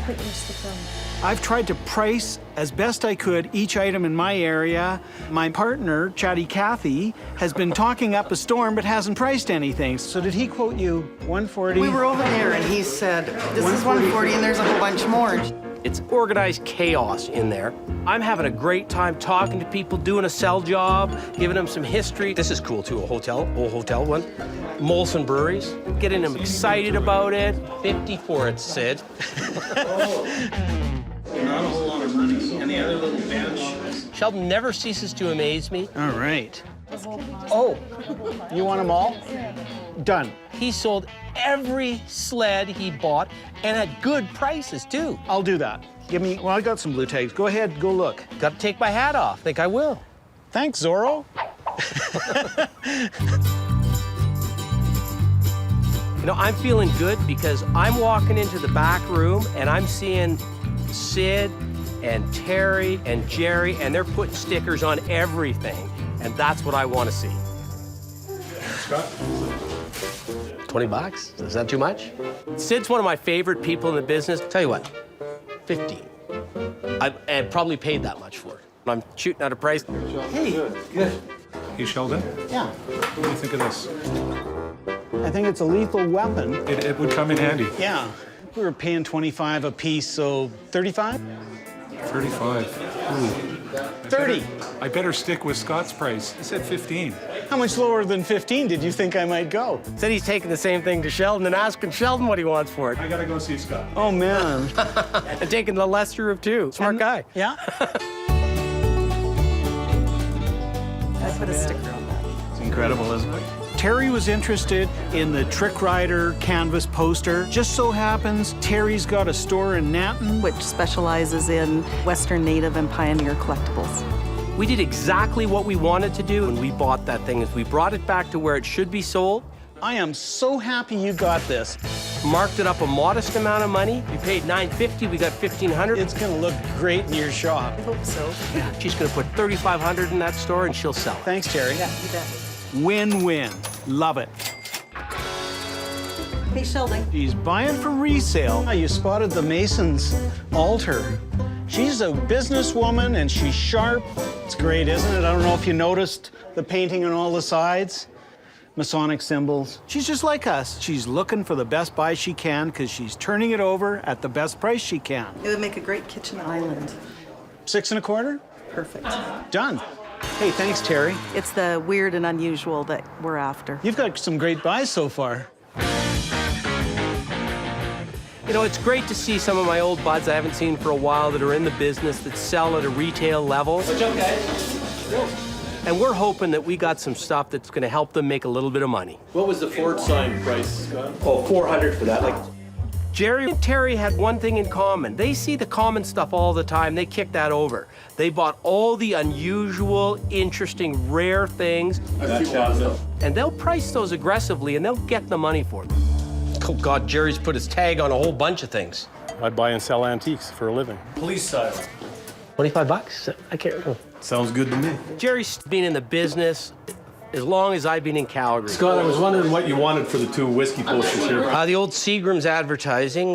I've tried to price as best I could each item in my area. My partner, Chatty Cathy, has been talking up a storm but hasn't priced anything. So did he quote you 140? We were over there and he said, this is 140 and there's a whole bunch more. It's organized chaos in there. I'm having a great time talking to people, doing a sell job, giving them some history. This is cool too, a hotel, old hotel one. Molson Breweries, getting them excited about it. 50 for it, Sid. Not a whole lot of money. And the other little bench. Sheldon never ceases to amaze me. All right. Oh, you want them all? Done. He sold every sled he bought and at good prices too. I'll do that. Give me, well, I got some blue tags. Go ahead, go look. Got to take my hat off. Think I will. Thanks, Zorro. You know, I'm feeling good because I'm walking into the back room and I'm seeing Sid and Terry and Jerry, and they're putting stickers on everything. And that's what I want to see. Scott? 20 bucks? Is that too much? Sid's one of my favorite people in the business. Tell you what, 15. And probably paid that much for it. I'm shooting at a price. Hey. Good. Hey, Sheldon. Yeah. What do you think of this? I think it's a lethal weapon. It would come in handy. Yeah. We were paying 25 a piece, so 35? 35. Ooh. 30. I better stick with Scott's price. He said 15. How much lower than 15 did you think I might go? Said he's taking the same thing to Sheldon and asking Sheldon what he wants for it. I gotta go see Scott. Oh, man. And taking the lesser of two. Smart guy. Yeah. I put a sticker on that. It's incredible, isn't it? Terry was interested in the Trick Rider canvas poster. Just so happens, Terry's got a store in Nanton, Which specializes in Western Native and Pioneer collectibles. We did exactly what we wanted to do when we bought that thing. Is we brought it back to where it should be sold. I am so happy you got this. Marked it up a modest amount of money. We paid $950, we got $1,500. It's gonna look great in your shop. I hope so. Yeah, she's gonna put $3,500 in that store and she'll sell it. Thanks, Terry. Yeah, you bet. Win-win. Love it. Hey, Sheldon. She's buying for resale. You spotted the Mason's altar. She's a businesswoman and she's sharp. It's great, isn't it? I don't know if you noticed the painting on all the sides. Masonic symbols. She's just like us. She's looking for the best buy she can because she's turning it over at the best price she can. It would make a great kitchen island. 6 1/4? Perfect. Done. Hey, thanks, Terry. It's the weird and unusual that we're after. You've got some great buys so far. You know, it's great to see some of my old buds I haven't seen for a while that are in the business that sell at a retail level. What's up, guys? And we're hoping that we got some stuff that's gonna help them make a little bit of money. What was the Ford sign price, Scott? Oh, $400 for that. Like, Jerry and Terry had one thing in common. They see the common stuff all the time. They kick that over. They bought all the unusual, interesting, rare things. And they'll price those aggressively and they'll get the money for them. Oh God, Jerry's put his tag on a whole bunch of things. I buy and sell antiques for a living. Police style. 25 bucks? I can't remember. Sounds good to me. Jerry's been in the business as long as I've been in Calgary. Scott, I was wondering what you wanted for the 2 whiskey posters here. The old Seagram's advertising,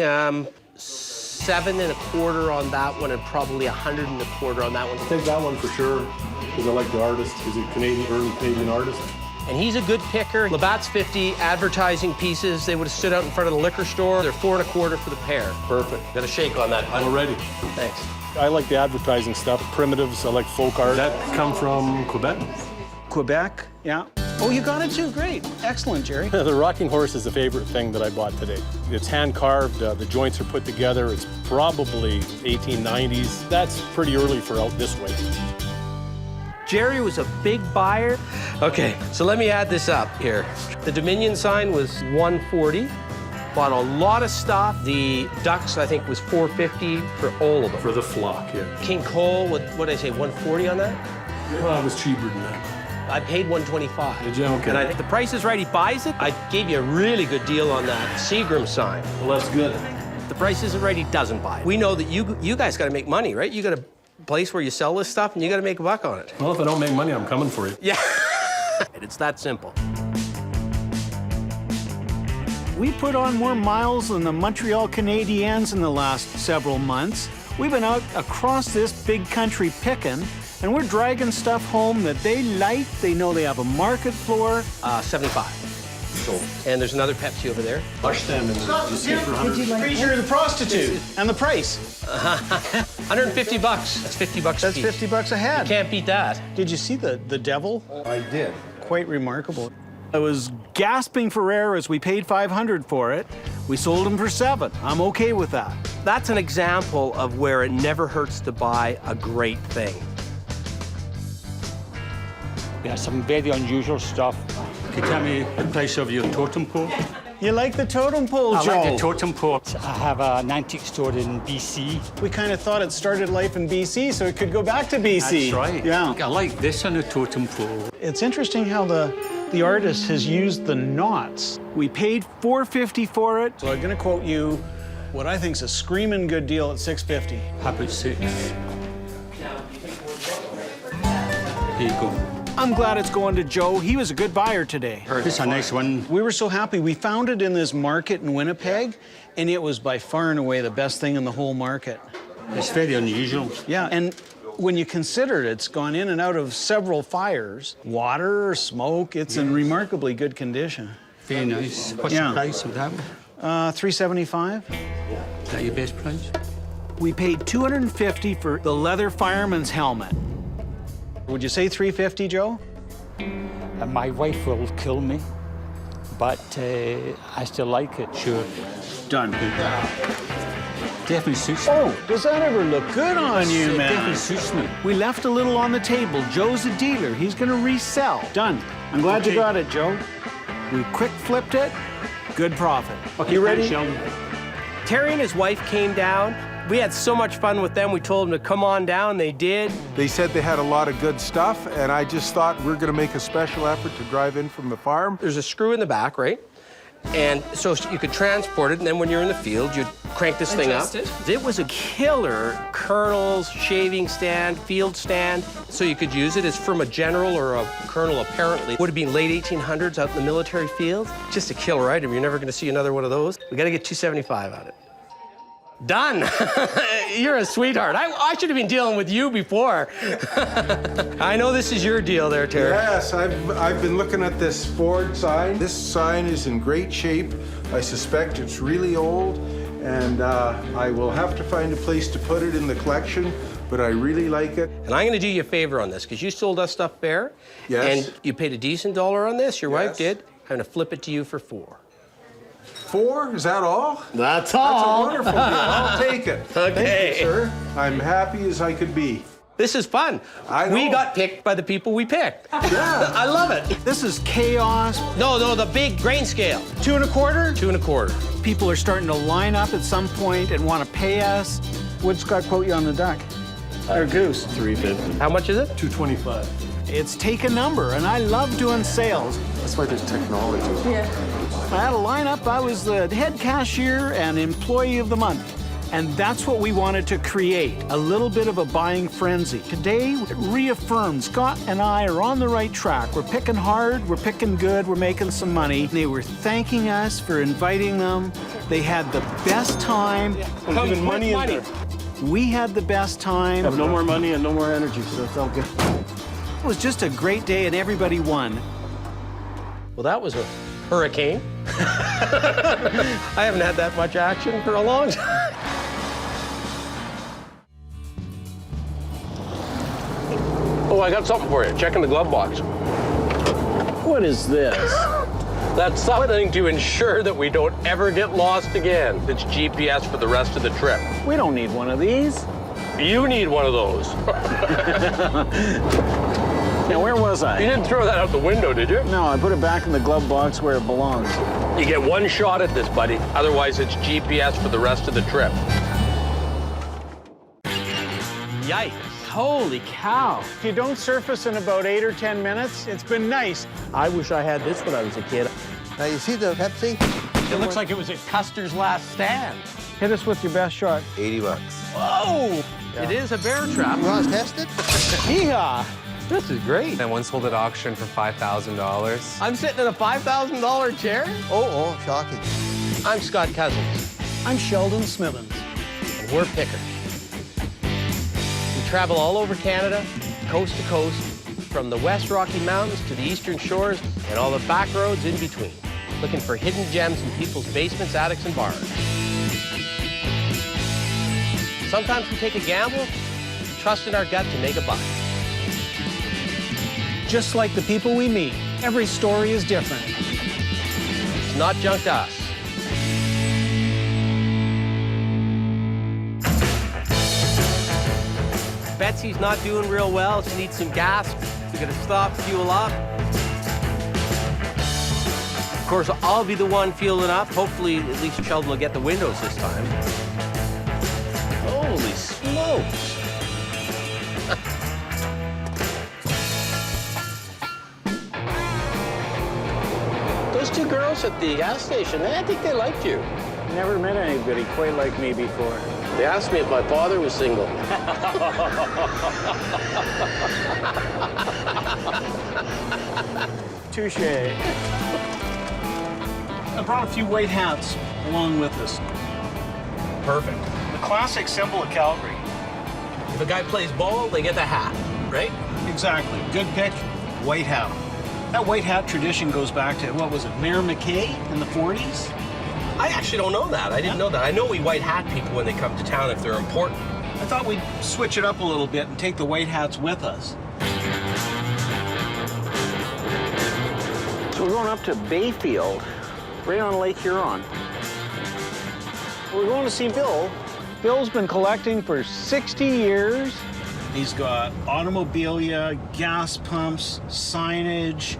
7 1/4 on that one and probably 100 1/4 on that one. I'll take that one for sure, because I like the artist. He's a Canadian, early Canadian artist. And he's a good picker. Labatt's 50 advertising pieces. They would have stood out in front of the liquor store. They're 4 1/4 for the pair. Perfect. Got a shake on that. I'm ready. Thanks. I like the advertising stuff, primitives, I like folk art. Does that come from Quebec? Quebec, yeah. Oh, you got it too, great. Excellent, Jerry. The rocking horse is the favorite thing that I bought today. It's hand-carved, the joints are put together. It's probably 1890s. That's pretty early for out this way. Jerry was a big buyer. Okay, so let me add this up here. The Dominion sign was $140. Bought a lot of stuff. The ducks, I think, was $450 for all of them. For the flock, yeah. King Cole, what did I say, $140 on that? Well, it was cheaper than that. I paid $125. Did you? Okay. And I think the price is right, he buys it. I gave you a really good deal on that Seagram sign. Well, that's good. If the price isn't right, he doesn't buy it. We know that you guys got to make money, right? You got a place where you sell this stuff and you got to make a buck on it. Well, if I don't make money, I'm coming for you. Yeah. It's that simple. We put on more miles than the Montreal Canadiens in the last several months. We've been out across this big country picking, and we're dragging stuff home that they like. They know they have a market for. 75. Sold. And there's another Pepsi over there. Lush salmon. Freezer the prostitute. And the price. 150 bucks. That's 50 bucks a That's piece. 50 bucks a head. You can't beat that. Did you see the devil? I did. Quite remarkable. I was gasping for air as we paid $500 for it. We sold them for $7. I'm okay with that. That's an example of where it never hurts to buy a great thing. Yeah, some very unusual stuff. Can you tell me the price of your totem pole? You like the totem pole, Joe? I like the totem pole. I have an antique store in BC. We kind of thought it started life in BC, so it could go back to BC. That's right. Yeah. I like this on the totem pole. It's interesting how the artist has used the knots. We paid $450 for it, so I'm gonna quote you what I think is a screaming good deal at $650. How about 6? Here you go. I'm glad it's going to Joe. He was a good buyer today. This is a nice one. We were so happy. We found it in this market in Winnipeg, and it was by far and away the best thing in the whole market. It's very unusual. Yeah, and when you consider it's gone in and out of several fires, water, smoke, it's in remarkably good condition. Very nice. What's the price of that one? $375. Is that your best price? We paid $250 for the leather fireman's helmet. Would you say $350, Joe? And my wife will kill me, but I still like it. Sure. Done. Definitely suits me. Oh, does that ever look good on you, It man? definitely suits me. We left a little on the table. Joe's a dealer. He's gonna resell. Done. I'm glad you got it, Joe. We quick flipped it. Good profit. Okay, You ready? Sheldon. Terry and his wife came down. We had so much fun with them. We told them to come on down. They did. They said they had a lot of good stuff, and I just thought we're going to make a special effort to drive in from the farm. There's a screw in the back, right? And so you could transport it, and then when you're in the field, you'd crank this thing up. It was a killer colonel's shaving stand, field stand. So you could use it as from a general or a colonel, apparently. Would have been late 1800s out in the military field. Just a killer item. You're never going to see another one of those. We got to get $275 on it. Done. You're a sweetheart. I should have been dealing with you before. I know this is your deal there, Terry. Yes, I've been looking at this Ford sign. This sign is in great shape. I suspect it's really old, and I will have to find a place to put it in the collection, but I really like it. And I'm going to do you a favor on this, because you sold us stuff fair. Yes. And you paid a decent dollar on this. Your wife did. I'm going to flip it to you for $4. 4? Is that all? That's That's a all. wonderful deal. I'll take it. Okay. Thank you, sir. I'm happy as I could be. This is fun. I know. We got picked by the people we picked. Yeah. I love it. This is chaos. No, the big grain scale. 2 1/4? 2 1/4. People are starting to line up at some point and want to pay us. What'd Scott quote you on the duck? Or goose? $350. How much is it? $225. It's take a number, and I love doing sales. That's why there's technology. Yeah. I had a lineup. I was the head cashier and employee of the month. And that's what we wanted to create, a little bit of a buying frenzy. Today, it reaffirmed Scott and I are on the right track. We're picking hard, we're picking good, we're making some money. They were thanking us for inviting them. They had the best time. Come with money. We had the best time. Have no more money and no more energy, so it's all good. It was just a great day and everybody won. Well, that was a hurricane. I haven't had that much action for a long time. Oh, I got something for you. Check in the glove box. What is this? That's something to ensure that we don't ever get lost again. It's GPS for the rest of the trip. We don't need one of these. You need one of those. Now, where was I? You didn't throw that out the window, did you? No, I put it back in the glove box where it belongs. You get one shot at this, buddy. Otherwise, it's GPS for the rest of the trip. Yikes. Holy cow. If you don't surface in about 8 or 10 minutes, it's been nice. I wish I had this when I was a kid. Now, you see the Pepsi? It looks like it was at Custer's last stand. Hit us with your best shot. $80. Whoa! Yeah. It is a bear trap. You want to test it? Yeehaw! This is great. I once sold at auction for $5,000. I'm sitting in a $5,000 chair? Oh, shocking. I'm Scott Cozens. I'm Sheldon Smithens. And we're pickers. We travel all over Canada, coast to coast, from the West Rocky Mountains to the Eastern Shores and all the back roads in between, looking for hidden gems in people's basements, attics, and bars. Sometimes we take a gamble, trust in our gut to make a buy. Just like the people we meet, every story is different. It's not junk to us. Betsy's not doing real well. She needs some gas. We're gonna stop, fuel up. Of course, I'll be the one fueling up. Hopefully, at least Sheldon will get the windows this time. Holy smokes. Those two girls at the gas station, I think they liked you. Never met anybody quite like me before. They asked me if my father was single. Touché. I brought a few white hats along with us. Perfect. classic symbol of Calgary. If a guy plays ball, they get the hat, right? Exactly. Good pick. White hat. That white hat tradition goes back to, what was it, Mayor McKay in the 40s? I actually don't know that. I didn't know that. I know we white hat people when they come to town if they're important. I thought we'd switch it up a little bit and take the white hats with us. So we're going up to Bayfield, right on Lake Huron. We're going to see Bill. Bill's been collecting for 60 years. He's got automobilia, gas pumps, signage.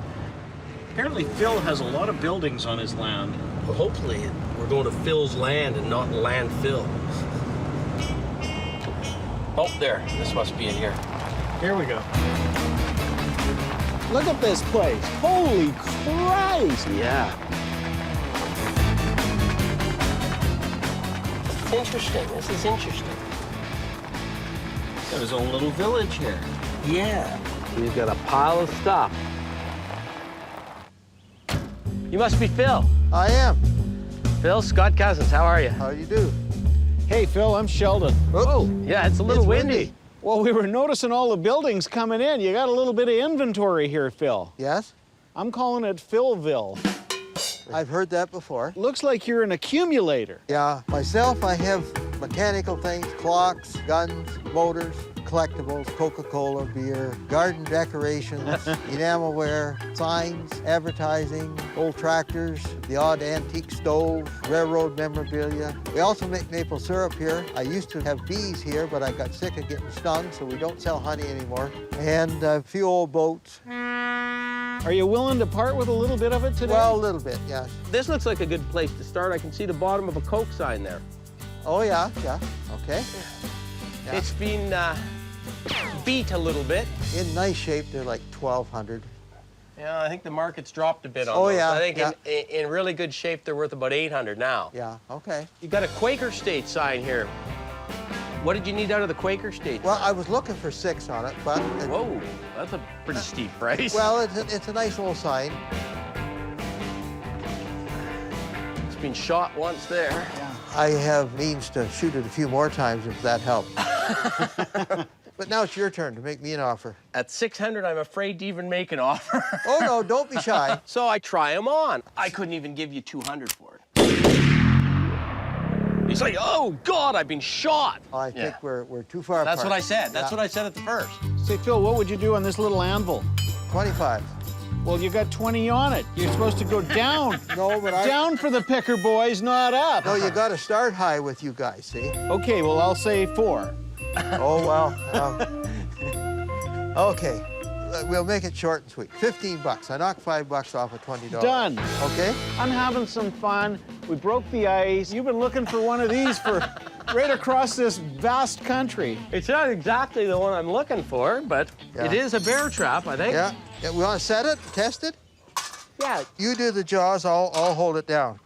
Apparently Phil has a lot of buildings on his land. Well, hopefully we're going to Phil's land and not landfill. Oh, there. This must be in here. Here we go. Look at this place. Holy Christ! Yeah. It's interesting. This is interesting. Got his own little village here. Yeah. He's got a pile of stuff. You must be Phil. I am. Phil, Scott Cozens, how are you? How you do? Hey, Phil, I'm Sheldon. Oh, yeah, it's a little windy. Well, we were noticing all the buildings coming in. You got a little bit of inventory here, Phil. Yes? I'm calling it Philville. I've heard that before. Looks like you're an accumulator. Yeah, myself, I have mechanical things, clocks, guns, motors, collectibles, Coca-Cola, beer, garden decorations, enamelware, signs, advertising, old tractors, the odd antique stove, railroad memorabilia. We also make maple syrup here. I used to have bees here, but I got sick of getting stung, so we don't sell honey anymore. And a few old boats. Are you willing to part with a little bit of it today? Well, a little bit, yes. This looks like a good place to start. I can see the bottom of a Coke sign there. Oh, yeah, okay. Yeah. It's been beat a little bit. In nice shape, they're like 1,200. Yeah, I think the market's dropped a bit on Oh, those. yeah, I think yeah. in really good shape, they're worth about 800 now. Yeah, okay. You got a Quaker State sign here. What did you need out of the Quaker State? Well, I was looking for 6 on it, but... Whoa, that's a pretty steep price. Well, it's a nice old sign. It's been shot once there. Yeah. I have means to shoot it a few more times if that helps. But now it's your turn to make me an offer. At 600, I'm afraid to even make an offer. Oh, no, don't be shy. So I try them on. I couldn't even give you 200 for it. He's like, oh, God, I've been shot. I think we're too far That's apart. what I said. That's what I said at the first. Say, Phil, what would you do on this little anvil? 25. Well, you got 20 on it. You're supposed to go down. No, but Down for the picker boys, not up. No, you got to start high with you guys, see? Okay, well, I'll say 4. Oh, well. Okay. We'll make it short and sweet. $15. I knocked $5 off of $20. Done. Okay? I'm having some fun. We broke the ice. You've been looking for one of these for right across this vast country. It's not exactly the one I'm looking for, but it is a bear trap, I think. Yeah. We want to set it, test it? Yeah. You do the jaws, I'll hold it down.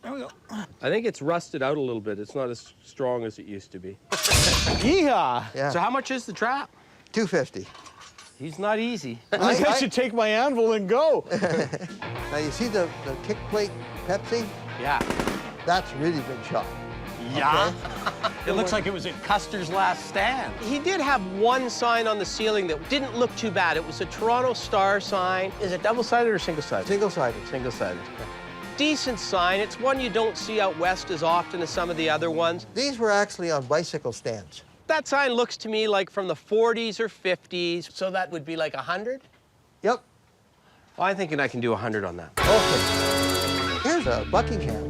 There we go. I think it's rusted out a little bit. It's not as strong as it used to be. Yeehaw! Yeah. So how much is the trap? $2.50. He's not easy. I think I should take my anvil and go. Now, you see the kick plate Pepsi? Yeah. That's really been shot. Yeah? It looks like it was at Custer's last stand. He did have one sign on the ceiling that didn't look too bad. It was a Toronto Star sign. Is it double-sided or single-sided? Single-sided. Single-sided. Decent sign. It's one you don't see out west as often as some of the other ones. These were actually on bicycle stands. That sign looks to me like from the 40s or 50s. So that would be like 100? Yep. Well, I'm thinking I can do 100 on that. Okay. Here's a Buckingham.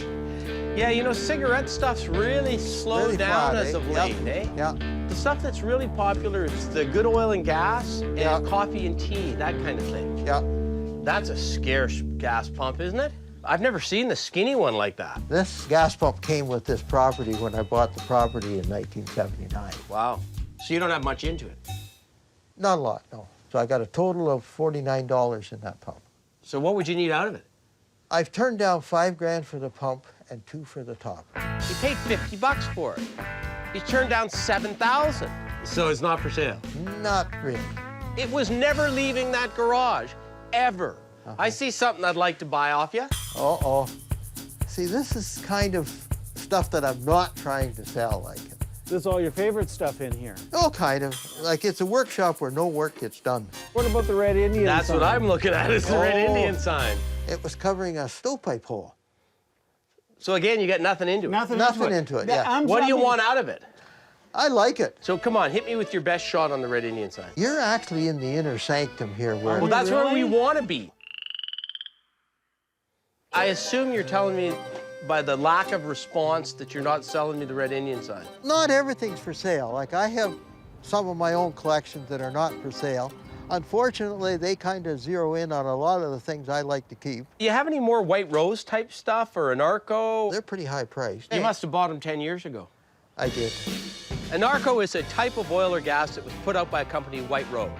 Yeah, you know, cigarette stuff's really slowed Really down flat, as of Yep. late, eh? Yeah. The stuff that's really popular is the good oil and gas and coffee and tea, that kind of thing. Yeah. That's a scarce gas pump, isn't it? I've never seen the skinny one like that. This gas pump came with this property when I bought the property in 1979. Wow. So you don't have much into it? Not a lot, no. So I got a total of $49 in that pump. So what would you need out of it? I've turned down $5,000 for the pump and $2,000 for the top. You paid $50 for it. You turned down $7,000. So it's not for sale? Not really. It was never leaving that garage, ever. I see something I'd like to buy off you. Uh-oh. See, this is kind of stuff that I'm not trying to sell. Like, This is all your favorite stuff in here. Oh, kind of. Like, it's a workshop where no work gets done. What about the Red Indian That's sign? what I'm looking at, is the Red Indian sign. It was covering a stovepipe hole. So again, you got nothing into it. Nothing into it, yeah. What do you want out of it? I like it. So come on, hit me with your best shot on the Red Indian sign. You're actually in the inner sanctum here. Where Well, that's where we want to be. I assume you're telling me by the lack of response that you're not selling me the Red Indian sign. Not everything's for sale. Like, I have some of my own collections that are not for sale. Unfortunately, they kind of zero in on a lot of the things I like to keep. Do you have any more white rose type stuff or Anarco? They're pretty high priced. You must have bought them 10 years ago. I did. Anarco is a type of oil or gas that was put out by a company, White Rose.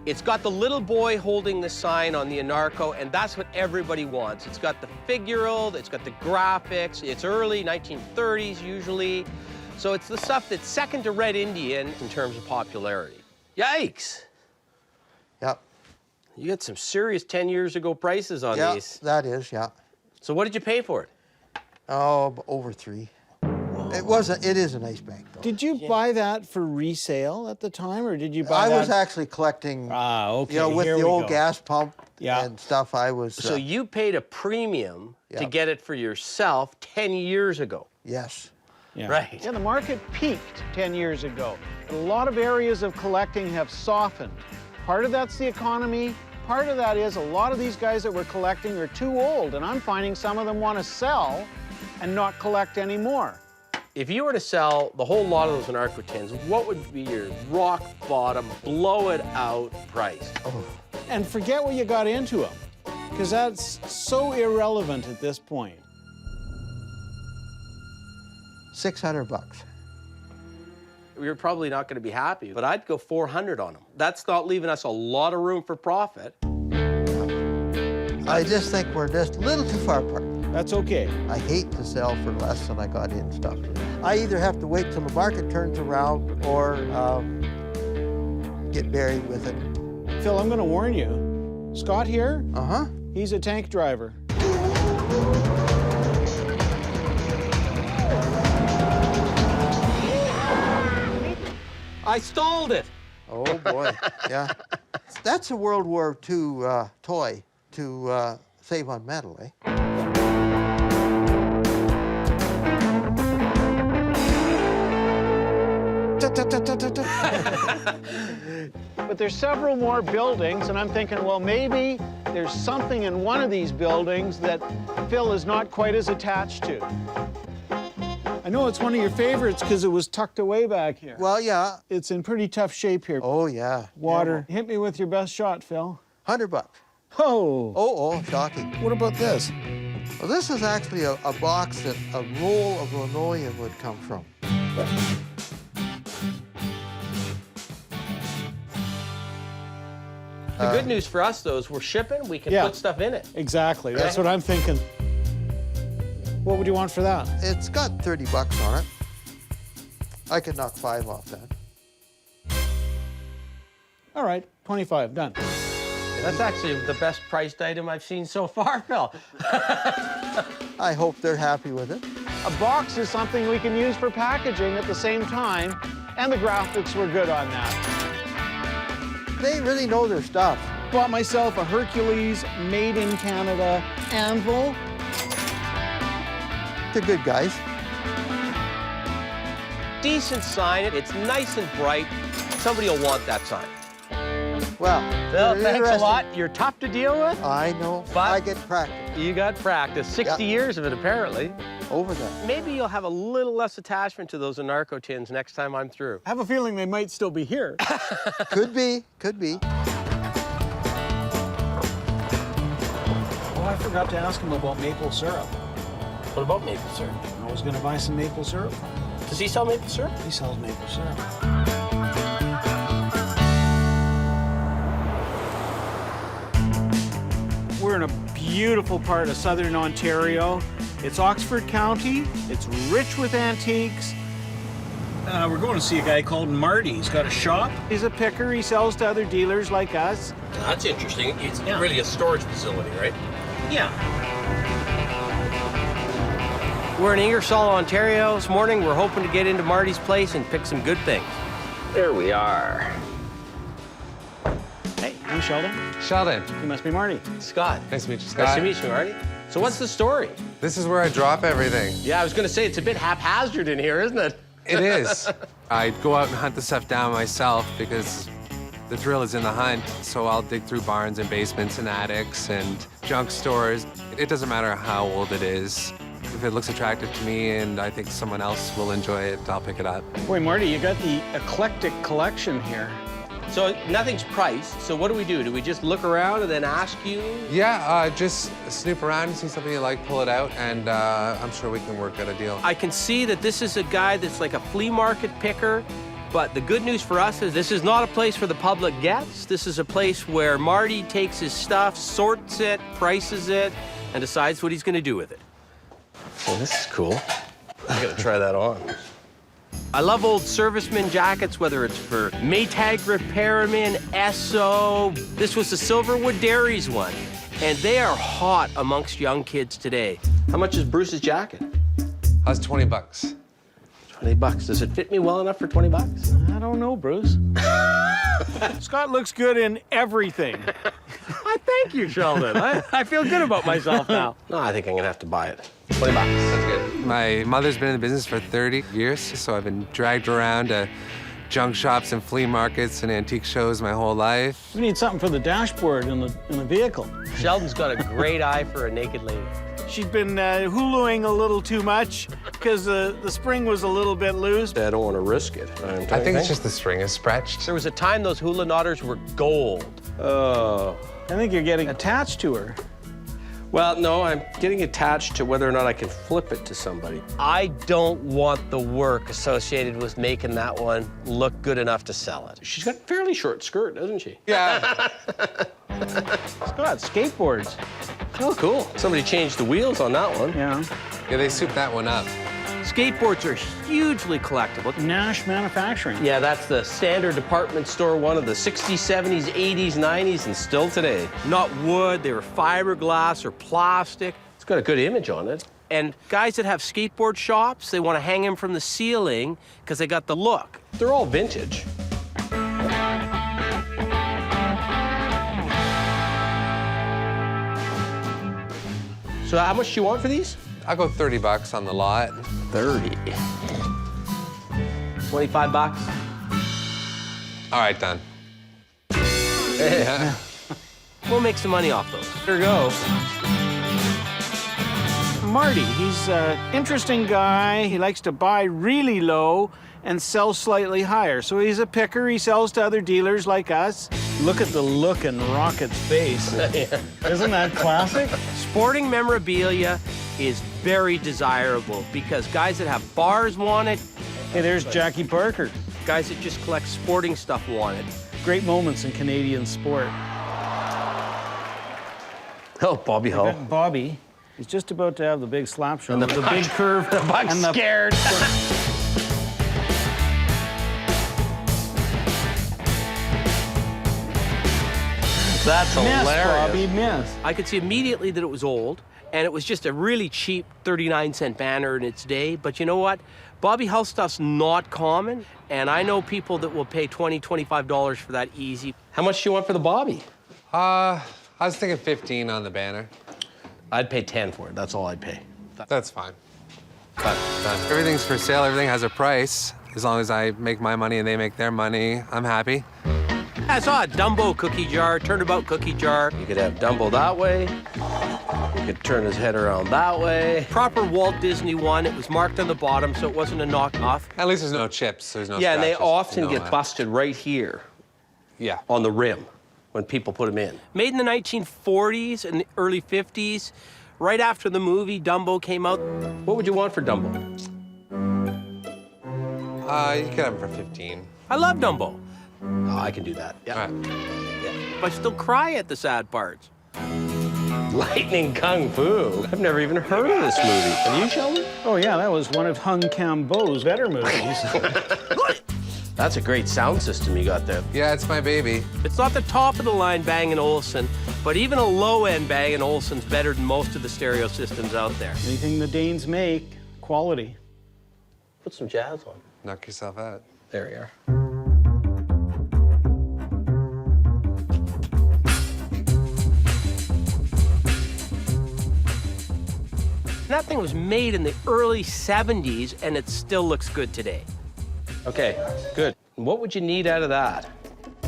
It's got the little boy holding the sign on the Anarco, and that's what everybody wants. It's got the figural, it's got the graphics, it's early 1930s usually. So it's the stuff that's second to Red Indian in terms of popularity. Yikes. Yep. You got some serious 10 years ago prices on these. That is, yeah. So what did you pay for it? Oh, over $3. It is a nice bag, though. Did you buy that for resale at the time, or did you buy I that? was actually collecting, you know, with here the we old go. gas pump and stuff, I was... So you paid a premium to get it for yourself 10 years ago. Yes. Yeah. Right. Yeah, the market peaked 10 years ago. A lot of areas of collecting have softened. Part of that's the economy. Part of that is a lot of these guys that were collecting are too old, and I'm finding some of them want to sell and not collect anymore. If you were to sell the whole lot of those Anarco tins, what would be your rock bottom, blow it out price? Oh. And forget what you got into them, because that's so irrelevant at this point. $600. You're probably not going to be happy, but I'd go 400 on them. That's not leaving us a lot of room for profit. I just think we're just a little too far apart. That's okay. I hate to sell for less than I got in stuff. I either have to wait till the market turns around or get buried with it. Phil, I'm going to warn you. Scott here, he's a tank driver. I stalled it. Oh, boy, yeah. That's a World War II toy to save on metal, eh? But there's several more buildings, and I'm thinking, well, maybe there's something in one of these buildings that Phil is not quite as attached to. I know it's one of your favorites because it was tucked away back here. Well, yeah. It's in pretty tough shape here. Oh, yeah. Water. Hit me with your best shot, Phil. $100. Oh. Oh, shocking. What about this? Well, this is actually a box that a roll of linoleum would come from. The good news for us, though, is we're shipping, we can put stuff in it. Exactly. That's what I'm thinking. What would you want for that? It's got $30 on it. I could knock 5 off that. All right, 25, done. That's actually the best priced item I've seen so far, Phil. I hope they're happy with it. A box is something we can use for packaging at the same time, and the graphics were good on that. They really know their stuff. Bought myself a Hercules made in Canada anvil. They're good guys. Decent sign. It's nice and bright. Somebody will want that sign. Well, Phil, thanks a lot. You're tough to deal with. I know, but I get practice. You got practice. 60 years of it, apparently. Over that. Maybe you'll have a little less attachment to those Anarco tins next time I'm through. I have a feeling they might still be here. Could be, could be. Oh, I forgot to ask him about maple syrup. What about maple syrup? I was going to buy some maple syrup. Does he sell maple syrup? He sells maple syrup. We're in a beautiful part of southern Ontario. It's Oxford County. It's rich with antiques. We're going to see a guy called Marty. He's got a shop. He's a picker. He sells to other dealers like us. That's interesting. It's really a storage facility, right? Yeah. We're in Ingersoll, Ontario. This morning, we're hoping to get into Marty's place and pick some good things. There we are. Hey, I'm Sheldon. Sheldon. You must be Marty. Scott. Nice to meet you, Scott. Nice to meet you, Marty. So what's the story? This is where I drop everything. Yeah, I was going to say, it's a bit haphazard in here, isn't it? It is. I go out and hunt the stuff down myself because the thrill is in the hunt. So I'll dig through barns and basements and attics and junk stores. It doesn't matter how old it is. If it looks attractive to me and I think someone else will enjoy it, I'll pick it up. Boy, Marty, you got the eclectic collection here. So nothing's priced. So what do? Do we just look around and then ask you? Yeah, just snoop around and see something you like, pull it out, and I'm sure we can work out a deal. I can see that this is a guy that's like a flea market picker, but the good news for us is this is not a place where the public gets. This is a place where Marty takes his stuff, sorts it, prices it, and decides what he's going to do with it. Oh, this is cool. I got to try that on. I love old serviceman jackets, whether it's for Maytag repairmen, SO. This was the Silverwood Dairies one, and they are hot amongst young kids today. How much is Bruce's jacket? That's 20 bucks. 20 bucks. Does it fit me well enough for 20 bucks? I don't know, Bruce. Scott looks good in everything. I thank you, Sheldon. I feel good about myself now. No, I think I'm gonna have to buy it. 20 bucks. That's good. My mother's been in the business for 30 years, so I've been dragged around to junk shops and flea markets and antique shows my whole life. We need something for the dashboard in the vehicle. Sheldon's got a great eye for a naked lady. She's been huluing a little too much because the spring was a little bit loose. I don't want to risk it. I think it's just the string is stretched. There was a time those hula knotters were gold. Oh. I think you're getting attached to her. Well, no, I'm getting attached to whether or not I can flip it to somebody. I don't want the work associated with making that one look good enough to sell it. She's got a fairly short skirt, doesn't she? Yeah. Scott, skateboards. Oh, cool. Somebody changed the wheels on that one. Yeah. Yeah, they souped that one up. Skateboards are hugely collectible. Nash Manufacturing. Yeah, that's the standard department store one of the 60s, 70s, 80s, 90s, and still today. Not wood, they were fiberglass or plastic. It's got a good image on it. And guys that have skateboard shops, they want to hang them from the ceiling because they got the look. They're all vintage. So how much do you want for these? I'll go 30 bucks on the lot. 30. 25 bucks. All right, done. Yeah. We'll make some money off those. Here we go. Marty, he's an interesting guy. He likes to buy really low and sell slightly higher. So he's a picker. He sells to other dealers like us. Look at the look in Rocket's face. Isn't that classic? Sporting memorabilia is very desirable because guys that have bars want it. Hey, there's Jackie Parker. Guys that just collect sporting stuff want it. Great moments in Canadian sport. Oh, Bobby Hull. Bobby. He's just about to have the big slap shot. And the big curve. The bug's scared. That's hilarious. Bobby, miss. I could see immediately that it was old, and it was just a really cheap 39-cent banner in its day. But you know what? Bobby Hull stuff's not common, and I know people that will pay $20, $25 for that easy. How much do you want for the Bobby? I was thinking 15 on the banner. I'd pay 10 for it. That's all I'd pay. That's fine. Done. Everything's for sale. Everything has a price. As long as I make my money and they make their money, I'm happy. I saw a Dumbo cookie jar, turnabout cookie jar. You could have Dumbo that way. You could turn his head around that way. Proper Walt Disney one. It was marked on the bottom, so it wasn't a knockoff. At least there's no chips. There's no Yeah, and they scratches. often get busted right here. Yeah. On the rim when people put them in. Made in the 1940s and the early 50s. Right after the movie Dumbo came out. What would you want for Dumbo? You could have them for 15. I love Dumbo. Oh, I can do that. Yeah. All right. Yeah. But I still cry at the sad parts. Lightning Kung Fu. I've never even heard of this movie. Have you, Sheldon? Oh, yeah, that was one of Hung Cambo's better movies. That's a great sound system you got there. Yeah, it's my baby. It's not the top of the line Bang & Olufsen, but even a low-end Bang & Olufsen's better than most of the stereo systems out there. Anything the Danes make, quality. Put some jazz on. Knock yourself out. There you are. That thing was made in the early 70s, and it still looks good today. Okay, good. What would you need out of that?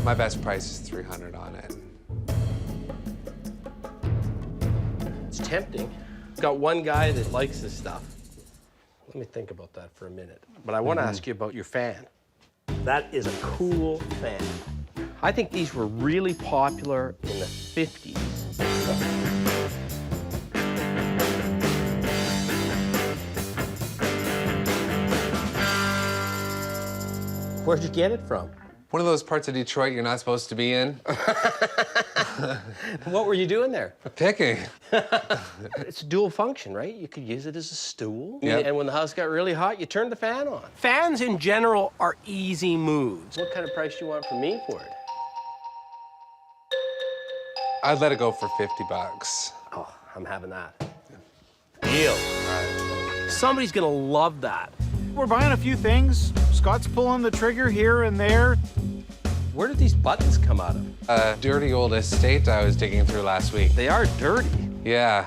My best price is $300 on it. It's tempting. Got one guy that likes this stuff. Let me think about that for a minute. But I want to ask you about your fan. That is a cool fan. I think these were really popular in the 50s. Where'd you get it from? One of those parts of Detroit you're not supposed to be in. What were you doing there? Picking. It's dual function, right? You could use it as a stool. Yep. And when the house got really hot, you turned the fan on. Fans in general are easy moves. What kind of price do you want from me for it? I'd let it go for 50 bucks. Oh, I'm having that. Deal. Somebody's gonna love that. We're buying a few things. Scott's pulling the trigger here and there. Where did these buttons come out of? A dirty old estate I was digging through last week. They are dirty. Yeah,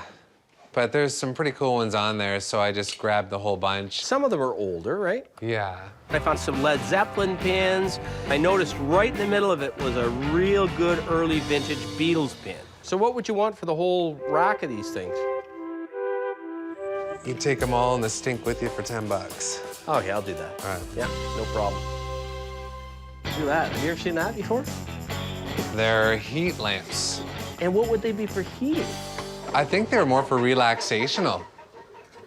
but there's some pretty cool ones on there, so I just grabbed the whole bunch. Some of them are older, right? Yeah. I found some Led Zeppelin pins. I noticed right in the middle of it was a real good early vintage Beatles pin. So what would you want for the whole rack of these things? You take them all in the stink with you for 10 bucks. Oh, yeah, I'll do that. All right. Yeah, no problem. Do that. Have you ever seen that before? They're heat lamps. And what would they be for heating? I think they're more for relaxational.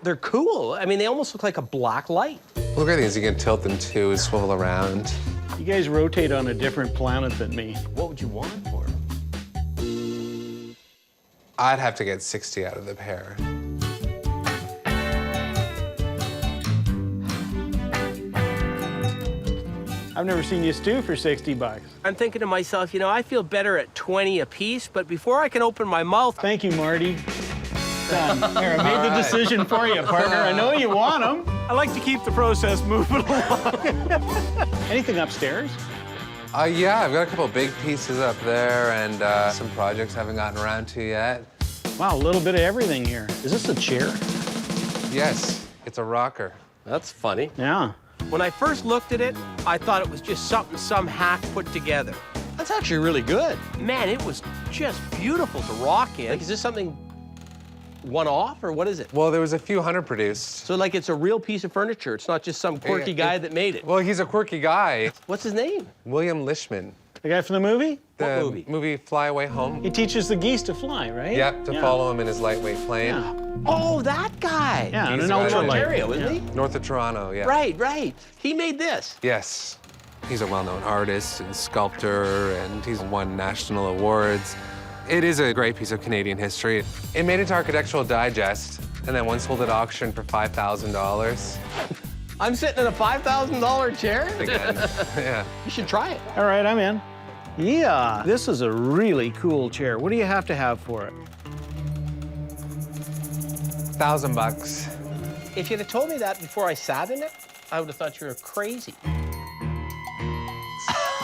They're cool. I mean, they almost look like a black light. Look at these, you can tilt them too, swivel around. You guys rotate on a different planet than me. What would you want for them? I'd have to get 60 out of the pair. I've never seen you stew for 60 bucks. I'm thinking to myself, you know, I feel better at 20 a piece, but before I can open my mouth... Thank you, Marty. Done. There, I made the decision for you, partner. I know you want them. I like to keep the process moving along. Anything upstairs? Yeah, I've got a couple big pieces up there and some projects I haven't gotten around to yet. Wow, a little bit of everything here. Is this a chair? Yes, it's a rocker. That's funny. Yeah. When I first looked at it, I thought it was just something some hack put together. That's actually really good. Man, it was just beautiful to rock in. Like, is this something one-off, or what is it? Well, there was a few hundred produced. So, like, it's a real piece of furniture. It's not just some quirky guy that made it. Well, he's a quirky guy. What's his name? William Lishman. The guy from the movie? The What movie? movie Fly Away Home. He teaches the geese to fly, right? Yep, to follow him in his lightweight plane. Yeah. Oh, that guy. Yeah, and He's an the guy that- ultralight. Ontario, isn't he? North of Toronto, yeah. Right, right. He made this. Yes. He's a well-known artist and sculptor, and he's won national awards. It is a great piece of Canadian history. It made it to Architectural Digest, and then one sold at auction for $5,000. I'm sitting in a $5,000 chair? Again, yeah. You should try it. All right, I'm in. Yeah, this is a really cool chair. What do you have to have for it? $1,000. If you'd have told me that before I sat in it, I would have thought you were crazy.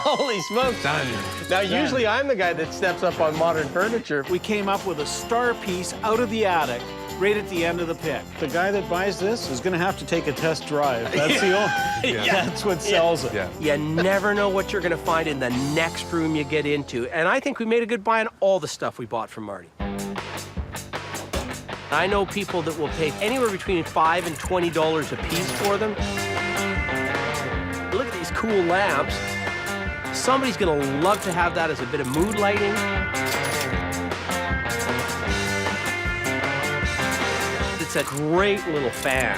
Holy smokes. Done. Now, usually I'm the guy that steps up on modern furniture. We came up with a star piece out of the attic right at the end of the pick. The guy that buys this is going to have to take a test drive. That's the only... Yeah. That's what sells it. Yeah. You never know what you're going to find in the next room you get into. And I think we made a good buy on all the stuff we bought from Marty. I know people that will pay anywhere between $5 and $20 a piece for them. Look at these cool lamps. Somebody's gonna love to have that as a bit of mood lighting. It's a great little fan.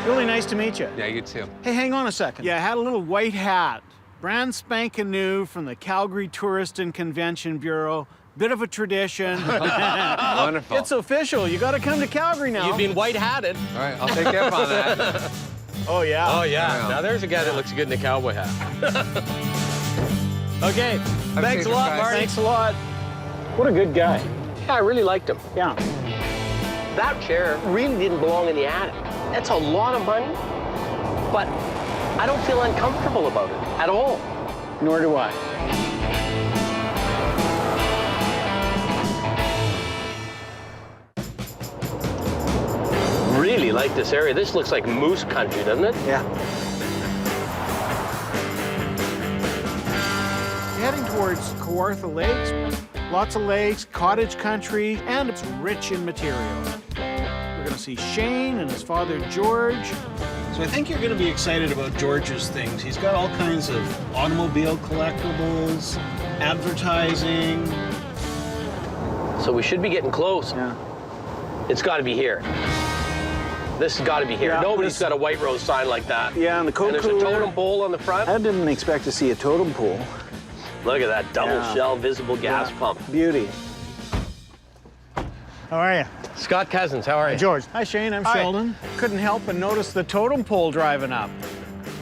Really nice to meet you. Yeah, you too. Hey, hang on a second. Yeah, I had a little white hat. Brand spanking new from the Calgary Tourist and Convention Bureau. Bit of a tradition. Wonderful. It's official. You got to come to Calgary now. You've been white-hatted. All right, I'll take you up on that. Oh, yeah. Oh, yeah. Now there's a guy that looks good in a cowboy hat. Okay. Thanks a lot, guys. Marty. Thanks a lot. What a good guy. Yeah, I really liked him. Yeah. That chair really didn't belong in the attic. That's a lot of money, but I don't feel uncomfortable about it at all. Nor do I. Really like this area. This looks like moose country, doesn't it? Yeah. Heading towards Kawartha Lakes. Lots of lakes, cottage country, and it's rich in material. We're going to see Shane and his father, George. So I think you're going to be excited about George's things. He's got all kinds of automobile collectibles, advertising. So we should be getting close. Yeah. It's got to be here. This has got to be here. Yeah, Nobody's got a White Rose sign like that. Yeah, and the Coke there's a totem pole on the front. I didn't expect to see a totem pole. Look at that double shell visible gas pump. Beauty. How are you? Scott Cozens, how are you? George. Hi, Shane. I'm Sheldon. Couldn't help but notice the totem pole driving up.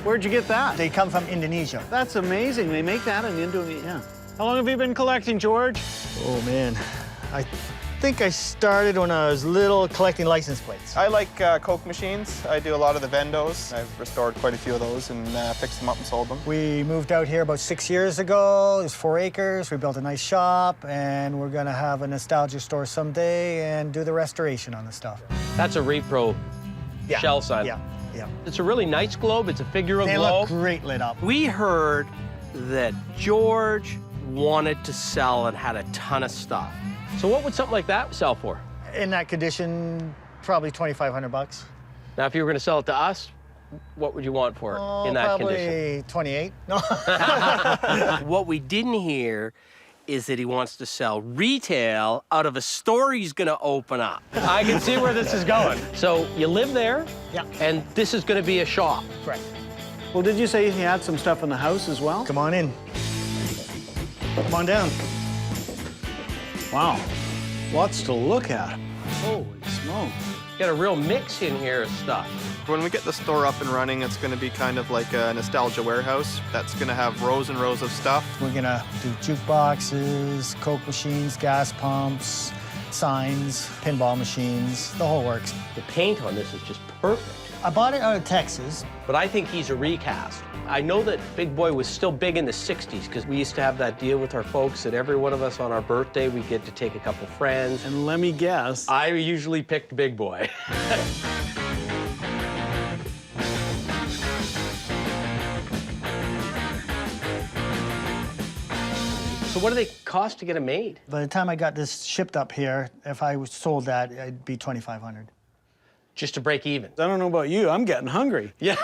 Where'd you get that? They come from Indonesia. That's amazing. They make that in Indonesia. Yeah. How long have you been collecting, George? Oh, man. I think I started when I was little collecting license plates. I like Coke machines. I do a lot of the vendos. I've restored quite a few of those and fixed them up and sold them. We moved out here about 6 years ago. It was 4 acres. We built a nice shop, and we're gonna have a nostalgia store someday and do the restoration on the stuff. That's a repro shell sign. Yeah, yeah. It's a really nice globe. It's a figure of They globe. look great lit up. We heard that George wanted to sell and had a ton of stuff. So what would something like that sell for? In that condition, probably $2,500. Now, if you were going to sell it to us, what would you want for it in that condition? Probably 28. No. What we didn't hear is that he wants to sell retail out of a store he's going to open up. I can see where this is going. So you live there, and this is going to be a shop. Correct. Well, did you say he had some stuff in the house as well? Come on in. Come on down. Wow. Lots to look at. Holy smokes. Got a real mix in here of stuff. When we get the store up and running, it's going to be kind of like a nostalgia warehouse that's going to have rows and rows of stuff. We're gonna do jukeboxes, Coke machines, gas pumps, signs, pinball machines, the whole works. The paint on this is just perfect. I bought it out of Texas. But I think he's a recast. I know that Big Boy was still big in the 60s because we used to have that deal with our folks that every one of us on our birthday, we get to take a couple friends. And let me guess. I usually picked Big Boy. So what do they cost to get them made? By the time I got this shipped up here, if I sold that, it'd be $2,500. Just to break even. I don't know about you, I'm getting hungry. Yeah.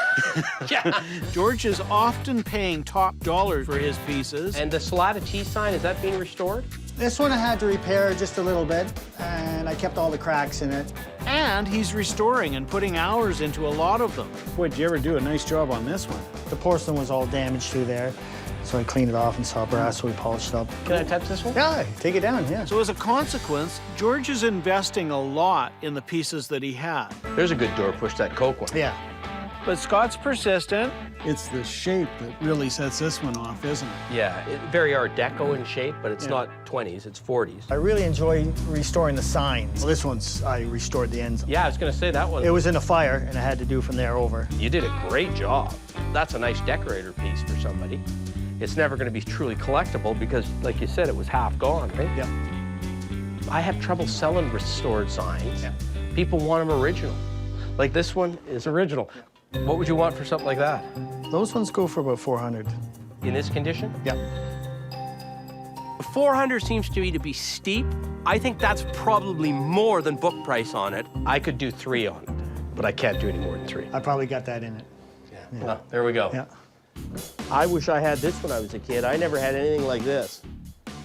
Yeah. George is often paying top dollar for his pieces. And the Salada cheese sign, is that being restored? This one I had to repair just a little bit, and I kept all the cracks in it. And he's restoring and putting hours into a lot of them. Boy, did you ever do a nice job on this one? The porcelain was all damaged through there, so I cleaned it off and saw brass, so we polished it up. Can I touch this one? Yeah, take it down, yeah. So as a consequence, George is investing a lot in the pieces that he had. There's a good door push, that Coke one. Yeah. But Scott's persistent. It's the shape that really sets this one off, isn't it? Yeah, very Art Deco in shape, but it's not 20s, it's 40s. I really enjoy restoring the signs. Well, this one's, I restored the ends. Yeah, I was gonna say that one. It was in a fire, and I had to do from there over. You did a great job. That's a nice decorator piece for somebody. It's never gonna be truly collectible because, like you said, it was half gone, right? Yeah. I have trouble selling restored signs. Yeah. People want them original. Like this one is original. What would you want for something like that? Those ones go for about $400. In this condition? Yeah. 400 seems to me to be steep. I think that's probably more than book price on it. I could do 3 on it, but I can't do any more than 3. I probably got that in it. Yeah. Well, there we go. Yeah. I wish I had this when I was a kid. I never had anything like this.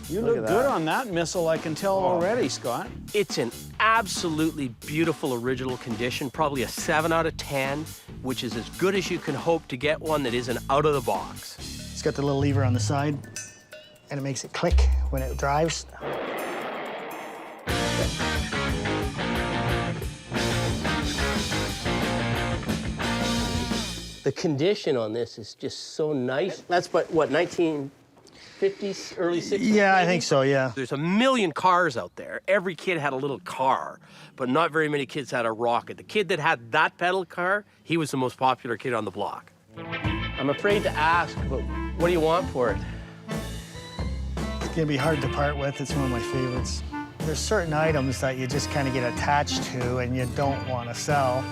You look good on that missile, I can tell already, Scott. It's in absolutely beautiful original condition, probably a 7 out of 10, which is as good as you can hope to get one that isn't out of the box. It's got the little lever on the side, and it makes it click when it drives. The condition on this is just so nice. That's what 19... 50s, early 60s? Yeah, I maybe? think so, yeah. There's a million cars out there. Every kid had a little car, but not very many kids had a rocket. The kid that had that pedal car, he was the most popular kid on the block. I'm afraid to ask, but what do you want for it? It's gonna be hard to part with. It's one of my favorites. There's certain items that you just kind of get attached to and you don't want to sell.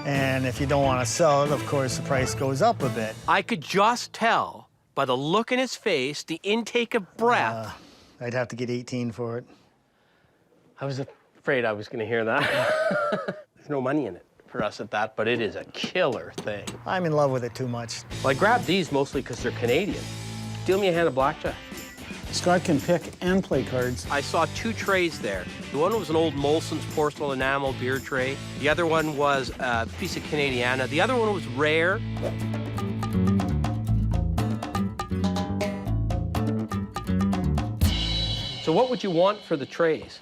And if you don't want to sell it, of course, the price goes up a bit. I could just tell by the look in his face, the intake of breath. I'd have to get 18 for it. I was afraid I was going to hear that. There's no money in it for us at that, but it is a killer thing. I'm in love with it too much. Well, I grabbed these mostly because they're Canadian. Deal me a hand of blackjack. Scott can pick and play cards. I saw 2 trays there. The one was an old Molson's porcelain enamel beer tray. The other one was a piece of Canadiana. The other one was rare. So what would you want for the trays?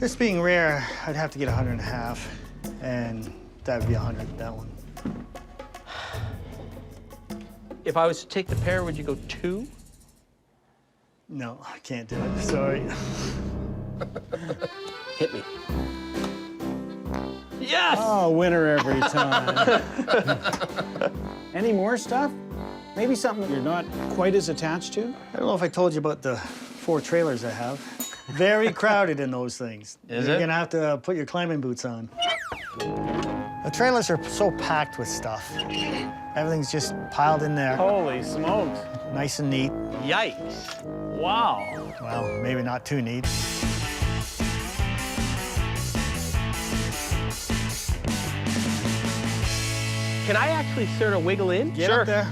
This being rare, I'd have to get 100 and a half, and that would be 100, that one. If I was to take the pair, would you go 2? No, I can't do it, sorry. Hit me. Yes! Oh, winner every time. Any more stuff? Maybe something you're not quite as attached to? I don't know if I told you about the 4 trailers I have. Very crowded in those things. You're gonna have to put your climbing boots on. The trailers are so packed with stuff. Everything's just piled in there. Holy smokes. Nice and neat. Yikes. Wow. Well, maybe not too neat. Can I actually sort of wiggle in? Get up there.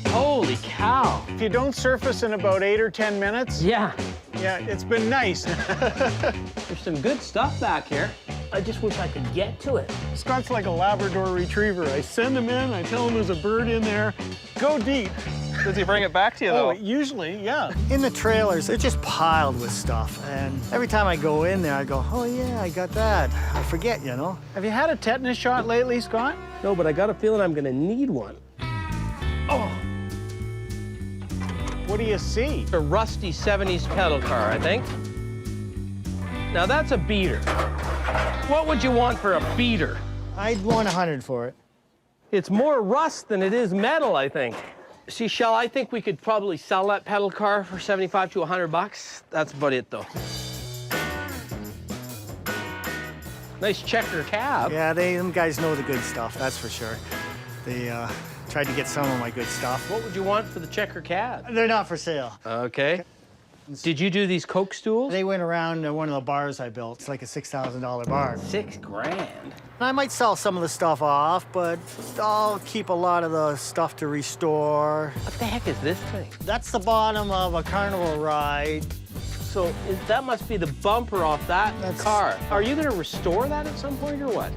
Holy cow. If you don't surface in about 8 or 10 minutes. Yeah. Yeah, it's been nice. There's some good stuff back here. I just wish I could get to it. Scott's like a Labrador retriever. I send him in, I tell him there's a bird in there. Go deep. Does he bring it back to you, though? Oh, usually, yeah. In the trailers, they're just piled with stuff. And every time I go in there, I go, oh, yeah, I got that. I forget, you know? Have you had a tetanus shot lately, Scott? No, but I got a feeling I'm gonna need one. Oh. What do you see? A rusty 70s pedal car, I think. Now that's a beater. What would you want for a beater? I'd want 100 for it. It's more rust than it is metal, I think. See, Shell, I think we could probably sell that pedal car for 75 to 100 bucks. That's about it, though. Nice checker cab. Yeah, them guys know the good stuff, that's for sure. They tried to get some of my good stuff. What would you want for the checker cab? They're not for sale. Okay. Did you do these Coke stools? They went around one of the bars I built. It's like a $6,000 bar. $6 grand. I might sell some of the stuff off, but I'll keep a lot of the stuff to restore. What the heck is this thing? That's the bottom of a carnival ride. So that must be the bumper off that car. Are you going to restore that at some point or what?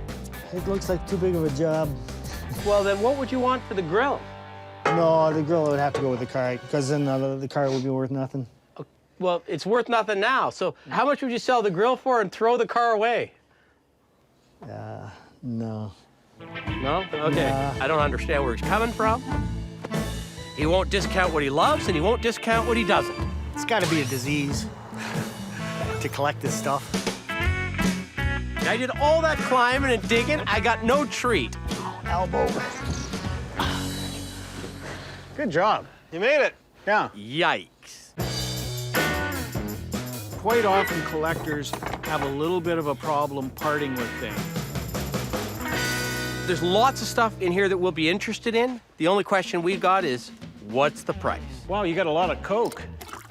It looks like too big of a job. Well, then what would you want for the grill? No, the grill would have to go with the car, because then the car would be worth nothing. Well, it's worth nothing now. So how much would you sell the grill for and throw the car away? No. No? Okay. I don't understand where he's coming from. He won't discount what he loves, and he won't discount what he doesn't. It's got to be a disease to collect this stuff. I did all that climbing and digging. I got no treat. Elbow. Good job. You made it. Yeah. Yikes. Quite often, collectors have a little bit of a problem parting with things. There's lots of stuff in here that we'll be interested in. The only question we've got is, what's the price? Wow, you got a lot of Coke.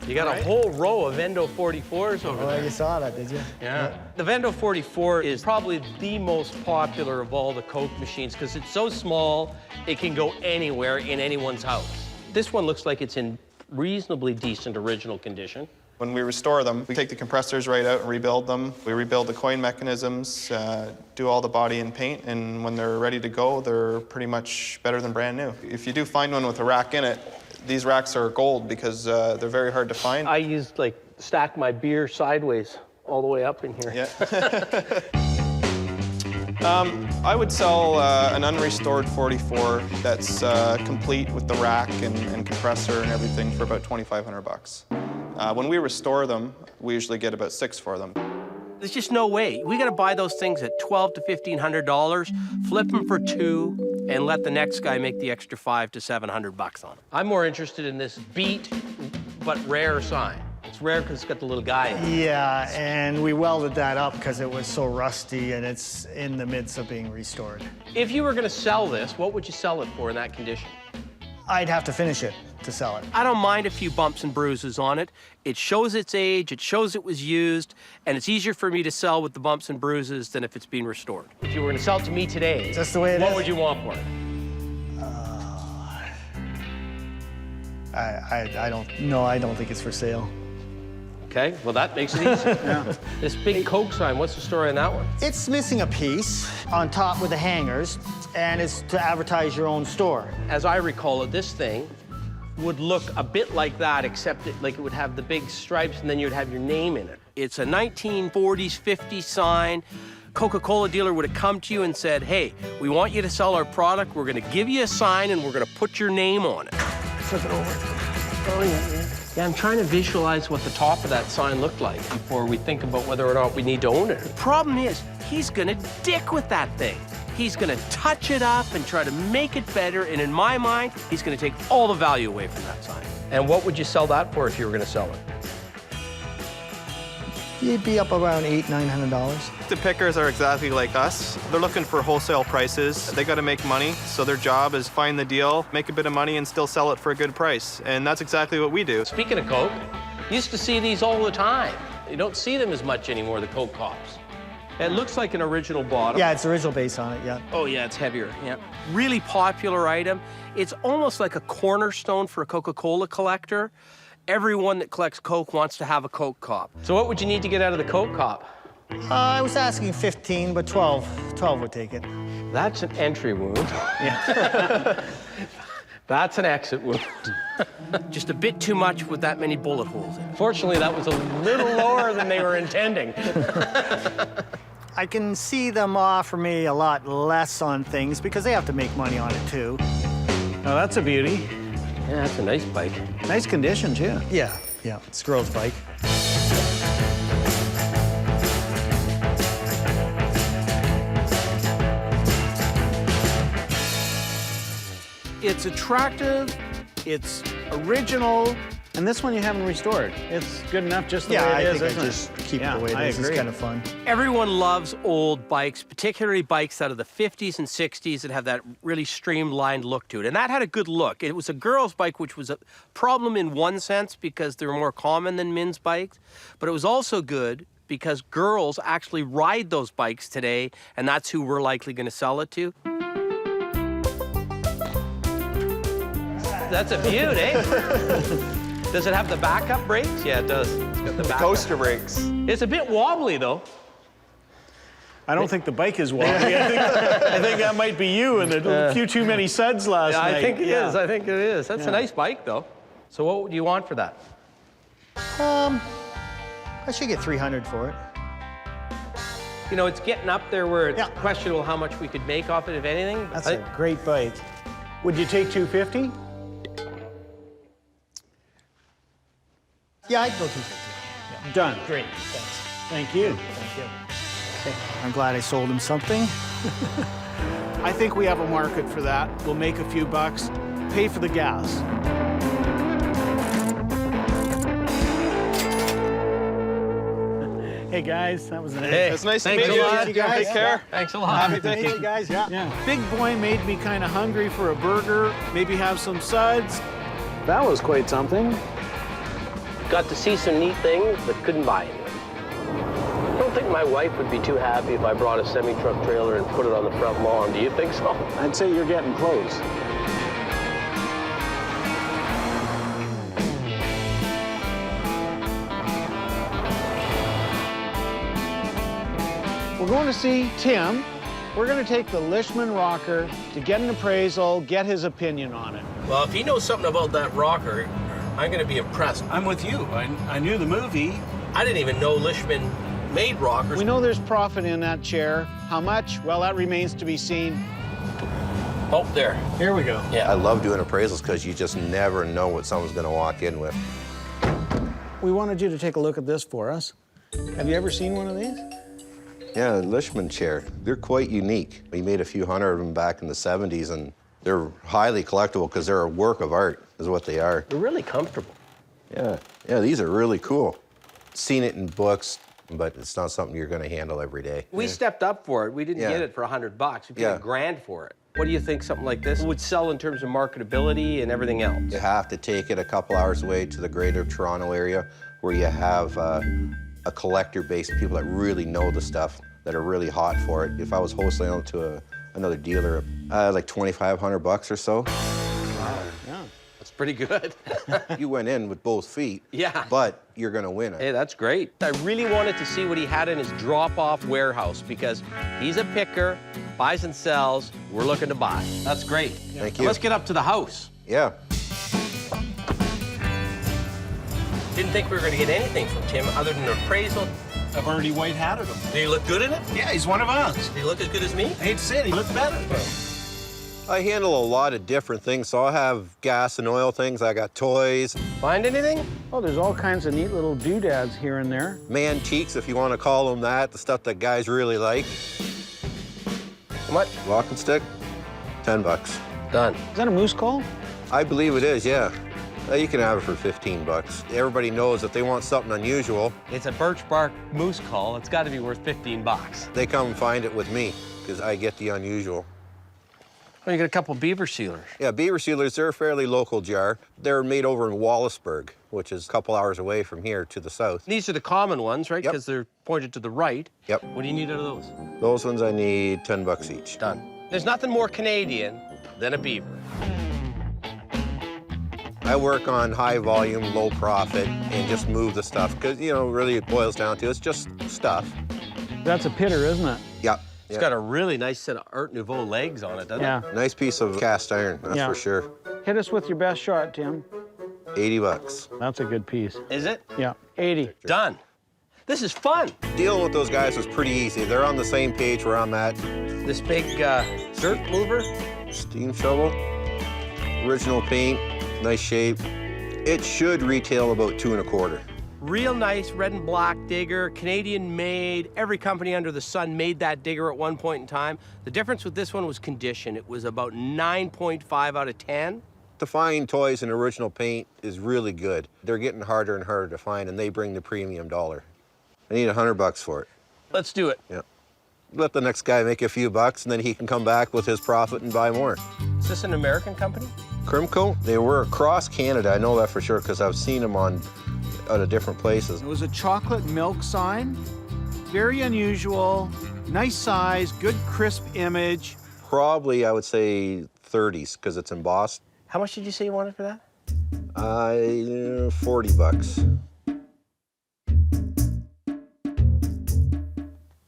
You got a whole row of Vendo 44s over there. Oh, you saw that, did you? Yeah. The Vendo 44 is probably the most popular of all the Coke machines because it's so small, it can go anywhere in anyone's house. This one looks like it's in reasonably decent original condition. When we restore them, we take the compressors right out and rebuild them. We rebuild the coin mechanisms, do all the body and paint, and when they're ready to go, they're pretty much better than brand new. If you do find one with a rack in it, these racks are gold because they're very hard to find. I used, like, stack my beer sideways all the way up in here. Yeah. I would sell an unrestored 44 that's complete with the rack and compressor and everything for about $2,500. When we restore them, we usually get about 6 for them. There's just no way. We gotta buy those things at $1,200 to $1,500, flip them for 2, and let the next guy make the extra $500 to $700 on them. I'm more interested in this beat, but rare sign. It's rare because it's got the little guy in it. Yeah, and we welded that up because it was so rusty and it's in the midst of being restored. If you were gonna sell this, what would you sell it for in that condition? I'd have to finish it to sell it. I don't mind a few bumps and bruises on it. It shows its age, it shows it was used, and it's easier for me to sell with the bumps and bruises than if it's been restored. If you were gonna sell it to me today, just the way it what is? would you want for it? I don't think it's for sale. Okay, well that makes it easy. Yeah. This big Coke sign, what's the story on that one? It's missing a piece on top with the hangers, and it's to advertise your own store. As I recall it, this thing would look a bit like that, except it would have the big stripes and then you'd have your name in it. It's a 1940s, 50s sign. Coca-Cola dealer would have come to you and said, hey, we want you to sell our product. We're gonna give you a sign and we're gonna put your name on it. Flip it over. Oh, yeah. Yeah, I'm trying to visualize what the top of that sign looked like before we think about whether or not we need to own it. The problem is, he's gonna dick with that thing. He's gonna touch it up and try to make it better, and in my mind, he's gonna take all the value away from that sign. And what would you sell that for if you were gonna sell it? You'd be up around $800, $900. The pickers are exactly like us. They're looking for wholesale prices. They got to make money, so their job is find the deal, make a bit of money, and still sell it for a good price. And that's exactly what we do. Speaking of Coke, you used to see these all the time. You don't see them as much anymore, the Coke Cops. It looks like an original bottom. Yeah, it's original base on it, yeah. Oh, yeah, it's heavier, yeah. Really popular item. It's almost like a cornerstone for a Coca-Cola collector. Everyone that collects Coke wants to have a Coke Cop. So what would you need to get out of the Coke Cop? I was asking 15, but 12 would take it. That's an entry wound. Yeah. That's an exit wound. Just a bit too much with that many bullet holes in it. Fortunately, that was a little lower than they were intending. I can see them offer me a lot less on things because they have to make money on it too. Oh, that's a beauty. Yeah, that's a nice bike. Nice condition, too. Yeah, it's a girl's bike. It's attractive, it's original, and this one you haven't restored. It's good enough just the way it is, isn't it? Just keep it the way it is. It's kind of fun. Everyone loves old bikes, particularly bikes out of the 50s and 60s that have that really streamlined look to it. And that had a good look. It was a girl's bike, which was a problem in one sense because they were more common than men's bikes. But it was also good because girls actually ride those bikes today, and that's who we're likely going to sell it to. That's a beaut, eh? Does it have the backup brakes? Yeah, it does. It's got the backup. Coaster brakes. It's a bit wobbly, though. I don't think the bike is wobbly. I think that might be you and a few too many suds last night. I think it is. I think it is. That's a nice bike, though. So what would you want for that? I should get 300 for it. You know, it's getting up there where it's questionable how much we could make off it, if anything. That's a great bike. Would you take 250? Yeah, I'd go 250. Yeah. Done. Great, thanks. Thank you. Thank you. Okay. I'm glad I sold him something. I think we have a market for that. We'll make a few bucks, pay for the gas. Hey guys, that was nice. Hey, it's nice to meet you. You guys. Take care. Thanks a lot. Happy day. Hey guys, Yeah. Big boy made me kind of hungry for a burger, maybe have some suds. That was quite something. Got to see some neat things, but couldn't buy anything. I don't think my wife would be too happy if I brought a semi-truck trailer and put it on the front lawn. Do you think so? I'd say you're getting close. We're going to see Tim. We're going to take the Lishman rocker to get an appraisal, get his opinion on it. Well, if he knows something about that rocker, I'm going to be impressed. I'm with you. I knew the movie. I didn't even know Lishman made rockers. We know there's profit in that chair. How much? Well, that remains to be seen. Oh, there. Here we go. Yeah. I love doing appraisals because you just never know what someone's going to walk in with. We wanted you to take a look at this for us. Have you ever seen one of these? Yeah, the Lishman chair. They're quite unique. We made a few hundred of them back in the 70s, and they're highly collectible because they're a work of art, is what they are. They're really comfortable. Yeah, these are really cool. Seen it in books, but it's not something you're going to handle every day. We stepped up for it. We didn't get it for $100. We paid $1,000 for it. What do you think something like this would sell in terms of marketability and everything else? You have to take it a couple hours away to the greater Toronto area where you have a collector base, people that really know the stuff, that are really hot for it. If I was wholesaling to another dealer, like $2,500 or so. Wow, yeah. That's pretty good. You went in with both feet, but you're gonna win it. Hey, that's great. I really wanted to see what he had in his drop-off warehouse because he's a picker, buys and sells. We're looking to buy. That's great. Thank Now you. let's get up to the house. Yeah. Didn't think we were going to get anything from Tim other than an appraisal. I've already white hatted him. Do you look good in it? Yeah, he's one of us. Do you look as good as me? I hate to say it, he looked better. I handle a lot of different things, so I'll have gas and oil things. I got toys. Find anything? Oh, there's all kinds of neat little doodads here and there. Mantiques, if you want to call them that, the stuff that guys really like. How much? Walking stick, $10. Done. Is that a moose call? I believe it is, yeah. You can have it for $15. Everybody knows if they want something unusual, It's a birch bark moose call. It's got to be worth $15. they come and find it with me because I get the unusual. Oh, you got a couple beaver sealers. Yeah, beaver sealers, they're a fairly local jar. They're made over in Wallaceburg, which is a couple hours away from here to the south. These are the common ones, right? Yep. Because they're pointed to the right. Yep. What do you need out of those? Those ones I need $10 each. Done. There's nothing more Canadian than a beaver. I work on high volume, low profit, and just move the stuff because, you know, really it boils down to it's just stuff. That's a pitter, isn't it? Yeah. It's got a really nice set of Art Nouveau legs on it, doesn't it? Nice piece of cast iron, that's for sure. Hit us with your best shot, Tim. $80. That's a good piece. Is it? Yeah, 80. Done. This is fun. Dealing with those guys was pretty easy. They're on the same page where I'm at. This big dirt mover. Steam shovel, original paint, nice shape. It should retail about $2 1/4. Real nice red and black digger, Canadian made. Every company under the sun made that digger at one point in time. The difference with this one was condition. It was about 9.5 out of 10. To find toys in original paint is really good. They're getting harder and harder to find, and they bring the premium dollar. I need $100 for it. Let's do it. Yeah. Let the next guy make a few bucks, and then he can come back with his profit and buy more. Is this an American company? Crimco, they were across Canada. I know that for sure because I've seen them on out of different places. It was a chocolate milk sign. Very unusual, nice size, good crisp image. Probably, I would say 30s because it's embossed. How much did you say you wanted for that? $40.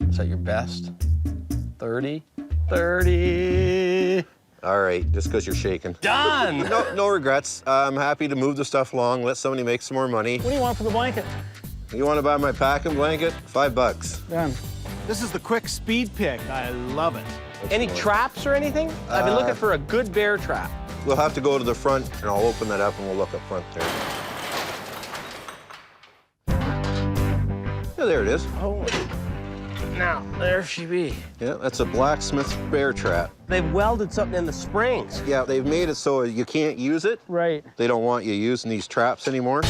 Is that your best? 30? 30. All right, just because you're shaking. Done! No regrets. I'm happy to move the stuff along, let somebody make some more money. What do you want for the blanket? You want to buy my packing blanket? $5. Done. This is the quick speed pick. I love it. Any traps or anything? I've been looking for a good bear trap. We'll have to go to the front, and I'll open that up, and we'll look up front there. Yeah, there it is. Oh, now, there she be. Yeah, that's a blacksmith bear trap. They've welded something in the springs. Yeah, they've made it so you can't use it. Right. They don't want you using these traps anymore.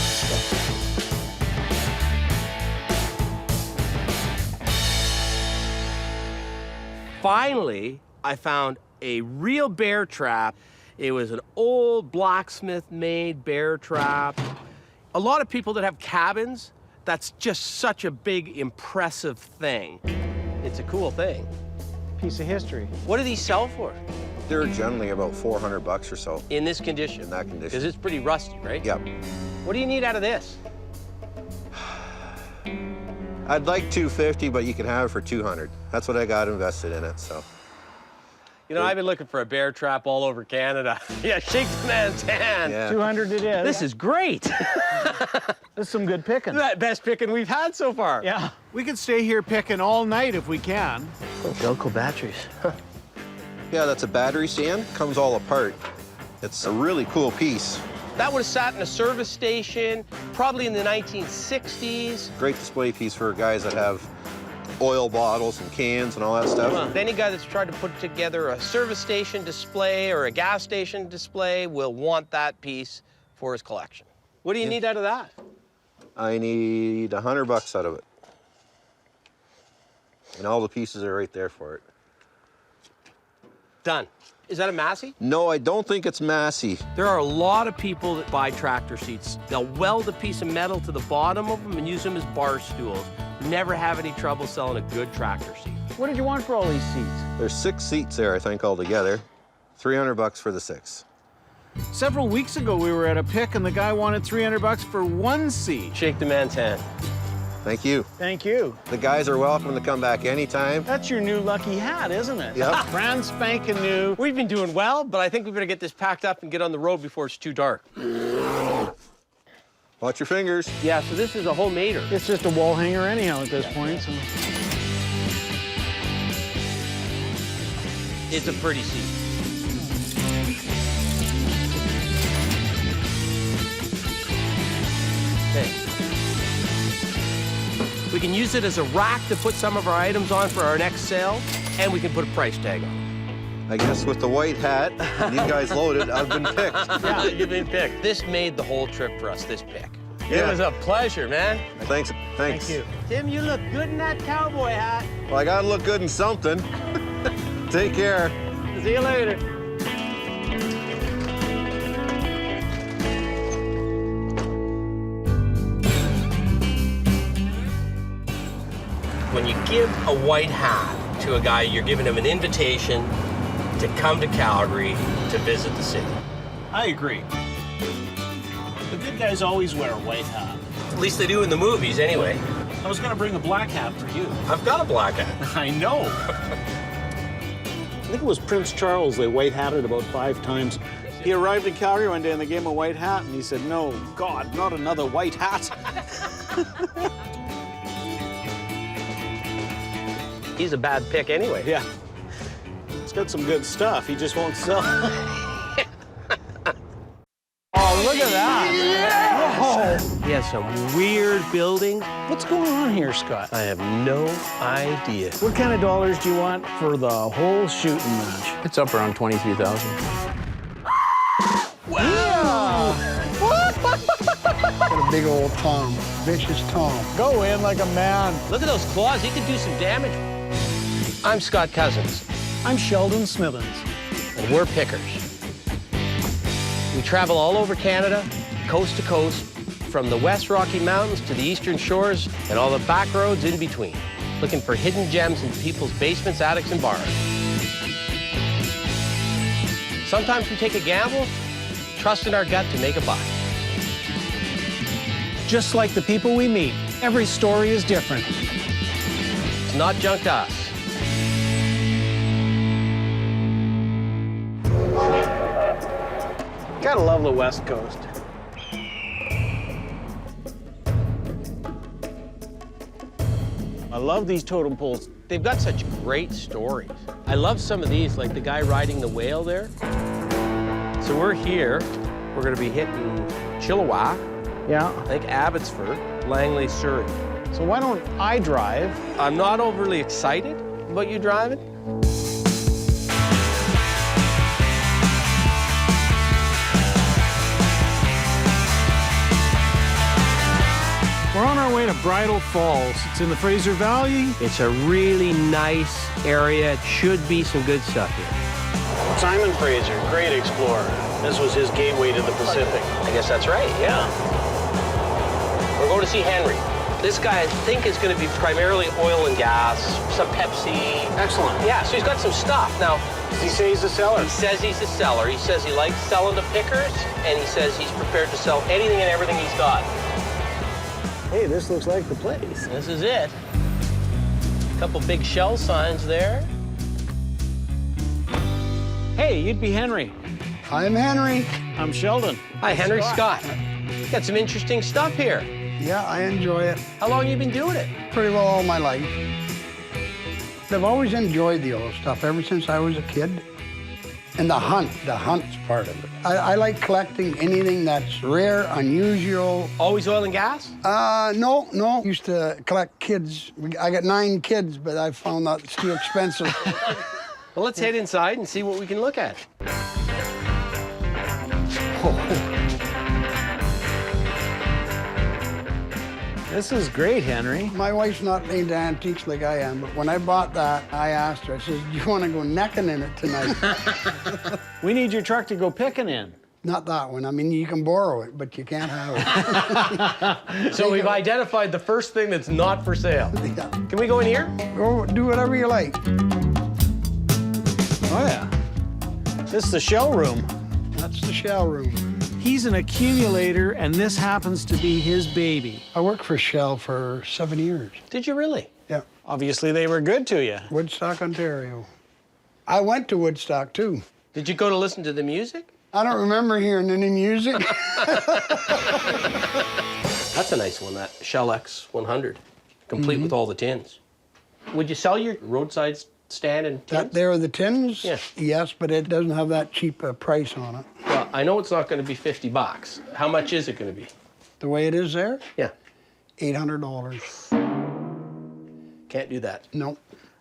Finally, I found a real bear trap. It was an old blacksmith-made bear trap. A lot of people that have cabins, that's just such a big, impressive thing. It's a cool thing. Piece of history. What do these sell for? They're generally about $400 or so. In this condition? In that condition. Because it's pretty rusty, right? Yep. What do you need out of this? I'd like $250, but you can have it for $200. That's what I got invested in it, so. You know, I've been looking for a bear trap all over Canada. Yeah, shake the man's hand. Yeah. 200 it is. This is great. This is some good picking. The best picking we've had so far. Yeah. We could stay here picking all night if we can. Oh, Delco batteries. Huh. Yeah, that's a battery stand. Comes all apart. It's a really cool piece. That would have sat in a service station, probably in the 1960s. Great display piece for guys that have oil bottles and cans and all that stuff. Any guy that's tried to put together a service station display or a gas station display will want that piece for his collection. What do you need out of that? I need $100 out of it. And all the pieces are right there for it. Done. Is that a Massey? No, I don't think it's Massey. There are a lot of people that buy tractor seats. They'll weld a piece of metal to the bottom of them and use them as bar stools. Never have any trouble selling a good tractor seat. What did you want for all these seats? There's 6 seats there, I think, altogether. $300 for the 6. Several weeks ago, we were at a pick, and the guy wanted $300 for one seat. Shake the man's hand. Thank you. Thank you. The guys are welcome to come back anytime. That's your new lucky hat, isn't it? Yep. Brand spanking new. We've been doing well, but I think we better get this packed up and get on the road before it's too dark. Watch your fingers. Yeah, so this is a homemader. It's just a wall hanger anyhow at this point. So. It's a pretty seat. Okay. We can use it as a rack to put some of our items on for our next sale, and we can put a price tag on I guess with the white hat, and you guys loaded, I've been picked. Yeah, you've been picked. This made the whole trip for us, this pick. Yeah. It was a pleasure, man. Thanks. Thank you. Tim, you look good in that cowboy hat. Well, I gotta look good in something. Take care. See you later. When you give a white hat to a guy, you're giving him an invitation to come to Calgary to visit the city. I agree. The good guys always wear a white hat. At least they do in the movies, anyway. I was gonna bring a black hat for you. I've got a black hat. I know. I think it was Prince Charles they white hatted about 5 times. He arrived in Calgary one day and they gave him a white hat and he said, "No, God, not another white hat." He's a bad pick anyway. Yeah. It's got some good stuff. He just won't sell. Oh, look at that. Yes. He has some weird buildings. What's going on here, Scott? I have no idea. What kind of dollars do you want for the whole shooting match? It's up around 23,000. Wow! Got a big old Tom, vicious Tom. Go in like a man. Look at those claws. He could do some damage. I'm Scott Cozens. I'm Sheldon Smithens. And we're pickers. We travel all over Canada, coast to coast, from the West Rocky Mountains to the Eastern Shores and all the back roads in between, looking for hidden gems in people's basements, attics, and barns. Sometimes we take a gamble, trust in our gut to make a buck. Just like the people we meet, every story is different. It's not junk to us. Gotta love the West Coast. I love these totem poles. They've got such great stories. I love some of these, like the guy riding the whale there. So we're here. We're gonna be hitting Chilliwack, Yeah. I think Abbotsford, Langley, Surrey. So why don't I drive? I'm not overly excited about you driving. We're on our way to Bridal Falls. It's in the Fraser Valley. It's a really nice area. It should be some good stuff here. Simon Fraser, great explorer. This was his gateway to the Pacific. I guess that's right, yeah. We're going to see Henry. This guy, I think, is going to be primarily oil and gas, some Pepsi. Excellent. Yeah, so he's got some stuff. Now, Does he say he's a seller? he says he's a seller. He says he likes selling to pickers, and he says he's prepared to sell anything and everything he's got. Hey, this looks like the place. This is it. A couple big shell signs there. Hey, you'd be Henry. I'm Henry. I'm Sheldon. Hi, Henry Scott. Got some interesting stuff here. Yeah, I enjoy it. How long you been doing it? Pretty well all my life. I've always enjoyed the old stuff ever since I was a kid. And the hunt's part of it. I like collecting anything that's rare, unusual. Always oil and gas? No. Used to collect kids. I got 9 kids, but I found that it's too expensive. Well, let's head inside and see what we can look at. This is great, Henry. My wife's not into antiques like I am, but when I bought that, I asked her, I said, do you want to go necking in it tonight? We need your truck to go picking in. Not that one. I mean, you can borrow it, but you can't have it. So we've identified the first thing that's not for sale. Yeah. Can we go in here? Go do whatever you like. Oh, yeah. This is the shell room. That's the shell room. He's an accumulator, and this happens to be his baby. I worked for Shell for 7 years. Did you really? Yeah. Obviously, they were good to you. Woodstock, Ontario. I went to Woodstock, too. Did you go to listen to the music? I don't remember hearing any music. That's a nice one, that Shell X100, complete with all the tins. Would you sell your roadside stand and tins? That there are the tins? Yeah. Yes, but it doesn't have that cheap a price on it. Well, I know it's not going to be $50. How much is it going to be? The way it is there? Yeah. $800. Can't do that. No.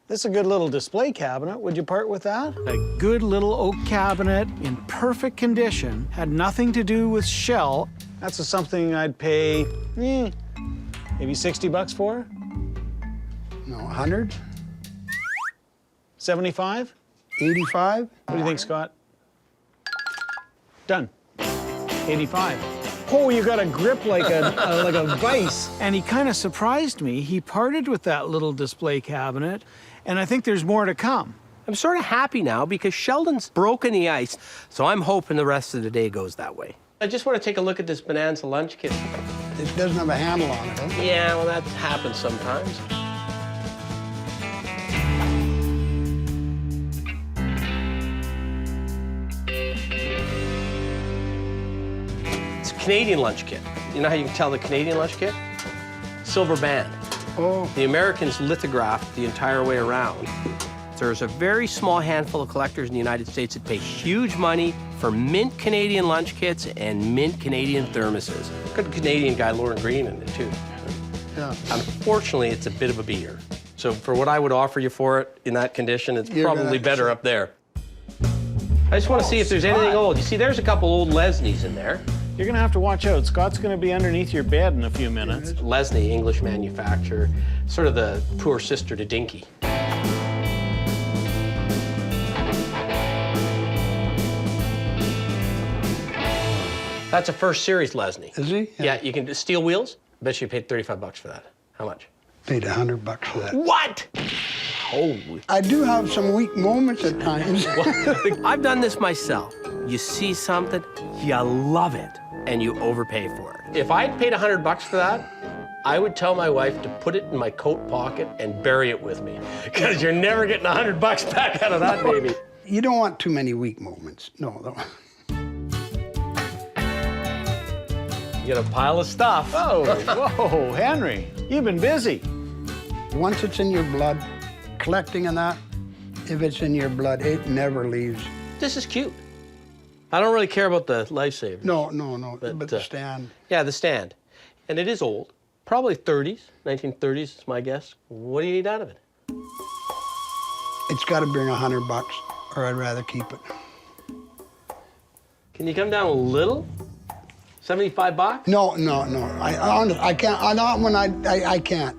This is a good little display cabinet. Would you part with that? A good little oak cabinet in perfect condition. Had nothing to do with shell. That's something I'd pay, maybe $60 for. No, 100? 75? 85? What do you think, Scott? Done. 85. Oh, you got a grip like a vice. And he kind of surprised me. He parted with that little display cabinet, and I think there's more to come. I'm sort of happy now because Sheldon's broken the ice, so I'm hoping the rest of the day goes that way. I just want to take a look at this Bonanza lunch kit. It doesn't have a handle on it, huh? Yeah, well, that happens sometimes. It's a Canadian lunch kit. You know how you can tell the Canadian lunch kit? Silver band. Oh. The Americans lithographed the entire way around. There's a very small handful of collectors in the United States that pay huge money for mint Canadian lunch kits and mint Canadian thermoses. Good Canadian guy, Lauren Green, in it, too. Yeah. Unfortunately, it's a bit of a beer. So for what I would offer you for it in that condition, it's probably better up there. I just want to see if there's anything old. You see, there's a couple old Lesnies in there. You're gonna have to watch out. Scott's gonna be underneath your bed in a few minutes. Lesnie, English manufacturer, sort of the poor sister to Dinky. That's a first series Lesnie. Is he? Yeah, you can do steel wheels. I bet you paid $35 for that. How much? Paid $100 for that. What? Holy. I do have some weak moments at times. I've done this myself. You see something, you love it, and you overpay for it. If I'd paid $100 for that, I would tell my wife to put it in my coat pocket and bury it with me, because you're never getting $100 back out of that baby. You don't want too many weak moments. No. You got a pile of stuff. Oh, whoa, Henry, you've been busy. Once it's in your blood, collecting and that, if it's in your blood, it never leaves. This is cute. I don't really care about the lifesaver. No, but the stand. Yeah, the stand. And it is old. Probably 30s, 1930s is my guess. What do you need out of it? It's got to bring $100, or I'd rather keep it. Can you come down a little? $75? No. I can't. On that one, I can't.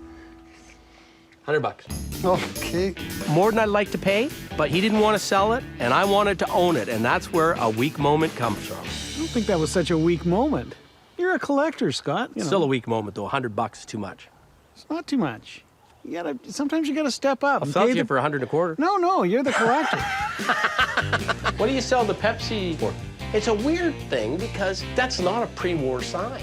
$100. Okay. More than I'd like to pay, but he didn't want to sell it, and I wanted to own it, and that's where a weak moment comes from. I don't think that was such a weak moment. You're a collector, Scott. You know. Still a weak moment, though. $100 is too much. It's not too much. Sometimes you gotta step up. I'll sell it to you for $125. No, you're the collector. What do you sell the Pepsi for? It's a weird thing because that's not a pre-war sign.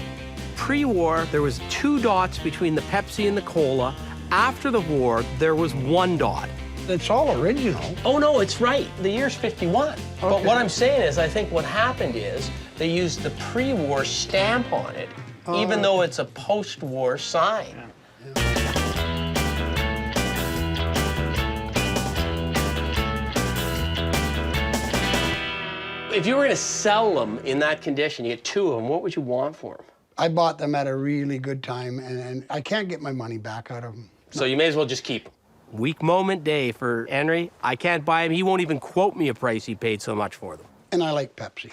Pre-war, there was 2 dots between the Pepsi and the cola. After the war, there was 1 dot. It's all original. Oh, no, it's right. The year's 51. But Okay. what I'm saying is, I think what happened is they used the pre-war stamp on it, even though it's a post-war sign. If you were going to sell them in that condition, you get 2 of them, what would you want for them? I bought them at a really good time, and I can't get my money back out of them. So you may as well just keep them. Weak moment day for Henry. I can't buy him. He won't even quote me a price he paid so much for them. And I like Pepsi.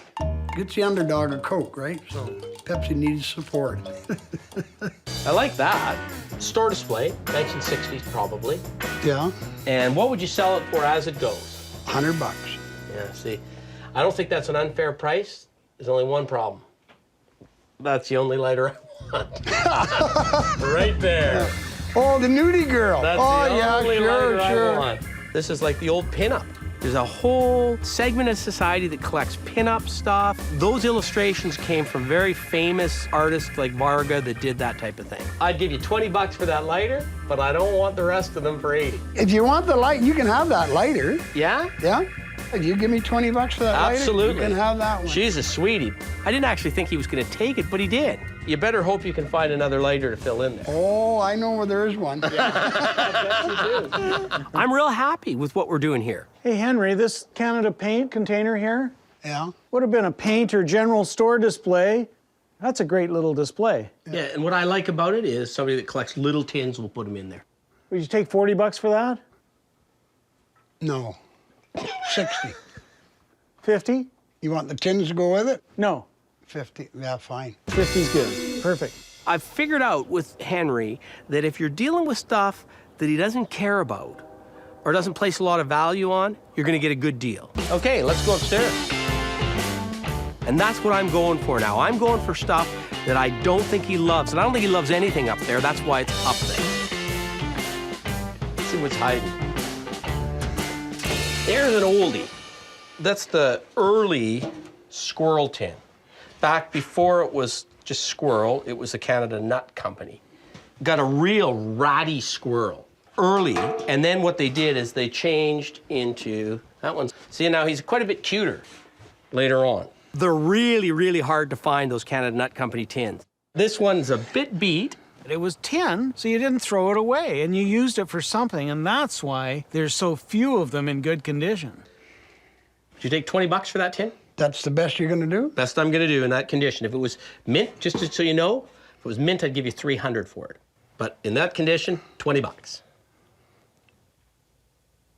It's the underdog of Coke, right? So Pepsi needs support. I like that. Store display, 1960s probably. Yeah. And what would you sell it for as it goes? $100. Yeah, see, I don't think that's an unfair price. There's only one problem. That's the only lighter I want. Right there. Oh, the nudie girl. That's oh, the yeah, only sure, lighter sure. I want. This is like the old pinup. There's a whole segment of society that collects pinup stuff. Those illustrations came from very famous artists like Varga that did that type of thing. I'd give you 20 bucks for that lighter, but I don't want the rest of them for 80. If you want the light, you can have that lighter. Yeah? Yeah. If you give me 20 bucks for that Absolutely. lighter, you can have that one. She's a sweetie. I didn't actually think he was going to take it, but he did. You better hope you can find another lighter to fill in there. Oh, I know where there is one. I'm real happy with what we're doing here. Hey, Henry, this Canada Paint container here Yeah. would have been a paint or general store display. That's a great little display. Yeah, and what I like about it is somebody that collects little tins will put them in there. Would you take 40 bucks for that? No. 60. 50? You want the tins to go with it? No. 50. Yeah, fine. 50's good. Perfect. I've figured out with Henry that if you're dealing with stuff that he doesn't care about or doesn't place a lot of value on, you're going to get a good deal. Okay, let's go upstairs. And that's what I'm going for now. I'm going for stuff that I don't think he loves. And I don't think he loves anything up there. That's why it's up there. Let's see what's hiding. There's an oldie. That's the early squirrel tin. Back before it was just squirrel, it was the Canada Nut Company. Got a real ratty squirrel early, and then what they did is they changed into that one. See, now he's quite a bit cuter later on. They're really, really hard to find, those Canada Nut Company tins. This one's a bit beat. It was tin, so you didn't throw it away, and you used it for something, and that's why there's so few of them in good condition. Would you take 20 bucks for that tin? That's the best you're going to do? Best I'm going to do in that condition. If it was mint, just so you know, if it was mint, I'd give you 300 for it. But in that condition, 20 bucks.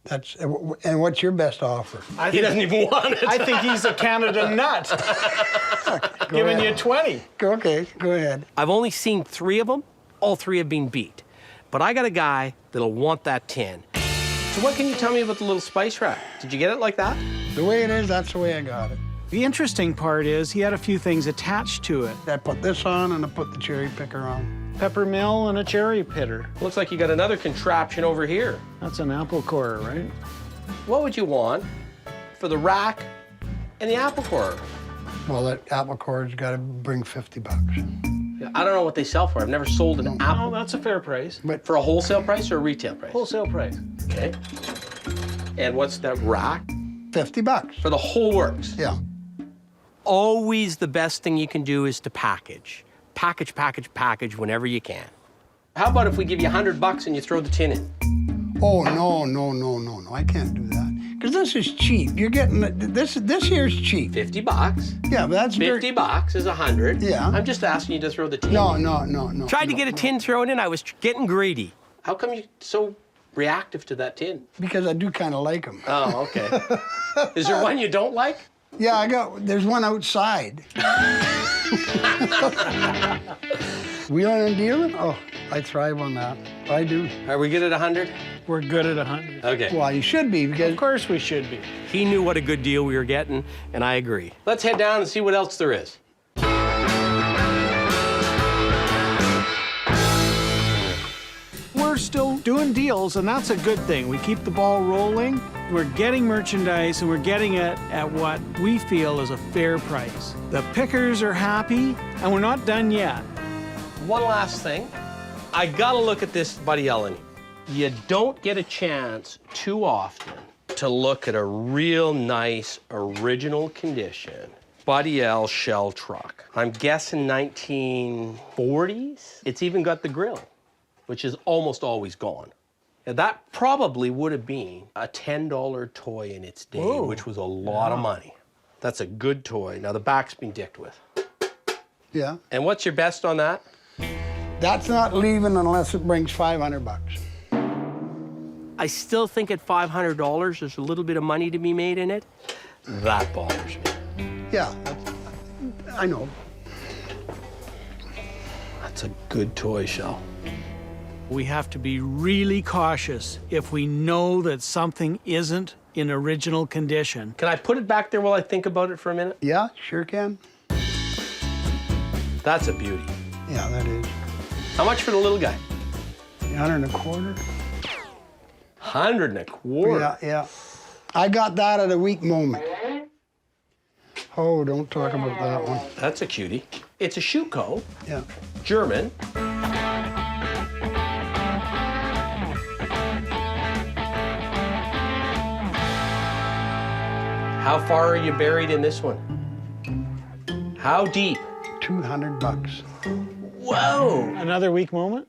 That's, and what's your best offer? He doesn't even want it. I think he's a Canada Nut. Giving you 20. Okay, go ahead. I've only seen 3 of them. All 3 have been beat. But I got a guy that'll want that tin. So what can you tell me about the little spice rack? Did you get it like that? The way it is, that's the way I got it. The interesting part is he had a few things attached to it. I put this on and I put the cherry picker on. Pepper mill and a cherry pitter. Looks like you got another contraption over here. That's an apple corer, right? What would you want for the rack and the apple corer? Well, that apple core's got to bring 50 bucks. I don't know what they sell for. I've never sold an apple. Oh, that's a fair price. But for a wholesale price or a retail price? Wholesale price. Okay. And what's that rack? 50 bucks. For the whole works? Yeah. Always the best thing you can do is to package. Package, package, package whenever you can. How about if we give you 100 bucks and you throw the tin in? Oh, no, I can't do that. Because this is cheap. You're getting, this here's cheap. 50 bucks. Yeah, but that's 50 bucks is 100. Yeah. I'm just asking you to throw the tin No, in. no. Tried to get a tin thrown in, I was getting greedy. How come you're so reactive to that tin? Because I do kind of like them. Oh, okay. Is there one you don't like? Yeah, there's one outside. Wheeling and dealing? Oh, I thrive on that. I do. Are we good at 100? We're good at 100. Okay. Well, you should be, because... Of course we should be. He knew what a good deal we were getting, and I agree. Let's head down and see what else there is. We're still doing deals, and that's a good thing. We keep the ball rolling. We're getting merchandise, and we're getting it at what we feel is a fair price. The pickers are happy, and we're not done yet. One last thing. I gotta look at this Buddy Ellen. You don't get a chance too often to look at a real nice, original condition Buddy L shell truck. I'm guessing 1940s. It's even got the grill, which is almost always gone. Now, that probably would have been a $10 toy in its day, which was a lot of money. That's a good toy. Now, the back's been dicked with. Yeah. And what's your best on that? That's not leaving unless it brings $500. I still think at $500, there's a little bit of money to be made in it. That bothers me. Yeah, I know. That's a good toy, Shell. We have to be really cautious if we know that something isn't in original condition. Can I put it back there while I think about it for a minute? Yeah, sure can. That's a beauty. Yeah, that is. How much for the little guy? 125. 125. Yeah, yeah. I got that at a weak moment. Oh, don't talk about that one. That's a cutie. It's a Schuko. Yeah. German. How far are you buried in this one? How deep? $200. Whoa! Another weak moment?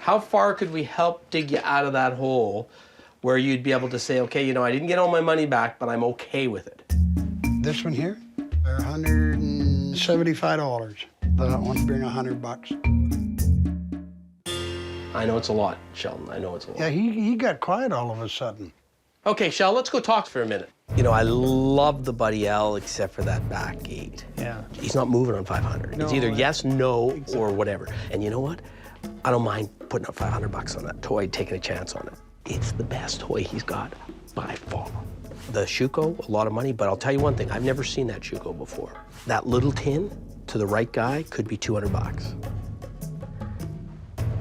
How far could we help dig you out of that hole where you'd be able to say, okay, you know, I didn't get all my money back, but I'm okay with it? This one here, $175. That one bring $100. I know it's a lot, Sheldon. I know it's a lot. Yeah, he got quiet all of a sudden. Okay, Shell, let's go talk for a minute. You know, I love the Buddy L except for that back gate. Yeah. He's not moving on 500. No, it's either yes, no, or whatever. And you know what? I don't mind putting up $500 on that toy, taking a chance on it. It's the best toy he's got by far. The Schuko, a lot of money, but I'll tell you one thing, I've never seen that Schuko before. That little tin to the right guy could be $200.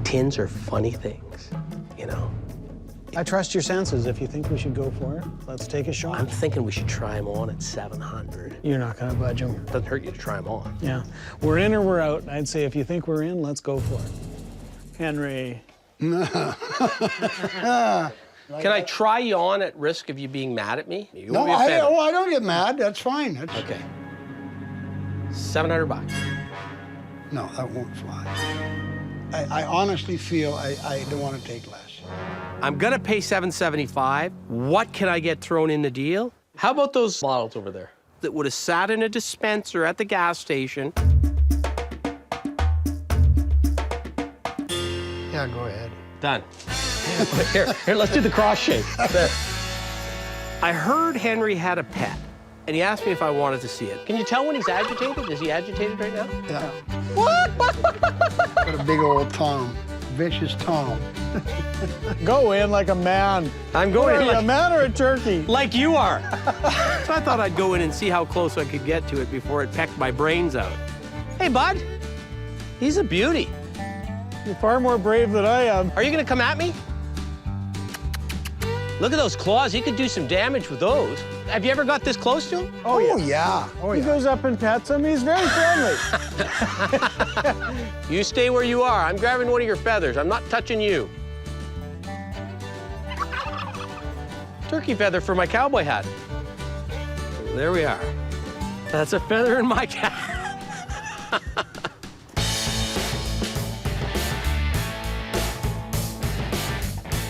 Tins are funny things, you know? I trust your senses. If you think we should go for it, let's take a shot. I'm thinking we should try them on at 700. You're not gonna budge them. Doesn't hurt you to try them on. Yeah. We're in or we're out. I'd say if you think we're in, let's go for it. Henry. Can I try you on at risk of you being mad at me? You won't No, be offended. I don't get mad. That's fine. That's... Okay. $700. No, that won't fly. I honestly feel I don't want to take less. I'm gonna pay $775. What can I get thrown in the deal? How about those models over there that would have sat in a dispenser at the gas station? Yeah, go ahead. Done. Here, let's do the cross shape. There. I heard Henry had a pet, and he asked me if I wanted to see it. Can you tell when he's agitated? Is he agitated right now? Yeah. What? Got a big old Tom. Vicious Tom. Go in like a man. I'm going in like like a man or a turkey? Like you are. So I thought I'd go in and see how close I could get to it before it pecked my brains out. Hey, bud. He's a beauty. You're far more brave than I am. Are you gonna come at me? Look at those claws. He could do some damage with those. Have you ever got this close to him? Oh, yeah. Oh, He yeah. goes up and pets him. He's very friendly. You stay where you are. I'm grabbing one of your feathers. I'm not touching you. Turkey feather for my cowboy hat. There we are. That's a feather in my cap.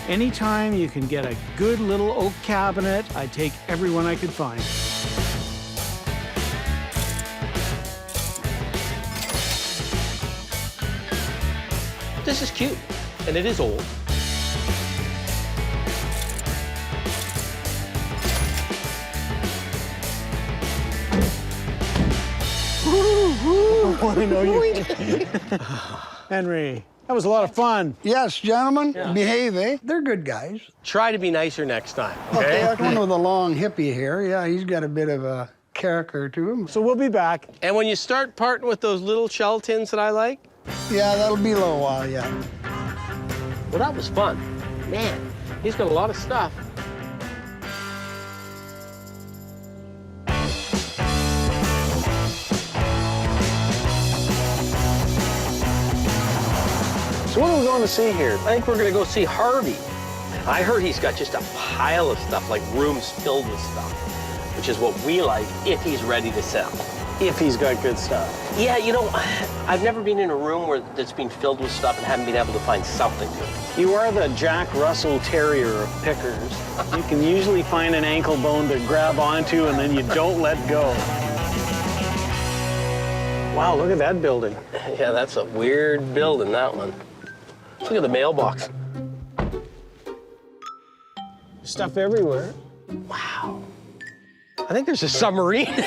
Anytime you can get a good little oak cabinet, I take every one I could find. This is cute, and it is old. I know you. Henry, that was a lot of fun. Yes, gentlemen, Yeah. behave, eh? They're good guys. Try to be nicer next time, Okay, okay? that one with the long hippie hair, yeah, he's got a bit of a character to him. So we'll be back. And when you start parting with those little shell tins that I like, Yeah, that'll be a little while, yeah. well, that was fun. Man, he's got a lot of stuff. So what are we going to see here? I think we're gonna go see Harvey. I heard he's got just a pile of stuff, like rooms filled with stuff, which is what we like if he's ready to sell. If he's got good stuff. Yeah, you know, I've never been in a room that's been filled with stuff and haven't been able to find something to it. You are the Jack Russell Terrier of pickers. You can usually find an ankle bone to grab onto and then you don't let go. Wow, look at that building. Yeah, that's a weird building, that one. Look at the mailbox. Stuff everywhere. Wow. I think there's a submarine.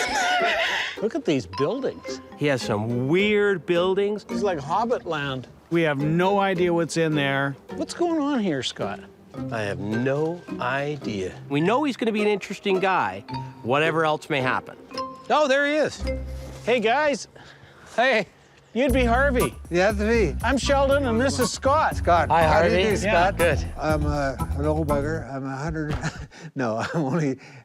Look at these buildings. He has some weird buildings. It's like Hobbit land. We have no idea what's in there. What's going on here, Scott? I have no idea. We know he's going to be an interesting guy, whatever else may happen. Oh, there he is. Hey, guys. Hey. You'd be Harvey. Yeah, that's me. I'm Sheldon, and this is Scott. Scott. Hi, How do you Harvey. do, Scott? Yeah, good. I'm an old bugger. I'm 100. No,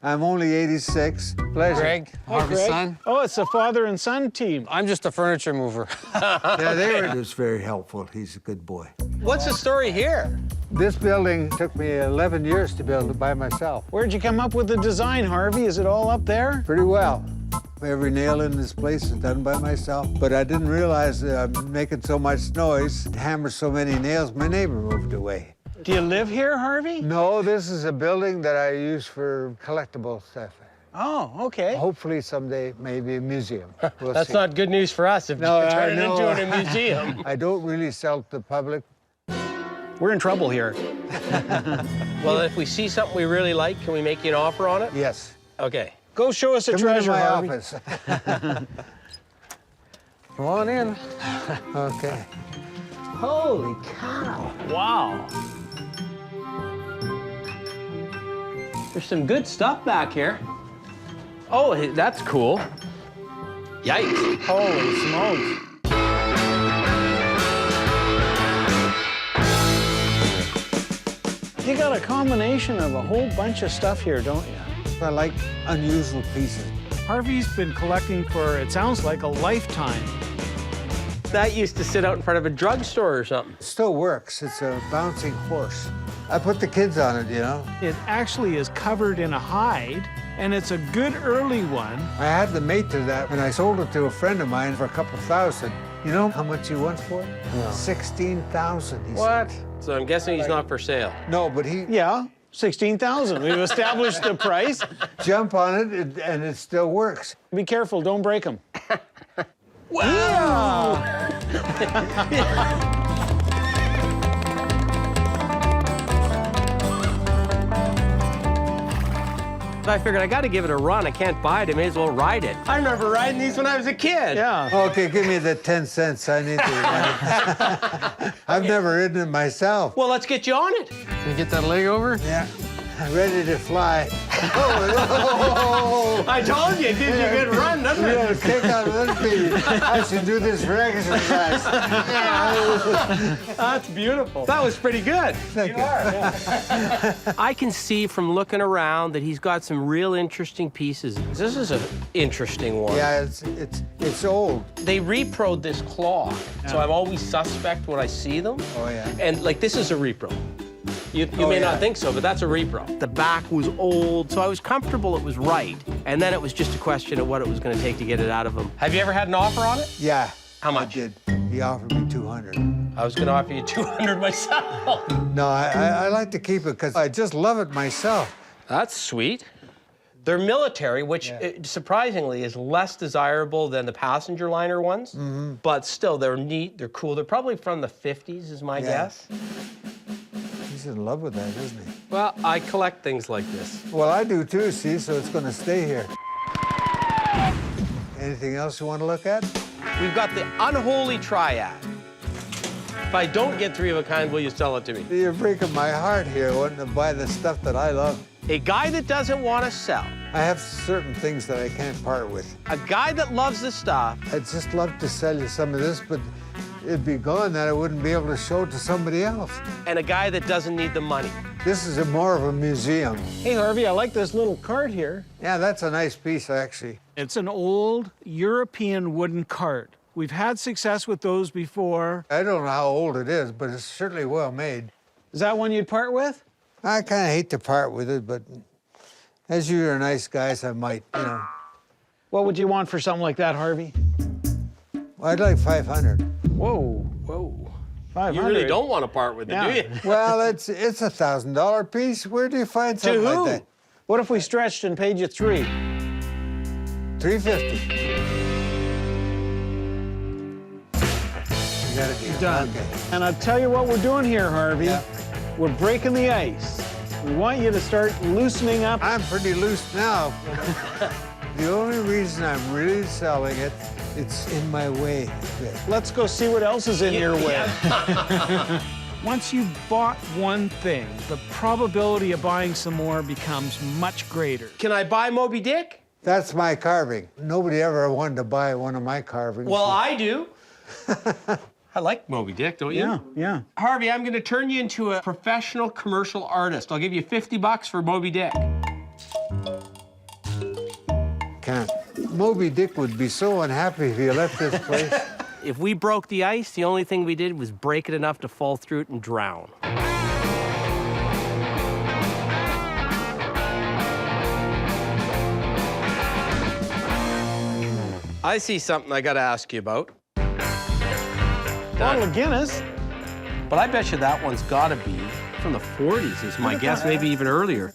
I'm only 86. Pleasure. Greg, Harvey's Greg. son. Oh, it's a father and son team. I'm just a furniture mover. Yeah, they were. He was very helpful. He's a good boy. What's the story here? This building took me 11 years to build it by myself. Where'd you come up with the design, Harvey? Is it all up there? Pretty well. Every nail in this place is done by myself, but I didn't realize that I'm making so much noise, hammer so many nails, my neighbor moved away. Do you live here, Harvey? No, this is a building that I use for collectible stuff. Oh, okay. Hopefully someday, maybe a museum. We'll That's see. not good news for us if you turn it into a museum. I don't really sell to the public. We're in trouble here. Well, if we see something we really like, can we make you an offer on it? Yes. Okay. Go show us a treasure, my Harvey. office. Come on in. Okay. Holy cow. Wow. There's some good stuff back here. Oh, that's cool. Yikes. Holy smokes. You got a combination of a whole bunch of stuff here, don't you? I like unusual pieces. Harvey's been collecting for, it sounds like, a lifetime. That used to sit out in front of a drugstore or something. It still works. It's a bouncing horse. I put the kids on it, you know. It actually is covered in a hide, and it's a good early one. I had the mate to that, and I sold it to a friend of mine for a couple thousand. You know how much he wants for it? No. 16,000. What? So I'm guessing he's not for sale. No, but he... Yeah, 16,000. We've established the price. Jump on it, and it still works. Be careful, don't break them. Wow! I figured I got to give it a run. I can't buy it. I may as well ride it. I remember riding these when I was a kid. Yeah. Okay, give me the 10 cents. I need to ride it. I've never ridden it myself. Well, let's get you on it. Can you get that leg over? Yeah. I'm ready to fly. I told you, it gives you a good run, doesn't it? Yeah, take out a little bit. I should do this for exercise. That's beautiful. That was pretty good. Thank you. I can see from looking around that he's got some real interesting pieces. This is an interesting one. Yeah, it's old. They reproed this claw, so I'm always suspect when I see them. Oh, yeah. And like this is a repro. You may not think so, but that's a repro. The back was old, so I was comfortable it was right. And then it was just a question of what it was going to take to get it out of him. Have you ever had an offer on it? Yeah. How much? I did. He offered me 200. I was going to offer you 200 myself. No, I like to keep it because I just love it myself. That's sweet. They're military, which surprisingly is less desirable than the passenger liner ones. Mm-hmm. But still, they're neat, they're cool. They're probably from the 50s is my guess. He's in love with that, isn't he? Well, I collect things like this. Well, I do too, see, so it's going to stay here. Anything else you want to look at? We've got the unholy triad. If I don't get three of a kind, will you sell it to me? You're breaking my heart here, wanting to buy the stuff that I love. A guy that doesn't want to sell. I have certain things that I can't part with. A guy that loves the stuff. I'd just love to sell you some of this, but it'd be gone that I wouldn't be able to show it to somebody else. And a guy that doesn't need the money. This is more of a museum. Hey, Harvey, I like this little cart here. Yeah, that's a nice piece, actually. It's an old European wooden cart. We've had success with those before. I don't know how old it is, but it's certainly well made. Is that one you'd part with? I kind of hate to part with it, but as you're nice guys, I might, you know. What would you want for something like that, Harvey? Well, I'd like 500. Whoa. Whoa. 500. You really don't want to part with it, do you? Well, it's $1,000 piece. Where do you find something like that? What if we stretched and paid you $300? $350. You got it done. Okay. And I'll tell you what we're doing here, Harvey. Yeah. We're breaking the ice. We want you to start loosening up. I'm pretty loose now. The only reason I'm really selling it, it's in my way. Let's go see what else is in your way. Once you've bought one thing, the probability of buying some more becomes much greater. Can I buy Moby Dick? That's my carving. Nobody ever wanted to buy one of my carvings. Well, I do. I like Moby Dick, don't you? Yeah, yeah. Harvey, I'm going to turn you into a professional commercial artist. I'll give you $50 for Moby Dick. Can't. Moby Dick would be so unhappy if he left this place. If we broke the ice, the only thing we did was break it enough to fall through it and drown. I see something I got to ask you about. Bottle of Guinness. But I bet you that one's got to be from the 40s, is my guess, maybe even earlier.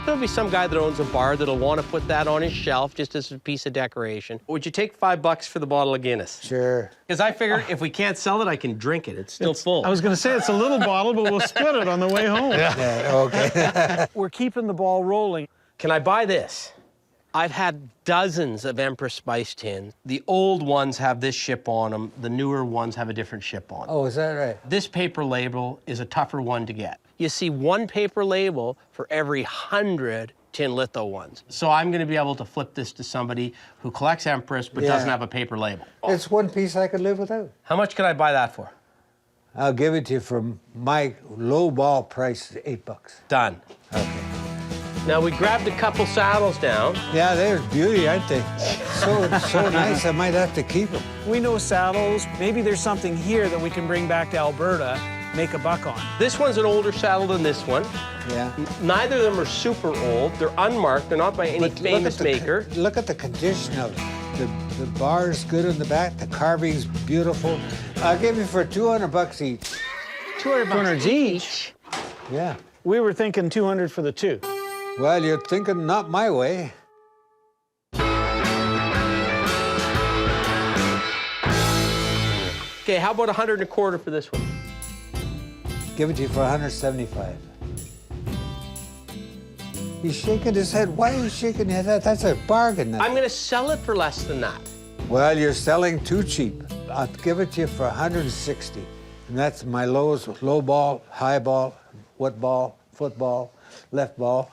There'll be some guy that owns a bar that'll want to put that on his shelf just as a piece of decoration. Would you take $5 for the bottle of Guinness? Sure. Because I figure if we can't sell it, I can drink it. It's still full. I was going to say it's a little bottle, but we'll split it on the way home. Yeah, okay. We're keeping the ball rolling. Can I buy this? I've had dozens of Empress Spice tins. The old ones have this ship on them. The newer ones have a different ship on them. Oh, is that right? This paper label is a tougher one to get. You see one paper label for every 100 tin litho ones. So I'm going to be able to flip this to somebody who collects Empress but doesn't have a paper label. It's one piece I could live without. How much can I buy that for? I'll give it to you for my low ball price, $8. Done. Okay. Now, we grabbed a couple saddles down. Yeah, they're beauty, aren't they? So nice, I might have to keep them. We know saddles. Maybe there's something here that we can bring back to Alberta, make a buck on. This one's an older saddle than this one. Yeah. Neither of them are super old. They're unmarked. They're not by any famous maker. Look at the condition of it. The bar's good in the back. The carving's beautiful. I'll give you for $200 each. $200 each? Yeah. We were thinking $200 for the two. Well, you're thinking not my way. Okay, how about $125 for this one? Give it to you for $175. He's shaking his head. Why are you shaking your head? That's a bargain. I'm going to sell it for less than that. Well, you're selling too cheap. I'll give it to you for $160. And that's my lowest, low ball, high ball, what ball, football, left ball.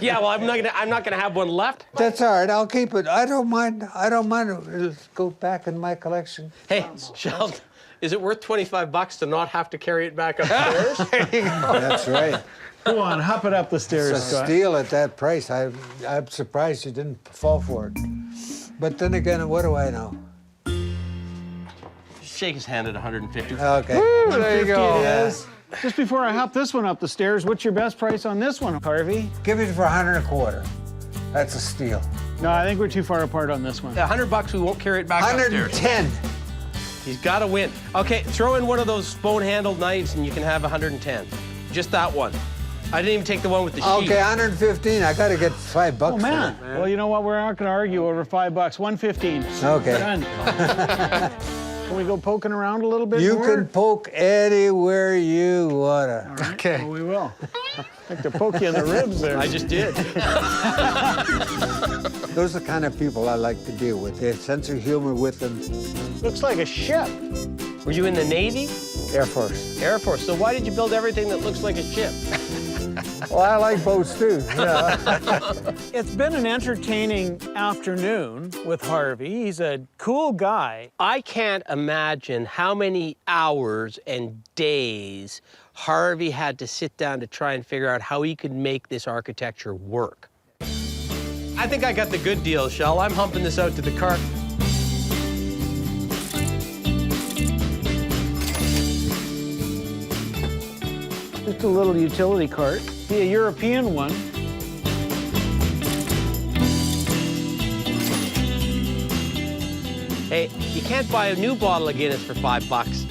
Yeah, well, I'm not gonna have one left. That's all right. I'll keep it. I don't mind. It'll go back in my collection. Hey, Sheldon, is it worth $25 to not have to carry it back upstairs? There you go. That's right. Go on, hop it up the stairs, It's a Scott. steal at that price. I'm surprised you didn't fall for it. But then again, what do I know? Shake his hand at $150. Okay. Woo, there you go. Yeah. Just before I hop this one up the stairs, what's your best price on this one, Harvey? Give it for $125. That's a steal. No, I think we're too far apart on this one. $100, we won't carry it back upstairs. $110. He's got to win. Okay, throw in one of those bone-handled knives and you can have $110. Just that one. I didn't even take the one with the sheath. Okay, $115. I got to get $5 Oh, man. for it. Well, you know what? We're not going to argue over $5. $115. Okay. Done. Can we go poking around a little bit You more? can poke anywhere you wanna. All right. Okay. Well, we will. I like to poke you in the ribs there. I just did. Those are the kind of people I like to deal with. They have sense of humor with them. Looks like a ship. Were you in the Navy? Air Force. Air Force. So why did you build everything that looks like a ship? Well, I like boats too. Yeah. It's been an entertaining afternoon with Harvey. He's a cool guy. I can't imagine how many hours and days Harvey had to sit down to try and figure out how he could make this architecture work. I think I got the good deal, Shell. I'm humping this out to the cart. Just a little utility cart. Be a European one. Hey, you can't buy a new bottle of Guinness for $5.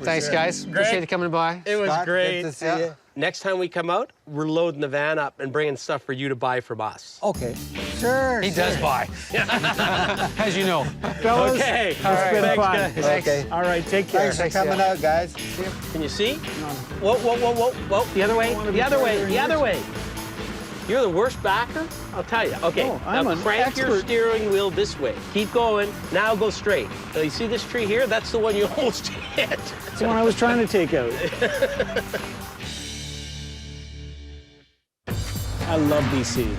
Thanks, guys. Appreciate you coming by. It was Scott, great. good to see you. Next time we come out, we're loading the van up and bringing stuff for you to buy from us. Okay. Sure. He does buy. As you know. Fellas, Okay. it's been Thanks, fun. guys. Okay. All right, take care. Thanks for coming out, guys. Can you see? Whoa, whoa, whoa, whoa, whoa. The other way, the other way, the other way. You're the worst backer, I'll tell you. Okay, Oh, I'm now an crank your expert. steering wheel this way. Keep going. Now go straight. Now, you see this tree here? That's the one you almost hit. That's the one I was trying to take out. I love BC.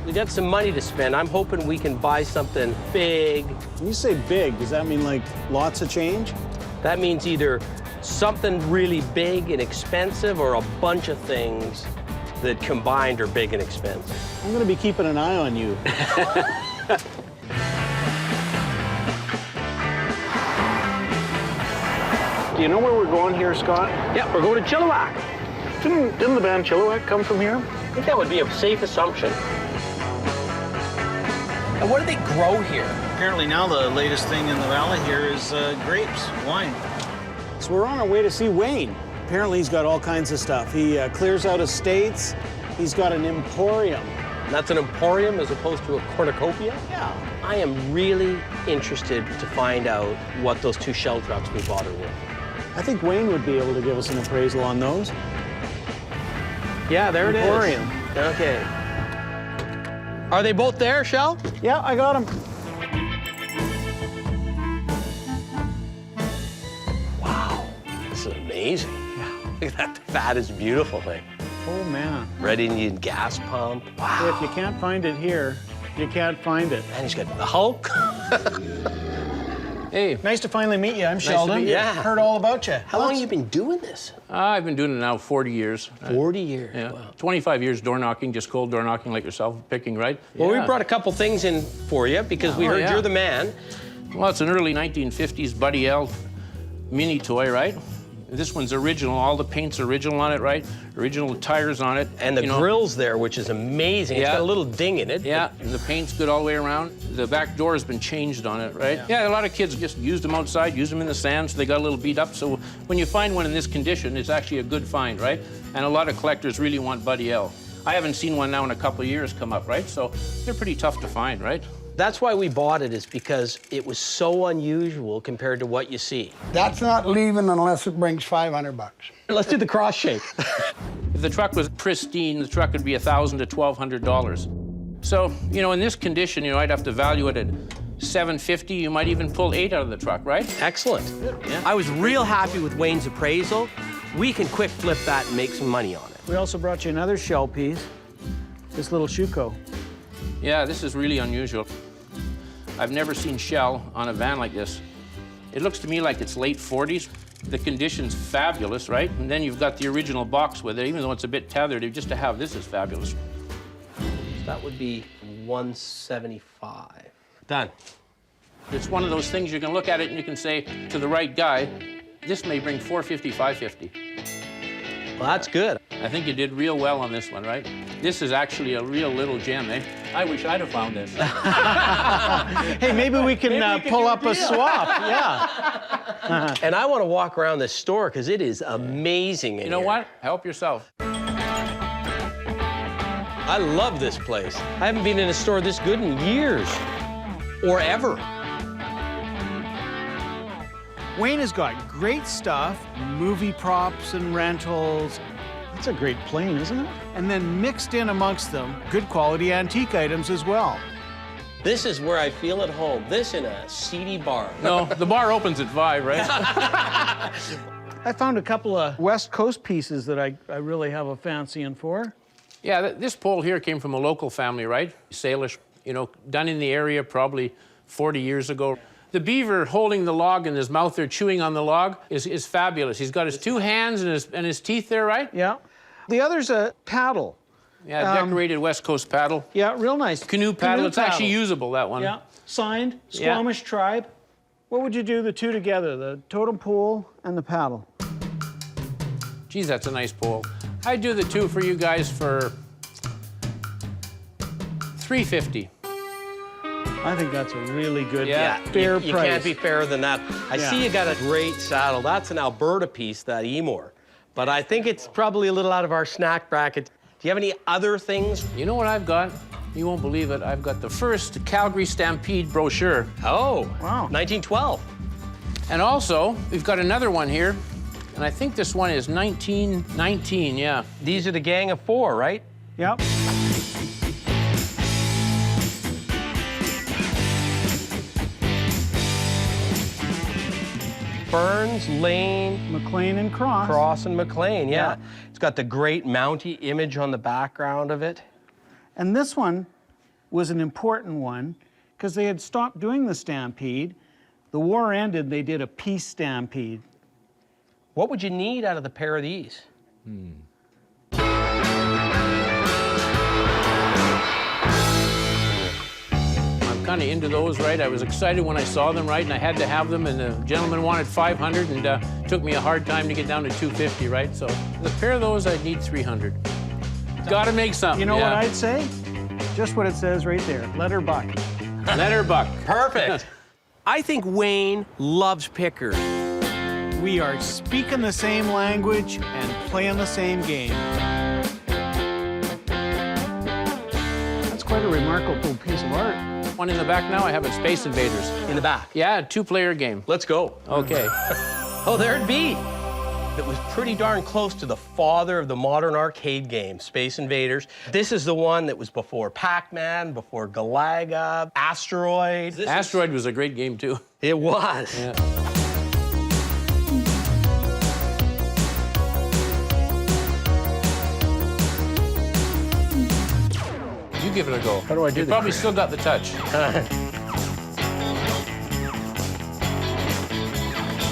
We got some money to spend. I'm hoping we can buy something big. When you say big, does that mean like lots of change? That means either something really big and expensive or a bunch of things that combined are big and expensive. I'm going to be keeping an eye on you. Do you know where we're going here, Scott? Yeah, we're going to Chilliwack. Didn't the band Chilliwack come from here? I think that would be a safe assumption. And what do they grow here? Apparently now the latest thing in the valley here is grapes, wine. So we're on our way to see Wayne. Apparently he's got all kinds of stuff. He clears out estates. He's got an emporium. That's an emporium as opposed to a cornucopia? Yeah. I am really interested to find out what those two shell trucks we bought are worth. I think Wayne would be able to give us an appraisal on those. Yeah, there it is. Emporium. Okay. Are they both there, Shell? Yeah, I got them. Wow, this is amazing. Yeah. Look at that. That is a beautiful thing. Oh, man. Red Indian gas pump. Wow. If you can't find it here, you can't find it. And he's got the Hulk. Hey, nice to finally meet you. I'm to Sheldon. meet you. Yeah. Heard all about you. How long have you been doing this? I've been doing it now 40 years. 40 years, Yeah. wow. 25 years door knocking, just cold door knocking like yourself, picking, right? Well, Yeah. we brought a couple things in for you because we Oh, heard yeah. you're the man. Well, it's an early 1950s Buddy L mini toy, right? This one's original, all the paint's original on it, right? Original tires on it. And the you know. grill's there, which is amazing. It's Yeah. got a little ding in it. Yeah, and the paint's good all the way around. The back door has been changed on it, right? Yeah, a lot of kids just used them outside, used them in the sand, so they got a little beat up. So when you find one in this condition, it's actually a good find, right? And a lot of collectors really want Buddy L. I haven't seen one now in a couple of years come up, right? So they're pretty tough to find, right? That's why we bought it, is because it was so unusual compared to what you see. That's not leaving unless it brings $500. Let's do the cross shake. If the truck was pristine, the truck would be $1,000 to $1,200. So, you know, in this condition, you know, I'd have to value it at $750. You might even pull 8 out of the truck, right? Excellent. Yeah. I was real happy with Wayne's appraisal. We can quick flip that and make some money on it. We also brought you another shell piece, this little Shuko. Yeah, this is really unusual. I've never seen shell on a van like this. It looks to me like it's late 40s. The condition's fabulous, right? And then you've got the original box with it, even though it's a bit tethered. Just to have this is fabulous. That would be $175. Done. It's one of those things you can look at it and you can say to the right guy, this may bring $450, $550. Well, that's good. I think you did real well on this one, right? This is actually a real little gem, eh? I wish I'd have found this. Hey, maybe we can, pull do a up a deal. swap. Yeah. And I want to walk around this store because it is amazing in You know here. what? Help yourself. I love this place. I haven't been in a store this good in years, or ever. Wayne has got great stuff, movie props and rentals. That's a great plane, isn't it? And then mixed in amongst them, good quality antique items as well. This is where I feel at home. This in a seedy bar. No, the bar opens at 5, right? I found a couple of West Coast pieces that I really have a fancying for. Yeah, this pole here came from a local family, right? Salish, you know, done in the area, probably 40 years ago. The beaver holding the log in his mouth there, chewing on the log, is fabulous. He's got his two hands and his teeth there, right? Yeah. The other's a paddle. Yeah, decorated West Coast paddle. Yeah, real nice. Canoe paddle. It's actually usable, that one. Yeah. Signed, Squamish tribe. What would you do the two together, the totem pole and the paddle? Geez, that's a nice pole. I'd do the two for you guys for $350. I think that's a really good, fair price. You can't be fairer than that. I see you got a great saddle. That's an Alberta piece, that Emor. But I think it's probably a little out of our snack bracket. Do you have any other things? You know what I've got? You won't believe it. I've got the first Calgary Stampede brochure. Oh, wow. 1912. And also, we've got another one here. And I think this one is 1919, yeah. These are the Gang of Four, right? Yep. Burns, Lane, McLean, and Cross. Cross and McLean, yeah. It's got the great Mountie image on the background of it. And this one was an important one because they had stopped doing the stampede. The war ended, they did a peace stampede. What would you need out of the pair of these? I'm kind of into those, right? I was excited when I saw them, right? And I had to have them, and the gentleman wanted 500, and took me a hard time to get down to 250, right? So the pair of those, I'd need 300. Got to make something. You know what I'd say? Just what it says right there. Let her buck. Let her buck. Perfect. I think Wayne loves pickers. We are speaking the same language and playing the same game. That's quite a remarkable piece of art. One in the back now, I have it Space Invaders. In the back? Yeah, two-player game. Let's go. Okay. Oh, there it be. It was pretty darn close to the father of the modern arcade game, Space Invaders. This is the one that was before Pac-Man, before Galaga, Asteroid. Asteroid was a great game, too. It was. Yeah. You give it a go. How do I do You this? probably still got the touch.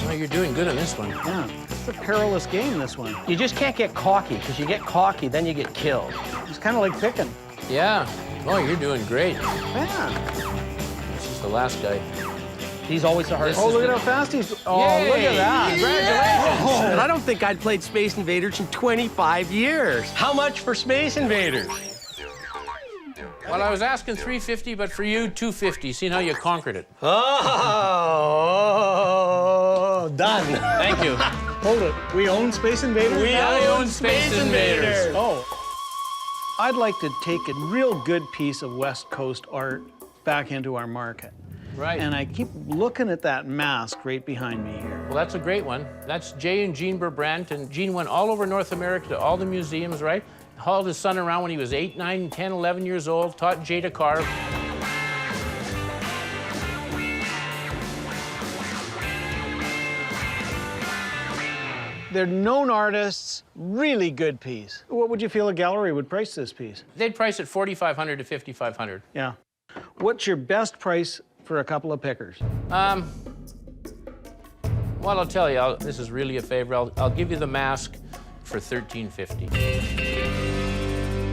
Oh, you're doing good on this one. Yeah, it's a perilous game, this one. You just can't get cocky, because you get cocky, then you get killed. It's kind of like picking. Yeah. Oh, you're doing great. Yeah. This is the last guy. He's always the hardest. Oh, look at how fast he's... Oh, Yay! look at that. Congratulations. And I don't think I'd played Space Invaders in 25 years. How much for Space Invaders? Well, I was asking 350, but for you, 250. Seeing how you conquered it. Oh, done. Thank you. Hold it. We own Space Invaders? We own Space Invaders. Oh. I'd like to take a real good piece of West Coast art back into our market. Right. And I keep looking at that mask right behind me here. Well, that's a great one. That's Jay and Jean Burbrandt, and Jean went all over North America to all the museums, right? Hauled his son around when he was 8, 9, 10, 11 years old, taught Jay to carve. They're known artists, really good piece. What would you feel a gallery would price this piece? They'd price it $4,500 to $5,500. Yeah. What's your best price for a couple of pickers? Well, I'll tell you, this is really a favor. I'll give you the mask for $1,350.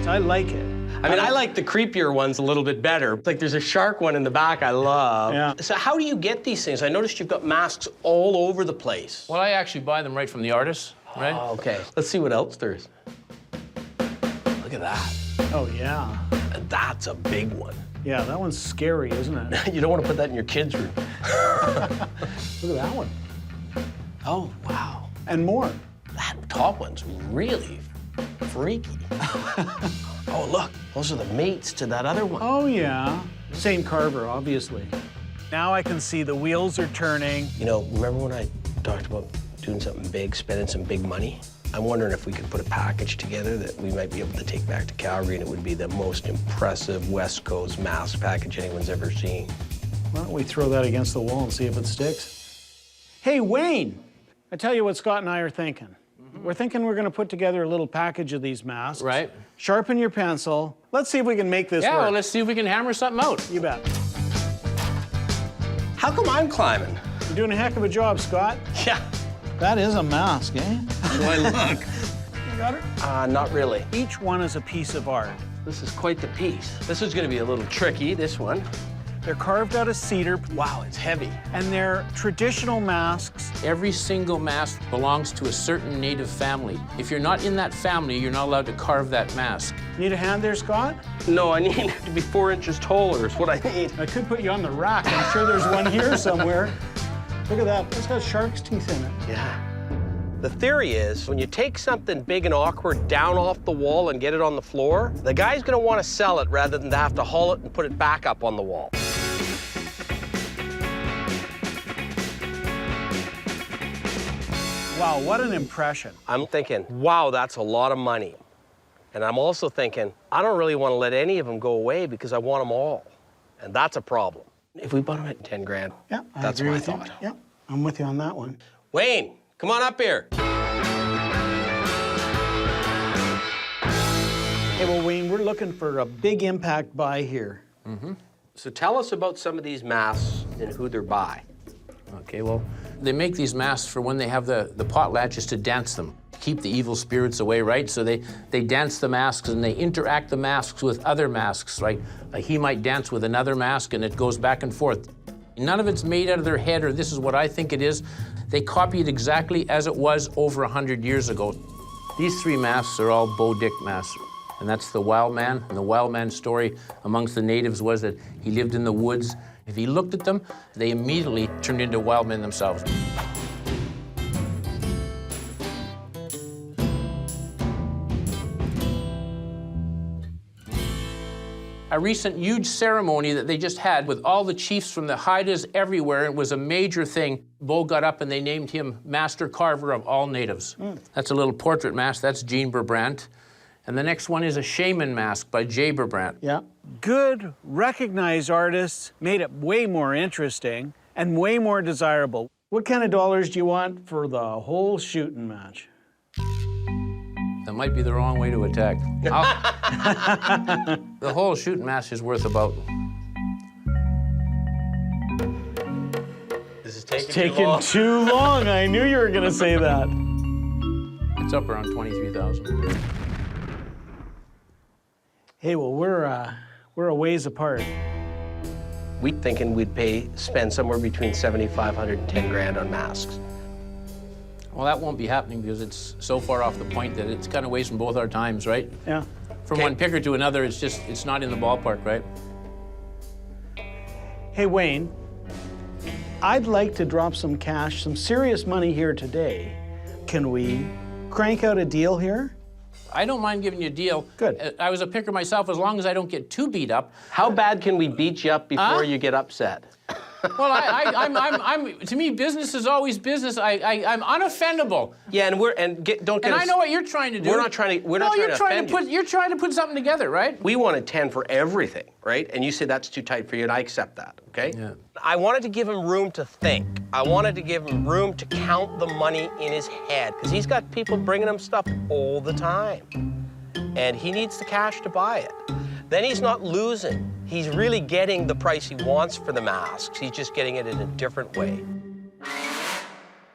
I like it. I mean, I like the creepier ones a little bit better. Like, there's a shark one in the back I love. Yeah. So how do you get these things? I noticed you've got masks all over the place. Well, I actually buy them right from the artists, right? Oh, okay. Let's see what else there is. Look at that. Oh, yeah. That's a big one. Yeah, that one's scary, isn't it? You don't want to put that in your kid's room. Look at that one. Oh, wow. And more. That top one's really freaky. Oh, look, those are the mates to that other one. Oh, yeah. Same carver, obviously. Now I can see the wheels are turning. You know, remember when I talked about doing something big, spending some big money? I'm wondering if we could put a package together that we might be able to take back to Calgary, and it would be the most impressive West Coast mask package anyone's ever seen. Why don't we throw that against the wall and see if it sticks? Hey, Wayne, I tell you what Scott and I are thinking. We're thinking we're going to put together a little package of these masks. Right. Sharpen your pencil. Let's see if we can make this work. Yeah, well, let's see if we can hammer something out. You bet. How come I'm climbing? You're doing a heck of a job, Scott. Yeah. That is a mask, eh? Why, look. You got it? Not really. Each one is a piece of art. This is quite the piece. This is gonna be a little tricky, this one. They're carved out of cedar. Wow, it's heavy. And they're traditional masks. Every single mask belongs to a certain native family. If you're not in that family, you're not allowed to carve that mask. Need a hand there, Scott? No, I need to be 4 inches taller is what I need. I could put you on the rack. I'm sure there's one here somewhere. Look at that. It's got shark's teeth in it. Yeah. The theory is when you take something big and awkward down off the wall and get it on the floor, the guy's gonna want to sell it rather than to have to haul it and put it back up on the wall. Wow, what an impression. I'm thinking, wow, that's a lot of money. And I'm also thinking, I don't really want to let any of them go away because I want them all. And that's a problem. If we bought them at 10 grand, yeah, that's what I thought. Yeah, I'm with you on that one. Wayne, come on up here. Hey, well, Wayne, we're looking for a big impact buy here. Mm-hmm. So tell us about some of these masks and who they're by. Okay, well, they make these masks for when they have the potlatches to dance them, keep the evil spirits away, right? So they dance the masks and they interact the masks with other masks, right? Like he might dance with another mask and it goes back and forth. None of it's made out of their head or this is what I think it is. They copy it exactly as it was over 100 years ago. These 3 masks are all Bo Dick masks. And that's the wild man. And the wild man story amongst the natives was that he lived in the woods. If he looked at them, they immediately turned into wild men themselves. A recent huge ceremony that they just had with all the chiefs from the Haidas everywhere, it was a major thing. Bo got up and they named him Master Carver of all natives. That's a little portrait mask, that's Jean Berbrandt. And the next one is a shaman mask by Jay Berbrandt. Yeah. Good, recognized artists made it way more interesting and way more desirable. What kind of dollars do you want for the whole shooting match? That might be the wrong way to attack. The whole shooting match is worth about... This is taking too long. I knew you were going to say that. It's up around 23,000. Hey, well, we're a ways apart. We thinking we'd spend somewhere between 7,500 and 10 grand on masks. Well, that won't be happening because it's so far off the point that it's kind of wasting both our times, right? Yeah. From one picker to another, it's not in the ballpark, right? Hey, Wayne, I'd like to drop some cash, some serious money here today. Can we crank out a deal here? I don't mind giving you a deal. Good. I was a picker myself as long as I don't get too beat up. How bad can we beat you up before you get upset? Well, I'm to me, business is always business. I'm unoffendable. Yeah, and don't get And us, I know what you're trying to do. We're not trying to offend you. You're trying to put something together, right? We wanted 10 for everything, right? And you say that's too tight for you, and I accept that, okay? Yeah. I wanted to give him room to think. I wanted to give him room to count the money in his head, because he's got people bringing him stuff all the time. And he needs the cash to buy it. Then he's not losing. He's really getting the price he wants for the masks. He's just getting it in a different way.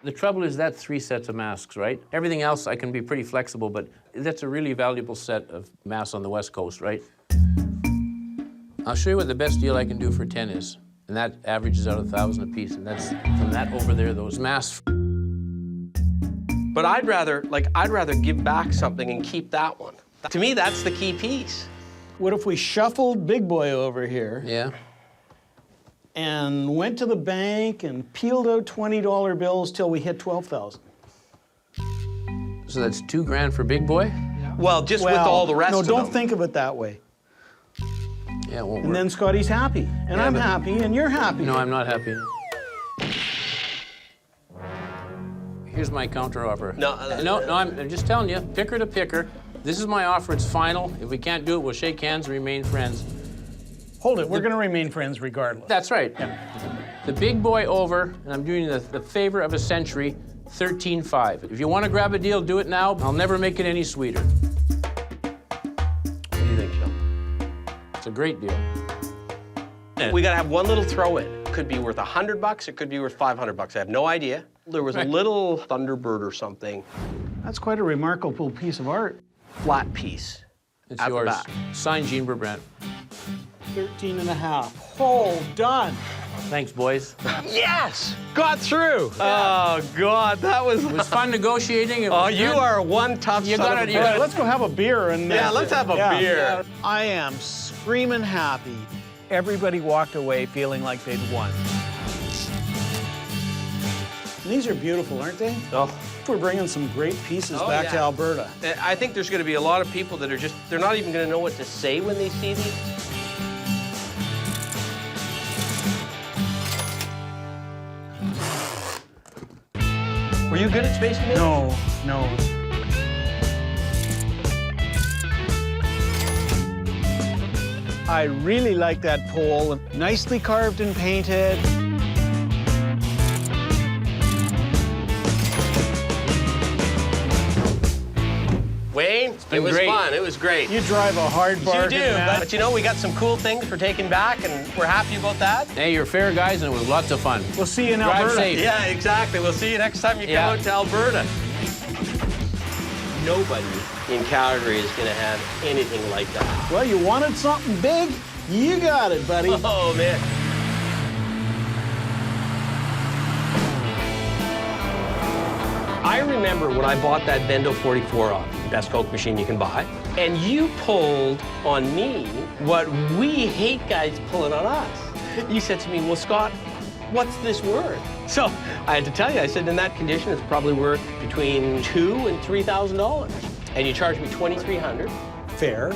The trouble is that's 3 sets of masks, right? Everything else I can be pretty flexible, but that's a really valuable set of masks on the West Coast, right? I'll show you what the best deal I can do for 10 is. And that averages out 1,000 a piece. And that's from that over there, those masks. But I'd rather give back something and keep that one. To me, that's the key piece. What if we shuffled Big Boy over here? Yeah. And went to the bank and peeled out $20 bills till we hit 12,000. So that's $2 grand for Big Boy? Well, just with all the rest of them. No, don't think of it that way. Yeah, it won't work. And then Scotty's happy, and I'm happy, and you're happy. No, I'm not happy. Here's my counter offer. No, I'm just telling you, picker to picker. This is my offer, it's final. If we can't do it, we'll shake hands and remain friends. Hold it, we're gonna remain friends regardless. That's right. Yeah. The Big Boy over, and I'm doing the favor of a century, 13.5. If you want to grab a deal, do it now. I'll never make it any sweeter. What do you think, Sheldon? It's a great deal. We gotta have one little throw in. Could be worth $100, it could be worth $500. I have no idea. There was a little Thunderbird or something. That's quite a remarkable piece of art. Flat piece. It's at the yours. back. Signed Jean Brabant. 13 and a half. Oh, done. Thanks, boys. Yes! Got through! Oh, God, that was... It was fun negotiating. Oh, you are one tough You son got of it. a bitch. Let's go have a beer and... Yeah, let's have a beer. I am screaming happy. Everybody walked away feeling like they'd won. And these are beautiful, aren't they? Oh. We're bringing some great pieces back to Alberta. I think there's going to be a lot of people that are just, they're not even going to know what to say when they see these. Were you good at Space Invaders? No. I really like that pole. Nicely carved and painted. Wayne, it was great. fun. It was great. You drive a hard bargain, You do, man. but you know, we got some cool things for taking back, and we're happy about that. Hey, you're fair guys, and it was lots of fun. We'll see you in Drive Alberta. safe. Yeah, exactly. We'll see you next time you come out to Alberta. Nobody in Calgary is going to have anything like that. Well, you wanted something big? You got it, buddy. Oh, man. I remember when I bought that Vendo 44 off, the best Coke machine you can buy, and you pulled on me what we hate guys pulling on us. You said to me, well, Scott, what's this worth? So I had to tell you, I said, in that condition, it's probably worth between $2,000 and $3,000. And you charged me $2,300. Fair.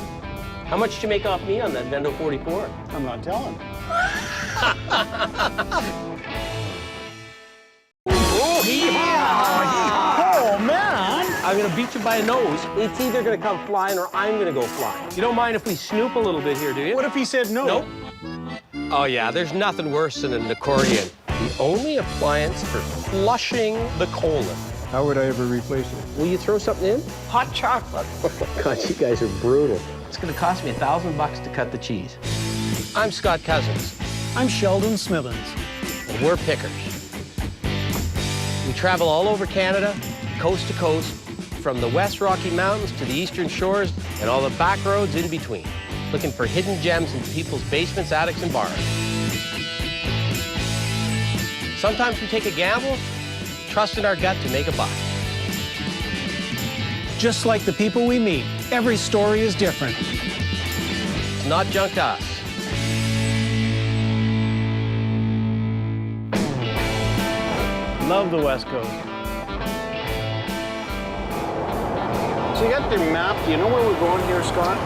How much did you make off me on that Vendo 44? I'm not telling. Oh, Oh, man. I'm gonna beat you by a nose. It's either gonna come flying or I'm gonna go flying. You don't mind if we snoop a little bit here, do you? What if he said no? Nope. Oh yeah, there's nothing worse than an accordion. The only appliance for flushing the colon. How would I ever replace it? Will you throw something in? Hot chocolate. Oh God, you guys are brutal. It's gonna cost me $1,000 to cut the cheese. I'm Scott Cozens. I'm Sheldon Smithens. And we're pickers. We travel all over Canada, coast to coast, from the West Rocky Mountains to the Eastern Shores and all the back roads in between, looking for hidden gems in people's basements, attics, and bars. Sometimes we take a gamble, trust in our gut to make a buck. Just like the people we meet, every story is different. It's not junk to us. Love the West Coast. So you got the map. Do you know where we're going here, Scott?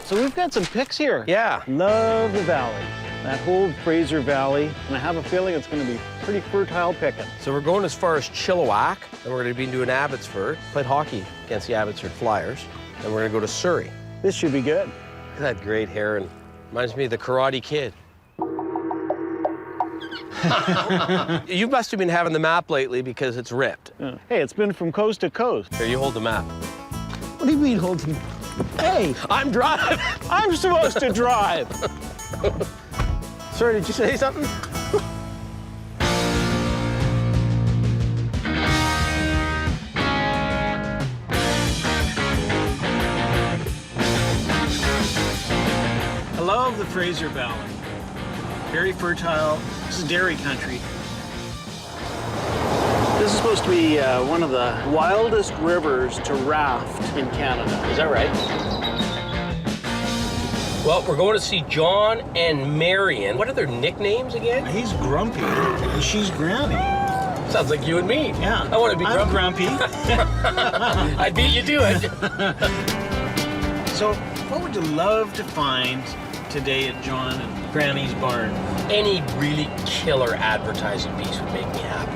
So we've got some picks here. Yeah. Love the valley. That whole Fraser Valley. And I have a feeling it's going to be pretty fertile picking. So we're going as far as Chilliwack, and we're going to be doing Abbotsford. Played hockey against the Abbotsford Flyers, and we're going to go to Surrey. This should be good. Look at that great hair, and reminds me of the Karate Kid. You must have been having the map lately because it's ripped. Hey, it's been from coast to coast. Here, you hold the map. What do you mean holding? Hey, I'm driving. I'm supposed to drive. Sir, did you say something? I love the Fraser Valley. Very fertile. This is dairy country. This is supposed to be one of the wildest rivers to raft in Canada. Is that right? Well, we're going to see John and Marion. What are their nicknames again? He's Grumpy, and she's Granny. Sounds like you and me. Yeah. I want to be I'm grumpy. I beat you to it. So, what would you love to find today at John and Granny's barn? Any really killer advertising piece would make me happy.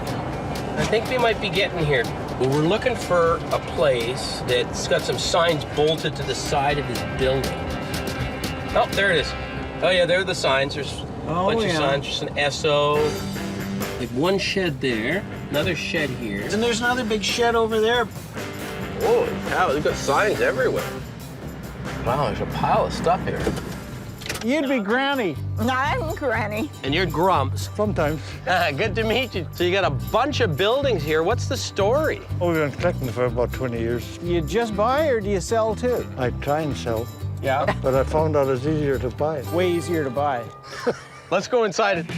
I think we might be getting here. Well, we're looking for a place that's got some signs bolted to the side of his building. Oh, there it is. Oh, yeah, there are the signs. There's a bunch of signs. There's an SO. Like one shed there, another shed here. And there's another big shed over there. Holy cow, they've got signs everywhere. Wow, there's a pile of stuff here. You'd be Granny. I'm Granny. And you're Grumps. Sometimes. Good to meet you. So you got a bunch of buildings here. What's the story? Oh, we've been collecting for about 20 years. You just buy or do you sell too? I try and sell, Yeah. but I found out it's easier to buy. Way easier to buy. Let's go inside.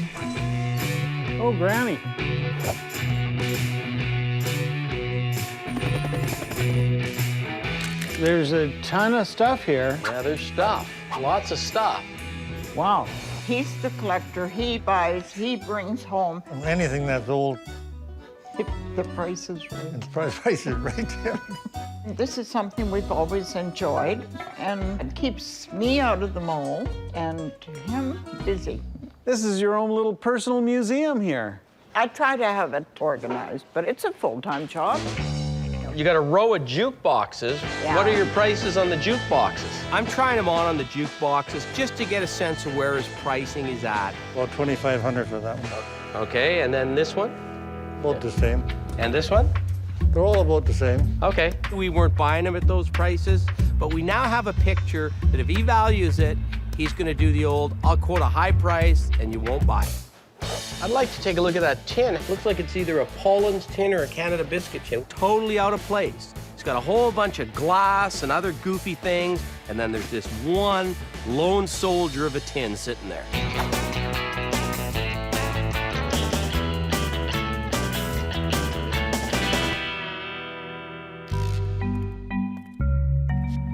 Oh, Granny. There's a ton of stuff here. Yeah, there's stuff. Lots of stuff. Wow. He's the collector. He buys, he brings home. Anything that's old, The price is right. the price is right there. This is something we've always enjoyed, and it keeps me out of the mall and him busy. This is your own little personal museum here. I try to have it organized, but it's a full-time job. You got a row of jukeboxes. Yeah. What are your prices on the jukeboxes? I'm trying them on the jukeboxes just to get a sense of where his pricing is at. About $2,500 for that one. Okay, and then this one? About the same. And this one? They're all about the same. Okay. We weren't buying them at those prices, but we now have a picture that if he values it, he's gonna do the old, I'll quote a high price and you won't buy it. I'd like to take a look at that tin. It looks like it's either a Poland's tin or a Canada biscuit tin. Totally out of place. It's got a whole bunch of glass and other goofy things, and then there's this one lone soldier of a tin sitting there.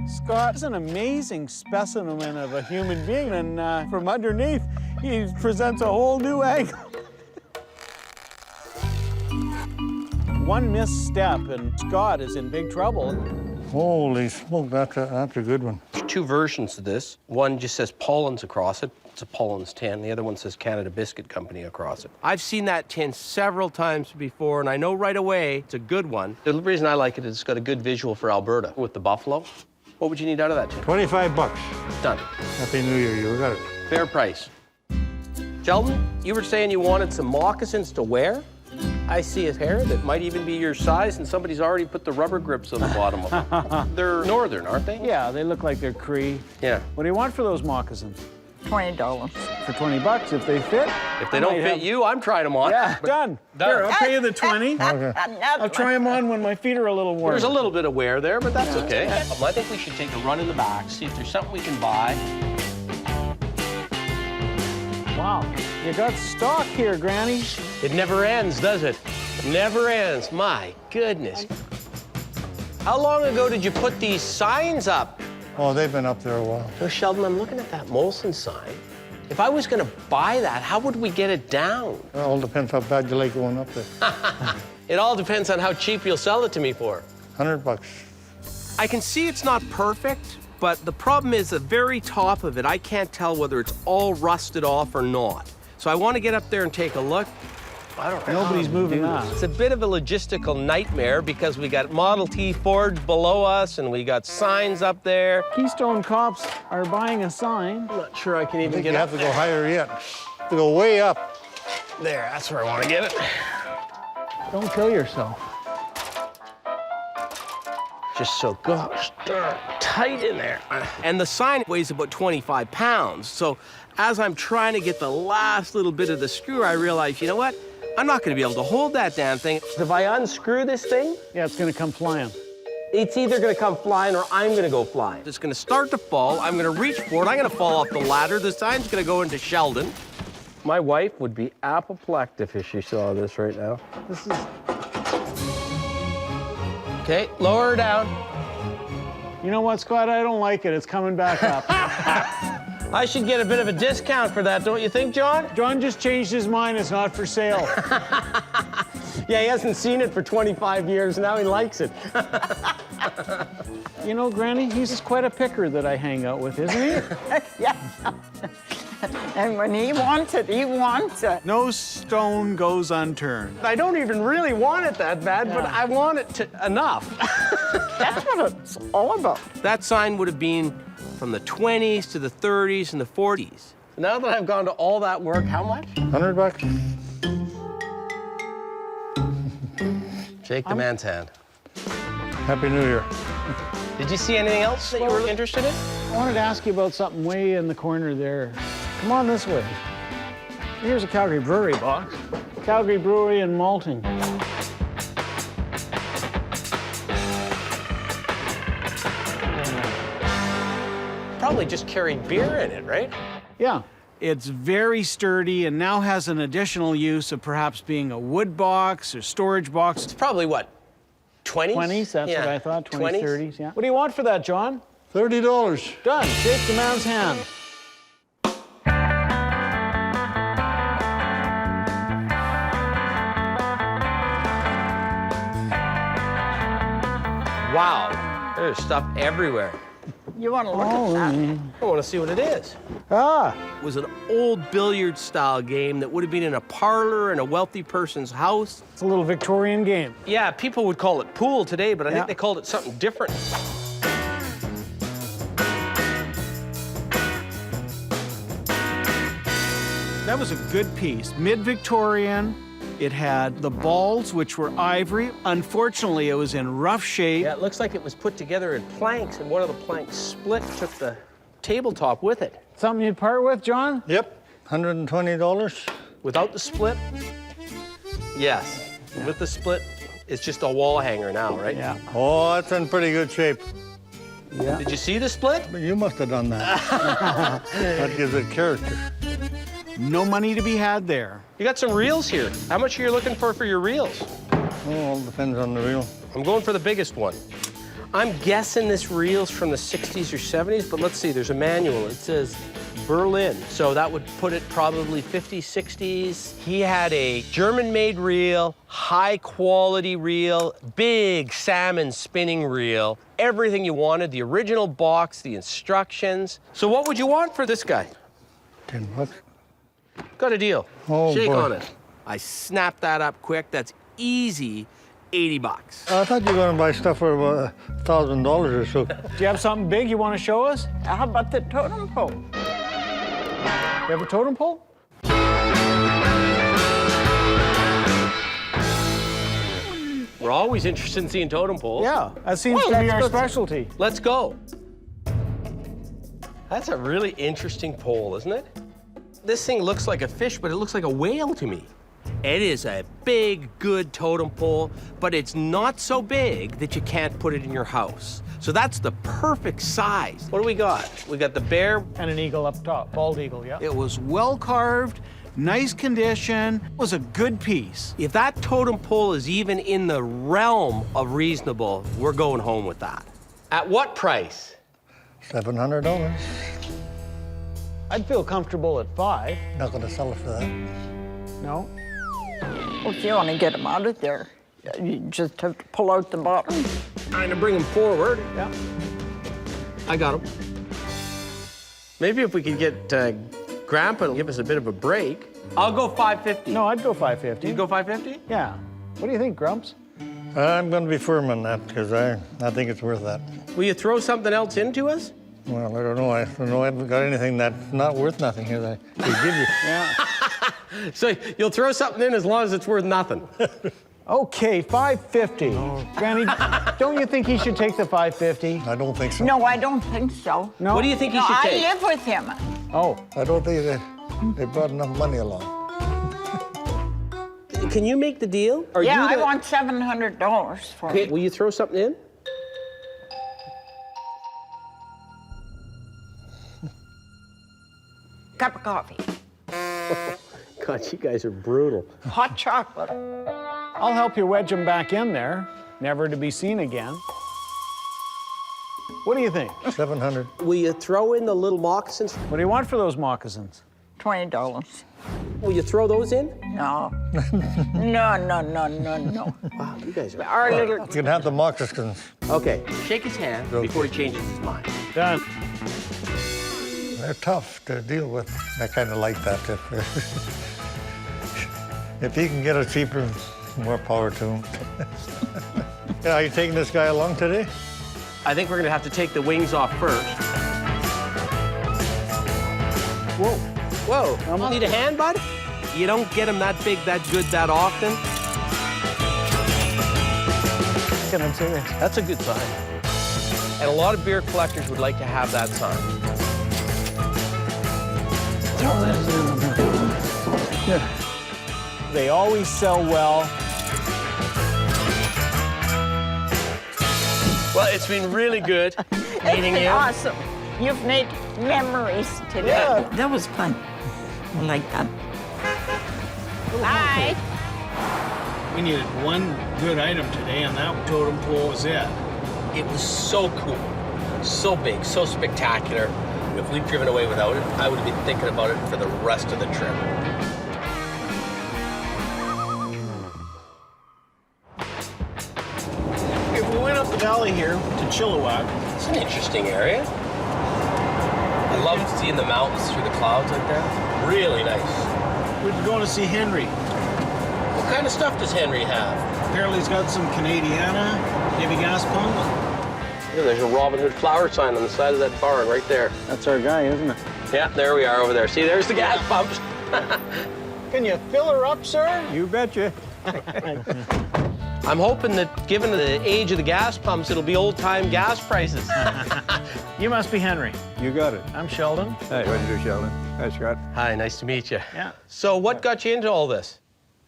Scott is an amazing specimen of a human being, and from underneath, he presents a whole new angle. One misstep, and Scott is in big trouble. Holy smoke, that's a good one. There's two versions of this. One just says Poland's across it. It's a Poland's tin. The other one says Canada Biscuit Company across it. I've seen that tin several times before, and I know right away it's a good one. The reason I like it is it's got a good visual for Alberta with the buffalo. What would you need out of that tin? $25. Done. Happy New Year, you got it. Fair price. Sheldon, you were saying you wanted some moccasins to wear? I see a pair that might even be your size, and somebody's already put the rubber grips on the bottom of them. They're northern, aren't they? Yeah, they look like they're Cree. Yeah. What do you want for those moccasins? $20. For 20 bucks, if they fit. If they don't fit you, I'm trying them on. Yeah, done. Here, I'll pay you the 20. Okay. I'll try them on when my feet are a little warm. There's a little bit of wear there, but that's okay. I think we should take a run in the back, see if there's something we can buy. Wow, you got stock here, Granny. It never ends, does it? Never ends. My goodness. How long ago did you put these signs up? Oh, they've been up there a while. So, Sheldon, I'm looking at that Molson sign. If I was going to buy that, how would we get it down? It all depends how bad you like going up there. It all depends on how cheap you'll sell it to me for. $100. I can see it's not perfect, but the problem is the very top of it, I can't tell whether it's all rusted off or not. So I want to get up there and take a look. I don't know. Nobody's moving on. It's a bit of a logistical nightmare because we got Model T Fords below us and we got signs up there. Keystone Cops are buying a sign. I'm not sure I can I even think get you up have to go higher yet. To go way up. there. That's where I want to get it. Don't kill yourself. Just so gosh darn tight in there. And the sign weighs about 25 pounds. So as I'm trying to get the last little bit of the screw, I realize, you know what? I'm not going to be able to hold that damn thing. If I unscrew this thing, Yeah, it's going to come flying. it's either going to come flying or I'm going to go flying. It's going to start to fall. I'm going to reach for it. I'm going to fall off the ladder. The sign's going to go into Sheldon. My wife would be apoplectic if she saw this right now. This is... Okay, lower her down. You know what, Scott? I don't like it. It's coming back up. I should get a bit of a discount for that, don't you think, John? John just changed his mind. It's not for sale. Yeah, he hasn't seen it for 25 years. Now he likes it. You know, Granny, he's quite a picker that I hang out with, isn't he? Yeah. And when he wants it, he wants it. No stone goes unturned. I don't even really want it that bad, but I want it enough. That's what it's all about. That sign would have been from the 20s to the 30s and the 40s. Now that I've gone to all that work, how much? $100. Shake the man's hand. Happy New Year. Did you see anything else that you were interested in? I wanted to ask you about something way in the corner there. Come on this way. Here's a Calgary Brewery box. Calgary Brewery and Malting. Probably just carried beer in it, right? Yeah. It's very sturdy and now has an additional use of perhaps being a wood box or storage box. It's probably what, 20s? 20s, that's Yeah. what I thought, 20s, 20s? 30s, yeah. What do you want for that, John? $30. Done. Shake the man's hand. Wow, there's stuff everywhere. You want to look at that? I want to see what it is. Ah. It was an old billiard-style game that would have been in a parlor in a wealthy person's house. It's a little Victorian game. Yeah, people would call it pool today, but I Yeah. think they called it something different. That was a good piece. Mid-Victorian. It had the balls, which were ivory. Unfortunately, it was in rough shape. Yeah, it looks like it was put together in planks, and one of the planks split, took the tabletop with it. Something you'd part with, John? Yep, $120. Without the split? Yes. With the split, it's just a wall hanger now, right? Yeah. Oh, it's in pretty good shape. Yeah. Did you see the split? You must have done that. That gives it character. No money to be had there. You got some reels here. How much are you looking for your reels? Oh, all depends on the reel. I'm going for the biggest one. I'm guessing this reel's from the 60s or 70s, but let's see, there's a manual. It says Berlin, so that would put it probably 50s, 60s. He had a German-made reel, high-quality reel, big salmon spinning reel, everything you wanted, the original box, the instructions. So what would you want for this guy? 10 bucks. Got a deal. Oh, Shake boy. on it. I snapped that up quick. That's easy, 80 bucks. I thought you were going to buy stuff for about $1,000 or so. Do you have something big you want to show us? How about the totem pole? You have a totem pole? We're always interested in seeing totem poles. Yeah, that seems to be our specialty. Let's go. That's a really interesting pole, isn't it? This thing looks like a fish, but it looks like a whale to me. It is a big, good totem pole, but it's not so big that you can't put it in your house. So that's the perfect size. What do we got? We got the bear. And an eagle up top, bald eagle, yeah. It It was well carved, nice condition, it was a good piece. If that totem pole is even in the realm of reasonable, we're going home with that. At what price? $700. I'd feel comfortable at $5. Not going to sell it for that. No? Well, if you want to get them out of there, you just have to pull out the bottom. Trying to bring them forward. Yeah. I got them. Maybe if we could get Grandpa to give us a bit of a break. I'll go $550. No, I'd go $550. You'd go $550? Yeah. What do you think, Grumps? I'm going to be firm on that because I think it's worth that. Will you throw something else into us? Well, I don't know. I haven't got anything that's not worth nothing here that I could give you. Yeah. So you'll throw something in as long as it's worth nothing. Okay, $550. Granny, don't you think he should take the $550? I don't think so. No, I don't think so. No? What do you think he No, should I take? live with him. Oh. I don't think they brought enough money along. Can you make the deal? Are Yeah, you I the- want $700 for Okay, it. will you throw something in? Cup of coffee. God, you guys are brutal. Hot chocolate. I'll help you wedge him back in there, never to be seen again. What do you think? $700. Will you throw in the little moccasins? What do you want for those moccasins? $20. Will you throw those in? No. No. Wow, you guys are... Our little... You can have the moccasins. Okay, shake his hand before he changes his mind. Done. They're tough to deal with. I kind of like that. If he can get it cheaper, more power to him. Yeah, are you taking this guy along today? I think we're gonna have to take the wings off first. Whoa. Whoa, need a hand, bud? You don't get them that big, that good, that often. Can I say this? That's a good sign. And a lot of beer collectors would like to have that sign. They always sell well. Well, it's been really good meeting you. Awesome. You've made memories today. Yeah. That was fun. I like that. Bye. We needed one good item today, and that totem pole was it. It was so cool, so big, so spectacular. If we'd driven away without it, I would have been thinking about it for the rest of the trip. If we went up the valley here to Chilliwack, it's an interesting area. I love seeing the mountains through the clouds like that. Really nice. we're going to see Henry. What kind of stuff does Henry have? Apparently he's got some Canadiana, heavy gas pump. Yeah, there's a Robin Hood flower sign on the side of that barn right there. That's our guy, isn't it? Yeah, there we are over there. See, there's the gas pumps. Can you fill her up, sir? You betcha. I'm hoping that, given the age of the gas pumps, it'll be old-time gas prices. You must be Henry. You got it. I'm Sheldon. Hey, what do you do, Sheldon? Hi, Scott. Hi, nice to meet you. Yeah. So what got you into all this?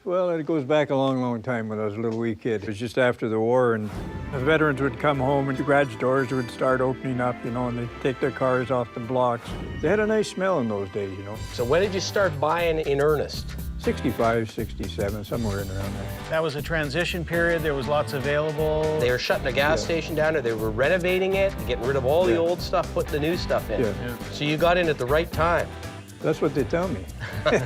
Well, it goes back a long, long time when I was a little wee kid. It was just after the war, and the veterans would come home, and the garage doors would start opening up, you know, and they'd take their cars off the blocks. They had a nice smell in those days, you know. So when did you start buying in earnest? 65, 67, somewhere in around there. That was a transition period. There was lots available. They were shutting a gas station down, or they were renovating it, getting rid of all the old stuff, putting the new stuff in. Yeah. So you got in at the right time. That's what they tell me. Well,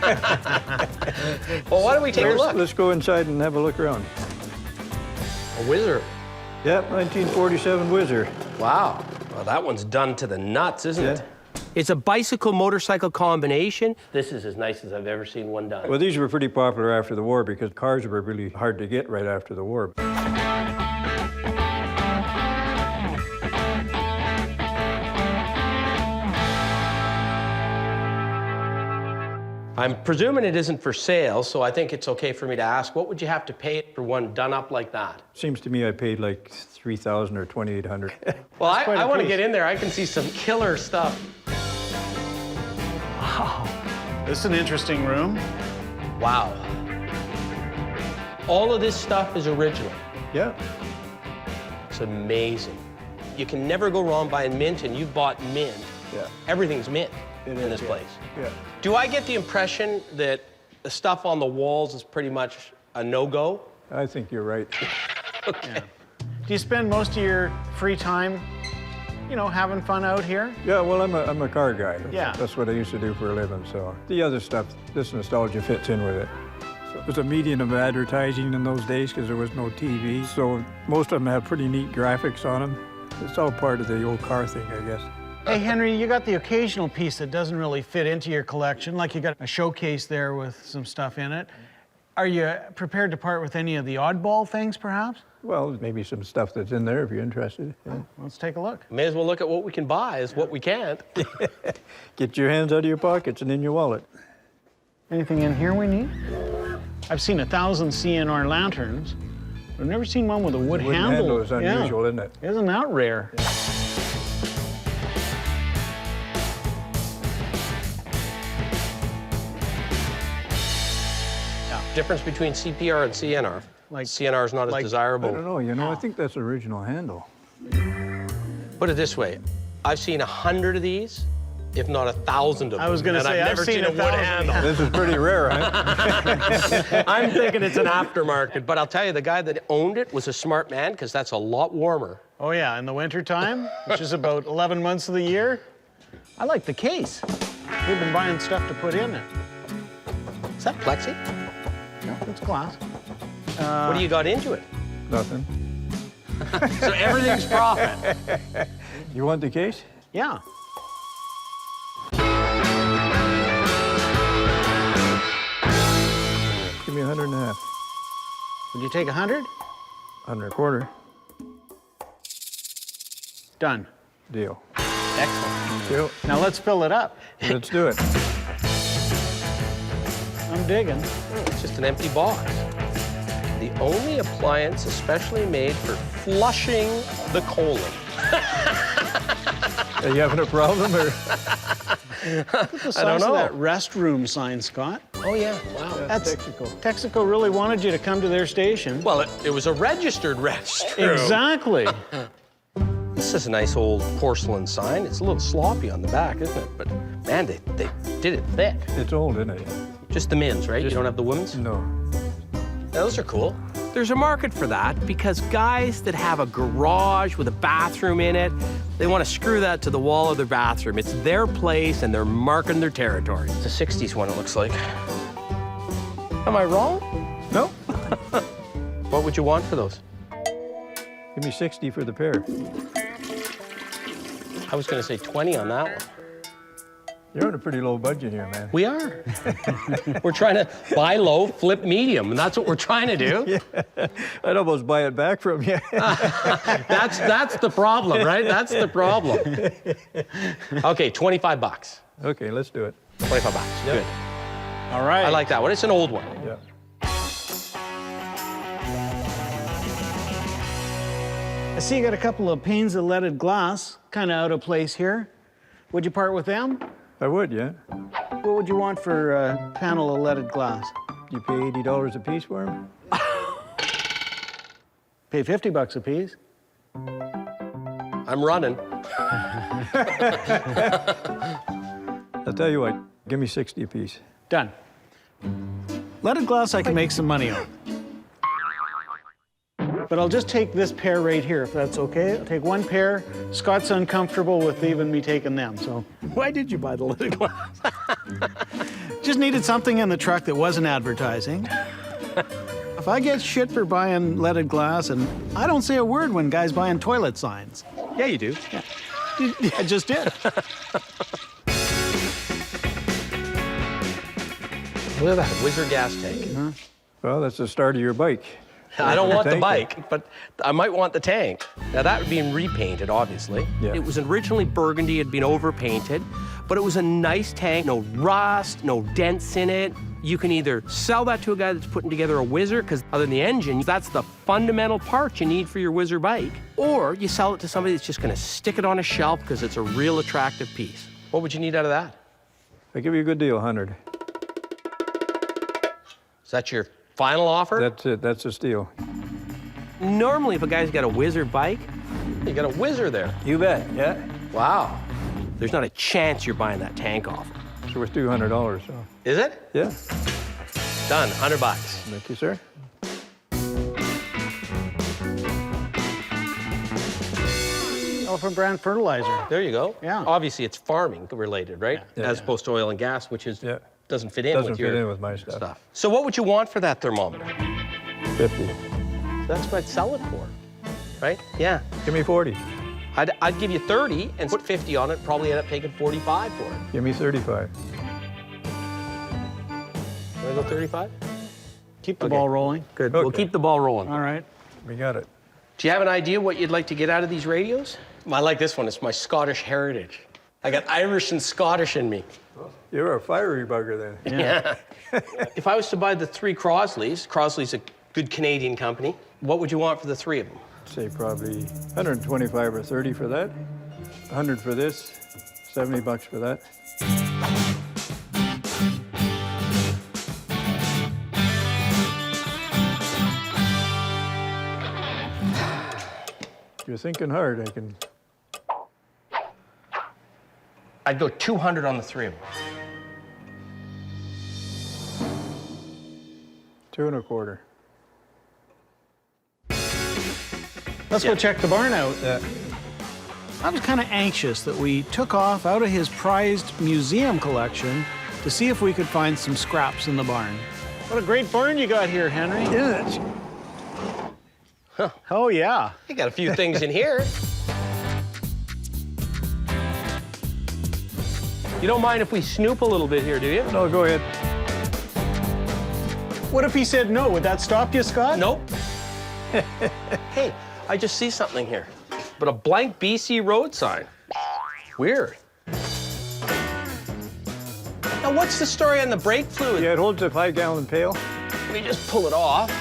why don't we take a look? Let's go inside and have a look around. A Whizzer. Yep, 1947 Whizzer. Wow. Well, that one's done to the nuts, isn't it? It's a bicycle-motorcycle combination. This is as nice as I've ever seen one done. Well, these were pretty popular after the war because cars were really hard to get right after the war. I'm presuming it isn't for sale, so I think it's okay for me to ask, what would you have to pay for one done up like that? Seems to me I paid like $3,000 or $2,800. Well, I want to get in there. I can see some killer stuff. Wow. This is an interesting room. Wow. All of this stuff is original. Yeah. It's amazing. You can never go wrong buying mint, and you've bought mint. Yeah. Everything's mint in this place. Yeah. Do I get the impression that the stuff on the walls is pretty much a no-go? I think you're right. Okay. Yeah. Do you spend most of your free time, you know, having fun out here? Yeah, well, I'm a car guy. Yeah. That's what I used to do for a living, so. The other stuff, this nostalgia fits in with it. So it was a medium of advertising in those days because there was no TV, so most of them have pretty neat graphics on them. It's all part of the old car thing, I guess. Hey, Henry, you got the occasional piece that doesn't really fit into your collection, like you got a showcase there with some stuff in it. Are you prepared to part with any of the oddball things, perhaps? Well, maybe some stuff that's in there if you're interested. Yeah. Let's take a look. May as well look at what we can buy as what we can't. Get your hands out of your pockets and in your wallet. Anything in here we need? I've seen 1,000 CNR lanterns. I've never seen one with a wood handle. Handle is unusual, isn't it? Isn't that rare? Difference between CPR and CNR. Like CNR is not as desirable. I don't know, you know, I think that's the original handle. Put it this way, I've seen 100 of these, if not 1,000 of them. I was going to say, I've never seen a wood handle. This is pretty rare, huh? I'm thinking it's an aftermarket, but I'll tell you, the guy that owned it was a smart man, because that's a lot warmer. Oh yeah, in the wintertime, which is about 11 months of the year. I like the case. We've been buying stuff to put in it. Is that plexi? No, it's glass. What do you got into it? Nothing. So everything's profit. You want the case? Yeah. Give me 150. Would you take 100? 100 a quarter. Done. Deal. Excellent. Deal. Now let's fill it up. Let's do it. I'm digging. It's just an empty box. The only appliance especially made for flushing the colon. Are you having a problem, or? Look at the size of that restroom sign, Scott. Oh, yeah, wow. That's Texaco. Texaco really wanted you to come to their station. Well, it was a registered restroom. Exactly. This is a nice old porcelain sign. It's a little sloppy on the back, isn't it? But, man, they did it thick. It's old, isn't it? Just the men's, right? You don't have the women's? No. Those are cool. There's a market for that because guys that have a garage with a bathroom in it, they want to screw that to the wall of their bathroom. It's their place and they're marking their territory. It's a 60s one, it looks like. Am I wrong? No. What would you want for those? Give me 60 for the pair. I was going to say 20 on that one. You're on a pretty low budget here, man. We are. We're trying to buy low, flip medium, and that's what we're trying to do. Yeah. I'd almost buy it back from you. That's the problem, right? That's the problem. Okay, 25 bucks. Okay, let's do it. 25 bucks. Yep. Good. All right. I like that one. It's an old one. Yeah. I see you got a couple of panes of leaded glass, kind of out of place here. Would you part with them? I would, yeah. What would you want for a panel of leaded glass? You pay $80 a piece for them? Pay 50 bucks a piece. I'm running. I'll tell you what, give me 60 a piece. Done. Leaded glass I can make some money on. But I'll just take this pair right here, if that's okay. I'll take one pair. Scott's uncomfortable with even me taking them, so. Why did you buy the leaded glass? Just needed something in the truck that wasn't advertising. If I get shit for buying leaded glass, and I don't say a word when guys buying toilet signs. Yeah, you do. Yeah. I just did. Look at that, Whizzer gas tank. Well, that's the start of your bike. I don't want the bike, but I might want the tank. Now, that would be repainted, obviously. Yeah. It was originally burgundy, it had been overpainted, but it was a nice tank, no rust, no dents in it. You can either sell that to a guy that's putting together a Whizzer, because other than the engine, that's the fundamental part you need for your Whizzer bike, or you sell it to somebody that's just gonna stick it on a shelf because it's a real attractive piece. What would you need out of that? I'll give you a good deal, 100. Is that your final offer? That's it, that's a steal. Normally, if a guy's got a Whizzer bike, you got a Whizzer there. You bet, yeah. Wow. There's not a chance you're buying that tank off. It's worth $200, so. Is it? Yeah. Done, 100 bucks. Thank you, sir. Elephant brand fertilizer. There you go. Yeah. Obviously, it's farming related, right? Yeah. As opposed to oil and gas, which is doesn't fit in Doesn't with fit your in with my stuff. So what would you want for that thermometer? 50. That's what I'd sell it for, right? Yeah. Give me 40. I'd give you 30 and put 50 on it, probably end up taking 45 for it. Give me 35. Want to go 35? Keep the ball rolling. Good. Okay. We'll keep the ball rolling. All right. We got it. Do you have an idea what you'd like to get out of these radios? I like this one. It's my Scottish heritage. I got Irish and Scottish in me. You're a fiery bugger then. Yeah. If I was to buy the 3 Crosley's, Crosley's a good Canadian company, what would you want for the 3 of them? Say probably 125 or 30 for that. 100 for this. 70 bucks for that. You're thinking hard, I can. I'd go 200 on the 3 of them. 2 1/4. Let's go check the barn out. I was kind of anxious that we took off out of his prized museum collection to see if we could find some scraps in the barn. What a great barn you got here, Henry. Isn't it? Huh. Oh, yeah. You got a few things in here. You don't mind if we snoop a little bit here, do you? No, go ahead. What if he said no? Would that stop you, Scott? Nope. Hey, I just see something here. But a blank BC road sign. Weird. Now, what's the story on the brake fluid? Yeah, it holds a 5-gallon pail. Let me just pull it off.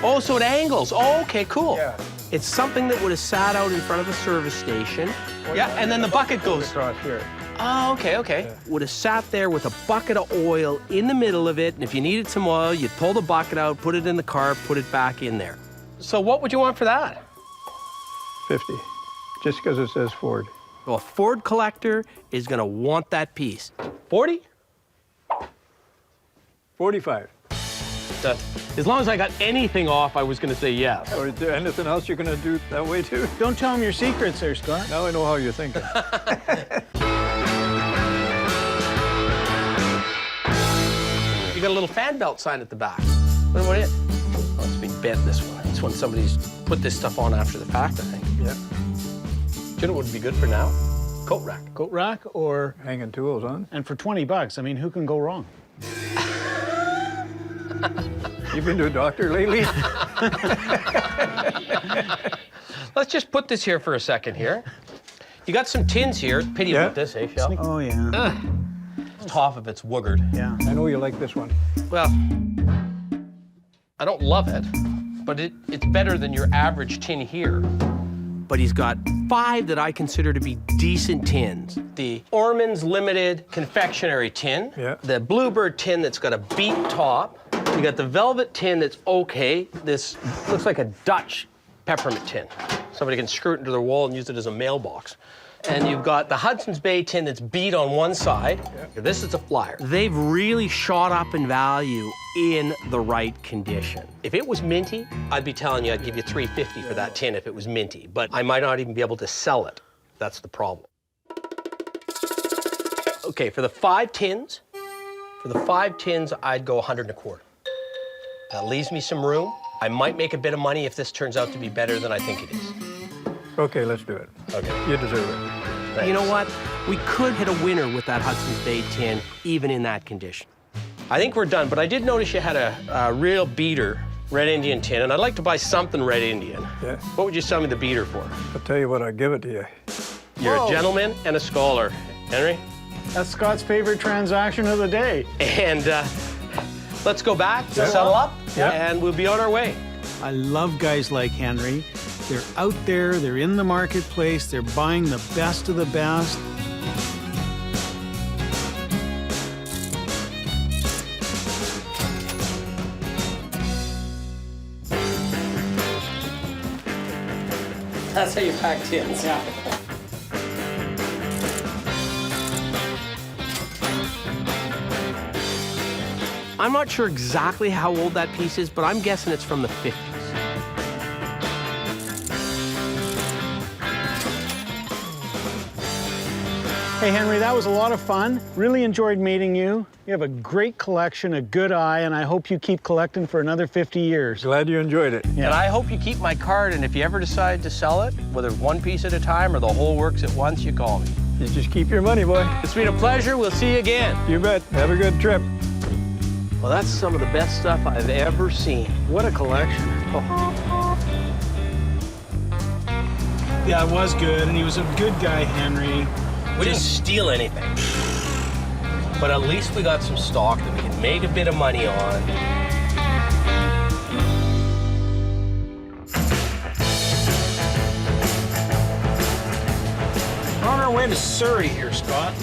Oh, so it angles. Oh, okay, cool. Yeah. It's something that would have sat out in front of a service station. Yeah, and then the bucket goes across here. Oh, okay, okay. Yeah. Would have sat there with a bucket of oil in the middle of it, and if you needed some oil, you'd pull the bucket out, put it in the car, put it back in there. So what would you want for that? 50, just because it says Ford. Well, a Ford collector is gonna want that piece. 40? 45. As long as I got anything off, I was gonna say yes. Or is there anything else you're gonna do that way too? Don't tell him your secrets there, Scott. Now I know how you're thinking. You got a little fan belt sign at the back. What is it? Oh, it's been bent, this one. This one, somebody's put this stuff on after the fact, I think. Yeah. Do you know what would be good for now? Coat rack. Coat rack or... Hanging tools on. And for 20 bucks, I mean, who can go wrong? You been to a doctor lately? Let's just put this here for a second here. You got some tins here. Pity about this, eh, Sheldon? Oh, yeah. Top of it's woogered. Yeah. I know you like this one. Well, I don't love it, but it's better than your average tin here. But he's got 5 that I consider to be decent tins. The Ormans Limited confectionery tin, the Bluebird tin that's got a beat top, you got the Velvet tin that's okay. This looks like a Dutch peppermint tin. Somebody can screw it into their wall and use it as a mailbox. And you've got the Hudson's Bay tin that's beat on one side. This is a flyer. They've really shot up in value in the right condition. If it was minty, I'd be telling you I'd give you $3.50 for that tin if it was minty, but I might not even be able to sell it. That's the problem. Okay, for the 5 tins, I'd go 100 and a quarter. That leaves me some room. I might make a bit of money if this turns out to be better than I think it is. Okay, let's do it. Okay. You deserve it. Thanks. You know what? We could hit a winner with that Hudson's Bay tin, even in that condition. I think we're done, but I did notice you had a real beater Red Indian tin, and I'd like to buy something Red Indian. Yeah. What would you sell me the beater for? I'll tell you what, I'll give it to you. You're a gentleman and a scholar. Henry? That's Scott's favorite transaction of the day. And let's go back, settle up, and we'll be on our way. I love guys like Henry. They're out there, they're in the marketplace, they're buying the best of the best. That's how you pack tins. Yeah. I'm not sure exactly how old that piece is, but I'm guessing it's from the 50s. Hey, Henry, that was a lot of fun. Really enjoyed meeting you. You have a great collection, a good eye, and I hope you keep collecting for another 50 years. Glad you enjoyed it. Yeah. And I hope you keep my card, and if you ever decide to sell it, whether one piece at a time or the whole works at once, you call me. You just keep your money, boy. It's been a pleasure. We'll see you again. You bet. Have a good trip. Well, that's some of the best stuff I've ever seen. What a collection. Yeah, it was good, and he was a good guy, Henry. We didn't steal anything. But at least we got some stock that we can make a bit of money on. We're on our way to Surrey here, Scott.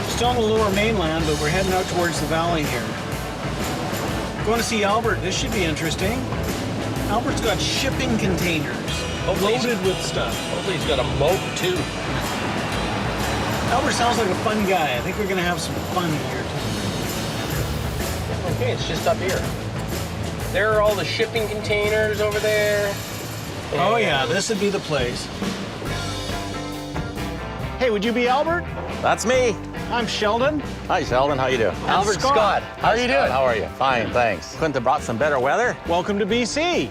Still on the lower mainland, but we're heading out towards the valley here. Going to see Albert. This should be interesting. Albert's got shipping containers loaded with stuff. Hopefully he's got a moat, too. Albert sounds like a fun guy. I think we're gonna have some fun here too. Okay, it's just up here. There are all the shipping containers over there. Oh yeah, this would be the place. Hey, would you be Albert? That's me. I'm Sheldon. Hi, Sheldon. How you doing? Albert Scott. How are you doing? How are you? Fine, thanks. Couldn't have brought some better weather. Welcome to BC.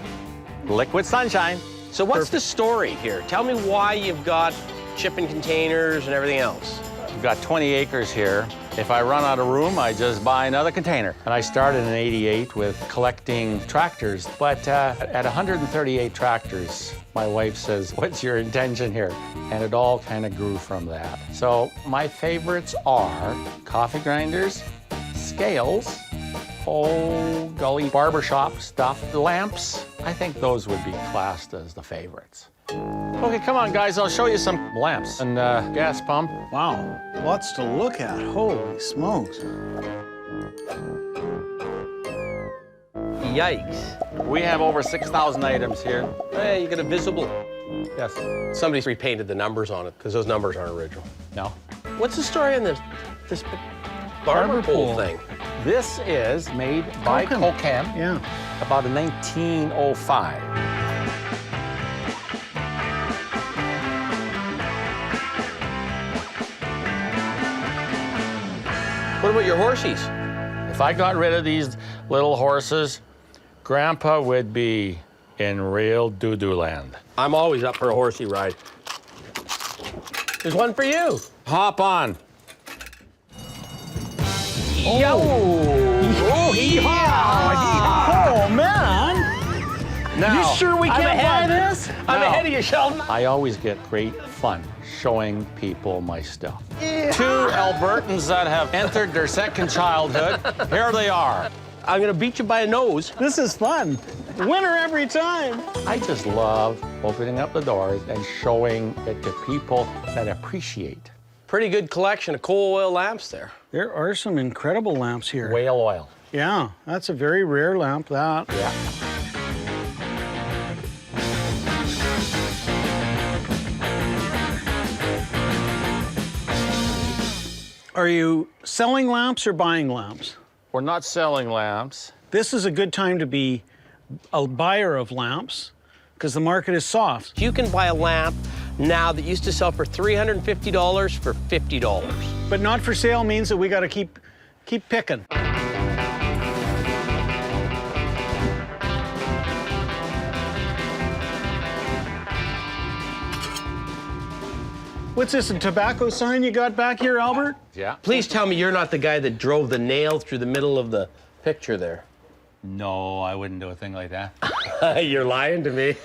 Liquid sunshine. So what's the story here? Tell me why you've got shipping containers and everything else. We've got 20 acres here. If I run out of room, I just buy another container. And I started in '88 with collecting tractors, but at 138 tractors, my wife says, "What's your intention here?" And it all kind of grew from that. So my favorites are coffee grinders, scales, oh golly, barbershop stuff, lamps, I think those would be classed as the favorites. Okay, come on, guys. I'll show you some lamps and gas pump. Wow, lots to look at. Holy smokes. Yikes. We have over 6,000 items here. Hey, you got a visible. Yes. Somebody's repainted the numbers on it because those numbers aren't original. No. What's the story on this barber pole thing? This is made by Cocam. Yeah. About in 1905. What about your horsies? If I got rid of these little horses, Grandpa would be in real doo-doo land. I'm always up for a horsey ride. There's one for you. Hop on. Yo! Oh, Oh, man. Now, You sure we can't buy this? I'm ahead of you, Sheldon. I always get great fun showing people my stuff. Two Albertans that have entered their second childhood, here they are. I'm gonna beat you by a nose. This is fun. Winner every time. I just love opening up the doors and showing it to people that appreciate. Pretty good collection of coal oil lamps there. There are some incredible lamps here. Whale oil. Yeah, that's a very rare lamp, that. Yeah. Are you selling lamps or buying lamps? We're not selling lamps. This is a good time to be a buyer of lamps because the market is soft. You can buy a lamp now that used to sell for $350 for $50. But not for sale means that we got to keep picking. What's this, a tobacco sign you got back here, Albert? Yeah. Please tell me you're not the guy that drove the nail through the middle of the picture there. No, I wouldn't do a thing like that. You're lying to me.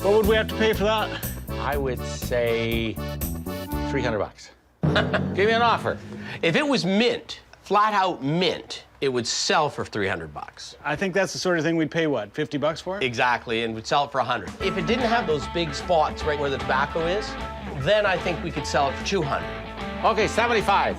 What would we have to pay for that? I would say $300. Give me an offer. If it was mint, flat out mint, it would sell for $300. I think that's the sort of thing we'd pay, what, 50 bucks for it? Exactly, and would sell it for 100. If it didn't have those big spots right where the tobacco is, then I think we could sell it for 200. Okay, 75.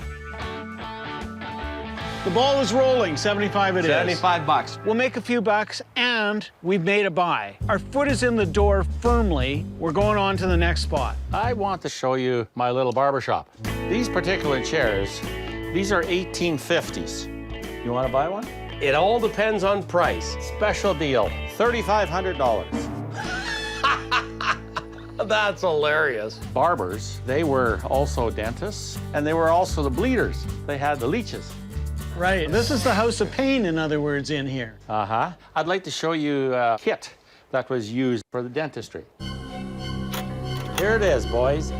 The ball is rolling, 75 it is. 75 bucks. We'll make a few bucks, and we've made a buy. Our foot is in the door firmly. We're going on to the next spot. I want to show you my little barber shop. These particular chairs, these are 1850s. You want to buy one? It all depends on price. Special deal, $3,500. That's hilarious. Barbers, they were also dentists, and they were also the bleeders. They had the leeches. Right. This is the house of pain, in other words, in here. Uh-huh. I'd like to show you a kit that was used for the dentistry. Here it is, boys.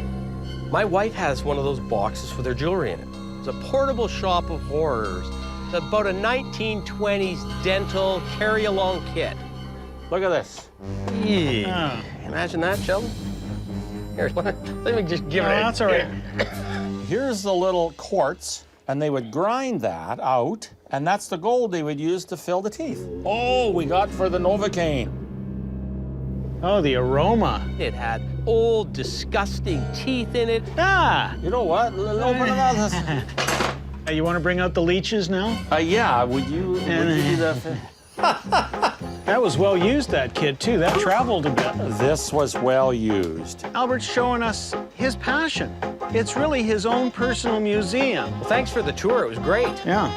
My wife has one of those boxes with her jewelry in it. It's a portable shop of horrors. It's about a 1920s dental carry-along kit. Look at this. Yeah. Imagine that, Sheldon. Here, let me just give it. That's all right. Here's the little quartz, and they would grind that out, and that's the gold they would use to fill the teeth. Oh, we got for the Novocaine. Oh, the aroma. It had old, disgusting teeth in it. Ah! You know what? Open it up. You want to bring out the leeches now? Yeah, would you do the... That was well used, that kid, too. That traveled a bit. This was well used. Albert's showing us his passion. It's really his own personal museum. Well, thanks for the tour. It was great. Yeah.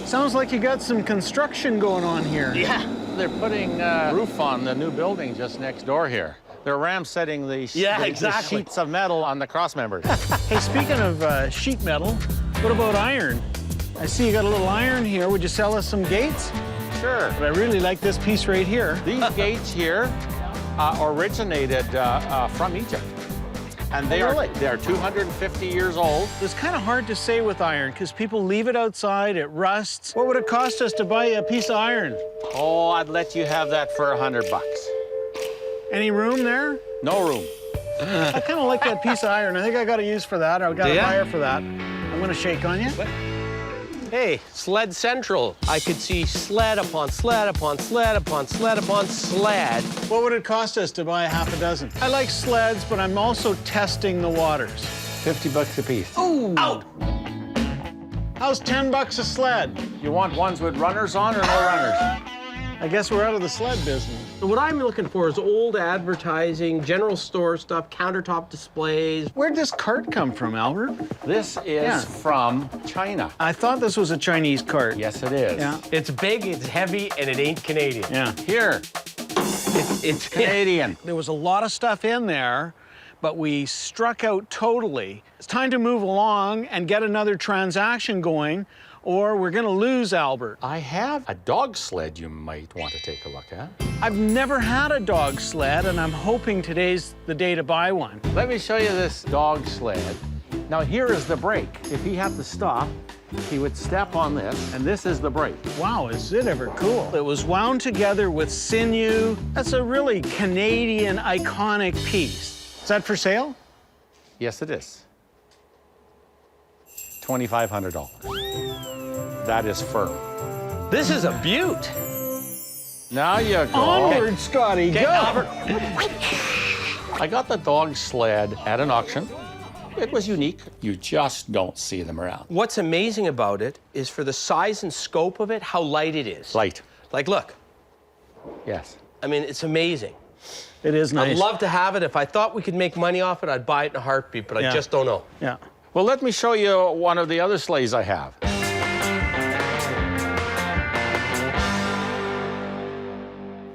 Sounds like you got some construction going on here. Yeah. They're putting roof on the new building just next door here. They're ram setting the sheets of metal on the cross members. Hey, speaking of sheet metal, what about iron? I see you got a little iron here. Would you sell us some gates? Sure. But I really like this piece right here. These gates here originated from Egypt. And they're 250 years old. It's kind of hard to say with iron because people leave it outside, it rusts. What would it cost us to buy a piece of iron? Oh, I'd let you have that for $100. Any room there? No room. I kind of like that piece of iron. I think I got a use for that. I got a buyer for that. I'm going to shake on you. Hey, sled central. I could see sled upon sled upon sled upon sled upon sled. What would it cost us to buy a half a dozen? I like sleds, but I'm also testing the waters. 50 bucks a piece. Ooh! Out! How's 10 bucks a sled? You want ones with runners on or no runners? I guess we're out of the sled business. What I'm looking for is old advertising, general store stuff, countertop displays. Where'd this cart come from, Albert? This is from China. I thought this was a Chinese cart. Yes, it is. Yeah. It's big, it's heavy, and it ain't Canadian. Yeah. Here, it's Canadian. There was a lot of stuff in there, but we struck out totally. It's time to move along and get another transaction going, or we're gonna lose Albert. I have a dog sled you might want to take a look at. I've never had a dog sled, and I'm hoping today's the day to buy one. Let me show you this dog sled. Now here is the brake. If he had to stop, he would step on this, and this is the brake. Wow, is it ever cool. It was wound together with sinew. That's a really Canadian iconic piece. Is that for sale? Yes, it is. $2,500. That is firm. This is a beaut. Now you go. Onward, Scotty, go! Albert. I got the dog sled at an auction. It was unique. You just don't see them around. What's amazing about it is for the size and scope of it, how light it is. Light. Like, look. Yes. I mean, it's amazing. It is nice. I'd love to have it. If I thought we could make money off it, I'd buy it in a heartbeat, but I just don't know. Yeah. Well, let me show you one of the other sleighs I have.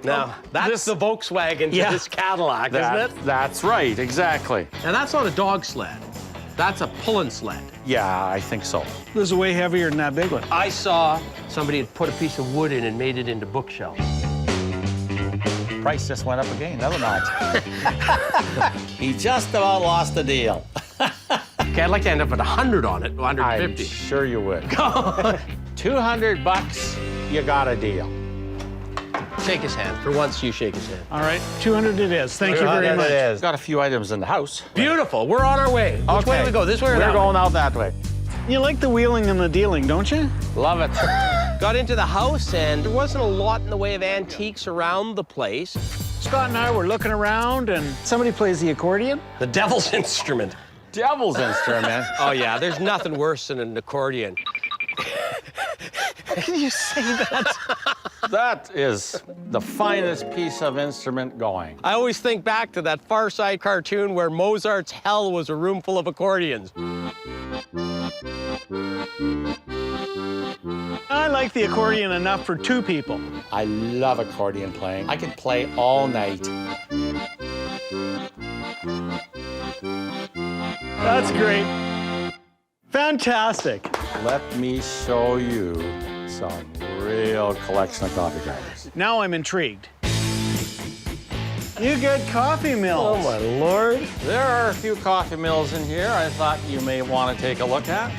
Now, that's the Volkswagen to this Cadillac, isn't it? That's right, exactly. Now, that's not a dog sled. That's a pulling sled. Yeah, I think so. This is way heavier than that big one. I saw somebody had put a piece of wood in and made it into bookshelves. Price just went up again, another notch. He just about lost the deal. Okay, I'd like to end up at 100 on it, 150. I'm sure you would. 200 bucks, you got a deal. Shake his hand. For once, you shake his hand. All right, 200 it is. Thank you very much. It is. Got a few items in the house. Beautiful. We're on our way. Which way do we go? This way or that way? We're going out that way. You like the wheeling and the dealing, don't you? Love it. Got into the house, and there wasn't a lot in the way of antiques around the place. Scott and I were looking around, and somebody plays the accordion. The devil's instrument. Devil's instrument? Oh, yeah. There's nothing worse than an accordion. Can you say that? That is the finest piece of instrument going. I always think back to that Far Side cartoon where Mozart's Hell was a room full of accordions. I like the accordion enough for 2 people. I love accordion playing. I could play all night. That's great. Fantastic. Let me show you some real collection of coffee grinders. Now I'm intrigued. You get coffee mills. Oh, my Lord. There are a few coffee mills in here I thought you may want to take a look at.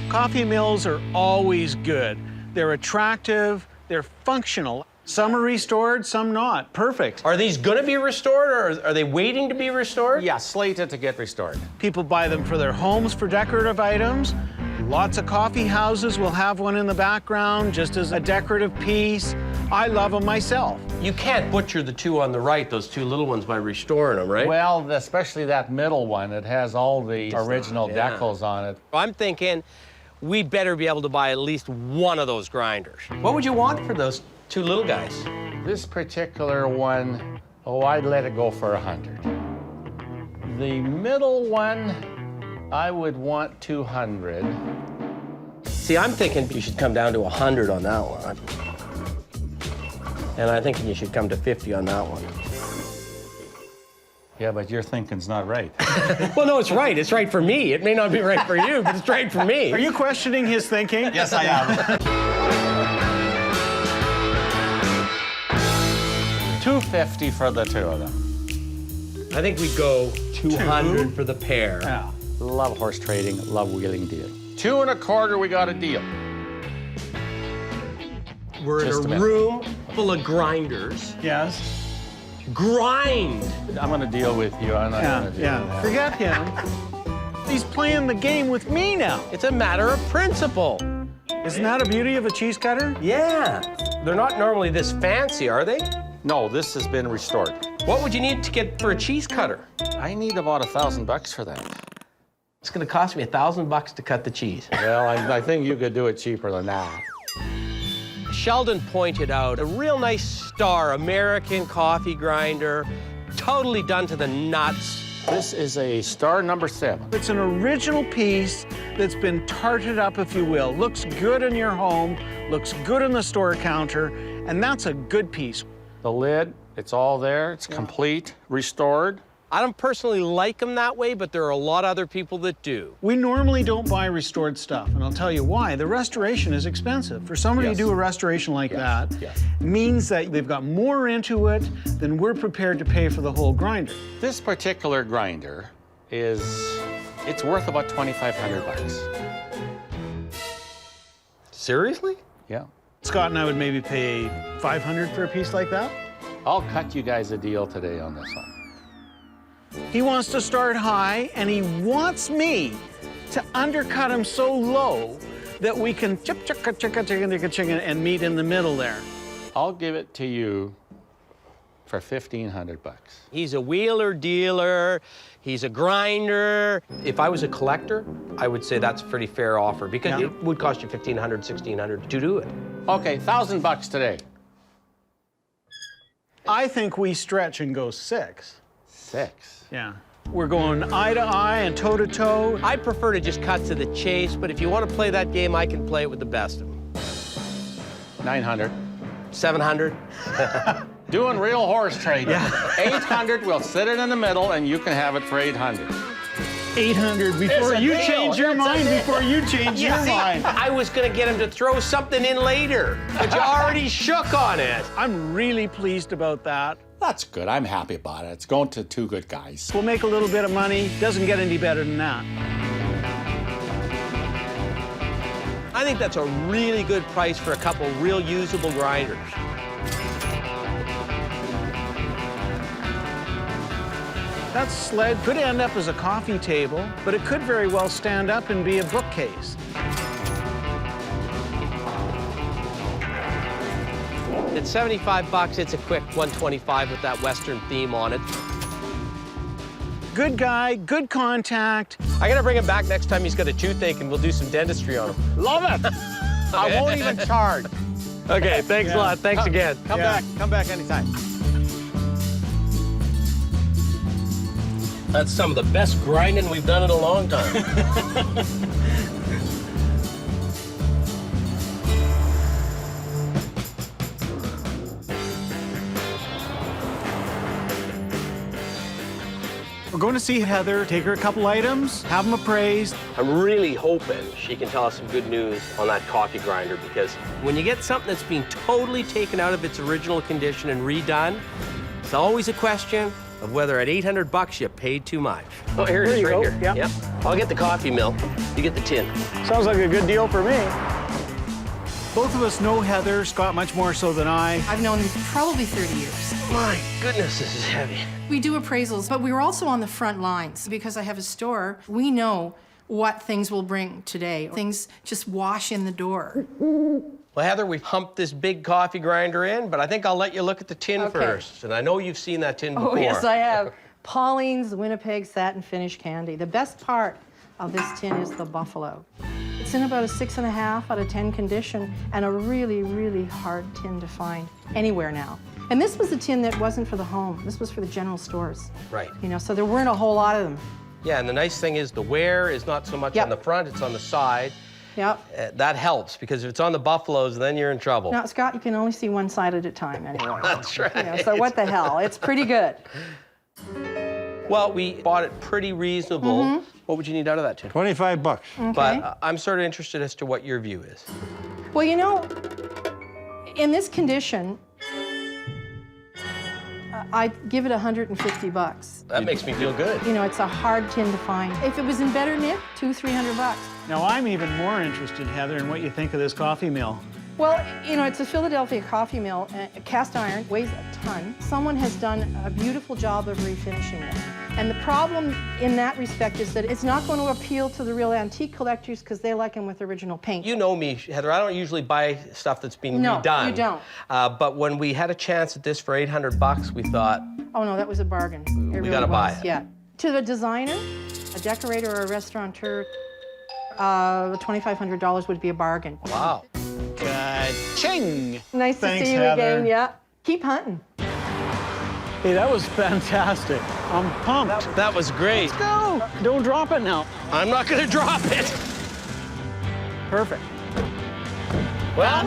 Coffee mills are always good. They're attractive, they're functional. Some are restored, some not. Perfect. Are these going to be restored, or are they waiting to be restored? Yeah, slated to get restored. People buy them for their homes for decorative items. Lots of coffee houses will have one in the background just as a decorative piece. I love them myself. You can't butcher the 2 on the right, those 2 little ones, by restoring them, right? Well, especially that middle one. It has all the original decals on it. I'm thinking we better be able to buy at least one of those grinders. What would you want for those 2 little guys? This particular one, oh, I'd let it go for 100. The middle one, I would want 200. See, I'm thinking you should come down to 100 on that one. And I think you should come to 50 on that one. Yeah, but your thinking's not right. Well, no, it's right. It's right for me. It may not be right for you, but it's right for me. Are you questioning his thinking? Yes, I am. $250 for the 2 of them. I think we go 200 for the pair. Yeah. Love horse trading, love wheeling deal. 2 1/4, we got a deal. We're Just in a a minute. room full of grinders. Yes. Grind! I'm gonna deal with you. I'm not gonna deal with that. Forget him. He's playing the game with me now. It's a matter of principle. Isn't that a beauty of a cheese cutter? Yeah. They're not normally this fancy, are they? No, this has been restored. What would you need to get for a cheese cutter? I need about $1,000 for that. It's gonna cost me $1,000 to cut the cheese. Well, I think you could do it cheaper than that. Sheldon pointed out a real nice star, American coffee grinder, totally done to the nuts. This is a star number 7. It's an original piece that's been tarted up, if you will. Looks good in your home, looks good on the store counter, and that's a good piece. The lid, it's all there. It's complete, restored. I don't personally like them that way, but there are a lot of other people that do. We normally don't buy restored stuff, and I'll tell you why. The restoration is expensive. For somebody to do a restoration like that means that they've got more into it than we're prepared to pay for the whole grinder. This particular grinder it's worth about $2,500. Seriously? Yeah. Scott and I would maybe pay $500 for a piece like that. I'll cut you guys a deal today on this one. He wants to start high, and he wants me to undercut him so low that we can chicka and meet in the middle there. I'll give it to you for $1,500. He's a wheeler dealer. He's a grinder. If I was a collector, I would say that's a pretty fair offer because it would cost you $1,500, $1,600 to do it. Okay, $1,000 today. I think we stretch and go 6. 6? Yeah. We're going eye to eye and toe to toe. I prefer to just cut to the chase, but if you want to play that game, I can play it with the best of them. 900. 700. Doing real horse trading. 800, we'll sit it in the middle, and you can have it for 800. 800 before you change your mind, before you change your mind. I was going to get him to throw something in later, but you already shook on it. I'm really pleased about that. That's good. I'm happy about it. It's going to 2 good guys. We'll make a little bit of money. Doesn't get any better than that. I think that's a really good price for a couple real usable grinders. That sled could end up as a coffee table, but it could very well stand up and be a bookcase. At $75, it's a quick 125 with that Western theme on it. Good guy, good contact. I gotta bring him back next time he's got a toothache and we'll do some dentistry on him. Love it. I won't even charge. Okay, thanks a lot. Thanks again. Come back anytime. That's some of the best grinding we've done in a long time. We're going to see Heather, take her a couple items, have them appraised. I'm really hoping she can tell us some good news on that coffee grinder because when you get something that's been totally taken out of its original condition and redone, it's always a question of whether at $800 you paid too much. Oh, here it is right here. Yep. Yep. I'll get the coffee mill. You get the tin. Sounds like a good deal for me. Both of us know Heather, Scott much more so than I. I've known him probably 30 years. My goodness, this is heavy. We do appraisals, but we were also on the front lines. Because I have a store, we know what things will bring today. Things just wash in the door. Well, Heather, we've humped this big coffee grinder in, but I think I'll let you look at the tin first. And I know you've seen that tin before. Oh, yes, I have. Pauline's Winnipeg Satin Finish Candy. The best part of this tin is the buffalo. It's in about a 6.5 out of 10 condition and a really, really hard tin to find anywhere now. And this was a tin that wasn't for the home. This was for the general stores. Right. You know, so there weren't a whole lot of them. Yeah, and the nice thing is the wear is not so much on the front, it's on the side. Yep. That helps, because if it's on the buffaloes, then you're in trouble. Now, Scott, you can only see one side at a time anyway. That's right. You know, so what the hell? It's pretty good. Well, we bought it pretty reasonable. What would you need out of that tin? $25. Okay. But I'm sort of interested as to what your view is. Well, you know, in this condition, I'd give it $150. That makes me feel good. You know, it's a hard tin to find. If it was in better nick, $200-300. Now, I'm even more interested, Heather, in what you think of this coffee mill. Well, you know, it's a Philadelphia coffee mill, cast iron, weighs a ton. Someone has done a beautiful job of refinishing it. And the problem in that respect is that it's not going to appeal to the real antique collectors because they like them with original paint. You know me, Heather, I don't usually buy stuff that's been No, redone. you don't. But when we had a chance at this for $800, we thought, Oh no, that was a bargain. It really gotta buy was, it. Yeah. To the designer, a decorator or a restaurateur, $2,500 would be a bargain. wow. Ka-ching! Nice Thanks, to see you Heather. again, yeah. Keep hunting. Hey, that was fantastic. I'm pumped. That was great. Let's go. Don't drop it now. I'm not gonna drop it. Perfect. Well,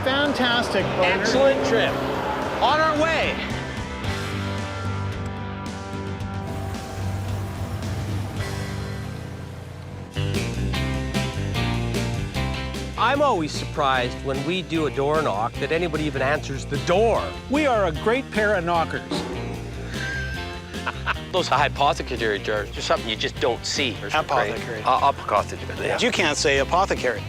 Fantastic, partner. excellent trip. On our way. I'm always surprised when we do a door knock that anybody even answers the door. We are a great pair of knockers. Those hypothecary jars are something you just don't see. Apothecary. Apothecary. You can't say apothecary.